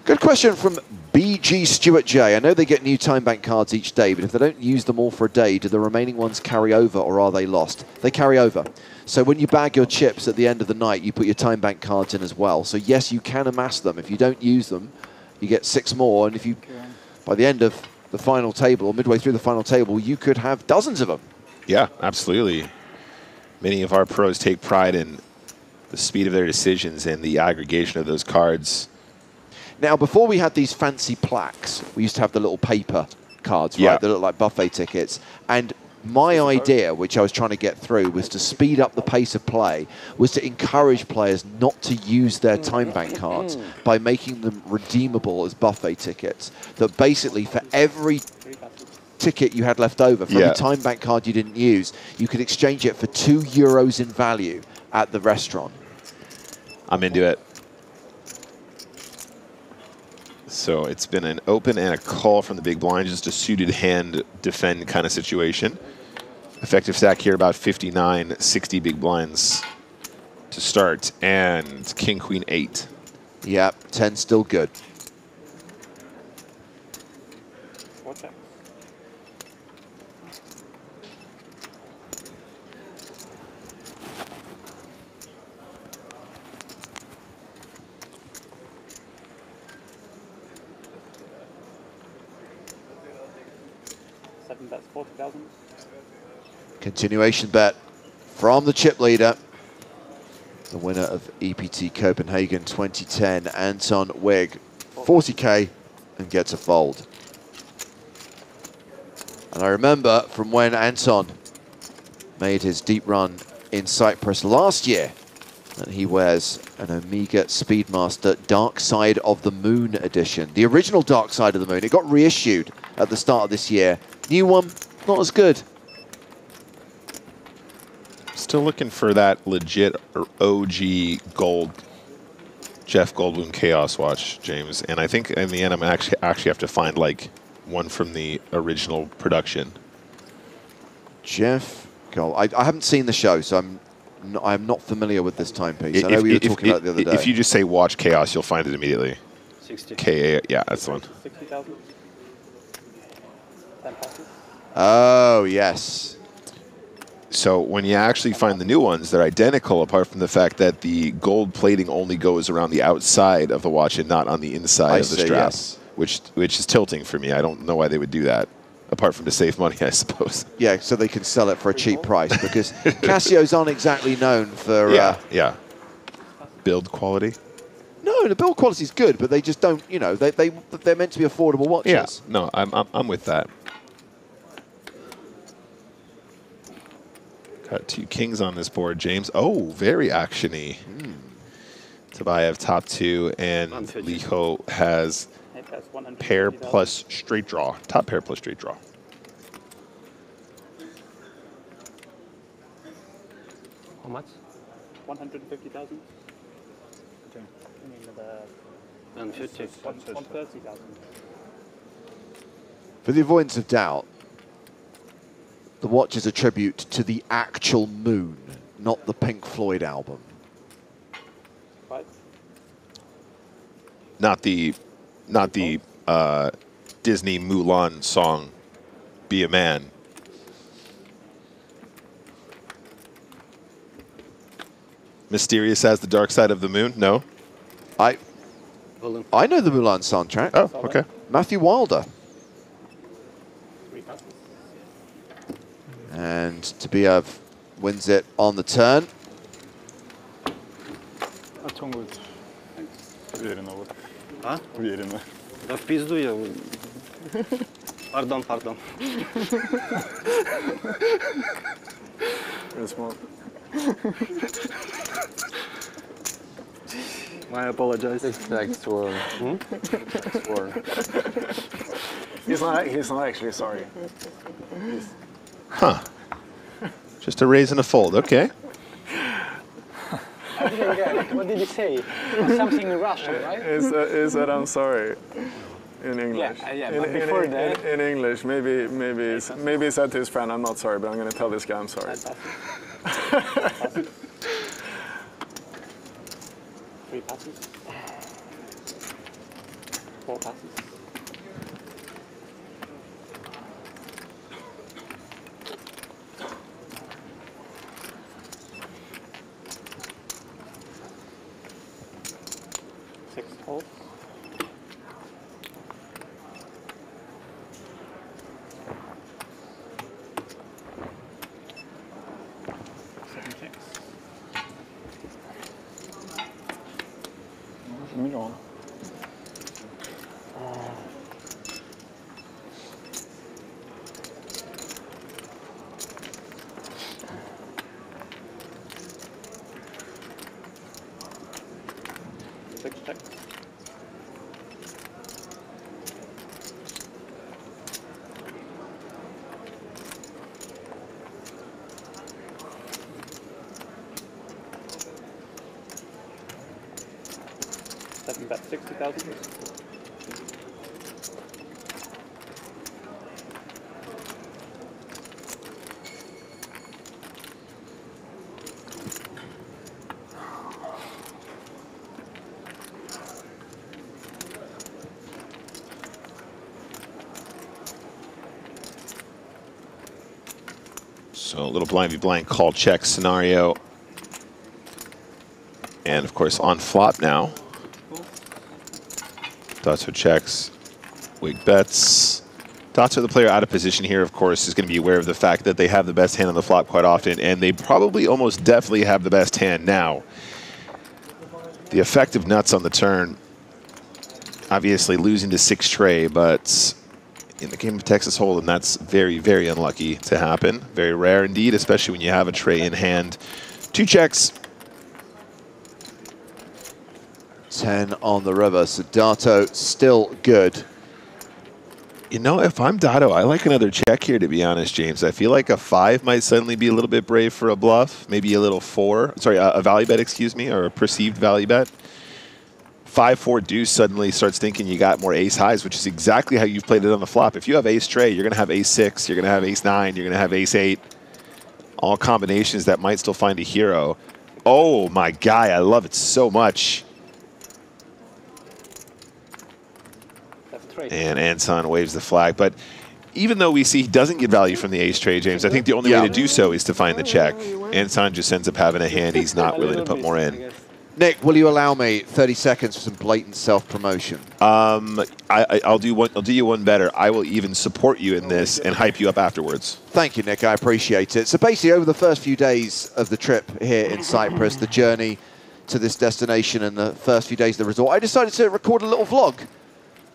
[SPEAKER 7] Good question from BG Stuart J. I know they get new time bank cards each day, but if they don't use them all for a day, do the remaining ones carry over or are they lost? They carry over. So when you bag your chips at the end of the night, you put your time bank cards in as well. So yes, you can amass them. If you don't use them, you get 6 more. And if you, by the end of the final table, or midway through the final table, you could have dozens of them.
[SPEAKER 15] Yeah, absolutely. Many of our pros take pride in the speed of their decisions and the aggregation of those cards.
[SPEAKER 7] Now, before we had these fancy plaques, we used to have the little paper cards, right, that look like buffet tickets. And my idea, which I was trying to get through, was to speed up the pace of play, was to encourage players not to use their time bank cards by making them redeemable as buffet tickets. That basically, for every ticket you had left over, for every time bank card you didn't use, you could exchange it for €2 in value at the restaurant.
[SPEAKER 15] I'm into it. So it's been an open and a call from the big blind, just a suited hand defend kind of situation. Effective stack here about 59, 60 big blinds to start, and king, queen, 8.
[SPEAKER 7] Yep, 10 still good.
[SPEAKER 16] That's 40,000.
[SPEAKER 7] Continuation bet from the chip leader, the winner of EPT Copenhagen 2010, Anton Wigg, 40K, and gets a fold. And I remember from when Anton made his deep run in Cyprus last year that he wears an Omega Speedmaster Dark Side of the Moon edition. The original Dark Side of the Moon. It got reissued at the start of this year. New one, not as good.
[SPEAKER 15] Still looking for that legit OG gold Jeff Goldblum Chaos watch, James. And I think in the end I'm actually have to find like one from the original production.
[SPEAKER 7] Jeff Gold. I haven't seen the show, so I'm not familiar with this timepiece. I know we were talking about it the other day.
[SPEAKER 15] If you just say watch Chaos, you'll find it immediately.
[SPEAKER 9] 60.
[SPEAKER 15] KA, yeah, that's the one.
[SPEAKER 16] 60,000.
[SPEAKER 7] Oh, yes.
[SPEAKER 15] So when you actually find the new ones, they're identical, apart from the fact that the gold plating only goes around the outside of the watch and not on the inside of the strap,
[SPEAKER 7] yes.
[SPEAKER 15] which is tilting for me. I don't know why they would do that, apart from to save money, I suppose.
[SPEAKER 7] Yeah, so they can sell it for a cheap price, because Casios aren't exactly known for...
[SPEAKER 15] yeah. Build quality?
[SPEAKER 7] No, the build quality is good, but they just don't, you know, they're meant to be affordable watches.
[SPEAKER 15] Yeah, no, I'm with that. Got 2 kings on this board, James. Oh, very action-y. Tabayev top 2, and Liho has pair plus straight draw. Top pair plus straight draw.
[SPEAKER 16] How much? 150,000. Okay. I mean, 130,000.
[SPEAKER 7] For the avoidance of doubt, the watch is a tribute to the actual moon, not the Pink Floyd album.
[SPEAKER 16] Right.
[SPEAKER 15] Not the Disney Mulan song, Be a Man. Mysterious as the dark side of the moon? No?
[SPEAKER 7] I know the Mulan soundtrack.
[SPEAKER 15] Oh, okay.
[SPEAKER 7] Matthew Wilder. And Tabayev wins it on the turn.
[SPEAKER 8] А? Уверенно. Да в пизду я. Пардон, пардон. I apologize. It's like sworn. Sworn. He's not actually sorry.
[SPEAKER 15] Huh. Just a raise and a fold. Okay.
[SPEAKER 5] I didn't get it. What did he say? Something in Russian, right?
[SPEAKER 12] Is that I'm sorry in English?
[SPEAKER 5] Yeah, but before that...
[SPEAKER 12] In English, maybe he said to his friend, I'm not sorry, but I'm going to tell this guy I'm sorry.
[SPEAKER 16] 3 passes. 4 passes. Hold. 7 checks.
[SPEAKER 12] $1
[SPEAKER 16] 6 checks. Bet 60,000.
[SPEAKER 15] So a little blind v blind call check scenario. And of course on flop now. Dato checks, Wig bets. Dato, the player out of position here, of course, is going to be aware of the fact that they have the best hand on the flop quite often, and they probably almost definitely have the best hand now. The effect of nuts on the turn, obviously losing to 6 tray, but in the game of Texas Hold'em, that's very, very unlucky to happen. Very rare indeed, especially when you have a tray in hand. 2 checks.
[SPEAKER 7] 10 on the river, so Dato still good.
[SPEAKER 15] You know, if I'm Dato, I like another check here, to be honest, James. I feel like a 5 might suddenly be a little bit brave for a bluff. Maybe a little 4. Sorry, a value bet, excuse me, or a perceived value bet. 5-4 deuce suddenly starts thinking you got more ace highs, which is exactly how you've played it on the flop. If you have ace tray, you're going to have ace 6, you're going to have ace 9, you're going to have ace 8. All combinations that might still find a hero. Oh, my guy, I love it so much. And Anton waves the flag. But even though we see he doesn't get value from the ace trade, James, I think the only way to do so is to find the check. Anton just ends up having a hand he's not willing to put more in.
[SPEAKER 7] Nick, will you allow me 30 seconds for some blatant self-promotion?
[SPEAKER 15] I'll do you one better. I will even support you in this and hype you up afterwards.
[SPEAKER 7] Thank you, Nick. I appreciate it. So basically, over the first few days of the trip here in Cyprus, the journey to this destination and the first few days of the resort, I decided to record a little vlog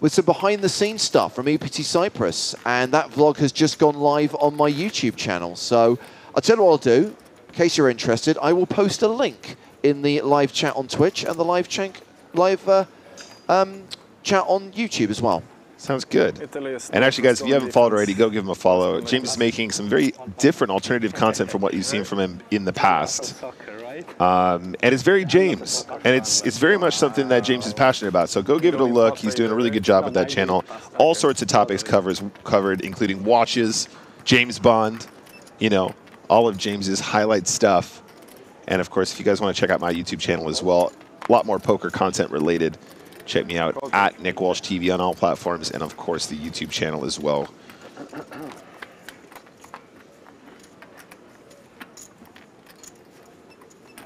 [SPEAKER 7] with some behind-the-scenes stuff from EPT Cyprus, and that vlog has just gone live on my YouTube channel. So I'll tell you what I'll do. In case you're interested, I will post a link in the live chat on Twitch and the live chat on YouTube as well.
[SPEAKER 15] Sounds good. And actually, guys, if you haven't followed already, go give him a follow. James is making some very different alternative content from what you've seen from him in the past. And it's very James. And it's very much something that James is passionate about. So go give it a look. He's doing a really good job with that channel. All sorts of topics covered, including watches, James Bond, you know, all of James's highlight stuff. And of course, if you guys want to check out my YouTube channel as well, a lot more poker content related, check me out at Nick Walsh TV on all platforms, and of course the YouTube channel as well.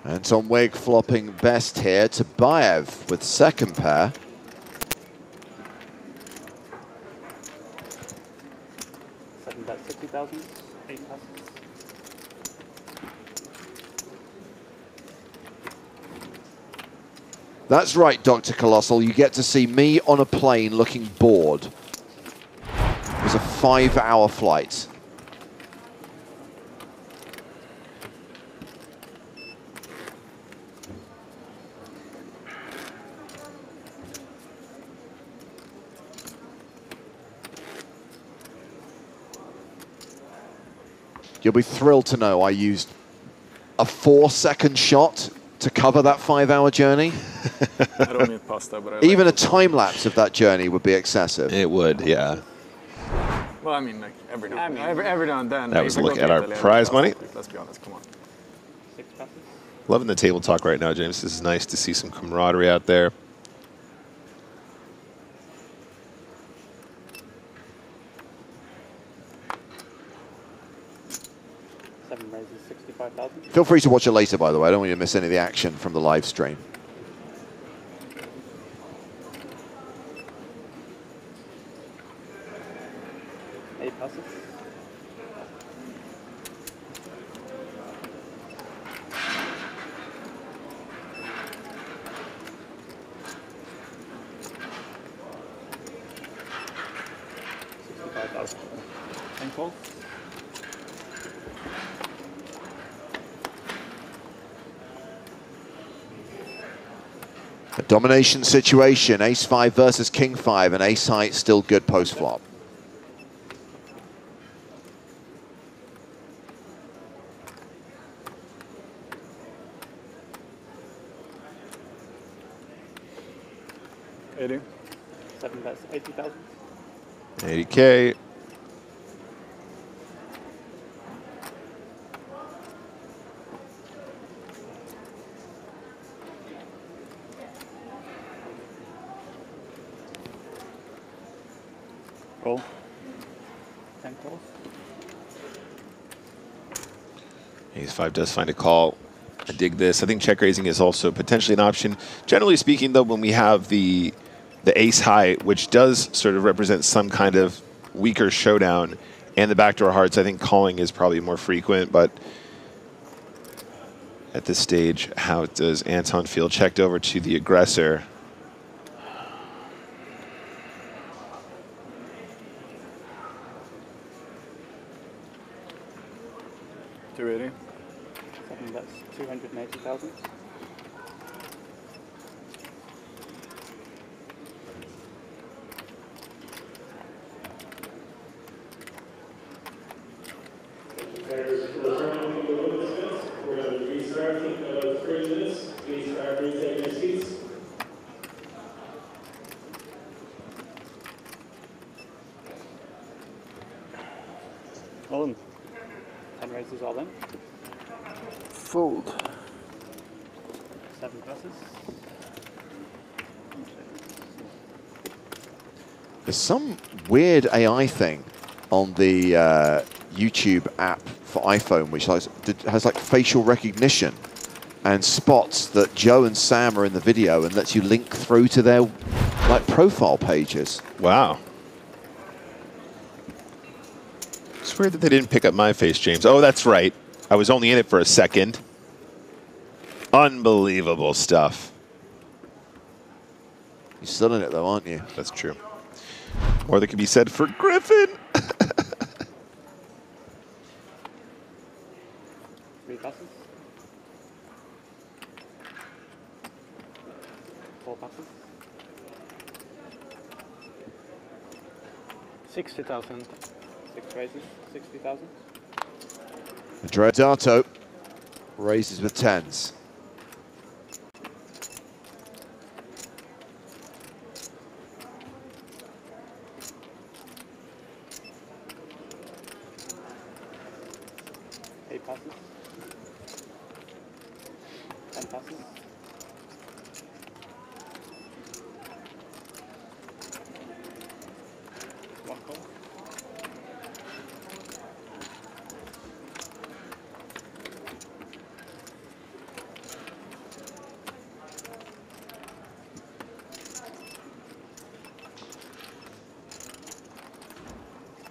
[SPEAKER 7] Anton Wig flopping best here to Baev with second pair.
[SPEAKER 16] Second bet 60,000, 8 passes.
[SPEAKER 7] That's right, Dr. Colossal. You get to see me on a plane looking bored. It was a 5-hour flight. You'll be thrilled to know I used a 4-second shot to cover that 5-hour journey.
[SPEAKER 12] I don't need pasta, but
[SPEAKER 7] even a time lapse of that journey would be excessive.
[SPEAKER 15] It would, yeah.
[SPEAKER 12] Well, I mean, like every now and then.
[SPEAKER 15] That was a look at our prize money.
[SPEAKER 12] Let's be honest, come on.
[SPEAKER 16] 6 passes.
[SPEAKER 15] Loving the table talk right now, James. This is nice to see some camaraderie out there.
[SPEAKER 7] Feel free to watch it later, by the way. I don't want you to miss any of the action from the live stream.
[SPEAKER 16] Passes. $65,000.
[SPEAKER 7] A domination situation, ace-5 versus king-5, and ace-high still good post-flop.
[SPEAKER 12] $80.
[SPEAKER 16] 7 bets, 80,000.
[SPEAKER 15] 80K.
[SPEAKER 16] Roll. 10 calls.
[SPEAKER 15] Ace-5 does find a call. I dig this. I think check raising is also potentially an option. Generally speaking, though, when we have the ace-high, which does sort of represent some kind of weaker showdown, and the backdoor hearts, I think calling is probably more frequent. But at this stage, how does Anton feel? Checked over to the aggressor.
[SPEAKER 12] $280.
[SPEAKER 16] 7 bets, 280,000. All in. 10 raises all in.
[SPEAKER 12] Fold.
[SPEAKER 16] 7 passes.
[SPEAKER 7] There's some weird AI thing on the YouTube app for iPhone, which has like facial recognition and spots that Joe and Sam are in the video and lets you link through to their like profile pages.
[SPEAKER 15] Wow. It's weird that they didn't pick up my face, James. Oh, that's right. I was only in it for a second. Unbelievable stuff.
[SPEAKER 7] You're still in it though, aren't you?
[SPEAKER 15] That's true. More that can be said for Griffin.
[SPEAKER 16] 3 passes. 4 passes.
[SPEAKER 5] 60,000.
[SPEAKER 16] 6 raises, 60,000.
[SPEAKER 7] Andrea Dato raises with 10s.
[SPEAKER 16] Passes. 10 passes. One call.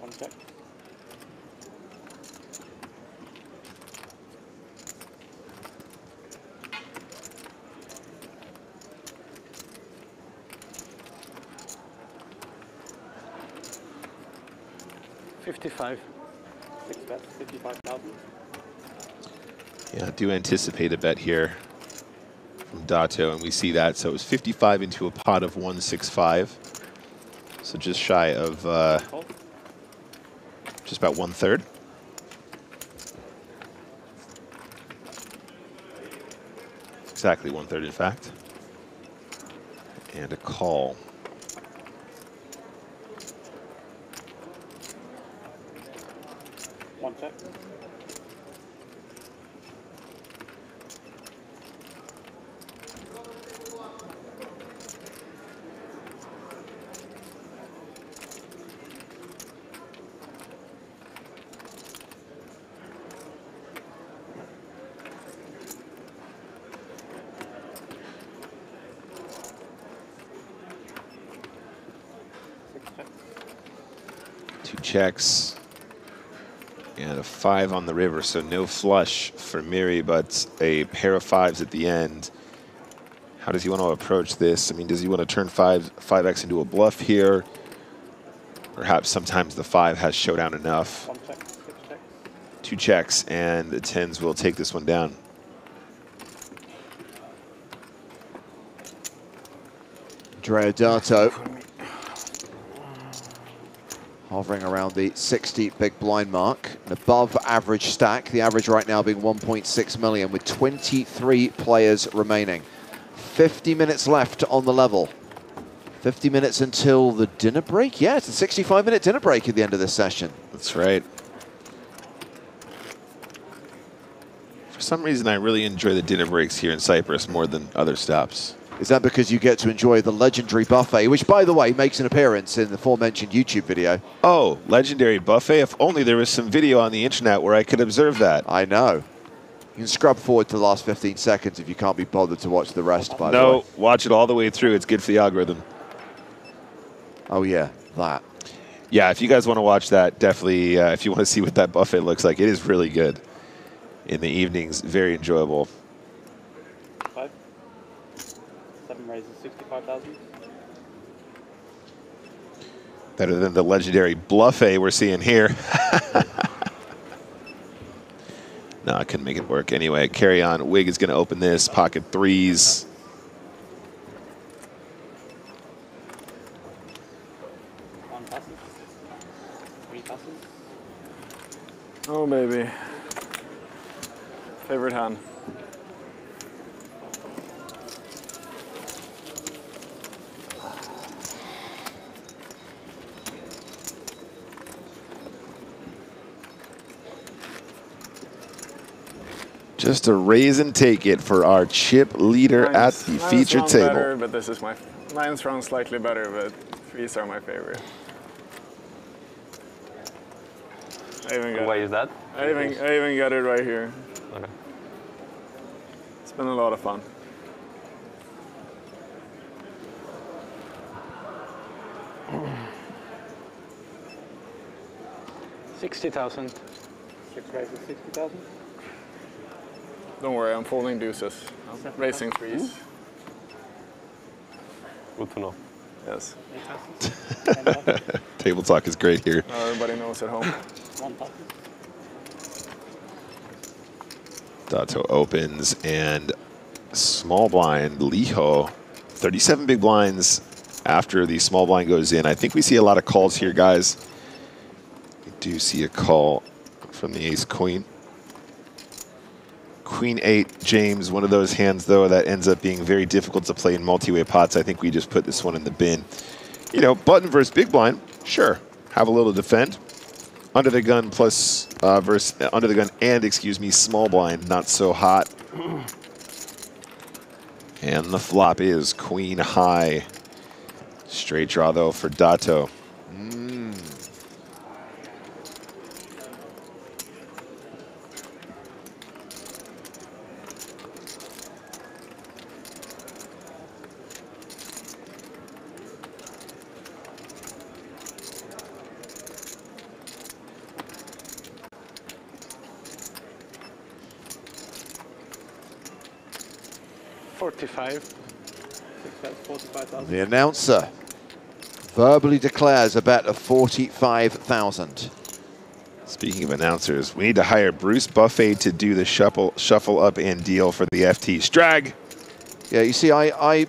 [SPEAKER 16] One check.
[SPEAKER 5] $55.
[SPEAKER 16] 6 bets, 55,000.
[SPEAKER 15] Yeah, I do anticipate a bet here from Dato, and we see that. So it was 55 into a pot of 165. So just shy of just about 1/3. Exactly 1/3, in fact. And a call.
[SPEAKER 16] One check.
[SPEAKER 15] Two checks. And a 5 on the river, so no flush for Miri, but a pair of 5s at the end. How does he want to approach this? I mean, does he want to turn 5x into a bluff here? Perhaps sometimes the 5 has showdown enough.
[SPEAKER 16] One check, 6 checks.
[SPEAKER 15] 2 checks, and the 10s will take this one down.
[SPEAKER 7] Andrea Dato hovering around the 60 big blind mark, an above average stack, the average right now being 1.6 million with 23 players remaining. 50 minutes left on the level. 50 minutes until the dinner break? Yeah, it's a 65-minute dinner break at the end of this session.
[SPEAKER 15] That's right. For some reason, I really enjoy the dinner breaks here in Cyprus more than other stops.
[SPEAKER 7] Is that because you get to enjoy the legendary buffet, which, by the way, makes an appearance in the aforementioned YouTube video?
[SPEAKER 15] Oh, legendary buffet? If only there was some video on the internet where I could observe that.
[SPEAKER 7] I know. You can scrub forward to the last 15 seconds if you can't be bothered to watch the rest, by the way.
[SPEAKER 15] No, watch it all the way through. It's good for the algorithm.
[SPEAKER 7] Oh, yeah, that.
[SPEAKER 15] Yeah, if you guys want to watch that, definitely, if you want to see what that buffet looks like, it is really good. In the evenings, very enjoyable.
[SPEAKER 16] 5. 7 raises, 65,000.
[SPEAKER 15] Better than the legendary buffet we're seeing here. No, I couldn't make it work. Anyway, carry on. Wig is going to open this. Pocket 3s.
[SPEAKER 16] One passes. 3 passes.
[SPEAKER 12] Oh, baby. Favorite hand.
[SPEAKER 15] Just a raise and take it for our chip leader at the feature table.
[SPEAKER 12] Better, but this is mine's run slightly better, but 3s are my favorite. Why
[SPEAKER 13] is that?
[SPEAKER 12] I even got it right here.
[SPEAKER 13] Okay.
[SPEAKER 12] It's been a lot of fun.
[SPEAKER 5] $60,000.
[SPEAKER 16] 6 raises, 60,000.
[SPEAKER 12] Don't worry, I'm folding deuces. I'm racing threes.
[SPEAKER 13] Good to know.
[SPEAKER 12] Yes.
[SPEAKER 15] Table talk is great here.
[SPEAKER 12] Everybody knows at home.
[SPEAKER 15] Dato opens and small blind, Liho, 37 big blinds after the small blind goes in. I think we see a lot of calls here, guys. We do see a call from the ace queen. Queen 8, James, one of those hands, though, that ends up being very difficult to play in multi-way pots. I think we just put this one in the bin. You know, button versus big blind, sure. Have a little defend. Under the gun plus versus under the gun and, excuse me, small blind, not so hot. And the flop is queen high. Straight draw, though, for Dato.
[SPEAKER 7] The announcer verbally declares a bet of 45,000.
[SPEAKER 15] Speaking of announcers, we need to hire Bruce Buffet to do the shuffle up and deal for the FT. Strag!
[SPEAKER 7] Yeah, you see, I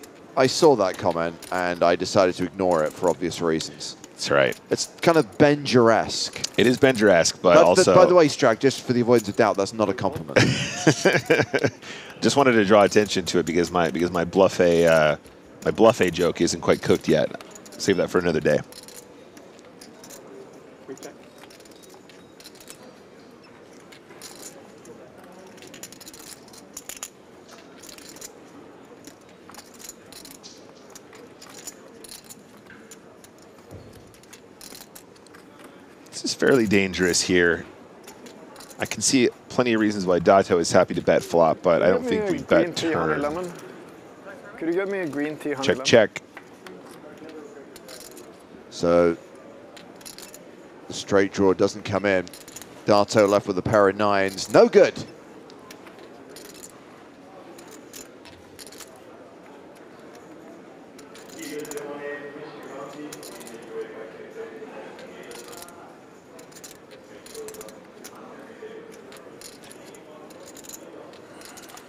[SPEAKER 7] saw that comment and I decided to ignore it for obvious reasons.
[SPEAKER 15] That's right.
[SPEAKER 7] It's kind of Benjer-esque.
[SPEAKER 15] It is Benjer-esque, but also...
[SPEAKER 7] By the way, Strag, just for the avoidance of doubt, that's not a compliment.
[SPEAKER 15] Just wanted to draw attention to it because my bluff A joke isn't quite cooked yet. Save that for another day. This is fairly dangerous here. I can see plenty of reasons why Dato is happy to bet flop, but I don't think we bet turn.
[SPEAKER 12] Could you get me a green tea honey lemon?
[SPEAKER 15] Check.
[SPEAKER 7] So the straight draw doesn't come in. Dato left with a pair of nines. No good.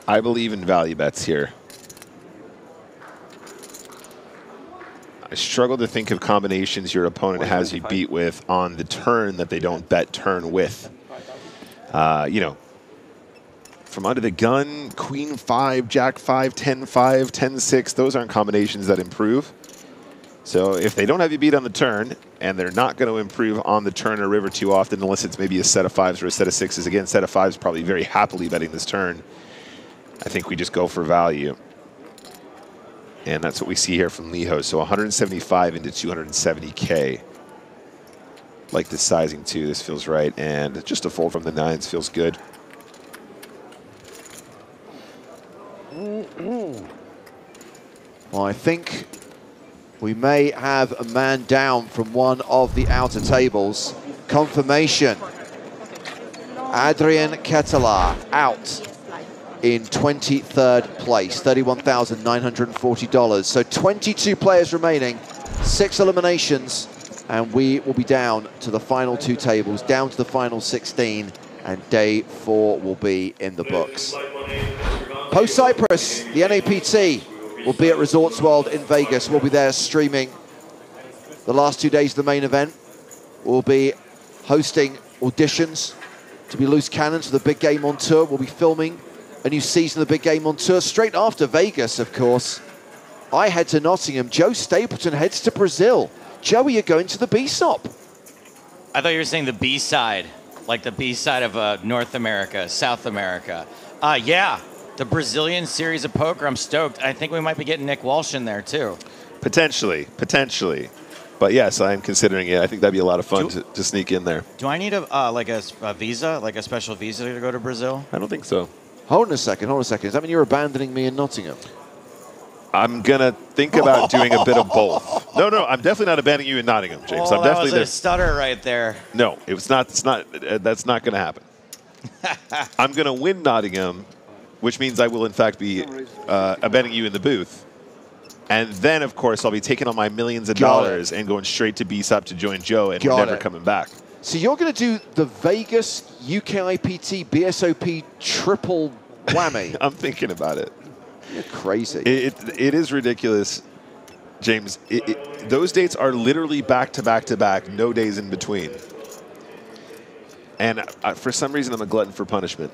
[SPEAKER 15] I believe in value bets here. I struggle to think of combinations your opponent has you beat with on the turn that they don't bet turn with. You know, from under the gun, queen 5, jack 5, 10 5, 10 6, those aren't combinations that improve. So if they don't have you beat on the turn, and they're not going to improve on the turn or river too often, unless it's maybe a set of 5s or a set of 6s. Again, set of 5s probably very happily betting this turn. I think we just go for value. And that's what we see here from Liho. So 175 into 270K. Like this sizing too, this feels right. And just a fold from the nines feels good.
[SPEAKER 7] Well, I think we may have a man down from one of the outer tables. Confirmation. Adrian Ketelaar out in 23rd place, $31,940. So 22 players remaining, 6 eliminations, and we will be down to the final 2 tables, down to the final 16, and day 4 will be in the books. Post-Cyprus, the NAPT will be at Resorts World in Vegas. We'll be there streaming the last 2 days of the main event. We'll be hosting auditions to be loose cannons for the big game on tour. We'll be filming a new season of the big game on tour. Straight after Vegas, of course, I head to Nottingham. Joe Stapleton heads to Brazil. Joey, you're going to the B-SOP.
[SPEAKER 6] I thought you were saying the B-side, like the B-side of North America, South America. Yeah, the Brazilian series of poker. I'm stoked. I think we might be getting Nick Walsh in there, too.
[SPEAKER 15] Potentially.
[SPEAKER 4] But yes, I'm considering it. I think that'd be a lot of fun to sneak in there.
[SPEAKER 6] Do I need a visa, like a special visa to go to Brazil?
[SPEAKER 4] I don't think so.
[SPEAKER 7] Hold on a second. Does that mean you're abandoning me in Nottingham?
[SPEAKER 4] I'm gonna think about doing a bit of both. No, I'm definitely not abandoning you in Nottingham, James. I'm definitely
[SPEAKER 6] that was a stutter right there.
[SPEAKER 4] No, it's not. That's not gonna happen. I'm gonna win Nottingham, which means I will in fact be abandoning you in the booth. And then, of course, I'll be taking all my millions of dollars and going straight to BSUP to join Joe, and never coming back.
[SPEAKER 7] So you're going to do the Vegas UKIPT BSOP triple whammy.
[SPEAKER 4] I'm thinking about it.
[SPEAKER 7] You're crazy.
[SPEAKER 4] It is ridiculous, James. Those dates are literally back to back to back, no days in between. And for some reason, I'm a glutton for punishment.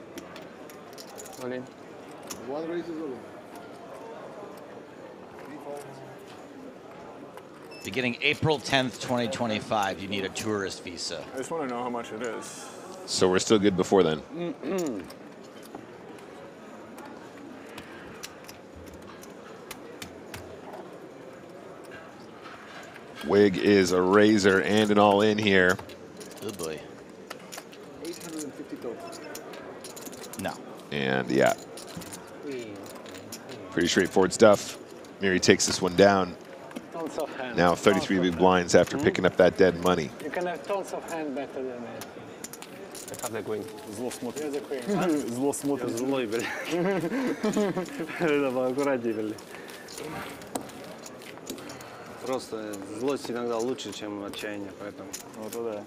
[SPEAKER 6] Beginning April 10th, 2025, you need a tourist visa.
[SPEAKER 12] I just want to know how much it is.
[SPEAKER 4] So we're still good before then. Wig is a razor and an all-in here.
[SPEAKER 6] Good boy.
[SPEAKER 8] 850 total.
[SPEAKER 6] No.
[SPEAKER 4] And yeah, pretty straightforward stuff. Miri takes this one down.
[SPEAKER 5] Tons of hand.
[SPEAKER 4] Now 33 big blinds after picking up that dead money.
[SPEAKER 5] You can have tons of hand better than that.
[SPEAKER 9] I have the queen.
[SPEAKER 5] Зло смотрит.
[SPEAKER 9] You're the queen.
[SPEAKER 5] Зло смотрит.
[SPEAKER 9] Злой, бля.
[SPEAKER 5] Давай аккуратнее, бля.
[SPEAKER 8] Просто злость иногда лучше, чем отчаяние, поэтому.
[SPEAKER 5] Вот да.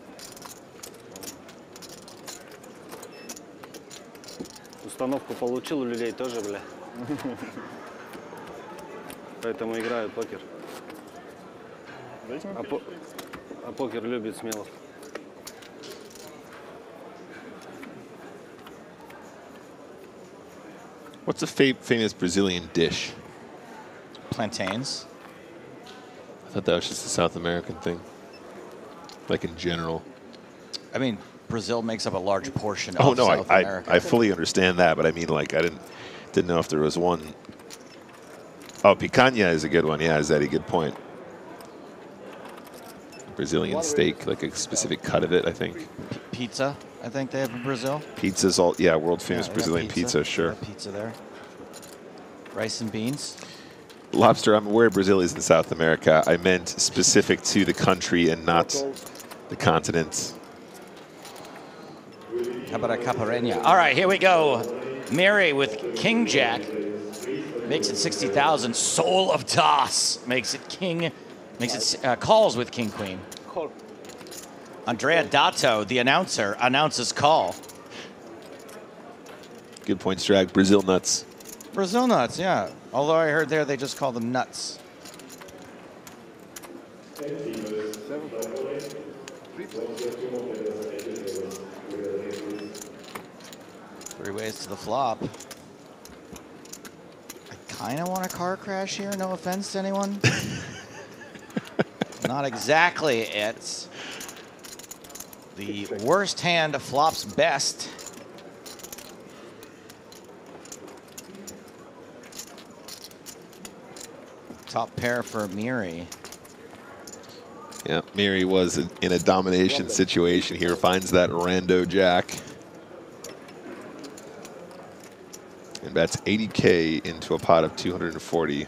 [SPEAKER 8] Установку получил у людей тоже, бля. Поэтому играю в покер. А покер любит смелых.
[SPEAKER 4] What's a famous Brazilian dish?
[SPEAKER 6] Plantains.
[SPEAKER 4] I thought that was just a South American thing. Like in general.
[SPEAKER 6] I mean, Brazil makes up a large portion of South America.
[SPEAKER 4] I fully understand that, but I mean, like, I didn't know if there was one. Oh, picanha is a good one. Yeah, Zeddy, good point. Brazilian steak, like a specific cut of it, I think.
[SPEAKER 6] Pizza, I think they have in Brazil.
[SPEAKER 4] Pizza's all, yeah, world famous Brazilian pizza, sure.
[SPEAKER 6] Pizza there. Rice and beans.
[SPEAKER 4] Lobster, I'm aware Brazil is in South America. I meant specific to the country and not the continent.
[SPEAKER 6] How about a capareña? All right, here we go. Mary with King Jack makes it 60,000. Soul of Toss makes it King. Makes it calls with King Queen.
[SPEAKER 5] Call.
[SPEAKER 6] Andrea Dato, the announcer, announces call.
[SPEAKER 4] Good point, Strag. Brazil nuts.
[SPEAKER 6] Brazil nuts, yeah. Although I heard there they just call them nuts. 3 ways to the flop. I kind of want a car crash here, no offense to anyone. Not exactly it. The worst hand flops best. Top pair for Miri.
[SPEAKER 4] Yeah, Miri was in a domination situation here. Finds that rando jack. And bets 80K into a pot of 240.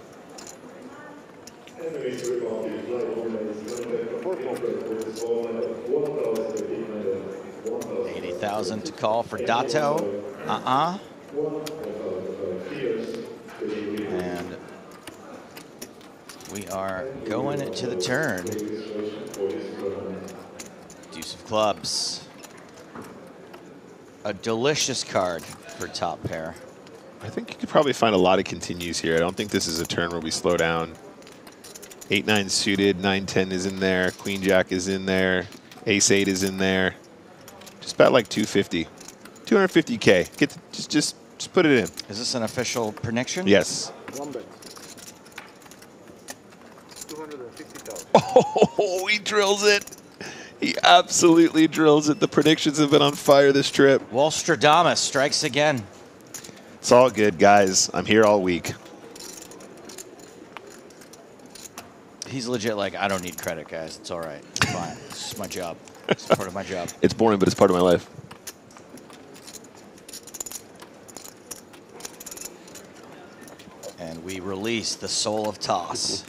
[SPEAKER 6] 80,000 to call for Dato. And we are going to the turn. Deuce of clubs. A delicious card for top pair.
[SPEAKER 4] I think you could probably find a lot of continues here. I don't think this is a turn where we slow down. 8-9 suited, 9-10 is in there, Queen Jack is in there, Ace-8 is in there. Just about like 250, 250K. Just put it in.
[SPEAKER 6] Is this an official prediction?
[SPEAKER 4] Yes.
[SPEAKER 8] One bet. 250,000.
[SPEAKER 4] Oh, he drills it. He absolutely drills it. The predictions have been on fire this trip.
[SPEAKER 6] Walstradamus strikes again.
[SPEAKER 4] It's all good, guys. I'm here all week.
[SPEAKER 6] He's legit like, I don't need credit, guys. It's all right. It's fine. It's just my job. It's part of my job.
[SPEAKER 15] It's boring, but it's part of my life.
[SPEAKER 6] And we release the Soul of Toss.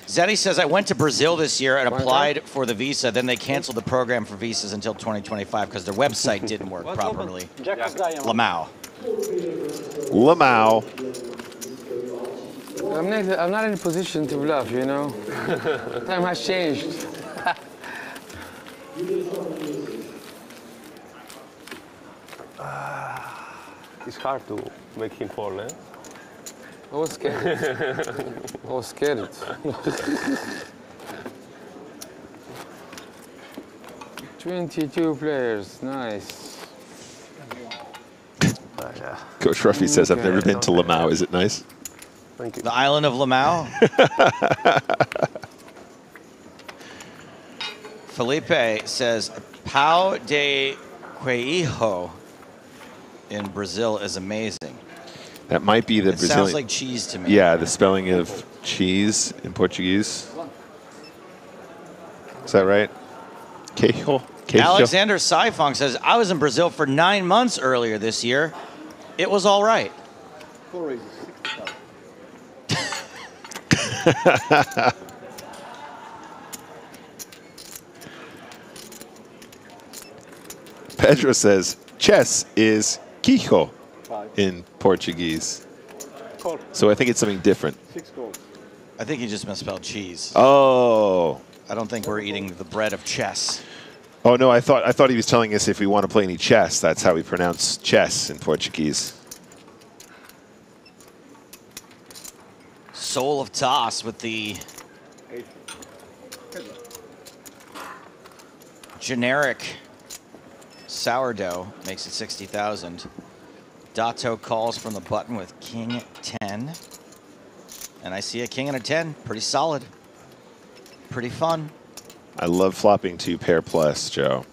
[SPEAKER 6] Zeddy says, I went to Brazil this year and applied for the visa. Then they canceled the program for visas until 2025 because their website didn't work properly. Lamau.
[SPEAKER 15] Lamau.
[SPEAKER 8] I'm not in a position to bluff, you know. Time has changed.
[SPEAKER 13] It's hard to make him fall, eh?
[SPEAKER 8] I was scared. I was scared. 22 players, nice.
[SPEAKER 15] Coach Ruffy says, I've never been to Lamau. Is it nice?
[SPEAKER 13] Thank you.
[SPEAKER 6] The island of Lamau? Felipe says, Pau de Queijo in Brazil is amazing.
[SPEAKER 15] That might be the
[SPEAKER 6] It
[SPEAKER 15] Brazilian.
[SPEAKER 6] sounds like cheese to me.
[SPEAKER 15] Yeah, the spelling of cheese in Portuguese. Is that right? Queijo? Queijo?
[SPEAKER 6] Alexander Saifong says, I was in Brazil for 9 months earlier this year. It was all right.
[SPEAKER 10] 4 raises, 60,000.
[SPEAKER 15] Pedro says, chess is queijo in Portuguese. So I think it's something different.
[SPEAKER 10] 6 goals.
[SPEAKER 6] I think he just misspelled cheese.
[SPEAKER 15] Oh.
[SPEAKER 6] I don't think we're eating the bread of chess.
[SPEAKER 15] Oh, no, I thought he was telling us if we want to play any chess. That's how we pronounce chess in Portuguese.
[SPEAKER 6] Soul of Toss with the generic sourdough makes it 60,000. Dato calls from the button with King 10. And I see a King and a 10. Pretty solid. Pretty fun.
[SPEAKER 15] I love flopping 2 pair plus, Joe.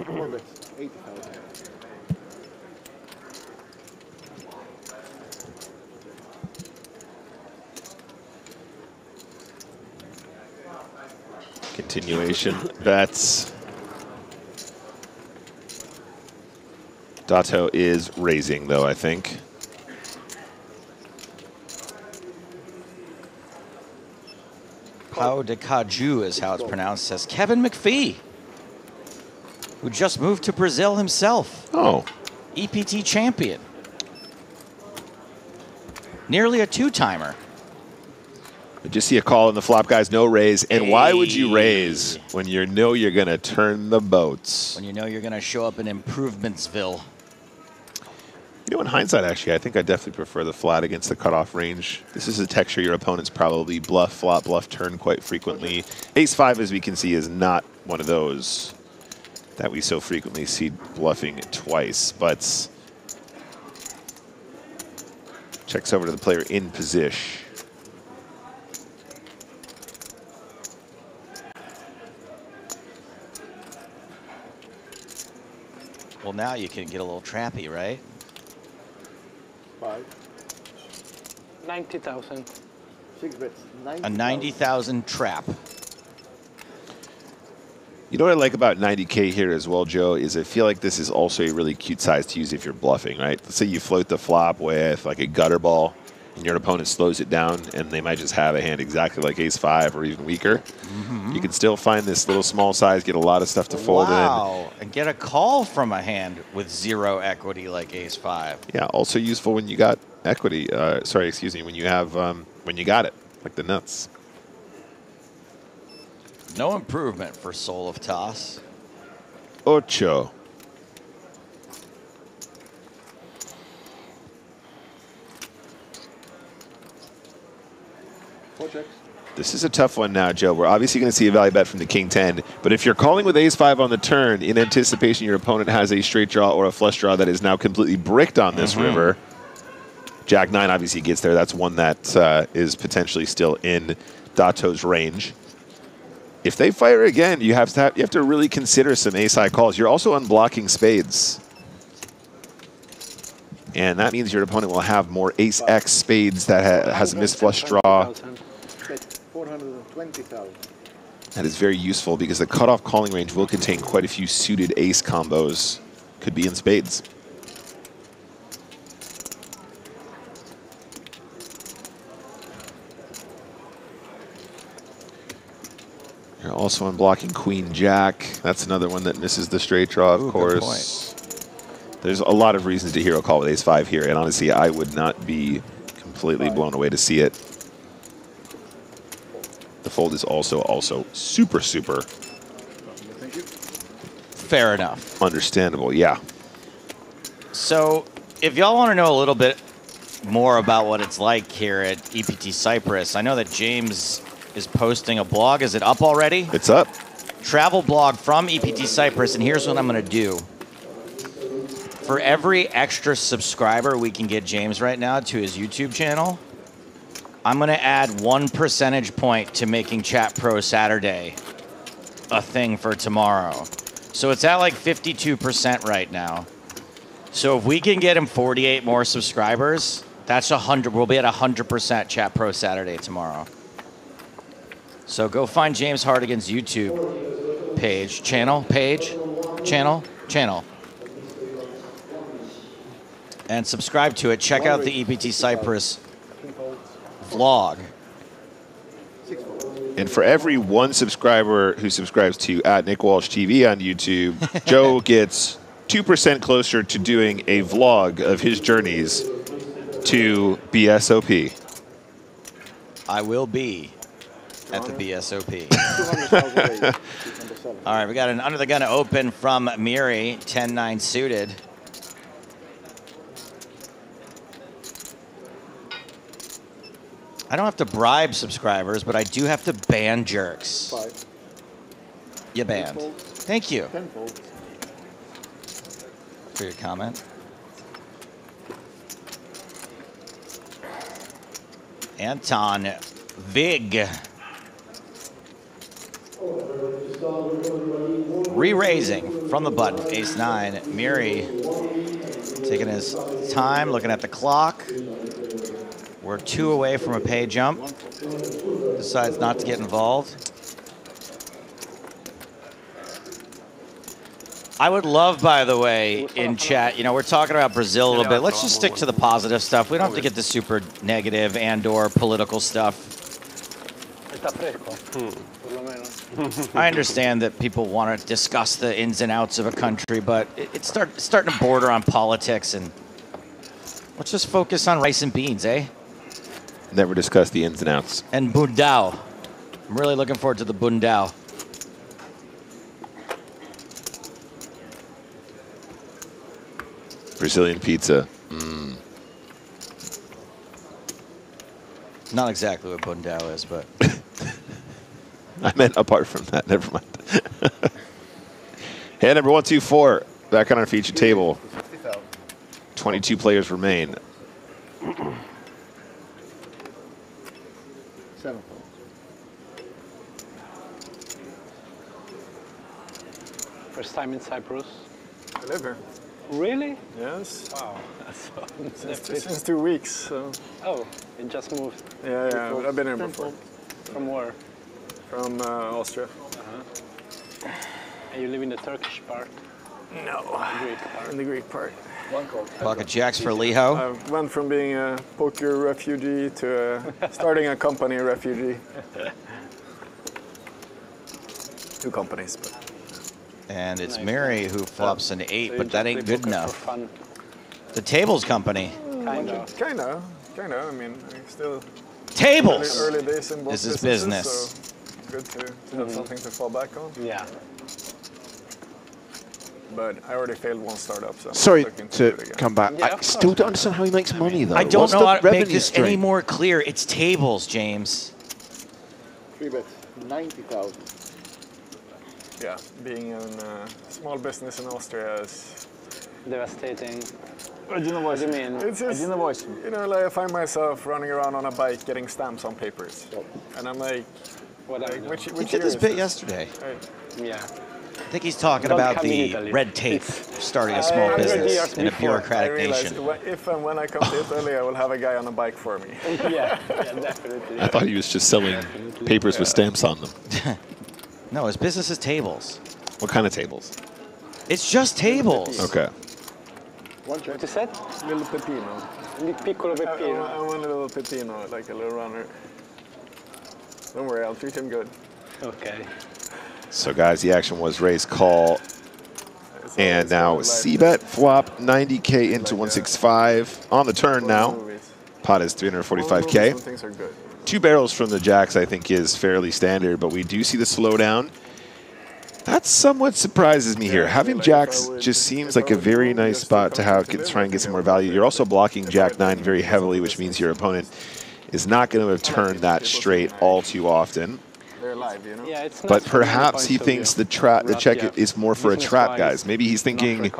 [SPEAKER 10] More bets, 80,000.
[SPEAKER 15] Continuation bets. Dato is raising, though, I think.
[SPEAKER 6] Pau de Caju is how it's pronounced, says Kevin McPhee, who just moved to Brazil himself.
[SPEAKER 15] Oh.
[SPEAKER 6] EPT champion. Nearly a 2-timer.
[SPEAKER 15] Did you see a call in the flop, guys? No raise. And why would you raise when you know you're going to turn the boats?
[SPEAKER 6] When you know you're going to show up in Improvementsville.
[SPEAKER 15] You know, in hindsight, actually, I think I definitely prefer the flat against the cutoff range. This is a texture your opponents probably bluff, flop, bluff, turn quite frequently. Ace-5, as we can see, is not one of those that we so frequently see bluffing twice, but checks over to the player in position.
[SPEAKER 6] Well, now you can get a little trappy, right?
[SPEAKER 10] 90,000. 6 bets.
[SPEAKER 6] A 90,000 trap.
[SPEAKER 15] You know what I like about 90K here as well, Joe, is I feel like this is also a really cute size to use if you're bluffing, right? Let's say you float the flop with like a gutter ball and your opponent slows it down and they might just have a hand exactly like Ace-5 or even weaker. You can still find this little small size, get a lot of stuff to fold in.
[SPEAKER 6] Wow, and get a call from a hand with 0 equity like Ace-5.
[SPEAKER 15] Yeah, also useful when you got equity. Sorry, excuse me, when you have when you got it, like the nuts.
[SPEAKER 6] No improvement for Soul of Toss.
[SPEAKER 15] Ocho. This is a tough one now, Joe. We're obviously going to see a value bet from the King 10, but if you're calling with Ace-5 on the turn in anticipation your opponent has a straight draw or a flush draw that is now completely bricked on this river, Jack 9 obviously gets there. That's one that is potentially still in Dato's range. if they fire again, you have to really consider some ace-high calls. You're also unblocking spades. And that means your opponent will have more ace-X spades that has a missed flush draw.
[SPEAKER 10] 420,000.
[SPEAKER 15] That is very useful because the cutoff calling range will contain quite a few suited ace combos. Could be in spades. You're also unblocking Queen Jack. That's another one that misses the straight draw, of course. There's a lot of reasons to hero call with ace-5 here, and honestly, I would not be completely blown away to see it. The fold is also super, super
[SPEAKER 6] fair enough.
[SPEAKER 15] Understandable, yeah.
[SPEAKER 6] So, if y'all want to know a little bit more about what it's like here at EPT Cyprus, I know that James is posting a blog. Is it up already?
[SPEAKER 15] It's up.
[SPEAKER 6] Travel blog from EPT Cyprus, and here's what I'm going to do. For every extra subscriber we can get James right now to his YouTube channel, I'm going to add 1 percentage point to making Chat Pro Saturday a thing for tomorrow. So it's at like 52% right now. So if we can get him 48 more subscribers, that's 100. We'll be at 100% Chat Pro Saturday tomorrow. So go find James Hardigan's YouTube channel, and subscribe to it. Check out the EPT Cyprus vlog.
[SPEAKER 15] And for every 1 subscriber who subscribes to @NickWalshTV on YouTube, Joe gets 2% closer to doing a vlog of his journeys to BSOP.
[SPEAKER 6] I will be at the BSOP. All right, we got an under the gun open from Miri, 10-9 suited. I don't have to bribe subscribers, but I do have to ban jerks.
[SPEAKER 10] 5.
[SPEAKER 6] You banned. Thank you
[SPEAKER 10] 10 folds.
[SPEAKER 6] for your comment. Anton Vig. Re-raising from the button, ace-9. Miri taking his time, looking at the clock. We're 2 away from a pay jump. Decides not to get involved. I would love, by the way, in chat, you know, we're talking about Brazil a little bit. Let's just stick to the positive stuff. We don't have to get the super negative and/or political stuff. I understand that people want to discuss the ins and outs of a country, but it's starting to border on politics, and let's just focus on rice and beans, eh?
[SPEAKER 15] Never discuss the ins and outs.
[SPEAKER 6] And bundao. I'm really looking forward to the bundao.
[SPEAKER 15] Brazilian pizza.
[SPEAKER 6] Not exactly what bundao is, but...
[SPEAKER 15] I meant apart from that. Never mind. Hand number 124. Back on our feature table. 22 players remain.
[SPEAKER 10] 7 folds.
[SPEAKER 5] First time in Cyprus?
[SPEAKER 12] I live here.
[SPEAKER 5] Really?
[SPEAKER 12] Yes.
[SPEAKER 5] Wow.
[SPEAKER 12] Since 2 weeks. So.
[SPEAKER 5] Oh, it just moved.
[SPEAKER 12] Yeah, but I've been here before.
[SPEAKER 5] From where?
[SPEAKER 12] From Austria.
[SPEAKER 5] And you live in the Turkish part?
[SPEAKER 12] No.
[SPEAKER 5] Greek part.
[SPEAKER 12] In the Greek part.
[SPEAKER 6] Pocket jacks for Liho.
[SPEAKER 12] I went from being a poker refugee to starting a company refugee. 2 companies, but.
[SPEAKER 6] And it's Mary who flops an 8, but that ain't good enough. The tables company.
[SPEAKER 12] Kinda. I mean, I still.
[SPEAKER 6] Tables!
[SPEAKER 12] Early days in both
[SPEAKER 6] This is business.
[SPEAKER 12] So good to have something to fall back on.
[SPEAKER 5] Yeah.
[SPEAKER 12] But I already failed 1 startup, so I'm
[SPEAKER 7] Sorry
[SPEAKER 12] looking
[SPEAKER 7] to
[SPEAKER 12] do it again.
[SPEAKER 7] come back. I still don't understand how he makes money, though.
[SPEAKER 6] I don't
[SPEAKER 7] What's
[SPEAKER 6] know
[SPEAKER 7] the
[SPEAKER 6] how to make
[SPEAKER 7] revenue
[SPEAKER 6] this
[SPEAKER 7] stream?
[SPEAKER 6] any more clear. It's tables, James.
[SPEAKER 10] 3 bets, 90,000.
[SPEAKER 12] Yeah, being in a small business in Austria is
[SPEAKER 5] devastating.
[SPEAKER 12] What do you
[SPEAKER 5] mean?
[SPEAKER 12] It's just, you know, like I find myself running around on a bike getting stamps on papers. And I'm like, Which
[SPEAKER 6] He did this bit yesterday.
[SPEAKER 13] Yeah.
[SPEAKER 6] I think he's talking about the red tape of starting a small business in a bureaucratic nation.
[SPEAKER 12] If and when I come to Italy, I will have a guy on a bike for me.
[SPEAKER 13] Yeah, definitely.
[SPEAKER 15] I thought he was just selling papers with stamps on them.
[SPEAKER 6] No, his business is tables.
[SPEAKER 15] What kind of tables?
[SPEAKER 6] It's just tables.
[SPEAKER 15] Okay.
[SPEAKER 13] What you said?
[SPEAKER 12] Little Peppino.
[SPEAKER 13] Piccolo Peppino.
[SPEAKER 12] I want a little Peppino, like a little runner. Don't worry, I'll treat him good.
[SPEAKER 13] Okay.
[SPEAKER 15] So guys, the action was raise call. And now C-bet flop 90K into 165 on the turn now. Pot is 345K. 2 barrels from the jacks I think is fairly standard, but we do see the slowdown. That somewhat surprises me here. Having jacks just seems like a very nice spot to try and get some more value. You're also blocking jack 9 very heavily, which means your opponent is not going to have turned that straight all too often.
[SPEAKER 13] Yeah, it's
[SPEAKER 15] But perhaps he thinks the check is more for a trap, guys. Maybe he's thinking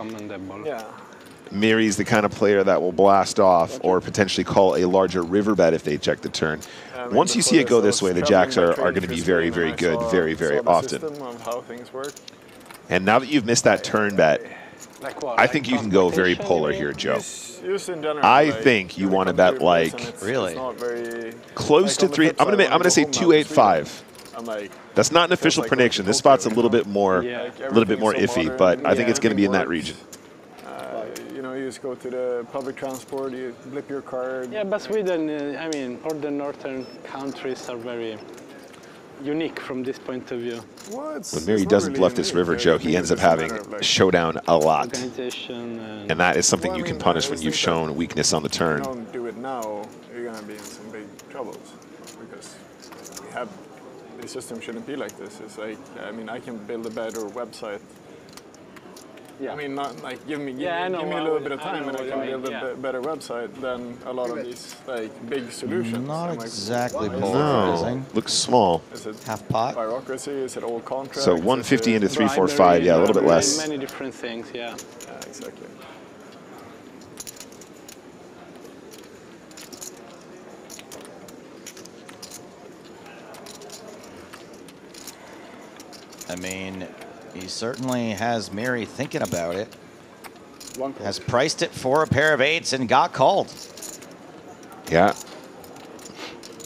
[SPEAKER 15] Mary's the kind of player that will blast off or potentially call a larger river bet if they check the turn. Once you see it go this way, the jacks are going to be very, very good, very, very often. And now that you've missed that turn bet, I think you can go very polar here, Joe. I think you want to bet like close to 3. I'm gonna say 285. That's not an official prediction. This spot's a little bit more iffy, but I think it's going to be in that region.
[SPEAKER 12] You know, you just go to the public transport, you blip your card.
[SPEAKER 5] Yeah, but Sweden, I mean, all the northern countries are very unique from this point of view.
[SPEAKER 15] When Mary doesn't bluff this river, Joe, he ends up having a showdown a lot. And that is something you can punish when you've shown weakness on the turn.
[SPEAKER 12] If you don't do it now, you're going to be in some big troubles. Because we have, the system shouldn't be like this. It's like, I mean, I can build a better website. Yeah. I mean, not like give me a little bit of time and I can build a better website than a lot of these like big solutions.
[SPEAKER 6] Not exactly polarizing.
[SPEAKER 15] No, looks small.
[SPEAKER 12] Is it
[SPEAKER 6] half pot?
[SPEAKER 12] Bureaucracy? Is it all contracts?
[SPEAKER 15] So 150 into 345, yeah, a little bit less.
[SPEAKER 5] Many different things, yeah.
[SPEAKER 12] Yeah, exactly.
[SPEAKER 6] I mean, he certainly has Mary thinking about it. Has priced it for a pair of 8s and got called.
[SPEAKER 15] Yeah.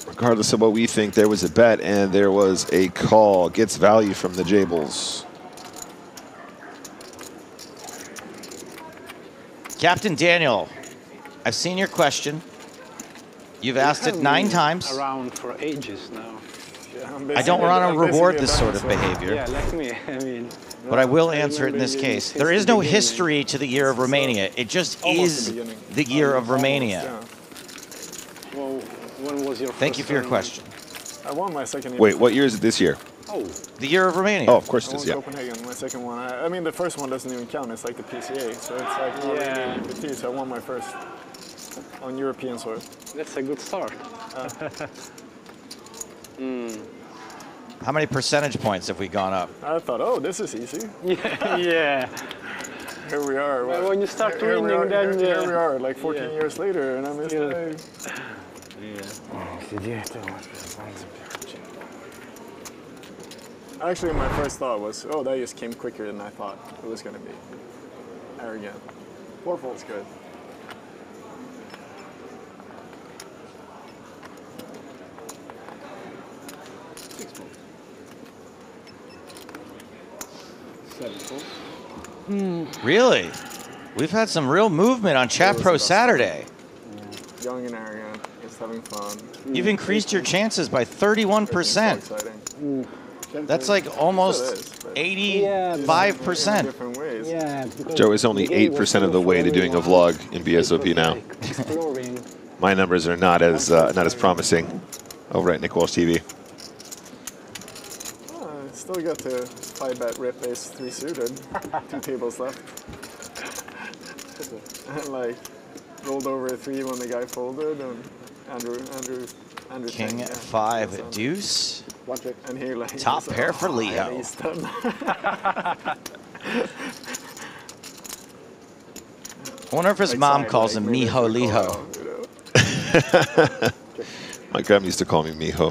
[SPEAKER 15] Regardless of what we think, there was a bet and there was a call. Gets value from the Jables.
[SPEAKER 6] Captain Daniel, I've seen your question. You've asked it 9 times.
[SPEAKER 5] Around for ages now.
[SPEAKER 6] I don't want to reward this sort of behavior.
[SPEAKER 5] Yeah, like me. I mean,
[SPEAKER 6] but I will answer it in this case. There is no history to the year of Romania. It just is the year of Romania.
[SPEAKER 5] Well, when was your
[SPEAKER 6] Thank you for your question.
[SPEAKER 12] I won my second year.
[SPEAKER 15] Wait, what year is it this year?
[SPEAKER 12] Oh.
[SPEAKER 6] The year of Romania.
[SPEAKER 15] Oh, of course it is, yeah.
[SPEAKER 12] Copenhagen, my second one. I mean, the first one doesn't even count. It's like the PCA. So it's like not really PT, so I won my first on European soil.
[SPEAKER 5] That's a good start.
[SPEAKER 6] How many percentage points have we gone up?
[SPEAKER 12] I thought, oh, this is easy.
[SPEAKER 5] Yeah.
[SPEAKER 12] Here we are.
[SPEAKER 5] Well, when you start winning, then
[SPEAKER 12] here we are, like 14 years later, and I missed it. Actually, my first thought was, oh, that just came quicker than I thought it was going to be. Arrogant. 4-fold's good.
[SPEAKER 6] Really? We've had some real movement on Chat Pro Saturday.
[SPEAKER 12] Young and arrogant, just having fun.
[SPEAKER 6] You've increased your chances by 31%. That's like almost 85%.
[SPEAKER 5] Yeah.
[SPEAKER 15] Joe is only 8% of the way to doing a vlog in BSOP now. My numbers are not as promising over at Nick Walsh TV.
[SPEAKER 12] Still got to 5-bet rip ace 3 suited. 2 tables left. And like rolled over a 3 when the guy folded, and Andrew
[SPEAKER 6] King 5 deuce.
[SPEAKER 12] And he like
[SPEAKER 6] top pair for Leo.
[SPEAKER 12] He's done.
[SPEAKER 6] I wonder if his mom calls him Miho Liho.
[SPEAKER 15] My grandma used to call me Miho.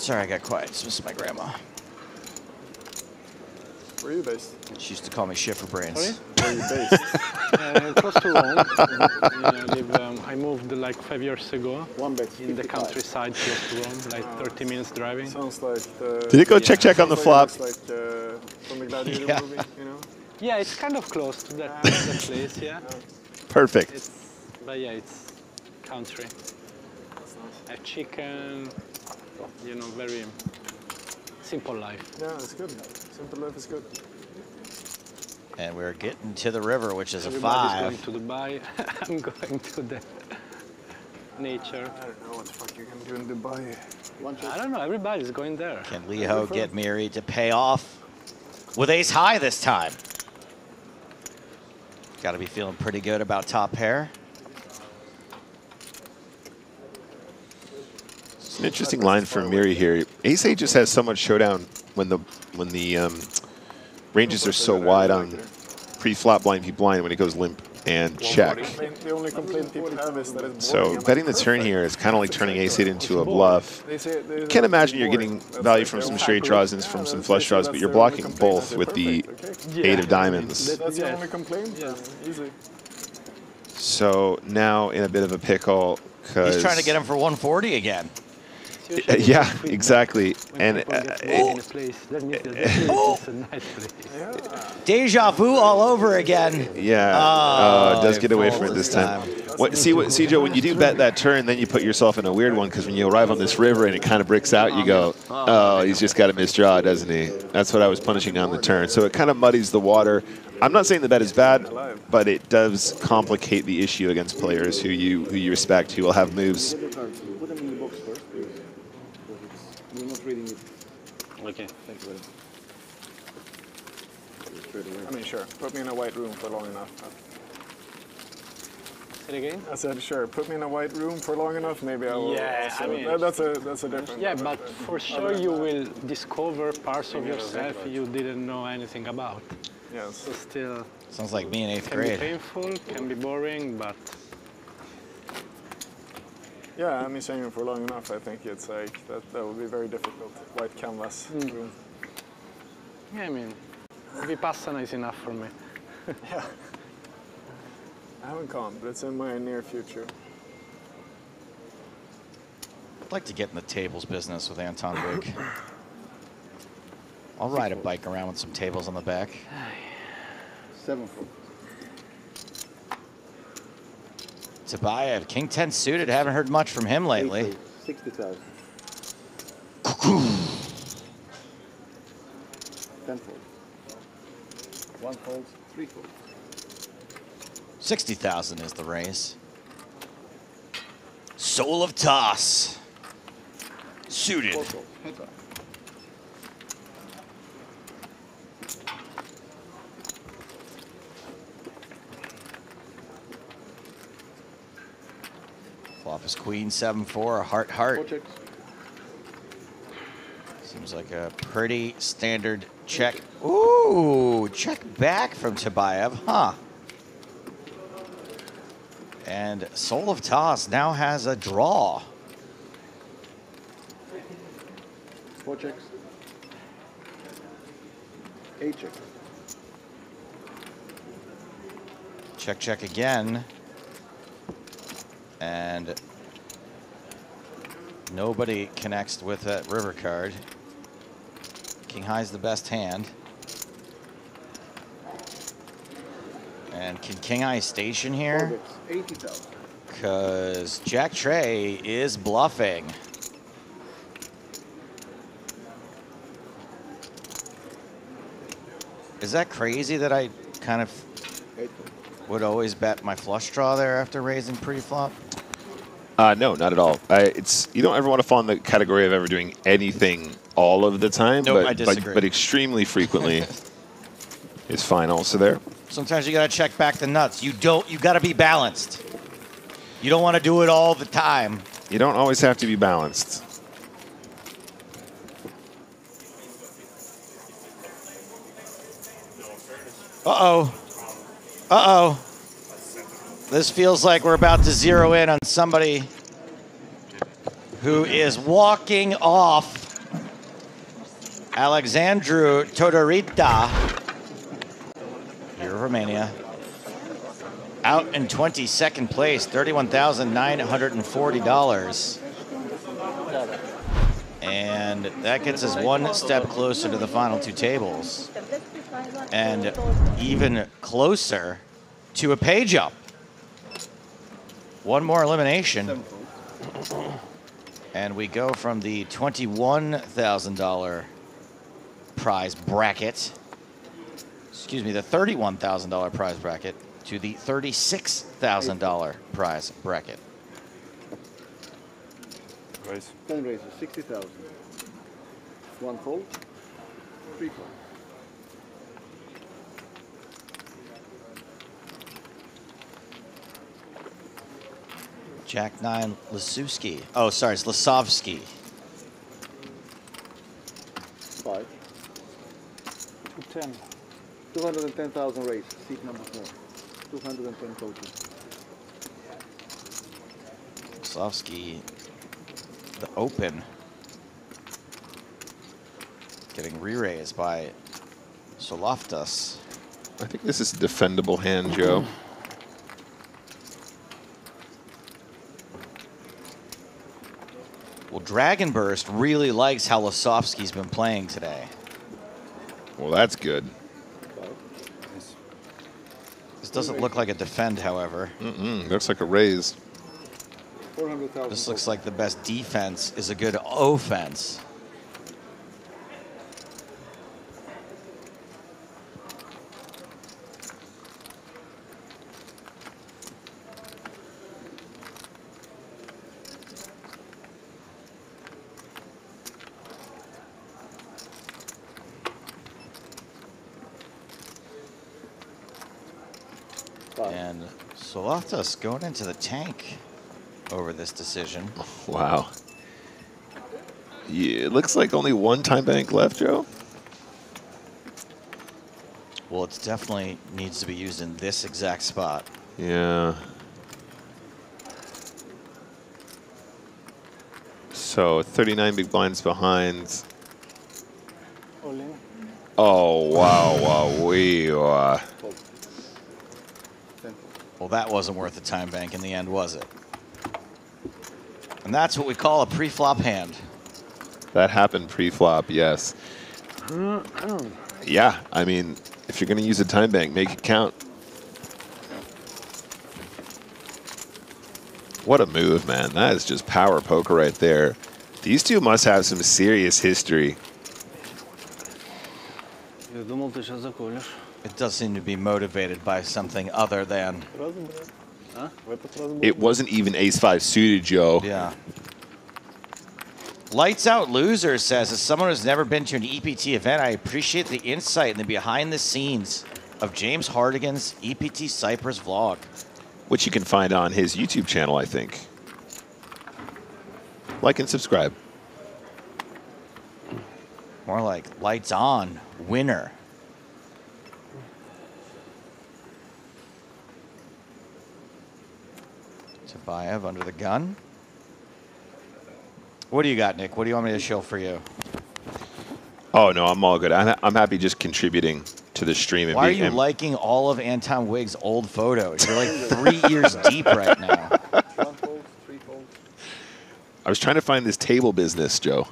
[SPEAKER 6] Sorry, I got quiet. This was my grandma.
[SPEAKER 12] Where are you based?
[SPEAKER 6] She used to call me Shiffer Brains.
[SPEAKER 5] Sorry?
[SPEAKER 12] Where are you based?
[SPEAKER 5] Close to Rome. I moved like 5 years ago in the countryside close to Rome, like 30 minutes driving.
[SPEAKER 12] Sounds like the...
[SPEAKER 4] Did it go check on the flop?
[SPEAKER 12] Like from the Gladiator movie, you know?
[SPEAKER 5] Yeah, it's kind of close to that place, yeah.
[SPEAKER 4] Perfect.
[SPEAKER 5] But yeah, it's country. A chicken, you know, very simple life.
[SPEAKER 12] Yeah, it's good. Simple life is good.
[SPEAKER 6] And we're getting to the river, which is
[SPEAKER 5] Everybody's
[SPEAKER 6] a 5.
[SPEAKER 5] Going to Dubai. I'm going to the nature.
[SPEAKER 12] I don't know what the fuck you're gonna do in Dubai.
[SPEAKER 5] I don't know. Everybody's going there.
[SPEAKER 6] Can Leho get Miri to pay off with ace high this time? Got to be feeling pretty good about top pair.
[SPEAKER 15] It's an interesting line from Miri here. Ace-8 just has so much showdown when the ranges are so wide on pre-flop blind, blind when it goes limp and check.
[SPEAKER 12] The only complaint people have is that it's
[SPEAKER 15] So betting the turn here is kind of like turning ace-8 into a bluff. Can't imagine you're getting value from some straight draws and from some flush draws, but you're blocking both with the 8 of diamonds.
[SPEAKER 12] That's the only complaint? Yeah, easy.
[SPEAKER 15] So now in a bit of a pickle because...
[SPEAKER 6] He's trying to get him for 140 again.
[SPEAKER 15] Yeah, exactly. And
[SPEAKER 6] deja vu all over again.
[SPEAKER 15] Yeah, it does get away from it this time. See, Joe, when you do bet that turn, then you put yourself in a weird one because when you arrive on this river and it kind of bricks out, you go, oh, he's just got a misdraw, doesn't he? That's what I was punishing on the turn. So it kind of muddies the water. I'm not saying the bet is bad, but it does complicate the issue against players who you respect, who will have moves.
[SPEAKER 10] Reading it.
[SPEAKER 5] Okay.
[SPEAKER 10] Thank you very much.
[SPEAKER 12] I mean, sure. Put me in a white room for long enough.
[SPEAKER 5] Say it again?
[SPEAKER 12] I said, sure. Put me in a white room for long enough, maybe I will.
[SPEAKER 5] Yeah,
[SPEAKER 12] I mean, that's a different.
[SPEAKER 5] Yeah, but for sure you will discover parts of yourself you didn't know anything about.
[SPEAKER 12] Yes.
[SPEAKER 5] So still.
[SPEAKER 6] Sounds like me in 8th
[SPEAKER 5] can
[SPEAKER 6] grade.
[SPEAKER 5] Can be painful, can be boring, but.
[SPEAKER 12] Yeah, I mean, saying it for long enough, I think it's like that would be very difficult. White canvas room.
[SPEAKER 5] Yeah, I mean, Vipassana is enough for me.
[SPEAKER 12] Yeah. I haven't come, but it's in my near future.
[SPEAKER 6] I'd like to get in the tables business with Anton Big. I'll ride a bike around with some tables on the back.
[SPEAKER 10] 7-4.
[SPEAKER 6] Tabayev, King 10 suited. Haven't heard much from him lately.
[SPEAKER 10] 60,000. 10 fold. 1 fold, 3 fold.
[SPEAKER 6] 60,000 is the raise. Soul of Toss. Suited.
[SPEAKER 10] Heads up.
[SPEAKER 6] Flop is Queen 7-4, a heart heart. Seems like a pretty standard check. Ooh, check back from Tabayev, huh? And Soul of Toss now has a draw.
[SPEAKER 10] 4 checks. 8 checks.
[SPEAKER 6] Check, check again. And nobody connects with that river card. King High's the best hand. And can King High station here?
[SPEAKER 10] 80,000.
[SPEAKER 6] Because Jack Trey is bluffing. Is that crazy that I kind of would always bet my flush draw there after raising pre-flop?
[SPEAKER 15] No, not at all. You don't ever want to fall in the category of ever doing anything all of the time,
[SPEAKER 6] Nope, I disagree.
[SPEAKER 15] but extremely frequently is fine also there.
[SPEAKER 6] Sometimes you got to check back the nuts. You got to be balanced. You don't want to do it all the time.
[SPEAKER 15] You don't always have to be balanced.
[SPEAKER 6] Uh-oh. Uh-oh. This feels like we're about to zero in on somebody who is walking off Alexandru Todorita, here of Romania, out in 22nd place, $31,940. And that gets us one step closer to the final two tables. And even closer to a page up. One more elimination. And we go from the $21,000 prize bracket, excuse me, the $31,000 prize bracket to the $36,000 prize bracket.
[SPEAKER 10] 10 raises, 60,000. One fold, 3 fold.
[SPEAKER 6] Jack 9, Lasowski. Oh, sorry, it's Lasovsky.
[SPEAKER 10] 5. 210. 210,000 raise, seat number 4. 210 total.
[SPEAKER 6] Lasovsky, the open. Getting re-raised by Soloftas.
[SPEAKER 15] I think this is a defendable hand, Joe.
[SPEAKER 6] Well, Dragon Burst really likes how Lasovsky's been playing today.
[SPEAKER 15] Well, that's good.
[SPEAKER 6] This doesn't look like a defend, however.
[SPEAKER 15] Looks like a raise.
[SPEAKER 6] This looks like the best defense is a good offense. And Soloftas going into the tank over this decision.
[SPEAKER 15] Wow. Yeah, it looks like only one time bank left, Joe.
[SPEAKER 6] Well, it definitely needs to be used in this exact spot.
[SPEAKER 15] Yeah. So 39 big blinds behind. Oh, wow, wow,
[SPEAKER 6] Well, that wasn't worth the time bank in the end, was it? And that's what we call a pre-flop hand.
[SPEAKER 15] That happened pre-flop, yes. Yeah, I mean, if you're going to use a time bank, make it count. What a move, man. That is just power poker right there. These two must have some serious history.
[SPEAKER 6] It does seem to be motivated by something other than...
[SPEAKER 15] It wasn't even ace-5 suited, Joe.
[SPEAKER 6] Yeah. Lights Out Loser says, as someone who's never been to an EPT event, I appreciate the insight and the behind the scenes of James Hardigan's EPT Cyprus vlog.
[SPEAKER 15] Which you can find on his YouTube channel, I think. Like and subscribe.
[SPEAKER 6] More like Lights On, winner. Tabayev under the gun. What do you got, Nick? What do you want me to show for you?
[SPEAKER 15] Oh, no, I'm all good. I'm happy just contributing to the stream. And
[SPEAKER 6] Why are you liking all of Anton Wigg's old photos? You're like 3 years deep right now.
[SPEAKER 15] I was trying to find this table business, Joe.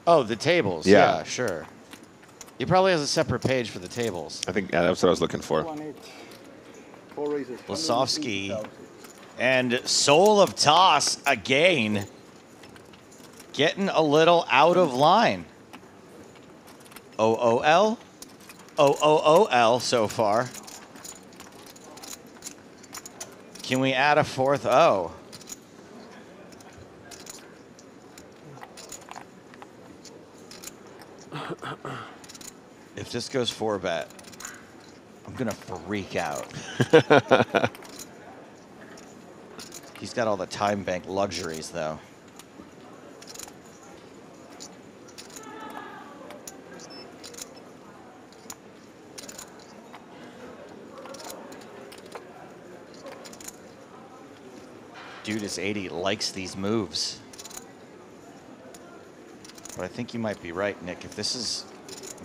[SPEAKER 6] Oh, the tables. Yeah, sure. He probably has a separate page for the tables.
[SPEAKER 15] I think that's what I was looking for.
[SPEAKER 6] Lasovsky and Soul of Toss again. Getting a little out of line. OOL. OOOL so far. Can we add a fourth O? If this goes 4-bet, I'm gonna freak out. He's got all the time bank luxuries though. Dude is 80, likes these moves. But I think you might be right, Nick. If this is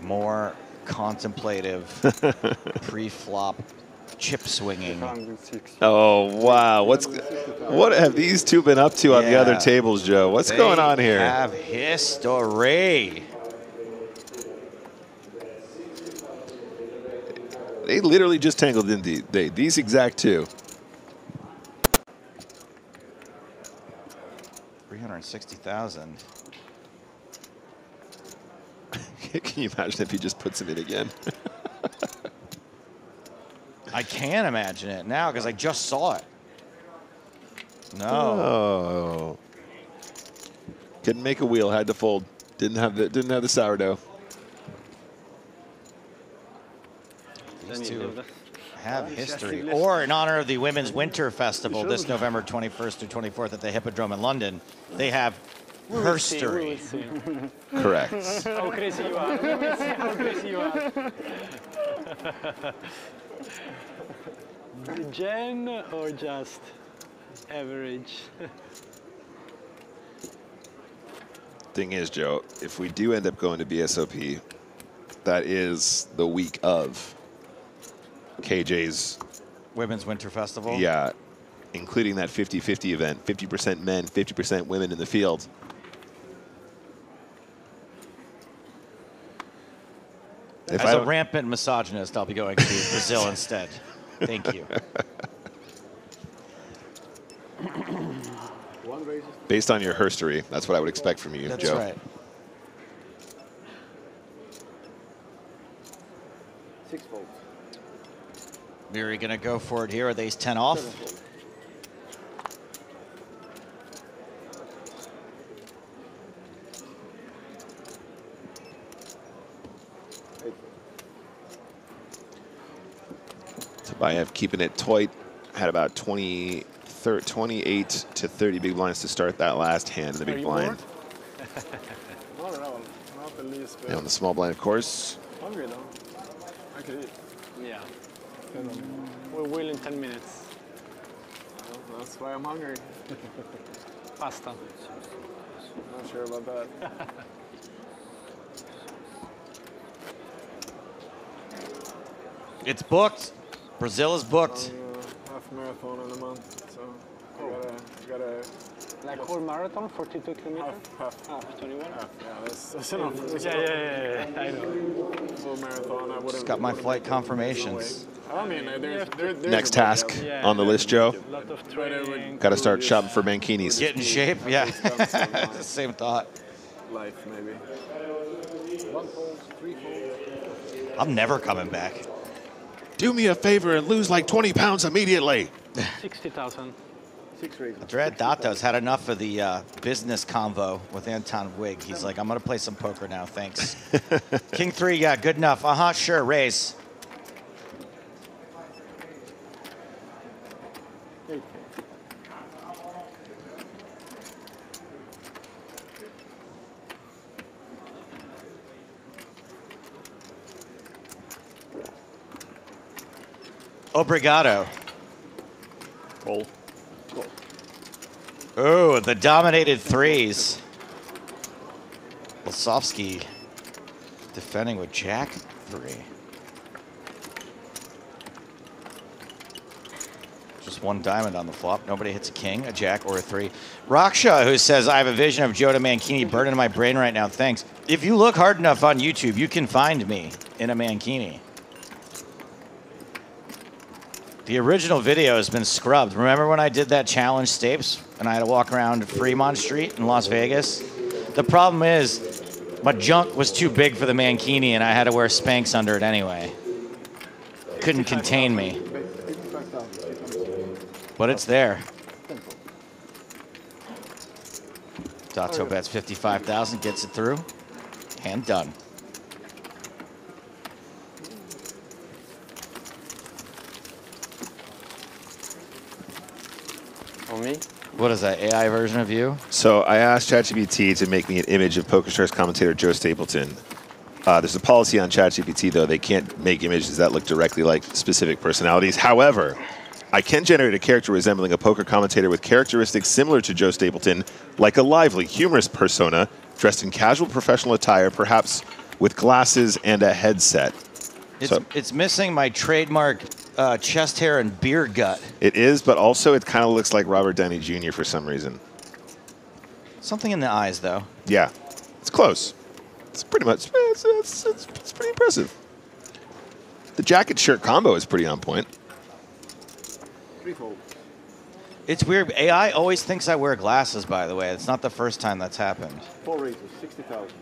[SPEAKER 6] more contemplative, pre-flop chip swinging.
[SPEAKER 15] Oh wow! What have these two been up to on the other tables, Joe? What's going on here?
[SPEAKER 6] They have history.
[SPEAKER 15] They literally just tangled, didn't they? These exact two.
[SPEAKER 6] 360,000.
[SPEAKER 15] Can you imagine if he just puts it in again?
[SPEAKER 6] I can imagine it now because I just saw it. No.
[SPEAKER 15] Oh. Couldn't make a wheel. Had to fold. Didn't have the sourdough.
[SPEAKER 6] These two have history. Or in honor of the Women's Winter Festival this November 21st through 24th at the Hippodrome in London, they have herstory.
[SPEAKER 15] Correct.
[SPEAKER 5] How crazy you are. We will see how crazy you are. Gen or just average?
[SPEAKER 15] Thing is, Joe, if we do end up going to BSOP, that is the week of KJ's
[SPEAKER 6] Women's Winter Festival?
[SPEAKER 15] Yeah, including that 50-50 event, 50% men, 50% women in the field.
[SPEAKER 6] As a rampant misogynist, I'll be going to Brazil instead. Thank you.
[SPEAKER 15] Based on your herstory, that's what I would expect from you,
[SPEAKER 6] That's
[SPEAKER 15] Joe.
[SPEAKER 6] right.
[SPEAKER 10] 6 folds.
[SPEAKER 6] We're going to go for it here with ace-10 off.
[SPEAKER 10] 7 folds.
[SPEAKER 15] Tabayev keeping it tight. Had about 28 to 30 big blinds to start that last hand in the big blind.
[SPEAKER 12] Not at all. Not the least bit.
[SPEAKER 15] And on the small blind, of course.
[SPEAKER 12] Hungry though. I could eat.
[SPEAKER 5] Yeah. We will in 10 minutes.
[SPEAKER 12] Well, that's why I'm hungry.
[SPEAKER 5] Pasta.
[SPEAKER 12] Not sure about that.
[SPEAKER 6] It's booked. Brazil is booked.
[SPEAKER 12] Half marathon in a month, so I gotta.
[SPEAKER 5] Like whole marathon, 42 kilometers?
[SPEAKER 12] Half.
[SPEAKER 5] 21?
[SPEAKER 12] Yeah, that's enough.
[SPEAKER 5] Yeah, I know.
[SPEAKER 12] Full marathon, I wouldn't.
[SPEAKER 6] Just got my flight confirmations.
[SPEAKER 12] I mean, there's
[SPEAKER 15] Next task on the list, Joe.
[SPEAKER 5] Lot of training.
[SPEAKER 15] Got to start shopping for mankinis.
[SPEAKER 6] Get in shape, yeah. Same thought.
[SPEAKER 12] Life, maybe.
[SPEAKER 10] 1 fold, 3 folds.
[SPEAKER 6] I'm never coming back.
[SPEAKER 15] Do me a favor and lose like 20 pounds immediately.
[SPEAKER 5] 60,000.
[SPEAKER 10] 6 raises.
[SPEAKER 6] Dread Dato's had enough of the business convo with Anton Wig. He's like, I'm going to play some poker now, thanks. King 3, yeah, good enough. Sure, raise.
[SPEAKER 10] 8
[SPEAKER 6] Obrigado.
[SPEAKER 12] Roll.
[SPEAKER 6] Oh, the dominated threes. Lisowski defending with Jack 3. Just 1 diamond on the flop. Nobody hits a king, a jack, or a 3. Raksha, who says, I have a vision of Joe to Mankini burning in my brain right now. Thanks. If you look hard enough on YouTube, you can find me in a Mankini. The original video has been scrubbed. Remember when I did that challenge Stapes and I had to walk around Fremont Street in Las Vegas? The problem is my junk was too big for the Mankini and I had to wear Spanx under it anyway. Couldn't contain me. But it's there. Dato bets 55,000, gets it through, and done.
[SPEAKER 9] Me?
[SPEAKER 6] What is that, AI version of you?
[SPEAKER 15] So I asked ChatGPT to make me an image of PokerStars commentator Joe Stapleton. There's a policy on ChatGPT, though. They can't make images that look directly like specific personalities. However, I can generate a character resembling a poker commentator with characteristics similar to Joe Stapleton, like a lively, humorous persona, dressed in casual professional attire, perhaps with glasses and a headset.
[SPEAKER 6] It's missing my trademark chest hair and beard gut.
[SPEAKER 15] It is, but also it kind of looks like Robert Downey Jr. for some reason.
[SPEAKER 6] Something in the eyes, though.
[SPEAKER 15] Yeah, it's close. It's pretty much, it's pretty impressive. The jacket-shirt combo is pretty on point.
[SPEAKER 6] It's weird. AI always thinks I wear glasses, by the way. It's not the first time that's happened.
[SPEAKER 10] 4 raises, 60,000.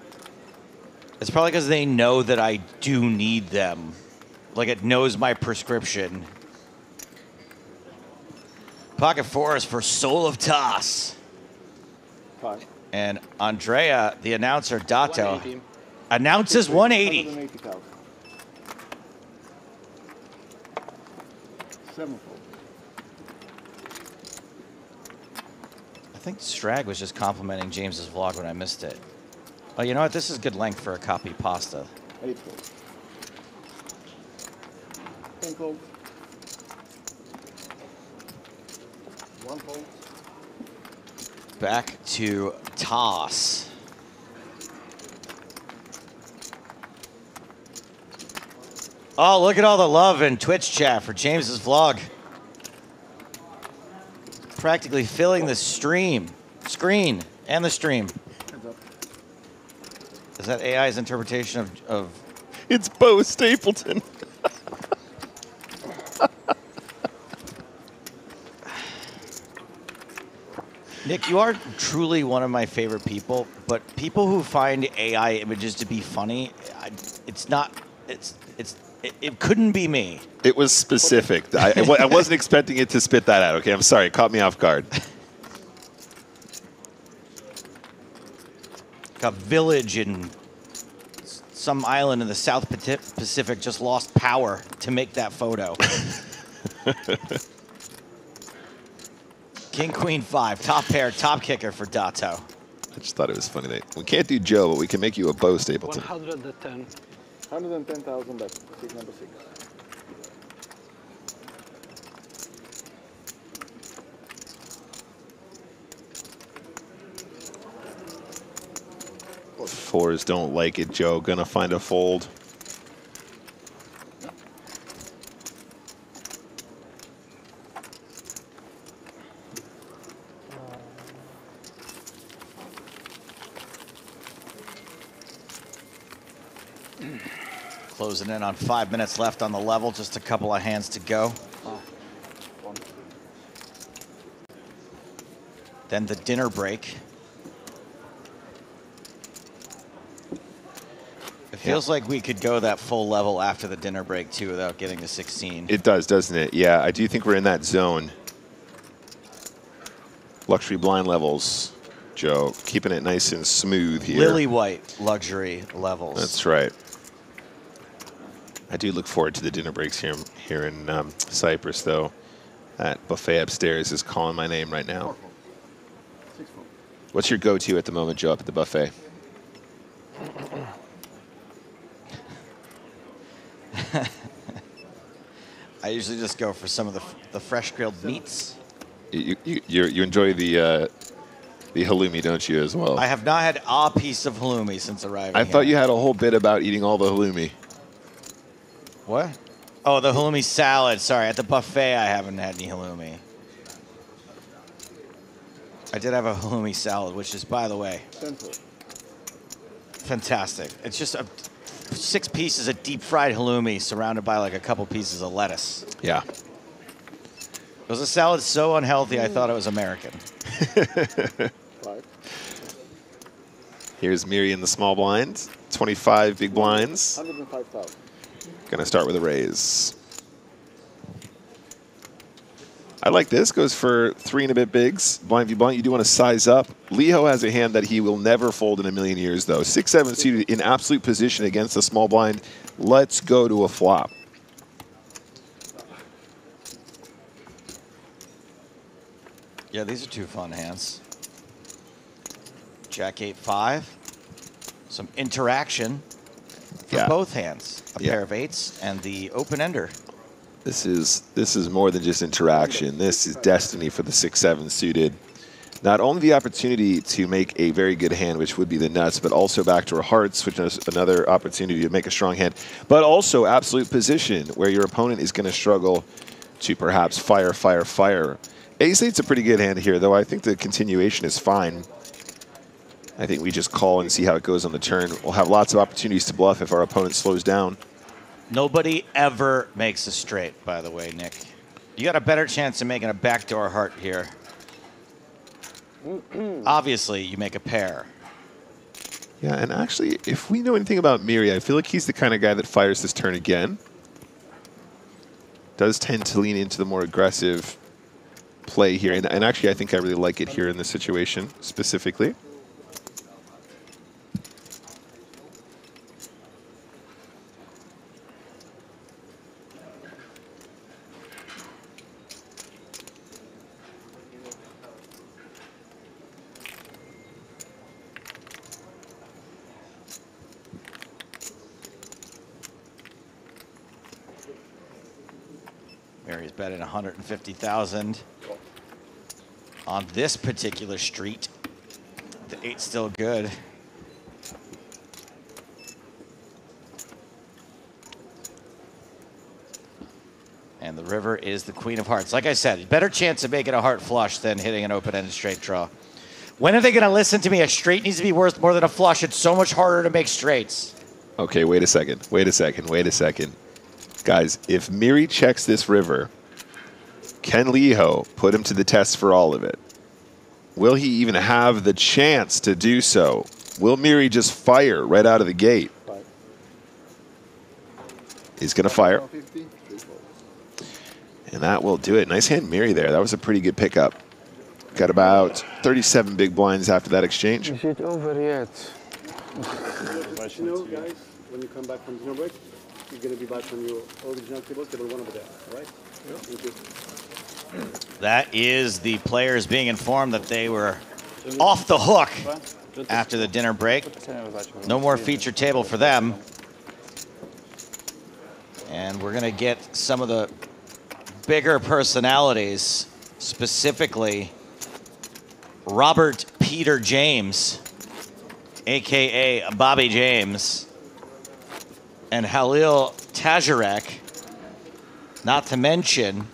[SPEAKER 6] It's probably because they know that I do need them. Like, it knows my prescription. Pocket 4 is for Soul of Toss.
[SPEAKER 10] 5.
[SPEAKER 6] And Andrea, the announcer, Dato, announces 180.
[SPEAKER 10] 180,000. 7-fold.
[SPEAKER 6] I think Strag was just complimenting James's vlog when I missed it. Oh, you know what? This is good length for a copy pasta.
[SPEAKER 10] 8-fold. 10-fold. 1-fold.
[SPEAKER 6] Back to toss. Oh, look at all the love in Twitch chat for James's vlog. Practically filling the screen and the stream. Is that AI's interpretation of
[SPEAKER 15] It's Bo Stapleton.
[SPEAKER 6] Nick, you are truly one of my favorite people, but people who find AI images to be funny, it couldn't be me.
[SPEAKER 15] It was specific. I wasn't expecting it to spit that out, okay? I'm sorry. It caught me off guard.
[SPEAKER 6] A village in some island in the South Pacific just lost power to make that photo. King, Queen, 5. Top pair, top kicker for Dato.
[SPEAKER 15] I just thought it was funny that we can't do Joe, but we can make you a Bo Stapleton.
[SPEAKER 10] 110. 110,000 back. Seat number 6.
[SPEAKER 15] Fours don't like it, Joe. Gonna find a fold.
[SPEAKER 6] Closing in on 5 minutes left on the level. Just a couple of hands to go. Then the dinner break. It feels like we could go that full level after the dinner break, too, without getting to 16.
[SPEAKER 15] It does, doesn't it? Yeah, I do think we're in that zone. Luxury blind levels, Joe. Keeping it nice and smooth here.
[SPEAKER 6] Lily white luxury levels.
[SPEAKER 15] That's right. I do look forward to the dinner breaks here in Cyprus, though. That buffet upstairs is calling my name right now. What's your go-to at the moment, Joe, up at the buffet?
[SPEAKER 6] I usually just go for some of the fresh grilled meats.
[SPEAKER 15] You enjoy the halloumi, don't you, as well?
[SPEAKER 6] I have not had a piece of halloumi since arriving
[SPEAKER 15] I thought you had a whole bit about eating all the halloumi.
[SPEAKER 6] What? Oh, the halloumi salad. Sorry, at the buffet I haven't had any halloumi. I did have a halloumi salad, which is, by the way, fantastic. It's just 6 pieces of deep fried halloumi surrounded by like a couple pieces of lettuce.
[SPEAKER 15] Yeah.
[SPEAKER 6] It was a salad so unhealthy I thought it was American.
[SPEAKER 15] Here's Miri in the small blinds. 25 big blinds.
[SPEAKER 10] 105,000.
[SPEAKER 15] Gonna start with a raise. I like this. Goes for 3 and a bit bigs. Blind v blind. You do want to size up. Liho has a hand that he will never fold in a million years, though. 6-7 suited in absolute position against the small blind. Let's go to a flop.
[SPEAKER 6] Yeah, these are 2 fun hands. Jack 8-5. Some interaction for both hands. A pair of 8s and the open ender.
[SPEAKER 15] This is more than just interaction. This is destiny for the 6-7 suited. Not only the opportunity to make a very good hand, which would be the nuts, but also backdoor hearts, which is another opportunity to make a strong hand, but also absolute position where your opponent is going to struggle to perhaps fire. Ace-8's a pretty good hand here, though I think the continuation is fine. I think we just call and see how it goes on the turn. We'll have lots of opportunities to bluff if our opponent slows down.
[SPEAKER 6] Nobody ever makes a straight, by the way, Nick. You got a better chance of making a backdoor heart here. Obviously, you make a pair.
[SPEAKER 15] Yeah, and actually, if we know anything about Miri, I feel like he's the kind of guy that fires this turn again. Does tend to lean into the more aggressive play here. And actually, I think I really like it here in this situation, specifically.
[SPEAKER 6] Mary's betting 150,000 on this particular street. The 8's still good. And the river is the queen of hearts. Like I said, better chance of making a heart flush than hitting an open-ended straight draw. When are they going to listen to me? A straight needs to be worth more than a flush. It's so much harder to make straights.
[SPEAKER 15] Okay, wait a second. Guys, if Miri checks this river, can Liho put him to the test for all of it? Will he even have the chance to do so? Will Miri just fire right out of the gate? He's going to fire. And that will do it. Nice hand, Miri, there. That was a pretty good pickup. Got about 37 big blinds after that exchange.
[SPEAKER 8] Is it over yet?
[SPEAKER 10] Guys, when you come back from dinner break, you're going to be back on your original table 1 over there, all right? Yeah. Thank you.
[SPEAKER 6] That is the players being informed that they were off the hook after the dinner break. No more feature table for them. And we're going to get some of the bigger personalities, specifically Robert Peter James, a.k.a. Bobby James, and Halil Tajarek, not to mention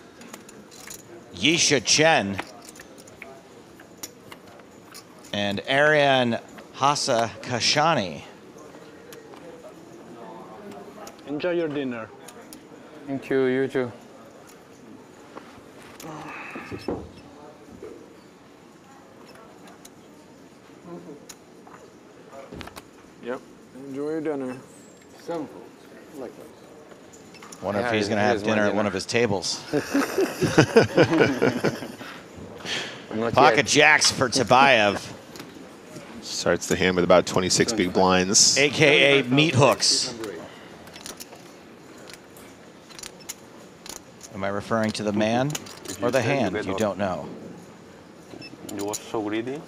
[SPEAKER 6] Yisha Chen and Arian Hassa Kashani.
[SPEAKER 5] Enjoy your dinner.
[SPEAKER 8] Thank you, you too.
[SPEAKER 12] Yep. Enjoy your dinner.
[SPEAKER 10] Simple. Likewise.
[SPEAKER 6] Wonder if he's going to have dinner at one of his tables. Pocket jacks for Tabayev.
[SPEAKER 15] Starts the hand with about 26 big blinds.
[SPEAKER 6] AKA meat hooks. Am I referring to the man or the hand? You don't know.
[SPEAKER 9] You were so greedy.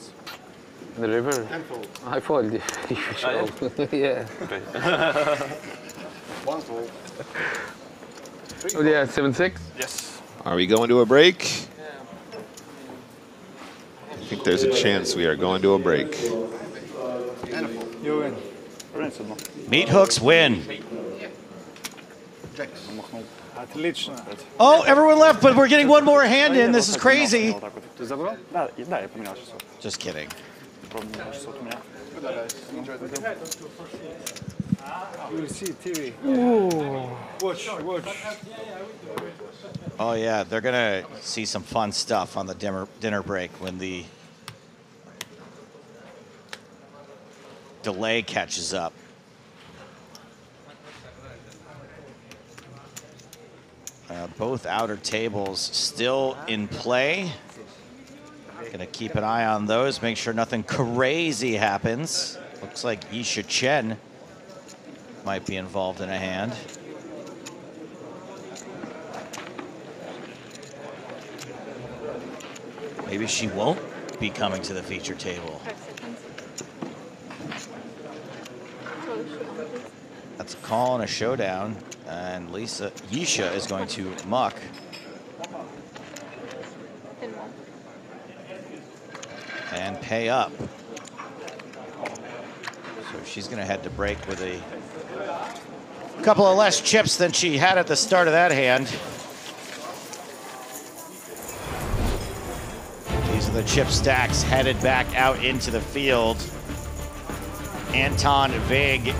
[SPEAKER 8] The river? I fold. Yeah.
[SPEAKER 9] Okay.
[SPEAKER 10] One fold.
[SPEAKER 8] Oh yeah, 7-6?
[SPEAKER 9] Yes.
[SPEAKER 15] Are we going to a break? I think there's a chance we are going to a break.
[SPEAKER 10] You win.
[SPEAKER 6] Meat hooks win.
[SPEAKER 10] Отлично.
[SPEAKER 6] Oh, everyone left, but we're getting one more hand in. This is crazy. Just kidding.
[SPEAKER 10] You will see TV. Watch.
[SPEAKER 6] Oh yeah, they're gonna see some fun stuff on the dinner break when the delay catches up. Both outer tables still in play. Gonna keep an eye on those, make sure nothing crazy happens. Looks like Yisha Chen might be involved in a hand. Maybe she won't be coming to the feature table. That's a call and a showdown, and Yisha is going to muck. And pay up. So she's gonna head to break with a couple of less chips than she had at the start of that hand. These are the chip stacks headed back out into the field. Anton Vig,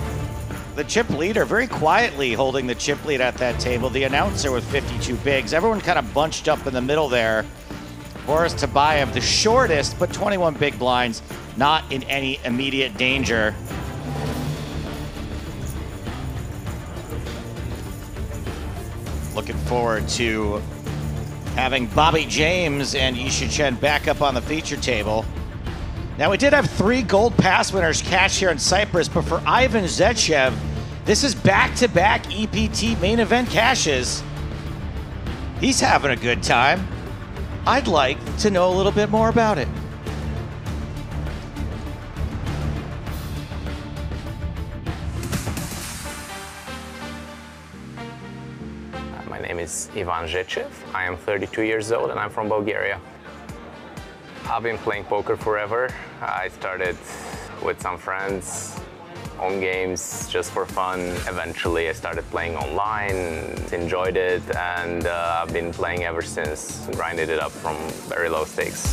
[SPEAKER 6] the chip leader, very quietly holding the chip lead at that table. The announcer with 52 bigs. Everyone kind of bunched up in the middle there. Boris Tabayev, the shortest, but 21 big blinds, not in any immediate danger. Looking forward to having Bobby James and Yisha Chen back up on the feature table. Now, we did have 3 gold pass winners cash here in Cyprus, but for Ivan Zechev, this is back-to-back EPT main event cashes. He's having a good time. I'd like to know a little bit more about it.
[SPEAKER 11] My name is Ivan Zechev. I am 32 years old and I'm from Bulgaria. I've been playing poker forever. I started with some friends, home games, just for fun. Eventually, I started playing online, enjoyed it, and I've been playing ever since, grinded it up from very low stakes.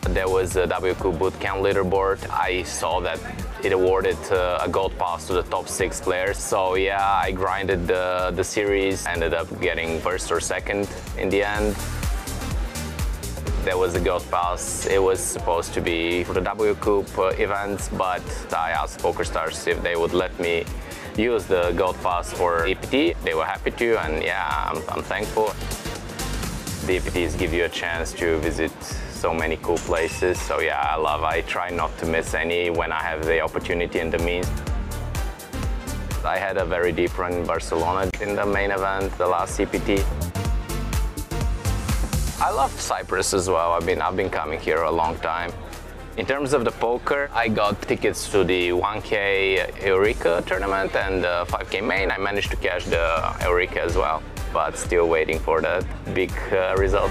[SPEAKER 11] There was a WQ Bootcamp leaderboard. I saw that it awarded a gold pass to the top 6 players. So yeah, I grinded the series, ended up getting first or second in the end. There was a gold pass. It was supposed to be for the W Cup events, but I asked PokerStars if they would let me use the gold pass for EPT. They were happy to, and yeah, I'm thankful. The EPTs give you a chance to visit so many cool places, so yeah, I try not to miss any when I have the opportunity and the means. I had a very deep run in Barcelona in the main event, the last EPT. I love Cyprus as well. I've been coming here a long time. In terms of the poker, I got tickets to the 1K Eureka tournament and the 5K main. I managed to cash the Eureka as well, but still waiting for that big result.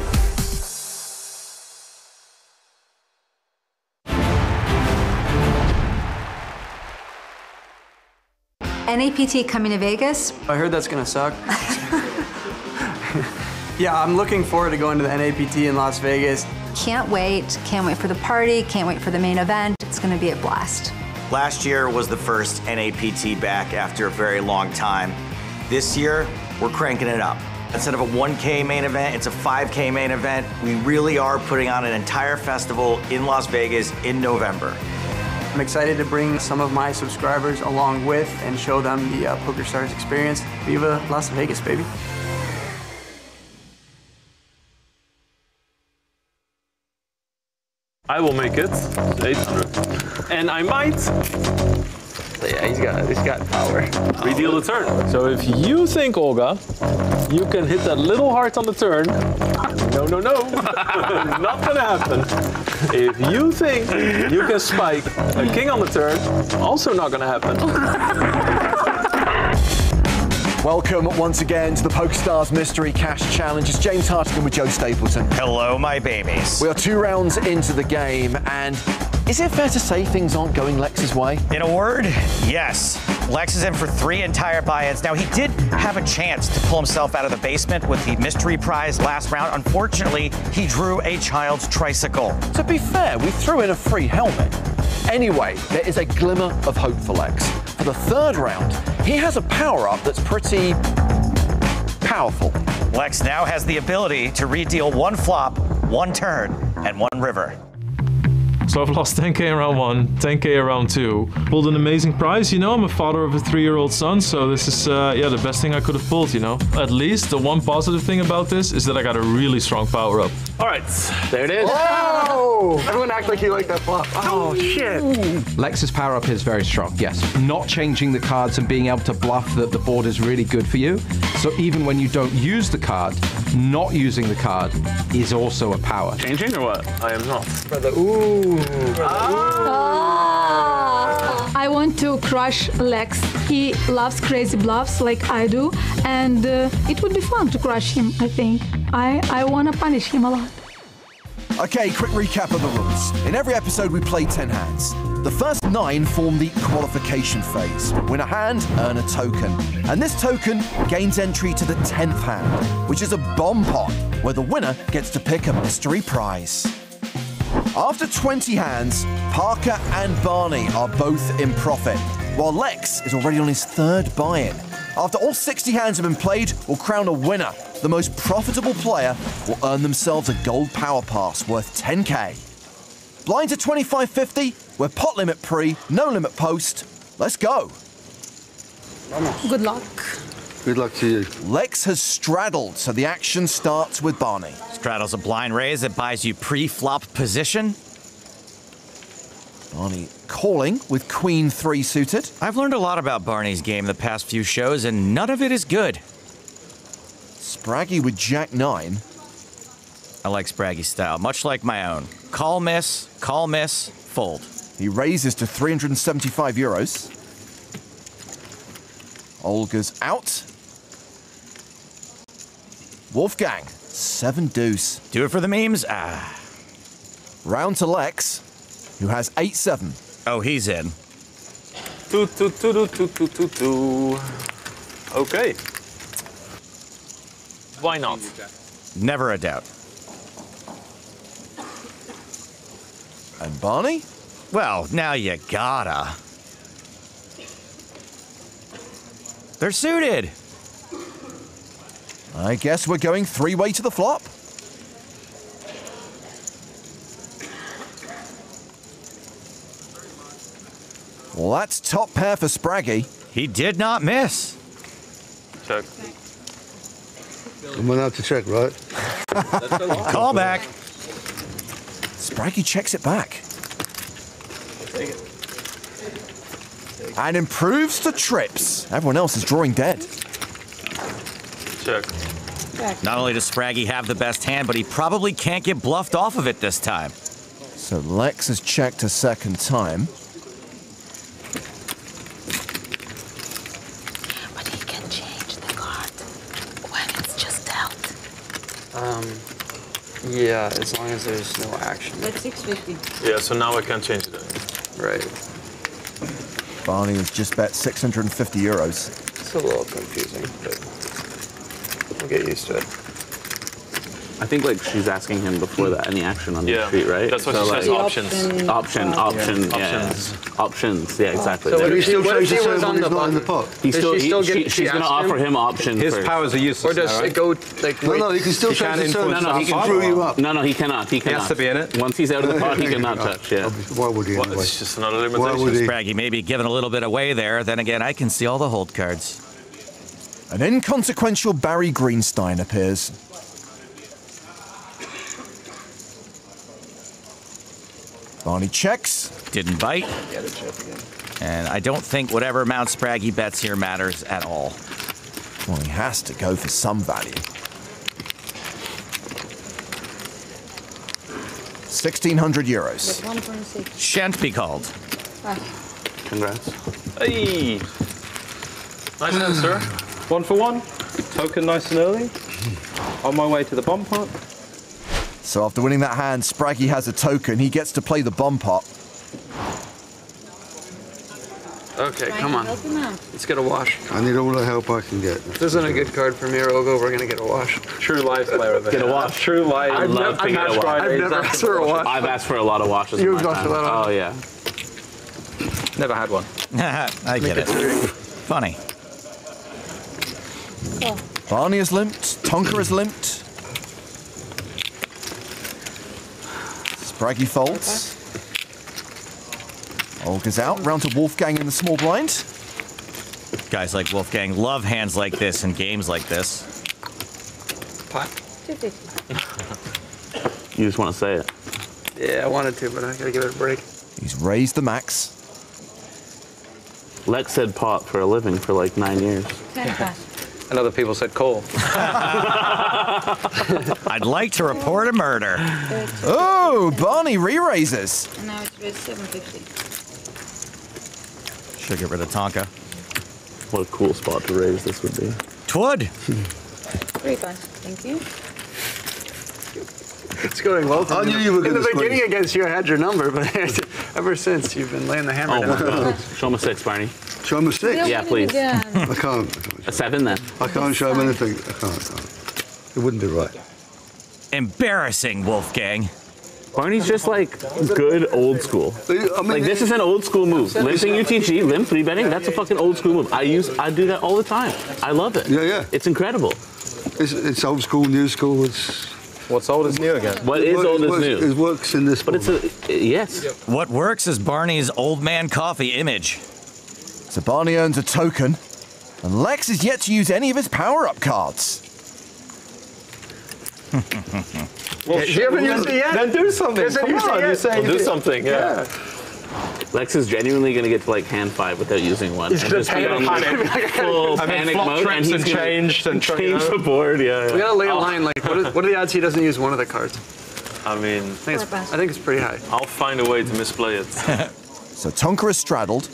[SPEAKER 20] NAPT coming to Vegas.
[SPEAKER 23] I heard that's gonna suck. Yeah, I'm looking forward to going to the NAPT in Las Vegas.
[SPEAKER 20] Can't wait for the party, can't wait for the main event. It's gonna be a blast.
[SPEAKER 6] Last year was the first NAPT back after a very long time. This year, we're cranking it up. Instead of a 1K main event, it's a 5K main event. We really are putting on an entire festival in Las Vegas in November.
[SPEAKER 23] I'm excited to bring some of my subscribers along with and show them the PokerStars experience. Viva Las Vegas, baby.
[SPEAKER 2] I will make it 800, and I might.
[SPEAKER 24] So yeah, he's got power.
[SPEAKER 2] Redeal the turn. So if you think, Olga, you can hit that little heart on the turn, no, not gonna happen. If you think you can spike a king on the turn, also not gonna happen.
[SPEAKER 7] Welcome once again to the PokerStars Mystery Cash Challenge. It's James Hartigan with Joe Stapleton.
[SPEAKER 6] Hello, my babies.
[SPEAKER 7] We are 2 rounds into the game, and is it fair to say things aren't going Lex's way?
[SPEAKER 6] In a word, yes. Lex is in for 3 entire buy-ins. Now, he did have a chance to pull himself out of the basement with the mystery prize last round. Unfortunately, he drew a child's tricycle.
[SPEAKER 7] To be fair, we threw in a free helmet. Anyway, there is a glimmer of hope for Lex. For the 3rd round, he has a power-up that's pretty powerful.
[SPEAKER 6] Lex now has the ability to redeal 1 flop, 1 turn, and 1 river.
[SPEAKER 17] So I've lost 10K in round 1, 10K in round 2. Pulled an amazing prize, you know. I'm a father of a 3-year-old son, so this is yeah, the best thing I could have pulled, you know. At least the one positive thing about this is that I got a really strong power up.
[SPEAKER 2] All right, there it is.
[SPEAKER 23] Whoa! Everyone act like you like that flop. Oh, shit.
[SPEAKER 25] Lex's power up is very strong, yes. Not changing the cards and being able to bluff that the board is really good for you. So even when you don't use the card, not using the card is also a power.
[SPEAKER 2] Changing or what? I am not.
[SPEAKER 23] Brother, ooh.
[SPEAKER 1] I want to crush Lex. He loves crazy bluffs like I do, and it would be fun to crush him, I think. I want to punish him a lot.
[SPEAKER 7] Okay, quick recap of the rules. In every episode, we play 10 hands. The first 9 form the qualification phase. Win a hand, earn a token. And this token gains entry to the 10th hand, which is a bomb pot, where the winner gets to pick a mystery prize. After 20 hands, Parker and Barney are both in profit, while Lex is already on his 3rd buy-in. After all 60 hands have been played, we'll crown a winner. The most profitable player will earn themselves a gold power pass worth 10k. Blinds at 25.50, we're pot limit pre, no limit post. Let's go.
[SPEAKER 1] Good luck.
[SPEAKER 14] Good luck to you.
[SPEAKER 7] Lex has straddled, so the action starts with Barney.
[SPEAKER 6] Straddle's a blind raise that buys you pre-flop position.
[SPEAKER 7] Barney calling with Queen 3 suited.
[SPEAKER 6] I've learned a lot about Barney's game the past few shows, and none of it is good.
[SPEAKER 7] Spraggy with Jack 9.
[SPEAKER 6] I like Spraggy's style, much like my own. Call, miss, fold.
[SPEAKER 7] He raises to 375 euros. Olga's out. Wolfgang, 7 deuce.
[SPEAKER 6] Do it for the memes?
[SPEAKER 7] Round to Lex, who has 8-7.
[SPEAKER 6] Oh, he's in.
[SPEAKER 2] Okay. Why not?
[SPEAKER 6] Never a doubt.
[SPEAKER 7] And Barney?
[SPEAKER 6] Well, now you gotta. They're suited.
[SPEAKER 7] I guess we're going 3-way to the flop. Well, that's top pair for Spraggy.
[SPEAKER 6] He did not miss.
[SPEAKER 2] Check.
[SPEAKER 14] I'm allowed to check, right?
[SPEAKER 6] Call back.
[SPEAKER 7] Spraggy checks it back.
[SPEAKER 2] Take it.
[SPEAKER 7] And improves to trips. Everyone else is drawing dead.
[SPEAKER 2] Check.
[SPEAKER 6] Not only does Spraggy have the best hand, but he probably can't get bluffed off of it this time.
[SPEAKER 7] So Lex has checked a second time.
[SPEAKER 1] But he can change the card when it's just dealt.
[SPEAKER 8] Yeah, as long as there's no action.
[SPEAKER 1] That's 650.
[SPEAKER 2] Yeah, so now I can change it.
[SPEAKER 8] Right.
[SPEAKER 7] Barney has just bet 650 euros.
[SPEAKER 8] It's a little confusing, but we'll get used to it.
[SPEAKER 24] I think like she's asking him before that any action on the street, right?
[SPEAKER 2] That's what she says. Options.
[SPEAKER 24] Options. Yeah, exactly.
[SPEAKER 14] So he still
[SPEAKER 8] what if
[SPEAKER 14] shows
[SPEAKER 8] he
[SPEAKER 14] the
[SPEAKER 8] was
[SPEAKER 14] same
[SPEAKER 8] on
[SPEAKER 14] when
[SPEAKER 8] the
[SPEAKER 14] he's not in the
[SPEAKER 8] button?
[SPEAKER 14] pot.
[SPEAKER 24] He's still,
[SPEAKER 8] she's
[SPEAKER 24] going to offer him options.
[SPEAKER 13] His
[SPEAKER 24] first.
[SPEAKER 13] powers are useless.
[SPEAKER 8] Or does
[SPEAKER 13] now, right?
[SPEAKER 8] it go like?
[SPEAKER 14] No, he can still show the same.
[SPEAKER 24] No, he can
[SPEAKER 14] screw you up.
[SPEAKER 24] No, he cannot. He cannot.
[SPEAKER 13] has to be in it.
[SPEAKER 24] Once he's out of the pot, he cannot touch. Yeah.
[SPEAKER 14] Why would he? Anyway?
[SPEAKER 2] It's just another
[SPEAKER 14] Why would
[SPEAKER 2] limitation.
[SPEAKER 14] he?
[SPEAKER 6] Spraggy may be giving a little bit away there. Then again, I can see all the hold cards.
[SPEAKER 7] An inconsequential Barry Greenstein appears. Barney checks.
[SPEAKER 6] Didn't bite. And I don't think whatever amount Spraggy bets here matters at all.
[SPEAKER 7] Well, he has to go for some value. 1,600 euros.
[SPEAKER 1] 1.6.
[SPEAKER 6] Shan't be called.
[SPEAKER 24] Congrats.
[SPEAKER 2] Hey! Nice answer.
[SPEAKER 13] 1 for 1. Token nice and early. On my way to the bomb pot.
[SPEAKER 7] So after winning that hand, Spraggy has a token. He gets to play the bomb pot.
[SPEAKER 8] Okay, come on. Let's get a wash.
[SPEAKER 14] I need all the help I can get.
[SPEAKER 8] This isn't a good card for me, Rogo. We're gonna get a wash.
[SPEAKER 2] True live player of the
[SPEAKER 24] Get a wash.
[SPEAKER 2] True live.
[SPEAKER 24] I'd love to get a wash.
[SPEAKER 8] I've never asked for a wash.
[SPEAKER 24] I've asked for a lot of washes.
[SPEAKER 8] You've
[SPEAKER 24] in my
[SPEAKER 8] asked
[SPEAKER 24] time.
[SPEAKER 8] for a lot of-
[SPEAKER 24] Oh yeah.
[SPEAKER 13] Never had one.
[SPEAKER 6] I get it. Funny.
[SPEAKER 7] Barney is limped. Tonka is limped. Spraggy folds. Olga's out. Round to Wolfgang in the small blind.
[SPEAKER 6] Guys like Wolfgang love hands like this and games like this.
[SPEAKER 8] Pot.
[SPEAKER 1] 250.
[SPEAKER 24] You just want to say it.
[SPEAKER 8] Yeah, I wanted to, but I gotta give it a break.
[SPEAKER 7] He's raised the max.
[SPEAKER 24] Lex said pot for a living for like 9 years.
[SPEAKER 1] 10 pass.
[SPEAKER 8] And other people said call.
[SPEAKER 6] I'd like to report a murder.
[SPEAKER 3] Oh, Barney re-raises.
[SPEAKER 18] And now it's raised 750.
[SPEAKER 6] Should get rid of Tonka.
[SPEAKER 2] What a cool spot to raise this would be.
[SPEAKER 6] Twould.
[SPEAKER 18] 3 bucks. Thank you.
[SPEAKER 23] It's going well.
[SPEAKER 14] I knew you were
[SPEAKER 23] In
[SPEAKER 14] going
[SPEAKER 23] the
[SPEAKER 14] to
[SPEAKER 23] beginning against you, I had your number, but ever since, you've been laying the hammer
[SPEAKER 24] Oh my
[SPEAKER 23] down.
[SPEAKER 24] God. Show him a 6, Barney.
[SPEAKER 14] Show him a 6?
[SPEAKER 24] Yeah, please.
[SPEAKER 14] I can't.
[SPEAKER 24] A 7 then.
[SPEAKER 14] I can't show him anything. I can't. It wouldn't be right.
[SPEAKER 6] Embarrassing, Wolfgang.
[SPEAKER 24] Barney's just like good old school.
[SPEAKER 14] I mean,
[SPEAKER 24] Like this is an old school move. Limping UTG, limp 3-betting, that's a fucking old school move. I do that all the time. I love it.
[SPEAKER 14] Yeah, yeah.
[SPEAKER 24] It's incredible.
[SPEAKER 14] It's old school, new school.
[SPEAKER 8] What's old is new again.
[SPEAKER 24] What is old is new?
[SPEAKER 14] It works in this.
[SPEAKER 24] But it's a yes.
[SPEAKER 6] What works is Barney's old man coffee image.
[SPEAKER 3] So Barney earns a token, and Lex is yet to use any of his power-up cards.
[SPEAKER 23] Well, you haven't used it yet?
[SPEAKER 8] Then do something.
[SPEAKER 23] Come on,
[SPEAKER 8] you're saying
[SPEAKER 24] do something. Yeah. Lex is genuinely going to get to like hand 5 without using one.
[SPEAKER 8] He's going to
[SPEAKER 24] be on full panic mode, and he's going to change the board. Yeah.
[SPEAKER 23] We gotta lay a line. Like, what are the odds he doesn't use one of the cards?
[SPEAKER 2] I mean,
[SPEAKER 23] I think it's pretty high.
[SPEAKER 2] I'll find a way to misplay it.
[SPEAKER 3] So Tonka is straddled.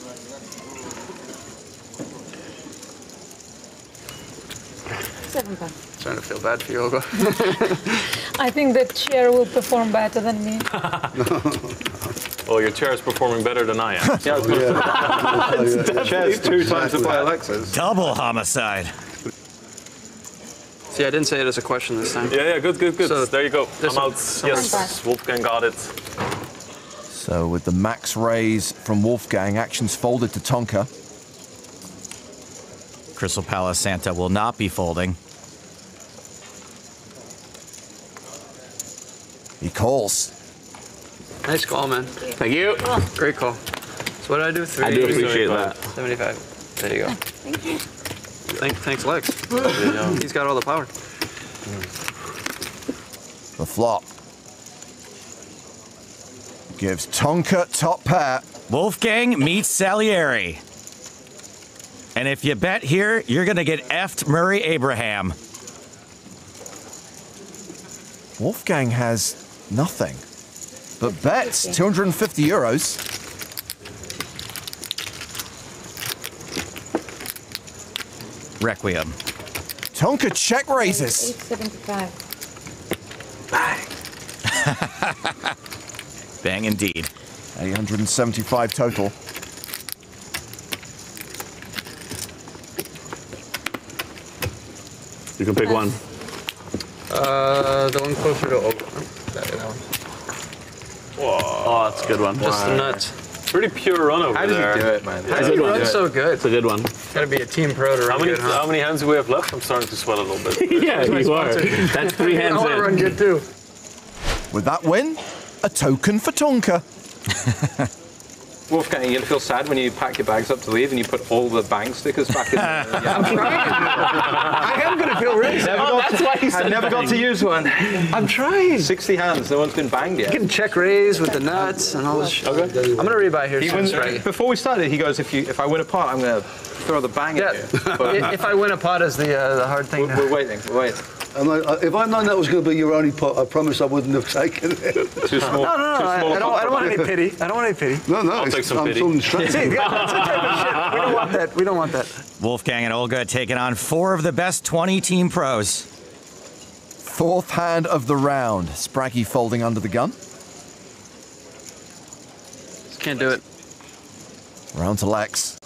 [SPEAKER 23] £7. Starting to feel bad for you, Olga.
[SPEAKER 1] I think the chair will perform better than me.
[SPEAKER 2] Oh, your chair is performing better than I am.
[SPEAKER 8] The chair's 2 times the play Alexa's.
[SPEAKER 6] Double homicide.
[SPEAKER 23] See, I didn't say it as a question this time.
[SPEAKER 2] Yeah, good.
[SPEAKER 23] So
[SPEAKER 2] there you go. I'm out. Yes,
[SPEAKER 23] Fine.
[SPEAKER 2] Wolfgang got it.
[SPEAKER 3] So with the max raise from Wolfgang, actions folded to Tonka.
[SPEAKER 6] Crystal Palace Santa will not be folding.
[SPEAKER 3] He calls.
[SPEAKER 23] Nice call, man.
[SPEAKER 24] Thank you.
[SPEAKER 23] Great call. So what did I do? 3?
[SPEAKER 24] I do appreciate that.
[SPEAKER 23] 75. There you go.
[SPEAKER 18] Thank you.
[SPEAKER 23] Thanks, Lex. He's got all the power.
[SPEAKER 3] The flop gives Tonka top pair.
[SPEAKER 6] Wolfgang meets Salieri. And if you bet here, you're going to get effed Murray Abraham.
[SPEAKER 3] Wolfgang has nothing, but bets 250 euros.
[SPEAKER 6] Requiem.
[SPEAKER 3] Tonka check raises.
[SPEAKER 18] 875.
[SPEAKER 6] Bang indeed.
[SPEAKER 3] 875 total.
[SPEAKER 24] You can pick one.
[SPEAKER 23] The one closer to Olga.
[SPEAKER 2] Whoa.
[SPEAKER 24] Oh, that's a good one.
[SPEAKER 23] Just the nuts.
[SPEAKER 2] Pretty pure run over
[SPEAKER 8] How
[SPEAKER 2] there.
[SPEAKER 8] does he do it, man?
[SPEAKER 23] How does he run so good?
[SPEAKER 24] It's a good one.
[SPEAKER 23] Gotta be a team pro to run good, huh?
[SPEAKER 2] How many hands do we have left? I'm starting to sweat a little bit.
[SPEAKER 24] Yeah, you are. That's 3 hands
[SPEAKER 23] I want to run good too.
[SPEAKER 3] With that win, a token for Tonka.
[SPEAKER 8] Wolfgang, you'll feel sad when you pack your bags up to leave and you put all the bang stickers back in there.
[SPEAKER 23] I'm trying. I am going to feel really sad.
[SPEAKER 24] That's why he said
[SPEAKER 8] I never got to use one.
[SPEAKER 23] I'm trying.
[SPEAKER 8] 60 hands, no one's been banged yet.
[SPEAKER 23] You can check raise with the nuts and all this shit. Okay. I'm going to rebuy here soon.
[SPEAKER 8] Before we started, he goes, if I win a pot, I'm going to throw the bang at you. But
[SPEAKER 23] If I win a pot is the hard thing.
[SPEAKER 8] we're waiting.
[SPEAKER 14] And if I'd known that was going to be your only pot, I promise I wouldn't have taken it.
[SPEAKER 2] Too small.
[SPEAKER 23] No, I don't want any pity. I don't want any pity.
[SPEAKER 14] No,
[SPEAKER 2] I'll take some pity.
[SPEAKER 14] I'm straight.
[SPEAKER 23] See, that's the type of shit. We don't want that. We don't want that.
[SPEAKER 6] Wolfgang and Olga taking on 4 of the best 20 team pros.
[SPEAKER 3] Fourth hand of the round. Spraggy folding under the gun.
[SPEAKER 23] Just can't do it.
[SPEAKER 3] Round to Lex.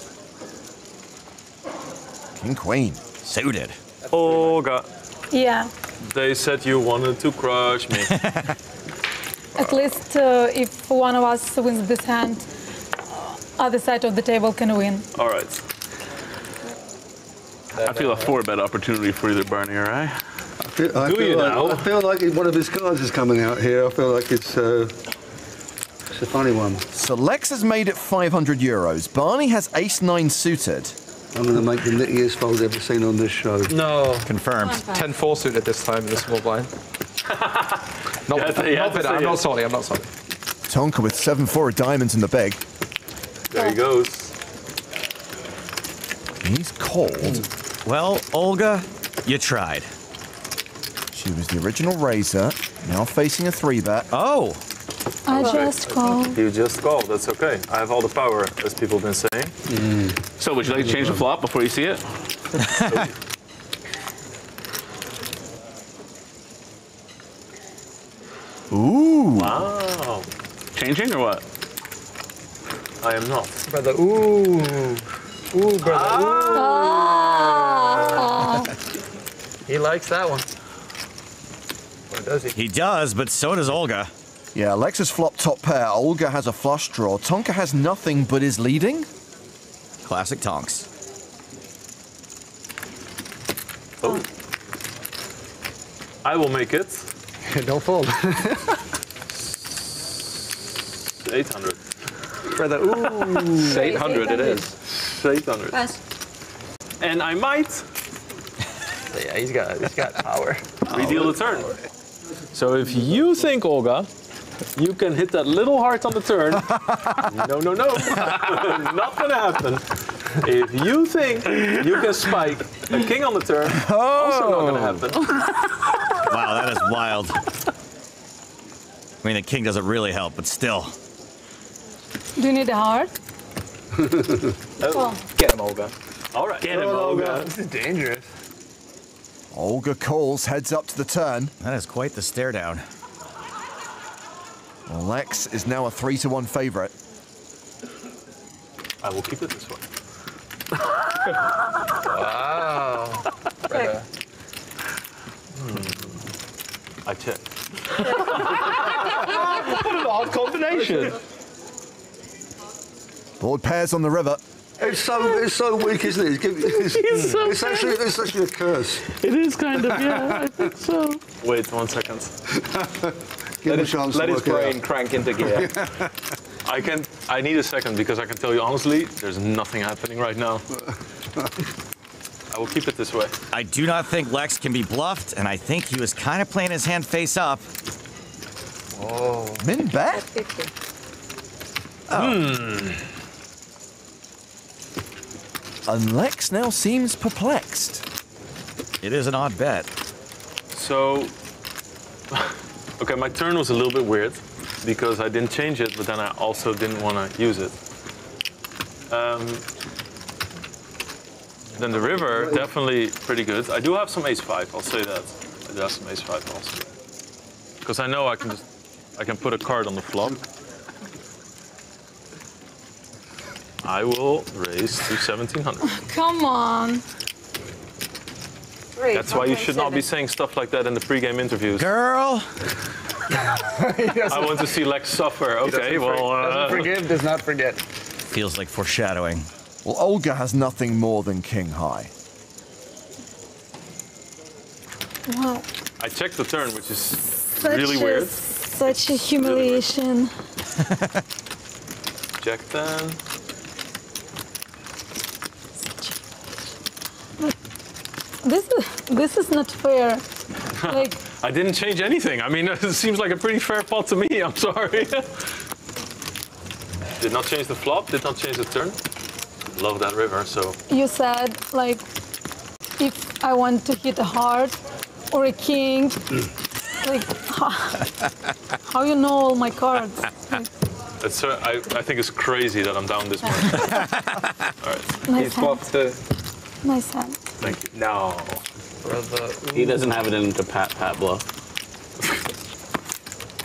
[SPEAKER 3] King Queen.
[SPEAKER 6] Suited.
[SPEAKER 2] Olga.
[SPEAKER 1] Yeah.
[SPEAKER 2] They said you wanted to crush me.
[SPEAKER 1] At least if one of us wins this hand, other side of the table can win.
[SPEAKER 2] All right.
[SPEAKER 24] I feel a 4-bet opportunity for either Barney or I.
[SPEAKER 14] I feel like one of his cards is coming out here. I feel like it's a funny one.
[SPEAKER 3] So Lex has made it 500 euros. Barney has ace-9 suited.
[SPEAKER 14] I'm going to make the nittiest fold ever seen on this show.
[SPEAKER 23] No.
[SPEAKER 6] Confirmed.
[SPEAKER 8] 10-4 suited this time in the small blind. I'm not sorry.
[SPEAKER 3] Tonka with 7-4 of diamonds in the big.
[SPEAKER 2] There he goes.
[SPEAKER 3] He's called.
[SPEAKER 4] Well, Olga, you tried.
[SPEAKER 3] She was the original raiser, now facing a 3-bet.
[SPEAKER 4] Oh!
[SPEAKER 1] I just called.
[SPEAKER 2] You just called, that's okay. I have all the power, as people have been saying.
[SPEAKER 24] So would you like to change the flop before you see it?
[SPEAKER 3] Ooh!
[SPEAKER 2] Wow.
[SPEAKER 24] Changing or what?
[SPEAKER 2] I am not.
[SPEAKER 8] Brother, ooh. Ooh, brother, ooh. He likes that one. Or does he?
[SPEAKER 4] He does, but so does Olga.
[SPEAKER 3] Yeah, Lex's flop top pair. Olga has a flush draw. Tonka has nothing but is leading.
[SPEAKER 4] Classic Tonks.
[SPEAKER 2] Oh. I will make it.
[SPEAKER 8] Don't fold.
[SPEAKER 2] 800.
[SPEAKER 8] Brother, ooh.
[SPEAKER 2] 800 it is. 800.
[SPEAKER 18] Pass.
[SPEAKER 2] And I might.
[SPEAKER 8] So yeah, he's got power.
[SPEAKER 2] Redeal the turn. So if you think, Olga, you can hit that little heart on the turn, no. Not gonna happen. If you think you can spike a king on the turn, also not gonna happen.
[SPEAKER 4] Wow, that is wild. I mean, the king doesn't really help, but still.
[SPEAKER 1] Do you need a heart?
[SPEAKER 8] Oh. Get him, Olga.
[SPEAKER 2] All right.
[SPEAKER 8] Get him, Olga. This is dangerous.
[SPEAKER 3] Olga calls, heads up to the turn.
[SPEAKER 4] That is quite the stare down.
[SPEAKER 3] Lex is now a 3-1 favorite.
[SPEAKER 2] I will keep it this way.
[SPEAKER 8] Wow. Brother.
[SPEAKER 2] I check.
[SPEAKER 14] What an odd combination.
[SPEAKER 3] Board pairs on the river.
[SPEAKER 14] It's so weak, isn't it? It's actually a curse.
[SPEAKER 24] It is kind of, yeah, I think so.
[SPEAKER 2] Wait 1 second.
[SPEAKER 14] Give him a chance
[SPEAKER 8] Let
[SPEAKER 14] to
[SPEAKER 8] his
[SPEAKER 14] work it
[SPEAKER 8] brain
[SPEAKER 14] out.
[SPEAKER 8] crank into gear.
[SPEAKER 2] I need a second because I can tell you honestly, there's nothing happening right now. I will keep it this way.
[SPEAKER 4] I do not think Lex can be bluffed, and I think he was kind of playing his hand face up.
[SPEAKER 3] Oh. Min bet? And Lex now seems perplexed.
[SPEAKER 4] It is an odd bet.
[SPEAKER 2] So, okay, my turn was a little bit weird because I didn't change it, but then I also didn't want to use it. Then the river, definitely pretty good. I do have some ace-5, I'll say that. I do have some ace-5 also. Because I know I can put a card on the flop. I will raise to 1700.
[SPEAKER 1] Come on.
[SPEAKER 2] That's why you should not be saying stuff like that in the pre-game interviews.
[SPEAKER 4] Girl!
[SPEAKER 2] I want to see Lex suffer. Okay, well...
[SPEAKER 8] doesn't forgive, does not forget.
[SPEAKER 4] Feels like foreshadowing.
[SPEAKER 3] Well, Olga has nothing more than king high.
[SPEAKER 1] Wow.
[SPEAKER 2] I checked the turn, which is really weird.
[SPEAKER 1] Such a humiliation.
[SPEAKER 2] Jack 10.
[SPEAKER 1] This is not fair. Like,
[SPEAKER 2] I didn't change anything. I mean, it seems like a pretty fair pot to me. I'm sorry. Did not change the flop. Did not change the turn. Love that river. So
[SPEAKER 1] you said, like, if I want to hit a heart or a king, like, how you know all my cards? Like,
[SPEAKER 2] it's, I think it's crazy that I'm down this much. All right.
[SPEAKER 1] Nice
[SPEAKER 8] He's swapped to...
[SPEAKER 1] Nice hand.
[SPEAKER 2] Thank you. No.
[SPEAKER 8] Brother.
[SPEAKER 24] He doesn't have it into Pat bluff.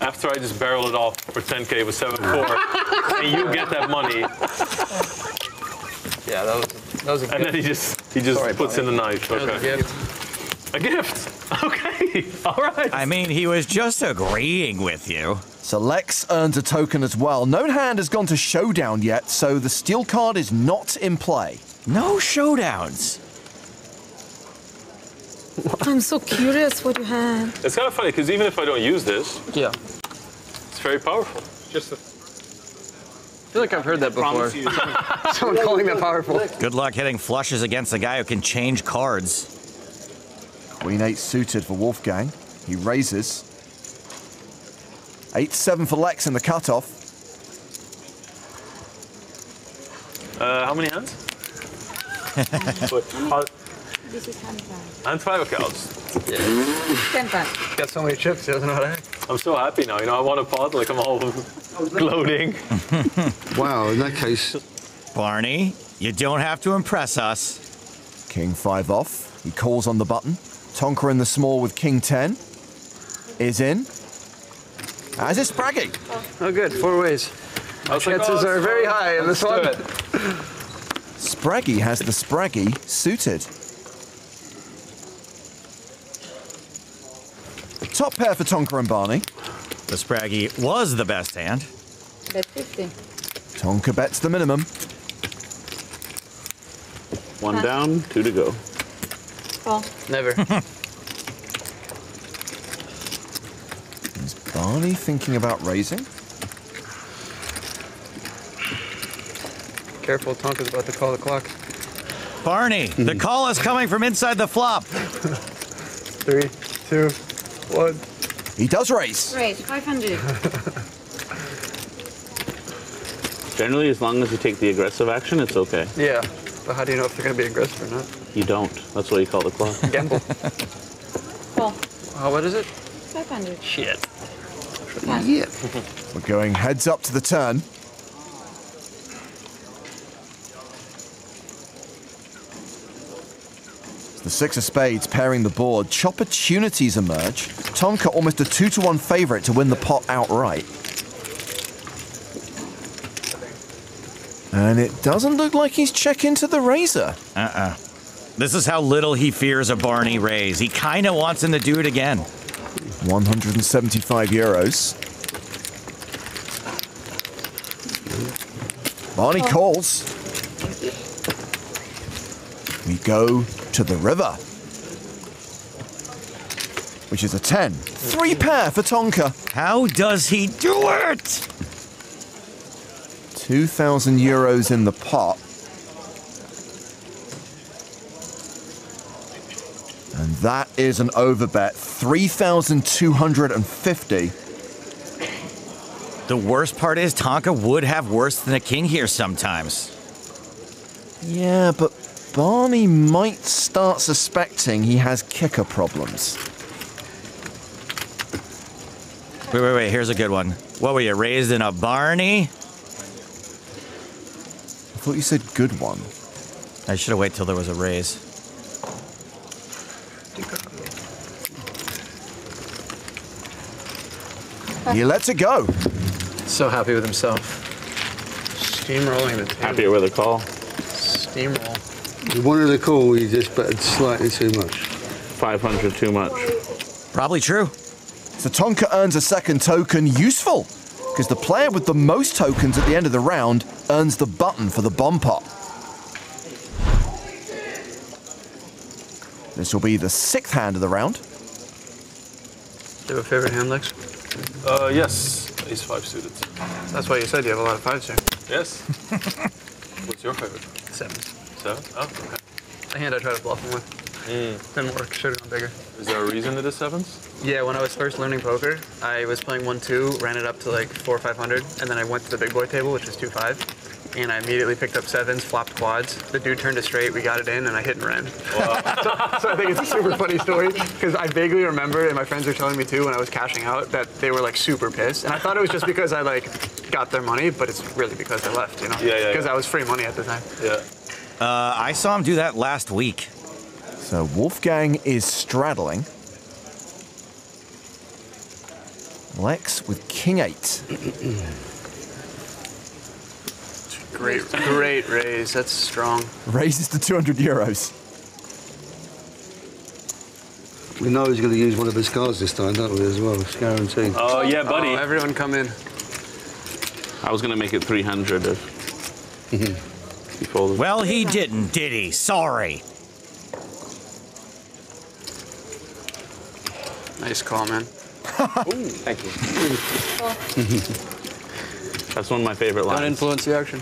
[SPEAKER 2] After I just barrel it off for 10K with 7-4, and you get that money.
[SPEAKER 8] Yeah, that was a gift.
[SPEAKER 2] And then he just puts in the knife. Okay. A gift. Okay. All right.
[SPEAKER 4] I mean, he was just agreeing with you.
[SPEAKER 3] So Lex earns a token as well. No hand has gone to showdown yet, so the steel card is not in play.
[SPEAKER 4] No showdowns.
[SPEAKER 1] I'm so curious what you had.
[SPEAKER 2] It's kind of funny because even if I don't use this,
[SPEAKER 8] yeah,
[SPEAKER 2] it's very powerful.
[SPEAKER 8] I feel like I've heard that before. Someone calling that powerful.
[SPEAKER 4] Good luck hitting flushes against a guy who can change cards.
[SPEAKER 3] Queen 8 suited for Wolfgang. He raises. 8-7 for Lex in the cutoff.
[SPEAKER 2] How many hands?
[SPEAKER 18] This is hand five.
[SPEAKER 2] And 5 accounts.
[SPEAKER 18] 10 five.
[SPEAKER 23] Got so many chips, he doesn't know how to act.
[SPEAKER 2] I'm so happy now. You know, I want a pot. Like I'm all gloating.
[SPEAKER 14] Wow, in that case.
[SPEAKER 6] Barney, you don't have to impress us.
[SPEAKER 3] King 5 off. He calls on the button. Tonka in the small with King 10. Is in. As is Spraggy.
[SPEAKER 23] Oh, good. 4 ways. My chances are very high in this one.
[SPEAKER 3] Spraggy has the Spraggy suited. Top pair for Tonka and Barney.
[SPEAKER 6] The Spraggy was the best hand.
[SPEAKER 18] Bet 50.
[SPEAKER 3] Tonka bets the minimum.
[SPEAKER 24] 1 down, 2 to go.
[SPEAKER 18] Call.
[SPEAKER 23] Never.
[SPEAKER 3] Is Barney thinking about raising?
[SPEAKER 23] Careful, Tonka's about to call the clock.
[SPEAKER 6] Barney, the call is coming from inside the flop.
[SPEAKER 23] 3, 2, 1.
[SPEAKER 3] He does raise.
[SPEAKER 18] Raise 500.
[SPEAKER 24] Generally, as long as you take the aggressive action, it's okay.
[SPEAKER 23] Yeah, but how do you know if they're going to be aggressive or not?
[SPEAKER 24] You don't. That's why you call the clock.
[SPEAKER 23] Gamble.
[SPEAKER 18] Call.
[SPEAKER 23] What is it?
[SPEAKER 18] 500.
[SPEAKER 23] Shit.
[SPEAKER 3] Yeah. We're going heads up to the turn. The 6 of spades pairing the board. Chopportunities emerge. Tonka almost a 2-to-1 favourite to win the pot outright. And it doesn't look like he's checking to the razor.
[SPEAKER 6] This is how little he fears a Barney raise. He kind of wants him to do it again.
[SPEAKER 3] 175 euros. Barney calls. We go to the river, which is a 10. 3 pair for Tonka.
[SPEAKER 6] How does he do it?
[SPEAKER 3] 2,000 euros in the pot. And that is an overbet. 3,250.
[SPEAKER 6] The worst part is Tonka would have worse than a king here sometimes.
[SPEAKER 3] Yeah, but Barney might start suspecting he has kicker problems.
[SPEAKER 6] Wait. Here's a good one. What were you, raised in a Barney?
[SPEAKER 3] I thought you said good one.
[SPEAKER 6] I should have waited till there was a raise.
[SPEAKER 3] He lets it go.
[SPEAKER 23] So happy with himself. Steamrolling the table.
[SPEAKER 24] Happier with a call.
[SPEAKER 23] Steamroll.
[SPEAKER 14] You wanted a call, you just betted slightly too much.
[SPEAKER 24] 500 too much.
[SPEAKER 6] Probably true.
[SPEAKER 3] So Tonka earns a second token. Useful, because the player with the most tokens at the end of the round earns the button for the bomb pot. This will be the 6th hand of the round.
[SPEAKER 23] Do you have a favorite hand, Lex?
[SPEAKER 2] Yes. Ace 5 suited.
[SPEAKER 23] That's why you said you have a lot of 5s here.
[SPEAKER 2] Yes. What's your favorite?
[SPEAKER 23] 7s.
[SPEAKER 2] 7? Oh, okay.
[SPEAKER 23] The hand I tried to bluff him with. Didn't work. Should have gone bigger.
[SPEAKER 2] Is there a reason it is 7s?
[SPEAKER 23] Yeah, when I was first learning poker, I was playing 1-2, ran it up to like 400 or 500, and then I went to the big boy table, which is 2-5, and I immediately picked up 7s, flopped quads. The dude turned a straight, we got it in, and I hit and ran. Wow. so I think it's a super funny story, because I vaguely remember, and my friends were telling me too when I was cashing out, that they were like super pissed, and I thought it was just because I like got their money, but it's really because I left, you know?
[SPEAKER 2] Yeah.
[SPEAKER 23] Because I was free money at the time.
[SPEAKER 2] Yeah.
[SPEAKER 6] I saw him do that last week.
[SPEAKER 3] So Wolfgang is straddling. Lex with King 8.
[SPEAKER 23] Great raise. That's strong.
[SPEAKER 3] Raises to 200 euros.
[SPEAKER 14] We know he's going to use one of his cards this time, don't we, as well? It's guaranteed.
[SPEAKER 2] Oh, yeah, buddy.
[SPEAKER 23] Oh, everyone come in.
[SPEAKER 24] I was going to make it 300 if he folded.
[SPEAKER 6] Well, he didn't, did he? Sorry.
[SPEAKER 23] Nice call, man.
[SPEAKER 24] Thank you. That's one of my favorite lines.
[SPEAKER 23] Don't influence the action.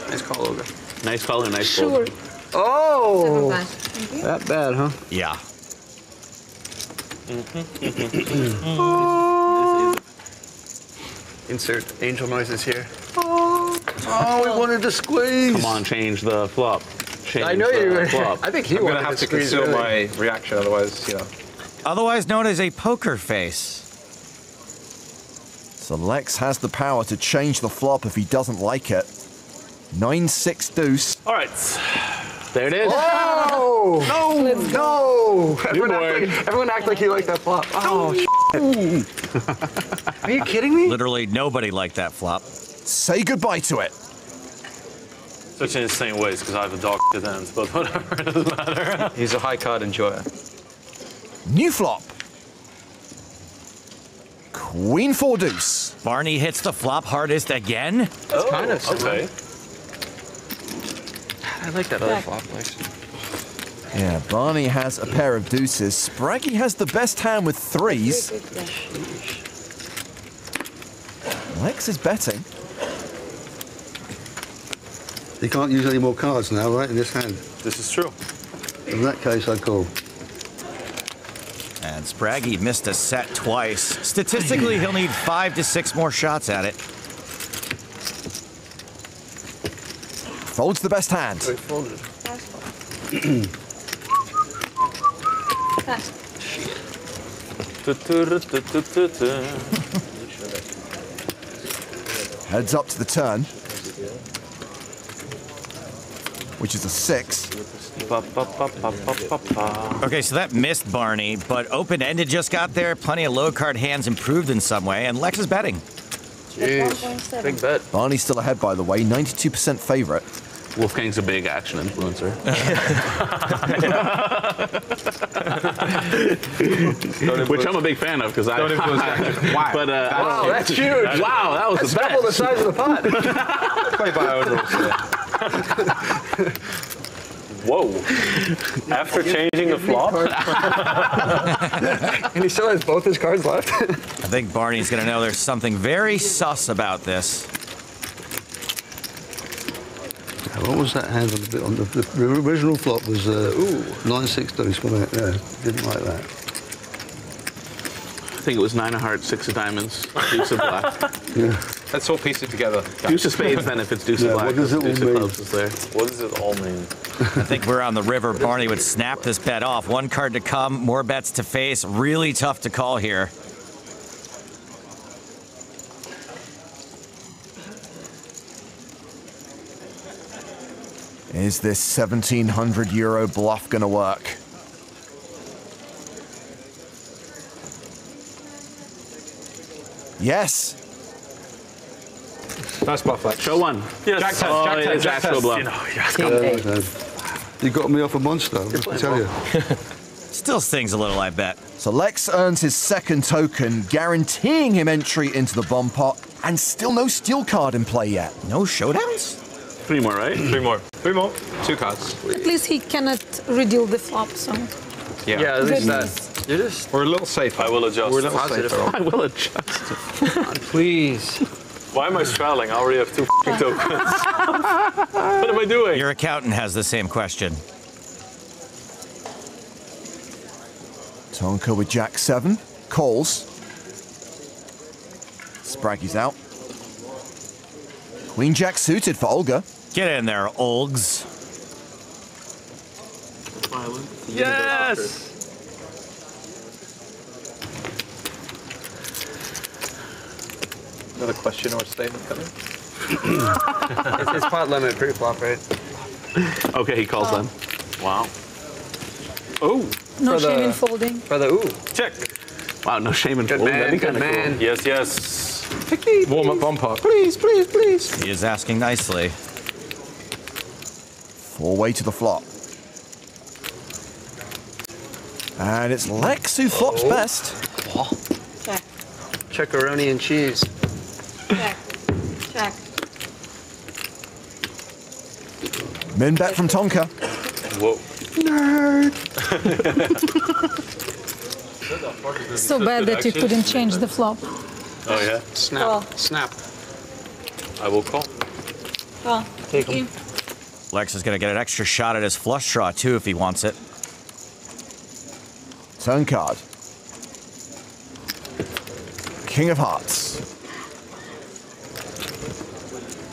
[SPEAKER 23] Nice call, Olga.
[SPEAKER 24] Nice call and nice fold.
[SPEAKER 23] Oh! That bad, huh?
[SPEAKER 6] Yeah.
[SPEAKER 23] Insert angel noises here.
[SPEAKER 14] Oh, we wanted to squeeze.
[SPEAKER 24] Come on, change the flop. change.
[SPEAKER 9] I know you were.
[SPEAKER 24] Flop.
[SPEAKER 9] I think he
[SPEAKER 5] I'm
[SPEAKER 9] wanted
[SPEAKER 5] gonna have to
[SPEAKER 9] squeeze
[SPEAKER 5] conceal
[SPEAKER 9] early.
[SPEAKER 5] my reaction, otherwise, you know.
[SPEAKER 6] Otherwise known as a poker face.
[SPEAKER 3] So Lex has the power to change the flop if he doesn't like it. 9-6 deuce.
[SPEAKER 24] All right. There it is.
[SPEAKER 9] Oh! No! Everyone act like he liked that flop. Oh, Are you kidding me?
[SPEAKER 6] Literally nobody liked that flop.
[SPEAKER 3] Say goodbye to it.
[SPEAKER 17] Such an insane waste because I have a dog at the end, but whatever, it doesn't matter.
[SPEAKER 5] He's a high card enjoyer.
[SPEAKER 3] New flop. Queen 4 deuce.
[SPEAKER 6] Barney hits the flop hardest again.
[SPEAKER 5] That's kind of
[SPEAKER 17] okay.
[SPEAKER 5] I like that other flop, Lex.
[SPEAKER 3] Yeah, Barney has a pair of deuces. Spraggy has the best hand with threes. Lex is betting.
[SPEAKER 14] You can't use any more cards now, right, in this hand?
[SPEAKER 17] This is true.
[SPEAKER 14] In that case, I call.
[SPEAKER 6] And Spraggy missed a set twice. Statistically, he'll need 5 to 6 more shots at it.
[SPEAKER 3] Folds the best hand. Heads up to the turn, which is a 6.
[SPEAKER 6] Okay, so that missed Barney, but open-ended just got there. Plenty of low card hands improved in some way, and Lex is betting.
[SPEAKER 24] Jeez, big bet.
[SPEAKER 3] Barney's still ahead, by the way, 92% favorite.
[SPEAKER 24] Wolfgang's a big action influencer. Which I'm a big fan of because I.
[SPEAKER 5] Wow.
[SPEAKER 24] But
[SPEAKER 9] Wow, that's huge.
[SPEAKER 24] Wow, that was
[SPEAKER 9] That's
[SPEAKER 24] the bet.
[SPEAKER 9] double the size of the pot.
[SPEAKER 5] Play by our rules here.
[SPEAKER 17] Whoa. After changing the flop?
[SPEAKER 9] And he still has both his cards left.
[SPEAKER 6] I think Barney's going to know there's something very sus about this.
[SPEAKER 14] What was that hand on the original flop was 9-6 deuce, wasn't it? Yeah, didn't like that.
[SPEAKER 24] I think it was 9 of hearts, 6 of diamonds, deuce of black.
[SPEAKER 14] Yeah.
[SPEAKER 5] Let's all piece it together.
[SPEAKER 24] Deuce of spades then if it's deuce of black.
[SPEAKER 14] What does it all
[SPEAKER 24] deuce of
[SPEAKER 14] mean?
[SPEAKER 24] clubs is there.
[SPEAKER 17] What does it all mean?
[SPEAKER 6] I think we're on the river. Barney would snap this bet off. 1 card to come, more bets to face. Really tough to call here.
[SPEAKER 3] Is this €1,700 bluff gonna work? Yes.
[SPEAKER 5] Nice bluff, Lex.
[SPEAKER 24] Show one.
[SPEAKER 17] Yes.
[SPEAKER 5] Jack test,
[SPEAKER 17] Jack
[SPEAKER 24] actual
[SPEAKER 17] test.
[SPEAKER 24] bluff.
[SPEAKER 17] You know,
[SPEAKER 14] You got me off a monster, I tell you.
[SPEAKER 6] Still stings a little, I bet.
[SPEAKER 3] So Lex earns his second token, guaranteeing him entry into the bomb pot, and still no steel card in play yet.
[SPEAKER 6] No showdowns?
[SPEAKER 24] 3 more, right?
[SPEAKER 17] 3 more.
[SPEAKER 5] 3 more. 2 cards.
[SPEAKER 1] At least he cannot redeal the flop, so.
[SPEAKER 5] Yeah,
[SPEAKER 9] at least
[SPEAKER 1] Goodness.
[SPEAKER 9] that. You're just
[SPEAKER 5] We're a little safer.
[SPEAKER 17] I will adjust.
[SPEAKER 5] We're a little
[SPEAKER 9] positive.
[SPEAKER 5] safer.
[SPEAKER 24] I will adjust.
[SPEAKER 5] Please.
[SPEAKER 17] Why am I straddling? I already have 2 tokens. What am I doing?
[SPEAKER 6] Your accountant has the same question.
[SPEAKER 3] Tonka with Jack 7, calls. Spraggy's out. Queen Jack suited for Olga.
[SPEAKER 6] Get in there, Olgs.
[SPEAKER 24] Yes!
[SPEAKER 5] Another question or statement coming?
[SPEAKER 9] it's pot limit pre-flop, right?
[SPEAKER 24] Okay, he calls then. Wow. Oh.
[SPEAKER 1] No
[SPEAKER 9] For the-
[SPEAKER 1] shame in folding.
[SPEAKER 9] For the ooh.
[SPEAKER 17] Check.
[SPEAKER 24] Wow, no shame in
[SPEAKER 9] Good
[SPEAKER 24] folding.
[SPEAKER 9] man,
[SPEAKER 24] That'd be
[SPEAKER 9] good
[SPEAKER 24] kind of
[SPEAKER 9] man.
[SPEAKER 24] cool.
[SPEAKER 17] Yes, yes.
[SPEAKER 5] Warm up bomb pot.
[SPEAKER 9] Please, please, please.
[SPEAKER 6] He is asking nicely.
[SPEAKER 3] 4-way to the flop. And it's Lex who flops best.
[SPEAKER 18] Check.
[SPEAKER 9] Checkeroni and cheese.
[SPEAKER 18] Check. Check.
[SPEAKER 3] Min bet from Tonka.
[SPEAKER 17] Whoa.
[SPEAKER 9] Nerd.
[SPEAKER 1] So bad that you couldn't change the flop.
[SPEAKER 17] Oh, yeah?
[SPEAKER 9] Snap.
[SPEAKER 18] Call.
[SPEAKER 9] Snap.
[SPEAKER 17] I will call.
[SPEAKER 18] Call.
[SPEAKER 9] Take
[SPEAKER 18] Thank you.
[SPEAKER 6] Lex is going to get an extra shot at his flush draw, too, if he wants it.
[SPEAKER 3] Turn card. King of Hearts.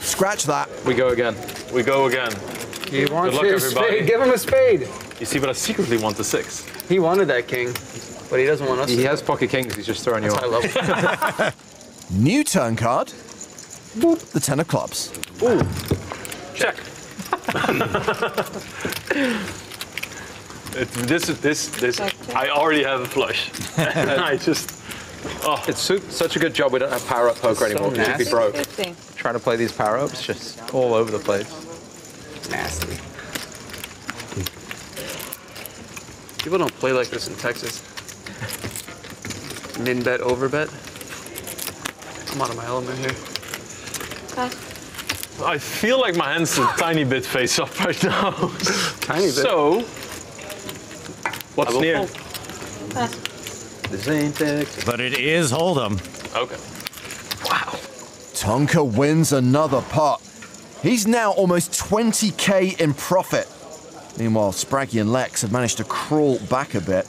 [SPEAKER 3] Scratch that.
[SPEAKER 5] We go again.
[SPEAKER 17] We go again.
[SPEAKER 23] He wants
[SPEAKER 17] Good luck,
[SPEAKER 23] his
[SPEAKER 17] everybody.
[SPEAKER 23] spade. Give him a spade.
[SPEAKER 17] You see, but I secretly want the 6.
[SPEAKER 23] He wanted that king, but he doesn't want us.
[SPEAKER 5] He has pocket kings. He's just throwing you off.
[SPEAKER 23] I love.
[SPEAKER 3] New turn card. Boop, the 10 of clubs.
[SPEAKER 17] Ooh. Check. This. I already have a flush. I just. Oh.
[SPEAKER 5] It's such a good job we don't have power-up poker anymore.
[SPEAKER 23] nasty.
[SPEAKER 5] We'd be broke.
[SPEAKER 18] 50.
[SPEAKER 5] Trying to play these power-ups just all over the place.
[SPEAKER 23] Nasty. People don't play like this in Texas. Min bet, over bet. I'm out of my element here.
[SPEAKER 17] I feel like my hand's a tiny bit face up right now.
[SPEAKER 23] Tiny bit.
[SPEAKER 17] So, what's near?
[SPEAKER 5] This ain't Texas.
[SPEAKER 6] But it is Hold'em.
[SPEAKER 17] Okay. Wow.
[SPEAKER 3] Tonka wins another pot. He's now almost 20k in profit. Meanwhile, Spraggy and Lex have managed to crawl back a bit.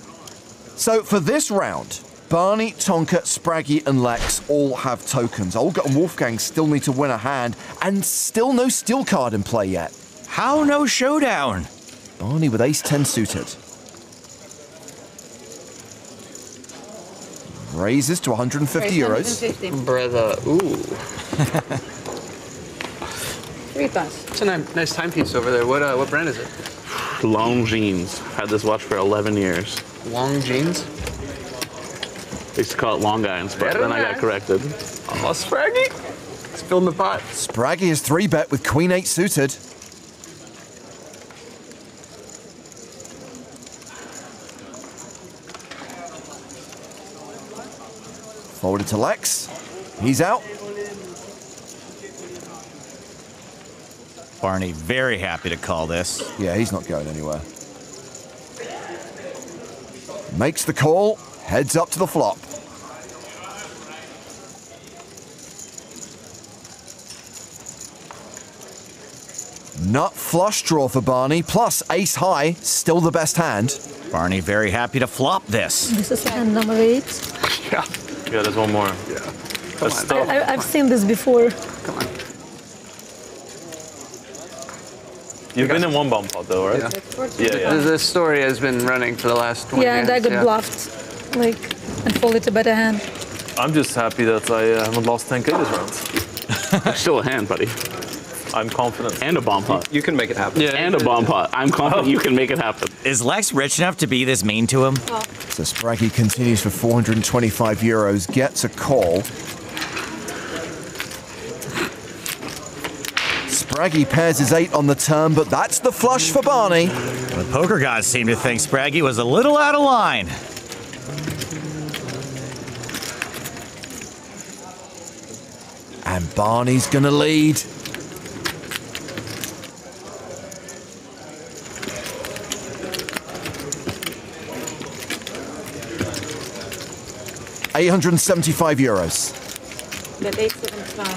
[SPEAKER 3] So for this round, Barney, Tonka, Spraggy and Lex all have tokens. Olga and Wolfgang still need to win a hand, and still no steel card in play yet.
[SPEAKER 6] How no showdown?
[SPEAKER 3] Barney with ace-10 suited. Raises to 150 euros.
[SPEAKER 18] 150.
[SPEAKER 23] Brother, ooh.
[SPEAKER 18] 3 pass.
[SPEAKER 23] It's a nice timepiece over there. What brand is it?
[SPEAKER 24] Long Jeans. Had this watch for 11 years.
[SPEAKER 23] Long Jeans?
[SPEAKER 24] They used to call it Long Irons, but
[SPEAKER 23] Very
[SPEAKER 24] then I got
[SPEAKER 23] nice.
[SPEAKER 24] corrected.
[SPEAKER 23] Oh, Spraggy. Spilled the pot.
[SPEAKER 3] Spraggy is 3-bet with Queen-8 suited. Forwarded to Lex. He's out.
[SPEAKER 6] Barney very happy to call this.
[SPEAKER 3] Yeah, he's not going anywhere. Makes the call, heads up to the flop. Nut flush draw for Barney, plus ace high, still the best hand.
[SPEAKER 6] Barney very happy to flop this.
[SPEAKER 1] This is hand number 8.
[SPEAKER 23] Yeah.
[SPEAKER 17] Yeah, there's one more. Yeah. That's tough.
[SPEAKER 1] I've seen this before.
[SPEAKER 23] Come on.
[SPEAKER 2] You've been in one bomb pot though, right? Yeah.
[SPEAKER 23] This story has been running for the last 20
[SPEAKER 1] Yeah,
[SPEAKER 23] years.
[SPEAKER 1] and I got bluffed, like, and folded a better hand.
[SPEAKER 2] I'm just happy that I haven't lost 10k this round.
[SPEAKER 24] Still a hand, buddy.
[SPEAKER 2] I'm confident.
[SPEAKER 24] And a bomb pot.
[SPEAKER 5] You can make it happen.
[SPEAKER 24] Yeah, and a bomb pot. I'm confident you can make it happen.
[SPEAKER 6] Is Lex rich enough to be this mean to him?
[SPEAKER 3] So Spraggy continues for 425 euros, gets a call. Spraggy pairs his 8 on the turn, but that's the flush for Barney.
[SPEAKER 6] The poker gods seem to think Spraggy was a little out of line.
[SPEAKER 3] And Barney's gonna lead. €875.
[SPEAKER 18] That 875.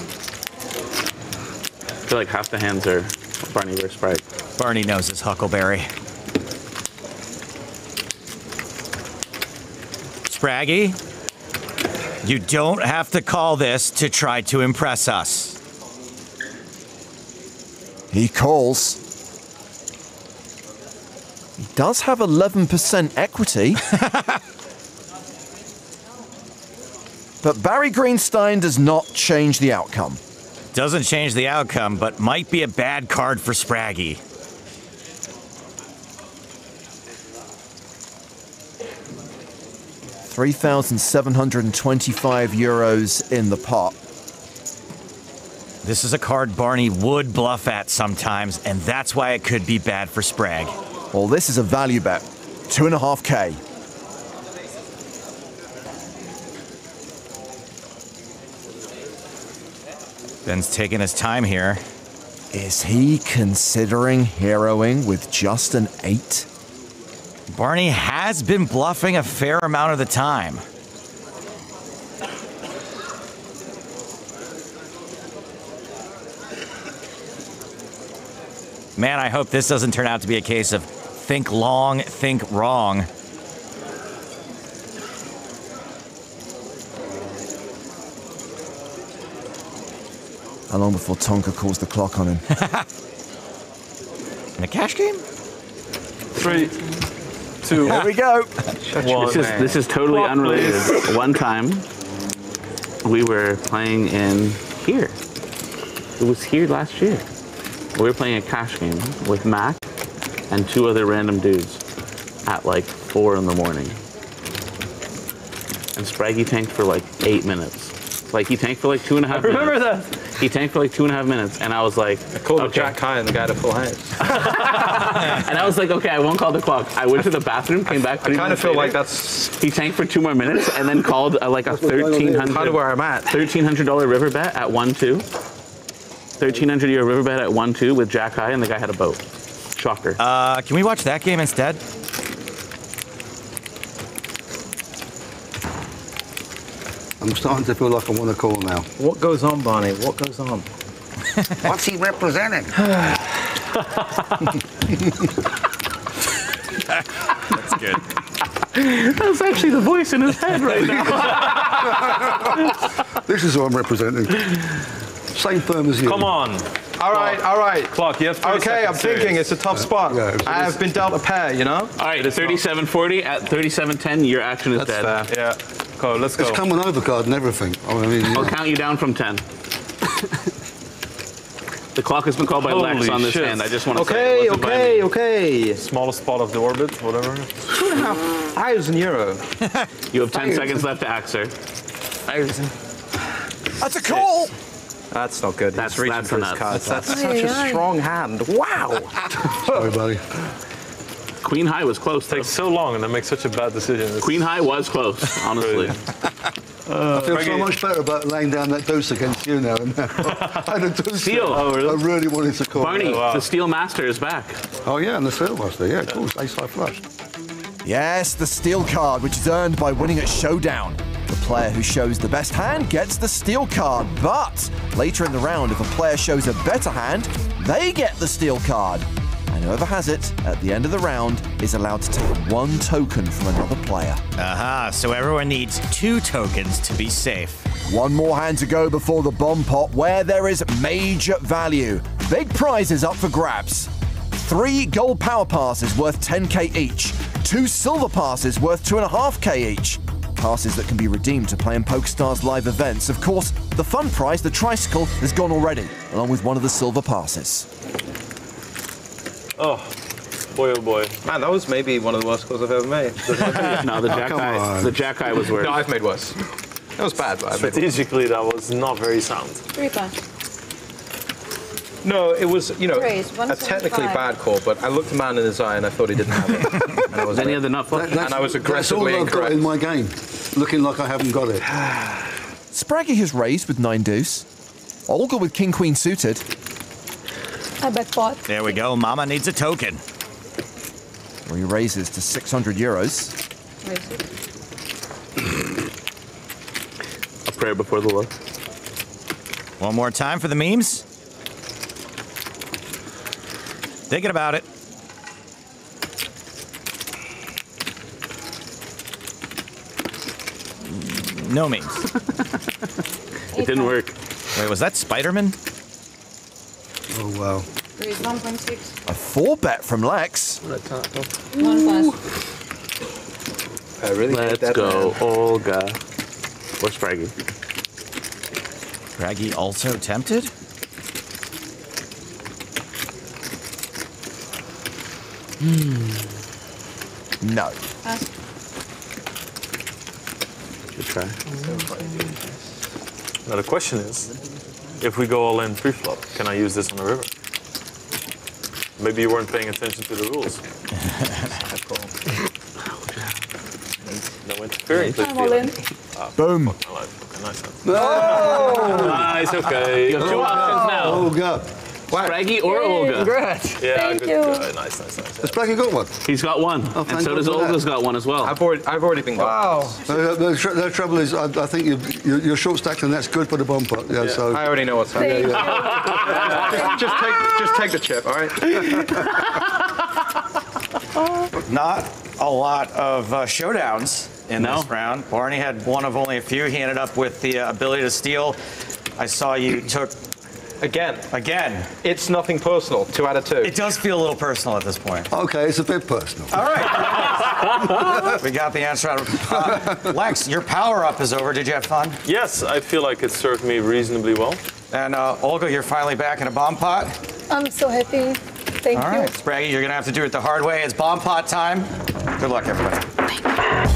[SPEAKER 24] I feel like half the hands are Barney versus Sprite.
[SPEAKER 6] Barney knows his Huckleberry. Spraggy, you don't have to call this to try to impress us.
[SPEAKER 3] He calls. He does have 11% equity. But Barry Greenstein does not change the outcome.
[SPEAKER 6] Doesn't change the outcome, but might be a bad card for Spraggy.
[SPEAKER 3] €3,725 in the pot.
[SPEAKER 6] This is a card Barney would bluff at sometimes, and that's why it could be bad for Sprag.
[SPEAKER 3] Well, this is a value bet. 2.5K.
[SPEAKER 6] Ben's taking his time here.
[SPEAKER 3] Is he considering heroing with just an 8?
[SPEAKER 6] Barney has been bluffing a fair amount of the time. Man, I hope this doesn't turn out to be a case of think long, think wrong.
[SPEAKER 3] How long before Tonka calls the clock on him?
[SPEAKER 4] In a cash game?
[SPEAKER 2] 3, 2.
[SPEAKER 3] Here we go.
[SPEAKER 24] This is totally
[SPEAKER 2] Clock,
[SPEAKER 24] unrelated.
[SPEAKER 2] please.
[SPEAKER 24] One time, we were playing in here. It was here last year. We were playing a cash game with Mac and 2 other random dudes at like 4 in the morning. And Spraggy tanked for like 8 minutes. Like he tanked for like 2.5 minutes.
[SPEAKER 2] Remember that?
[SPEAKER 24] He tanked for like 2.5 minutes, and I was like,
[SPEAKER 9] I called Jack High and the guy to full house.
[SPEAKER 24] and I was like, okay, I won't call the clock. I went to the bathroom, came back.
[SPEAKER 9] I kind of feel
[SPEAKER 24] later.
[SPEAKER 9] like that's.
[SPEAKER 24] He tanked for 2 more minutes, and then called like a $1,300.
[SPEAKER 9] Kind of where I'm at.
[SPEAKER 24] $1,300 river bet at 1-2. €1,300 river bet at 1-2 with Jack High, and the guy had a boat. Shocker.
[SPEAKER 4] Can we watch that game instead?
[SPEAKER 14] I'm starting to feel like I want to call now.
[SPEAKER 5] What goes on, Barney? What goes on?
[SPEAKER 12] What's he representing?
[SPEAKER 4] That's good.
[SPEAKER 24] That's actually the voice in his head right now.
[SPEAKER 14] This is what I'm representing. Same firm as you.
[SPEAKER 9] Come on. All right.
[SPEAKER 2] Clock, you have 30
[SPEAKER 9] Okay, I'm
[SPEAKER 2] seconds,
[SPEAKER 9] thinking it's a tough spot.
[SPEAKER 14] Yeah,
[SPEAKER 9] I have been dealt a pair, you know?
[SPEAKER 24] All right, 37.40 at 37.10, your action is dead.
[SPEAKER 9] Fair. Yeah.
[SPEAKER 2] Go, let's go.
[SPEAKER 14] It's come on overcard and everything. I mean,
[SPEAKER 24] I'll count you down from 10. The clock has been called by Lex
[SPEAKER 2] Holy
[SPEAKER 24] on this
[SPEAKER 2] shit.
[SPEAKER 24] hand. I just want to say.
[SPEAKER 9] Okay.
[SPEAKER 2] Smallest spot of the orbit, whatever.
[SPEAKER 9] 2,500 euro.
[SPEAKER 24] You have 10 seconds left to act, sir.
[SPEAKER 3] That's a call.
[SPEAKER 9] That's not good.
[SPEAKER 24] That's
[SPEAKER 9] reaching for his
[SPEAKER 24] enough.
[SPEAKER 9] cards. That's such a strong hand. Wow.
[SPEAKER 14] sorry, buddy.
[SPEAKER 24] Queen High was close.
[SPEAKER 2] Takes so long and I make such a bad decision.
[SPEAKER 24] Queen High was close, honestly.
[SPEAKER 14] I feel so much better about laying down that deuce against you now. I had a deuce.
[SPEAKER 24] Steel.
[SPEAKER 14] I really wanted to call.
[SPEAKER 24] Barney, the Steel Master is back.
[SPEAKER 14] Oh yeah, and the Steel Master. Yeah, of course. Ace-high flush.
[SPEAKER 3] Yes, the steel card, which is earned by winning at Showdown. The player who shows the best hand gets the steel card, but later in the round, if a player shows a better hand, they get the steel card. And whoever has it at the end of the round is allowed to take 1 token from another player.
[SPEAKER 4] Aha, so everyone needs 2 tokens to be safe.
[SPEAKER 3] 1 more hand to go before the bomb pot, where there is major value. Big prizes up for grabs. 3 gold power passes worth 10k each. 2 silver passes worth 2.5k each. Passes that can be redeemed to play in PokerStars live events. Of course, the fun prize, the tricycle, is gone already, along with 1 of the silver passes.
[SPEAKER 2] Oh, boy, oh boy.
[SPEAKER 9] Man, that was maybe one of the worst calls I've ever made.
[SPEAKER 24] No, the Jack High was worse.
[SPEAKER 9] No, I've made worse. That was bad, but
[SPEAKER 2] Strategically, that was not very sound.
[SPEAKER 18] 3 pass.
[SPEAKER 9] No, it was, you know,
[SPEAKER 18] Raise,
[SPEAKER 9] a technically bad call, but I looked the man in his eye and I thought he didn't have it. And I was
[SPEAKER 24] Then you had the nut flush.
[SPEAKER 9] and I was aggressively
[SPEAKER 14] That's all I've got in my game. Looking like I haven't got it.
[SPEAKER 3] Spraggy has raised with 9 deuce. Olga with king queen suited.
[SPEAKER 1] I bet pot.
[SPEAKER 4] There we go. Mama needs a token.
[SPEAKER 3] Where he raises to 600 euros.
[SPEAKER 24] A prayer before the Lord.
[SPEAKER 4] One more time for the memes. Thinking about it. No memes.
[SPEAKER 24] It didn't work.
[SPEAKER 4] Wait, was that Spider-Man?
[SPEAKER 14] Oh, wow.
[SPEAKER 18] Raise 1.6.
[SPEAKER 3] A 4-bet from Lex.
[SPEAKER 18] 1 pass.
[SPEAKER 5] I really hate
[SPEAKER 24] Let's
[SPEAKER 5] that
[SPEAKER 24] go,
[SPEAKER 5] man.
[SPEAKER 24] Olga. Or Spraggy.
[SPEAKER 4] Spraggy also tempted?
[SPEAKER 3] No.
[SPEAKER 18] Pass.
[SPEAKER 24] Good try.
[SPEAKER 2] Now the question is, if we go all in pre-flop, can I use this on the river? Maybe you weren't paying attention to the rules. No interference.
[SPEAKER 1] I'm all in.
[SPEAKER 3] Boom.
[SPEAKER 2] Okay, nice.
[SPEAKER 14] Oh!
[SPEAKER 2] Nice, okay.
[SPEAKER 24] You have 2 options now.
[SPEAKER 14] Olga.
[SPEAKER 24] Spraggy or Olga.
[SPEAKER 14] Congrats.
[SPEAKER 2] Yeah,
[SPEAKER 1] Thank
[SPEAKER 2] good.
[SPEAKER 1] you.
[SPEAKER 2] Nice.
[SPEAKER 14] Has Spraggy got one?
[SPEAKER 24] He's got 1.
[SPEAKER 14] Oh,
[SPEAKER 24] And
[SPEAKER 14] thank
[SPEAKER 24] so
[SPEAKER 14] God
[SPEAKER 24] does
[SPEAKER 14] for that.
[SPEAKER 24] Olga's got 1 as well.
[SPEAKER 9] I've already been got.
[SPEAKER 14] The trouble is, I think you're short stacked, and that's good for the bomb pot. Yeah, so.
[SPEAKER 9] I already know what's happening. Just take the chip, all right?
[SPEAKER 4] Not a lot of showdowns in this round. Barney had one of only a few. He ended up with the ability to steal. I saw you took
[SPEAKER 15] Again.
[SPEAKER 6] Again.
[SPEAKER 15] It's nothing personal. 2 out of 2.
[SPEAKER 6] It does feel a little personal at this point.
[SPEAKER 14] Okay, it's a bit personal.
[SPEAKER 6] All right. We got the answer out of Lex, your power-up is over. Did you have fun?
[SPEAKER 2] Yes, I feel like it served me reasonably well.
[SPEAKER 6] And Olga, you're finally back in a bomb pot.
[SPEAKER 1] I'm so happy. Thank
[SPEAKER 6] All
[SPEAKER 1] you.
[SPEAKER 6] right, Spraggy, you're going to have to do it the hard way. It's bomb pot time. Good luck, everybody.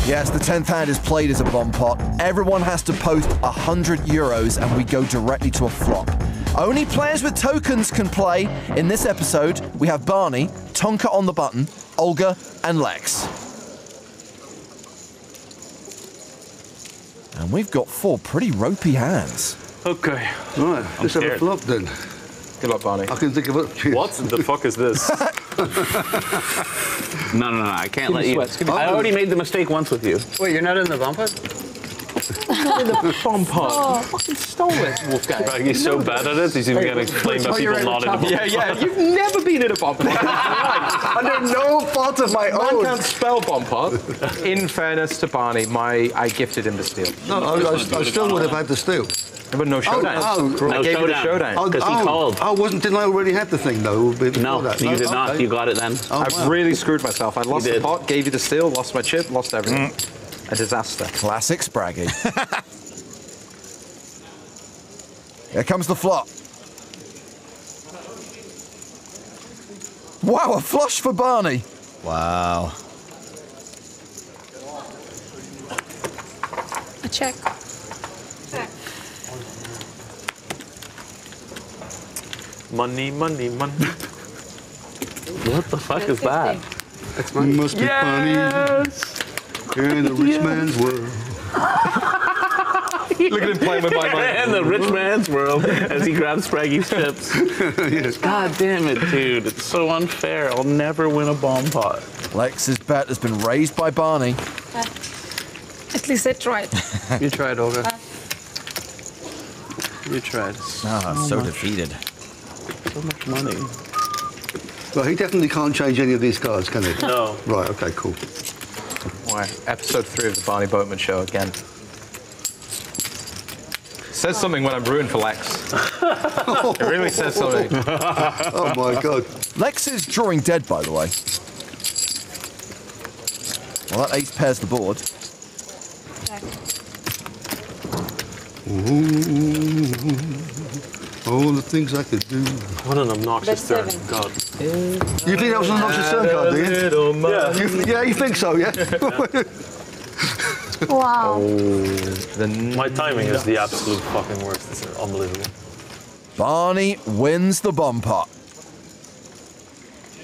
[SPEAKER 3] Yes, the 10th hand is played as a bomb pot. Everyone has to post 100 euros and we go directly to a flop. Only players with tokens can play. In this episode, we have Barney, Tonka on the button, Olga, and Lex. And we've got 4 pretty ropey hands.
[SPEAKER 2] Okay.
[SPEAKER 14] Right, let's have a flop then.
[SPEAKER 15] Good luck, Barney.
[SPEAKER 14] I can think of it.
[SPEAKER 2] What the fuck is this?
[SPEAKER 24] No, I can't let you. I already made the mistake once with you.
[SPEAKER 23] Wait, you're not in the bomb pot?
[SPEAKER 15] Not in the bomb pot.
[SPEAKER 1] Oh.
[SPEAKER 15] Fucking stole it, Wolfgang.
[SPEAKER 2] He's so bad at it, he's even getting explained by people not in the bomb pot.
[SPEAKER 15] Yeah, you've never been in a bomb pot. Right.
[SPEAKER 14] Under no fault of my own.
[SPEAKER 15] Man can't spell bomb pot. In fairness to Barney, I gifted him the steal.
[SPEAKER 14] No, I still would have had the steal.
[SPEAKER 15] But no showdown.
[SPEAKER 14] I
[SPEAKER 24] gave you the showdown because he called.
[SPEAKER 14] Didn't I already have the thing though?
[SPEAKER 24] No, you did not. You got it then.
[SPEAKER 15] I really screwed myself. I lost the pot, gave you the steal, lost my chip, lost everything. A disaster.
[SPEAKER 3] Classic Spraggy. Here comes the flop. Wow, a flush for Barney.
[SPEAKER 6] Wow.
[SPEAKER 1] A check.
[SPEAKER 2] Money, money, money.
[SPEAKER 24] What the fuck is that?
[SPEAKER 14] It's money. Must be funny in the rich man's world.
[SPEAKER 15] Look at him playing with my money.
[SPEAKER 24] In the rich man's world as he grabs Spraggy's chips.
[SPEAKER 14] Yes.
[SPEAKER 24] God damn it, dude. It's so unfair. I'll never win a bomb pot.
[SPEAKER 3] Lex's bet has been raised by Barney.
[SPEAKER 1] At least I tried.
[SPEAKER 23] You tried, Olga. You tried.
[SPEAKER 6] So defeated.
[SPEAKER 24] So much money.
[SPEAKER 14] Well, he definitely can't change any of these cards, can he?
[SPEAKER 2] No.
[SPEAKER 14] Right, okay, cool.
[SPEAKER 15] Why? Episode 3 of the Barney Boatman Show again. Says something when I'm ruined for Lex. It really says something.
[SPEAKER 14] Oh my god.
[SPEAKER 3] Lex is drawing dead, by the way. Well, that ace pairs the board.
[SPEAKER 14] All the things I could do.
[SPEAKER 2] What an obnoxious turn. God.
[SPEAKER 14] You think that was an obnoxious turn card, do you? Yeah, you think so, yeah?
[SPEAKER 1] Wow.
[SPEAKER 2] My timing is the absolute fucking worst. It's unbelievable.
[SPEAKER 3] Barney wins the bomb pot.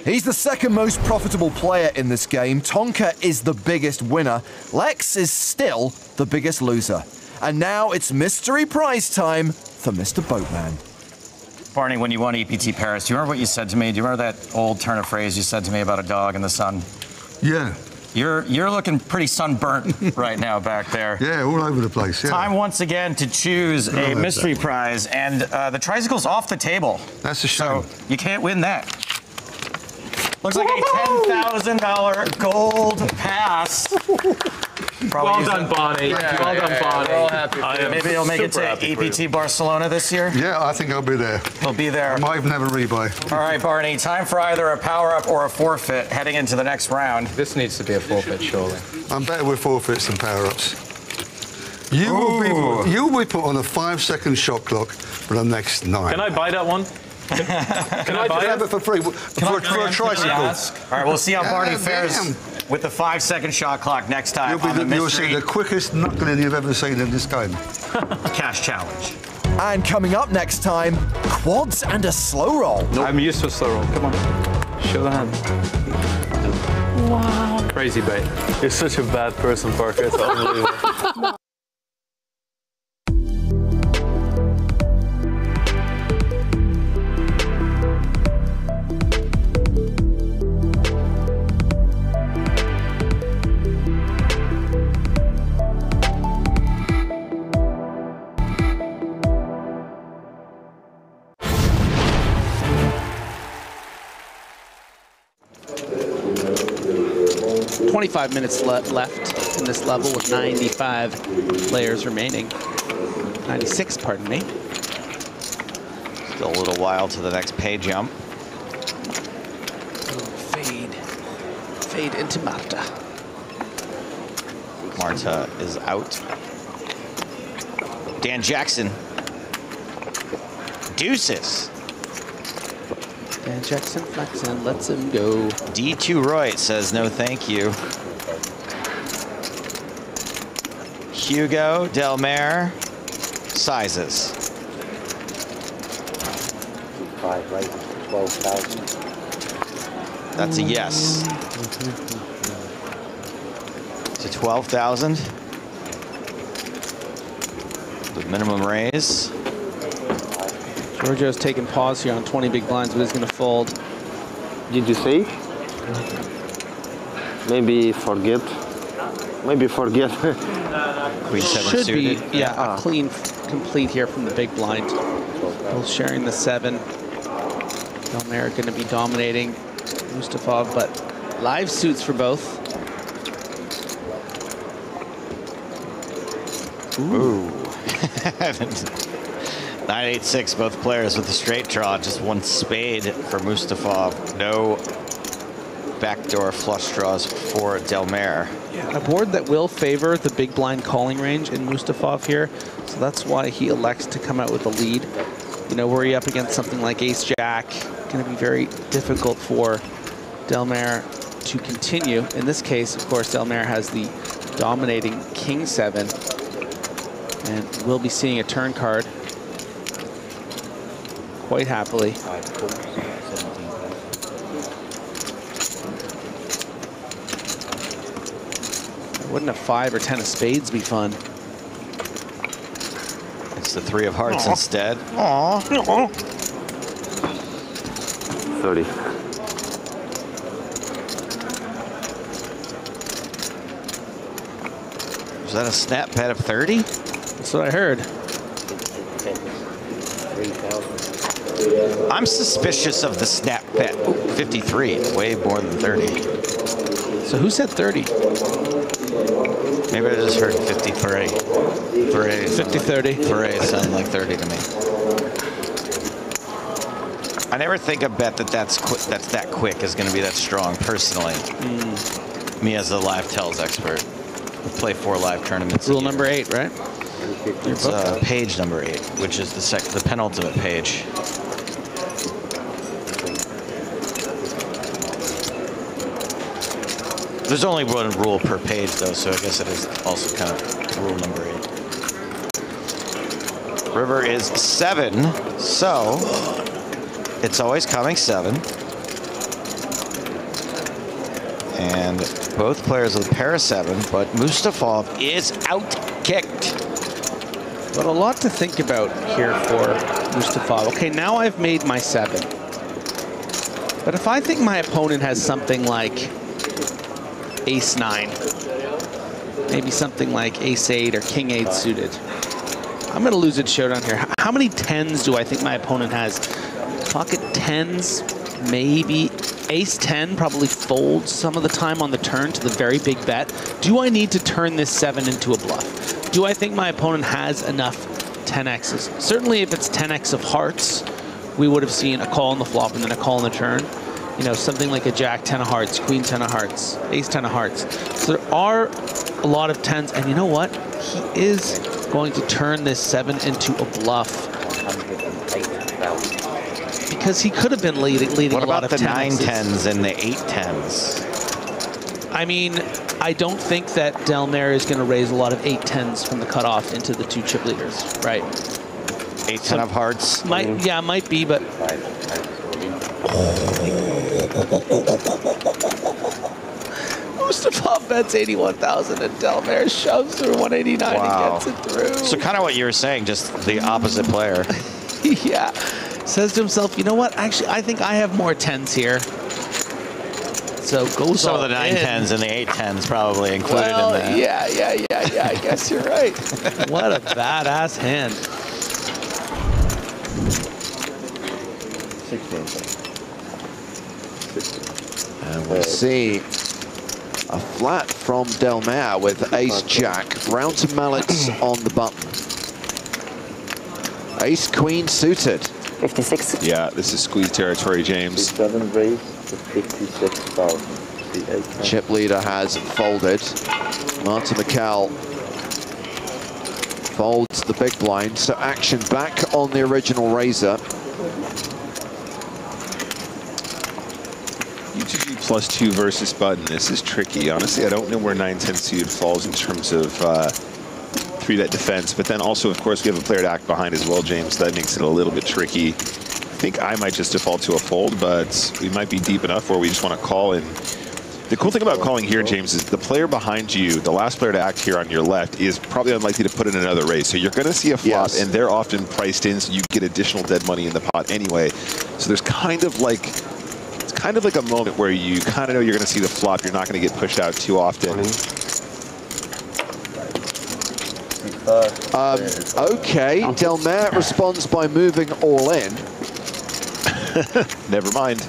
[SPEAKER 3] He's the second most profitable player in this game. Tonka is the biggest winner. Lex is still the biggest loser. And now it's mystery prize time for Mr. Boatman.
[SPEAKER 6] Barney, when you won EPT Paris, do you remember what you said to me? Do you remember that old turn of phrase you said to me about a dog in the sun?
[SPEAKER 14] Yeah.
[SPEAKER 6] You're looking pretty sunburnt right now back there.
[SPEAKER 14] Yeah, all over the place. Yeah.
[SPEAKER 6] Time once again to choose a mystery prize, and the tricycle's off the table.
[SPEAKER 14] That's a shame.
[SPEAKER 6] So you can't win that. Looks like a $10,000 gold pass.
[SPEAKER 15] Well done, Barney.
[SPEAKER 6] Yeah,
[SPEAKER 15] well done, Barney.
[SPEAKER 6] We're all happy. Maybe you'll make it to EPT Barcelona this year?
[SPEAKER 14] Yeah, I think I'll be there.
[SPEAKER 6] We'll be there.
[SPEAKER 14] I might even have a rebuy.
[SPEAKER 6] All right, Barney, time for either a power-up or a forfeit heading into the next round.
[SPEAKER 15] This needs to be a forfeit, surely.
[SPEAKER 14] I'm better with forfeits than power-ups. You will be put on a 5-second shot clock for the next 9.
[SPEAKER 2] Can I buy that one?
[SPEAKER 14] Can I buy it for free? For a tricycle.
[SPEAKER 6] All right, we'll see how Barney fares with the 5-second shot clock next time on the
[SPEAKER 14] You'll
[SPEAKER 6] mystery
[SPEAKER 14] see the quickest knuckling you've ever seen in this game.
[SPEAKER 6] cash challenge.
[SPEAKER 3] And coming up next time, quads and a slow roll.
[SPEAKER 15] Nope. I'm used to a slow roll. Come on. Show the hand.
[SPEAKER 1] Wow.
[SPEAKER 15] Crazy bait.
[SPEAKER 2] You're such a bad person, Parker. It's unbelievable.
[SPEAKER 16] $25 minutes left in this level with 95 players remaining. 96, pardon me.
[SPEAKER 6] Still a little while to the next pay jump.
[SPEAKER 16] Fade into Marta.
[SPEAKER 6] Marta is out. Dan Jackson. Deuces.
[SPEAKER 16] Dan Jackson flexing, lets him go.
[SPEAKER 6] D2 Roy says no thank you. Hugo Delmare sizes.
[SPEAKER 5] 5 right, 12,000.
[SPEAKER 6] That's a yes. To 12,000. The minimum raise.
[SPEAKER 16] Giorgio's taking pause here on 20 big blinds, but he's going to fold.
[SPEAKER 8] Did you say? Maybe forget. Maybe forget.
[SPEAKER 6] Queen 7
[SPEAKER 16] Should
[SPEAKER 6] suited.
[SPEAKER 16] be, yeah, a clean complete here from the big blind. Both sharing the 7. Delmare going to be dominating Mustafov, but live suits for both.
[SPEAKER 6] Ooh. 9-8-6, both players with a straight draw. Just one spade for Mustafov. No backdoor flush draws for Delmare.
[SPEAKER 16] Yeah, a board that will favor the big blind calling range in Mustafov here. So that's why he elects to come out with a lead. You know, were he up against something like Ace-Jack, going to be very difficult for Delmare to continue. In this case, of course, Delmare has the dominating King 7. And we'll be seeing a turn card quite happily. Wouldn't a 5 or 10 of spades be fun?
[SPEAKER 6] It's the 3 of hearts instead.
[SPEAKER 16] Aww.
[SPEAKER 8] 30.
[SPEAKER 6] Was that a snap bet of 30?
[SPEAKER 16] That's what I heard.
[SPEAKER 6] I'm suspicious of the snap bet. Ooh, 53, way more than 30.
[SPEAKER 16] So who said 30?
[SPEAKER 6] Maybe I just heard 53.
[SPEAKER 16] 50-30.
[SPEAKER 6] 3 sound like 30 to me. I never think a bet that's that quick is going to be that strong, personally. Me as a live tells expert. We play 4 live tournaments.
[SPEAKER 16] Rule number 8, right?
[SPEAKER 6] It's page number 8, which is the penultimate page. There's only one rule per page, though, so I guess it is also kind of rule number 8. River is 7, so it's always coming 7. And both players with a pair of 7, but Mustafov is out-kicked.
[SPEAKER 16] But a lot to think about here for Mustafov. Okay, now I've made my 7. But if I think my opponent has something like Ace-9, maybe something like Ace-8 or King-8 suited, I'm going to lose at showdown here. How many 10s do I think my opponent has? Pocket 10s, maybe. Ace-10 probably folds some of the time on the turn to the very big bet. Do I need to turn this 7 into a bluff? Do I think my opponent has enough 10x's? Certainly if it's 10x of hearts, we would have seen a call on the flop and then a call on the turn. You know, something like a Jack 10 of hearts, Queen 10 of hearts, Ace 10 of hearts. So there are a lot of 10s, and you know what? He is going to turn this 7 into a bluff. Because he could have been leading a lot of 10s.
[SPEAKER 6] What about the 9 10s and the 8 10s?
[SPEAKER 16] I mean, I don't think that Delmare is going to raise a lot of 8 10s from the cutoff into the 2 chip leaders, right?
[SPEAKER 6] 8 10 of hearts?
[SPEAKER 16] Might be, but... Mustafov bets 81,000 and Delmare shoves through 189 and gets it through.
[SPEAKER 6] So kind of what you were saying, just the opposite player.
[SPEAKER 16] Yeah. Says to himself, you know what? Actually, I think I have more 10s here. So goes
[SPEAKER 6] Some
[SPEAKER 16] all
[SPEAKER 6] of the 9 10s and the 8 10s probably included in that.
[SPEAKER 16] Yeah. I guess you're right. What a badass hand.
[SPEAKER 7] 16. And we'll see a flat from Delmare with Ace-Jack. Round to mallets on the button. Ace-Queen suited.
[SPEAKER 10] 56.
[SPEAKER 11] Yeah, this is squeeze territory, James.
[SPEAKER 5] 7 raise to 56,000.
[SPEAKER 7] Chip leader has folded. Martin McCall folds the big blind, so action back on the original raiser.
[SPEAKER 11] UTG +2 versus button. This is tricky. Honestly, I don't know where 9-10 suited falls in terms of 3-bet defense, but then also, of course, we have a player to act behind as well, James. So that makes it a little bit tricky. I think I might just default to a fold, but we might be deep enough where we just want to call in. The cool thing about calling here, James, is the player behind you, the last player to act here on your left, is probably unlikely to put in another raise. So you're going to see a flop, and they're often priced in, so you get additional dead money in the pot anyway. So there's kind of like, it's kind of like a moment where you kind of know you're going to see the flop. You're not going to get pushed out too often.
[SPEAKER 7] Okay, Delmare responds by moving all in.
[SPEAKER 11] Never mind.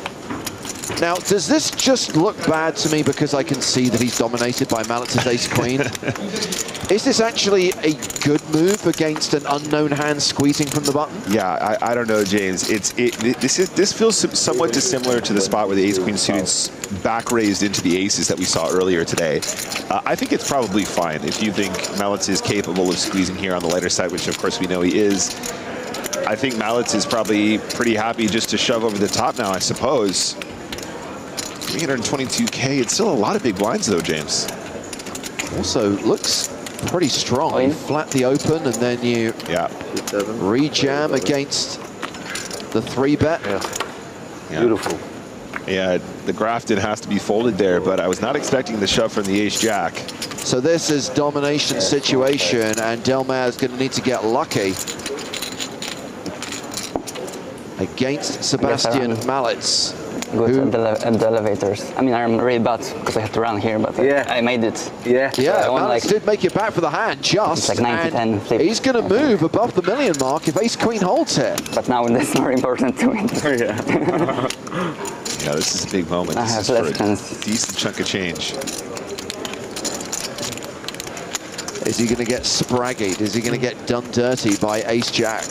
[SPEAKER 7] Now, does this just look bad to me because I can see that he's dominated by Malitz's ace-queen? Is this actually a good move against an unknown hand squeezing from the button?
[SPEAKER 11] Yeah, I don't know, James. This feels somewhat dissimilar to the spot where the ace-queen suited's back raised into the aces that we saw earlier today. I think it's probably fine if you think Malitz is capable of squeezing here on the lighter side, which of course we know he is. I think Malitz is probably pretty happy just to shove over the top now, I suppose. 322K, it's still a lot of big blinds though, James.
[SPEAKER 7] Also looks pretty strong. You flat the open and then you re-jam against the 3-bet.
[SPEAKER 11] Yeah. Beautiful. Yeah, the Grafton has to be folded there, but I was not expecting the shove from the ace-jack.
[SPEAKER 7] So this is domination situation, and Delmare is going to need to get lucky against Sebastian Malitz.
[SPEAKER 10] Good at the elevators. I mean, I'm really bad because I have to run here, but I made it.
[SPEAKER 7] Yeah, Malitz did make it back for the hand, just.
[SPEAKER 10] It's like 9 to 10 flip.
[SPEAKER 7] He's going to move above the million mark if ace-queen holds here.
[SPEAKER 10] But now it's more important to win.
[SPEAKER 11] Yeah, this is a big moment.
[SPEAKER 10] I have less chance.
[SPEAKER 11] A decent chunk of change.
[SPEAKER 7] Is he going to get spraggied? Is he going to get done dirty by ace-jack?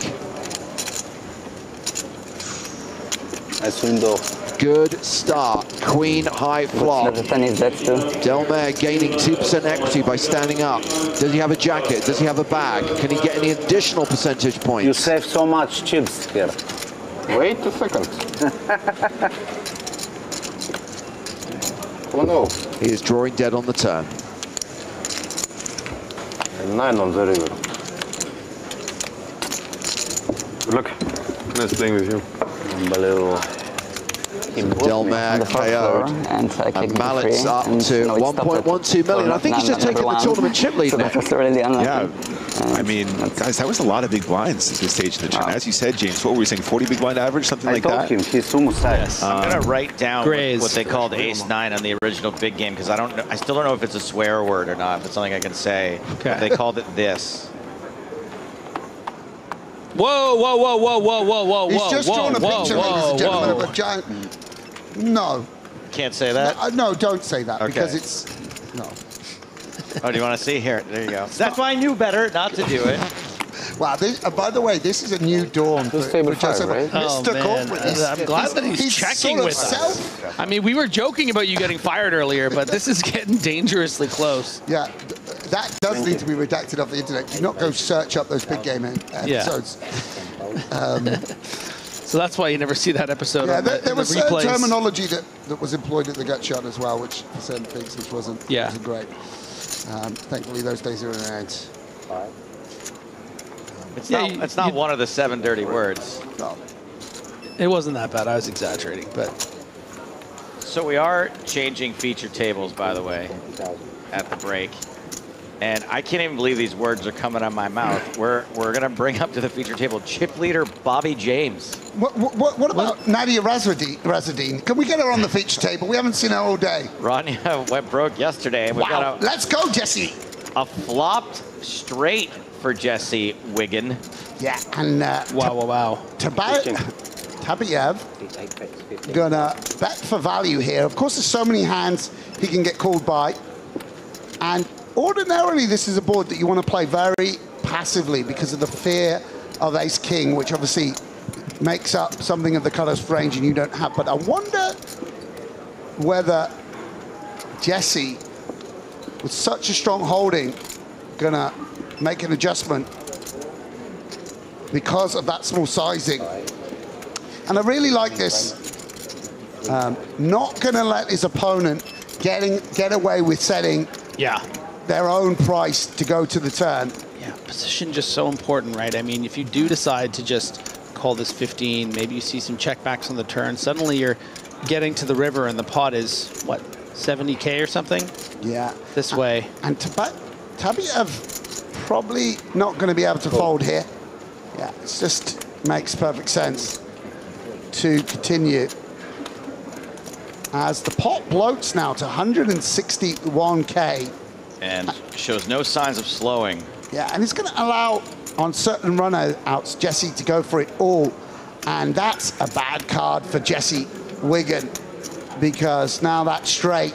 [SPEAKER 7] Good start. Queen high flop. Delmare gaining 2% equity by standing up. Does he have a jacket? Does he have a bag? Can he get any additional percentage points?
[SPEAKER 12] You save so much chips here.
[SPEAKER 8] Wait a second. Oh no.
[SPEAKER 7] He is drawing dead on the turn.
[SPEAKER 8] And 9 on the river. Good luck. Nice playing with you.
[SPEAKER 12] Unbelievable.
[SPEAKER 7] Delmare KO'd, and Malitz up to 1.12 million. I think he's just taken the tournament chip lead now.
[SPEAKER 11] Yeah, I mean, guys, that was a lot of big blinds at this stage in the tournament. As you said, James, what were we saying, 40 big blind average, something like that?
[SPEAKER 12] I told him, he's almost
[SPEAKER 6] yes. I'm going to write down what they called ace-9 on the original big game, because I still don't know if it's a swear word or not, if it's something I can say. Okay. They called it this.
[SPEAKER 19] Whoa, whoa, whoa, whoa, whoa, whoa, whoa,
[SPEAKER 21] He's just drawn a picture, ladies and gentlemen, of a giant... No.
[SPEAKER 6] Can't say that?
[SPEAKER 21] No, don't say that, because it's... No.
[SPEAKER 6] Oh, do you want to see? Here, there you go. That's why I knew better not to do it.
[SPEAKER 21] Wow, by the way, this is a new dawn for Joseph.
[SPEAKER 19] Right?
[SPEAKER 21] Mr. Corporate.
[SPEAKER 19] I'm glad that he's checking with us. I mean, we were joking about you getting fired earlier, but this is getting dangerously close.
[SPEAKER 21] Yeah, that does need to be redacted off the internet. Do not go search up those big game episodes.
[SPEAKER 19] So that's why you never see that episode.
[SPEAKER 21] Yeah,
[SPEAKER 19] on
[SPEAKER 21] there was certain
[SPEAKER 19] replays.
[SPEAKER 21] terminology that was employed at the gut shot as well, which for certain things, which wasn't great. Thankfully, those days are around.
[SPEAKER 6] It's not one of the 7 dirty words.
[SPEAKER 21] No.
[SPEAKER 19] It wasn't that bad. I was exaggerating, but.
[SPEAKER 6] So we are changing feature tables, by the way, at the break. And I can't even believe these words are coming out of my mouth. We're going to bring up to the feature table chip leader Bobby James.
[SPEAKER 21] What about Nadia Razadine? Can we get her on the feature table? We haven't seen her all day.
[SPEAKER 6] Rania went broke yesterday.
[SPEAKER 21] Wow. Let's go, Jesse.
[SPEAKER 6] A flopped straight for Jesse Wiggin.
[SPEAKER 21] Yeah, and
[SPEAKER 19] wow.
[SPEAKER 21] Tabiev gonna bet for value here. Of course, there's so many hands he can get called by, and ordinarily this is a board that you want to play very passively because of the fear of ace-king, which obviously makes up something of the cutoff range and you don't have. But I wonder whether Jesse, with such a strong holding, gonna make an adjustment because of that small sizing. And I really like this. Not gonna let his opponent get away with setting their own price to go to the turn.
[SPEAKER 19] Yeah, position just so important, right? I mean, if you do decide to just call this 15, maybe you see some checkbacks on the turn, suddenly you're getting to the river and the pot is, what, 70K or something?
[SPEAKER 21] Yeah.
[SPEAKER 19] This way.
[SPEAKER 21] And Tabiev probably not going to be able to fold here. Yeah, it just makes perfect sense to continue. As the pot bloats now to 161K.
[SPEAKER 6] And shows no signs of slowing.
[SPEAKER 21] Yeah, and it's going to allow, on certain run-outs, Jesse to go for it all. And that's a bad card for Jesse Wigan, because now that straight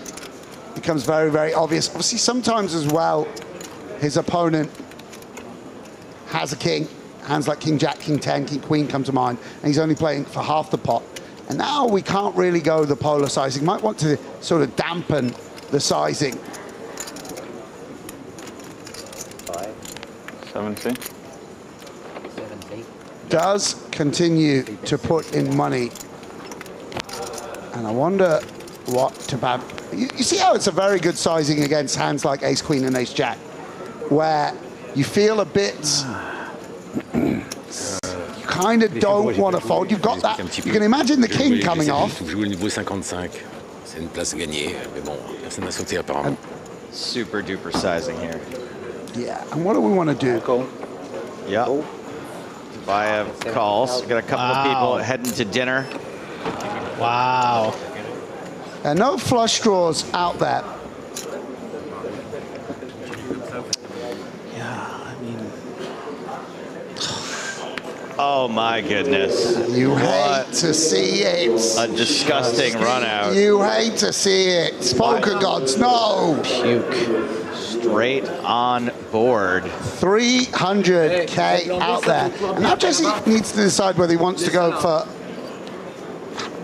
[SPEAKER 21] becomes very, very obvious. Obviously, sometimes as well, his opponent has a king. Hands like King Jack, King 10, King Queen come to mind, and he's only playing for half the pot. And now we can't really go the polar sizing. Might want to sort of dampen the sizing.
[SPEAKER 24] 70.
[SPEAKER 21] Does continue to put in money. And I wonder what Tabab... You see how it's a very good sizing against hands like Ace Queen and Ace Jack, where you feel a bit... you kind of don't want to fold. You've got that. You can imagine the king coming off.
[SPEAKER 6] Super duper sizing here.
[SPEAKER 21] Yeah, and what do we want to do?
[SPEAKER 6] Yeah. Tabiev calls. Got a couple of people heading to dinner.
[SPEAKER 19] Wow.
[SPEAKER 21] And no flush draws out there.
[SPEAKER 6] Oh my goodness.
[SPEAKER 21] You hate to see it.
[SPEAKER 6] A disgusting run out.
[SPEAKER 21] You hate to see it. Poker gods, no.
[SPEAKER 6] Puke. Straight on board.
[SPEAKER 21] 300K out there. And now Jesse needs to decide whether he wants to go for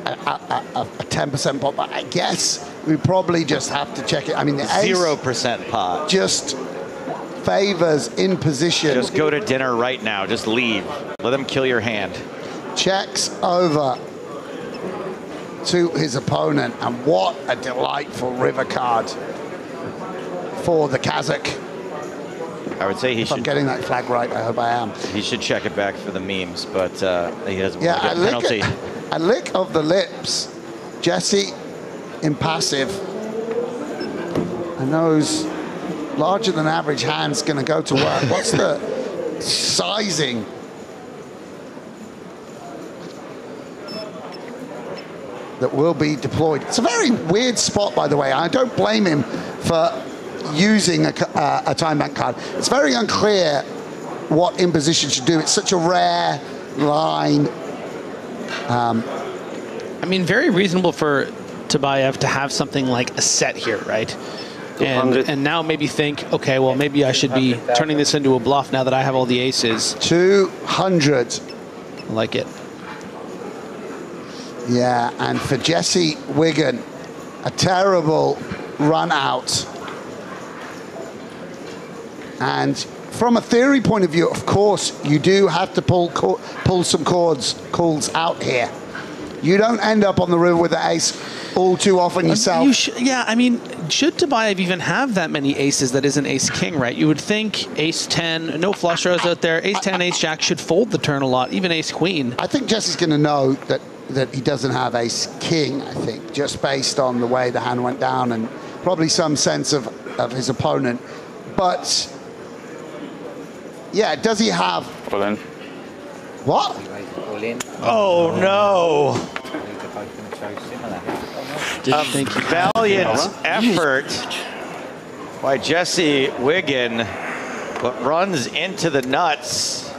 [SPEAKER 21] a 10% pot, but I guess we probably just have to check it. I mean, the ace
[SPEAKER 6] 0% pot.
[SPEAKER 21] Just favors in position.
[SPEAKER 6] Just go to dinner right now. Just leave. Let them kill your hand.
[SPEAKER 21] Checks over to his opponent, and what a delightful river card for the Kazakh.
[SPEAKER 6] I would say he should.
[SPEAKER 21] I'm getting that flag right. I hope I am.
[SPEAKER 6] He should check it back for the memes, but he doesn't
[SPEAKER 21] Yeah,
[SPEAKER 6] want to get a penalty.
[SPEAKER 21] a lick of the lips. Jesse impassive. And those larger than average hands going to go to work. What's the sizing? That will be deployed. It's a very weird spot, by the way. I don't blame him for using a time bank card. It's very unclear what imposition should do. It's such a rare line.
[SPEAKER 19] I mean, very reasonable for Tabiev to have something like a set here, right? And now maybe think, okay, well, maybe I should be turning this into a bluff now that I have all the aces.
[SPEAKER 21] 200.
[SPEAKER 19] I like it.
[SPEAKER 21] Yeah, and for Jesse Wigan, a terrible run out. And from a theory point of view, of course, you do have to pull some calls out here. You don't end up on the river with the ace all too often yourself.
[SPEAKER 19] Yeah, I mean, should Tabiev even have that many aces that isn't ace-king, right? You would think ace-10, no flush draws out there, ace-10, ace-jack should fold the turn a lot, even ace-queen.
[SPEAKER 21] I think Jesse's going to know that he doesn't have ace-king, I think, just based on the way the hand went down and probably some sense of his opponent. But, yeah, does he have...
[SPEAKER 24] All in.
[SPEAKER 21] What?
[SPEAKER 6] Oh, no. A valiant effort by Jesse Wigan, but runs into the nuts.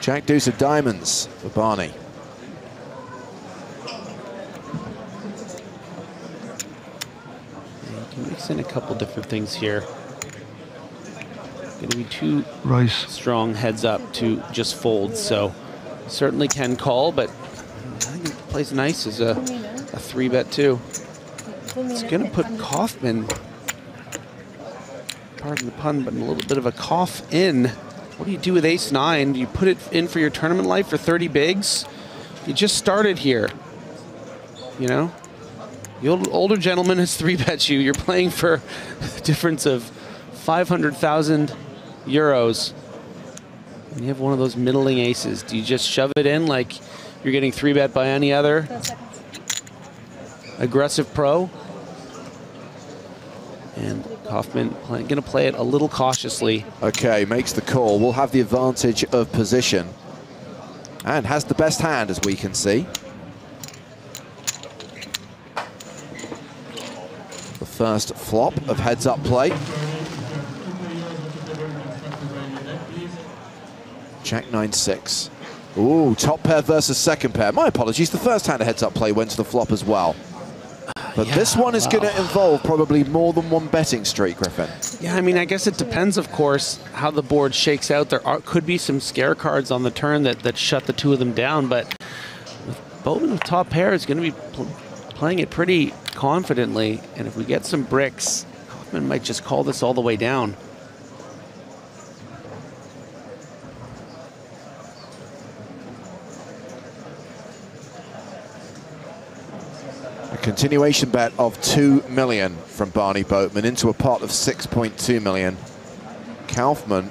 [SPEAKER 3] Jack deuce of diamonds for Barney.
[SPEAKER 19] You can mix in a couple different things here. going to be too
[SPEAKER 14] Rice.
[SPEAKER 19] strong heads up to just fold. So certainly can call, but I think it plays nice as a 3-bet too. It's going to put Kaufman, pardon the pun, but a little bit of a cough in. What do you do with ace-9? Do you put it in for your tournament life for 30 bigs? You just started here, you know? The older gentleman has 3-bet you. You're playing for a difference of 500,000 euros. And you have one of those middling aces. Do you just shove it in like you're getting 3-bet by any other aggressive pro? And Kaufman going to play it a little cautiously.
[SPEAKER 7] Okay, makes the call. Will have the advantage of position. And has the best hand, as we can see. The first flop of heads-up play. Jack 9-6. Ooh, top pair versus second pair. My apologies, the first hand of heads-up play went to the flop as well. But yeah, this one is going to involve probably more than one betting streak, Griffin.
[SPEAKER 19] Yeah, I mean, I guess it depends, of course, how the board shakes out. There could be some scare cards on the turn that shut the two of them down, but Bowman with top pair is going to be playing it pretty confidently. And if we get some bricks, Kaufman might just call this all the way down.
[SPEAKER 7] Continuation bet of 2 million from Barney Boatman into a pot of 6.2 million. Kaufman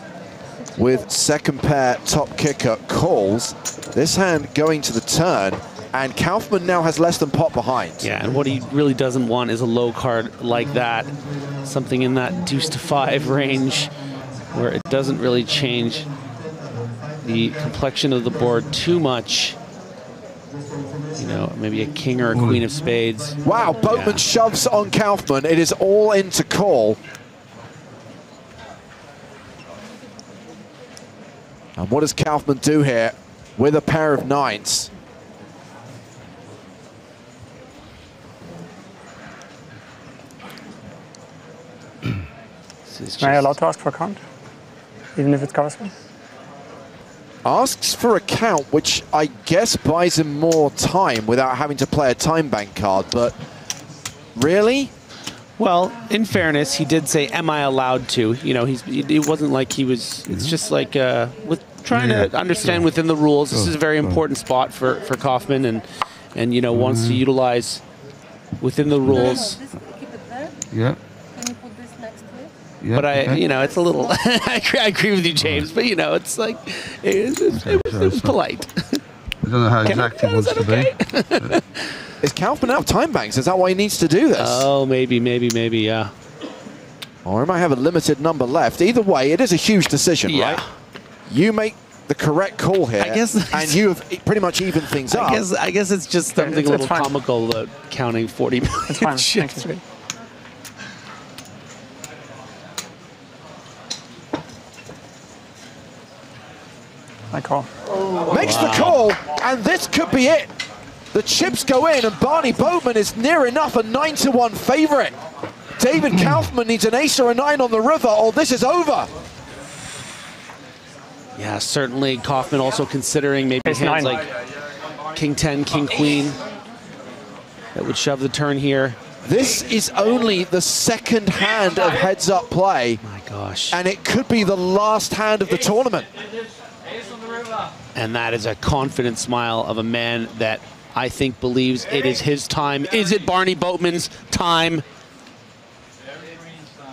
[SPEAKER 7] with second pair top kicker calls. This hand going to the turn, and Kaufman now has less than pot behind.
[SPEAKER 19] Yeah, and what he really doesn't want is a low card like that. Something in that deuce to 5 range where it doesn't really change the complexion of the board too much. You know, maybe a king or a queen of spades.
[SPEAKER 7] Wow, Boatman shoves on Kaufman. It is all in to call. And what does Kaufman do here with a pair of 9s?
[SPEAKER 13] Am I allowed to ask for a count? Even if it covers me?
[SPEAKER 7] Asks for a count, which I guess buys him more time without having to play a time bank card, but really?
[SPEAKER 19] Well, in fairness, he did say, am I allowed to? You know, it wasn't like he was, it's just like with trying to understand within the rules. This is a very important spot for Kaufman and you know, wants to utilize within the rules.
[SPEAKER 14] Yeah.
[SPEAKER 19] Yeah, but you know, it's a little. I agree with you, James. But you know, it's like it was polite.
[SPEAKER 14] I don't know how exact he wants to be.
[SPEAKER 7] Is Kaufman out of time banks? Is that why he needs to do this?
[SPEAKER 19] Oh, maybe, yeah.
[SPEAKER 7] Or he might have a limited number left. Either way, it is a huge decision, right? You make the correct call here,
[SPEAKER 19] I guess,
[SPEAKER 7] and you have pretty much evened things up.
[SPEAKER 19] I guess it's just something a little comical about counting 40 million.
[SPEAKER 13] It's fine. Thank you. I call.
[SPEAKER 7] Makes the call, and this could be it. The chips go in, and Barney Boatman is near enough a 9-1 favorite. David Kaufman needs an ace or a 9 on the river, or this is over.
[SPEAKER 19] Yeah, certainly Kaufman also considering maybe
[SPEAKER 13] ace
[SPEAKER 19] hands
[SPEAKER 13] 9.
[SPEAKER 19] like King 10, King Queen that would shove the turn here.
[SPEAKER 7] This is only the second hand of heads-up play.
[SPEAKER 19] My gosh.
[SPEAKER 7] And it could be the last hand of the tournament.
[SPEAKER 19] And that is a confident smile of a man that I think believes it is his time. Is it Barney Boatman's time?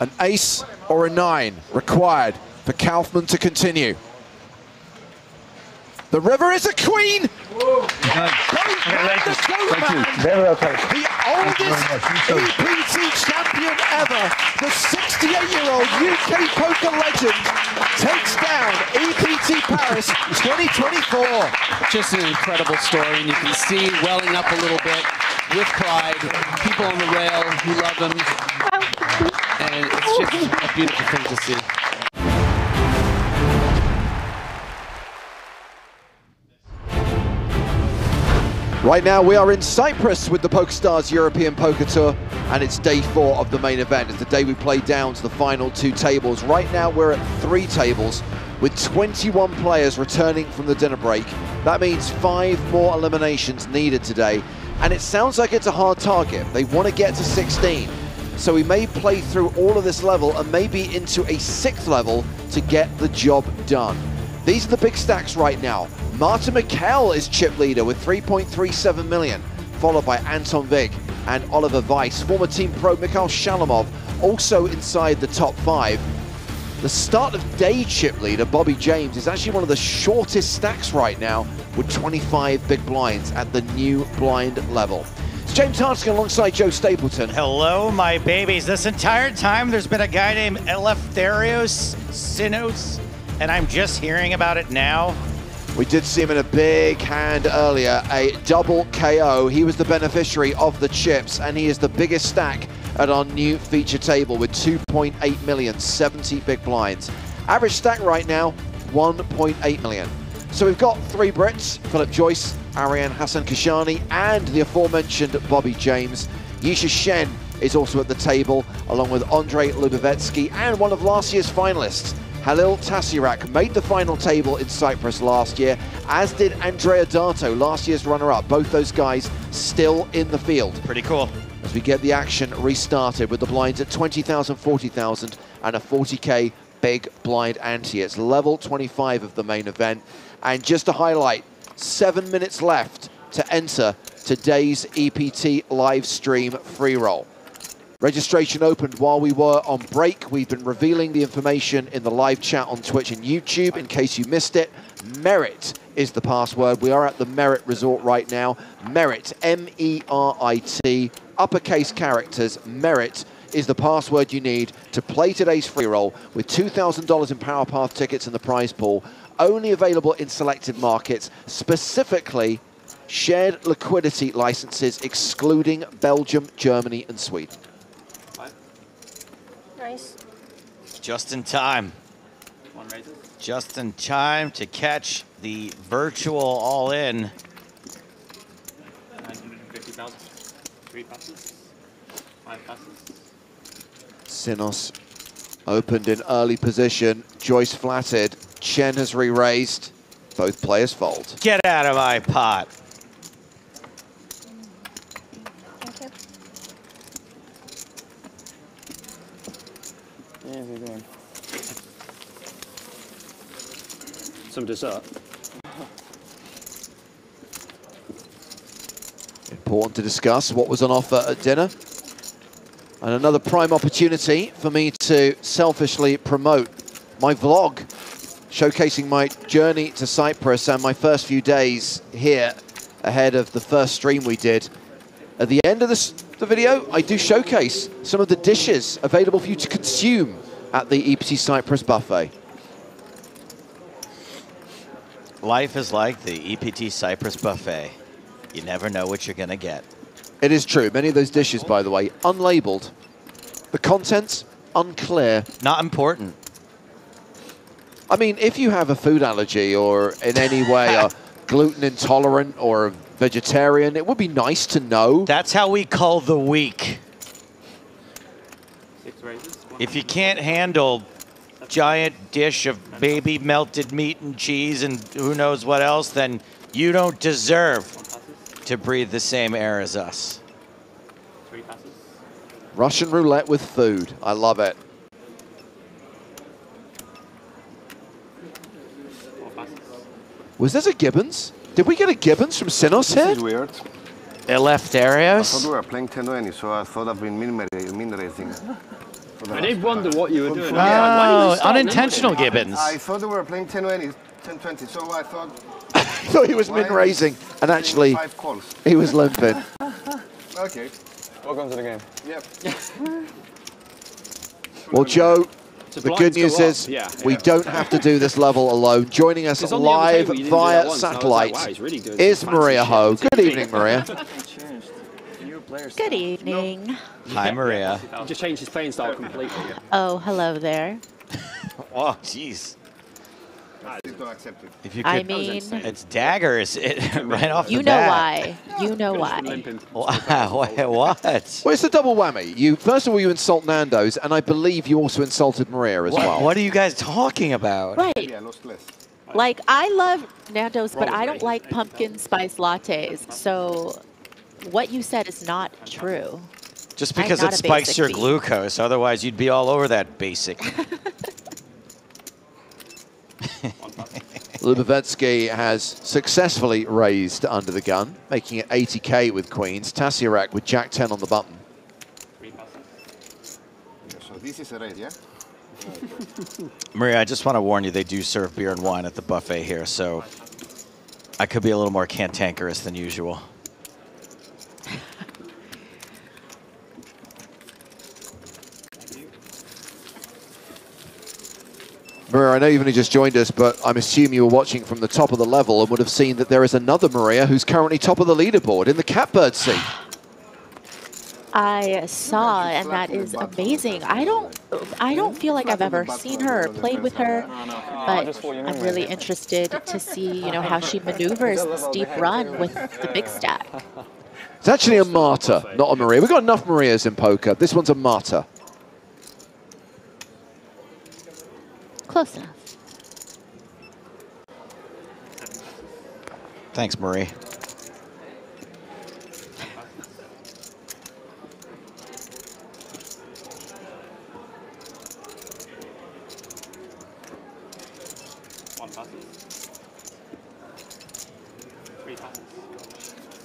[SPEAKER 7] An ace or a 9 required for Kaufman to continue. The river is a queen!
[SPEAKER 13] Thank you. Very well played.
[SPEAKER 7] The oldest EPT champion ever, the 68-year-old UK poker legend, takes down EPT Paris 2024.
[SPEAKER 19] Just an incredible story, and you can see welling up a little bit with pride. People on the rail who love him, and it's just a beautiful thing to see.
[SPEAKER 7] Right now we are in Cyprus with the PokerStars European Poker Tour, and it's day 4 of the main event. It's the day we play down to the final 2 tables. Right now we're at 3 tables with 21 players returning from the dinner break. That means 5 more eliminations needed today, and it sounds like it's a hard target. They want to get to 16, so we may play through all of this level and maybe into a 6th level to get the job done. These are the big stacks right now. Martin Mikkel is chip leader with 3.37 million, followed by Anton Vig and Oliver Weiss. Former team pro Mikhail Shalamov also inside the top 5. The start of day chip leader, Bobby James, is actually one of the shortest stacks right now with 25 big blinds at the new blind level. It's James Hartigan alongside Joe Stapleton.
[SPEAKER 6] Hello, my babies. This entire time there's been a guy named Eleftherios Sinos, and I'm just hearing about it now.
[SPEAKER 7] We did see him in a big hand earlier, a double KO. He was the beneficiary of the chips, and he is the biggest stack at our new feature table with 2.8 million, 70 big blinds. Average stack right now, 1.8 million. So we've got 3 Brits, Philip Joyce, Ariane Hassan Kashani, and the aforementioned Bobby James. Yisha Shen is also at the table, along with Andrei Lubovetsky and one of last year's finalists, Halil Tasirak, made the final table in Cyprus last year, as did Andrea Dato, last year's runner-up. Both those guys still in the field.
[SPEAKER 6] Pretty cool.
[SPEAKER 7] As we get the action restarted with the blinds at 20,000, 40,000 and a 40K big blind ante. It's level 25 of the main event. And just to highlight, 7 minutes left to enter today's EPT live stream free roll. Registration opened while we were on break. We've been revealing the information in the live chat on Twitch and YouTube in case you missed it. Merit is the password. We are at the Merit Resort right now. Merit, M-E-R-I-T, uppercase characters, Merit is the password you need to play today's free roll with $2,000 in Power Path tickets in the prize pool. Only available in selected markets, specifically shared liquidity licenses excluding Belgium, Germany and Sweden.
[SPEAKER 17] Nice.
[SPEAKER 6] Just in time. Just in time to catch the virtual all-in.
[SPEAKER 24] 950,000. 3 passes. 5 passes.
[SPEAKER 7] Sinos opened in early position. Joyce flatted. Chen has re-raised. Both players fold.
[SPEAKER 6] Get out of my pot.
[SPEAKER 17] Thank you.
[SPEAKER 9] Yeah, how you doing? Some dessert.
[SPEAKER 7] Important to discuss what was on offer at dinner. And another prime opportunity for me to selfishly promote my vlog, showcasing my journey to Cyprus and my first few days here ahead of the first stream we did. At the end of the video, I do showcase some of the dishes available for you to consume at the EPT Cyprus buffet.
[SPEAKER 6] Life is like the EPT Cyprus buffet. You never know what you're going to get.
[SPEAKER 7] It is true. Many of those dishes, by the way, unlabeled. The contents, unclear.
[SPEAKER 6] Not important.
[SPEAKER 7] I mean, if you have a food allergy or in any way are gluten intolerant or a vegetarian, it would be nice to know.
[SPEAKER 6] That's how we call the weak.
[SPEAKER 24] 6 raises.
[SPEAKER 6] If you can't handle giant dish of baby melted meat and cheese and who knows what else, then you don't deserve to breathe the same air as us.
[SPEAKER 24] 3 passes.
[SPEAKER 7] Russian roulette with food. I love it.
[SPEAKER 24] 4 passes.
[SPEAKER 7] Was this a Gibbons? Did we get a Gibbons from Sinos here?
[SPEAKER 8] This is weird.
[SPEAKER 6] Eleftherios?
[SPEAKER 8] I thought we were playing 10-20, so I thought I've been min raising.
[SPEAKER 9] I did wonder what you were doing.
[SPEAKER 6] Oh, unintentional Gibbons.
[SPEAKER 8] I thought we were playing 10-20, 10-20, so I thought...
[SPEAKER 7] I thought he was min-raising, and actually
[SPEAKER 8] 5 calls.
[SPEAKER 7] he was limping.
[SPEAKER 8] Okay.
[SPEAKER 9] Welcome to the game.
[SPEAKER 8] Yep.
[SPEAKER 7] Well, Joe,
[SPEAKER 9] So
[SPEAKER 7] the good
[SPEAKER 9] blinds go
[SPEAKER 7] news
[SPEAKER 9] up.
[SPEAKER 7] is
[SPEAKER 9] Yeah,
[SPEAKER 7] we
[SPEAKER 9] yeah.
[SPEAKER 7] don't have to do this level alone. Joining us
[SPEAKER 9] 'Cause on the other
[SPEAKER 7] live
[SPEAKER 9] table, you didn't do
[SPEAKER 7] via
[SPEAKER 9] that once, and I was
[SPEAKER 7] satellite
[SPEAKER 9] like, wow, he's really good.
[SPEAKER 7] is
[SPEAKER 9] Fancy
[SPEAKER 7] Maria
[SPEAKER 9] shit.
[SPEAKER 7] Ho. Good evening, Maria.
[SPEAKER 17] Good evening.
[SPEAKER 6] Hi, Maria.
[SPEAKER 9] He just changed his playing style completely.
[SPEAKER 17] Oh, hello there.
[SPEAKER 6] Oh, jeez. If you could,
[SPEAKER 17] I mean,
[SPEAKER 6] it's daggers right off
[SPEAKER 17] you
[SPEAKER 6] the
[SPEAKER 17] know
[SPEAKER 6] bat.
[SPEAKER 17] why. You know why.
[SPEAKER 6] Wow, what?
[SPEAKER 7] Well, it's a double whammy. First of all, you insult Nando's, and I believe you also insulted Maria as well.
[SPEAKER 6] What are you guys talking about?
[SPEAKER 17] Right. Like, I love Nando's, but I don't like pumpkin spice lattes. So what you said is not true.
[SPEAKER 6] Just
[SPEAKER 17] I'm
[SPEAKER 6] because
[SPEAKER 17] not
[SPEAKER 6] it
[SPEAKER 17] a
[SPEAKER 6] spikes
[SPEAKER 17] basic
[SPEAKER 6] your
[SPEAKER 17] bee.
[SPEAKER 6] glucose, otherwise you'd be all over that basic.
[SPEAKER 7] Lubavetsky has successfully raised under the gun, making it 80k with queens. Tasiarek with jack 10 on the button.
[SPEAKER 4] So this is a raid, yeah?
[SPEAKER 6] Maria, I just want to warn you, they do serve beer and wine at the buffet here, so I could be a little more cantankerous than usual.
[SPEAKER 7] Maria, I know you've only just joined us, but I'm assuming you were watching from the top of the level and would have seen that there is another Maria who's currently top of the leaderboard in the catbird seat.
[SPEAKER 17] I saw, and that is amazing. I don't feel like I've ever seen her or played with her, but I'm really interested to see, how she maneuvers this deep run with the big stack.
[SPEAKER 7] It's actually a martyr, not a Maria. We've got enough Marias in poker. This one's a martyr.
[SPEAKER 17] Close enough.
[SPEAKER 6] Thanks, Marie.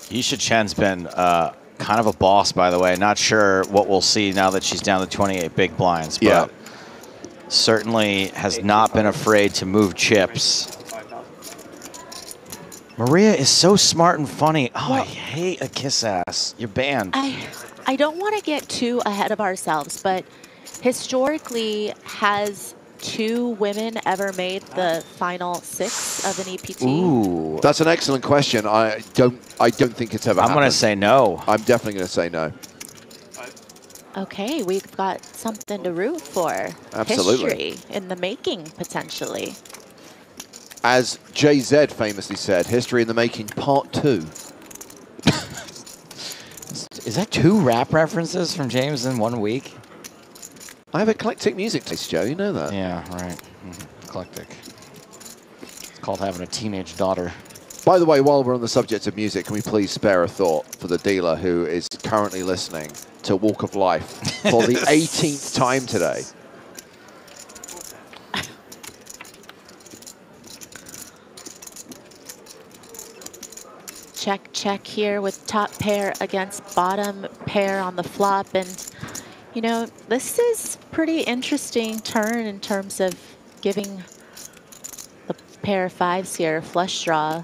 [SPEAKER 6] Yisha Chen's been kind of a boss, by the way. Not sure what we'll see now that she's down to 28 big blinds, but
[SPEAKER 7] yeah.
[SPEAKER 6] Certainly has not been afraid to move chips. Maria is so smart and funny. Oh, well, I hate a kiss ass. You're banned.
[SPEAKER 17] I don't want to get too ahead of ourselves, but historically, has 2 women ever made the final 6 of an EPT?
[SPEAKER 7] Ooh, that's an excellent question. I don't think it's ever happened.
[SPEAKER 6] I'm going to say no.
[SPEAKER 7] I'm definitely going to say no.
[SPEAKER 17] Okay, we've got something to root for.
[SPEAKER 7] Absolutely.
[SPEAKER 17] History in the making, potentially.
[SPEAKER 7] As JZ famously said, history in the making, part 2.
[SPEAKER 6] Is that 2 rap references from James in 1 week?
[SPEAKER 7] I have eclectic music taste, Joe. You know that.
[SPEAKER 6] Yeah, right. Eclectic. It's called having a teenage daughter.
[SPEAKER 7] By the way, while we're on the subject of music, can we please spare a thought for the dealer who is currently listening to Walk of Life for the 18th time today?
[SPEAKER 17] Check here with top pair against bottom pair on the flop. And, this is pretty interesting turn in terms of giving the pair of 5s here a flush draw.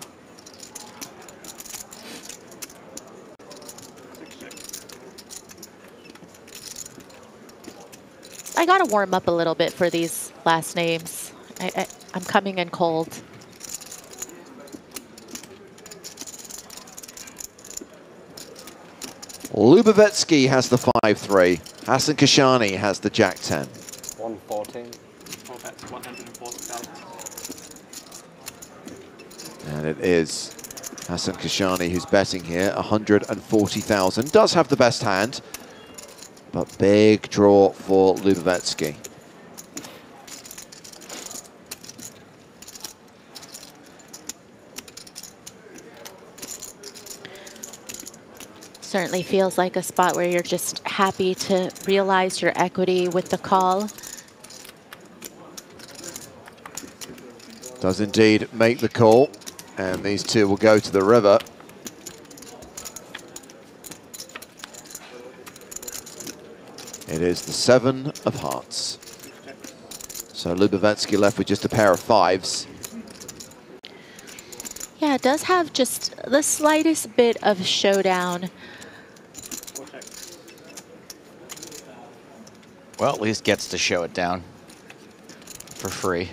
[SPEAKER 17] I got to warm up a little bit for these last names. I'm coming in cold.
[SPEAKER 7] Lubavetsky has the 5-3. Hassan Kashani has the Jack 10.
[SPEAKER 15] 114.
[SPEAKER 7] And it is Hassan Kashani who's betting here, 140,000. Does have the best hand, but big draw for Lubavetsky.
[SPEAKER 17] Certainly feels like a spot where you're just happy to realize your equity with the call.
[SPEAKER 7] Does indeed make the call, and these two will go to the river. It is the 7 of hearts. So Lubavetsky left with just a pair of 5s.
[SPEAKER 17] Yeah, it does have just the slightest bit of showdown.
[SPEAKER 6] Well, at least gets to show it down for free.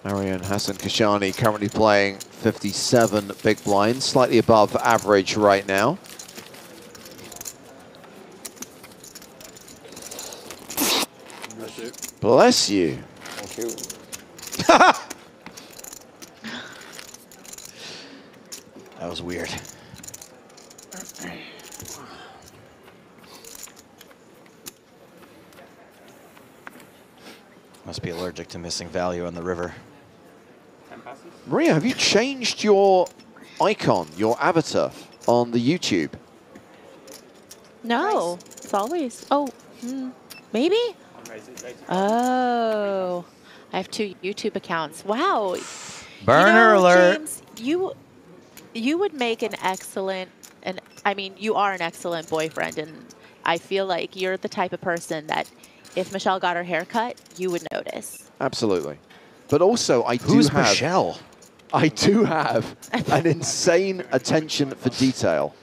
[SPEAKER 7] Arian Hassan Kashani currently playing 57 big blinds, slightly above average right now. Bless you.
[SPEAKER 9] Thank you.
[SPEAKER 6] That was weird. Must be allergic to missing value on the river.
[SPEAKER 7] Maria, have you changed your icon, your avatar on the YouTube?
[SPEAKER 17] No, it's always. Oh, maybe. Oh, I have 2 YouTube accounts. Wow.
[SPEAKER 6] Burner alert.
[SPEAKER 17] James, you would make an excellent, and I mean, you are an excellent boyfriend, and I feel like you're the type of person that if Michelle got her hair cut, you would notice.
[SPEAKER 7] Absolutely. But also, I do
[SPEAKER 6] Who's
[SPEAKER 7] have...
[SPEAKER 6] Michelle?
[SPEAKER 7] I do have an insane attention for detail.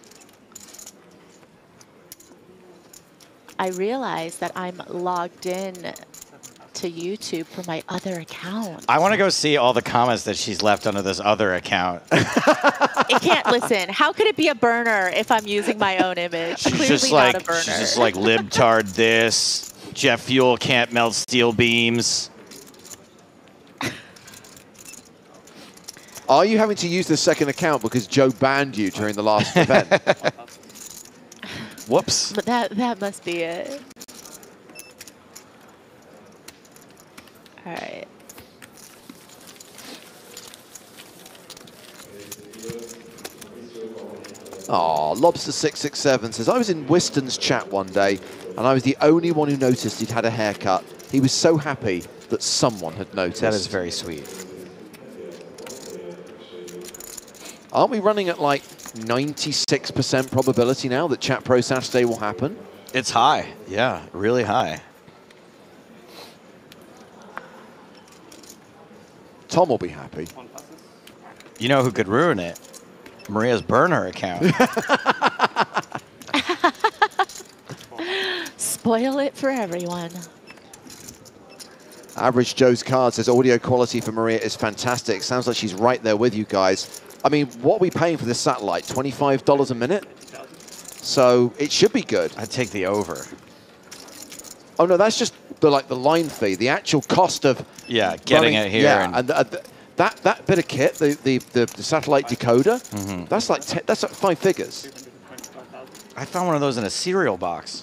[SPEAKER 17] I realize that I'm logged in to YouTube for my other account.
[SPEAKER 6] I want to go see all the comments that she's left under this other account.
[SPEAKER 17] It can't listen. How could it be a burner if I'm using my own image? Clearly not a burner.
[SPEAKER 6] She's just like libtard this. Jet fuel can't melt steel beams.
[SPEAKER 7] Are you having to use the second account because Joe banned you during the last event?
[SPEAKER 6] Whoops.
[SPEAKER 17] But that must be it. All right.
[SPEAKER 7] Oh, Lobster667 says, I was in Wiston's chat one day, and I was the only one who noticed he'd had a haircut. He was so happy that someone had noticed.
[SPEAKER 6] That is very sweet.
[SPEAKER 7] Aren't we running at like 96% probability now that Chat Pro Saturday will happen?
[SPEAKER 6] It's high. Yeah, really high.
[SPEAKER 7] Tom will be happy.
[SPEAKER 6] You know who could ruin it? Maria's burner account.
[SPEAKER 17] Spoil it for everyone.
[SPEAKER 7] Average Joe's card says audio quality for Maria is fantastic. Sounds like she's right there with you guys. I mean, what are we paying for this satellite? $25 a minute? So it should be good.
[SPEAKER 6] I'd take the over.
[SPEAKER 7] Oh no, that's just the line fee. The actual cost of
[SPEAKER 6] getting it here.
[SPEAKER 7] Yeah, and that bit of kit, the satellite decoder, that's like 5 figures.
[SPEAKER 6] I found one of those in a cereal box.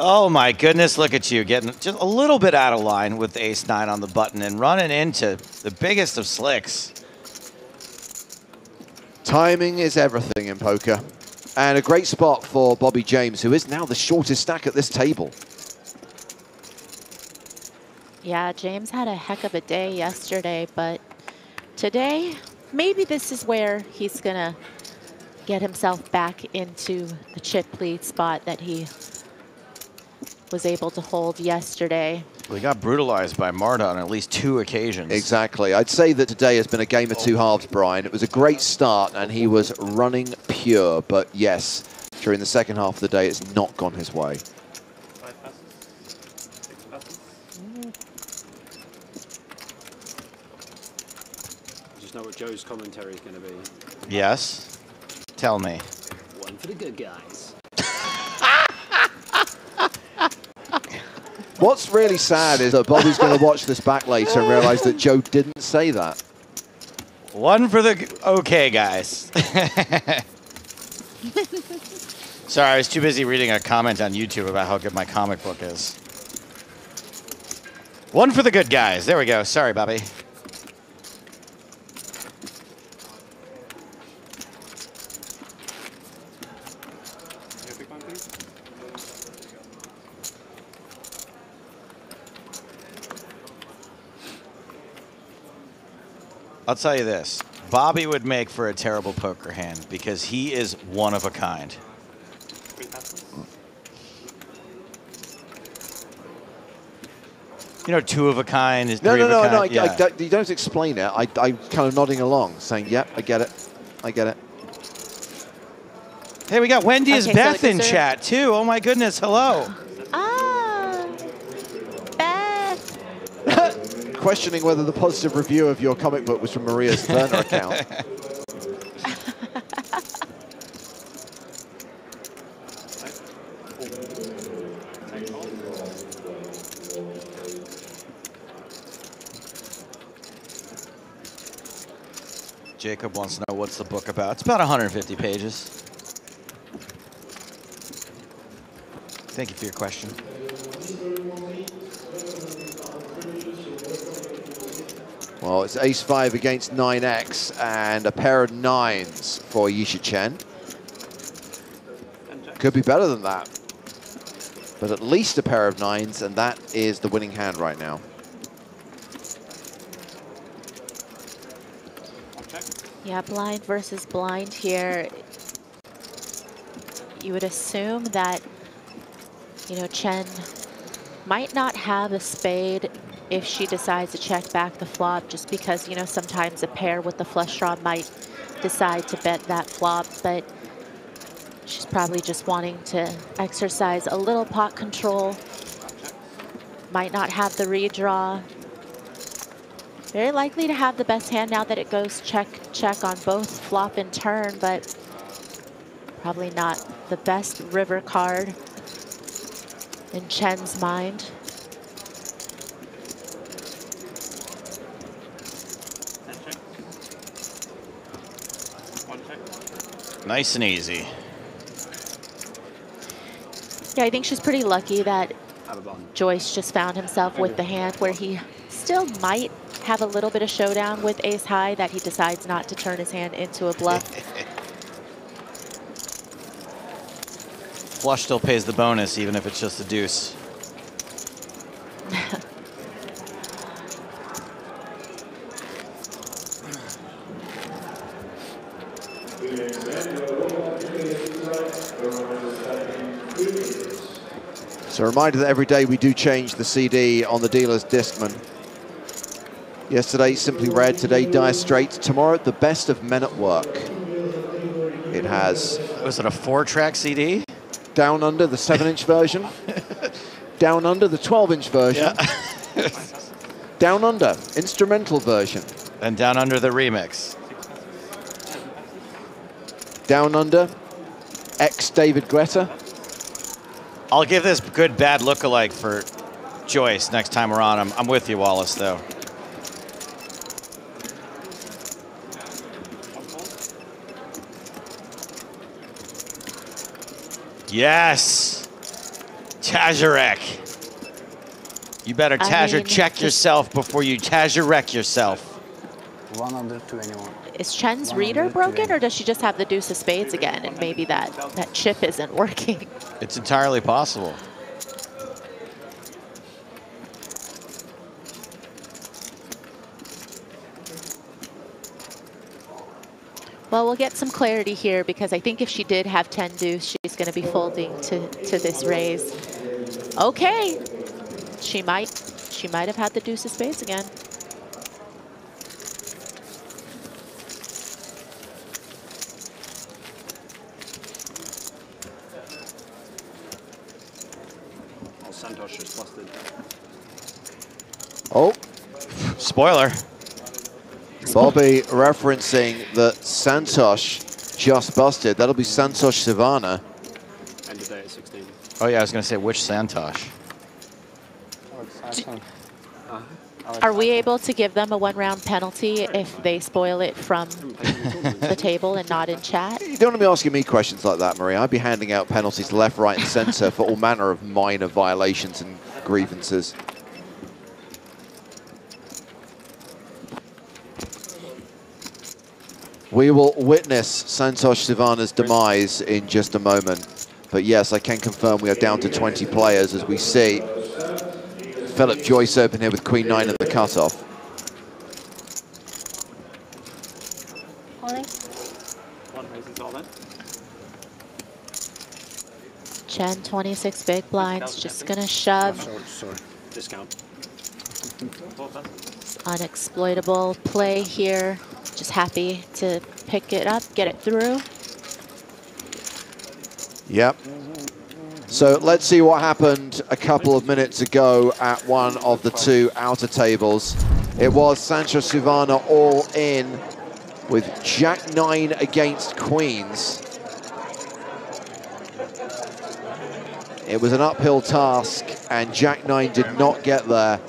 [SPEAKER 6] Oh my goodness, look at you getting just a little bit out of line with the ace-9 on the button and running into the biggest of slicks.
[SPEAKER 7] Timing is everything in poker. And a great spot for Bobby James, who is now the shortest stack at this table.
[SPEAKER 17] Yeah, James had a heck of a day yesterday, but today, maybe this is where he's going to get himself back into the chip lead spot that he was able to hold yesterday.
[SPEAKER 6] We got brutalized by Marta on at least 2 occasions.
[SPEAKER 7] Exactly. I'd say that today has been a game of 2 halves, Brian. It was a great start, and he was running pure. But yes, during the second half of the day, it's not gone his way.
[SPEAKER 9] I just know what Joe's commentary is going to be.
[SPEAKER 6] Yes? Tell me.
[SPEAKER 9] One for the good guys.
[SPEAKER 7] What's really sad is that Bobby's going to watch this back later and realize that Joe didn't say that.
[SPEAKER 6] One for the okay guys. Sorry, I was too busy reading a comment on YouTube about how good my comic book is. One for the good guys. There we go. Sorry, Bobby. I'll tell you this. Bobby would make for a terrible poker hand because he is one of a kind. You know, 2 of a kind is 3 of a kind.
[SPEAKER 7] No. You don't explain it. I'm kind of nodding along, saying, yep, I get it. I get it.
[SPEAKER 6] Hey, we got Wendy is
[SPEAKER 17] Okay,
[SPEAKER 6] Beth
[SPEAKER 17] so
[SPEAKER 6] in chat too. Oh my goodness, hello.
[SPEAKER 17] Ah, Beth.
[SPEAKER 7] Questioning whether the positive review of your comic book was from Maria's burner account.
[SPEAKER 6] Jacob wants to know what's the book about. It's about 150 pages. Thank you for your question.
[SPEAKER 7] Well, it's ace-5 against 9x and a pair of 9s for Yisha Chen. Could be better than that. But at least a pair of 9s, and that is the winning hand right now.
[SPEAKER 17] Yeah, blind versus blind here. You would assume that, you know, Chen might not have a spade if she decides to check back the flop, just because, you know, sometimes a pair with the flush draw might decide to bet that flop, but she's probably just wanting to exercise a little pot control. Might not have the redraw. Very likely to have the best hand now that it goes check, check on both flop and turn, but probably not the best river card in Chen's mind.
[SPEAKER 6] Nice and easy.
[SPEAKER 17] Yeah, I think she's pretty lucky that Joyce just found himself with the hand where he still might have a little bit of showdown with ace high, that he decides not to turn his hand into a bluff.
[SPEAKER 6] Flush still pays the bonus, even if it's just a deuce.
[SPEAKER 7] So a reminder that every day we do change the CD on the dealer's Discman. Yesterday, Simply Red. Today, Dire Straits. Tomorrow, The Best of Men at Work. It has...
[SPEAKER 6] Was it a 4-track CD?
[SPEAKER 7] Down Under, the 7-inch version. Down Under, the 12-inch version.
[SPEAKER 6] Yeah.
[SPEAKER 7] Down Under, instrumental version.
[SPEAKER 6] And Down Under, the remix.
[SPEAKER 7] Down Under, ex-David Guetta.
[SPEAKER 6] I'll give this good bad lookalike for Joyce next time we're on. I'm with you, Wallace, though. Yes! Tazarek. You better check yourself before you Tazarek yourself.
[SPEAKER 12] 121.
[SPEAKER 17] Is Chen's reader broken, or does she just have the deuce of spades again, and maybe that chip isn't working?
[SPEAKER 6] It's entirely possible.
[SPEAKER 17] Well, we'll get some clarity here, because I think if she did have 10 deuce, she's going to be folding to this raise. Okay, she might have had the deuce of spades again.
[SPEAKER 9] Santosh just busted.
[SPEAKER 7] Oh.
[SPEAKER 6] Spoiler.
[SPEAKER 7] Bobby referencing that Santosh just busted. That'll be Santosh Sivana.
[SPEAKER 9] End of day at 16.
[SPEAKER 6] Oh yeah, I was going to say, which Santosh?
[SPEAKER 17] Are we able to give them a 1-round penalty if they spoil it from the table and not in chat?
[SPEAKER 7] You don't want to be asking me questions like that, Maria. I'd be handing out penalties left, right, and centre for all manner of minor violations and grievances. We will witness Santosh Sivana's demise in just a moment. But yes, I can confirm we are down to 20 players as we see Philip Joyce open here with Queen 9 at the cutoff.
[SPEAKER 17] Chen, 26 big blinds, just gonna shove.
[SPEAKER 9] Sorry. Discount.
[SPEAKER 17] Unexploitable play here. Just happy to pick it up, get it through.
[SPEAKER 7] Yep. So let's see what happened a couple of minutes ago at one of the two outer tables. It was Sancho Sivana all in with Jack-9 against Queens. It was an uphill task, and Jack-9 did not get there.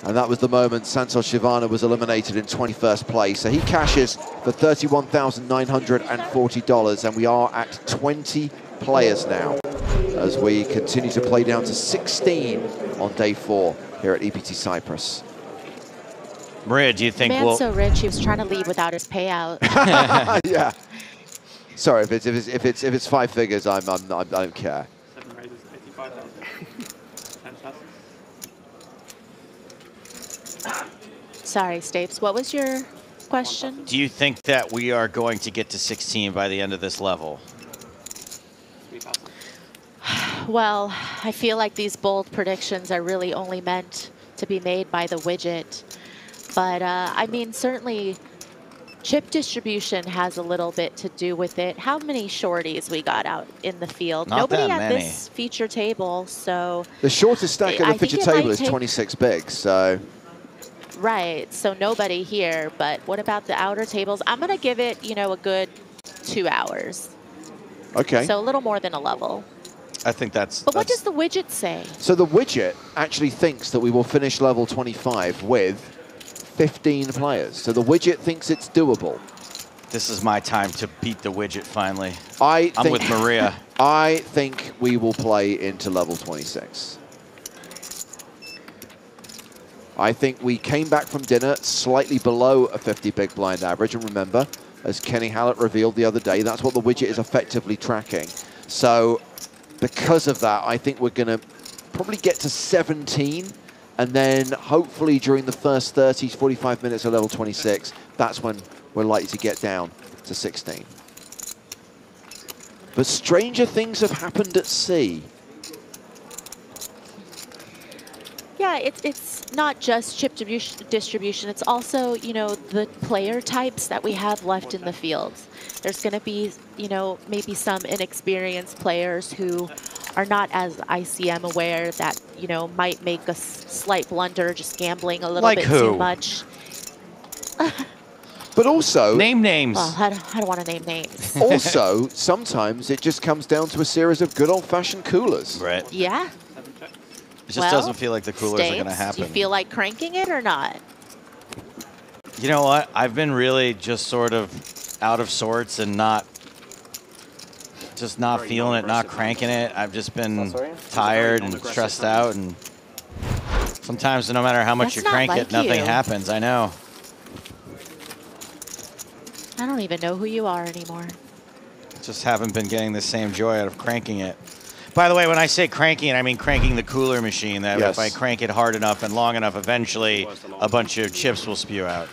[SPEAKER 7] And that was the moment Santos Shivana was eliminated in 21st place. So he cashes for $31,940, and we are at 20 players now as we continue to play down to 16 on day 4 here at EPT Cyprus.
[SPEAKER 6] Maria, do you think
[SPEAKER 17] Man's so rich, he was trying to leave without his payout.
[SPEAKER 7] Yeah. Sorry, if it's 5 figures, I don't care.
[SPEAKER 24] 7 raises, 85,000.
[SPEAKER 17] Sorry, Stapes, what was your question?
[SPEAKER 6] Do you think that we are going to get to 16 by the end of this level?
[SPEAKER 17] Well, I feel like these bold predictions are really only meant to be made by the widget. But, I mean, certainly chip distribution has a little bit to do with it. How many shorties we got out in the field?
[SPEAKER 6] Not
[SPEAKER 17] Nobody
[SPEAKER 6] that
[SPEAKER 17] at
[SPEAKER 6] many.
[SPEAKER 17] this feature table, so...
[SPEAKER 7] The shortest stack
[SPEAKER 17] I
[SPEAKER 7] of the
[SPEAKER 17] think
[SPEAKER 7] feature
[SPEAKER 17] it
[SPEAKER 7] table
[SPEAKER 17] might
[SPEAKER 7] is 26 big, so...
[SPEAKER 17] Right, so nobody here, but what about the outer tables? I'm going to give it, you know, a good 2 hours.
[SPEAKER 7] Okay.
[SPEAKER 17] So a little more than a level.
[SPEAKER 6] I think that's...
[SPEAKER 17] But what does the widget say?
[SPEAKER 7] So the widget actually thinks that we will finish level 25 with 15 players. So the widget thinks it's doable.
[SPEAKER 6] This is my time to beat the widget finally.
[SPEAKER 7] I'm
[SPEAKER 6] with Maria.
[SPEAKER 7] I think we will play into level 26. I think we came back from dinner slightly below a 50 big blind average. And remember, as Kenny Hallett revealed the other day, that's what the widget is effectively tracking. So because of that, I think we're going to probably get to 17. And then hopefully during the first 30 to 45 minutes of level 26, that's when we're likely to get down to 16. But stranger things have happened at sea.
[SPEAKER 17] Yeah, it's not just chip distribution. It's also, you know, the player types that we have left in the fields. There's going to be, you know, maybe some inexperienced players who are not as ICM aware that, you know, might make a slight blunder just gambling a little bit too much.
[SPEAKER 7] But also...
[SPEAKER 6] Name names.
[SPEAKER 17] Well, I don't want to name names.
[SPEAKER 7] Also, sometimes it just comes down to a series of good old-fashioned coolers.
[SPEAKER 6] Right.
[SPEAKER 17] Yeah.
[SPEAKER 6] It just doesn't feel like the coolers are going to happen.
[SPEAKER 17] Do you feel like cranking it or not?
[SPEAKER 6] You know what? I've been really just sort of out of sorts and not feeling it, not cranking it. I've just been tired and stressed out, and sometimes no matter how much you crank it, nothing happens. I know.
[SPEAKER 17] I don't even know who you are anymore.
[SPEAKER 6] Just haven't been getting the same joy out of cranking it. By the way, when I say cranking it, I mean cranking the cooler machine. That if I crank it hard enough and long enough, eventually a bunch of chips will spew out.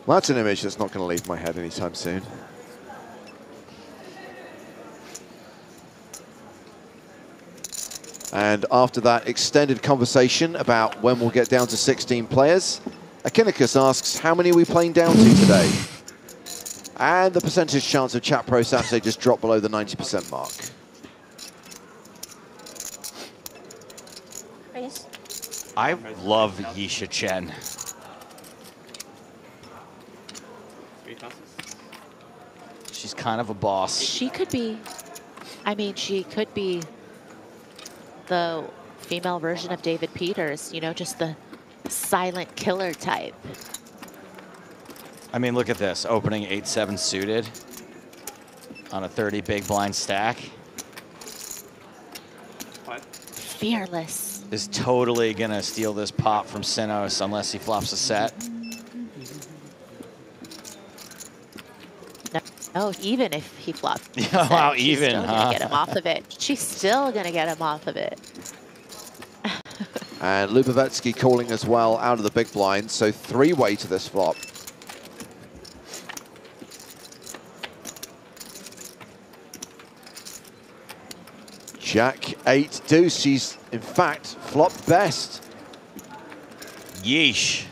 [SPEAKER 7] Well, that's an image that's not going to leave my head anytime soon. And after that extended conversation about when we'll get down to 16 players, Akinicus asks, how many are we playing down to today? And the percentage chance of Chat Pro Saturday just dropped below the 90% mark.
[SPEAKER 6] I love Yisha Chen. She's kind of a boss.
[SPEAKER 17] She could be, I mean, she could be the female version of David Peters, you know, just the silent killer type.
[SPEAKER 6] I mean, look at this. Opening 8-7 suited on a 30 big blind stack.
[SPEAKER 17] Fearless.
[SPEAKER 6] Is totally going to steal this pot from Sinos unless he flops a set.
[SPEAKER 17] No, even if he flopped.
[SPEAKER 6] Oh, wow,
[SPEAKER 17] she's
[SPEAKER 6] even,
[SPEAKER 17] still gonna get him off of it. She's still going to get him off of it.
[SPEAKER 7] And Lubavetsky calling as well out of the big blind, so three-way to this flop. Jack 8 deuce. She's in fact flopped best.
[SPEAKER 6] Yeesh.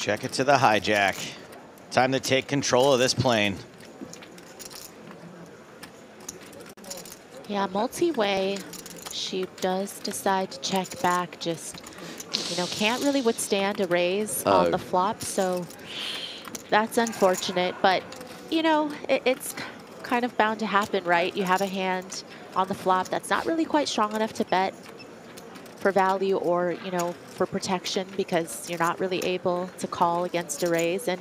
[SPEAKER 6] Check it to the hijack. Time to take control of this plane.
[SPEAKER 17] Yeah, multi-way. She does decide to check back. Just, you know, can't really withstand a raise on the flop. So that's unfortunate. But, you know, it's kind of bound to happen, right? You have a hand on the flop that's not really quite strong enough to bet for value or, you know, for protection, because you're not really able to call against a raise. And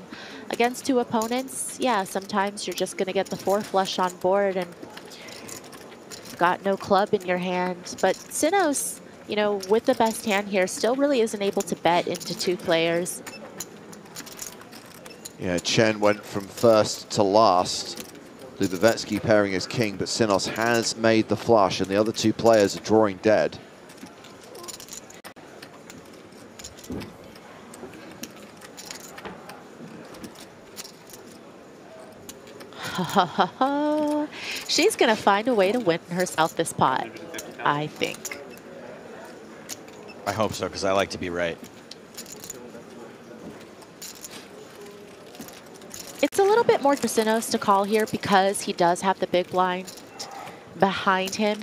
[SPEAKER 17] against two opponents, yeah, sometimes you're just going to get the 4 flush on board and got no club in your hand. But Sinos, you know, with the best hand here, still really isn't able to bet into 2 players.
[SPEAKER 7] Yeah, Chen went from first to last. Lubavetsky pairing as king, but Sinos has made the flush, and the other 2 players are drawing dead.
[SPEAKER 17] She's going to find a way to win herself this pot, I think.
[SPEAKER 6] I hope so, because I like to be right.
[SPEAKER 17] It's a little bit more for Sinos to call here because he does have the big blind behind him,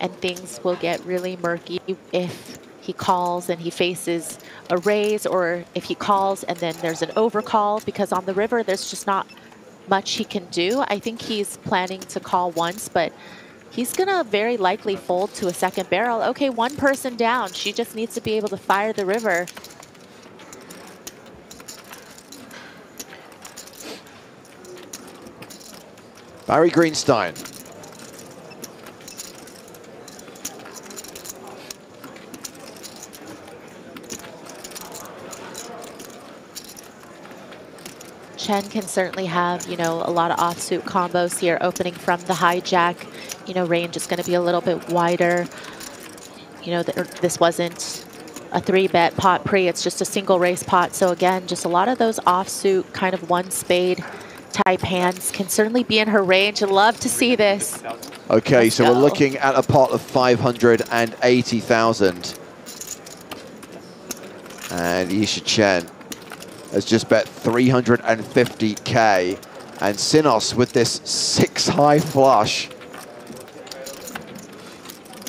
[SPEAKER 17] and things will get really murky if he calls and he faces a raise, or if he calls and then there's an overcall, because on the river there's just not much he can do. I think he's planning to call once, but he's gonna very likely fold to a second barrel. Okay, 1 person down. She just needs to be able to fire the river.
[SPEAKER 7] Barry Greenstein.
[SPEAKER 17] Chen can certainly have, you know, a lot of offsuit combos here, opening from the hijack. You know, range is going to be a little bit wider. You know, this wasn't a 3-bet pot pre, it's just a single race pot. So again, just a lot of those offsuit kind of 1 spade type hands can certainly be in her range. I'd love to see this.
[SPEAKER 7] Okay, so we're looking at a pot of 580,000. And Yisha Chen has just bet 350K. And Sinos with this 6-high flush.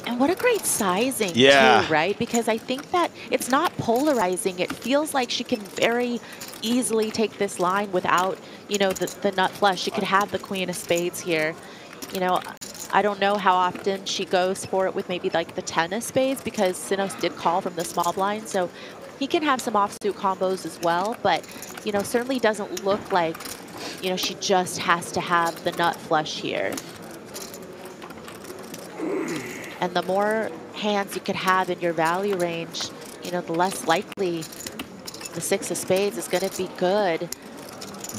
[SPEAKER 17] And what a great sizing too, right? Because I think that it's not polarizing. It feels like she can very easily take this line without, you know, the nut flush. She could have the queen of spades here. You know, I don't know how often she goes for it with maybe like the 10 of spades, because Sinos did call from the small blind. So he can have some offsuit combos as well, but, you know, certainly doesn't look like, you know, she just has to have the nut flush here. And the more hands you could have in your value range, you know, the less likely the 6 of spades is going to be good.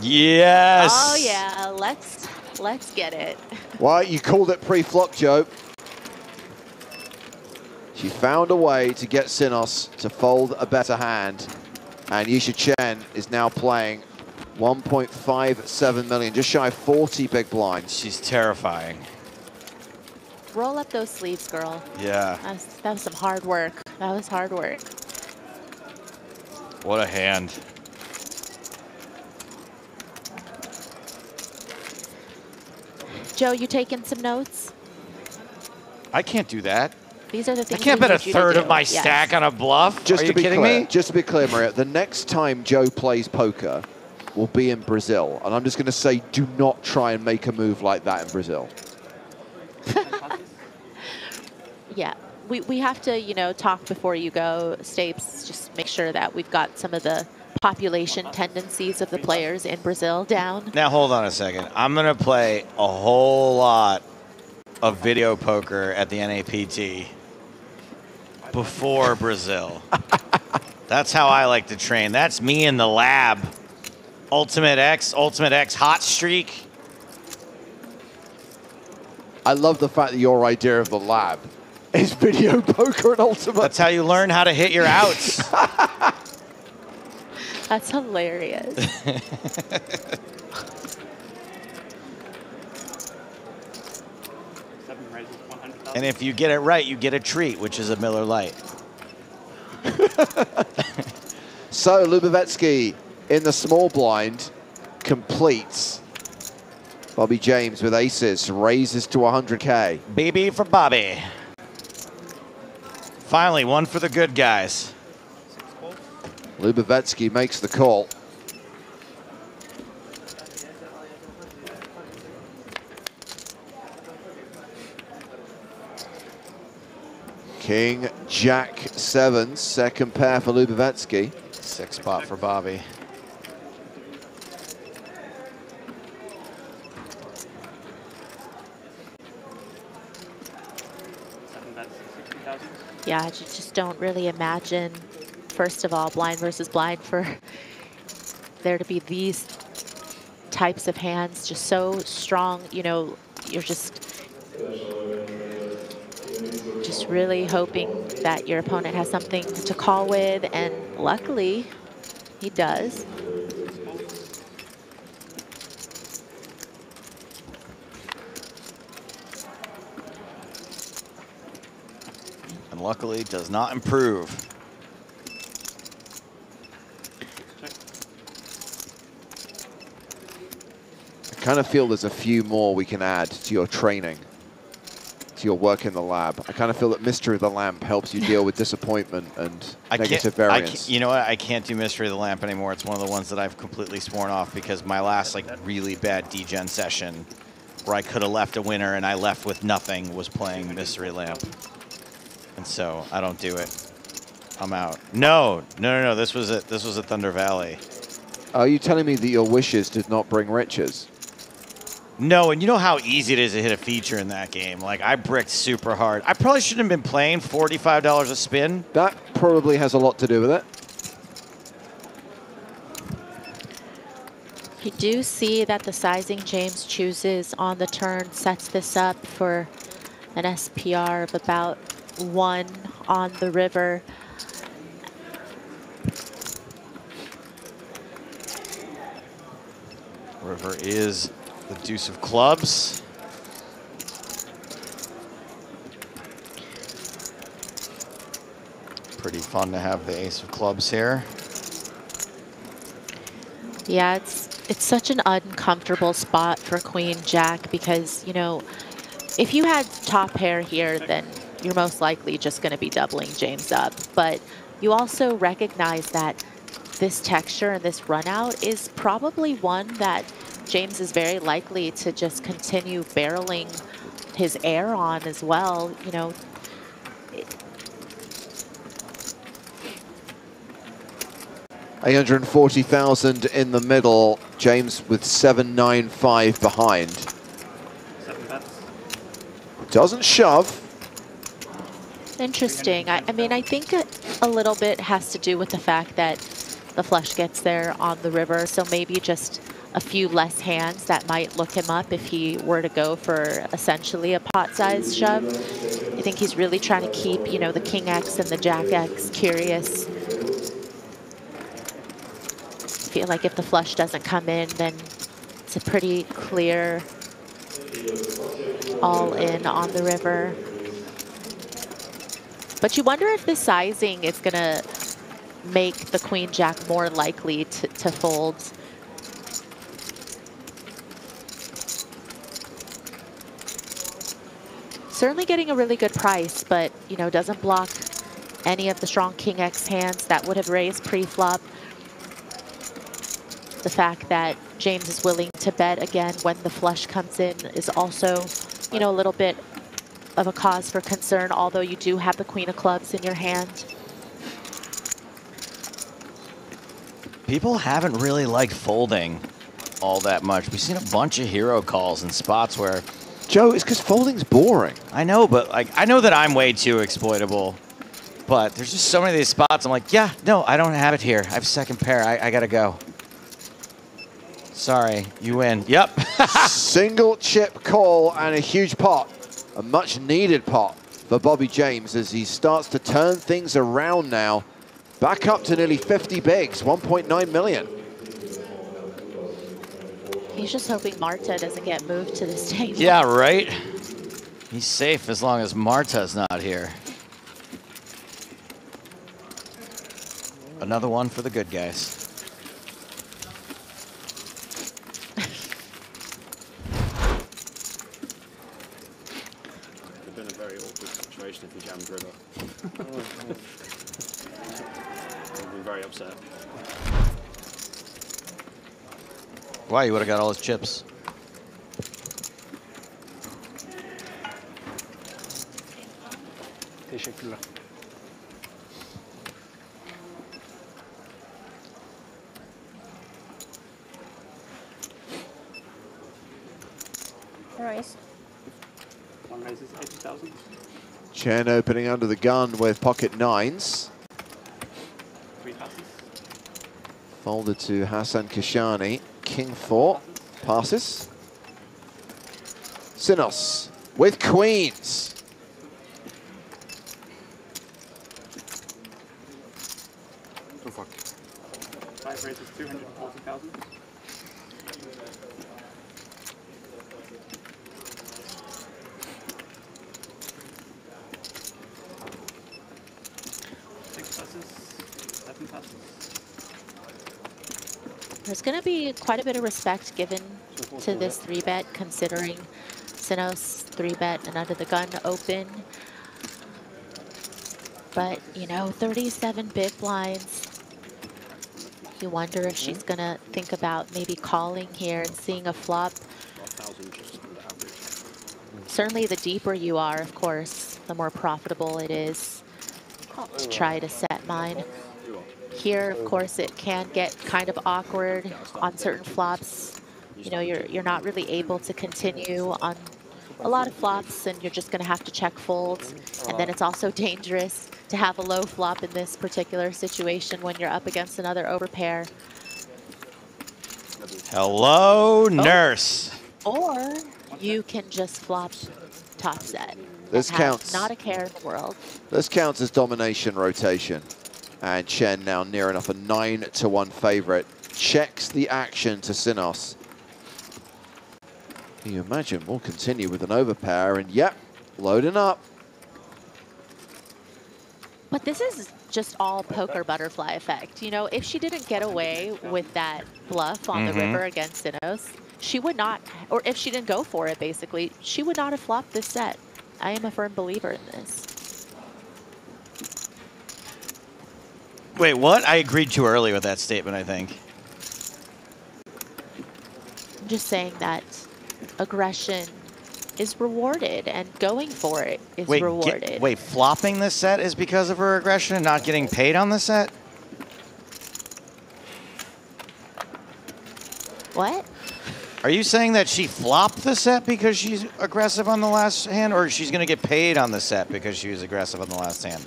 [SPEAKER 6] Yes.
[SPEAKER 17] Oh yeah, let's get it.
[SPEAKER 7] Well, you called it pre-flop, Joe. She found a way to get Sinos to fold a better hand, and Yisha Chen is now playing 1.57 million, just shy of 40 big blinds.
[SPEAKER 6] She's terrifying.
[SPEAKER 17] Roll up those sleeves, girl.
[SPEAKER 6] Yeah.
[SPEAKER 17] That was some hard work. That was hard work.
[SPEAKER 6] What a hand.
[SPEAKER 17] Joe, you taking some notes?
[SPEAKER 6] I can't do that.
[SPEAKER 17] These are the things
[SPEAKER 6] I can't bet a third of my
[SPEAKER 17] Yes.
[SPEAKER 6] stack on a bluff.
[SPEAKER 7] Just
[SPEAKER 6] Are
[SPEAKER 7] to
[SPEAKER 6] you
[SPEAKER 7] be
[SPEAKER 6] kidding
[SPEAKER 7] clear,
[SPEAKER 6] me?
[SPEAKER 7] Just to be clear, Maria, the next time Joe plays poker will be in Brazil. And I'm just going to say, do not try and make a move like that in Brazil.
[SPEAKER 17] Yeah, we have to, you know, talk before you go, Stapes. Just make sure that we've got some of the population tendencies of the players in Brazil down.
[SPEAKER 6] Now, hold on a second. I'm going to play a whole lot of video poker at the NAPT before Brazil. That's how I like to train. That's me in the lab. Ultimate X hot streak.
[SPEAKER 7] I love the fact that your idea of the lab is video poker and Ultimate.
[SPEAKER 6] That's how you learn how to hit your outs.
[SPEAKER 17] That's hilarious.
[SPEAKER 6] And if you get it right, you get a treat, which is a Miller Lite.
[SPEAKER 7] So Lubavetsky in the small blind completes. Bobby James with aces raises to 100K.
[SPEAKER 6] BB for Bobby. Finally, one for the good guys.
[SPEAKER 7] Lubavetsky makes the call. King, Jack, 7, second pair for Lubavetsky.
[SPEAKER 6] 6 spot for Bobby.
[SPEAKER 17] Yeah, I just don't really imagine, first of all, blind versus blind, for there to be these types of hands just so strong. You know, you're just really hoping that your opponent has something to call with, and luckily he does.
[SPEAKER 6] And luckily does not improve.
[SPEAKER 7] I kind of feel there's a few more we can add to your training, to your work in the lab. I kind of feel that Mystery of the Lamp helps you deal with disappointment and negative variance.
[SPEAKER 6] You know what? I can't do Mystery of the Lamp anymore. It's one of the ones that I've completely sworn off because my last like really bad degen session where I could have left a winner and I left with nothing was playing Mystery Lamp. And so I don't do it. I'm out. No. This was at Thunder Valley.
[SPEAKER 7] Are you telling me that your wishes did not bring riches?
[SPEAKER 6] No, and you know how easy it is to hit a feature in that game. Like, I bricked super hard. I probably shouldn't have been playing $45 a spin.
[SPEAKER 7] That probably has a lot to do with it.
[SPEAKER 17] You do see that the sizing James chooses on the turn sets this up for an SPR of about 1 on the river.
[SPEAKER 6] River is the deuce of clubs. Pretty fun to have the ace of clubs here.
[SPEAKER 17] Yeah, it's such an uncomfortable spot for Queen Jack because, you know, if you had top pair here, then you're most likely just going to be doubling James up. But you also recognize that this texture and this run out is probably one that James is very likely to just continue barreling his air on as well, you know.
[SPEAKER 7] $840,000 in the middle. James with 795 behind.
[SPEAKER 13] 7 bets.
[SPEAKER 7] Doesn't shove.
[SPEAKER 17] Interesting. I mean, I think a little bit has to do with the fact that the flush gets there on the river, so maybe just a few less hands that might look him up if he were to go for essentially a pot-sized shove. I think he's really trying to keep, you know, the King X and the Jack X curious. I feel like if the flush doesn't come in, then it's a pretty clear all in on the river. But you wonder if this sizing is going to make the Queen Jack more likely to fold. Certainly getting a really good price, but, you know, doesn't block any of the strong King X hands that would have raised pre-flop. The fact that James is willing to bet again when the flush comes in is also, you know, a little bit of a cause for concern, although you do have the Queen of Clubs in your hand.
[SPEAKER 6] People haven't really liked folding all that much. We've seen a bunch of hero calls in spots where...
[SPEAKER 7] Joe, it's because folding's boring.
[SPEAKER 6] I know, but like I know that I'm way too exploitable. But there's just so many of these spots. I'm like, yeah, no, I don't have it here. I have second pair. I gotta go. Sorry, you win. Yep.
[SPEAKER 7] Single chip call and a huge pot. A much needed pot for Bobby James as he starts to turn things around now. Back up to nearly 50 bigs, 1.9 million.
[SPEAKER 17] He's just hoping Marta doesn't get moved to this table.
[SPEAKER 6] Yeah, right? He's safe as long as Marta's not here. Another one for the good guys.
[SPEAKER 9] It's been a very awkward situation if you jammed river. I'd be very upset.
[SPEAKER 6] Why? You would have got all his chips.
[SPEAKER 12] Teşekkürler.
[SPEAKER 18] Nice.
[SPEAKER 12] One raises 80,000.
[SPEAKER 7] Chen opening under the gun with pocket nines.
[SPEAKER 12] 3 passes.
[SPEAKER 7] Folded to Hassan Kashani. King 4 passes. Sinos with queens.
[SPEAKER 12] Oh fuck. 5 raises 240,000.
[SPEAKER 17] There's going to be quite a bit of respect given to this 3-bet, considering Sinos 3-bet and under the gun open. But, you know, 37 big blinds. You wonder if she's going to think about maybe calling here and seeing a flop. Certainly the deeper you are, of course, the more profitable it is to try to set mine. Here, of course, it can get kind of awkward on certain flops. You know, you're not really able to continue on a lot of flops, and you're just going to have to check folds. And then it's also dangerous to have a low flop in this particular situation when you're up against another overpair.
[SPEAKER 6] Hello, nurse.
[SPEAKER 17] Or you can just flop top set.
[SPEAKER 7] This
[SPEAKER 17] Have
[SPEAKER 7] counts.
[SPEAKER 17] Not a care in the world.
[SPEAKER 7] This counts as domination rotation. And Chen now near enough a 9-1 favorite. Checks the action to Sinos. Can you imagine? We'll continue with an overpair, and yep, loading up.
[SPEAKER 17] But this is just all poker butterfly effect. You know, if she didn't get away with that bluff on the river against Sinos, she would not, or if she didn't go for it, basically, she would not have flopped this set. I am a firm believer in this.
[SPEAKER 6] Wait, what? I agreed too early with that statement, I think.
[SPEAKER 17] I'm just saying that aggression is rewarded, and going for it is rewarded.
[SPEAKER 6] Wait, flopping this set is because of her aggression and not getting paid on the set?
[SPEAKER 17] What?
[SPEAKER 6] Are you saying that she flopped the set because she's aggressive on the last hand, or she's going to get paid on the set because she was aggressive on the last hand?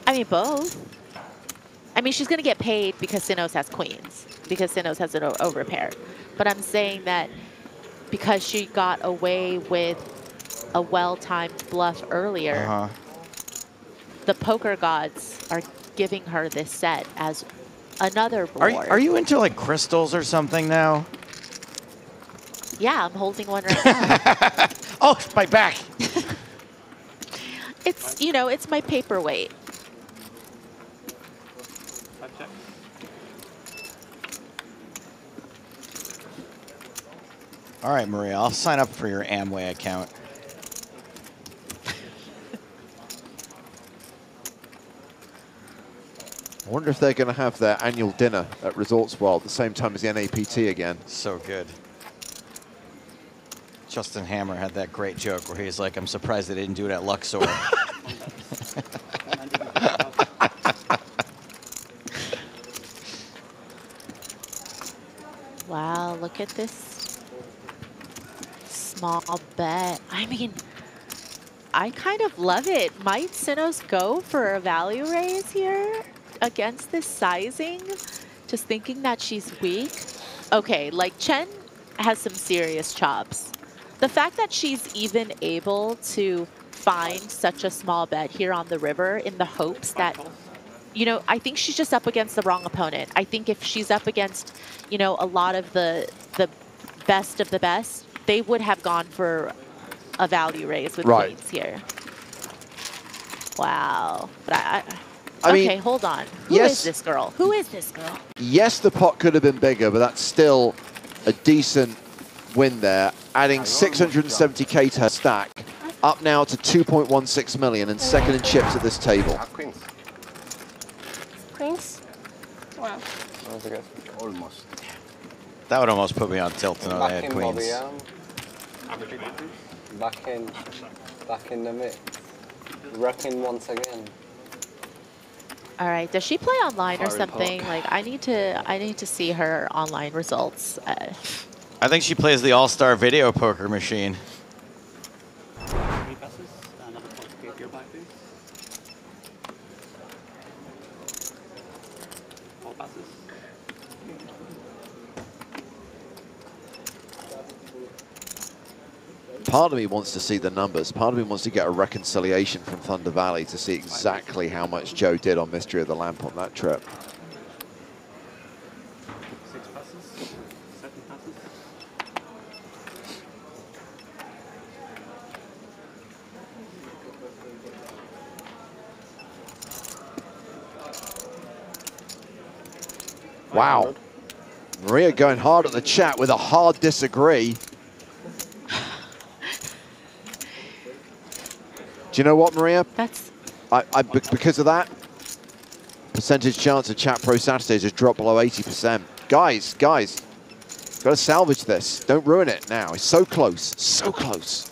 [SPEAKER 17] I mean, both. I mean, she's going to get paid because Sinos has queens, because Sinos has an overpair. But I'm saying that because she got away with a well-timed bluff earlier, the poker gods are giving her this set as another reward.
[SPEAKER 6] Are you into like crystals or something now?
[SPEAKER 17] Yeah, I'm holding one right now.
[SPEAKER 6] Oh, my back.
[SPEAKER 17] It's, you know, it's my paperweight.
[SPEAKER 6] All right, Maria, I'll sign up for your Amway account.
[SPEAKER 7] I wonder if they're going to have their annual dinner at Resorts World at the same time as the NAPT again.
[SPEAKER 6] So good. Justin Hammer had that great joke where he's like, I'm surprised they didn't do it at Luxor.
[SPEAKER 17] Wow, look at this small bet. I mean, I kind of love it. Might Sinos go for a value raise here against this sizing? Just thinking that she's weak. Okay, like Chen has some serious chops. The fact that she's even able to find such a small bet here on the river in the hopes that, you know, I think she's just up against the wrong opponent. I think if she's up against, you know, a lot of the best of the best, they would have gone for a value raise with queens here. Wow. But
[SPEAKER 7] I mean,
[SPEAKER 17] okay, hold on. Who
[SPEAKER 7] yes.
[SPEAKER 17] is this girl? Who is this girl?
[SPEAKER 7] Yes, the pot could have been bigger, but that's still a decent win there, adding 670k to her stack, up now to 2.16 million and second in chips at this table.
[SPEAKER 12] Queens.
[SPEAKER 18] Queens? Wow.
[SPEAKER 12] Almost.
[SPEAKER 6] That would almost put me on tilt to know they had queens.
[SPEAKER 20] Back in the mix. Wrecking once again.
[SPEAKER 17] All right, does she play online or something? Like, I need to see her online results.
[SPEAKER 6] I think she plays the all-star video poker machine.
[SPEAKER 12] 3 passes, another point to get your black piece. 4 passes.
[SPEAKER 7] Part of me wants to see the numbers. Part of me wants to get a reconciliation from Thunder Valley to see exactly how much Joe did on Mystery of the Lamp on that trip.
[SPEAKER 12] 6 passes, 7 passes.
[SPEAKER 7] Wow. Maria going hard at the chat with a hard disagree. Do you know what, Maria? Because of that, percentage chance of Chat Pro Saturdays has dropped below 80%. Guys, got to salvage this. Don't ruin it now. It's so close, so close.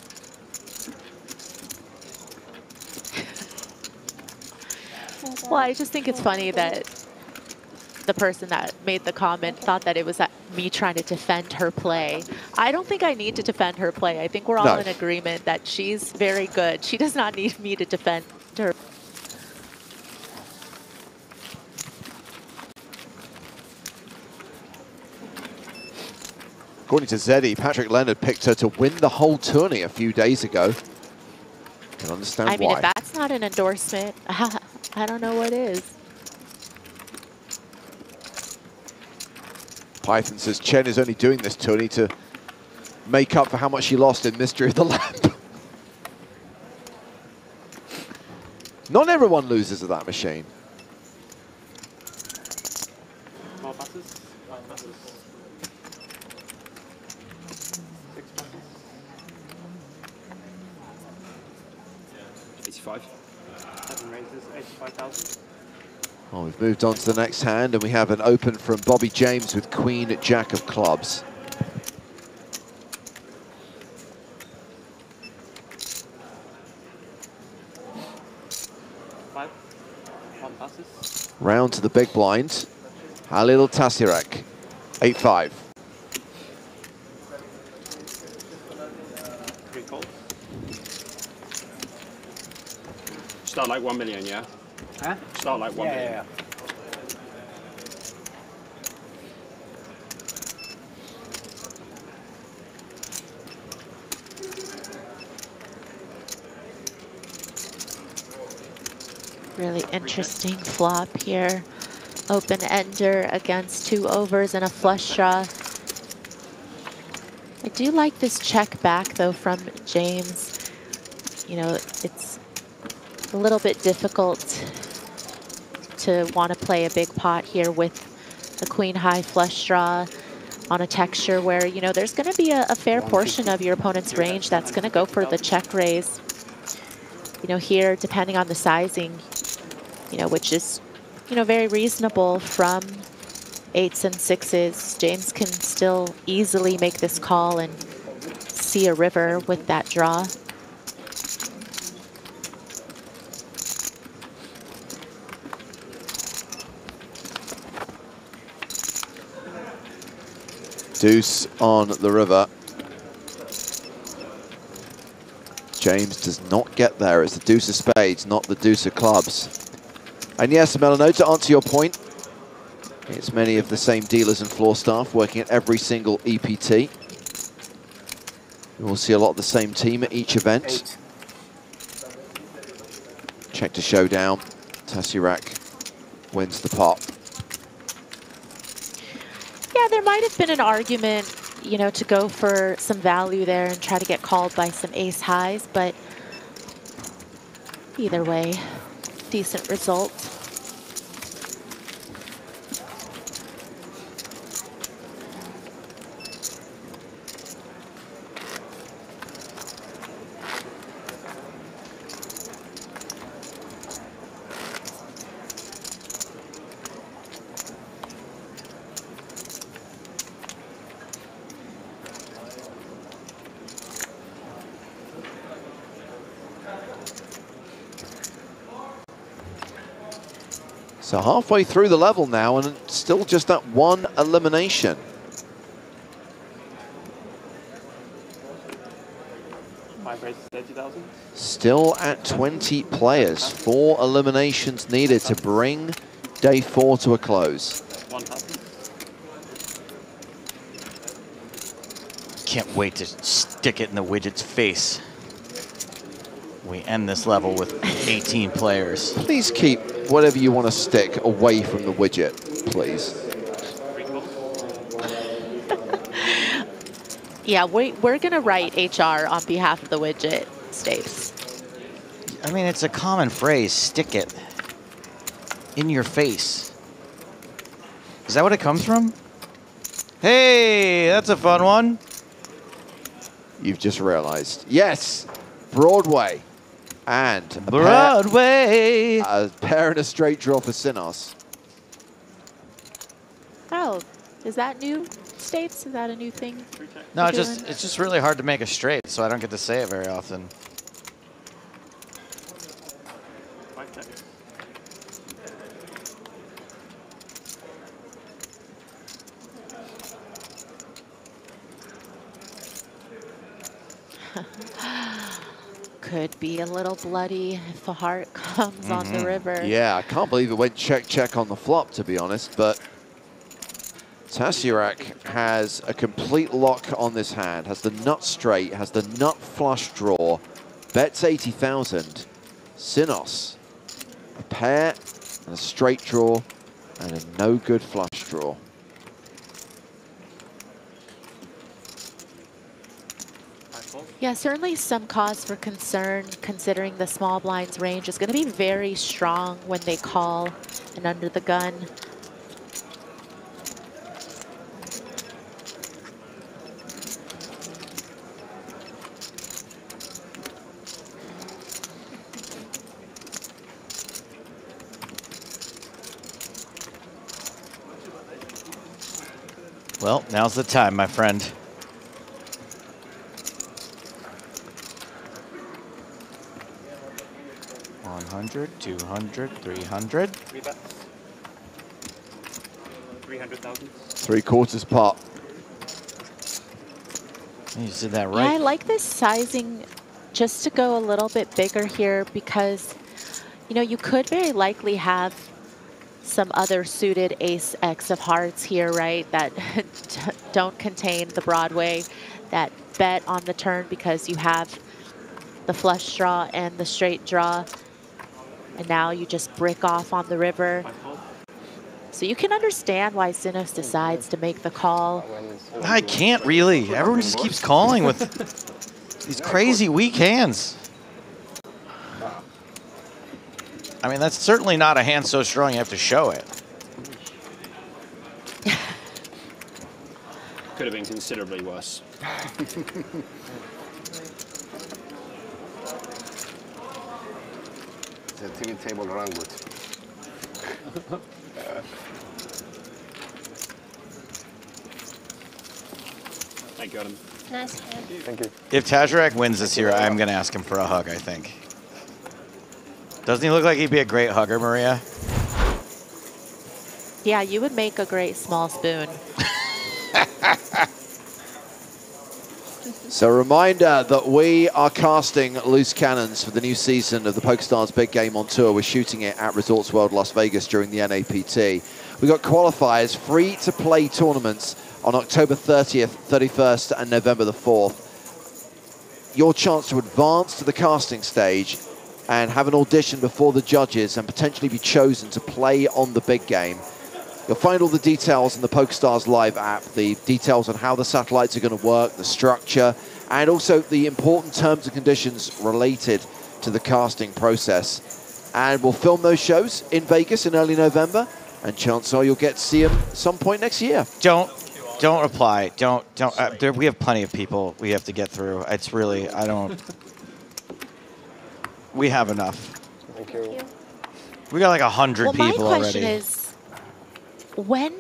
[SPEAKER 17] Well, I just think it's funny that the person that made the comment thought that it was me trying to defend her play. I don't think I need to defend her play. I think we're all in agreement that she's very good. She does not need me to defend her.
[SPEAKER 7] According to Zeddy, Patrick Leonard picked her to win the whole tourney a few days ago. Can understand why.
[SPEAKER 17] I mean, if that's not an endorsement, I don't know what is.
[SPEAKER 7] Python says Chen is only doing this tourney to make up for how much she lost in Mystery of the Lamp. Not everyone loses at that machine.
[SPEAKER 12] 4 passes, 5 passes. 6 passes.
[SPEAKER 9] 85.
[SPEAKER 12] 7 raises, 85,000.
[SPEAKER 7] Well, we've moved on to the next hand, and we have an open from Bobby James with Queen, Jack of clubs.
[SPEAKER 12] One passes.
[SPEAKER 7] Round to the big blind. Halil Tasirek, 8-5.
[SPEAKER 12] 3 calls.
[SPEAKER 9] Start like 1 million, yeah?
[SPEAKER 20] Huh?
[SPEAKER 9] Start like 1 million.
[SPEAKER 20] Yeah.
[SPEAKER 17] Really interesting flop here. Open ender against 2 overs and a flush draw. I do like this check back though from James. You know, it's a little bit difficult to want to play a big pot here with a queen high flush draw on a texture where, you know, there's going to be a fair portion of your opponent's range that's going to go for the check raise. You know, here, depending on the sizing, you know, which is, you know, very reasonable from 8s and 6s, James can still easily make this call and see a river with that draw.
[SPEAKER 7] Deuce on the river. James does not get there. It's the deuce of spades, not the deuce of clubs. And yes, Melano, to answer your point, it's many of the same dealers and floor staff working at every single EPT. We'll see a lot of the same team at each event. Check to showdown. Tasirak wins the pot.
[SPEAKER 17] Yeah, there might have been an argument, you know, to go for some value there and try to get called by some ace highs, but either way, decent result.
[SPEAKER 7] So halfway through the level now, and still just that one elimination. Still at 20 players. 4 eliminations needed to bring day 4 to a close.
[SPEAKER 6] Can't wait to stick it in the widget's face. We end this level with 18 players.
[SPEAKER 7] Please keep whatever you want to stick away from the widget, please.
[SPEAKER 17] Yeah, we're going to write HR on behalf of the widget, Stapes.
[SPEAKER 6] I mean, it's a common phrase, stick it in your face. Is that what it comes from? Hey, that's a fun one.
[SPEAKER 7] You've just realized. Yes, Broadway. And
[SPEAKER 6] Broadway.
[SPEAKER 7] A pair and a straight draw for Sinos.
[SPEAKER 17] Oh, is that new, Stapes? Is that a new thing?
[SPEAKER 6] No, it's just really hard to make a straight, so I don't get to say it very often.
[SPEAKER 17] Could be a little bloody if the heart comes on the river.
[SPEAKER 7] Yeah, I can't believe it went check on the flop, to be honest, but Tasirak has a complete lock on this hand, has the nut straight, has the nut flush draw, bets 80,000. Sinos, a pair and a straight draw and a no good flush draw.
[SPEAKER 17] Yeah, certainly some cause for concern considering the small blinds range is going to be very strong when they call and under the gun.
[SPEAKER 6] Well, now's the time, my friend. $100, $200, $300.
[SPEAKER 12] 300,000.
[SPEAKER 7] 3/4 pot.
[SPEAKER 6] You did that right.
[SPEAKER 17] Yeah, I like this sizing just to go a little bit bigger here because, you know, you could very likely have some other suited ace X of hearts here, right, that don't contain the Broadway, that bet on the turn because you have the flush draw and the straight draw. And now you just brick off on the river. So you can understand why Sinos decides to make the call.
[SPEAKER 6] I can't really. Everyone just keeps calling with these crazy weak hands. I mean, that's certainly not a hand so strong you have to show it.
[SPEAKER 9] Could have been considerably worse.
[SPEAKER 4] The TV table ran good.
[SPEAKER 9] Thank you, Adam.
[SPEAKER 1] Nice hand.
[SPEAKER 9] Thank you.
[SPEAKER 6] If Tasirak wins this year, I'm going to ask him for a hug, I think. Doesn't he look like he'd be a great hugger, Maria?
[SPEAKER 17] Yeah, you would make a great small spoon.
[SPEAKER 7] So a reminder that we are casting Loose Cannons for the new season of the PokerStars Big Game on Tour. We're shooting it at Resorts World Las Vegas during the NAPT. We've got qualifiers, free-to-play tournaments on October 30th, 31st, and November the 4th. Your chance to advance to the casting stage and have an audition before the judges and potentially be chosen to play on the big game. You'll find all the details in the PokerStars Live app, the details on how the satellites are going to work, the structure, and also the important terms and conditions related to the casting process. And we'll film those shows in Vegas in early November, and chances are you'll get to see them some point next year.
[SPEAKER 6] Don't reply. Don't. We have plenty of people we have to get through. It's really, I don't. We have enough.
[SPEAKER 9] Thank you.
[SPEAKER 6] We got like 100 people already.
[SPEAKER 17] Well, my question is, when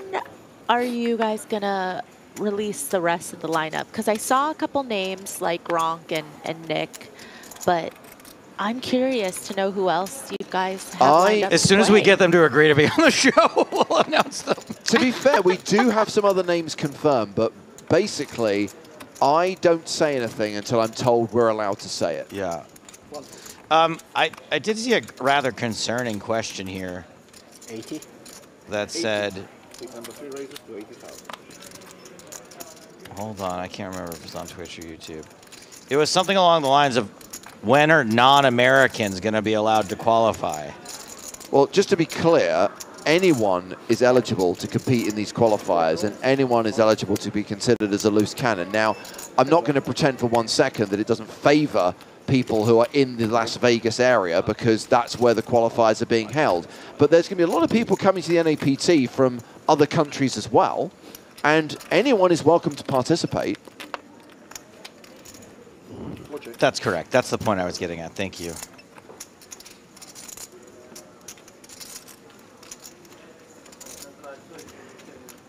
[SPEAKER 17] are you guys going to release the rest of the lineup? Because I saw a couple names like Gronk and Nick, but I'm curious to know who else you guys have lined up
[SPEAKER 6] As soon
[SPEAKER 17] to
[SPEAKER 6] as we
[SPEAKER 17] play.
[SPEAKER 6] get them to agree to be on the show, we'll announce them.
[SPEAKER 7] To be fair, we do have some other names confirmed, but basically, I don't say anything until I'm told we're allowed to say it.
[SPEAKER 6] Yeah. I did see a rather concerning question here
[SPEAKER 12] 80?
[SPEAKER 6] that said,
[SPEAKER 4] Number 3 raises to 80,000.
[SPEAKER 6] hold on, I can't remember if it was on Twitch or YouTube. It was something along the lines of, when are non-Americans going to be allowed to qualify?
[SPEAKER 7] Well, just to be clear, anyone is eligible to compete in these qualifiers, and anyone is eligible to be considered as a loose cannon. Now, I'm not going to pretend for 1 second that it doesn't favor people who are in the Las Vegas area, because that's where the qualifiers are being held. But there's going to be a lot of people coming to the NAPT from other countries as well, and anyone is welcome to participate.
[SPEAKER 6] That's correct. That's the point I was getting at. Thank you.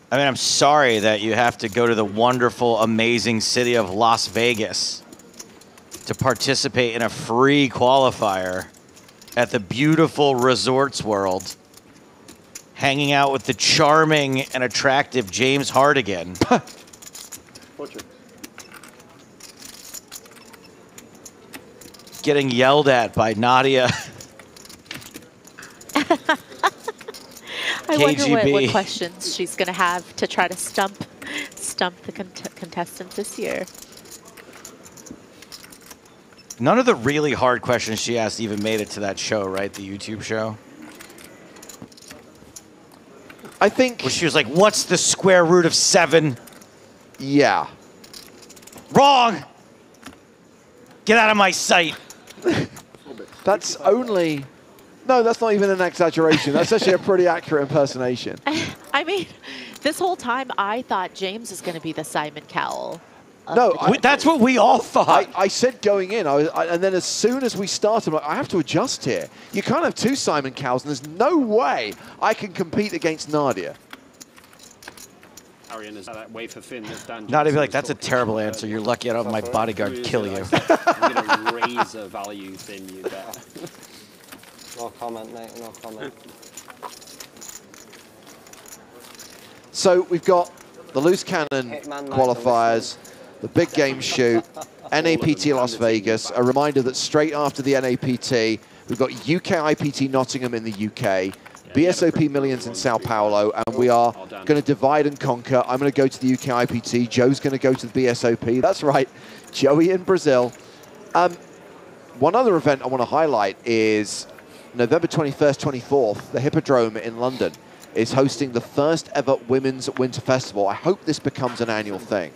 [SPEAKER 6] I mean, I'm sorry that you have to go to the wonderful, amazing city of Las Vegas to participate in a free qualifier at the beautiful Resorts World, hanging out with the charming and attractive James Hardigan. Getting yelled at by Nadia.
[SPEAKER 17] I wonder what
[SPEAKER 6] KGB.
[SPEAKER 17] questions she's going to have to try to stump the contestants this year.
[SPEAKER 6] None of the really hard questions she asked even made it to that show, right? The YouTube show.
[SPEAKER 7] I think...
[SPEAKER 6] Where she was like, what's the square root of 7?
[SPEAKER 7] Yeah.
[SPEAKER 6] Wrong! Get out of my sight.
[SPEAKER 7] That's only... No, that's not even an exaggeration. That's actually a pretty accurate impersonation.
[SPEAKER 17] I mean, this whole time I thought James was going to be the Simon Cowell.
[SPEAKER 7] No,
[SPEAKER 6] that's what we all thought.
[SPEAKER 7] I said going in, and then as soon as we started, I'm like, I have to adjust here. You can't have 2 Simon Cowells, and there's no way I can compete against Nadia.
[SPEAKER 9] Arian is that way for Finn.
[SPEAKER 6] Nadia be like, that's a terrible answer. You're lucky I don't have my bodyguard kill you.
[SPEAKER 9] I'm going to raise a value Finn, you better.
[SPEAKER 20] No comment, mate, no comment.
[SPEAKER 7] So we've got the loose cannon qualifiers, the big game shoot, NAPT Las Vegas. A reminder that straight after the NAPT, we've got UK IPT Nottingham in the UK, BSOP Millions in Sao Paulo, and we are going to divide and conquer. I'm going to go to the UK IPT. Joe's going to go to the BSOP. That's right, Joey in Brazil. One other event I want to highlight is November 21st, 24th, the Hippodrome in London is hosting the first ever Women's Winter Festival. I hope this becomes an annual thing,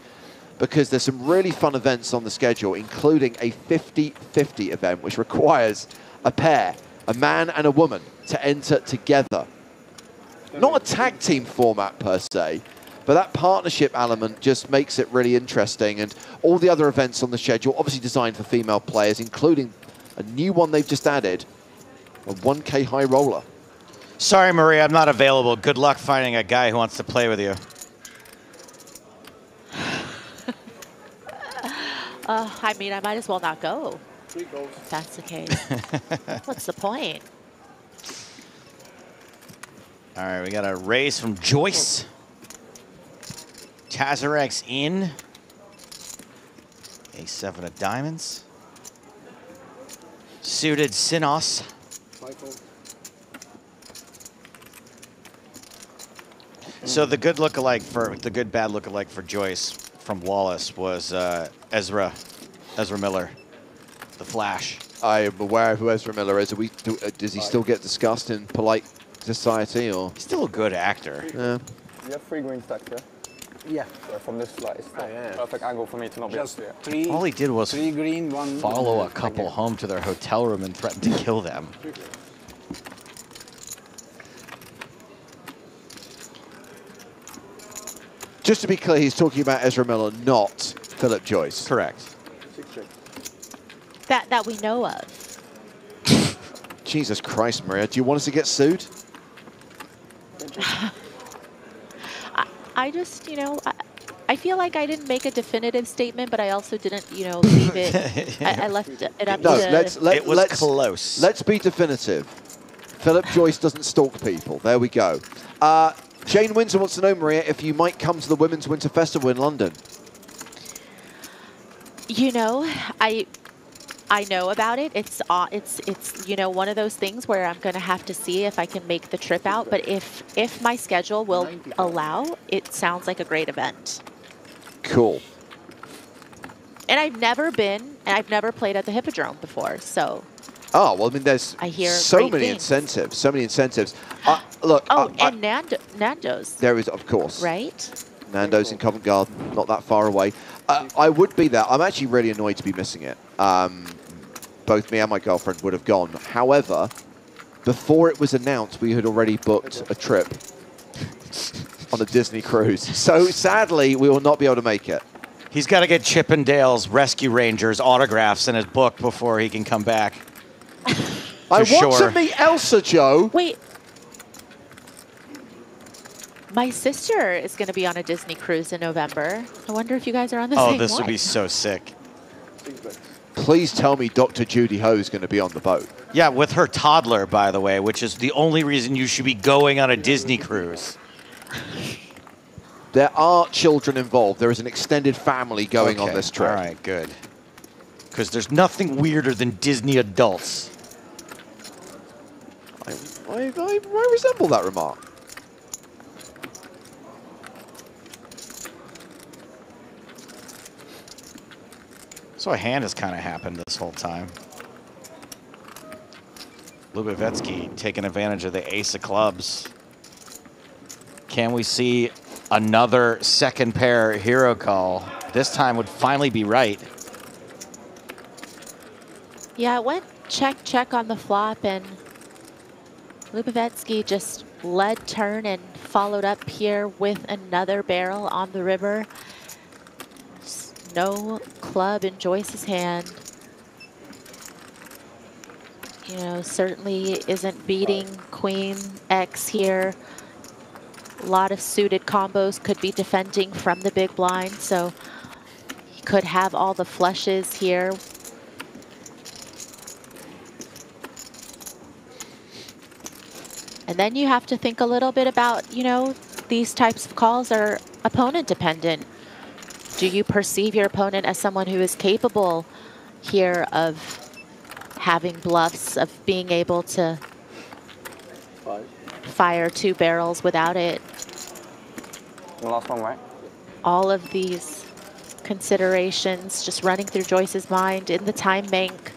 [SPEAKER 7] because there's some really fun events on the schedule, including a 50-50 event, which requires a pair, a man and a woman, to enter together. Not a tag team format per se, but that partnership element just makes it really interesting. And all the other events on the schedule, obviously designed for female players, including a new one they've just added, a 1K high roller.
[SPEAKER 6] Sorry, Maria, I'm not available. Good luck finding a guy who wants to play with you.
[SPEAKER 17] I mean, I might as well not go. If that's the case. What's the point?
[SPEAKER 6] All right, we got a raise from Joyce. Tazarex in. A7 of diamonds. Suited Sinos. So the good lookalike for the good bad lookalike for Joyce from Wallace was Ezra Miller, the Flash.
[SPEAKER 7] I am aware of who Ezra Miller is. Does he still get discussed in polite society, or
[SPEAKER 6] still a good actor?
[SPEAKER 7] Yeah.
[SPEAKER 20] You have 3 green stacks, yeah?
[SPEAKER 12] Yeah.
[SPEAKER 20] So from this slide, it's the perfect angle for me to not be
[SPEAKER 12] Just
[SPEAKER 20] able to
[SPEAKER 12] 3.
[SPEAKER 6] All he did was
[SPEAKER 12] 3 green, 1
[SPEAKER 6] follow a couple home to their hotel room and threaten to kill them.
[SPEAKER 7] Just to be clear, he's talking about Ezra Miller, not Philip Joyce.
[SPEAKER 6] Correct.
[SPEAKER 17] That we know of.
[SPEAKER 7] Jesus Christ, Maria. Do you want us to get sued?
[SPEAKER 17] I just, you know, I feel like I didn't make a definitive statement, but I also didn't, you know, leave it. I left it up
[SPEAKER 7] No,
[SPEAKER 17] to...
[SPEAKER 7] let's
[SPEAKER 6] close.
[SPEAKER 7] Let's be definitive. Philip Joyce doesn't stalk people. There we go. Jane Windsor wants to know, Maria, if you might come to the Women's Winter Festival in London.
[SPEAKER 17] You know, I know about it. It's you know, one of those things where I'm going to have to see if I can make the trip out. But if my schedule will allow, it sounds like a great event.
[SPEAKER 7] Cool.
[SPEAKER 17] And I've never played at the Hippodrome before, so.
[SPEAKER 7] Oh, well, I mean, there's so many incentives, so many incentives. Look.
[SPEAKER 17] And Nando's.
[SPEAKER 7] There is, of course.
[SPEAKER 17] Right?
[SPEAKER 7] Nando's in Covent Garden, not that far away. I would be there. I'm actually really annoyed to be missing it. Both me and my girlfriend would have gone. However, before it was announced, we had already booked a trip on a Disney cruise. So sadly, we will not be able to make it.
[SPEAKER 6] He's got to get Chip and Dale's Rescue Rangers autographs in his book before he can come back.
[SPEAKER 7] I want to meet Elsa, Joe.
[SPEAKER 17] Wait. My sister is going to be on a Disney cruise in November. I wonder if you guys are on the same one.
[SPEAKER 6] Oh, this would be so sick.
[SPEAKER 7] Please tell me Dr. Judy Ho is going to be on the boat.
[SPEAKER 6] Yeah, with her toddler, by the way, which is the only reason you should be going on a Disney cruise.
[SPEAKER 7] There are children involved. There is an extended family going on this trip.
[SPEAKER 6] All right, good. Because there's nothing weirder than Disney adults.
[SPEAKER 7] I resemble that remark.
[SPEAKER 6] So a hand has kind of happened this whole time. Lubavetsky taking advantage of the ace of clubs. Can we see another second pair hero call? This time would finally be right.
[SPEAKER 17] Yeah, it went check on the flop, and Lubavetsky just led turn and followed up here with another barrel on the river. No club in Joyce's hand. You know, certainly isn't beating Queen X here. A lot of suited combos, could be defending from the big blind, so he could have all the flushes here. And then you have to think a little bit about, you know, these types of calls are opponent dependent. Do you perceive your opponent as someone who is capable here of having bluffs, of being able to fire 2 barrels without it?
[SPEAKER 20] The last one, right?
[SPEAKER 17] All of these considerations just running through Joyce's mind in the time bank.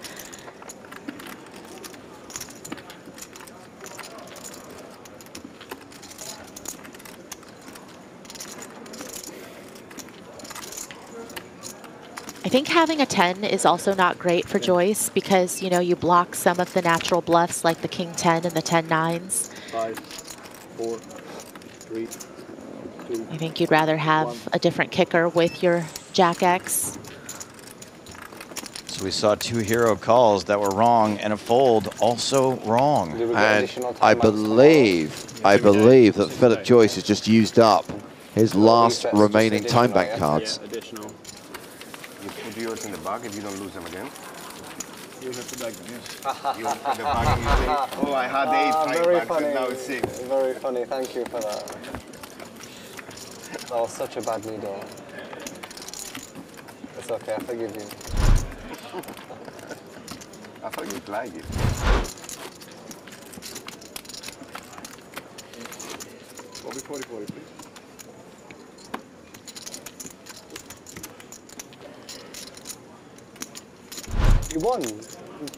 [SPEAKER 17] I think having a 10 is also not great for Joyce because, you know, you block some of the natural bluffs like the King 10 and the 10-9s.
[SPEAKER 4] 5, 4, 3, 2.
[SPEAKER 17] I think you'd rather have a different kicker with your Jack X.
[SPEAKER 6] So we saw 2 hero calls that were wrong and a fold also wrong.
[SPEAKER 7] And I believe that Philip Joyce has just used up his last remaining time bank cards.
[SPEAKER 4] Yeah, additional. You put yours in the bag if you don't lose them again. You have to bag them, yes. You put the bag and you say, oh, I had 8
[SPEAKER 20] very
[SPEAKER 4] bags
[SPEAKER 20] funny.
[SPEAKER 4] and now it's 6.
[SPEAKER 20] Very funny, thank you for that. That was such a bad needle. It's okay, I forgive you.
[SPEAKER 4] I thought you'd like it. Bobby 40-40, please.
[SPEAKER 20] You won.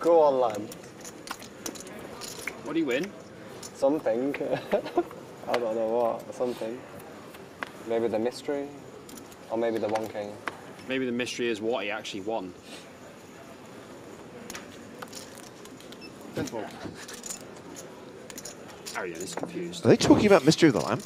[SPEAKER 20] Go on, lad.
[SPEAKER 9] What do you win?
[SPEAKER 20] Something. I don't know what. Something. Maybe the mystery, or maybe the 1K.
[SPEAKER 9] Maybe the mystery is what he actually won.
[SPEAKER 4] 10-4.
[SPEAKER 9] Arian is confused.
[SPEAKER 7] Are they talking about Mystery of the Lamp?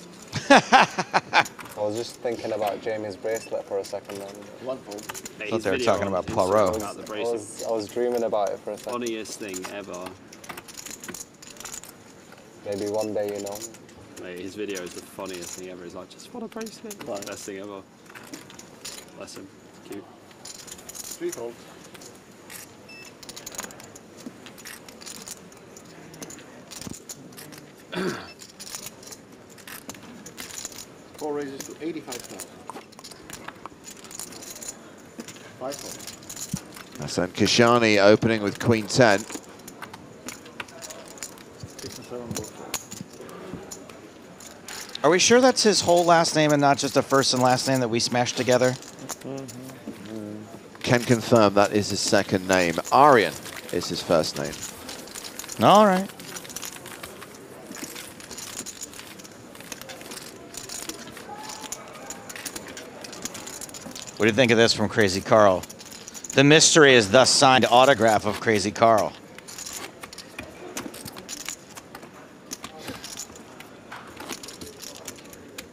[SPEAKER 20] I was just thinking about Jamie's bracelet for a second then.
[SPEAKER 4] 1-4.
[SPEAKER 6] I thought they were talking about Poirot.
[SPEAKER 20] I was dreaming about it for a second.
[SPEAKER 9] Funniest thing ever.
[SPEAKER 20] Maybe one day, you know.
[SPEAKER 9] Mate, his video is the funniest thing ever. He's like, just what a bracelet. Best thing ever. Bless him. Cute.
[SPEAKER 4] 3 folds.
[SPEAKER 7] Four raises to 85,000. 5 fold. Hassan Kashani opening with Queen 10.
[SPEAKER 14] 6 and 7 both.
[SPEAKER 6] Are we sure that's his whole last name and not just a first and last name that we smashed together?
[SPEAKER 7] Can confirm that is his second name. Aryan is his first name.
[SPEAKER 6] All right. What do you think of this from Crazy Carl? The mystery is thus signed autograph of Crazy Carl.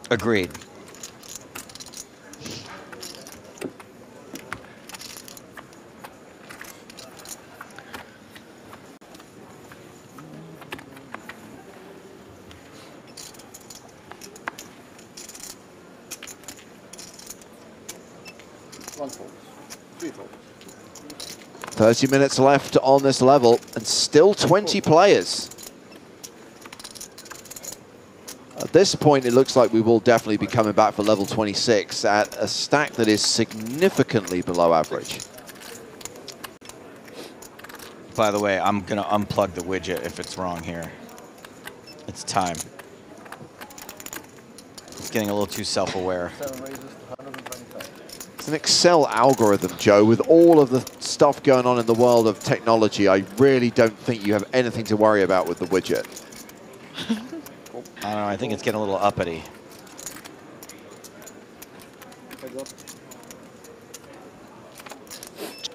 [SPEAKER 6] Agreed.
[SPEAKER 7] One fold. 3 fold. 30 minutes left on this level, and still 20 players. At this point, it looks like we will definitely be coming back for level 26 at a stack that is significantly below average.
[SPEAKER 6] By the way, I'm going to unplug the widget if it's wrong here. It's time. It's getting a little too self-aware.
[SPEAKER 14] 7 raises to 125.
[SPEAKER 7] It's an Excel algorithm, Joe. With all of the stuff going on in the world of technology, I really don't think you have anything to worry about with the widget.
[SPEAKER 6] I don't know, I think it's getting a little uppity.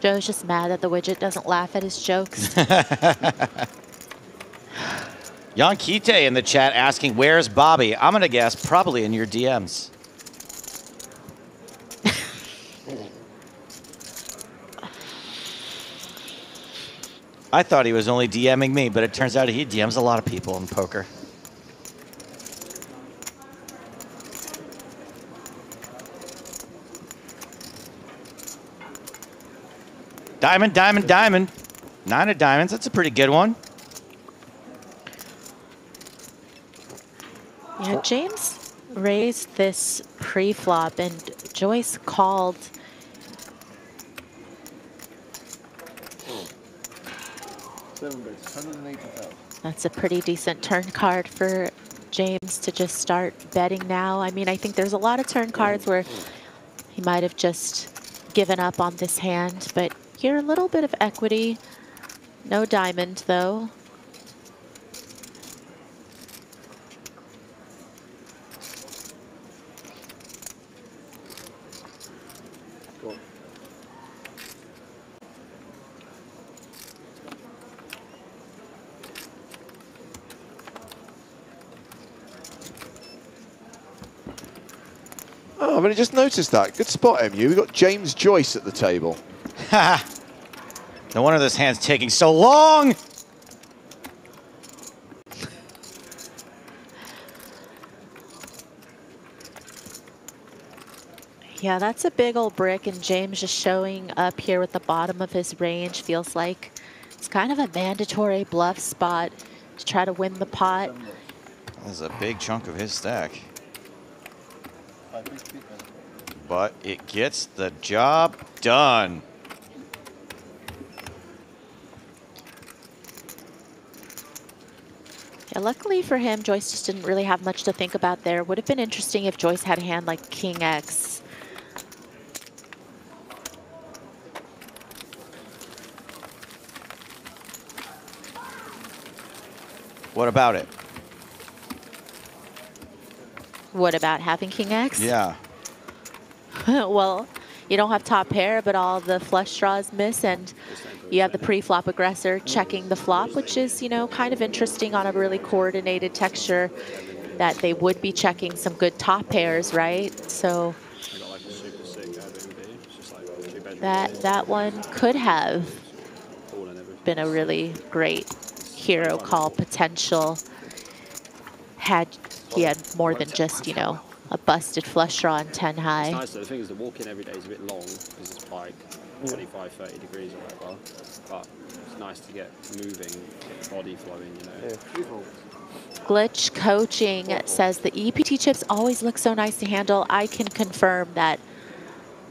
[SPEAKER 17] Joe's just mad that the widget doesn't laugh at his jokes.
[SPEAKER 6] Jan Kite in the chat asking, where's Bobby? I'm going to guess probably in your DMs. I thought he was only DMing me, but it turns out he DMs a lot of people in poker. Diamond, diamond, diamond. 9 of diamonds, that's a pretty good one.
[SPEAKER 17] Yeah, James raised this pre-flop and Joyce called. That's a pretty decent turn card for James to just start betting now. I mean, I think there's a lot of turn cards where he might have just given up on this hand, but here a little bit of equity. No diamond, though.
[SPEAKER 7] Oh, but I just noticed that. Good spot, MU. We've got James Joyce at the table.
[SPEAKER 6] Ha! No wonder this hand's taking so long!
[SPEAKER 17] Yeah, that's a big old brick, and James just showing up here with the bottom of his range feels like it's kind of a mandatory bluff spot to try to win the pot.
[SPEAKER 6] That's a big chunk of his stack. But it gets the job done.
[SPEAKER 17] Yeah, luckily for him, Joyce just didn't really have much to think about there. Would have been interesting if Joyce had a hand like King X.
[SPEAKER 6] What about it?
[SPEAKER 17] What about having King X?
[SPEAKER 6] Yeah.
[SPEAKER 17] Well, you don't have top pair, but all the flush draws miss, and you have the pre-flop aggressor checking the flop, which is, you know, kind of interesting on a really coordinated texture that they would be checking some good top pairs, right? So that one could have been a really great hero call potential had he had more than just, you know, a busted flush draw and 10 high.
[SPEAKER 9] It's nice though. The thing is, the walk in every day is a bit long because it's like 25, 30 degrees or whatever. But it's nice to get moving, get the body flowing, you know.
[SPEAKER 17] Glitch Coaching says the EPT chips always look so nice to handle. I can confirm that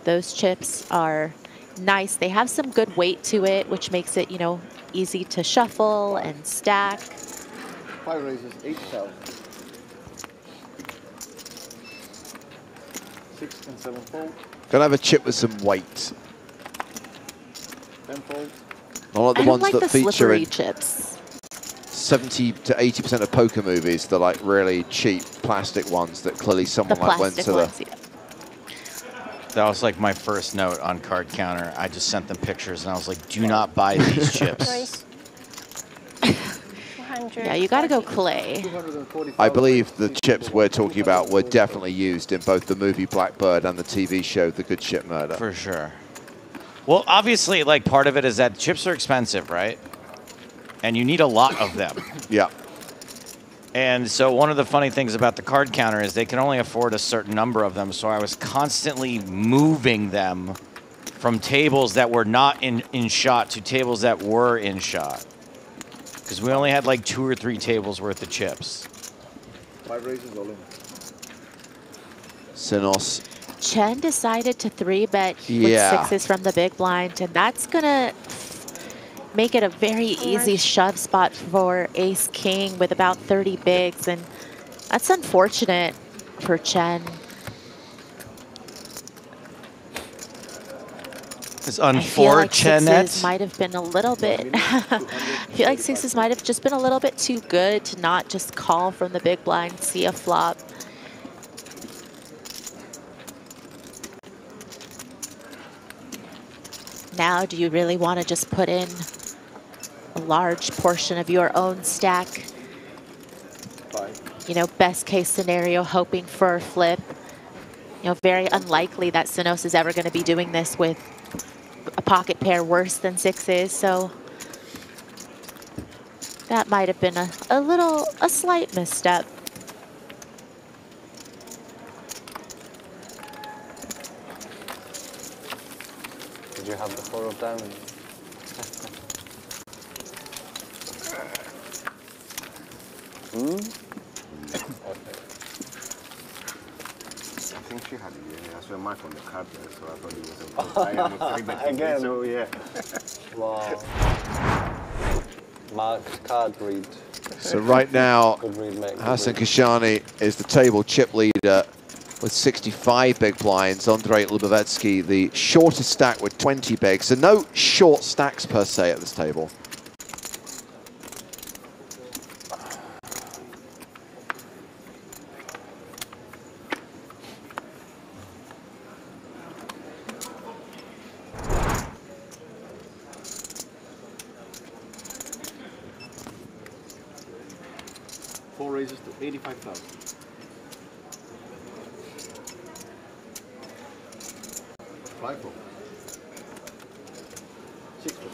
[SPEAKER 17] those chips are nice. They have some good weight to it, which makes it, you know, easy to shuffle and stack.
[SPEAKER 3] 5 raises, 8,000. 6 and 7 fold.
[SPEAKER 7] Gonna have a chip with some weight.
[SPEAKER 3] 10 fold.
[SPEAKER 7] Not like the
[SPEAKER 17] I
[SPEAKER 7] ones
[SPEAKER 17] like
[SPEAKER 7] that
[SPEAKER 17] the
[SPEAKER 7] feature
[SPEAKER 17] slippery
[SPEAKER 7] in
[SPEAKER 17] chips.
[SPEAKER 7] 70 to 80% of poker movies. They're like really cheap plastic ones that clearly someone like went to
[SPEAKER 17] ones,
[SPEAKER 7] the.
[SPEAKER 17] yeah.
[SPEAKER 6] That was like my first note on Card Counter. I just sent them pictures and I was like, do not buy these chips.
[SPEAKER 17] Yeah, you got to go clay.
[SPEAKER 7] I believe the chips we're talking about were definitely used in both the movie Blackbird and the TV show The Good Ship Murder.
[SPEAKER 6] For sure. Well, obviously, like part of it is that chips are expensive, right? And you need a lot of them.
[SPEAKER 7] Yeah.
[SPEAKER 6] And so one of the funny things about the Card Counter is they can only afford a certain number of them. So I was constantly moving them from tables that were not in shot to tables that were in shot. Because we only had like 2 or 3 tables worth of chips.
[SPEAKER 3] 5 raises, all in.
[SPEAKER 7] Sinos.
[SPEAKER 17] Chen decided to 3-bet with
[SPEAKER 7] Yeah.
[SPEAKER 17] 6s from the big blind, and that's going to make it a very easy shove spot for Ace-King with about 30 bigs, and that's unfortunate for Chen.
[SPEAKER 6] It's
[SPEAKER 17] I feel like
[SPEAKER 6] unfortunate.
[SPEAKER 17] 6s might have been a little bit, I feel like 6s might have just been a little bit too good to not just call from the big blind, see a flop. Now, do you really want to just put in a large portion of your own stack? You know, best case scenario, hoping for a flip. You know, very unlikely that Sinos is ever going to be doing this with a pocket pair worse than 6s, so that might have been a slight misstep.
[SPEAKER 20] Did you have the 4 of diamonds?
[SPEAKER 4] Okay. I think she had it, yeah. I saw a mark on the card there, so I thought it was a good I am 3
[SPEAKER 20] Again.
[SPEAKER 4] So, yeah.
[SPEAKER 20] Wow. Marked card read.
[SPEAKER 7] So right now,
[SPEAKER 20] Good read, mate. Good
[SPEAKER 7] Hassan
[SPEAKER 20] read.
[SPEAKER 7] Kashani is the table chip leader with 65 big blinds. Andrei Lubovetsky, the shortest stack with 20 bigs. So no short stacks per se at this table.
[SPEAKER 3] Raises to 85,000. 5 fold. 6 fold.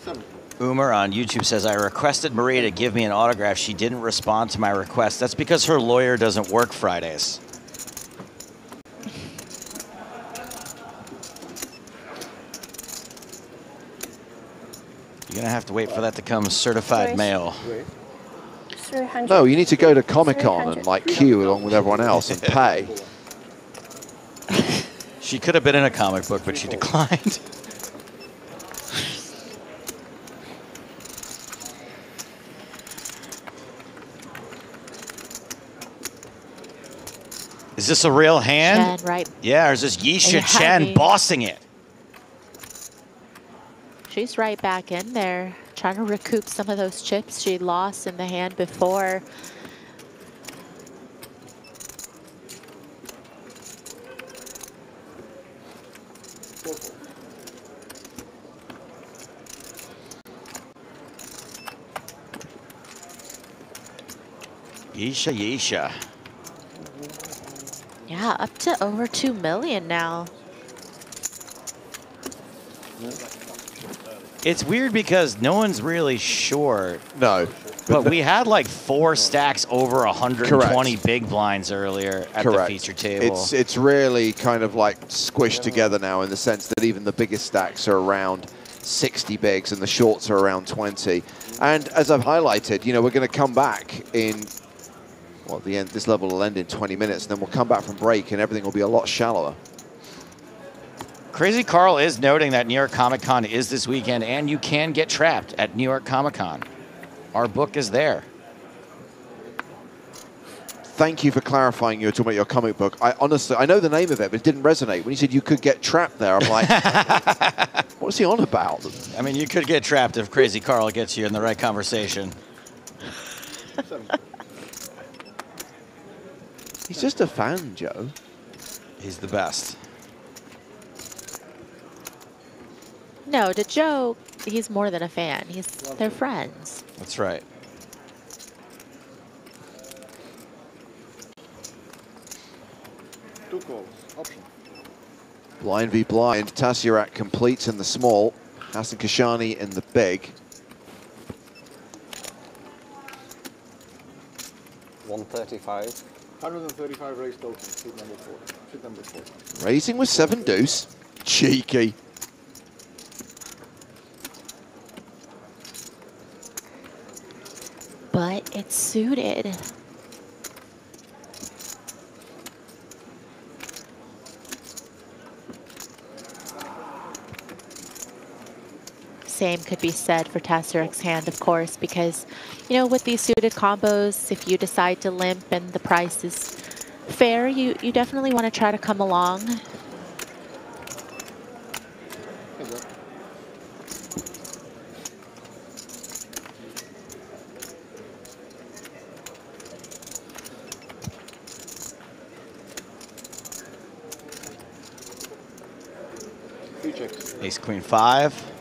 [SPEAKER 3] 7 fold.
[SPEAKER 6] Umar on YouTube says, I requested Maria to give me an autograph. She didn't respond to my request. That's because her lawyer doesn't work Fridays. You're going to have to wait for that to come certified mail.
[SPEAKER 7] No, you need to go to Comic-Con and like queue along with everyone else and pay.
[SPEAKER 6] She could have been in a comic book, but she declined. Is this a real hand?
[SPEAKER 17] Chen, right.
[SPEAKER 6] Yeah, or is this Yisha
[SPEAKER 17] Yeah,
[SPEAKER 6] Chen
[SPEAKER 17] I mean-
[SPEAKER 6] bossing it?
[SPEAKER 17] She's right back in there, trying to recoup some of those chips she lost in the hand before.
[SPEAKER 6] Yisha, Yisha.
[SPEAKER 17] Yeah, up to over 2 million now.
[SPEAKER 6] It's weird because no one's really sure.
[SPEAKER 7] No.
[SPEAKER 6] But we had like 4 stacks over 120
[SPEAKER 7] Correct.
[SPEAKER 6] big blinds earlier at
[SPEAKER 7] Correct.
[SPEAKER 6] the feature table.
[SPEAKER 7] It's really kind of like squished together now in the sense that even the biggest stacks are around 60 bigs and the shorts are around 20. And as I've highlighted, you know, we're going to come back in Well, at the end, this level will end in 20 minutes, and then we'll come back from break, and everything will be a lot shallower.
[SPEAKER 6] Crazy Carl is noting that New York Comic Con is this weekend, and you can get trapped at New York Comic Con. Our book is there.
[SPEAKER 7] Thank you for clarifying you were talking about your comic book. I honestly, I know the name of it, but it didn't resonate. When you said you could get trapped there, I'm like, what's he on about?
[SPEAKER 6] I mean, you could get trapped if Crazy Carl gets you in the right conversation.
[SPEAKER 7] He's just a fan, Joe.
[SPEAKER 6] He's the best.
[SPEAKER 17] No, to Joe, he's more than a fan. They're friends.
[SPEAKER 6] That's right.
[SPEAKER 4] Two calls. Option.
[SPEAKER 7] Blind v blind. Tasiarak completes in the small. Hassan Kashani in the big.
[SPEAKER 20] 135.
[SPEAKER 4] 135 raised total. Shoot number 4. Shoot number 4.
[SPEAKER 7] Raising with 7 deuce. Cheeky.
[SPEAKER 17] But it's suited. Same could be said for Tasiarak's hand, of course, because, you know, with these suited combos, if you decide to limp and the price is fair, you definitely want to try to come along.
[SPEAKER 6] Ace, Queen, 5.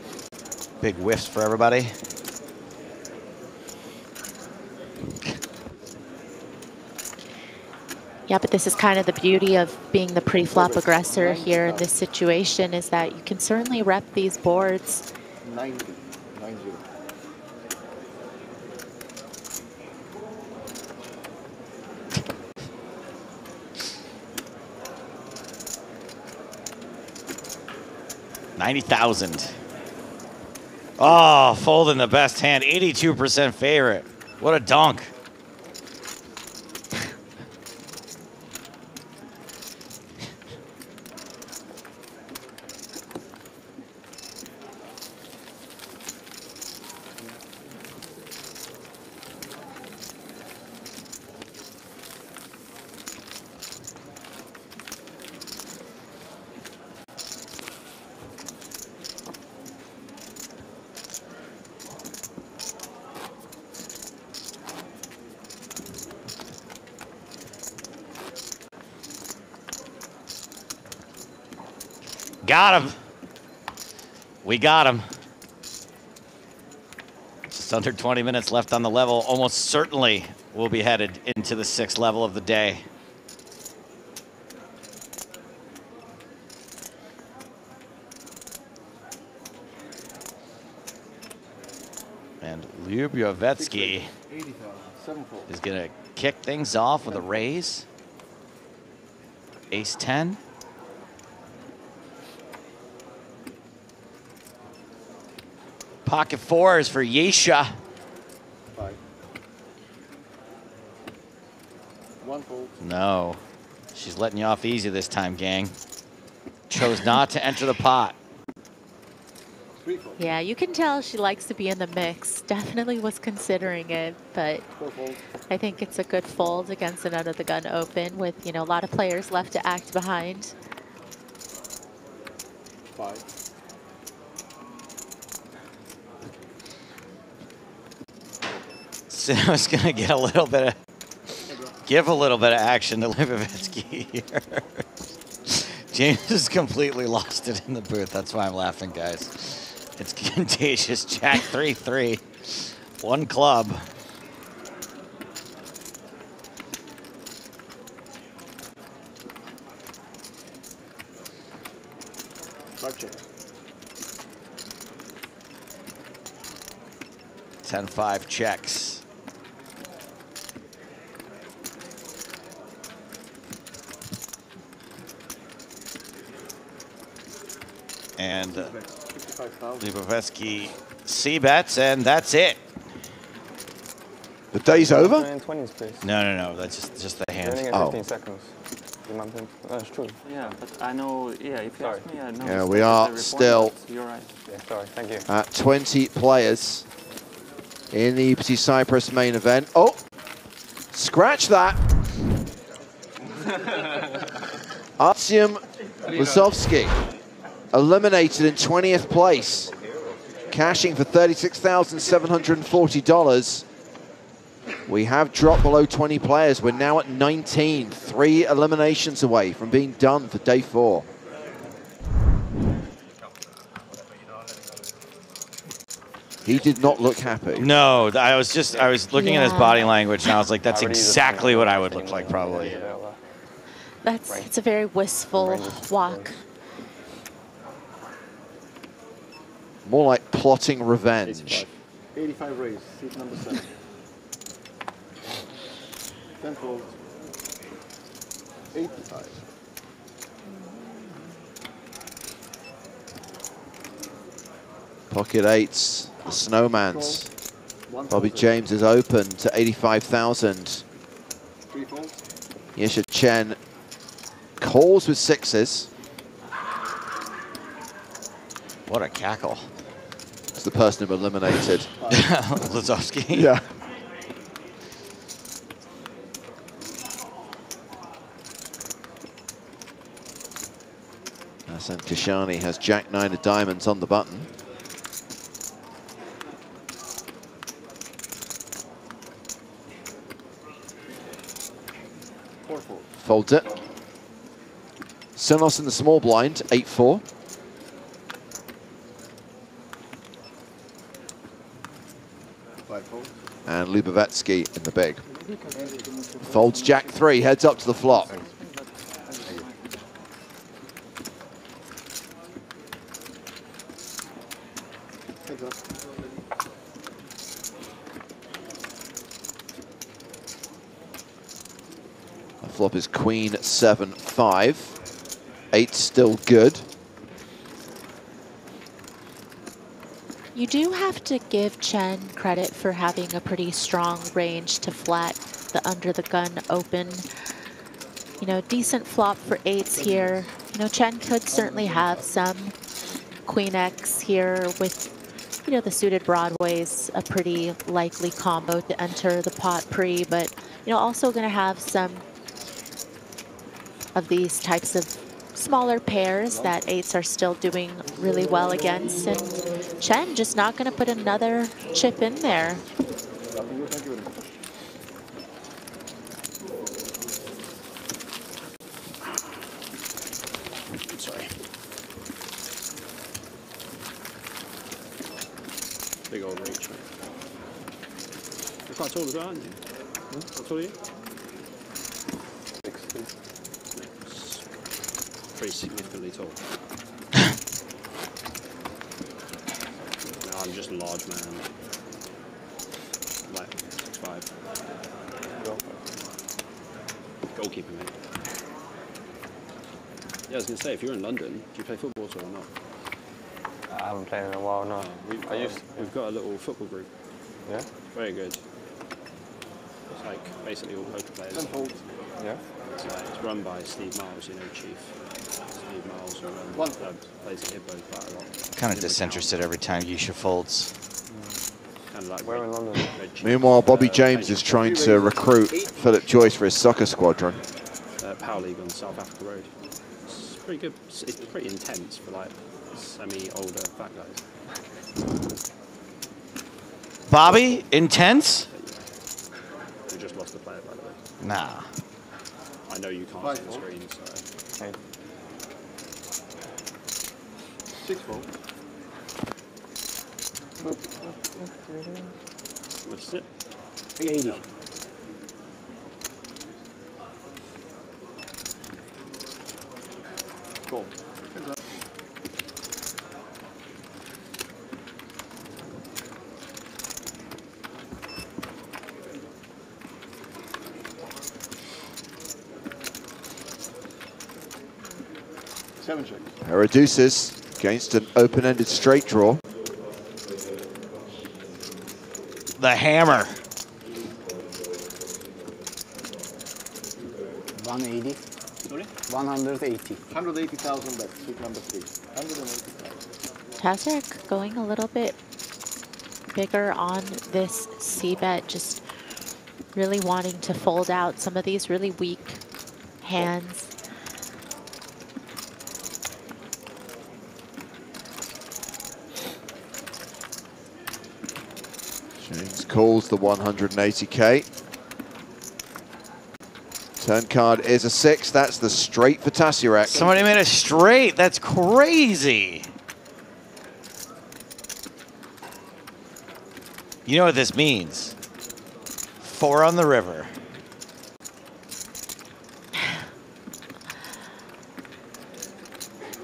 [SPEAKER 6] Big whiffs for everybody.
[SPEAKER 17] Yeah, but this is kind of the beauty of being the pre-flop aggressor here in this situation, is that you can certainly rep these boards.
[SPEAKER 4] 90.
[SPEAKER 6] 90,000. Oh, folding the best hand. 82% favorite. What a dunk. Got him. We got him. Just under 20 minutes left on the level. Almost certainly we'll be headed into the 6th level of the day. And Lyubovyetsky is going to kick things off with a raise. Ace 10. Pocket 4s for Yesha.
[SPEAKER 4] 5. 1 fold.
[SPEAKER 6] No. She's letting you off easy this time, gang. Chose not to enter the pot.
[SPEAKER 4] 3 fold.
[SPEAKER 17] Yeah, you can tell she likes to be in the mix. Definitely was considering it, but
[SPEAKER 4] 4 fold.
[SPEAKER 17] I think it's a good fold against an under the gun open with, you know, a lot of players left to act behind.
[SPEAKER 4] 5.
[SPEAKER 6] So I was gonna get a little bit of, give a little bit of action to Lyubovyetsky here. James has completely lost it in the booth. That's why I'm laughing, guys. It's contagious. Jack 3-3, 1 club.
[SPEAKER 4] Check.
[SPEAKER 6] 10-5 checks. And Lyubovyetsky C-bets, and that's it.
[SPEAKER 7] The day's over?
[SPEAKER 20] 20s, please.
[SPEAKER 6] No. That's just the hand.
[SPEAKER 20] Running in 15 seconds. That's true.
[SPEAKER 12] Yeah, but I know, yeah, if you ask me, I know.
[SPEAKER 7] Yeah, we are still
[SPEAKER 12] You're right.
[SPEAKER 20] Yeah, sorry, thank you.
[SPEAKER 7] at 20 players in the UPT Cyprus main event. Oh, scratch that. Artyom Wazowski eliminated in 20th place, cashing for $36,740. We have dropped below 20 players. We're now at 19, 3 eliminations away from being done for day 4. He did not look happy.
[SPEAKER 6] No, I was looking at his body language, and I was like, that's exactly what I would look like, probably.
[SPEAKER 17] It's a very wistful walk.
[SPEAKER 7] More like plotting revenge.
[SPEAKER 1] 85 raise, seat number 7. 10 folds. 85.
[SPEAKER 7] Pocket 8s, the Snowmans. Bobby James is open to 85,000.
[SPEAKER 1] 3 folds.
[SPEAKER 7] Yesha Chen calls with 6s.
[SPEAKER 6] What a cackle.
[SPEAKER 7] It's the person who eliminated.
[SPEAKER 6] Lazowski.
[SPEAKER 7] Yeah. Hassan Kashani has Jack 9 of diamonds on the button. Folds it. Sinos in the small blind, 8-4. And Lubavetsky in the big. Folds Jack 3, heads up to the flop. The flop is Queen 7-5. 8 still good.
[SPEAKER 17] You do have to give Chen credit for having a pretty strong range to flat the under the gun open. You know, decent flop for 8s here. You know, Chen could certainly have some Queen X here with, you know, the suited Broadway's a pretty likely combo to enter the pot pre, but, you know, also going to have some of these types of smaller pairs that 8s are still doing really well against, and Chen just not going to put another chip in there.
[SPEAKER 9] Sorry. Big old reach, mate. You're quite tall as well, aren't you? How tall are you?
[SPEAKER 20] 60.
[SPEAKER 9] Pretty significantly tall. No, I'm just a large man. Like 6'5". Goalkeeper, mate. Yeah, I was going to say, if you're in London, do you play football or not?
[SPEAKER 20] I haven't played in a while, no.
[SPEAKER 9] We've got a little football group.
[SPEAKER 20] Yeah?
[SPEAKER 9] Very good. It's like basically all poker players.
[SPEAKER 20] Yeah?
[SPEAKER 9] It's run by Steve Miles, you know, Chief. Steve Miles, who plays in Hippo quite a lot.
[SPEAKER 6] Kind of disinterested every time Yesha folds.
[SPEAKER 9] Kind of like
[SPEAKER 20] We're in London.
[SPEAKER 7] Meanwhile, Bobby James is trying to recruit Philip Joyce for his soccer squadron.
[SPEAKER 9] Power League on South Africa Road. It's pretty good. It's pretty intense for like semi-older fat guys.
[SPEAKER 6] Bobby, intense?
[SPEAKER 9] We just lost the player, by the way.
[SPEAKER 6] Nah.
[SPEAKER 9] I know you can't see the screen, so.
[SPEAKER 1] 6 folds.
[SPEAKER 9] What's it?
[SPEAKER 1] 80. Cool. Seven check.
[SPEAKER 7] There are deuces against an open-ended straight draw.
[SPEAKER 6] The hammer.
[SPEAKER 1] 180. Sorry? 180. 180,000 bets, suit number 3. 180,000.
[SPEAKER 17] Tazarek going a little bit bigger on this c-bet, just really wanting to fold out some of these really weak hands.
[SPEAKER 7] James calls the 180k. Turn card is a 6. That's the straight for Tazarek.
[SPEAKER 6] Somebody made a straight. That's crazy. You know what this means? 4 on the river.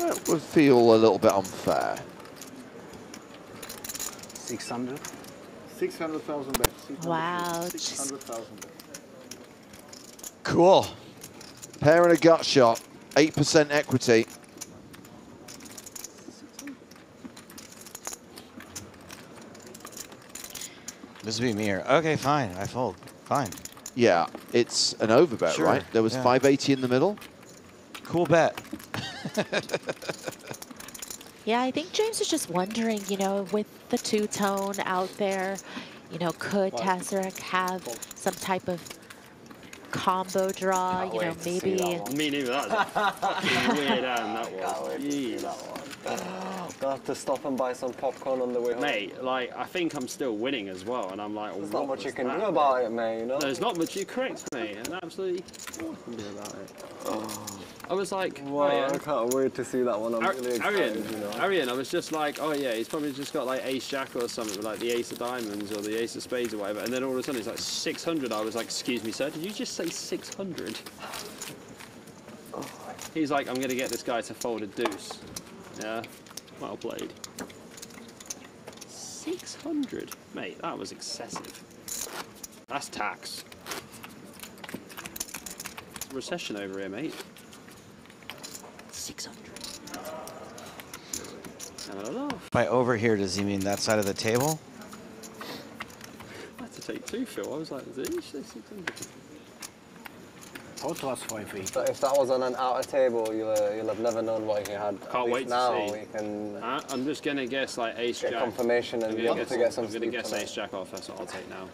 [SPEAKER 7] That would feel a little bit unfair.
[SPEAKER 1] 600. 600,000 bets.
[SPEAKER 17] Wow.
[SPEAKER 1] 600,000 bets.
[SPEAKER 7] Cool. Pair and a gut shot. 8% equity.
[SPEAKER 6] This would be me here. Okay, fine. I fold. Fine.
[SPEAKER 7] Yeah, it's an overbet,
[SPEAKER 6] Sure,
[SPEAKER 7] right? There was
[SPEAKER 6] yeah.
[SPEAKER 7] 580 in the middle.
[SPEAKER 6] Cool bet.
[SPEAKER 17] Yeah, I think James is just wondering, you know, with the two-tone out there, you know, could Tazarek have some type of combo draw, you know, maybe.
[SPEAKER 9] Me neither. That was a fucking weird hand, that was. Jeez.
[SPEAKER 20] I'll have to stop and buy some popcorn on the way home.
[SPEAKER 9] Mate, like, I think I'm still winning as well, and I'm like,
[SPEAKER 20] There's
[SPEAKER 9] what
[SPEAKER 20] not much you
[SPEAKER 9] was
[SPEAKER 20] can
[SPEAKER 9] that?
[SPEAKER 20] do about it, mate, you know?
[SPEAKER 9] There's not much, you're correct, mate, and absolutely what I can do about it. I was like,
[SPEAKER 20] Wow,
[SPEAKER 9] oh, yeah.
[SPEAKER 20] I can't wait to see that one. I'm really excited, you know.
[SPEAKER 9] Arian, I was just like, oh yeah, he's probably just got like ace jack or something, with like the ace of diamonds or the ace of spades or whatever, and then all of a sudden it's like 600. I was like, excuse me, sir, did you just say 600? He's like, I'm going to get this guy to fold a deuce. Yeah, well played. 600? Mate, that was excessive. That's tax. Recession over here, mate. 600. And I laugh.
[SPEAKER 6] By over here, does he mean that side of the table?
[SPEAKER 9] I had to take 2, Phil. I was like, did he say 600?
[SPEAKER 1] What was 580?
[SPEAKER 20] But if that was on an outer table, you'll have never known what he had.
[SPEAKER 9] Can't wait
[SPEAKER 20] now
[SPEAKER 9] to see.
[SPEAKER 20] We can
[SPEAKER 9] I'm just going to guess like ace
[SPEAKER 20] get
[SPEAKER 9] jack.
[SPEAKER 20] confirmation and
[SPEAKER 9] I'm
[SPEAKER 20] be
[SPEAKER 9] gonna
[SPEAKER 20] able to get some
[SPEAKER 9] I'm going to
[SPEAKER 20] sleep
[SPEAKER 9] guess
[SPEAKER 20] tonight.
[SPEAKER 9] ace jack off. That's what I'll take now.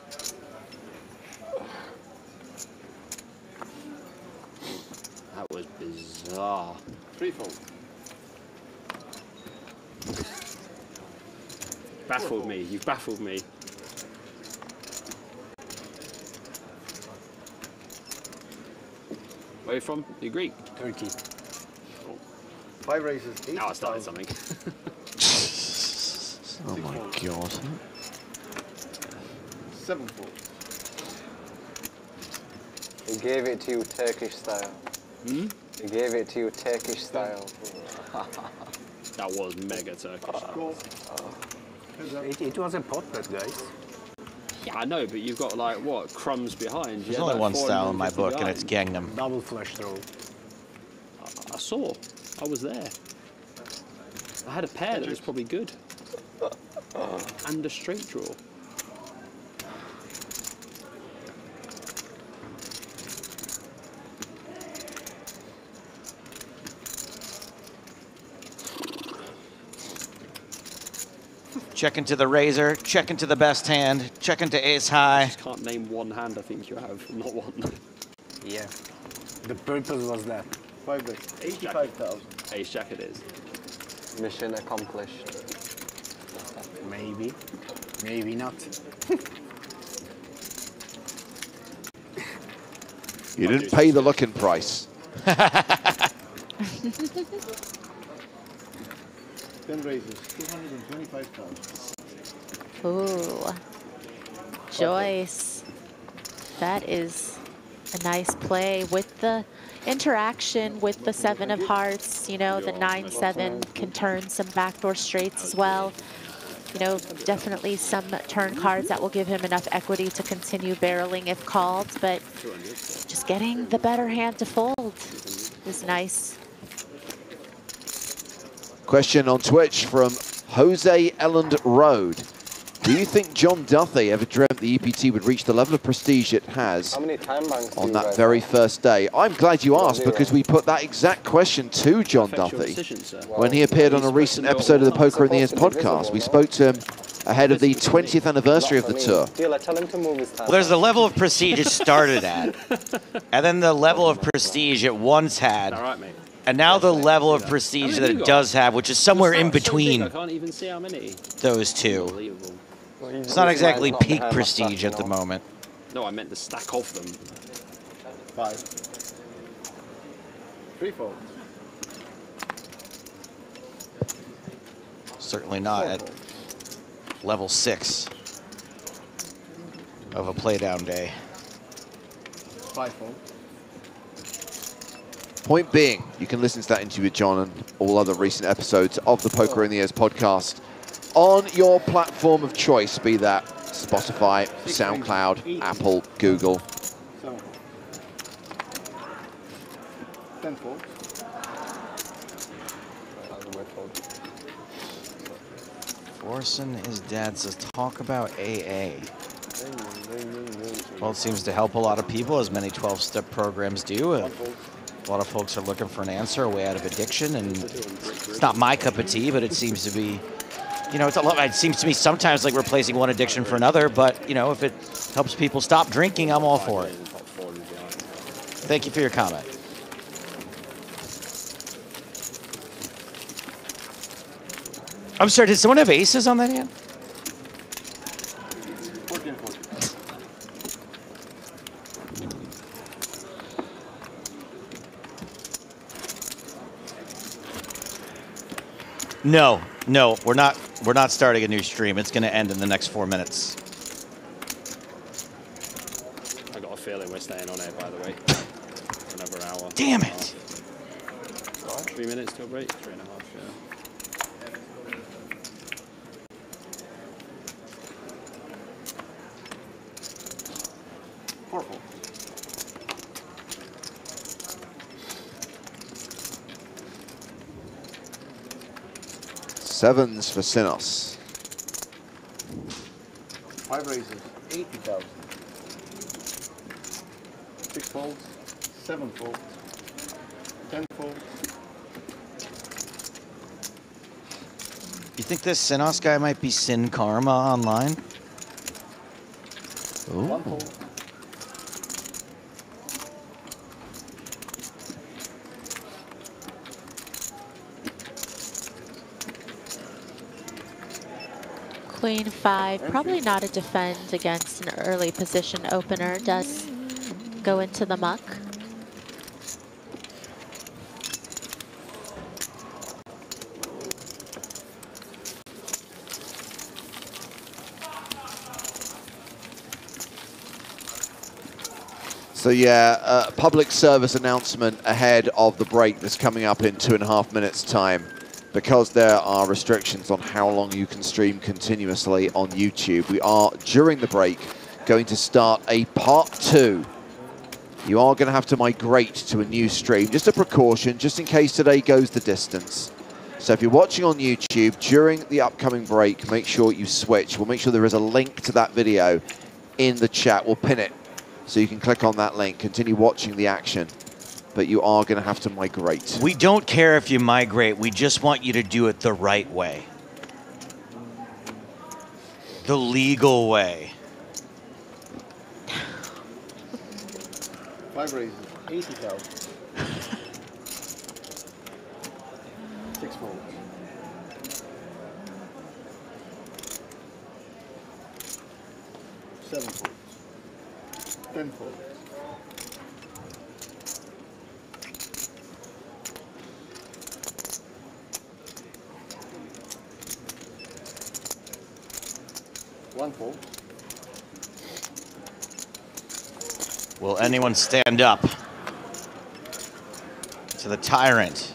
[SPEAKER 9] That was bizarre.
[SPEAKER 1] 3-fold.
[SPEAKER 9] Baffled me. You've baffled me. Where are you from? You Greek?
[SPEAKER 1] Turkey. 5 raises. 8.
[SPEAKER 9] Now I started something.
[SPEAKER 7] Oh my god.
[SPEAKER 1] 7 fold.
[SPEAKER 20] He gave it to you Turkish style.
[SPEAKER 9] Hmm?
[SPEAKER 20] He gave it to you Turkish style.
[SPEAKER 9] That was mega Turkish.
[SPEAKER 1] It was a pot bet, guys.
[SPEAKER 9] Yeah, I know, but you've got like what crumbs behind.
[SPEAKER 6] There's
[SPEAKER 9] You
[SPEAKER 6] only
[SPEAKER 9] had,
[SPEAKER 6] one
[SPEAKER 9] like,
[SPEAKER 6] style in my
[SPEAKER 9] 450
[SPEAKER 6] book, and it's
[SPEAKER 9] behind.
[SPEAKER 6] Gangnam.
[SPEAKER 1] Double flush throw.
[SPEAKER 9] I saw. I was there. I had a pair that was probably good. And a straight draw.
[SPEAKER 6] Check into the razor, check into the best hand, check into ace
[SPEAKER 9] I
[SPEAKER 6] high.
[SPEAKER 9] just can't name one hand I think you have, not one.
[SPEAKER 1] Yeah. The purpose was that. 5 bets. 85,000.
[SPEAKER 9] Ace jack it is.
[SPEAKER 20] Mission accomplished.
[SPEAKER 1] Maybe. Maybe not.
[SPEAKER 7] You didn't pay the looking price.
[SPEAKER 1] 10 raises. 225,000.
[SPEAKER 17] Ooh. Joyce. That is a nice play with the interaction with the 7 of hearts. You know, the 9-7 can turn some backdoor straights as well. You know, definitely some turn cards that will give him enough equity to continue barreling if called, but just getting the better hand to fold is nice.
[SPEAKER 7] Question on Twitch from Jose Elland Road. Do you think John Duthie ever dreamt the EPT would reach the level of prestige it has
[SPEAKER 20] How many time banks do
[SPEAKER 7] on
[SPEAKER 20] you
[SPEAKER 7] that
[SPEAKER 20] guys
[SPEAKER 7] very
[SPEAKER 20] have?
[SPEAKER 7] first day? I'm glad you asked,
[SPEAKER 20] 0-0.
[SPEAKER 7] because we put that exact question to John Duthie when he appeared on a recent episode of the Poker in the Ears podcast. We spoke to him ahead of the 20th anniversary of the tour.
[SPEAKER 20] Tell him to move his time.
[SPEAKER 6] Well, there's the level of prestige it started at, and then the level of prestige it once had, and now the level of prestige that it does have, which is somewhere in between
[SPEAKER 9] I can't even see how many.
[SPEAKER 6] those two. It's not exactly peak prestige at the moment.
[SPEAKER 9] No, I meant the stack of them.
[SPEAKER 1] 5. 3 folds.
[SPEAKER 6] Certainly not at level 6 of a playdown day.
[SPEAKER 1] 5 folds.
[SPEAKER 7] Point being, you can listen to that interview with John and all other recent episodes of the Poker in the Ears podcast on your platform of choice, be that Spotify, SoundCloud, Apple, Google.
[SPEAKER 1] 10 folds.
[SPEAKER 6] Forcing his dad says, talk about AA. Well, it seems to help a lot of people, as many 12-step programs do. A lot of folks are looking for an answer, a way out of addiction, and it's not my cup of tea, but it seems to be, you know, it's a lot. It seems to me sometimes like replacing one addiction for another, but, you know, if it helps people stop drinking, I'm all for it. Thank you for your comment. I'm sorry, did someone have aces on that hand?
[SPEAKER 1] 14, 14.
[SPEAKER 6] No, we're not starting a new stream. It's going to end in the next 4 minutes.
[SPEAKER 9] I got a feeling we're staying on it, by the way. For another hour.
[SPEAKER 6] Damn it!
[SPEAKER 9] 3 minutes till break? 3.5, yeah.
[SPEAKER 1] Purple.
[SPEAKER 7] Sevens for Sinos.
[SPEAKER 1] 5 raises, 80,000. 6 folds, 7 folds, 10 folds.
[SPEAKER 6] You think this Sinos guy might be Sin Karma online? Ooh.
[SPEAKER 1] 1 fold.
[SPEAKER 17] Queen 5, probably not a defend against an early position opener, does go into the muck.
[SPEAKER 7] So yeah, public service announcement ahead of the break that's coming up in 2.5 minutes time. Because there are restrictions on how long you can stream continuously on YouTube, we are, during the break, going to start a part 2. You are going to have to migrate to a new stream, just a precaution, just in case today goes the distance. So if you're watching on YouTube, during the upcoming break, make sure you switch. We'll make sure there is a link to that video in the chat. We'll pin it so you can click on that link, continue watching the action. But you are going to have to migrate.
[SPEAKER 6] We don't care if you migrate. We just want you to do it the right way. The legal way.
[SPEAKER 1] 5 raises, 80,000. 6 folds. 7 folds. 10 folds. 1 fold.
[SPEAKER 6] Will anyone stand up to the tyrant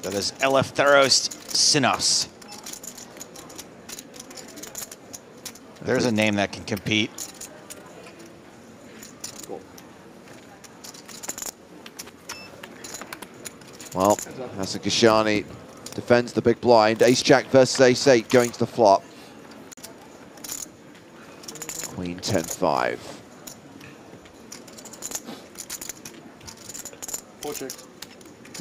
[SPEAKER 6] that is Eleftheros Sinos? There's a name that can compete.
[SPEAKER 7] Well, Hassan Kashani defends the big blind. Ace-Jack versus Ace-8 going to the flop. Queen 10-5.
[SPEAKER 1] 4 checks.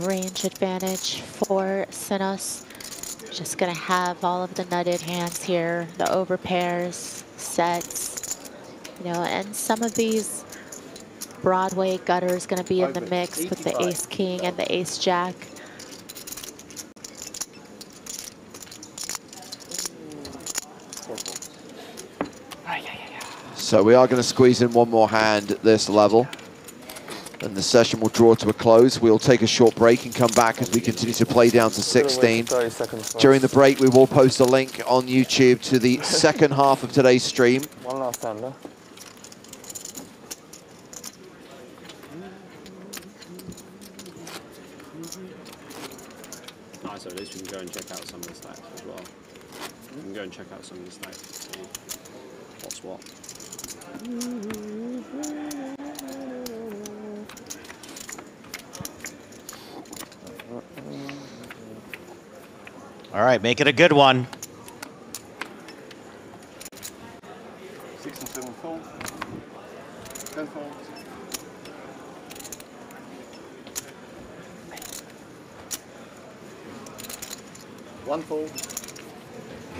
[SPEAKER 17] Range advantage for Sinos. Just gonna have all of the nutted hands here, the overpairs, sets, you know, and some of these Broadway gutters gonna be in the mix with the ace king and the ace jack.
[SPEAKER 7] So we are going to squeeze in one more hand at this level, and the session will draw to a close. We'll take a short break and come back as we continue to play down to 16. During the break, we will post a link on YouTube to the second half of today's stream.
[SPEAKER 20] One last hander.
[SPEAKER 9] Nice, so at least we can go and check out some of the stacks as well. We can go and check out some of the stacks and see what's what.
[SPEAKER 6] All right, make it a good one.
[SPEAKER 1] 6 and 7 fold. 10 fold. One fold.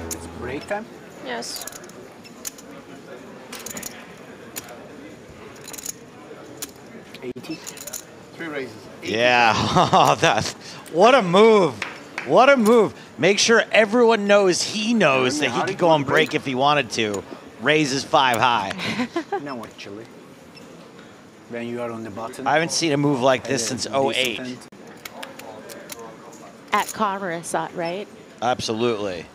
[SPEAKER 1] It's break time.
[SPEAKER 17] Yes.
[SPEAKER 1] Three raises.
[SPEAKER 6] Yeah, what a move. What a move. Make sure everyone knows he knows that he could go on break if he wanted to. Raises 5 high.
[SPEAKER 1] Now actually, when you are on the button.
[SPEAKER 6] I haven't seen a move like this since 08.
[SPEAKER 17] At Conrasot, right?
[SPEAKER 6] Absolutely.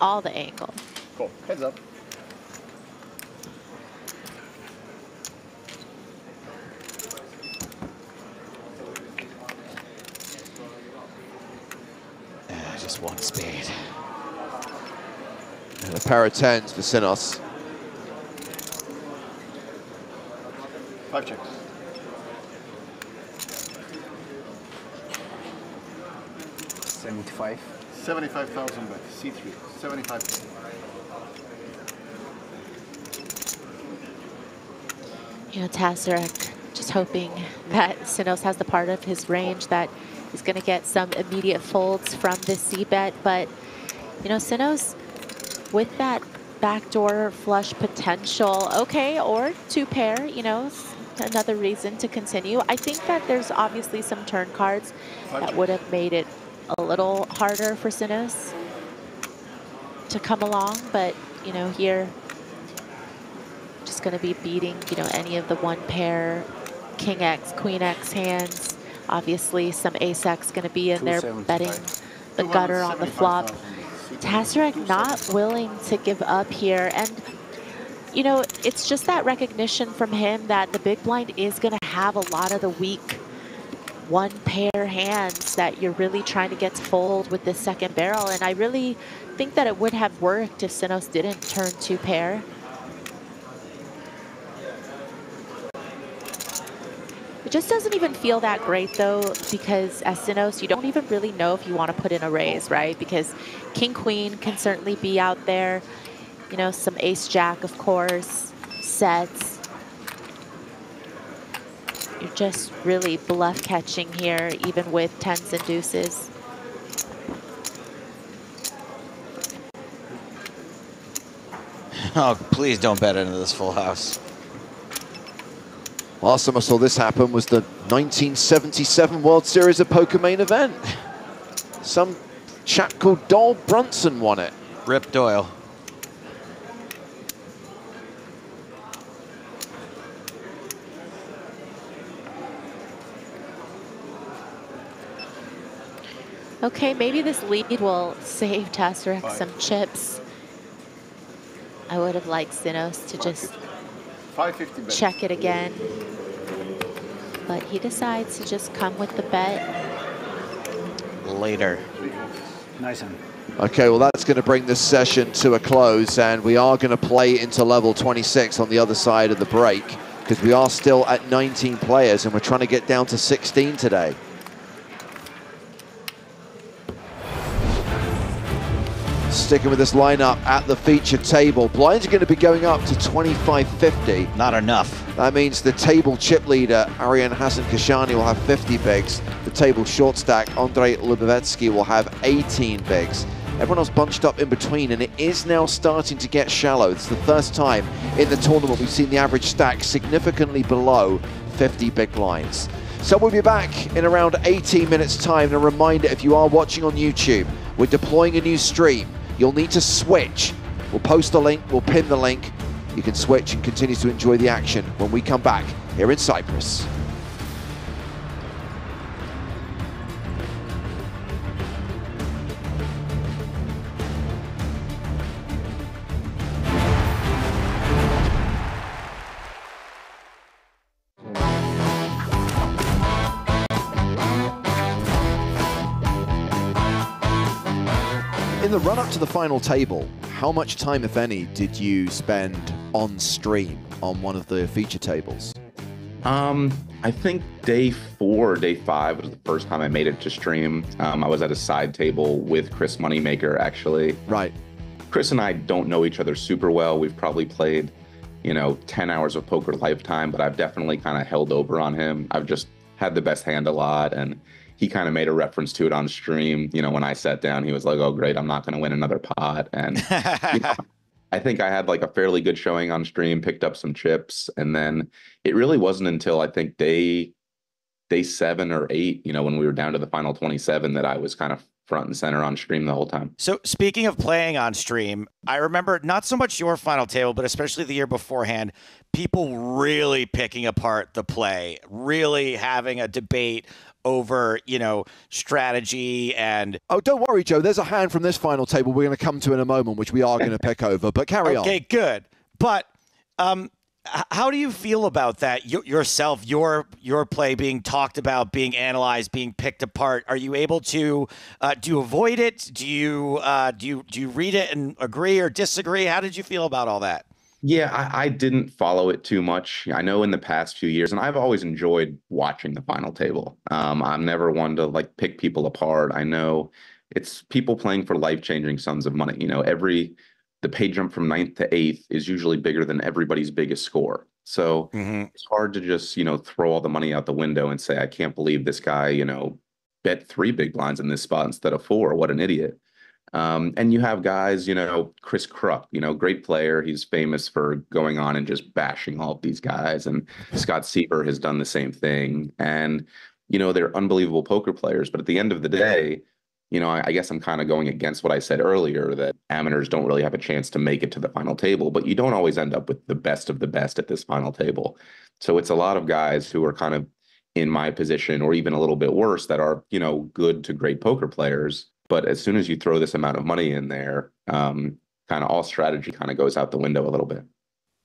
[SPEAKER 17] All the angle.
[SPEAKER 1] Cool. Heads up.
[SPEAKER 6] Just one spade.
[SPEAKER 7] And a pair of 10s for Sinos.
[SPEAKER 1] 5 checks. $75,000 bet. C3. 75.
[SPEAKER 17] You know, Tazarek just hoping that Sinos has the part of his range that is going to get some immediate folds from this C-bet. But, you know, Sinos, with that backdoor flush potential, okay, or 2-pair, you know, another reason to continue. I think that there's obviously some turn cards that would have made it a little harder for Sinos to come along. But, you know, here, just going to be beating, you know, any of the 1-pair King X, Queen X hands. Obviously, some ace X going to be in there betting the gutter on the flop. Tazarek not willing to give up here. And, you know, it's just that recognition from him that the big blind is going to have a lot of the weak 1-pair hands that you're really trying to get to fold with this second barrel. And I really think that it would have worked if Sinos didn't turn 2-pair. It just doesn't even feel that great, though, because as Sinos, you don't even really know if you want to put in a raise, right? Because King Queen can certainly be out there. You know, some Ace Jack, of course, sets. You're just really bluff catching here, even with 10s and deuces.
[SPEAKER 6] Oh, please don't bet into this full house.
[SPEAKER 7] Last time I saw this happen was the 1977 World Series of Poker main event. Some chap called Doyle Brunson won it.
[SPEAKER 6] Rip Doyle.
[SPEAKER 17] Okay, maybe this lead will save Tazarek some chips. I would have liked Sinos to just check it again. But he decides to just come with the bet.
[SPEAKER 6] Later.
[SPEAKER 1] Nice one.
[SPEAKER 7] Okay, well, that's going to bring this session to a close, and we are going to play into level 26 on the other side of the break, because we are still at 19 players, and we're trying to get down to 16 today. sticking with this lineup at the feature table. Blinds are going to be going up to 25.50.
[SPEAKER 6] Not enough.
[SPEAKER 7] That means the table chip leader, Arian Hassan Kashani, will have 50 bigs. The table short stack, Andrei Lubovetsky, will have 18 bigs. Everyone else bunched up in between, and it is now starting to get shallow. It's the first time in the tournament we've seen the average stack significantly below 50 big blinds. So we'll be back in around 18 minutes time. And a reminder, if you are watching on YouTube, we're deploying a new stream. You'll need to switch. We'll post the link, we'll pin the link. You can switch and continue to enjoy the action when we come back here in Cyprus. In the run-up to the final table, how much time, if any, did you spend on stream on one of the feature tables?
[SPEAKER 2] I think day 4 or day 5 was the first time I made it to stream. I was at a side table with Chris Moneymaker, actually.
[SPEAKER 7] Right.
[SPEAKER 2] Chris and I don't know each other super well. We've probably played, 10 hours of poker lifetime, but I've definitely kind of held over on him. I've just had the best hand a lot, and he kind of made a reference to it on stream. When I sat down, he was like, "Oh, great, I'm not going to win another pot." And I think I had like a fairly good showing on stream, picked up some chips. And then it really wasn't until I think day 7 or 8, when we were down to the final 27, that I was kind of front and center on stream the whole time.
[SPEAKER 6] So speaking of playing on stream, I remember not so much your final table, but especially the year beforehand, people really picking apart the play, really having a debate over, strategy and...
[SPEAKER 3] Oh, don't worry, Joe. There's a hand from this final table we're going to come to in a moment, which we are going to pick over, but carry on.
[SPEAKER 6] Okay, good. But how do you feel about that yourself, your play being talked about, being analyzed, being picked apart? Are you able to, do you avoid it? Do you read it and agree or disagree? How did you feel about all that?
[SPEAKER 2] Yeah, I didn't follow it too much. I know in the past few years, and I've always enjoyed watching the final table. I'm never one to like pick people apart. I know it's people playing for life-changing sums of money. The pay jump from 9th to 8th is usually bigger than everybody's biggest score. So it's hard to just, throw all the money out the window and say, I can't believe this guy, bet 3 big blinds in this spot instead of 4. What an idiot. And you have guys, Chris Krupp, great player. He's famous for going on and just bashing all of these guys. And Scott Sieber has done the same thing. And, they're unbelievable poker players. But at the end of the day, I guess I'm kind of going against what I said earlier, that amateurs don't really have a chance to make it to the final table, but you don't always end up with the best of the best at this final table. So it's a lot of guys who are kind of in my position or even a little bit worse that are, good to great poker players. But as soon as you throw this amount of money in there, kind of all strategy kind of goes out the window a little bit.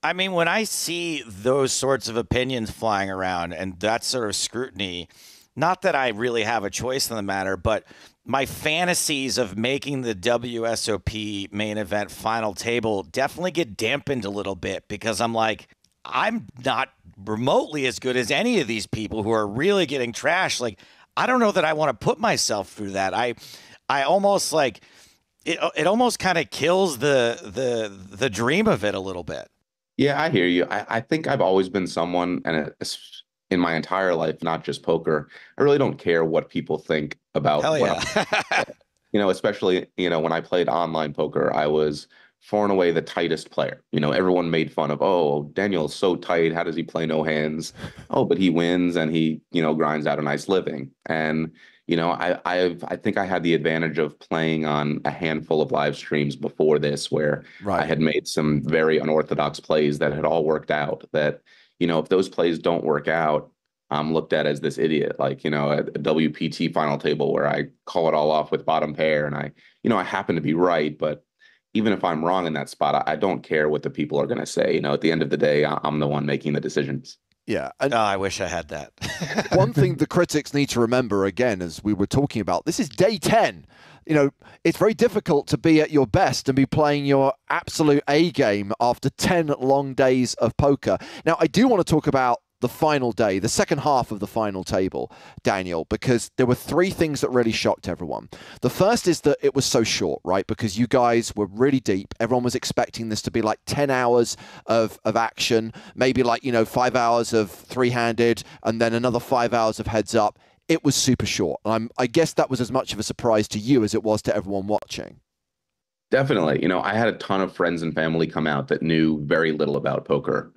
[SPEAKER 6] I mean, when I see those sorts of opinions flying around and that sort of scrutiny, not that I really have a choice in the matter, but my fantasies of making the WSOP main event final table definitely get dampened a little bit, because I'm like, I'm not remotely as good as any of these people who are really getting trashed. Like, I don't know that I want to put myself through that. I almost like it almost kind of kills the dream of it a little bit.
[SPEAKER 2] Yeah, I hear you. I think I've always been someone, and in my entire life, not just poker, I really don't care what people think about.
[SPEAKER 6] Hell yeah.
[SPEAKER 2] Especially, when I played online poker, I was far and away the tightest player. Everyone made fun of, oh, Daniel's so tight. How does he play no hands? Oh, but he wins and he, grinds out a nice living. And, I think I had the advantage of playing on a handful of live streams before this, where I had made some very unorthodox plays that had all worked out. That, if those plays don't work out, I'm looked at as this idiot, like, a WPT final table where I call it all off with bottom pair. And I happen to be right, but even if I'm wrong in that spot, I don't care what the people are going to say. At the end of the day, I'm the one making the decisions.
[SPEAKER 3] Yeah.
[SPEAKER 6] And I wish I had that.
[SPEAKER 3] One thing the critics need to remember, again, as we were talking about, this is day 10. It's very difficult to be at your best and be playing your absolute A game after 10 long days of poker. Now, I do want to talk about the final day, the second half of the final table, Daniel, because there were three things that really shocked everyone. The first is that it was so short, right? Because you guys were really deep. Everyone was expecting this to be like 10 hours of action, maybe like, 5 hours of three-handed, and then another 5 hours of heads up. It was super short. I guess that was as much of a surprise to you as it was to everyone watching.
[SPEAKER 2] Definitely. I had a ton of friends and family come out that knew very little about poker.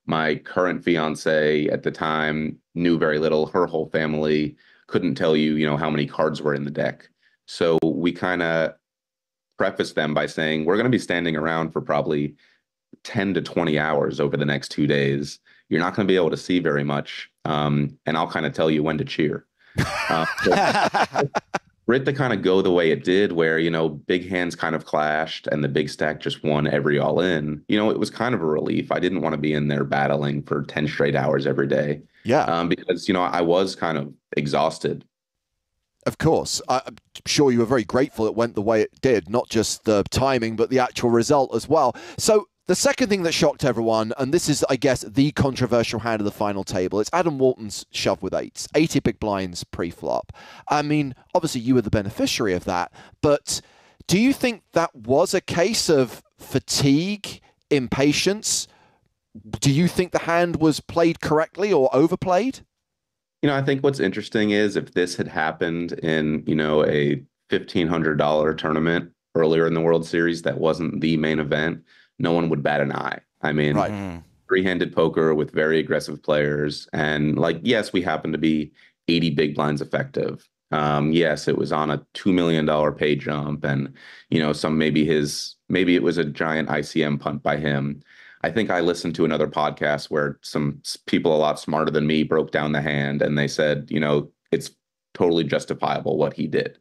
[SPEAKER 2] My current fiance at the time knew very little. Her whole family couldn't tell you, how many cards were in the deck. So we kind of prefaced them by saying, we're going to be standing around for probably 10 to 20 hours over the next 2 days. You're not going to be able to see very much. And I'll kind of tell you when to cheer. For it to kind of go the way it did, where, big hands kind of clashed and the big stack just won every all in, it was kind of a relief. I didn't want to be in there battling for 10 straight hours every day.
[SPEAKER 3] Yeah.
[SPEAKER 2] Because, I was kind of exhausted.
[SPEAKER 3] Of course. I'm sure you were very grateful it went the way it did, not just the timing, but the actual result as well. So the second thing that shocked everyone, and this is, I guess, the controversial hand of the final table, it's Adam Walton's shove with eights, 80 big blinds pre-flop. I mean, obviously you were the beneficiary of that, but do you think that was a case of fatigue, impatience? Do you think the hand was played correctly or overplayed?
[SPEAKER 2] I think what's interesting is if this had happened in, a $1,500 tournament earlier in the World Series that wasn't the main event, no one would bat an eye. I mean, three-handed poker with very aggressive players. And yes, we happen to be 80 big blinds effective. Yes, it was on a $2 million pay jump. And, maybe it was a giant ICM punt by him. I think I listened to another podcast where some people a lot smarter than me broke down the hand and they said, it's totally justifiable what he did.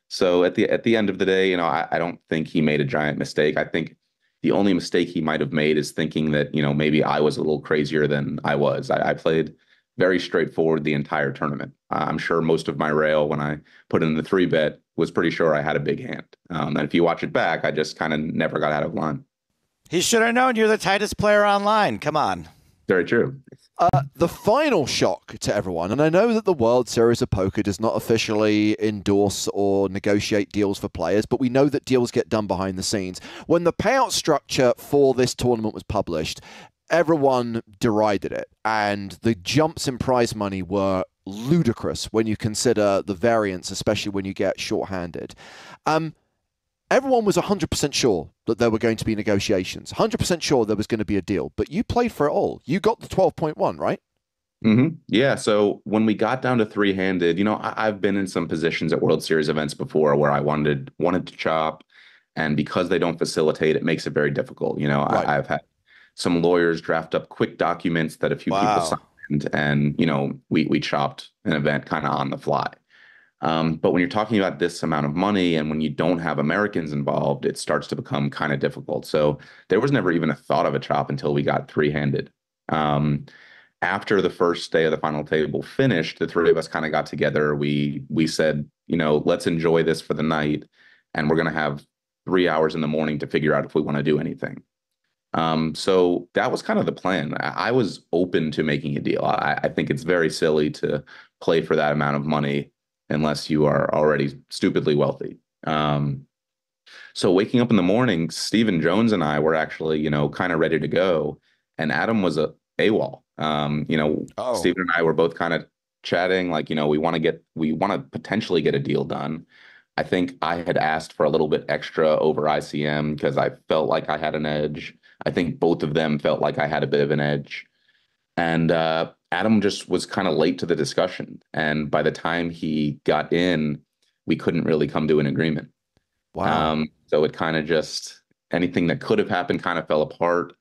[SPEAKER 2] So at the end of the day, I don't think he made a giant mistake. I think the only mistake he might have made is thinking that, maybe I was a little crazier than I was. I played very straightforward the entire tournament. I'm sure most of my rail when I put in the 3-bet was pretty sure I had a big hand. And if you watch it back, I just kind of never got out of line.
[SPEAKER 6] He should have known you're the tightest player online. Come on.
[SPEAKER 2] Very true.
[SPEAKER 3] The final shock to everyone, and I know that the World Series of Poker does not officially endorse or negotiate deals for players, but we know that deals get done behind the scenes. When the payout structure for this tournament was published, everyone derided it, and the jumps in prize money were ludicrous when you consider the variance, especially when you get short-handed. Everyone was 100% sure that there were going to be negotiations, 100% sure there was going to be a deal, but you played for it all. You got the 12.1, right?
[SPEAKER 2] Mm-hmm. Yeah. So when we got down to three-handed, I've been in some positions at World Series events before where I wanted to chop, and because they don't facilitate, it makes it very difficult. Right. I've had some lawyers draft up quick documents that a few people signed, and we chopped an event kind of on the fly. But when you're talking about this amount of money and when you don't have Americans involved, it starts to become kind of difficult. So there was never even a thought of a chop until we got three-handed. After the first day of the final table finished, the three of us kind of got together. We said, let's enjoy this for the night, and we're going to have 3 hours in the morning to figure out if we want to do anything. So that was kind of the plan. I was open to making a deal. I think it's very silly to play for that amount of money unless you are already stupidly wealthy. So waking up in the morning, Stephen Jones and I were actually, kind of ready to go. And Adam was AWOL. Stephen and I were both kind of chatting, we want to potentially get a deal done. I think I had asked for a little bit extra over ICM because I felt like I had an edge. I think both of them felt like I had a bit of an edge. And Adam just was kind of late to the discussion. And by the time he got in, we couldn't really come to an agreement.
[SPEAKER 3] Wow.
[SPEAKER 2] So it kind of just, anything that could have happened kind of fell apart.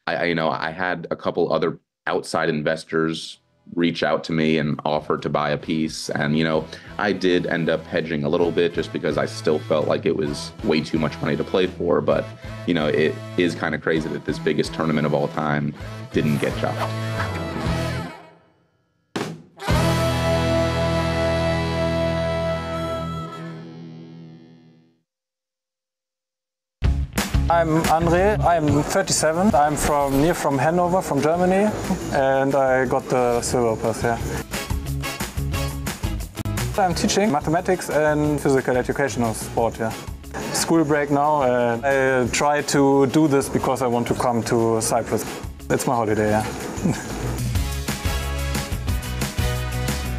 [SPEAKER 2] I had a couple other outside investors reach out to me and offer to buy a piece. And, I did end up hedging a little bit just because I still felt like it was way too much money to play for. But, it is kind of crazy that this biggest tournament of all time didn't get chopped.
[SPEAKER 16] I'm Andre, I'm 37. I'm from Hanover, from Germany, and I got the silver pass here. I'm teaching mathematics and physical educational sport here. School break now, and I try to do this because I want to come to Cyprus. It's my holiday, yeah.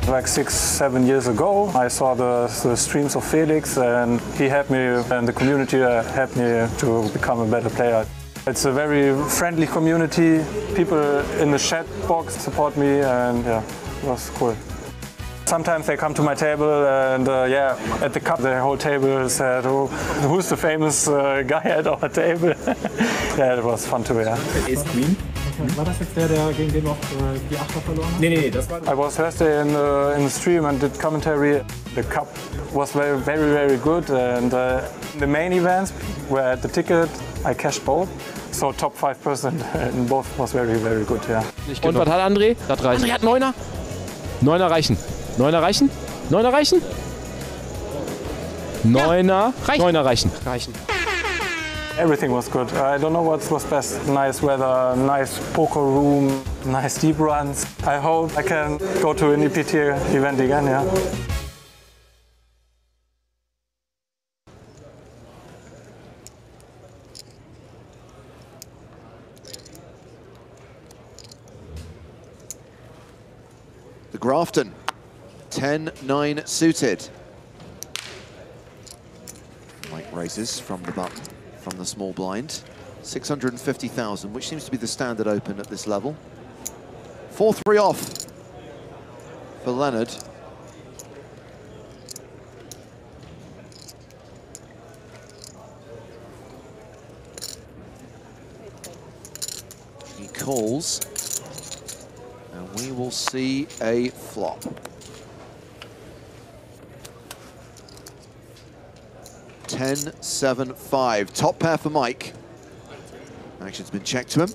[SPEAKER 16] Like 6-7 years ago, I saw the streams of Felix, and he helped me, and the community helped me to become a better player. It's a very friendly community. People in the chat box support me, and yeah, it was cool. Sometimes they come to my table, and yeah, at the cup, the whole table said, oh, who's the famous guy at our table? Yeah, it was fun to wear.
[SPEAKER 18] Ace Queen. War das jetzt der gegen den noch die Achter verloren hat? Nee, das war...
[SPEAKER 16] I was Thursday in the stream and did commentary. The cup was very good, and the main events were at the ticket. I cashed both, so top 5% in both was very good, yeah.
[SPEAKER 22] Und was hat André? Das reicht. André hat 9er. 9er reichen. 9er reichen? 9er reichen? 9er reichen. 9er reichen. Reichen.
[SPEAKER 16] Everything was good. I don't know what was best. Nice weather, nice poker room, nice deep runs. I hope I can go to an EPT event again, yeah.
[SPEAKER 7] The Grafton, 10-9 suited. Mike raises from the button, from the small blind. 650,000, which seems to be the standard open at this level. 4-3 off for Leonard. He calls, and we will see a flop. 10-7-5. Top pair for Mike. Action's been checked to him.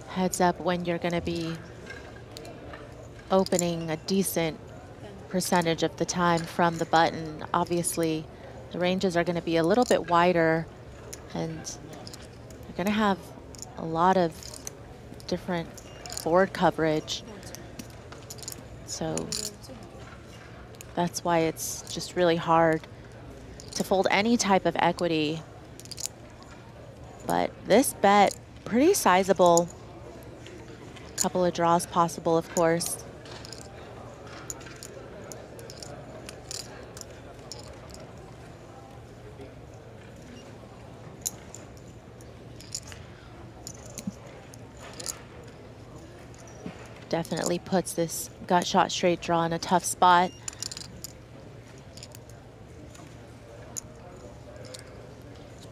[SPEAKER 17] Heads up when you're going to be opening a decent percentage of the time from the button. Obviously, the ranges are going to be a little bit wider, and you're going to have a lot of different board coverage. So that's why it's just really hard to fold any type of equity. But this bet, pretty sizable. Couple of draws possible, of course. Definitely puts this gut shot straight draw in a tough spot.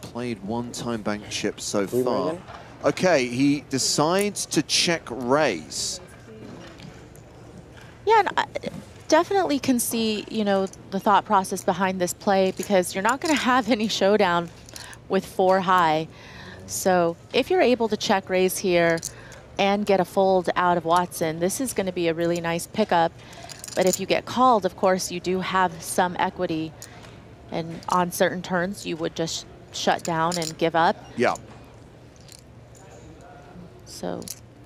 [SPEAKER 7] Played one-time bank chip so far. Okay, he decides to check raise.
[SPEAKER 17] Yeah, and I definitely can see, you know, the thought process behind this play, because you're not going to have any showdown with 4 high. So if you're able to check raise here and get a fold out of Watson, this is going to be a really nice pickup. But if you get called, of course, you do have some equity. And on certain turns, you would just shut down and give up.
[SPEAKER 7] Yeah.
[SPEAKER 17] So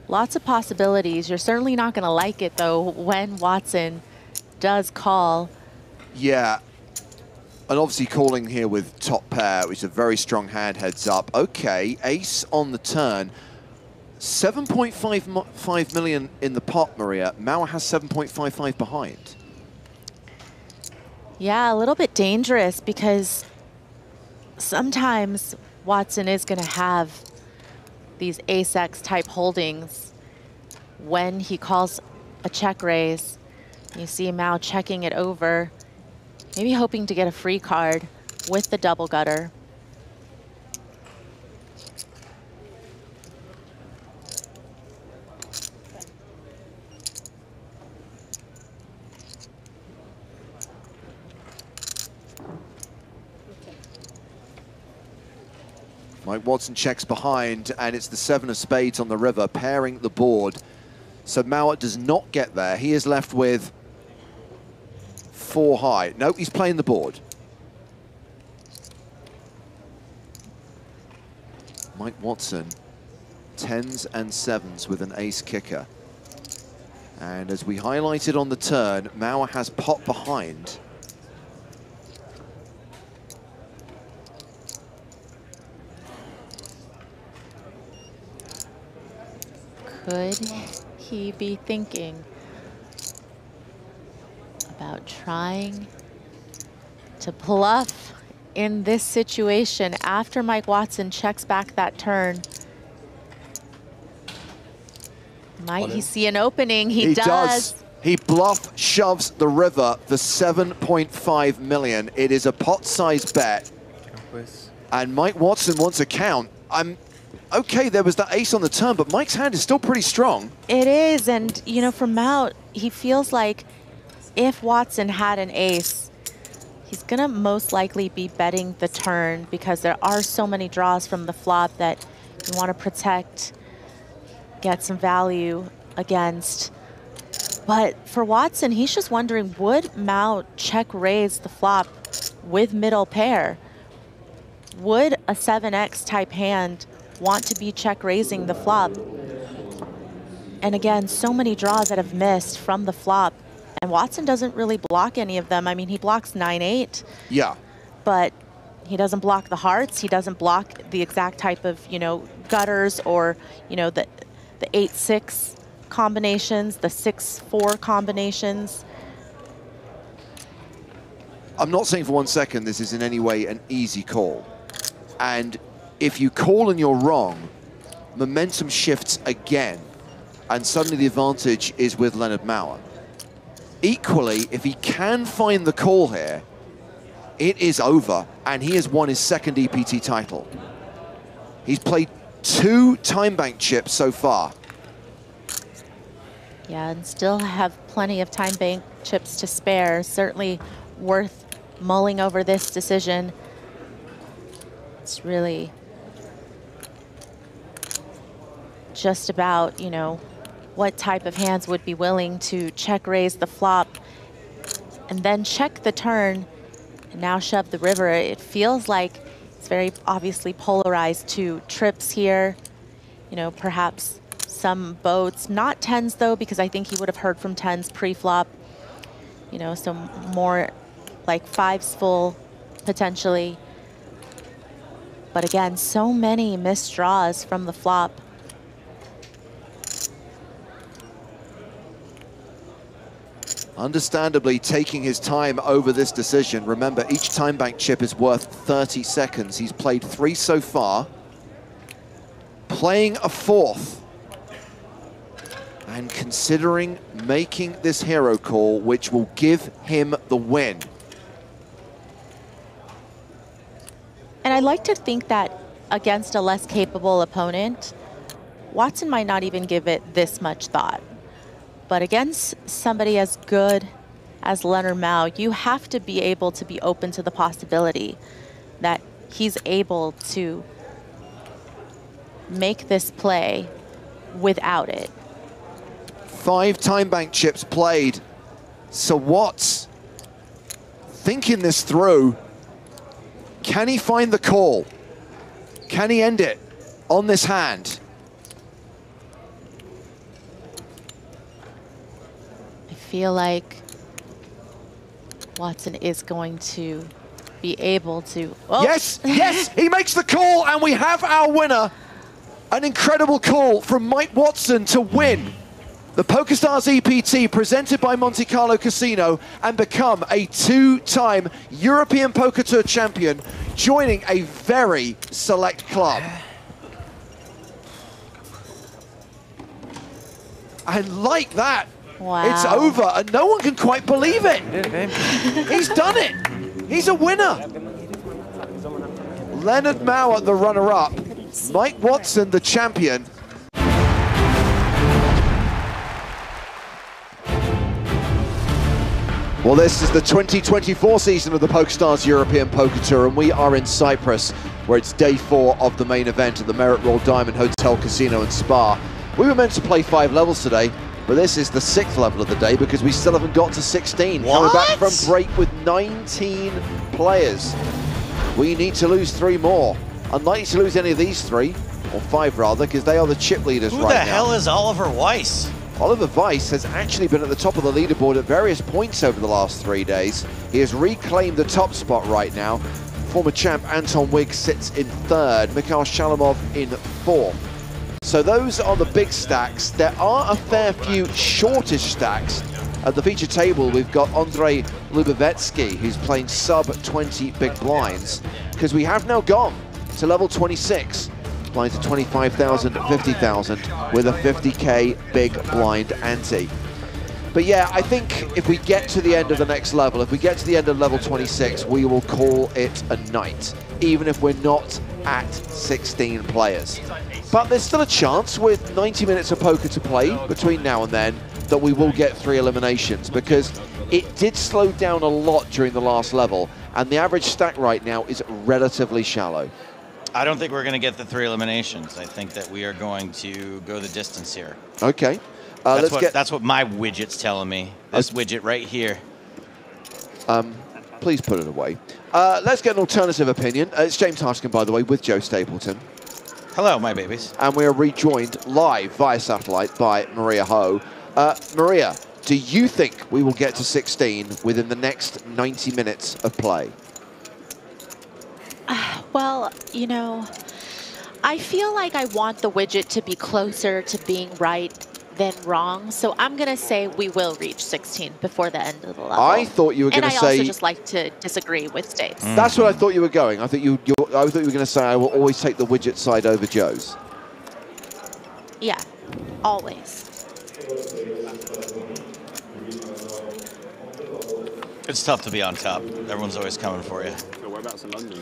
[SPEAKER 17] lots of possibilities. You're certainly not going to like it, though, when Watson does call.
[SPEAKER 7] Yeah. And obviously calling here with top pair, which is a very strong hand, heads up. Okay, ace on the turn. 7.55 million in the pot, Maria. Mauer has 7.55 behind.
[SPEAKER 17] Yeah, a little bit dangerous, because sometimes Watson is going to have these ace-X type holdings when he calls a check raise. You see Mao checking it over, maybe hoping to get a free card with the double gutter.
[SPEAKER 7] Mike Watson checks behind, and it's the 7 of spades on the river, pairing the board. So Mauer does not get there. He is left with 4 high. Nope, he's playing the board. Mike Watson, 10s and 7s with an ace kicker. And as we highlighted on the turn, Mauer has pot behind.
[SPEAKER 17] Could he be thinking about trying to bluff in this situation after Mike Watson checks back that turn? Might he see an opening? He does.
[SPEAKER 7] He bluff shoves the river for 7.5 million. It is a pot-sized bet. And Mike Watson wants a count. Okay, there was that ace on the turn, but Mike's hand is still pretty strong.
[SPEAKER 17] It is, and you know, from out, he feels like if Watson had an ace, he's gonna most likely be betting the turn because there are so many draws from the flop that you want to protect, get some value against. But for Watson, he's just wondering, would Mao check raise the flop with middle pair? Would a 7x type hand want to be check raising the flop? And again, so many draws that have missed from the flop. And Watson doesn't really block any of them. I mean, he blocks 9-8.
[SPEAKER 7] Yeah.
[SPEAKER 17] But he doesn't block the hearts. He doesn't block the exact type of, you know, gutters or, you know, the 8-6 combinations, the 6-4 combinations.
[SPEAKER 7] I'm not saying for 1 second this is in any way an easy call. And if you call and you're wrong, momentum shifts again, and suddenly the advantage is with Leonard Mauer. Equally, if he can find the call here, it is over, and he has won his 2nd EPT title. He's played 2 time bank chips so far.
[SPEAKER 17] Yeah, and still have plenty of time bank chips to spare. Certainly worth mulling over this decision. It's really just about, you know, what type of hands would be willing to check raise the flop and then check the turn and now shove the river. It feels like it's very obviously polarized to trips here, you know, perhaps some boats, not 10s though, because I think he would have heard from 10s pre-flop, you know, so more like 5s full potentially. But again, so many missed draws from the flop.
[SPEAKER 7] Understandably taking his time over this decision. Remember, each time bank chip is worth 30 seconds. He's played 3 so far. Playing a 4th. And considering making this hero call, which will give him the win.
[SPEAKER 17] And I like to think that against a less capable opponent, Watson might not even give it this much thought. But against somebody as good as Leonard Mao, you have to be able to be open to the possibility that he's able to make this play without it.
[SPEAKER 7] 5 time bank chips played. So Watts thinking this through. Can he find the call? Can he end it on this hand?
[SPEAKER 17] I feel like Watson is going to be able to... Oh.
[SPEAKER 7] Yes, yes, he makes the call, and we have our winner. An incredible call from Mike Watson to win the PokerStars EPT presented by Monte Carlo Casino and become a 2-time European Poker Tour champion, joining a very select club. And like that,
[SPEAKER 17] wow.
[SPEAKER 7] It's over, and no one can quite believe it. He's done it. He's a winner. Leonard Mauer, the runner-up. Mike Watson, the champion. Well, this is the 2024 season of the PokerStars European Poker Tour, and we are in Cyprus, where it's day 4 of the main event at the Merit Royal Diamond Hotel, Casino and Spa. We were meant to play 5 levels today, but this is the 6th level of the day because we still haven't got to 16.
[SPEAKER 6] What?
[SPEAKER 7] Coming back from break with 19 players. We need to lose 3 more. Unlikely to lose any of these 3, or 5 rather, because they are the chip leaders right now.
[SPEAKER 6] Who the hell is Oliver Weiss?
[SPEAKER 7] Oliver Weiss has actually been at the top of the leaderboard at various points over the last 3 days. He has reclaimed the top spot right now. Former champ Anton Wigg sits in 3rd, Mikhail Shalamov in 4th. So those are the big stacks. There are a fair few shortish stacks. At the feature table, we've got Andrei Lubavetsky, who's playing sub 20 big blinds, because we have now gone to level 26. Blinds to 25,000, 50,000 with a 50k big blind ante. But yeah, I think if we get to the end of the next level, if we get to the end of level 26, we will call it a night, even if we're not at 16 players. But there's still a chance with 90 minutes of poker to play between now and then that we will get 3 eliminations, because it did slow down a lot during the last level, and the average stack right now is relatively shallow.
[SPEAKER 6] I don't think we're going to get the 3 eliminations. I think that we are going to go the distance here.
[SPEAKER 7] Okay.
[SPEAKER 6] That's what my widget's telling me. This widget right here.
[SPEAKER 7] Please put it away. Let's get an alternative opinion. It's James Harskin, by the way, with Joe Stapleton.
[SPEAKER 6] Hello, my babies.
[SPEAKER 7] And we are rejoined live via satellite by Maria Ho. Maria, do you think we will get to 16 within the next 90 minutes of play?
[SPEAKER 17] Well, you know, I feel like I want the widget to be closer to being right than wrong, so I'm going to say we will reach 16 before the end of the level.
[SPEAKER 7] I thought you were going to say...
[SPEAKER 17] And I also just like to disagree with Stapes.
[SPEAKER 7] That's what I thought you were going. I thought you were going to say I will always take the widget side over Joe's.
[SPEAKER 17] Yeah, always.
[SPEAKER 6] It's tough to be on top. Everyone's always coming for you.
[SPEAKER 9] So whereabouts in London?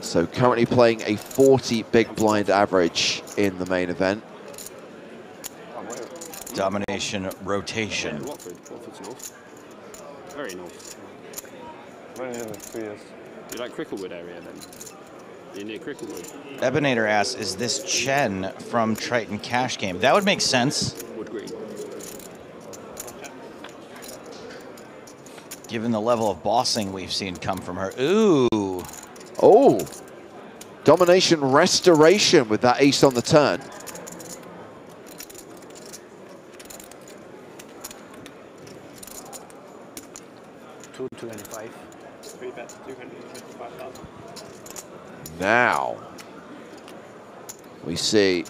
[SPEAKER 7] So currently playing a 40 big blind average in the main event.
[SPEAKER 6] Domination rotation.
[SPEAKER 9] Yeah, Watford's north. Very north.
[SPEAKER 20] I've only lived there 2 years.
[SPEAKER 9] You like Cricklewood area then? You're near Cricklewood.
[SPEAKER 6] Ebinator asks, is this Chen from Triton Cash Game? That would make sense.
[SPEAKER 9] Wood Green.
[SPEAKER 6] Given the level of bossing we've seen come from her. Ooh.
[SPEAKER 7] Oh. Domination restoration with that ace on the turn.
[SPEAKER 12] $225. 3 bets, 225,000.
[SPEAKER 7] Now, we see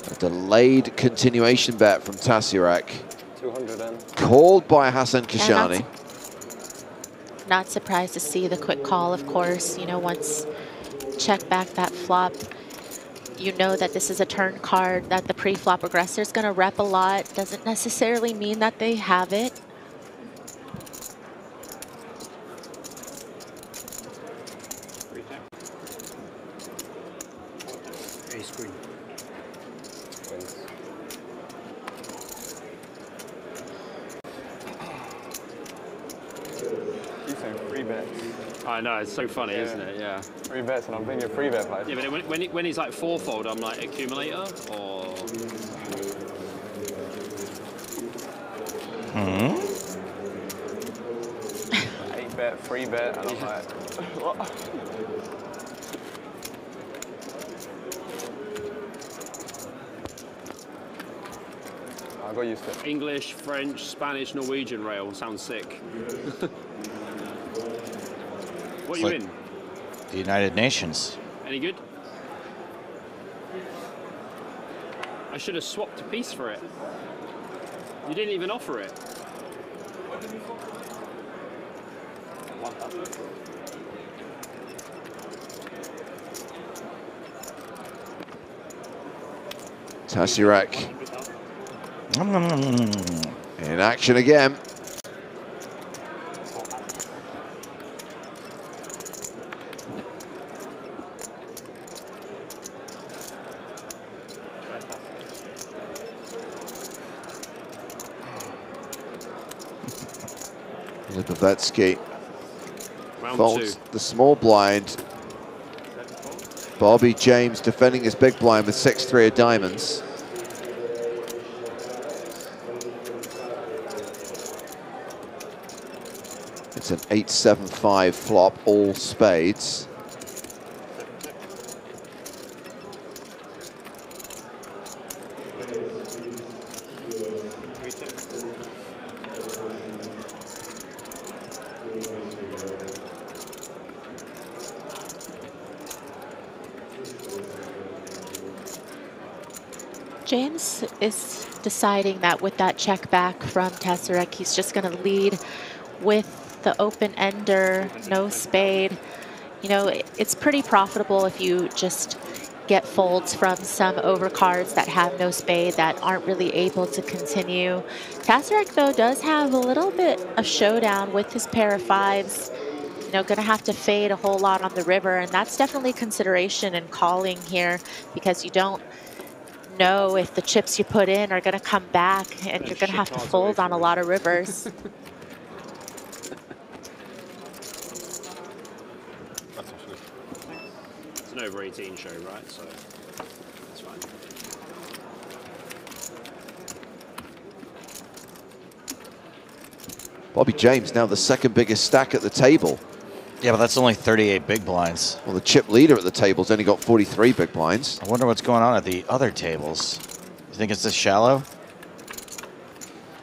[SPEAKER 7] a delayed continuation bet from Tasirak.
[SPEAKER 20] 200 in.
[SPEAKER 7] Called by Hassan Kashani.
[SPEAKER 17] Not surprised to see the quick call, of course. You know, once check back that flop, you know that this is a turn card, that the pre-flop aggressor is going to rep a lot. Doesn't necessarily mean that they have it.
[SPEAKER 9] I know, it's so funny, isn't it? Yeah.
[SPEAKER 20] 3 bets, and I'm being a 3 bet player.
[SPEAKER 9] Yeah, but when he's like 4-fold, I'm like accumulator or.
[SPEAKER 20] 8 bet, 3 bet, and I'm like, what? I got used to it.
[SPEAKER 9] English, French, Spanish, Norwegian rail sounds sick. What are you in?
[SPEAKER 6] The United Nations.
[SPEAKER 9] Any good? I should have swapped a piece for it. You didn't even offer it.
[SPEAKER 7] Tasirak in action again. Lipovetsky
[SPEAKER 9] Round
[SPEAKER 7] folds
[SPEAKER 9] 2.
[SPEAKER 7] the small blind. Bobby James defending his big blind with 6-3 of diamonds. It's an 8-7-5 flop, all spades.
[SPEAKER 17] James is deciding that with that check back from Tessarek, he's just going to lead with the open ender, no spade. You know, it's pretty profitable if you just get folds from some overcards that have no spade that aren't really able to continue. Tessarek, though, does have a little bit of showdown with his pair of fives. You know, going to have to fade a whole lot on the river, and that's definitely consideration in calling here, because you don't know if the chips you put in are going to come back, and you're going to have to fold on a lot of rivers.
[SPEAKER 9] It's an over 18 show, right? So that's fine.
[SPEAKER 7] Bobby James now the second biggest stack at the table.
[SPEAKER 6] Yeah, but that's only 38 big blinds.
[SPEAKER 7] Well, the chip leader at the table's only got 43 big blinds.
[SPEAKER 6] I wonder what's going on at the other tables. You think it's this shallow?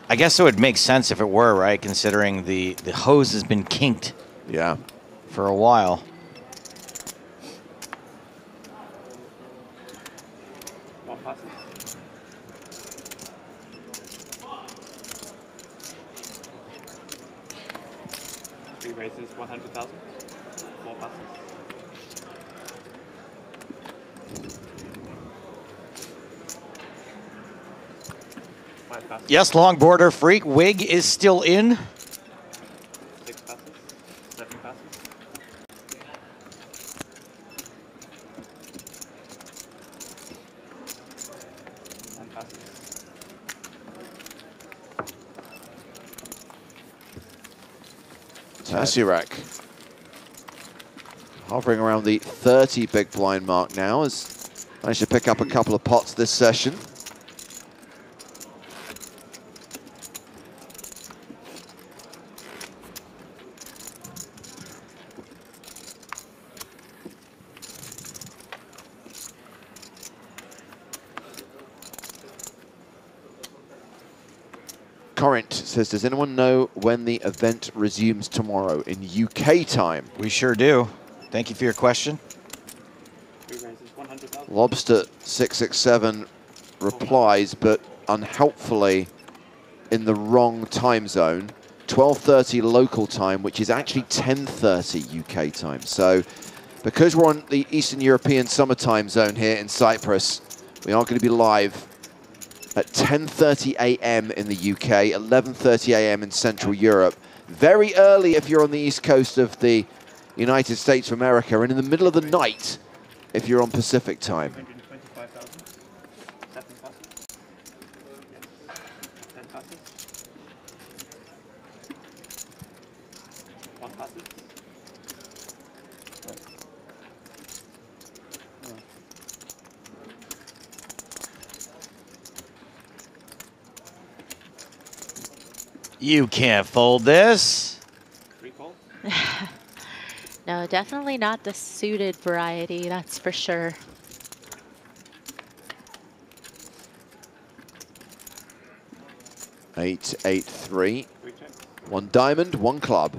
[SPEAKER 6] I guess it would make sense if it were, right? Considering the hose has been kinked.
[SPEAKER 7] Yeah.
[SPEAKER 6] For a while.
[SPEAKER 12] Three raises, 100,000. 4 passes.
[SPEAKER 6] Yes, long border freak. Wig is still in.
[SPEAKER 12] 6 passes. 7 passes.
[SPEAKER 7] Tessarek hovering around the 30 big blind mark now, has managed to pick up a couple of pots this session. Corrint says, does anyone know when the event resumes tomorrow in UK time?
[SPEAKER 6] We sure do. Thank you for your question.
[SPEAKER 7] Lobster 667 replies, but unhelpfully in the wrong time zone. 12:30 local time, which is actually 10:30 UK time. So because we're on the Eastern European summer time zone here in Cyprus, we are going to be live at 10:30 a.m. in the UK, 11:30 a.m. in Central Europe. Very early if you're on the east coast of the United States of America, and in the middle of the night if you're on Pacific time.
[SPEAKER 12] 125,000. 7 passes. 10 passes. 1 passes.
[SPEAKER 6] You can't fold this.
[SPEAKER 12] Recall.
[SPEAKER 17] No, definitely not the suited variety, that's for sure.
[SPEAKER 7] Eight, 8-3. 1 diamond, 1 club.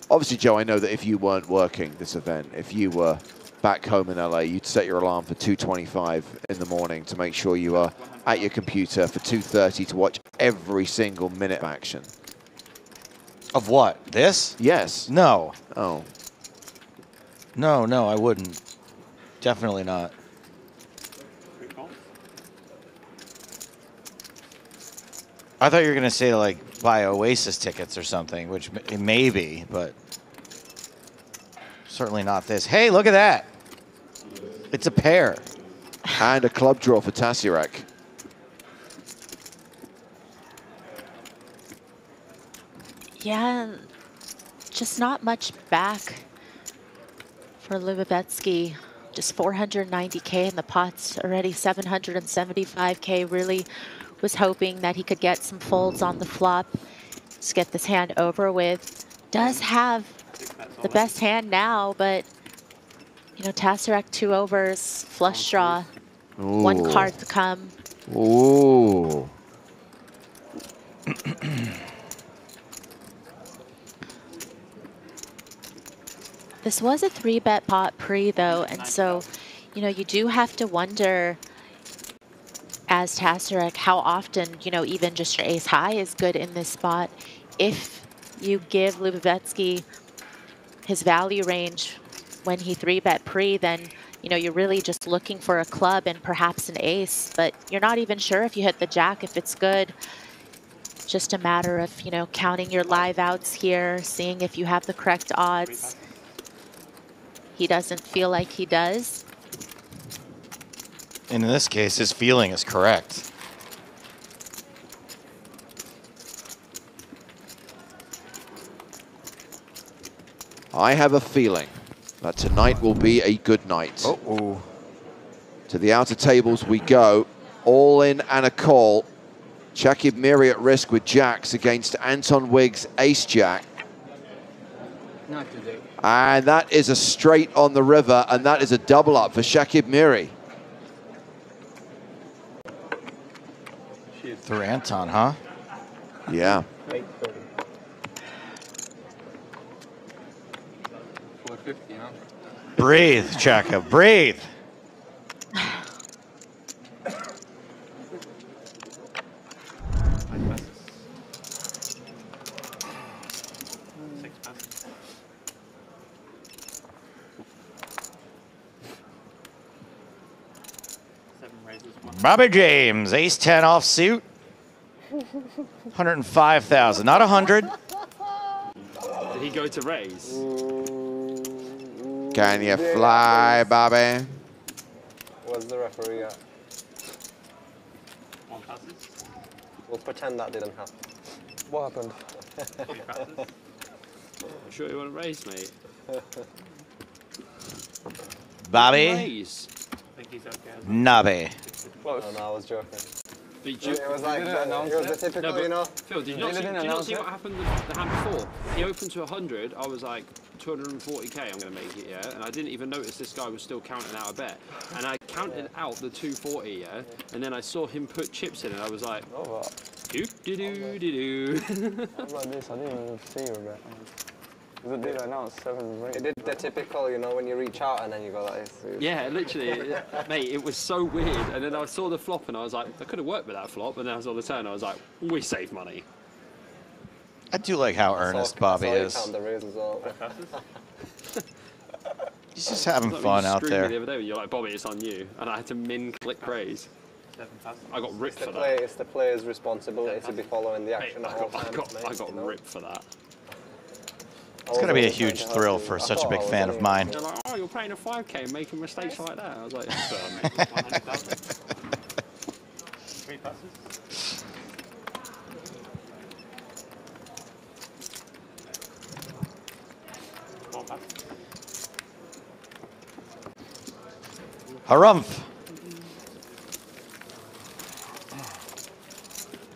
[SPEAKER 7] Obviously, Joe, I know that if you weren't working this event, if you were back home in LA, you'd set your alarm for 2:25 in the morning to make sure you are at your computer for 2:30 to watch every single minute of action.
[SPEAKER 6] Of what? This?
[SPEAKER 7] Yes.
[SPEAKER 6] No.
[SPEAKER 7] Oh.
[SPEAKER 6] No, no, I wouldn't. Definitely not. I thought you were going to say, like, buy Oasis tickets or something, which it may be, but certainly not this. Hey, look at that. It's a pair.
[SPEAKER 7] And a club draw for Tessarek.
[SPEAKER 17] Yeah, just not much back for Lubavetsky. Just 490K in the pots, already 775K. Really was hoping that he could get some folds on the flop. Just get this hand over with. Does have the best hand now, but you know, Tassarek 2 overs, flush draw, one
[SPEAKER 3] Ooh.
[SPEAKER 17] card to come.
[SPEAKER 3] Ooh.
[SPEAKER 17] This was a 3-bet pot pre though, and so, you know, you do have to wonder as Tassarek how often, you know, even just your ace high is good in this spot. If you give Lubavetsky his value range when he 3-bet pre, then, you know, you're really just looking for a club and perhaps an ace, but you're not even sure if you hit the jack, if it's good. Just a matter of, you know, counting your live outs here, seeing if you have the correct odds. He doesn't feel like he does.
[SPEAKER 6] And in this case, his feeling is correct.
[SPEAKER 7] I have a feeling that tonight will be a good night.
[SPEAKER 6] Uh-oh.
[SPEAKER 7] To the outer tables we go. All in and a call. Shakib Miri at risk with jacks against Anton Wiggs ace-jack.
[SPEAKER 1] Not today.
[SPEAKER 7] And that is a straight on the river, and that is a double up for Shakib Miri.
[SPEAKER 6] Through Anton, huh?
[SPEAKER 7] Yeah.
[SPEAKER 1] 450, huh?
[SPEAKER 6] Breathe, Chaka, breathe. Bobby James, ace-10 offsuit. 105,000, not 100.
[SPEAKER 9] Did he go to raise?
[SPEAKER 7] Can you fly, Bobby?
[SPEAKER 20] Where's the referee at? We'll pretend that didn't happen. What happened?
[SPEAKER 9] I'm sure you want to raise, mate.
[SPEAKER 6] Bobby.
[SPEAKER 9] Raise.
[SPEAKER 12] I think he's okay.
[SPEAKER 6] Nobby.
[SPEAKER 20] Close. No, I was joking.
[SPEAKER 9] It
[SPEAKER 20] was like, it was the typical, you know.
[SPEAKER 9] Phil, did you not see what happened the hand before? He opened to 100, I was like, 240k, I'm going to make it, yeah? And I didn't even notice this guy was still counting out a bet. And I counted out the 240, yeah? And then I saw him put chips in and I was like, do-do-do-do-do.
[SPEAKER 20] I was like this, I didn't even see you a bet. It did, I know, 7 rate. It did the typical, you know, when you reach out and then you go like this.
[SPEAKER 9] Yeah, literally, mate, it was so weird. And then I saw the flop and I was like, I could have worked with that flop. And then I saw the turn, I was like, we save money.
[SPEAKER 6] I do like how earnest Bobby is.
[SPEAKER 20] Count the raise as well.
[SPEAKER 6] He's just having fun out there.
[SPEAKER 9] The other day, you're like, Bobby, it's on you. And I had to click raise. I got ripped for that.
[SPEAKER 20] It's the player's responsibility to be following the action at all times.
[SPEAKER 9] I got ripped for that.
[SPEAKER 6] It's going to be a huge thrill for such a big fan of mine.
[SPEAKER 9] They're like, oh, you're playing a 5K and making mistakes like that. I was like,
[SPEAKER 12] 100,000. 3 passes.
[SPEAKER 6] Harumph.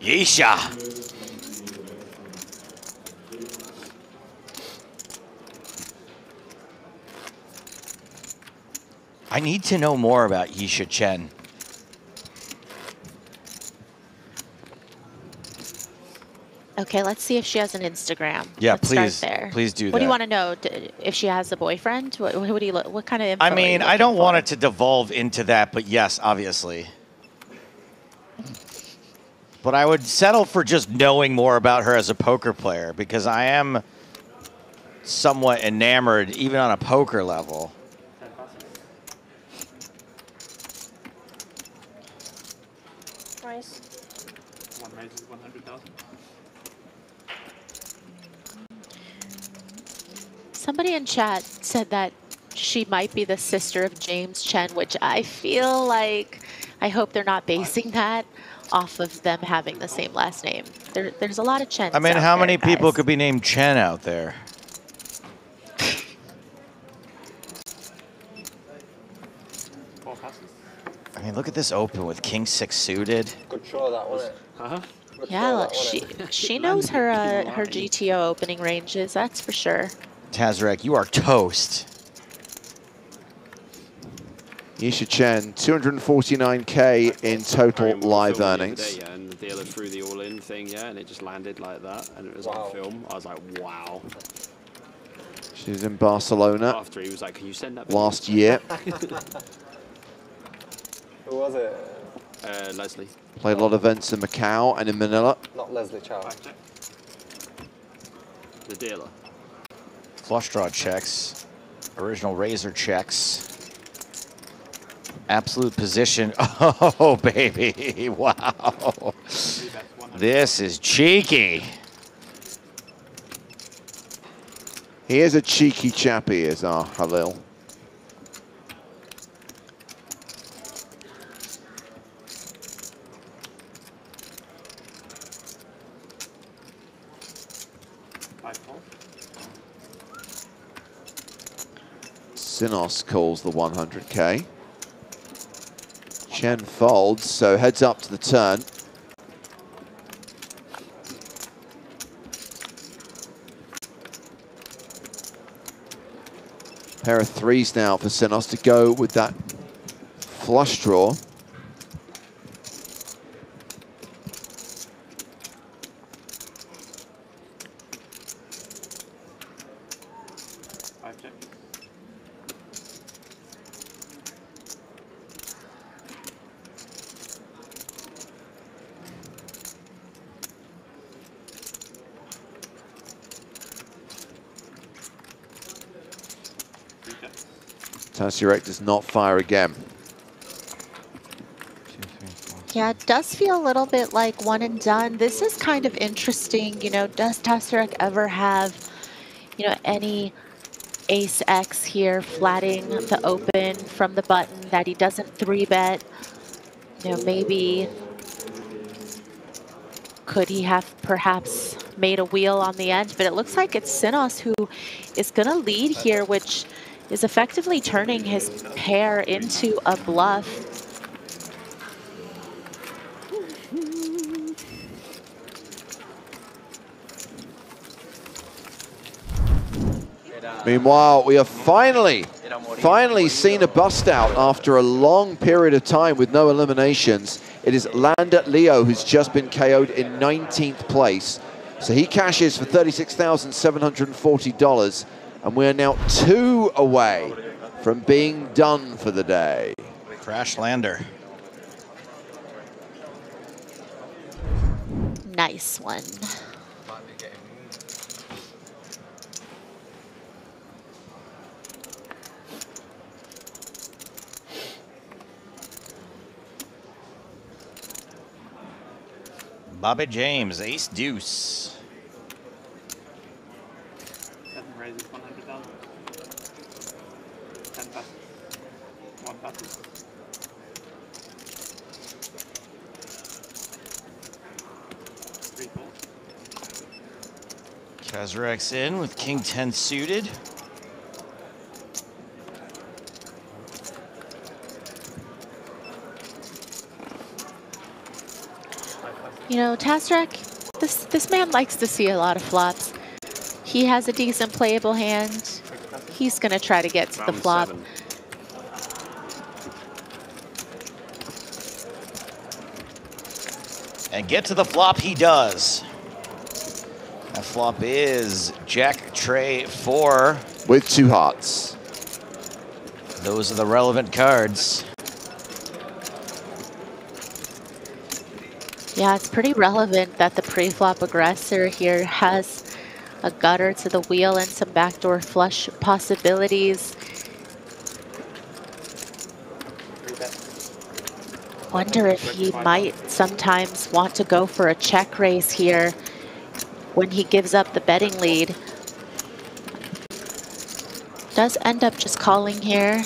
[SPEAKER 6] Yeesha. I need to know more about Yisha Chen.
[SPEAKER 17] Okay, let's see if she has an Instagram.
[SPEAKER 6] Yeah,
[SPEAKER 17] let's
[SPEAKER 6] please,
[SPEAKER 17] start there.
[SPEAKER 6] please do that.
[SPEAKER 17] What do you want to know? If she has a boyfriend? What do you look? What kind of info?
[SPEAKER 6] I mean, I don't want it to devolve into that, but yes, obviously. But I would settle for just knowing more about her as a poker player because I am somewhat enamored, even on a poker level.
[SPEAKER 17] Price.
[SPEAKER 12] One raise is 100,000.
[SPEAKER 17] Somebody in chat said that she might be the sister of James Chen, which I feel like, I hope they're not basing that off of them having the same last name. There's a lot of Chens.
[SPEAKER 6] I mean,
[SPEAKER 17] out
[SPEAKER 6] how
[SPEAKER 17] there,
[SPEAKER 6] many people
[SPEAKER 17] guys.
[SPEAKER 6] could be named Chen out there? I mean, look at this open with King 6 suited.
[SPEAKER 20] Good show that was.
[SPEAKER 17] Yeah, look, she knows her her GTO opening ranges, that's for sure.
[SPEAKER 6] Tazarek, you are toast.
[SPEAKER 7] Yisha Chen, 249K in total live earnings.
[SPEAKER 9] Yeah, and the dealer threw the all-in thing, yeah, and it just landed like that, and it was on film. I was like, wow.
[SPEAKER 7] She was in Barcelona
[SPEAKER 9] After he was like, can you send that
[SPEAKER 7] last year.
[SPEAKER 20] Who was it?
[SPEAKER 9] Leslie.
[SPEAKER 7] Played a lot of events in Macau and in Manila.
[SPEAKER 20] Not Leslie Chow.
[SPEAKER 9] The dealer.
[SPEAKER 6] Flush draw checks. Original razor checks. Absolute position. Oh, baby. Wow. This is cheeky.
[SPEAKER 7] He is a cheeky chappy, is our Halil. Sinos calls the 100K. Chen folds, so heads up to the turn. Pair of threes now for Sinos to go with that flush draw. Tazarek does not fire again.
[SPEAKER 17] Yeah, it does feel a little bit like one and done. This is kind of interesting. You know, does Tazarek ever have, you know, any ace X here flatting the open from the button that he doesn't 3-bet? You know, maybe could he have perhaps made a wheel on the end? But it looks like it's Sinos who is going to lead here, which is effectively turning his pair into a bluff.
[SPEAKER 7] Meanwhile, we have finally seen a bust out after a long period of time with no eliminations. It is Lander Leo who's just been KO'd in 19th place. So he cashes for $36,740. And we're now 2 away from being done for the day.
[SPEAKER 6] Crash Lander.
[SPEAKER 17] Nice one.
[SPEAKER 6] Bobby James, ace deuce.
[SPEAKER 12] 7 raises 100,000. 10 passes. 1 passes.
[SPEAKER 6] Tazarek's in with King 10 suited.
[SPEAKER 17] You know, Tazarek, this man likes to see a lot of flops. He has a decent playable hand. He's going to try to get to the flop.
[SPEAKER 6] And get to the flop he does. That flop is Jack Tray 4.
[SPEAKER 7] With 2 hearts.
[SPEAKER 6] Those are the relevant cards.
[SPEAKER 17] Yeah, it's pretty relevant that the pre-flop aggressor here has a gutter to the wheel and some backdoor flush possibilities. Wonder if he might sometimes want to go for a check raise here when he gives up the betting lead. does end up just calling here.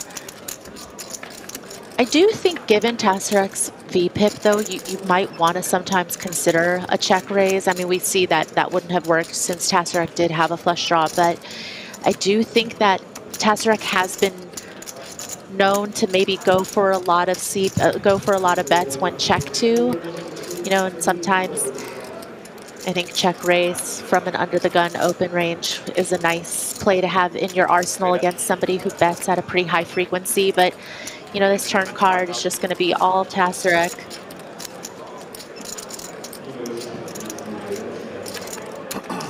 [SPEAKER 17] I do think given Tassarek's VPIP though, you might want to sometimes consider a check raise. I mean, we see that that wouldn't have worked since Tassarek did have a flush draw, but I do think that Tassarek has been known to maybe go for a lot of bets when check two, you know, and sometimes I think check raise from an under the gun open range is a nice play to have in your arsenal against somebody who bets at a pretty high frequency. But you know, this turn card is just going to be all Tassarek.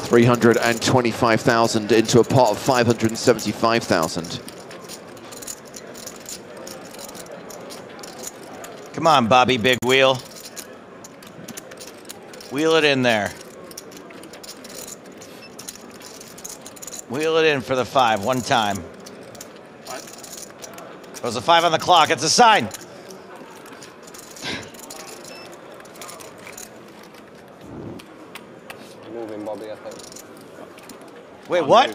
[SPEAKER 7] $325,000 into a pot of 575,000.
[SPEAKER 6] Come on, Bobby Big Wheel. Wheel it in there. Wheel it in for the 5 one time. There's a 5 on the clock. It's a sign.
[SPEAKER 20] Moving Bobby, I think.
[SPEAKER 6] Wait, what?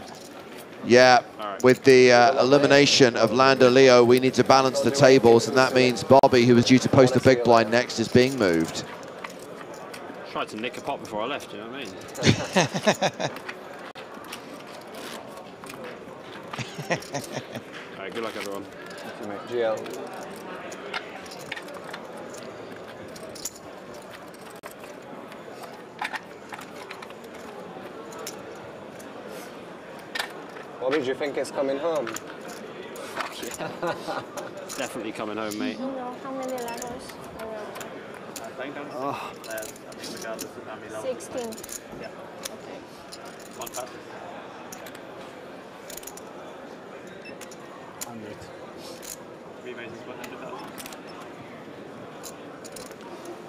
[SPEAKER 7] Yeah, with the elimination of Lando Leo, we need to balance the tables, and that means Bobby, who was due to post the big blind next, is being moved.
[SPEAKER 9] Tried to nick a pot before I left, you know what I mean? Alright, good luck everyone.
[SPEAKER 20] GL. Bobby, do you think it's coming home?
[SPEAKER 9] Fuck yeah. Definitely coming home, mate.
[SPEAKER 5] How many levels?
[SPEAKER 9] Oh.
[SPEAKER 5] 16.
[SPEAKER 12] Yeah.
[SPEAKER 5] Okay.
[SPEAKER 12] One pass. 100. 3 raises 100,000.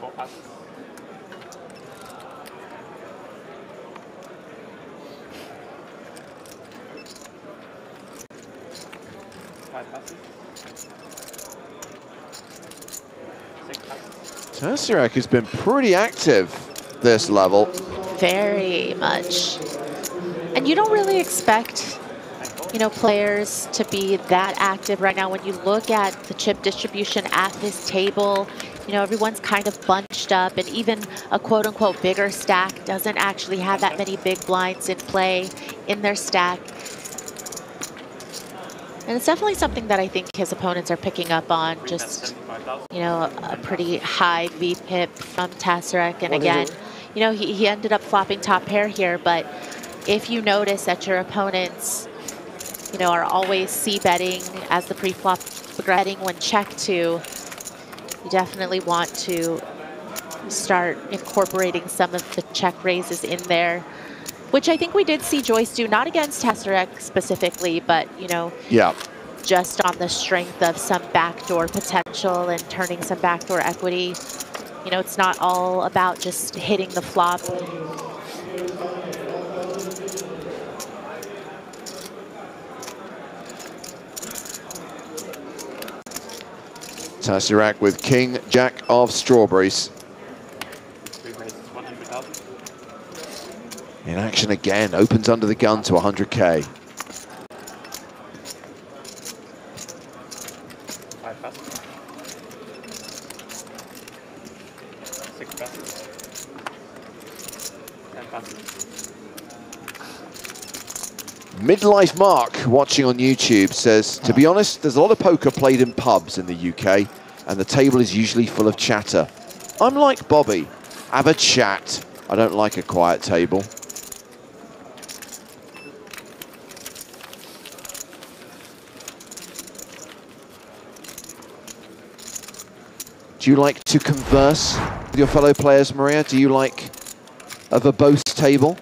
[SPEAKER 12] 4 passes. 5 passes. 6 passes.
[SPEAKER 7] Tassarek has been pretty active this level.
[SPEAKER 17] Very much. And you don't really expect, you know, players to be that active right now. When you look at the chip distribution at this table, you know, everyone's kind of bunched up, and even a quote-unquote bigger stack doesn't actually have that many big blinds in play in their stack. And it's definitely something that I think his opponents are picking up on, just, you know, a pretty high VPIP from Tassarek. And again, you know, he ended up flopping top pair here, but if you notice that your opponents, you know, are always c-betting as the pre-flop regretting when check two, you definitely want to start incorporating some of the check raises in there, which I think we did see Joyce do, not against Tassarek specifically, but, you know,
[SPEAKER 7] yeah,
[SPEAKER 17] just on the strength of some backdoor potential and turning some backdoor equity. You know, it's not all about just hitting the flop.
[SPEAKER 7] Tassarek with King, Jack of strawberries.
[SPEAKER 12] 3 raises 100,000.
[SPEAKER 7] In action again, opens under the gun to 100K.
[SPEAKER 12] 5 passes. 6 passes. 10 passes.
[SPEAKER 7] Midlife Mark, watching on YouTube, says, to be honest, there's a lot of poker played in pubs in the UK, and the table is usually full of chatter. I'm like Bobby, have a chat. I don't like a quiet table. Do you like to converse with your fellow players, Maria? Do you like a verbose table?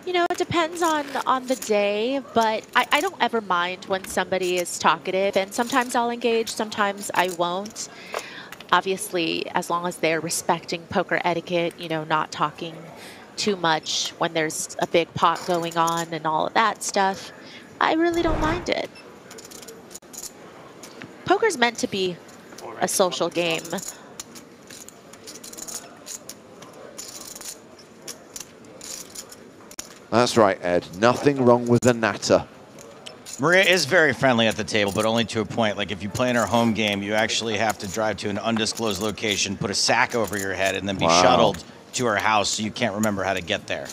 [SPEAKER 17] You know, it depends on the day, but I don't ever mind when somebody is talkative, and sometimes I'll engage, sometimes I won't. Obviously, as long as they're respecting poker etiquette, you know, not talking too much when there's a big pot going on and all of that stuff, I really don't mind it. Poker's meant to be a social game.
[SPEAKER 7] That's right, Ed. Nothing wrong with the natter.
[SPEAKER 6] Maria is very friendly at the table, but only to a point. Like if you play in her home game, you actually have to drive to an undisclosed location, put a sack over your head, and then be shuttled to her house so you can't remember how to get there.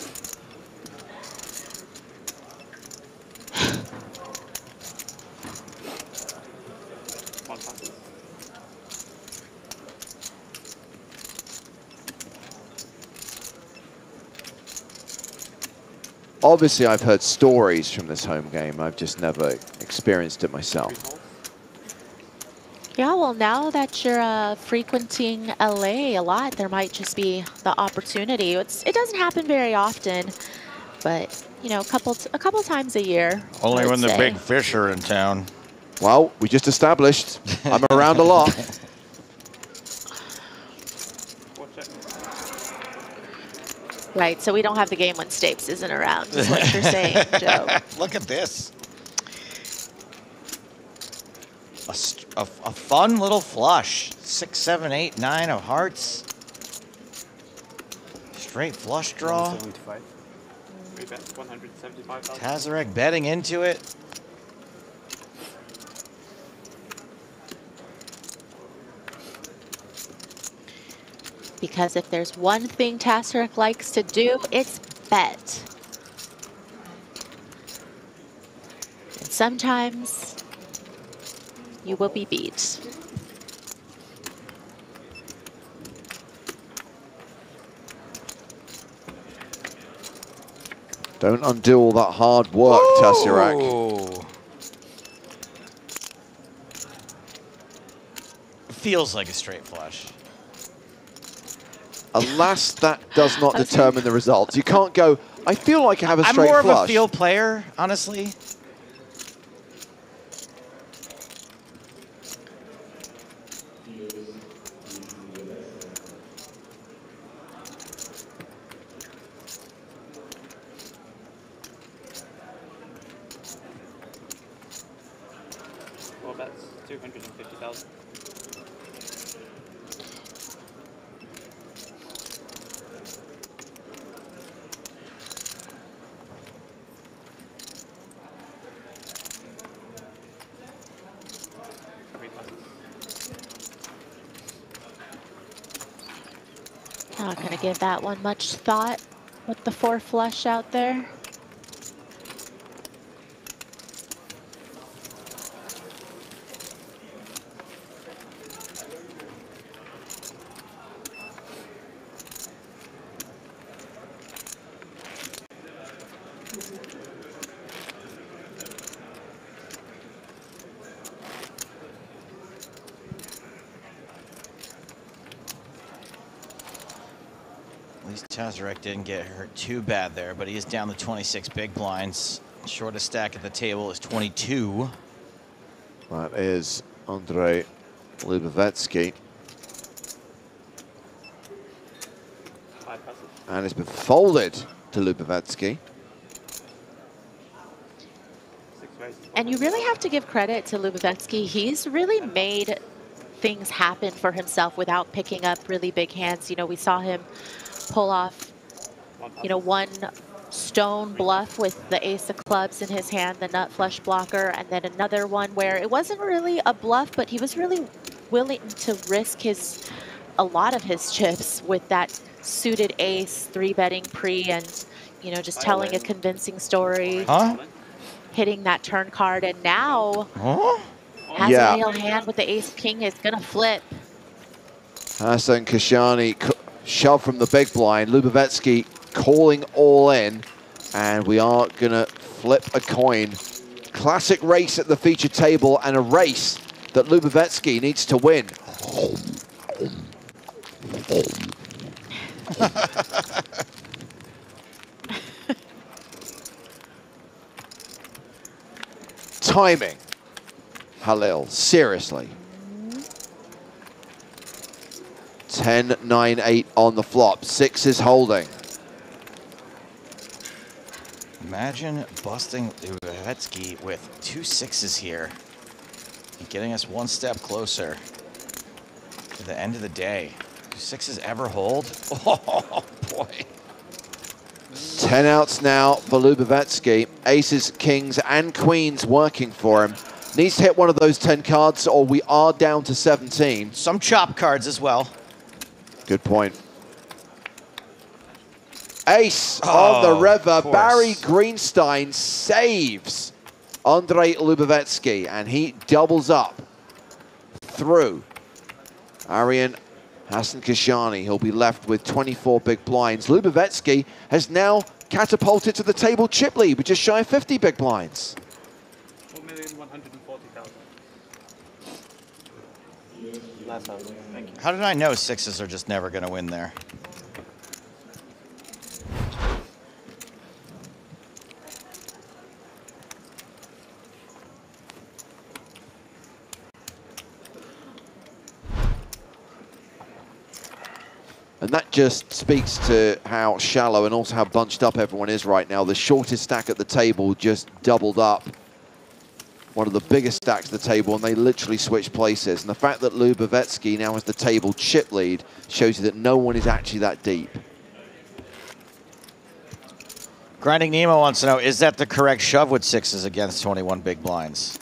[SPEAKER 7] Obviously, I've heard stories from this home game. I've just never experienced it myself.
[SPEAKER 17] Yeah, well, now that you're frequenting LA a lot, there might just be the opportunity. It doesn't happen very often, but you know, a couple times a year.
[SPEAKER 6] Only when the big fish are in town.
[SPEAKER 7] Well, we just established I'm around a lot.
[SPEAKER 17] Right, so we don't have the game when Stapes isn't around, is what you're saying, Joe.
[SPEAKER 6] Look at this. A fun little flush. 6, 7, 8, 9 of hearts. Straight flush draw.
[SPEAKER 12] 175,000.
[SPEAKER 6] Tazarek betting into it.
[SPEAKER 17] Because if there's one thing Tazarek likes to do, it's bet. And sometimes you will be beat.
[SPEAKER 7] Don't undo all that hard work, Tazarek.
[SPEAKER 6] Feels like a straight flush.
[SPEAKER 7] Alas, that does not determine the results. You can't go, I feel like I have a straight flush.
[SPEAKER 6] I'm more of a feel player, honestly.
[SPEAKER 12] Well, that's 250,000.
[SPEAKER 17] Not going to give that one much thought with the 4 flush out there.
[SPEAKER 6] At least Tazarek didn't get hurt too bad there, but he is down to 26 big blinds. Shortest stack at the table is 22.
[SPEAKER 7] That is Andrei Lubovetsky. And it's been folded to Lubovetsky.
[SPEAKER 17] And you really have to give credit to Lubovetsky. He's really made things happen for himself without picking up really big hands. You know, we saw him pull off, you know, one stone bluff with the ace of clubs in his hand, the nut flush blocker, and then another one where it wasn't really a bluff, but he was really willing to risk a lot of his chips with that suited ace, 3-betting pre, and, you know, just telling a convincing story, hitting that turn card, and now has a nail hand with the ace king is gonna flip.
[SPEAKER 7] Hassan Kashani shove from the big blind. Lubovetsky calling all in, and we are gonna flip a coin. Classic race at the feature table, and a race that Lubovetsky needs to win. Timing, Halil, seriously. 10, 9, 8 on the flop. 6 is holding.
[SPEAKER 6] Imagine busting Lubovetsky with 2 6s here and getting us one step closer to the end of the day. Do 6s ever hold? Oh, boy.
[SPEAKER 7] 10 outs now for Lubavetsky. Aces, kings, and queens working for him. Needs to hit one of those 10 cards or we are down to 17.
[SPEAKER 6] Some chop cards as well.
[SPEAKER 7] Good point. Ace on the river. Barry Greenstein saves Andrei Lubavetsky, and he doubles up through Arian Hassan-Kashani. He'll be left with 24 big blinds. Lubavetsky has now catapulted to the table chip lead with just shy of 50 big blinds.
[SPEAKER 12] 4,140,000. Nice one. Thank you.
[SPEAKER 6] How did I know sixes are just never going to win there?
[SPEAKER 7] And that just speaks to how shallow and also how bunched up everyone is right now. The shortest stack at the table just doubled up. One of the biggest stacks at the table, and they literally switched places. And the fact that Lubavetsky now has the table chip lead shows you that no one is actually that deep.
[SPEAKER 6] Grinding Nemo wants to know, is that the correct shove with sixes against 21 big blinds?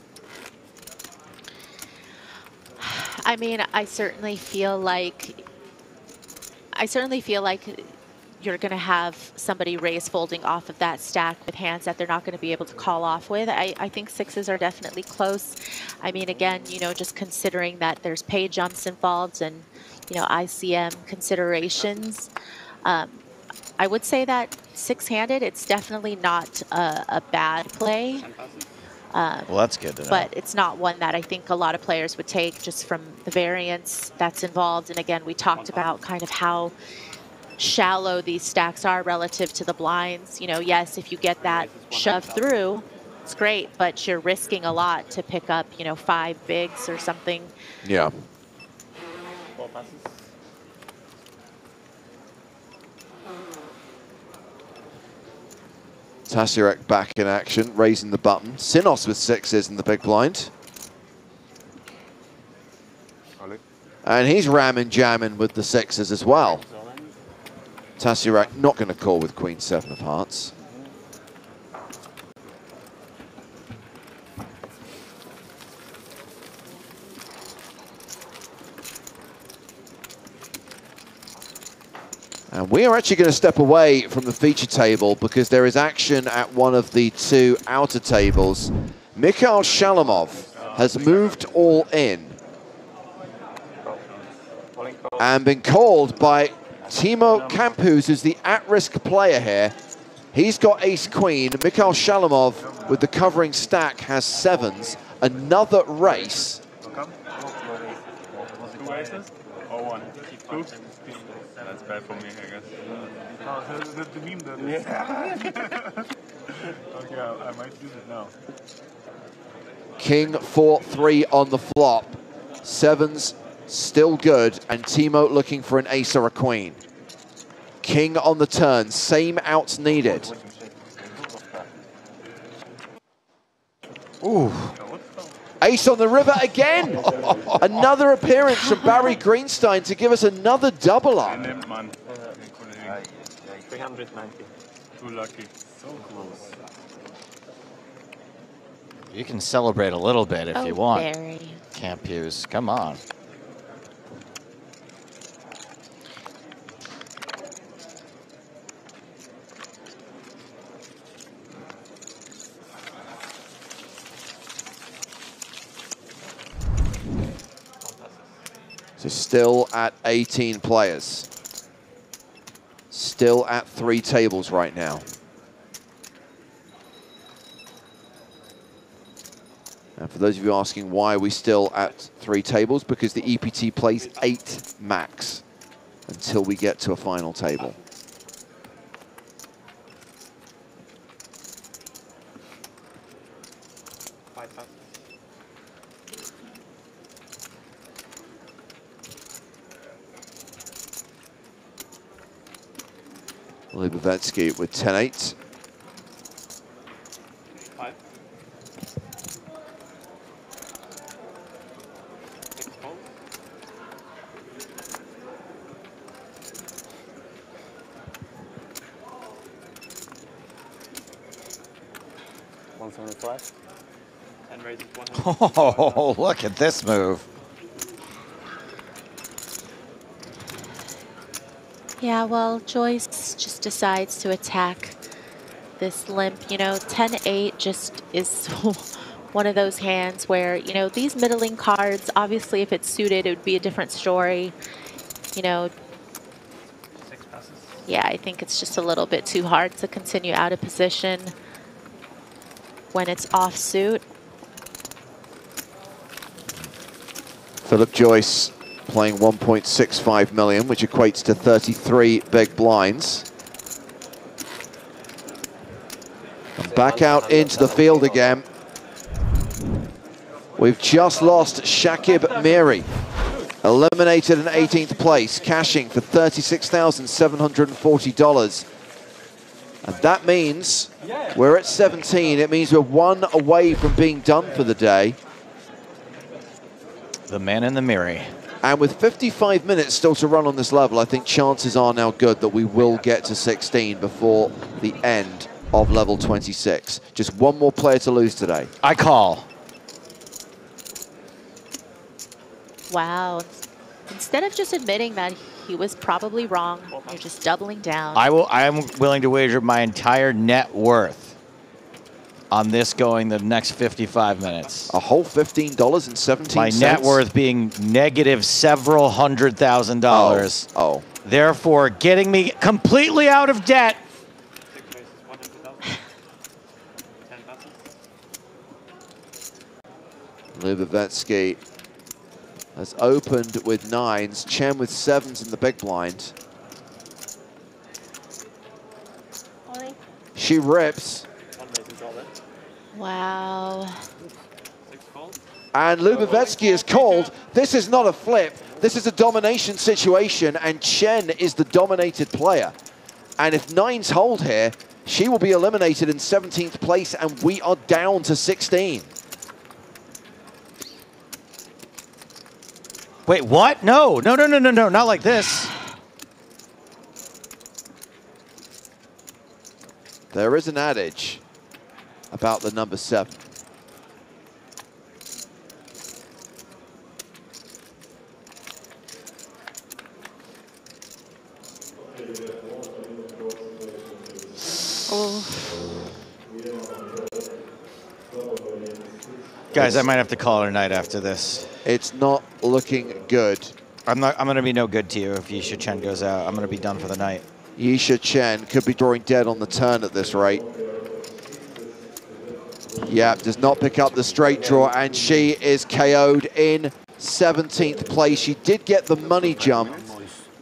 [SPEAKER 17] I mean, I certainly feel like you're going to have somebody raise folding off of that stack with hands that they're not going to be able to call off with. I think sixes are definitely close. I mean, again, you know, just considering that there's pay jumps involved and, you know, ICM considerations. I would say that six-handed, it's definitely not a bad play.
[SPEAKER 6] Well, that's good to know.
[SPEAKER 17] But it's not one that I think a lot of players would take just from the variance that's involved. And again, we talked about kind of how shallow these stacks are relative to the blinds. You know, yes, if you get that shove through, it's great, but you're risking a lot to pick up, you know, 5 bigs or something.
[SPEAKER 7] Yeah.
[SPEAKER 12] 4 passes.
[SPEAKER 7] Tasirek back in action, raising the button. Sinos with sixes in the big blind. And he's ramming jamming with the sixes as well. Tasirek not going to call with queen 7 of hearts. And we are actually going to step away from the feature table because there is action at one of the 2 outer tables. Mikhail Shalamov has moved all in and been called by Timo Campus, who's the at-risk player here. He's got ace-queen. Mikhail Shalamov, with the covering stack, has 7s. Another race.
[SPEAKER 5] 2 aces or 1? 2? That's bad for me, I guess. The meme that is. Yeah. Okay, I might use it now.
[SPEAKER 7] King 4-3 on the flop. 7s still good, and Timo looking for an ace or a queen. King on the turn, same outs needed. Ooh. Ace on the river again. Another appearance from Barry Greenstein to give us another double up.
[SPEAKER 12] 390.
[SPEAKER 5] Too lucky. So close.
[SPEAKER 6] You can celebrate a little bit if you want.
[SPEAKER 17] Barry.
[SPEAKER 6] Campus, come on.
[SPEAKER 7] So still at 18 players. Still at 3 tables right now. And for those of you asking why are we still at 3 tables, because the EPT plays 8 max until we get to a final table. Lubavetsky with 10-8.
[SPEAKER 8] 175.
[SPEAKER 12] 10 raises 100.
[SPEAKER 6] Oh, look at this move.
[SPEAKER 17] Yeah, well, Joyce just decides to attack this limp. You know, 10-8 just is one of those hands where, you know, these middling cards, obviously if it's suited, it would be a different story. You know,
[SPEAKER 12] 6 passes.
[SPEAKER 17] yeah, I think it's just a little bit too hard to continue out of position when it's off suit.
[SPEAKER 7] Philip Joyce playing 1.65 million, which equates to 33 big blinds. And back out into the field again. We've just lost Shakib Miri, eliminated in 18th place, cashing for $36,740. And that means we're at 17. It means we're 1 away from being done for the day.
[SPEAKER 6] The man in the mirror.
[SPEAKER 7] And with 55 minutes still to run on this level, I think chances are now good that we will get to 16 before the end of level 26. Just one more player to lose today.
[SPEAKER 6] I call.
[SPEAKER 17] Wow. Instead of just admitting that he was probably wrong, you're just doubling down.
[SPEAKER 6] I am willing to wager my entire net worth on this going the next 55 minutes.
[SPEAKER 7] A whole $15.17.
[SPEAKER 6] My net worth being negative several $100,000.
[SPEAKER 7] Oh.
[SPEAKER 6] Therefore, getting me completely out of debt.
[SPEAKER 12] 6 raises 100,000. 10 passes.
[SPEAKER 7] Lubavetsky has opened with 9s, Chen with 7s in the big blind. She rips.
[SPEAKER 17] Wow.
[SPEAKER 7] And Lubavetsky is called. This is not a flip. This is a domination situation, and Chen is the dominated player. And if 9s hold here, she will be eliminated in 17th place, and we are down to 16.
[SPEAKER 6] Wait, what? No, not like this.
[SPEAKER 7] There is an adage about the number 7.
[SPEAKER 17] Oh.
[SPEAKER 6] Guys, I might have to call it a night after this.
[SPEAKER 7] It's not looking good.
[SPEAKER 6] I'm going to be no good to you if Yisha Chen goes out. I'm going to be done for the night.
[SPEAKER 7] Yisha Chen could be drawing dead on the turn at this rate. Yeah, does not pick up the straight draw, and she is KO'd in 17th place. She did get the money jump.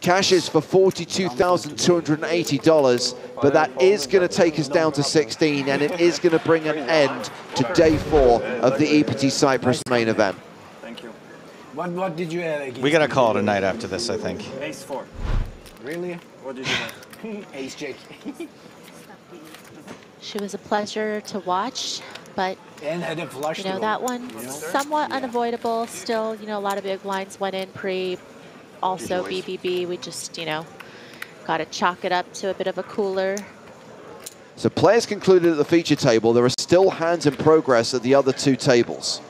[SPEAKER 7] Cashes for $42,280, but that is going to take us down to 16, and it is going to bring an end to day 4 of the EPT Cyprus main event.
[SPEAKER 1] Thank you. What did you add again?
[SPEAKER 6] We got to call it a night after this, I think.
[SPEAKER 1] Ace 4. Really? What did you have? Ace Jack.
[SPEAKER 17] She was a pleasure to watch, but
[SPEAKER 1] And had a flush
[SPEAKER 17] you know,
[SPEAKER 1] draw.
[SPEAKER 17] that one somewhat unavoidable. Still, you know, a lot of big blinds went in pre. Also BBB, we just, you know, got to chalk it up to a bit of a cooler.
[SPEAKER 7] So players concluded at the feature table. There are still hands in progress at the other 2 tables.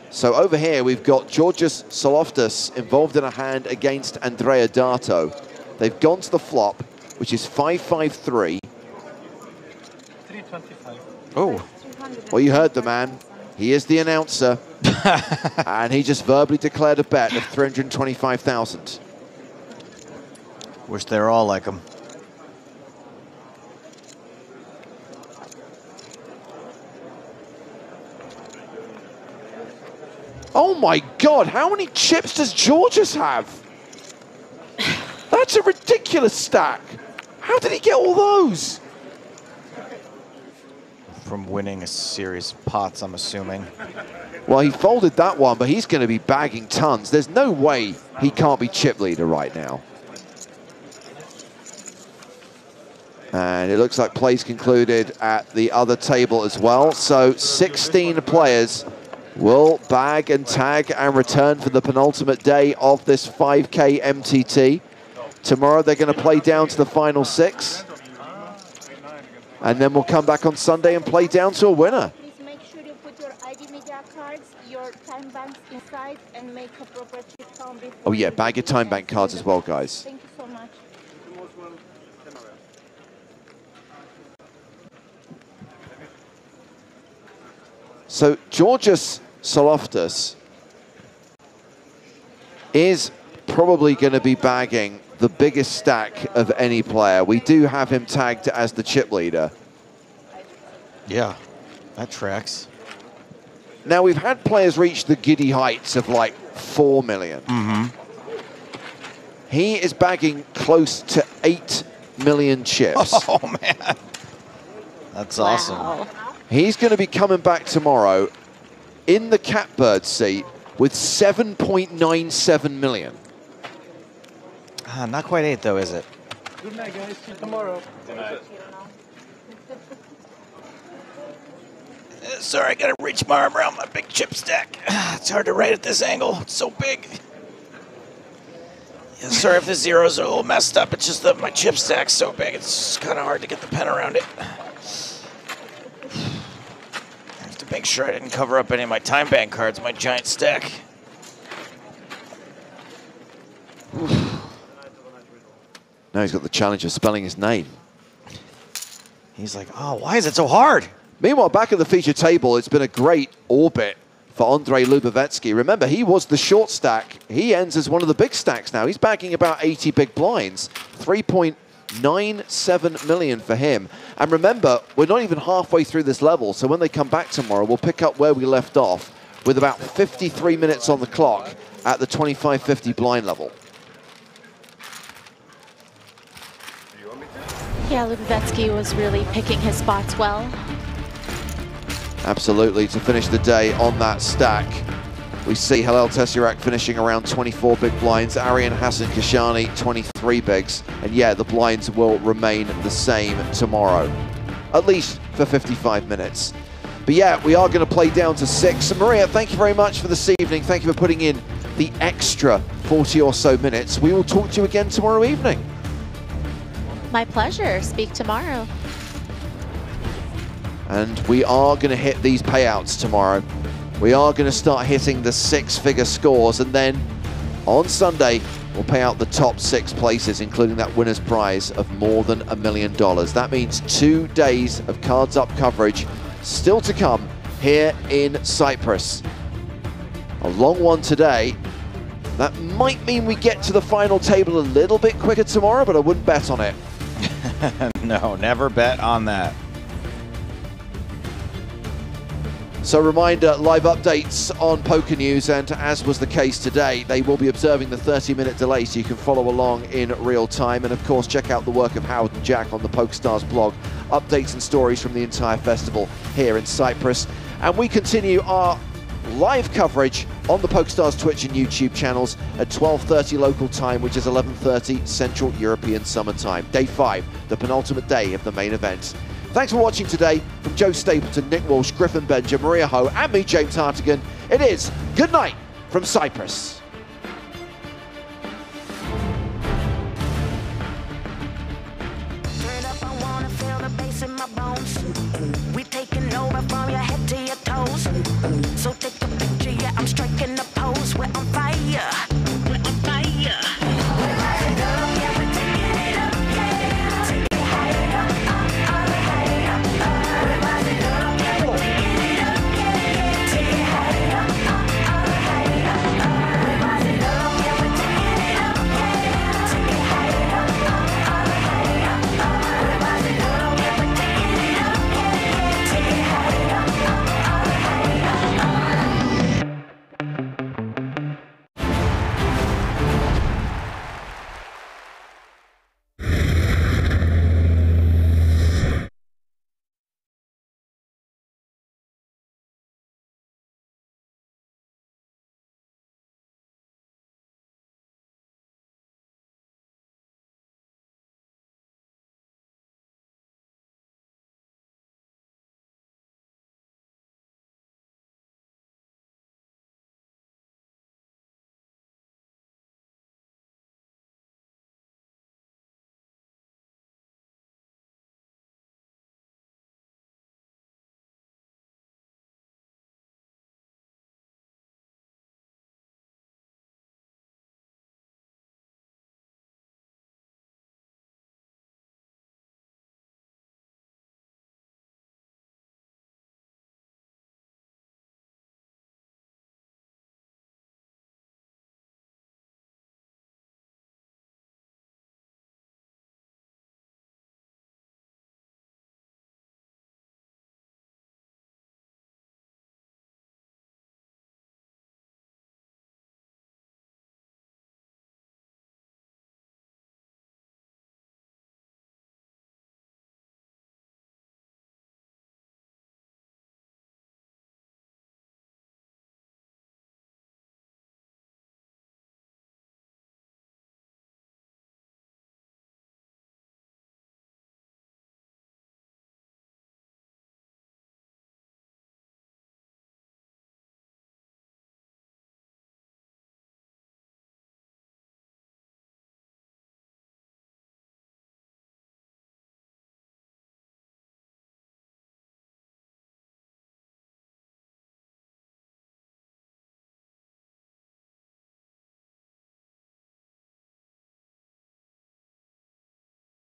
[SPEAKER 7] So over here, we've got Georgios Soloftas involved in a hand against Andrea Dato. They've gone to the flop, which is 5-5-3.
[SPEAKER 12] 325.
[SPEAKER 6] Oh.
[SPEAKER 7] Well, you heard the man. He is the announcer. And he just verbally declared a bet of 325,000.
[SPEAKER 6] Wish they were all like him.
[SPEAKER 7] Oh my God, how many chips does Georgios have? That's a ridiculous stack. How did he get all those?
[SPEAKER 6] From winning a series of pots, I'm assuming.
[SPEAKER 7] Well, he folded that one, but he's going to be bagging tons. There's no way he can't be chip leader right now. And it looks like plays concluded at the other table as well. So 16 players will bag and tag and return for the penultimate day of this 5K MTT. Tomorrow they're going to play down to the final 6. And then we'll come back on Sunday and play down to a winner.
[SPEAKER 10] cards, your time banks inside, and make a proper chip count before.
[SPEAKER 7] Oh yeah, bag your time bank cards as well, guys.
[SPEAKER 10] Thank you so much.
[SPEAKER 7] So Georgios Saloftis is probably going to be bagging the biggest stack of any player. We do have him tagged as the chip leader.
[SPEAKER 6] Yeah, that tracks.
[SPEAKER 7] Now, we've had players reach the giddy heights of like 4 million. He is bagging close to 8 million chips.
[SPEAKER 6] Oh, man. That's awesome.
[SPEAKER 7] He's going to be coming back tomorrow in the catbird seat with 7.97 million.
[SPEAKER 6] Not quite 8, though, is it?
[SPEAKER 18] Good night, guys. See you tomorrow. Good night.
[SPEAKER 6] Sorry, I gotta reach my arm around my big chip stack. It's hard to write at this angle. It's so big. Yeah, sorry if the zeros are a little messed up. It's just that my chip stack's so big, it's kind of hard to get the pen around it. I have to make sure I didn't cover up any of my time bank cards, my giant stack.
[SPEAKER 7] Now he's got the challenge of spelling his name.
[SPEAKER 6] He's like, oh, why is it so hard?
[SPEAKER 7] Meanwhile, back at the feature table, it's been a great orbit for Andrei Lubovetsky. Remember, he was the short stack. He ends as one of the big stacks now. He's bagging about 80 big blinds. 3.97 million for him. And remember, we're not even halfway through this level, so when they come back tomorrow, we'll pick up where we left off with about 53 minutes on the clock at the 25-50 blind level.
[SPEAKER 17] Yeah, Lubovetsky was really picking his spots well.
[SPEAKER 7] Absolutely, to finish the day on that stack. We see Halil Tesserac finishing around 24 big blinds, Arian Hassan Kashani 23 bigs, and yeah, the blinds will remain the same tomorrow, at least for 55 minutes. But yeah, we are going to play down to 6. Maria, thank you very much for this evening. Thank you for putting in the extra 40 or so minutes. We will talk to you again tomorrow evening.
[SPEAKER 17] My pleasure. Speak tomorrow.
[SPEAKER 7] And we are going to hit these payouts tomorrow. We are going to start hitting the 6-figure scores, and then on Sunday we'll pay out the top 6 places, including that winner's prize of more than $1 million. That means 2 days of Cards Up coverage still to come here in Cyprus. A long one today. That might mean we get to the final table a little bit quicker tomorrow, but I wouldn't bet on it.
[SPEAKER 6] No, never bet on that.
[SPEAKER 7] So reminder, live updates on Poker News, and as was the case today, they will be observing the 30-minute delay so you can follow along in real time. And of course, check out the work of Howard and Jack on the PokerStars blog. Updates and stories from the entire festival here in Cyprus. And we continue our live coverage on the PokerStars Twitch and YouTube channels at 12:30 local time, which is 11:30 Central European Summer Time. Day 5, the penultimate day of the main event. Thanks for watching today. From Joe Stapleton, Nick Walsh, Griffin Benja, Maria Ho, and me, James Hartigan, it is good night from Cyprus.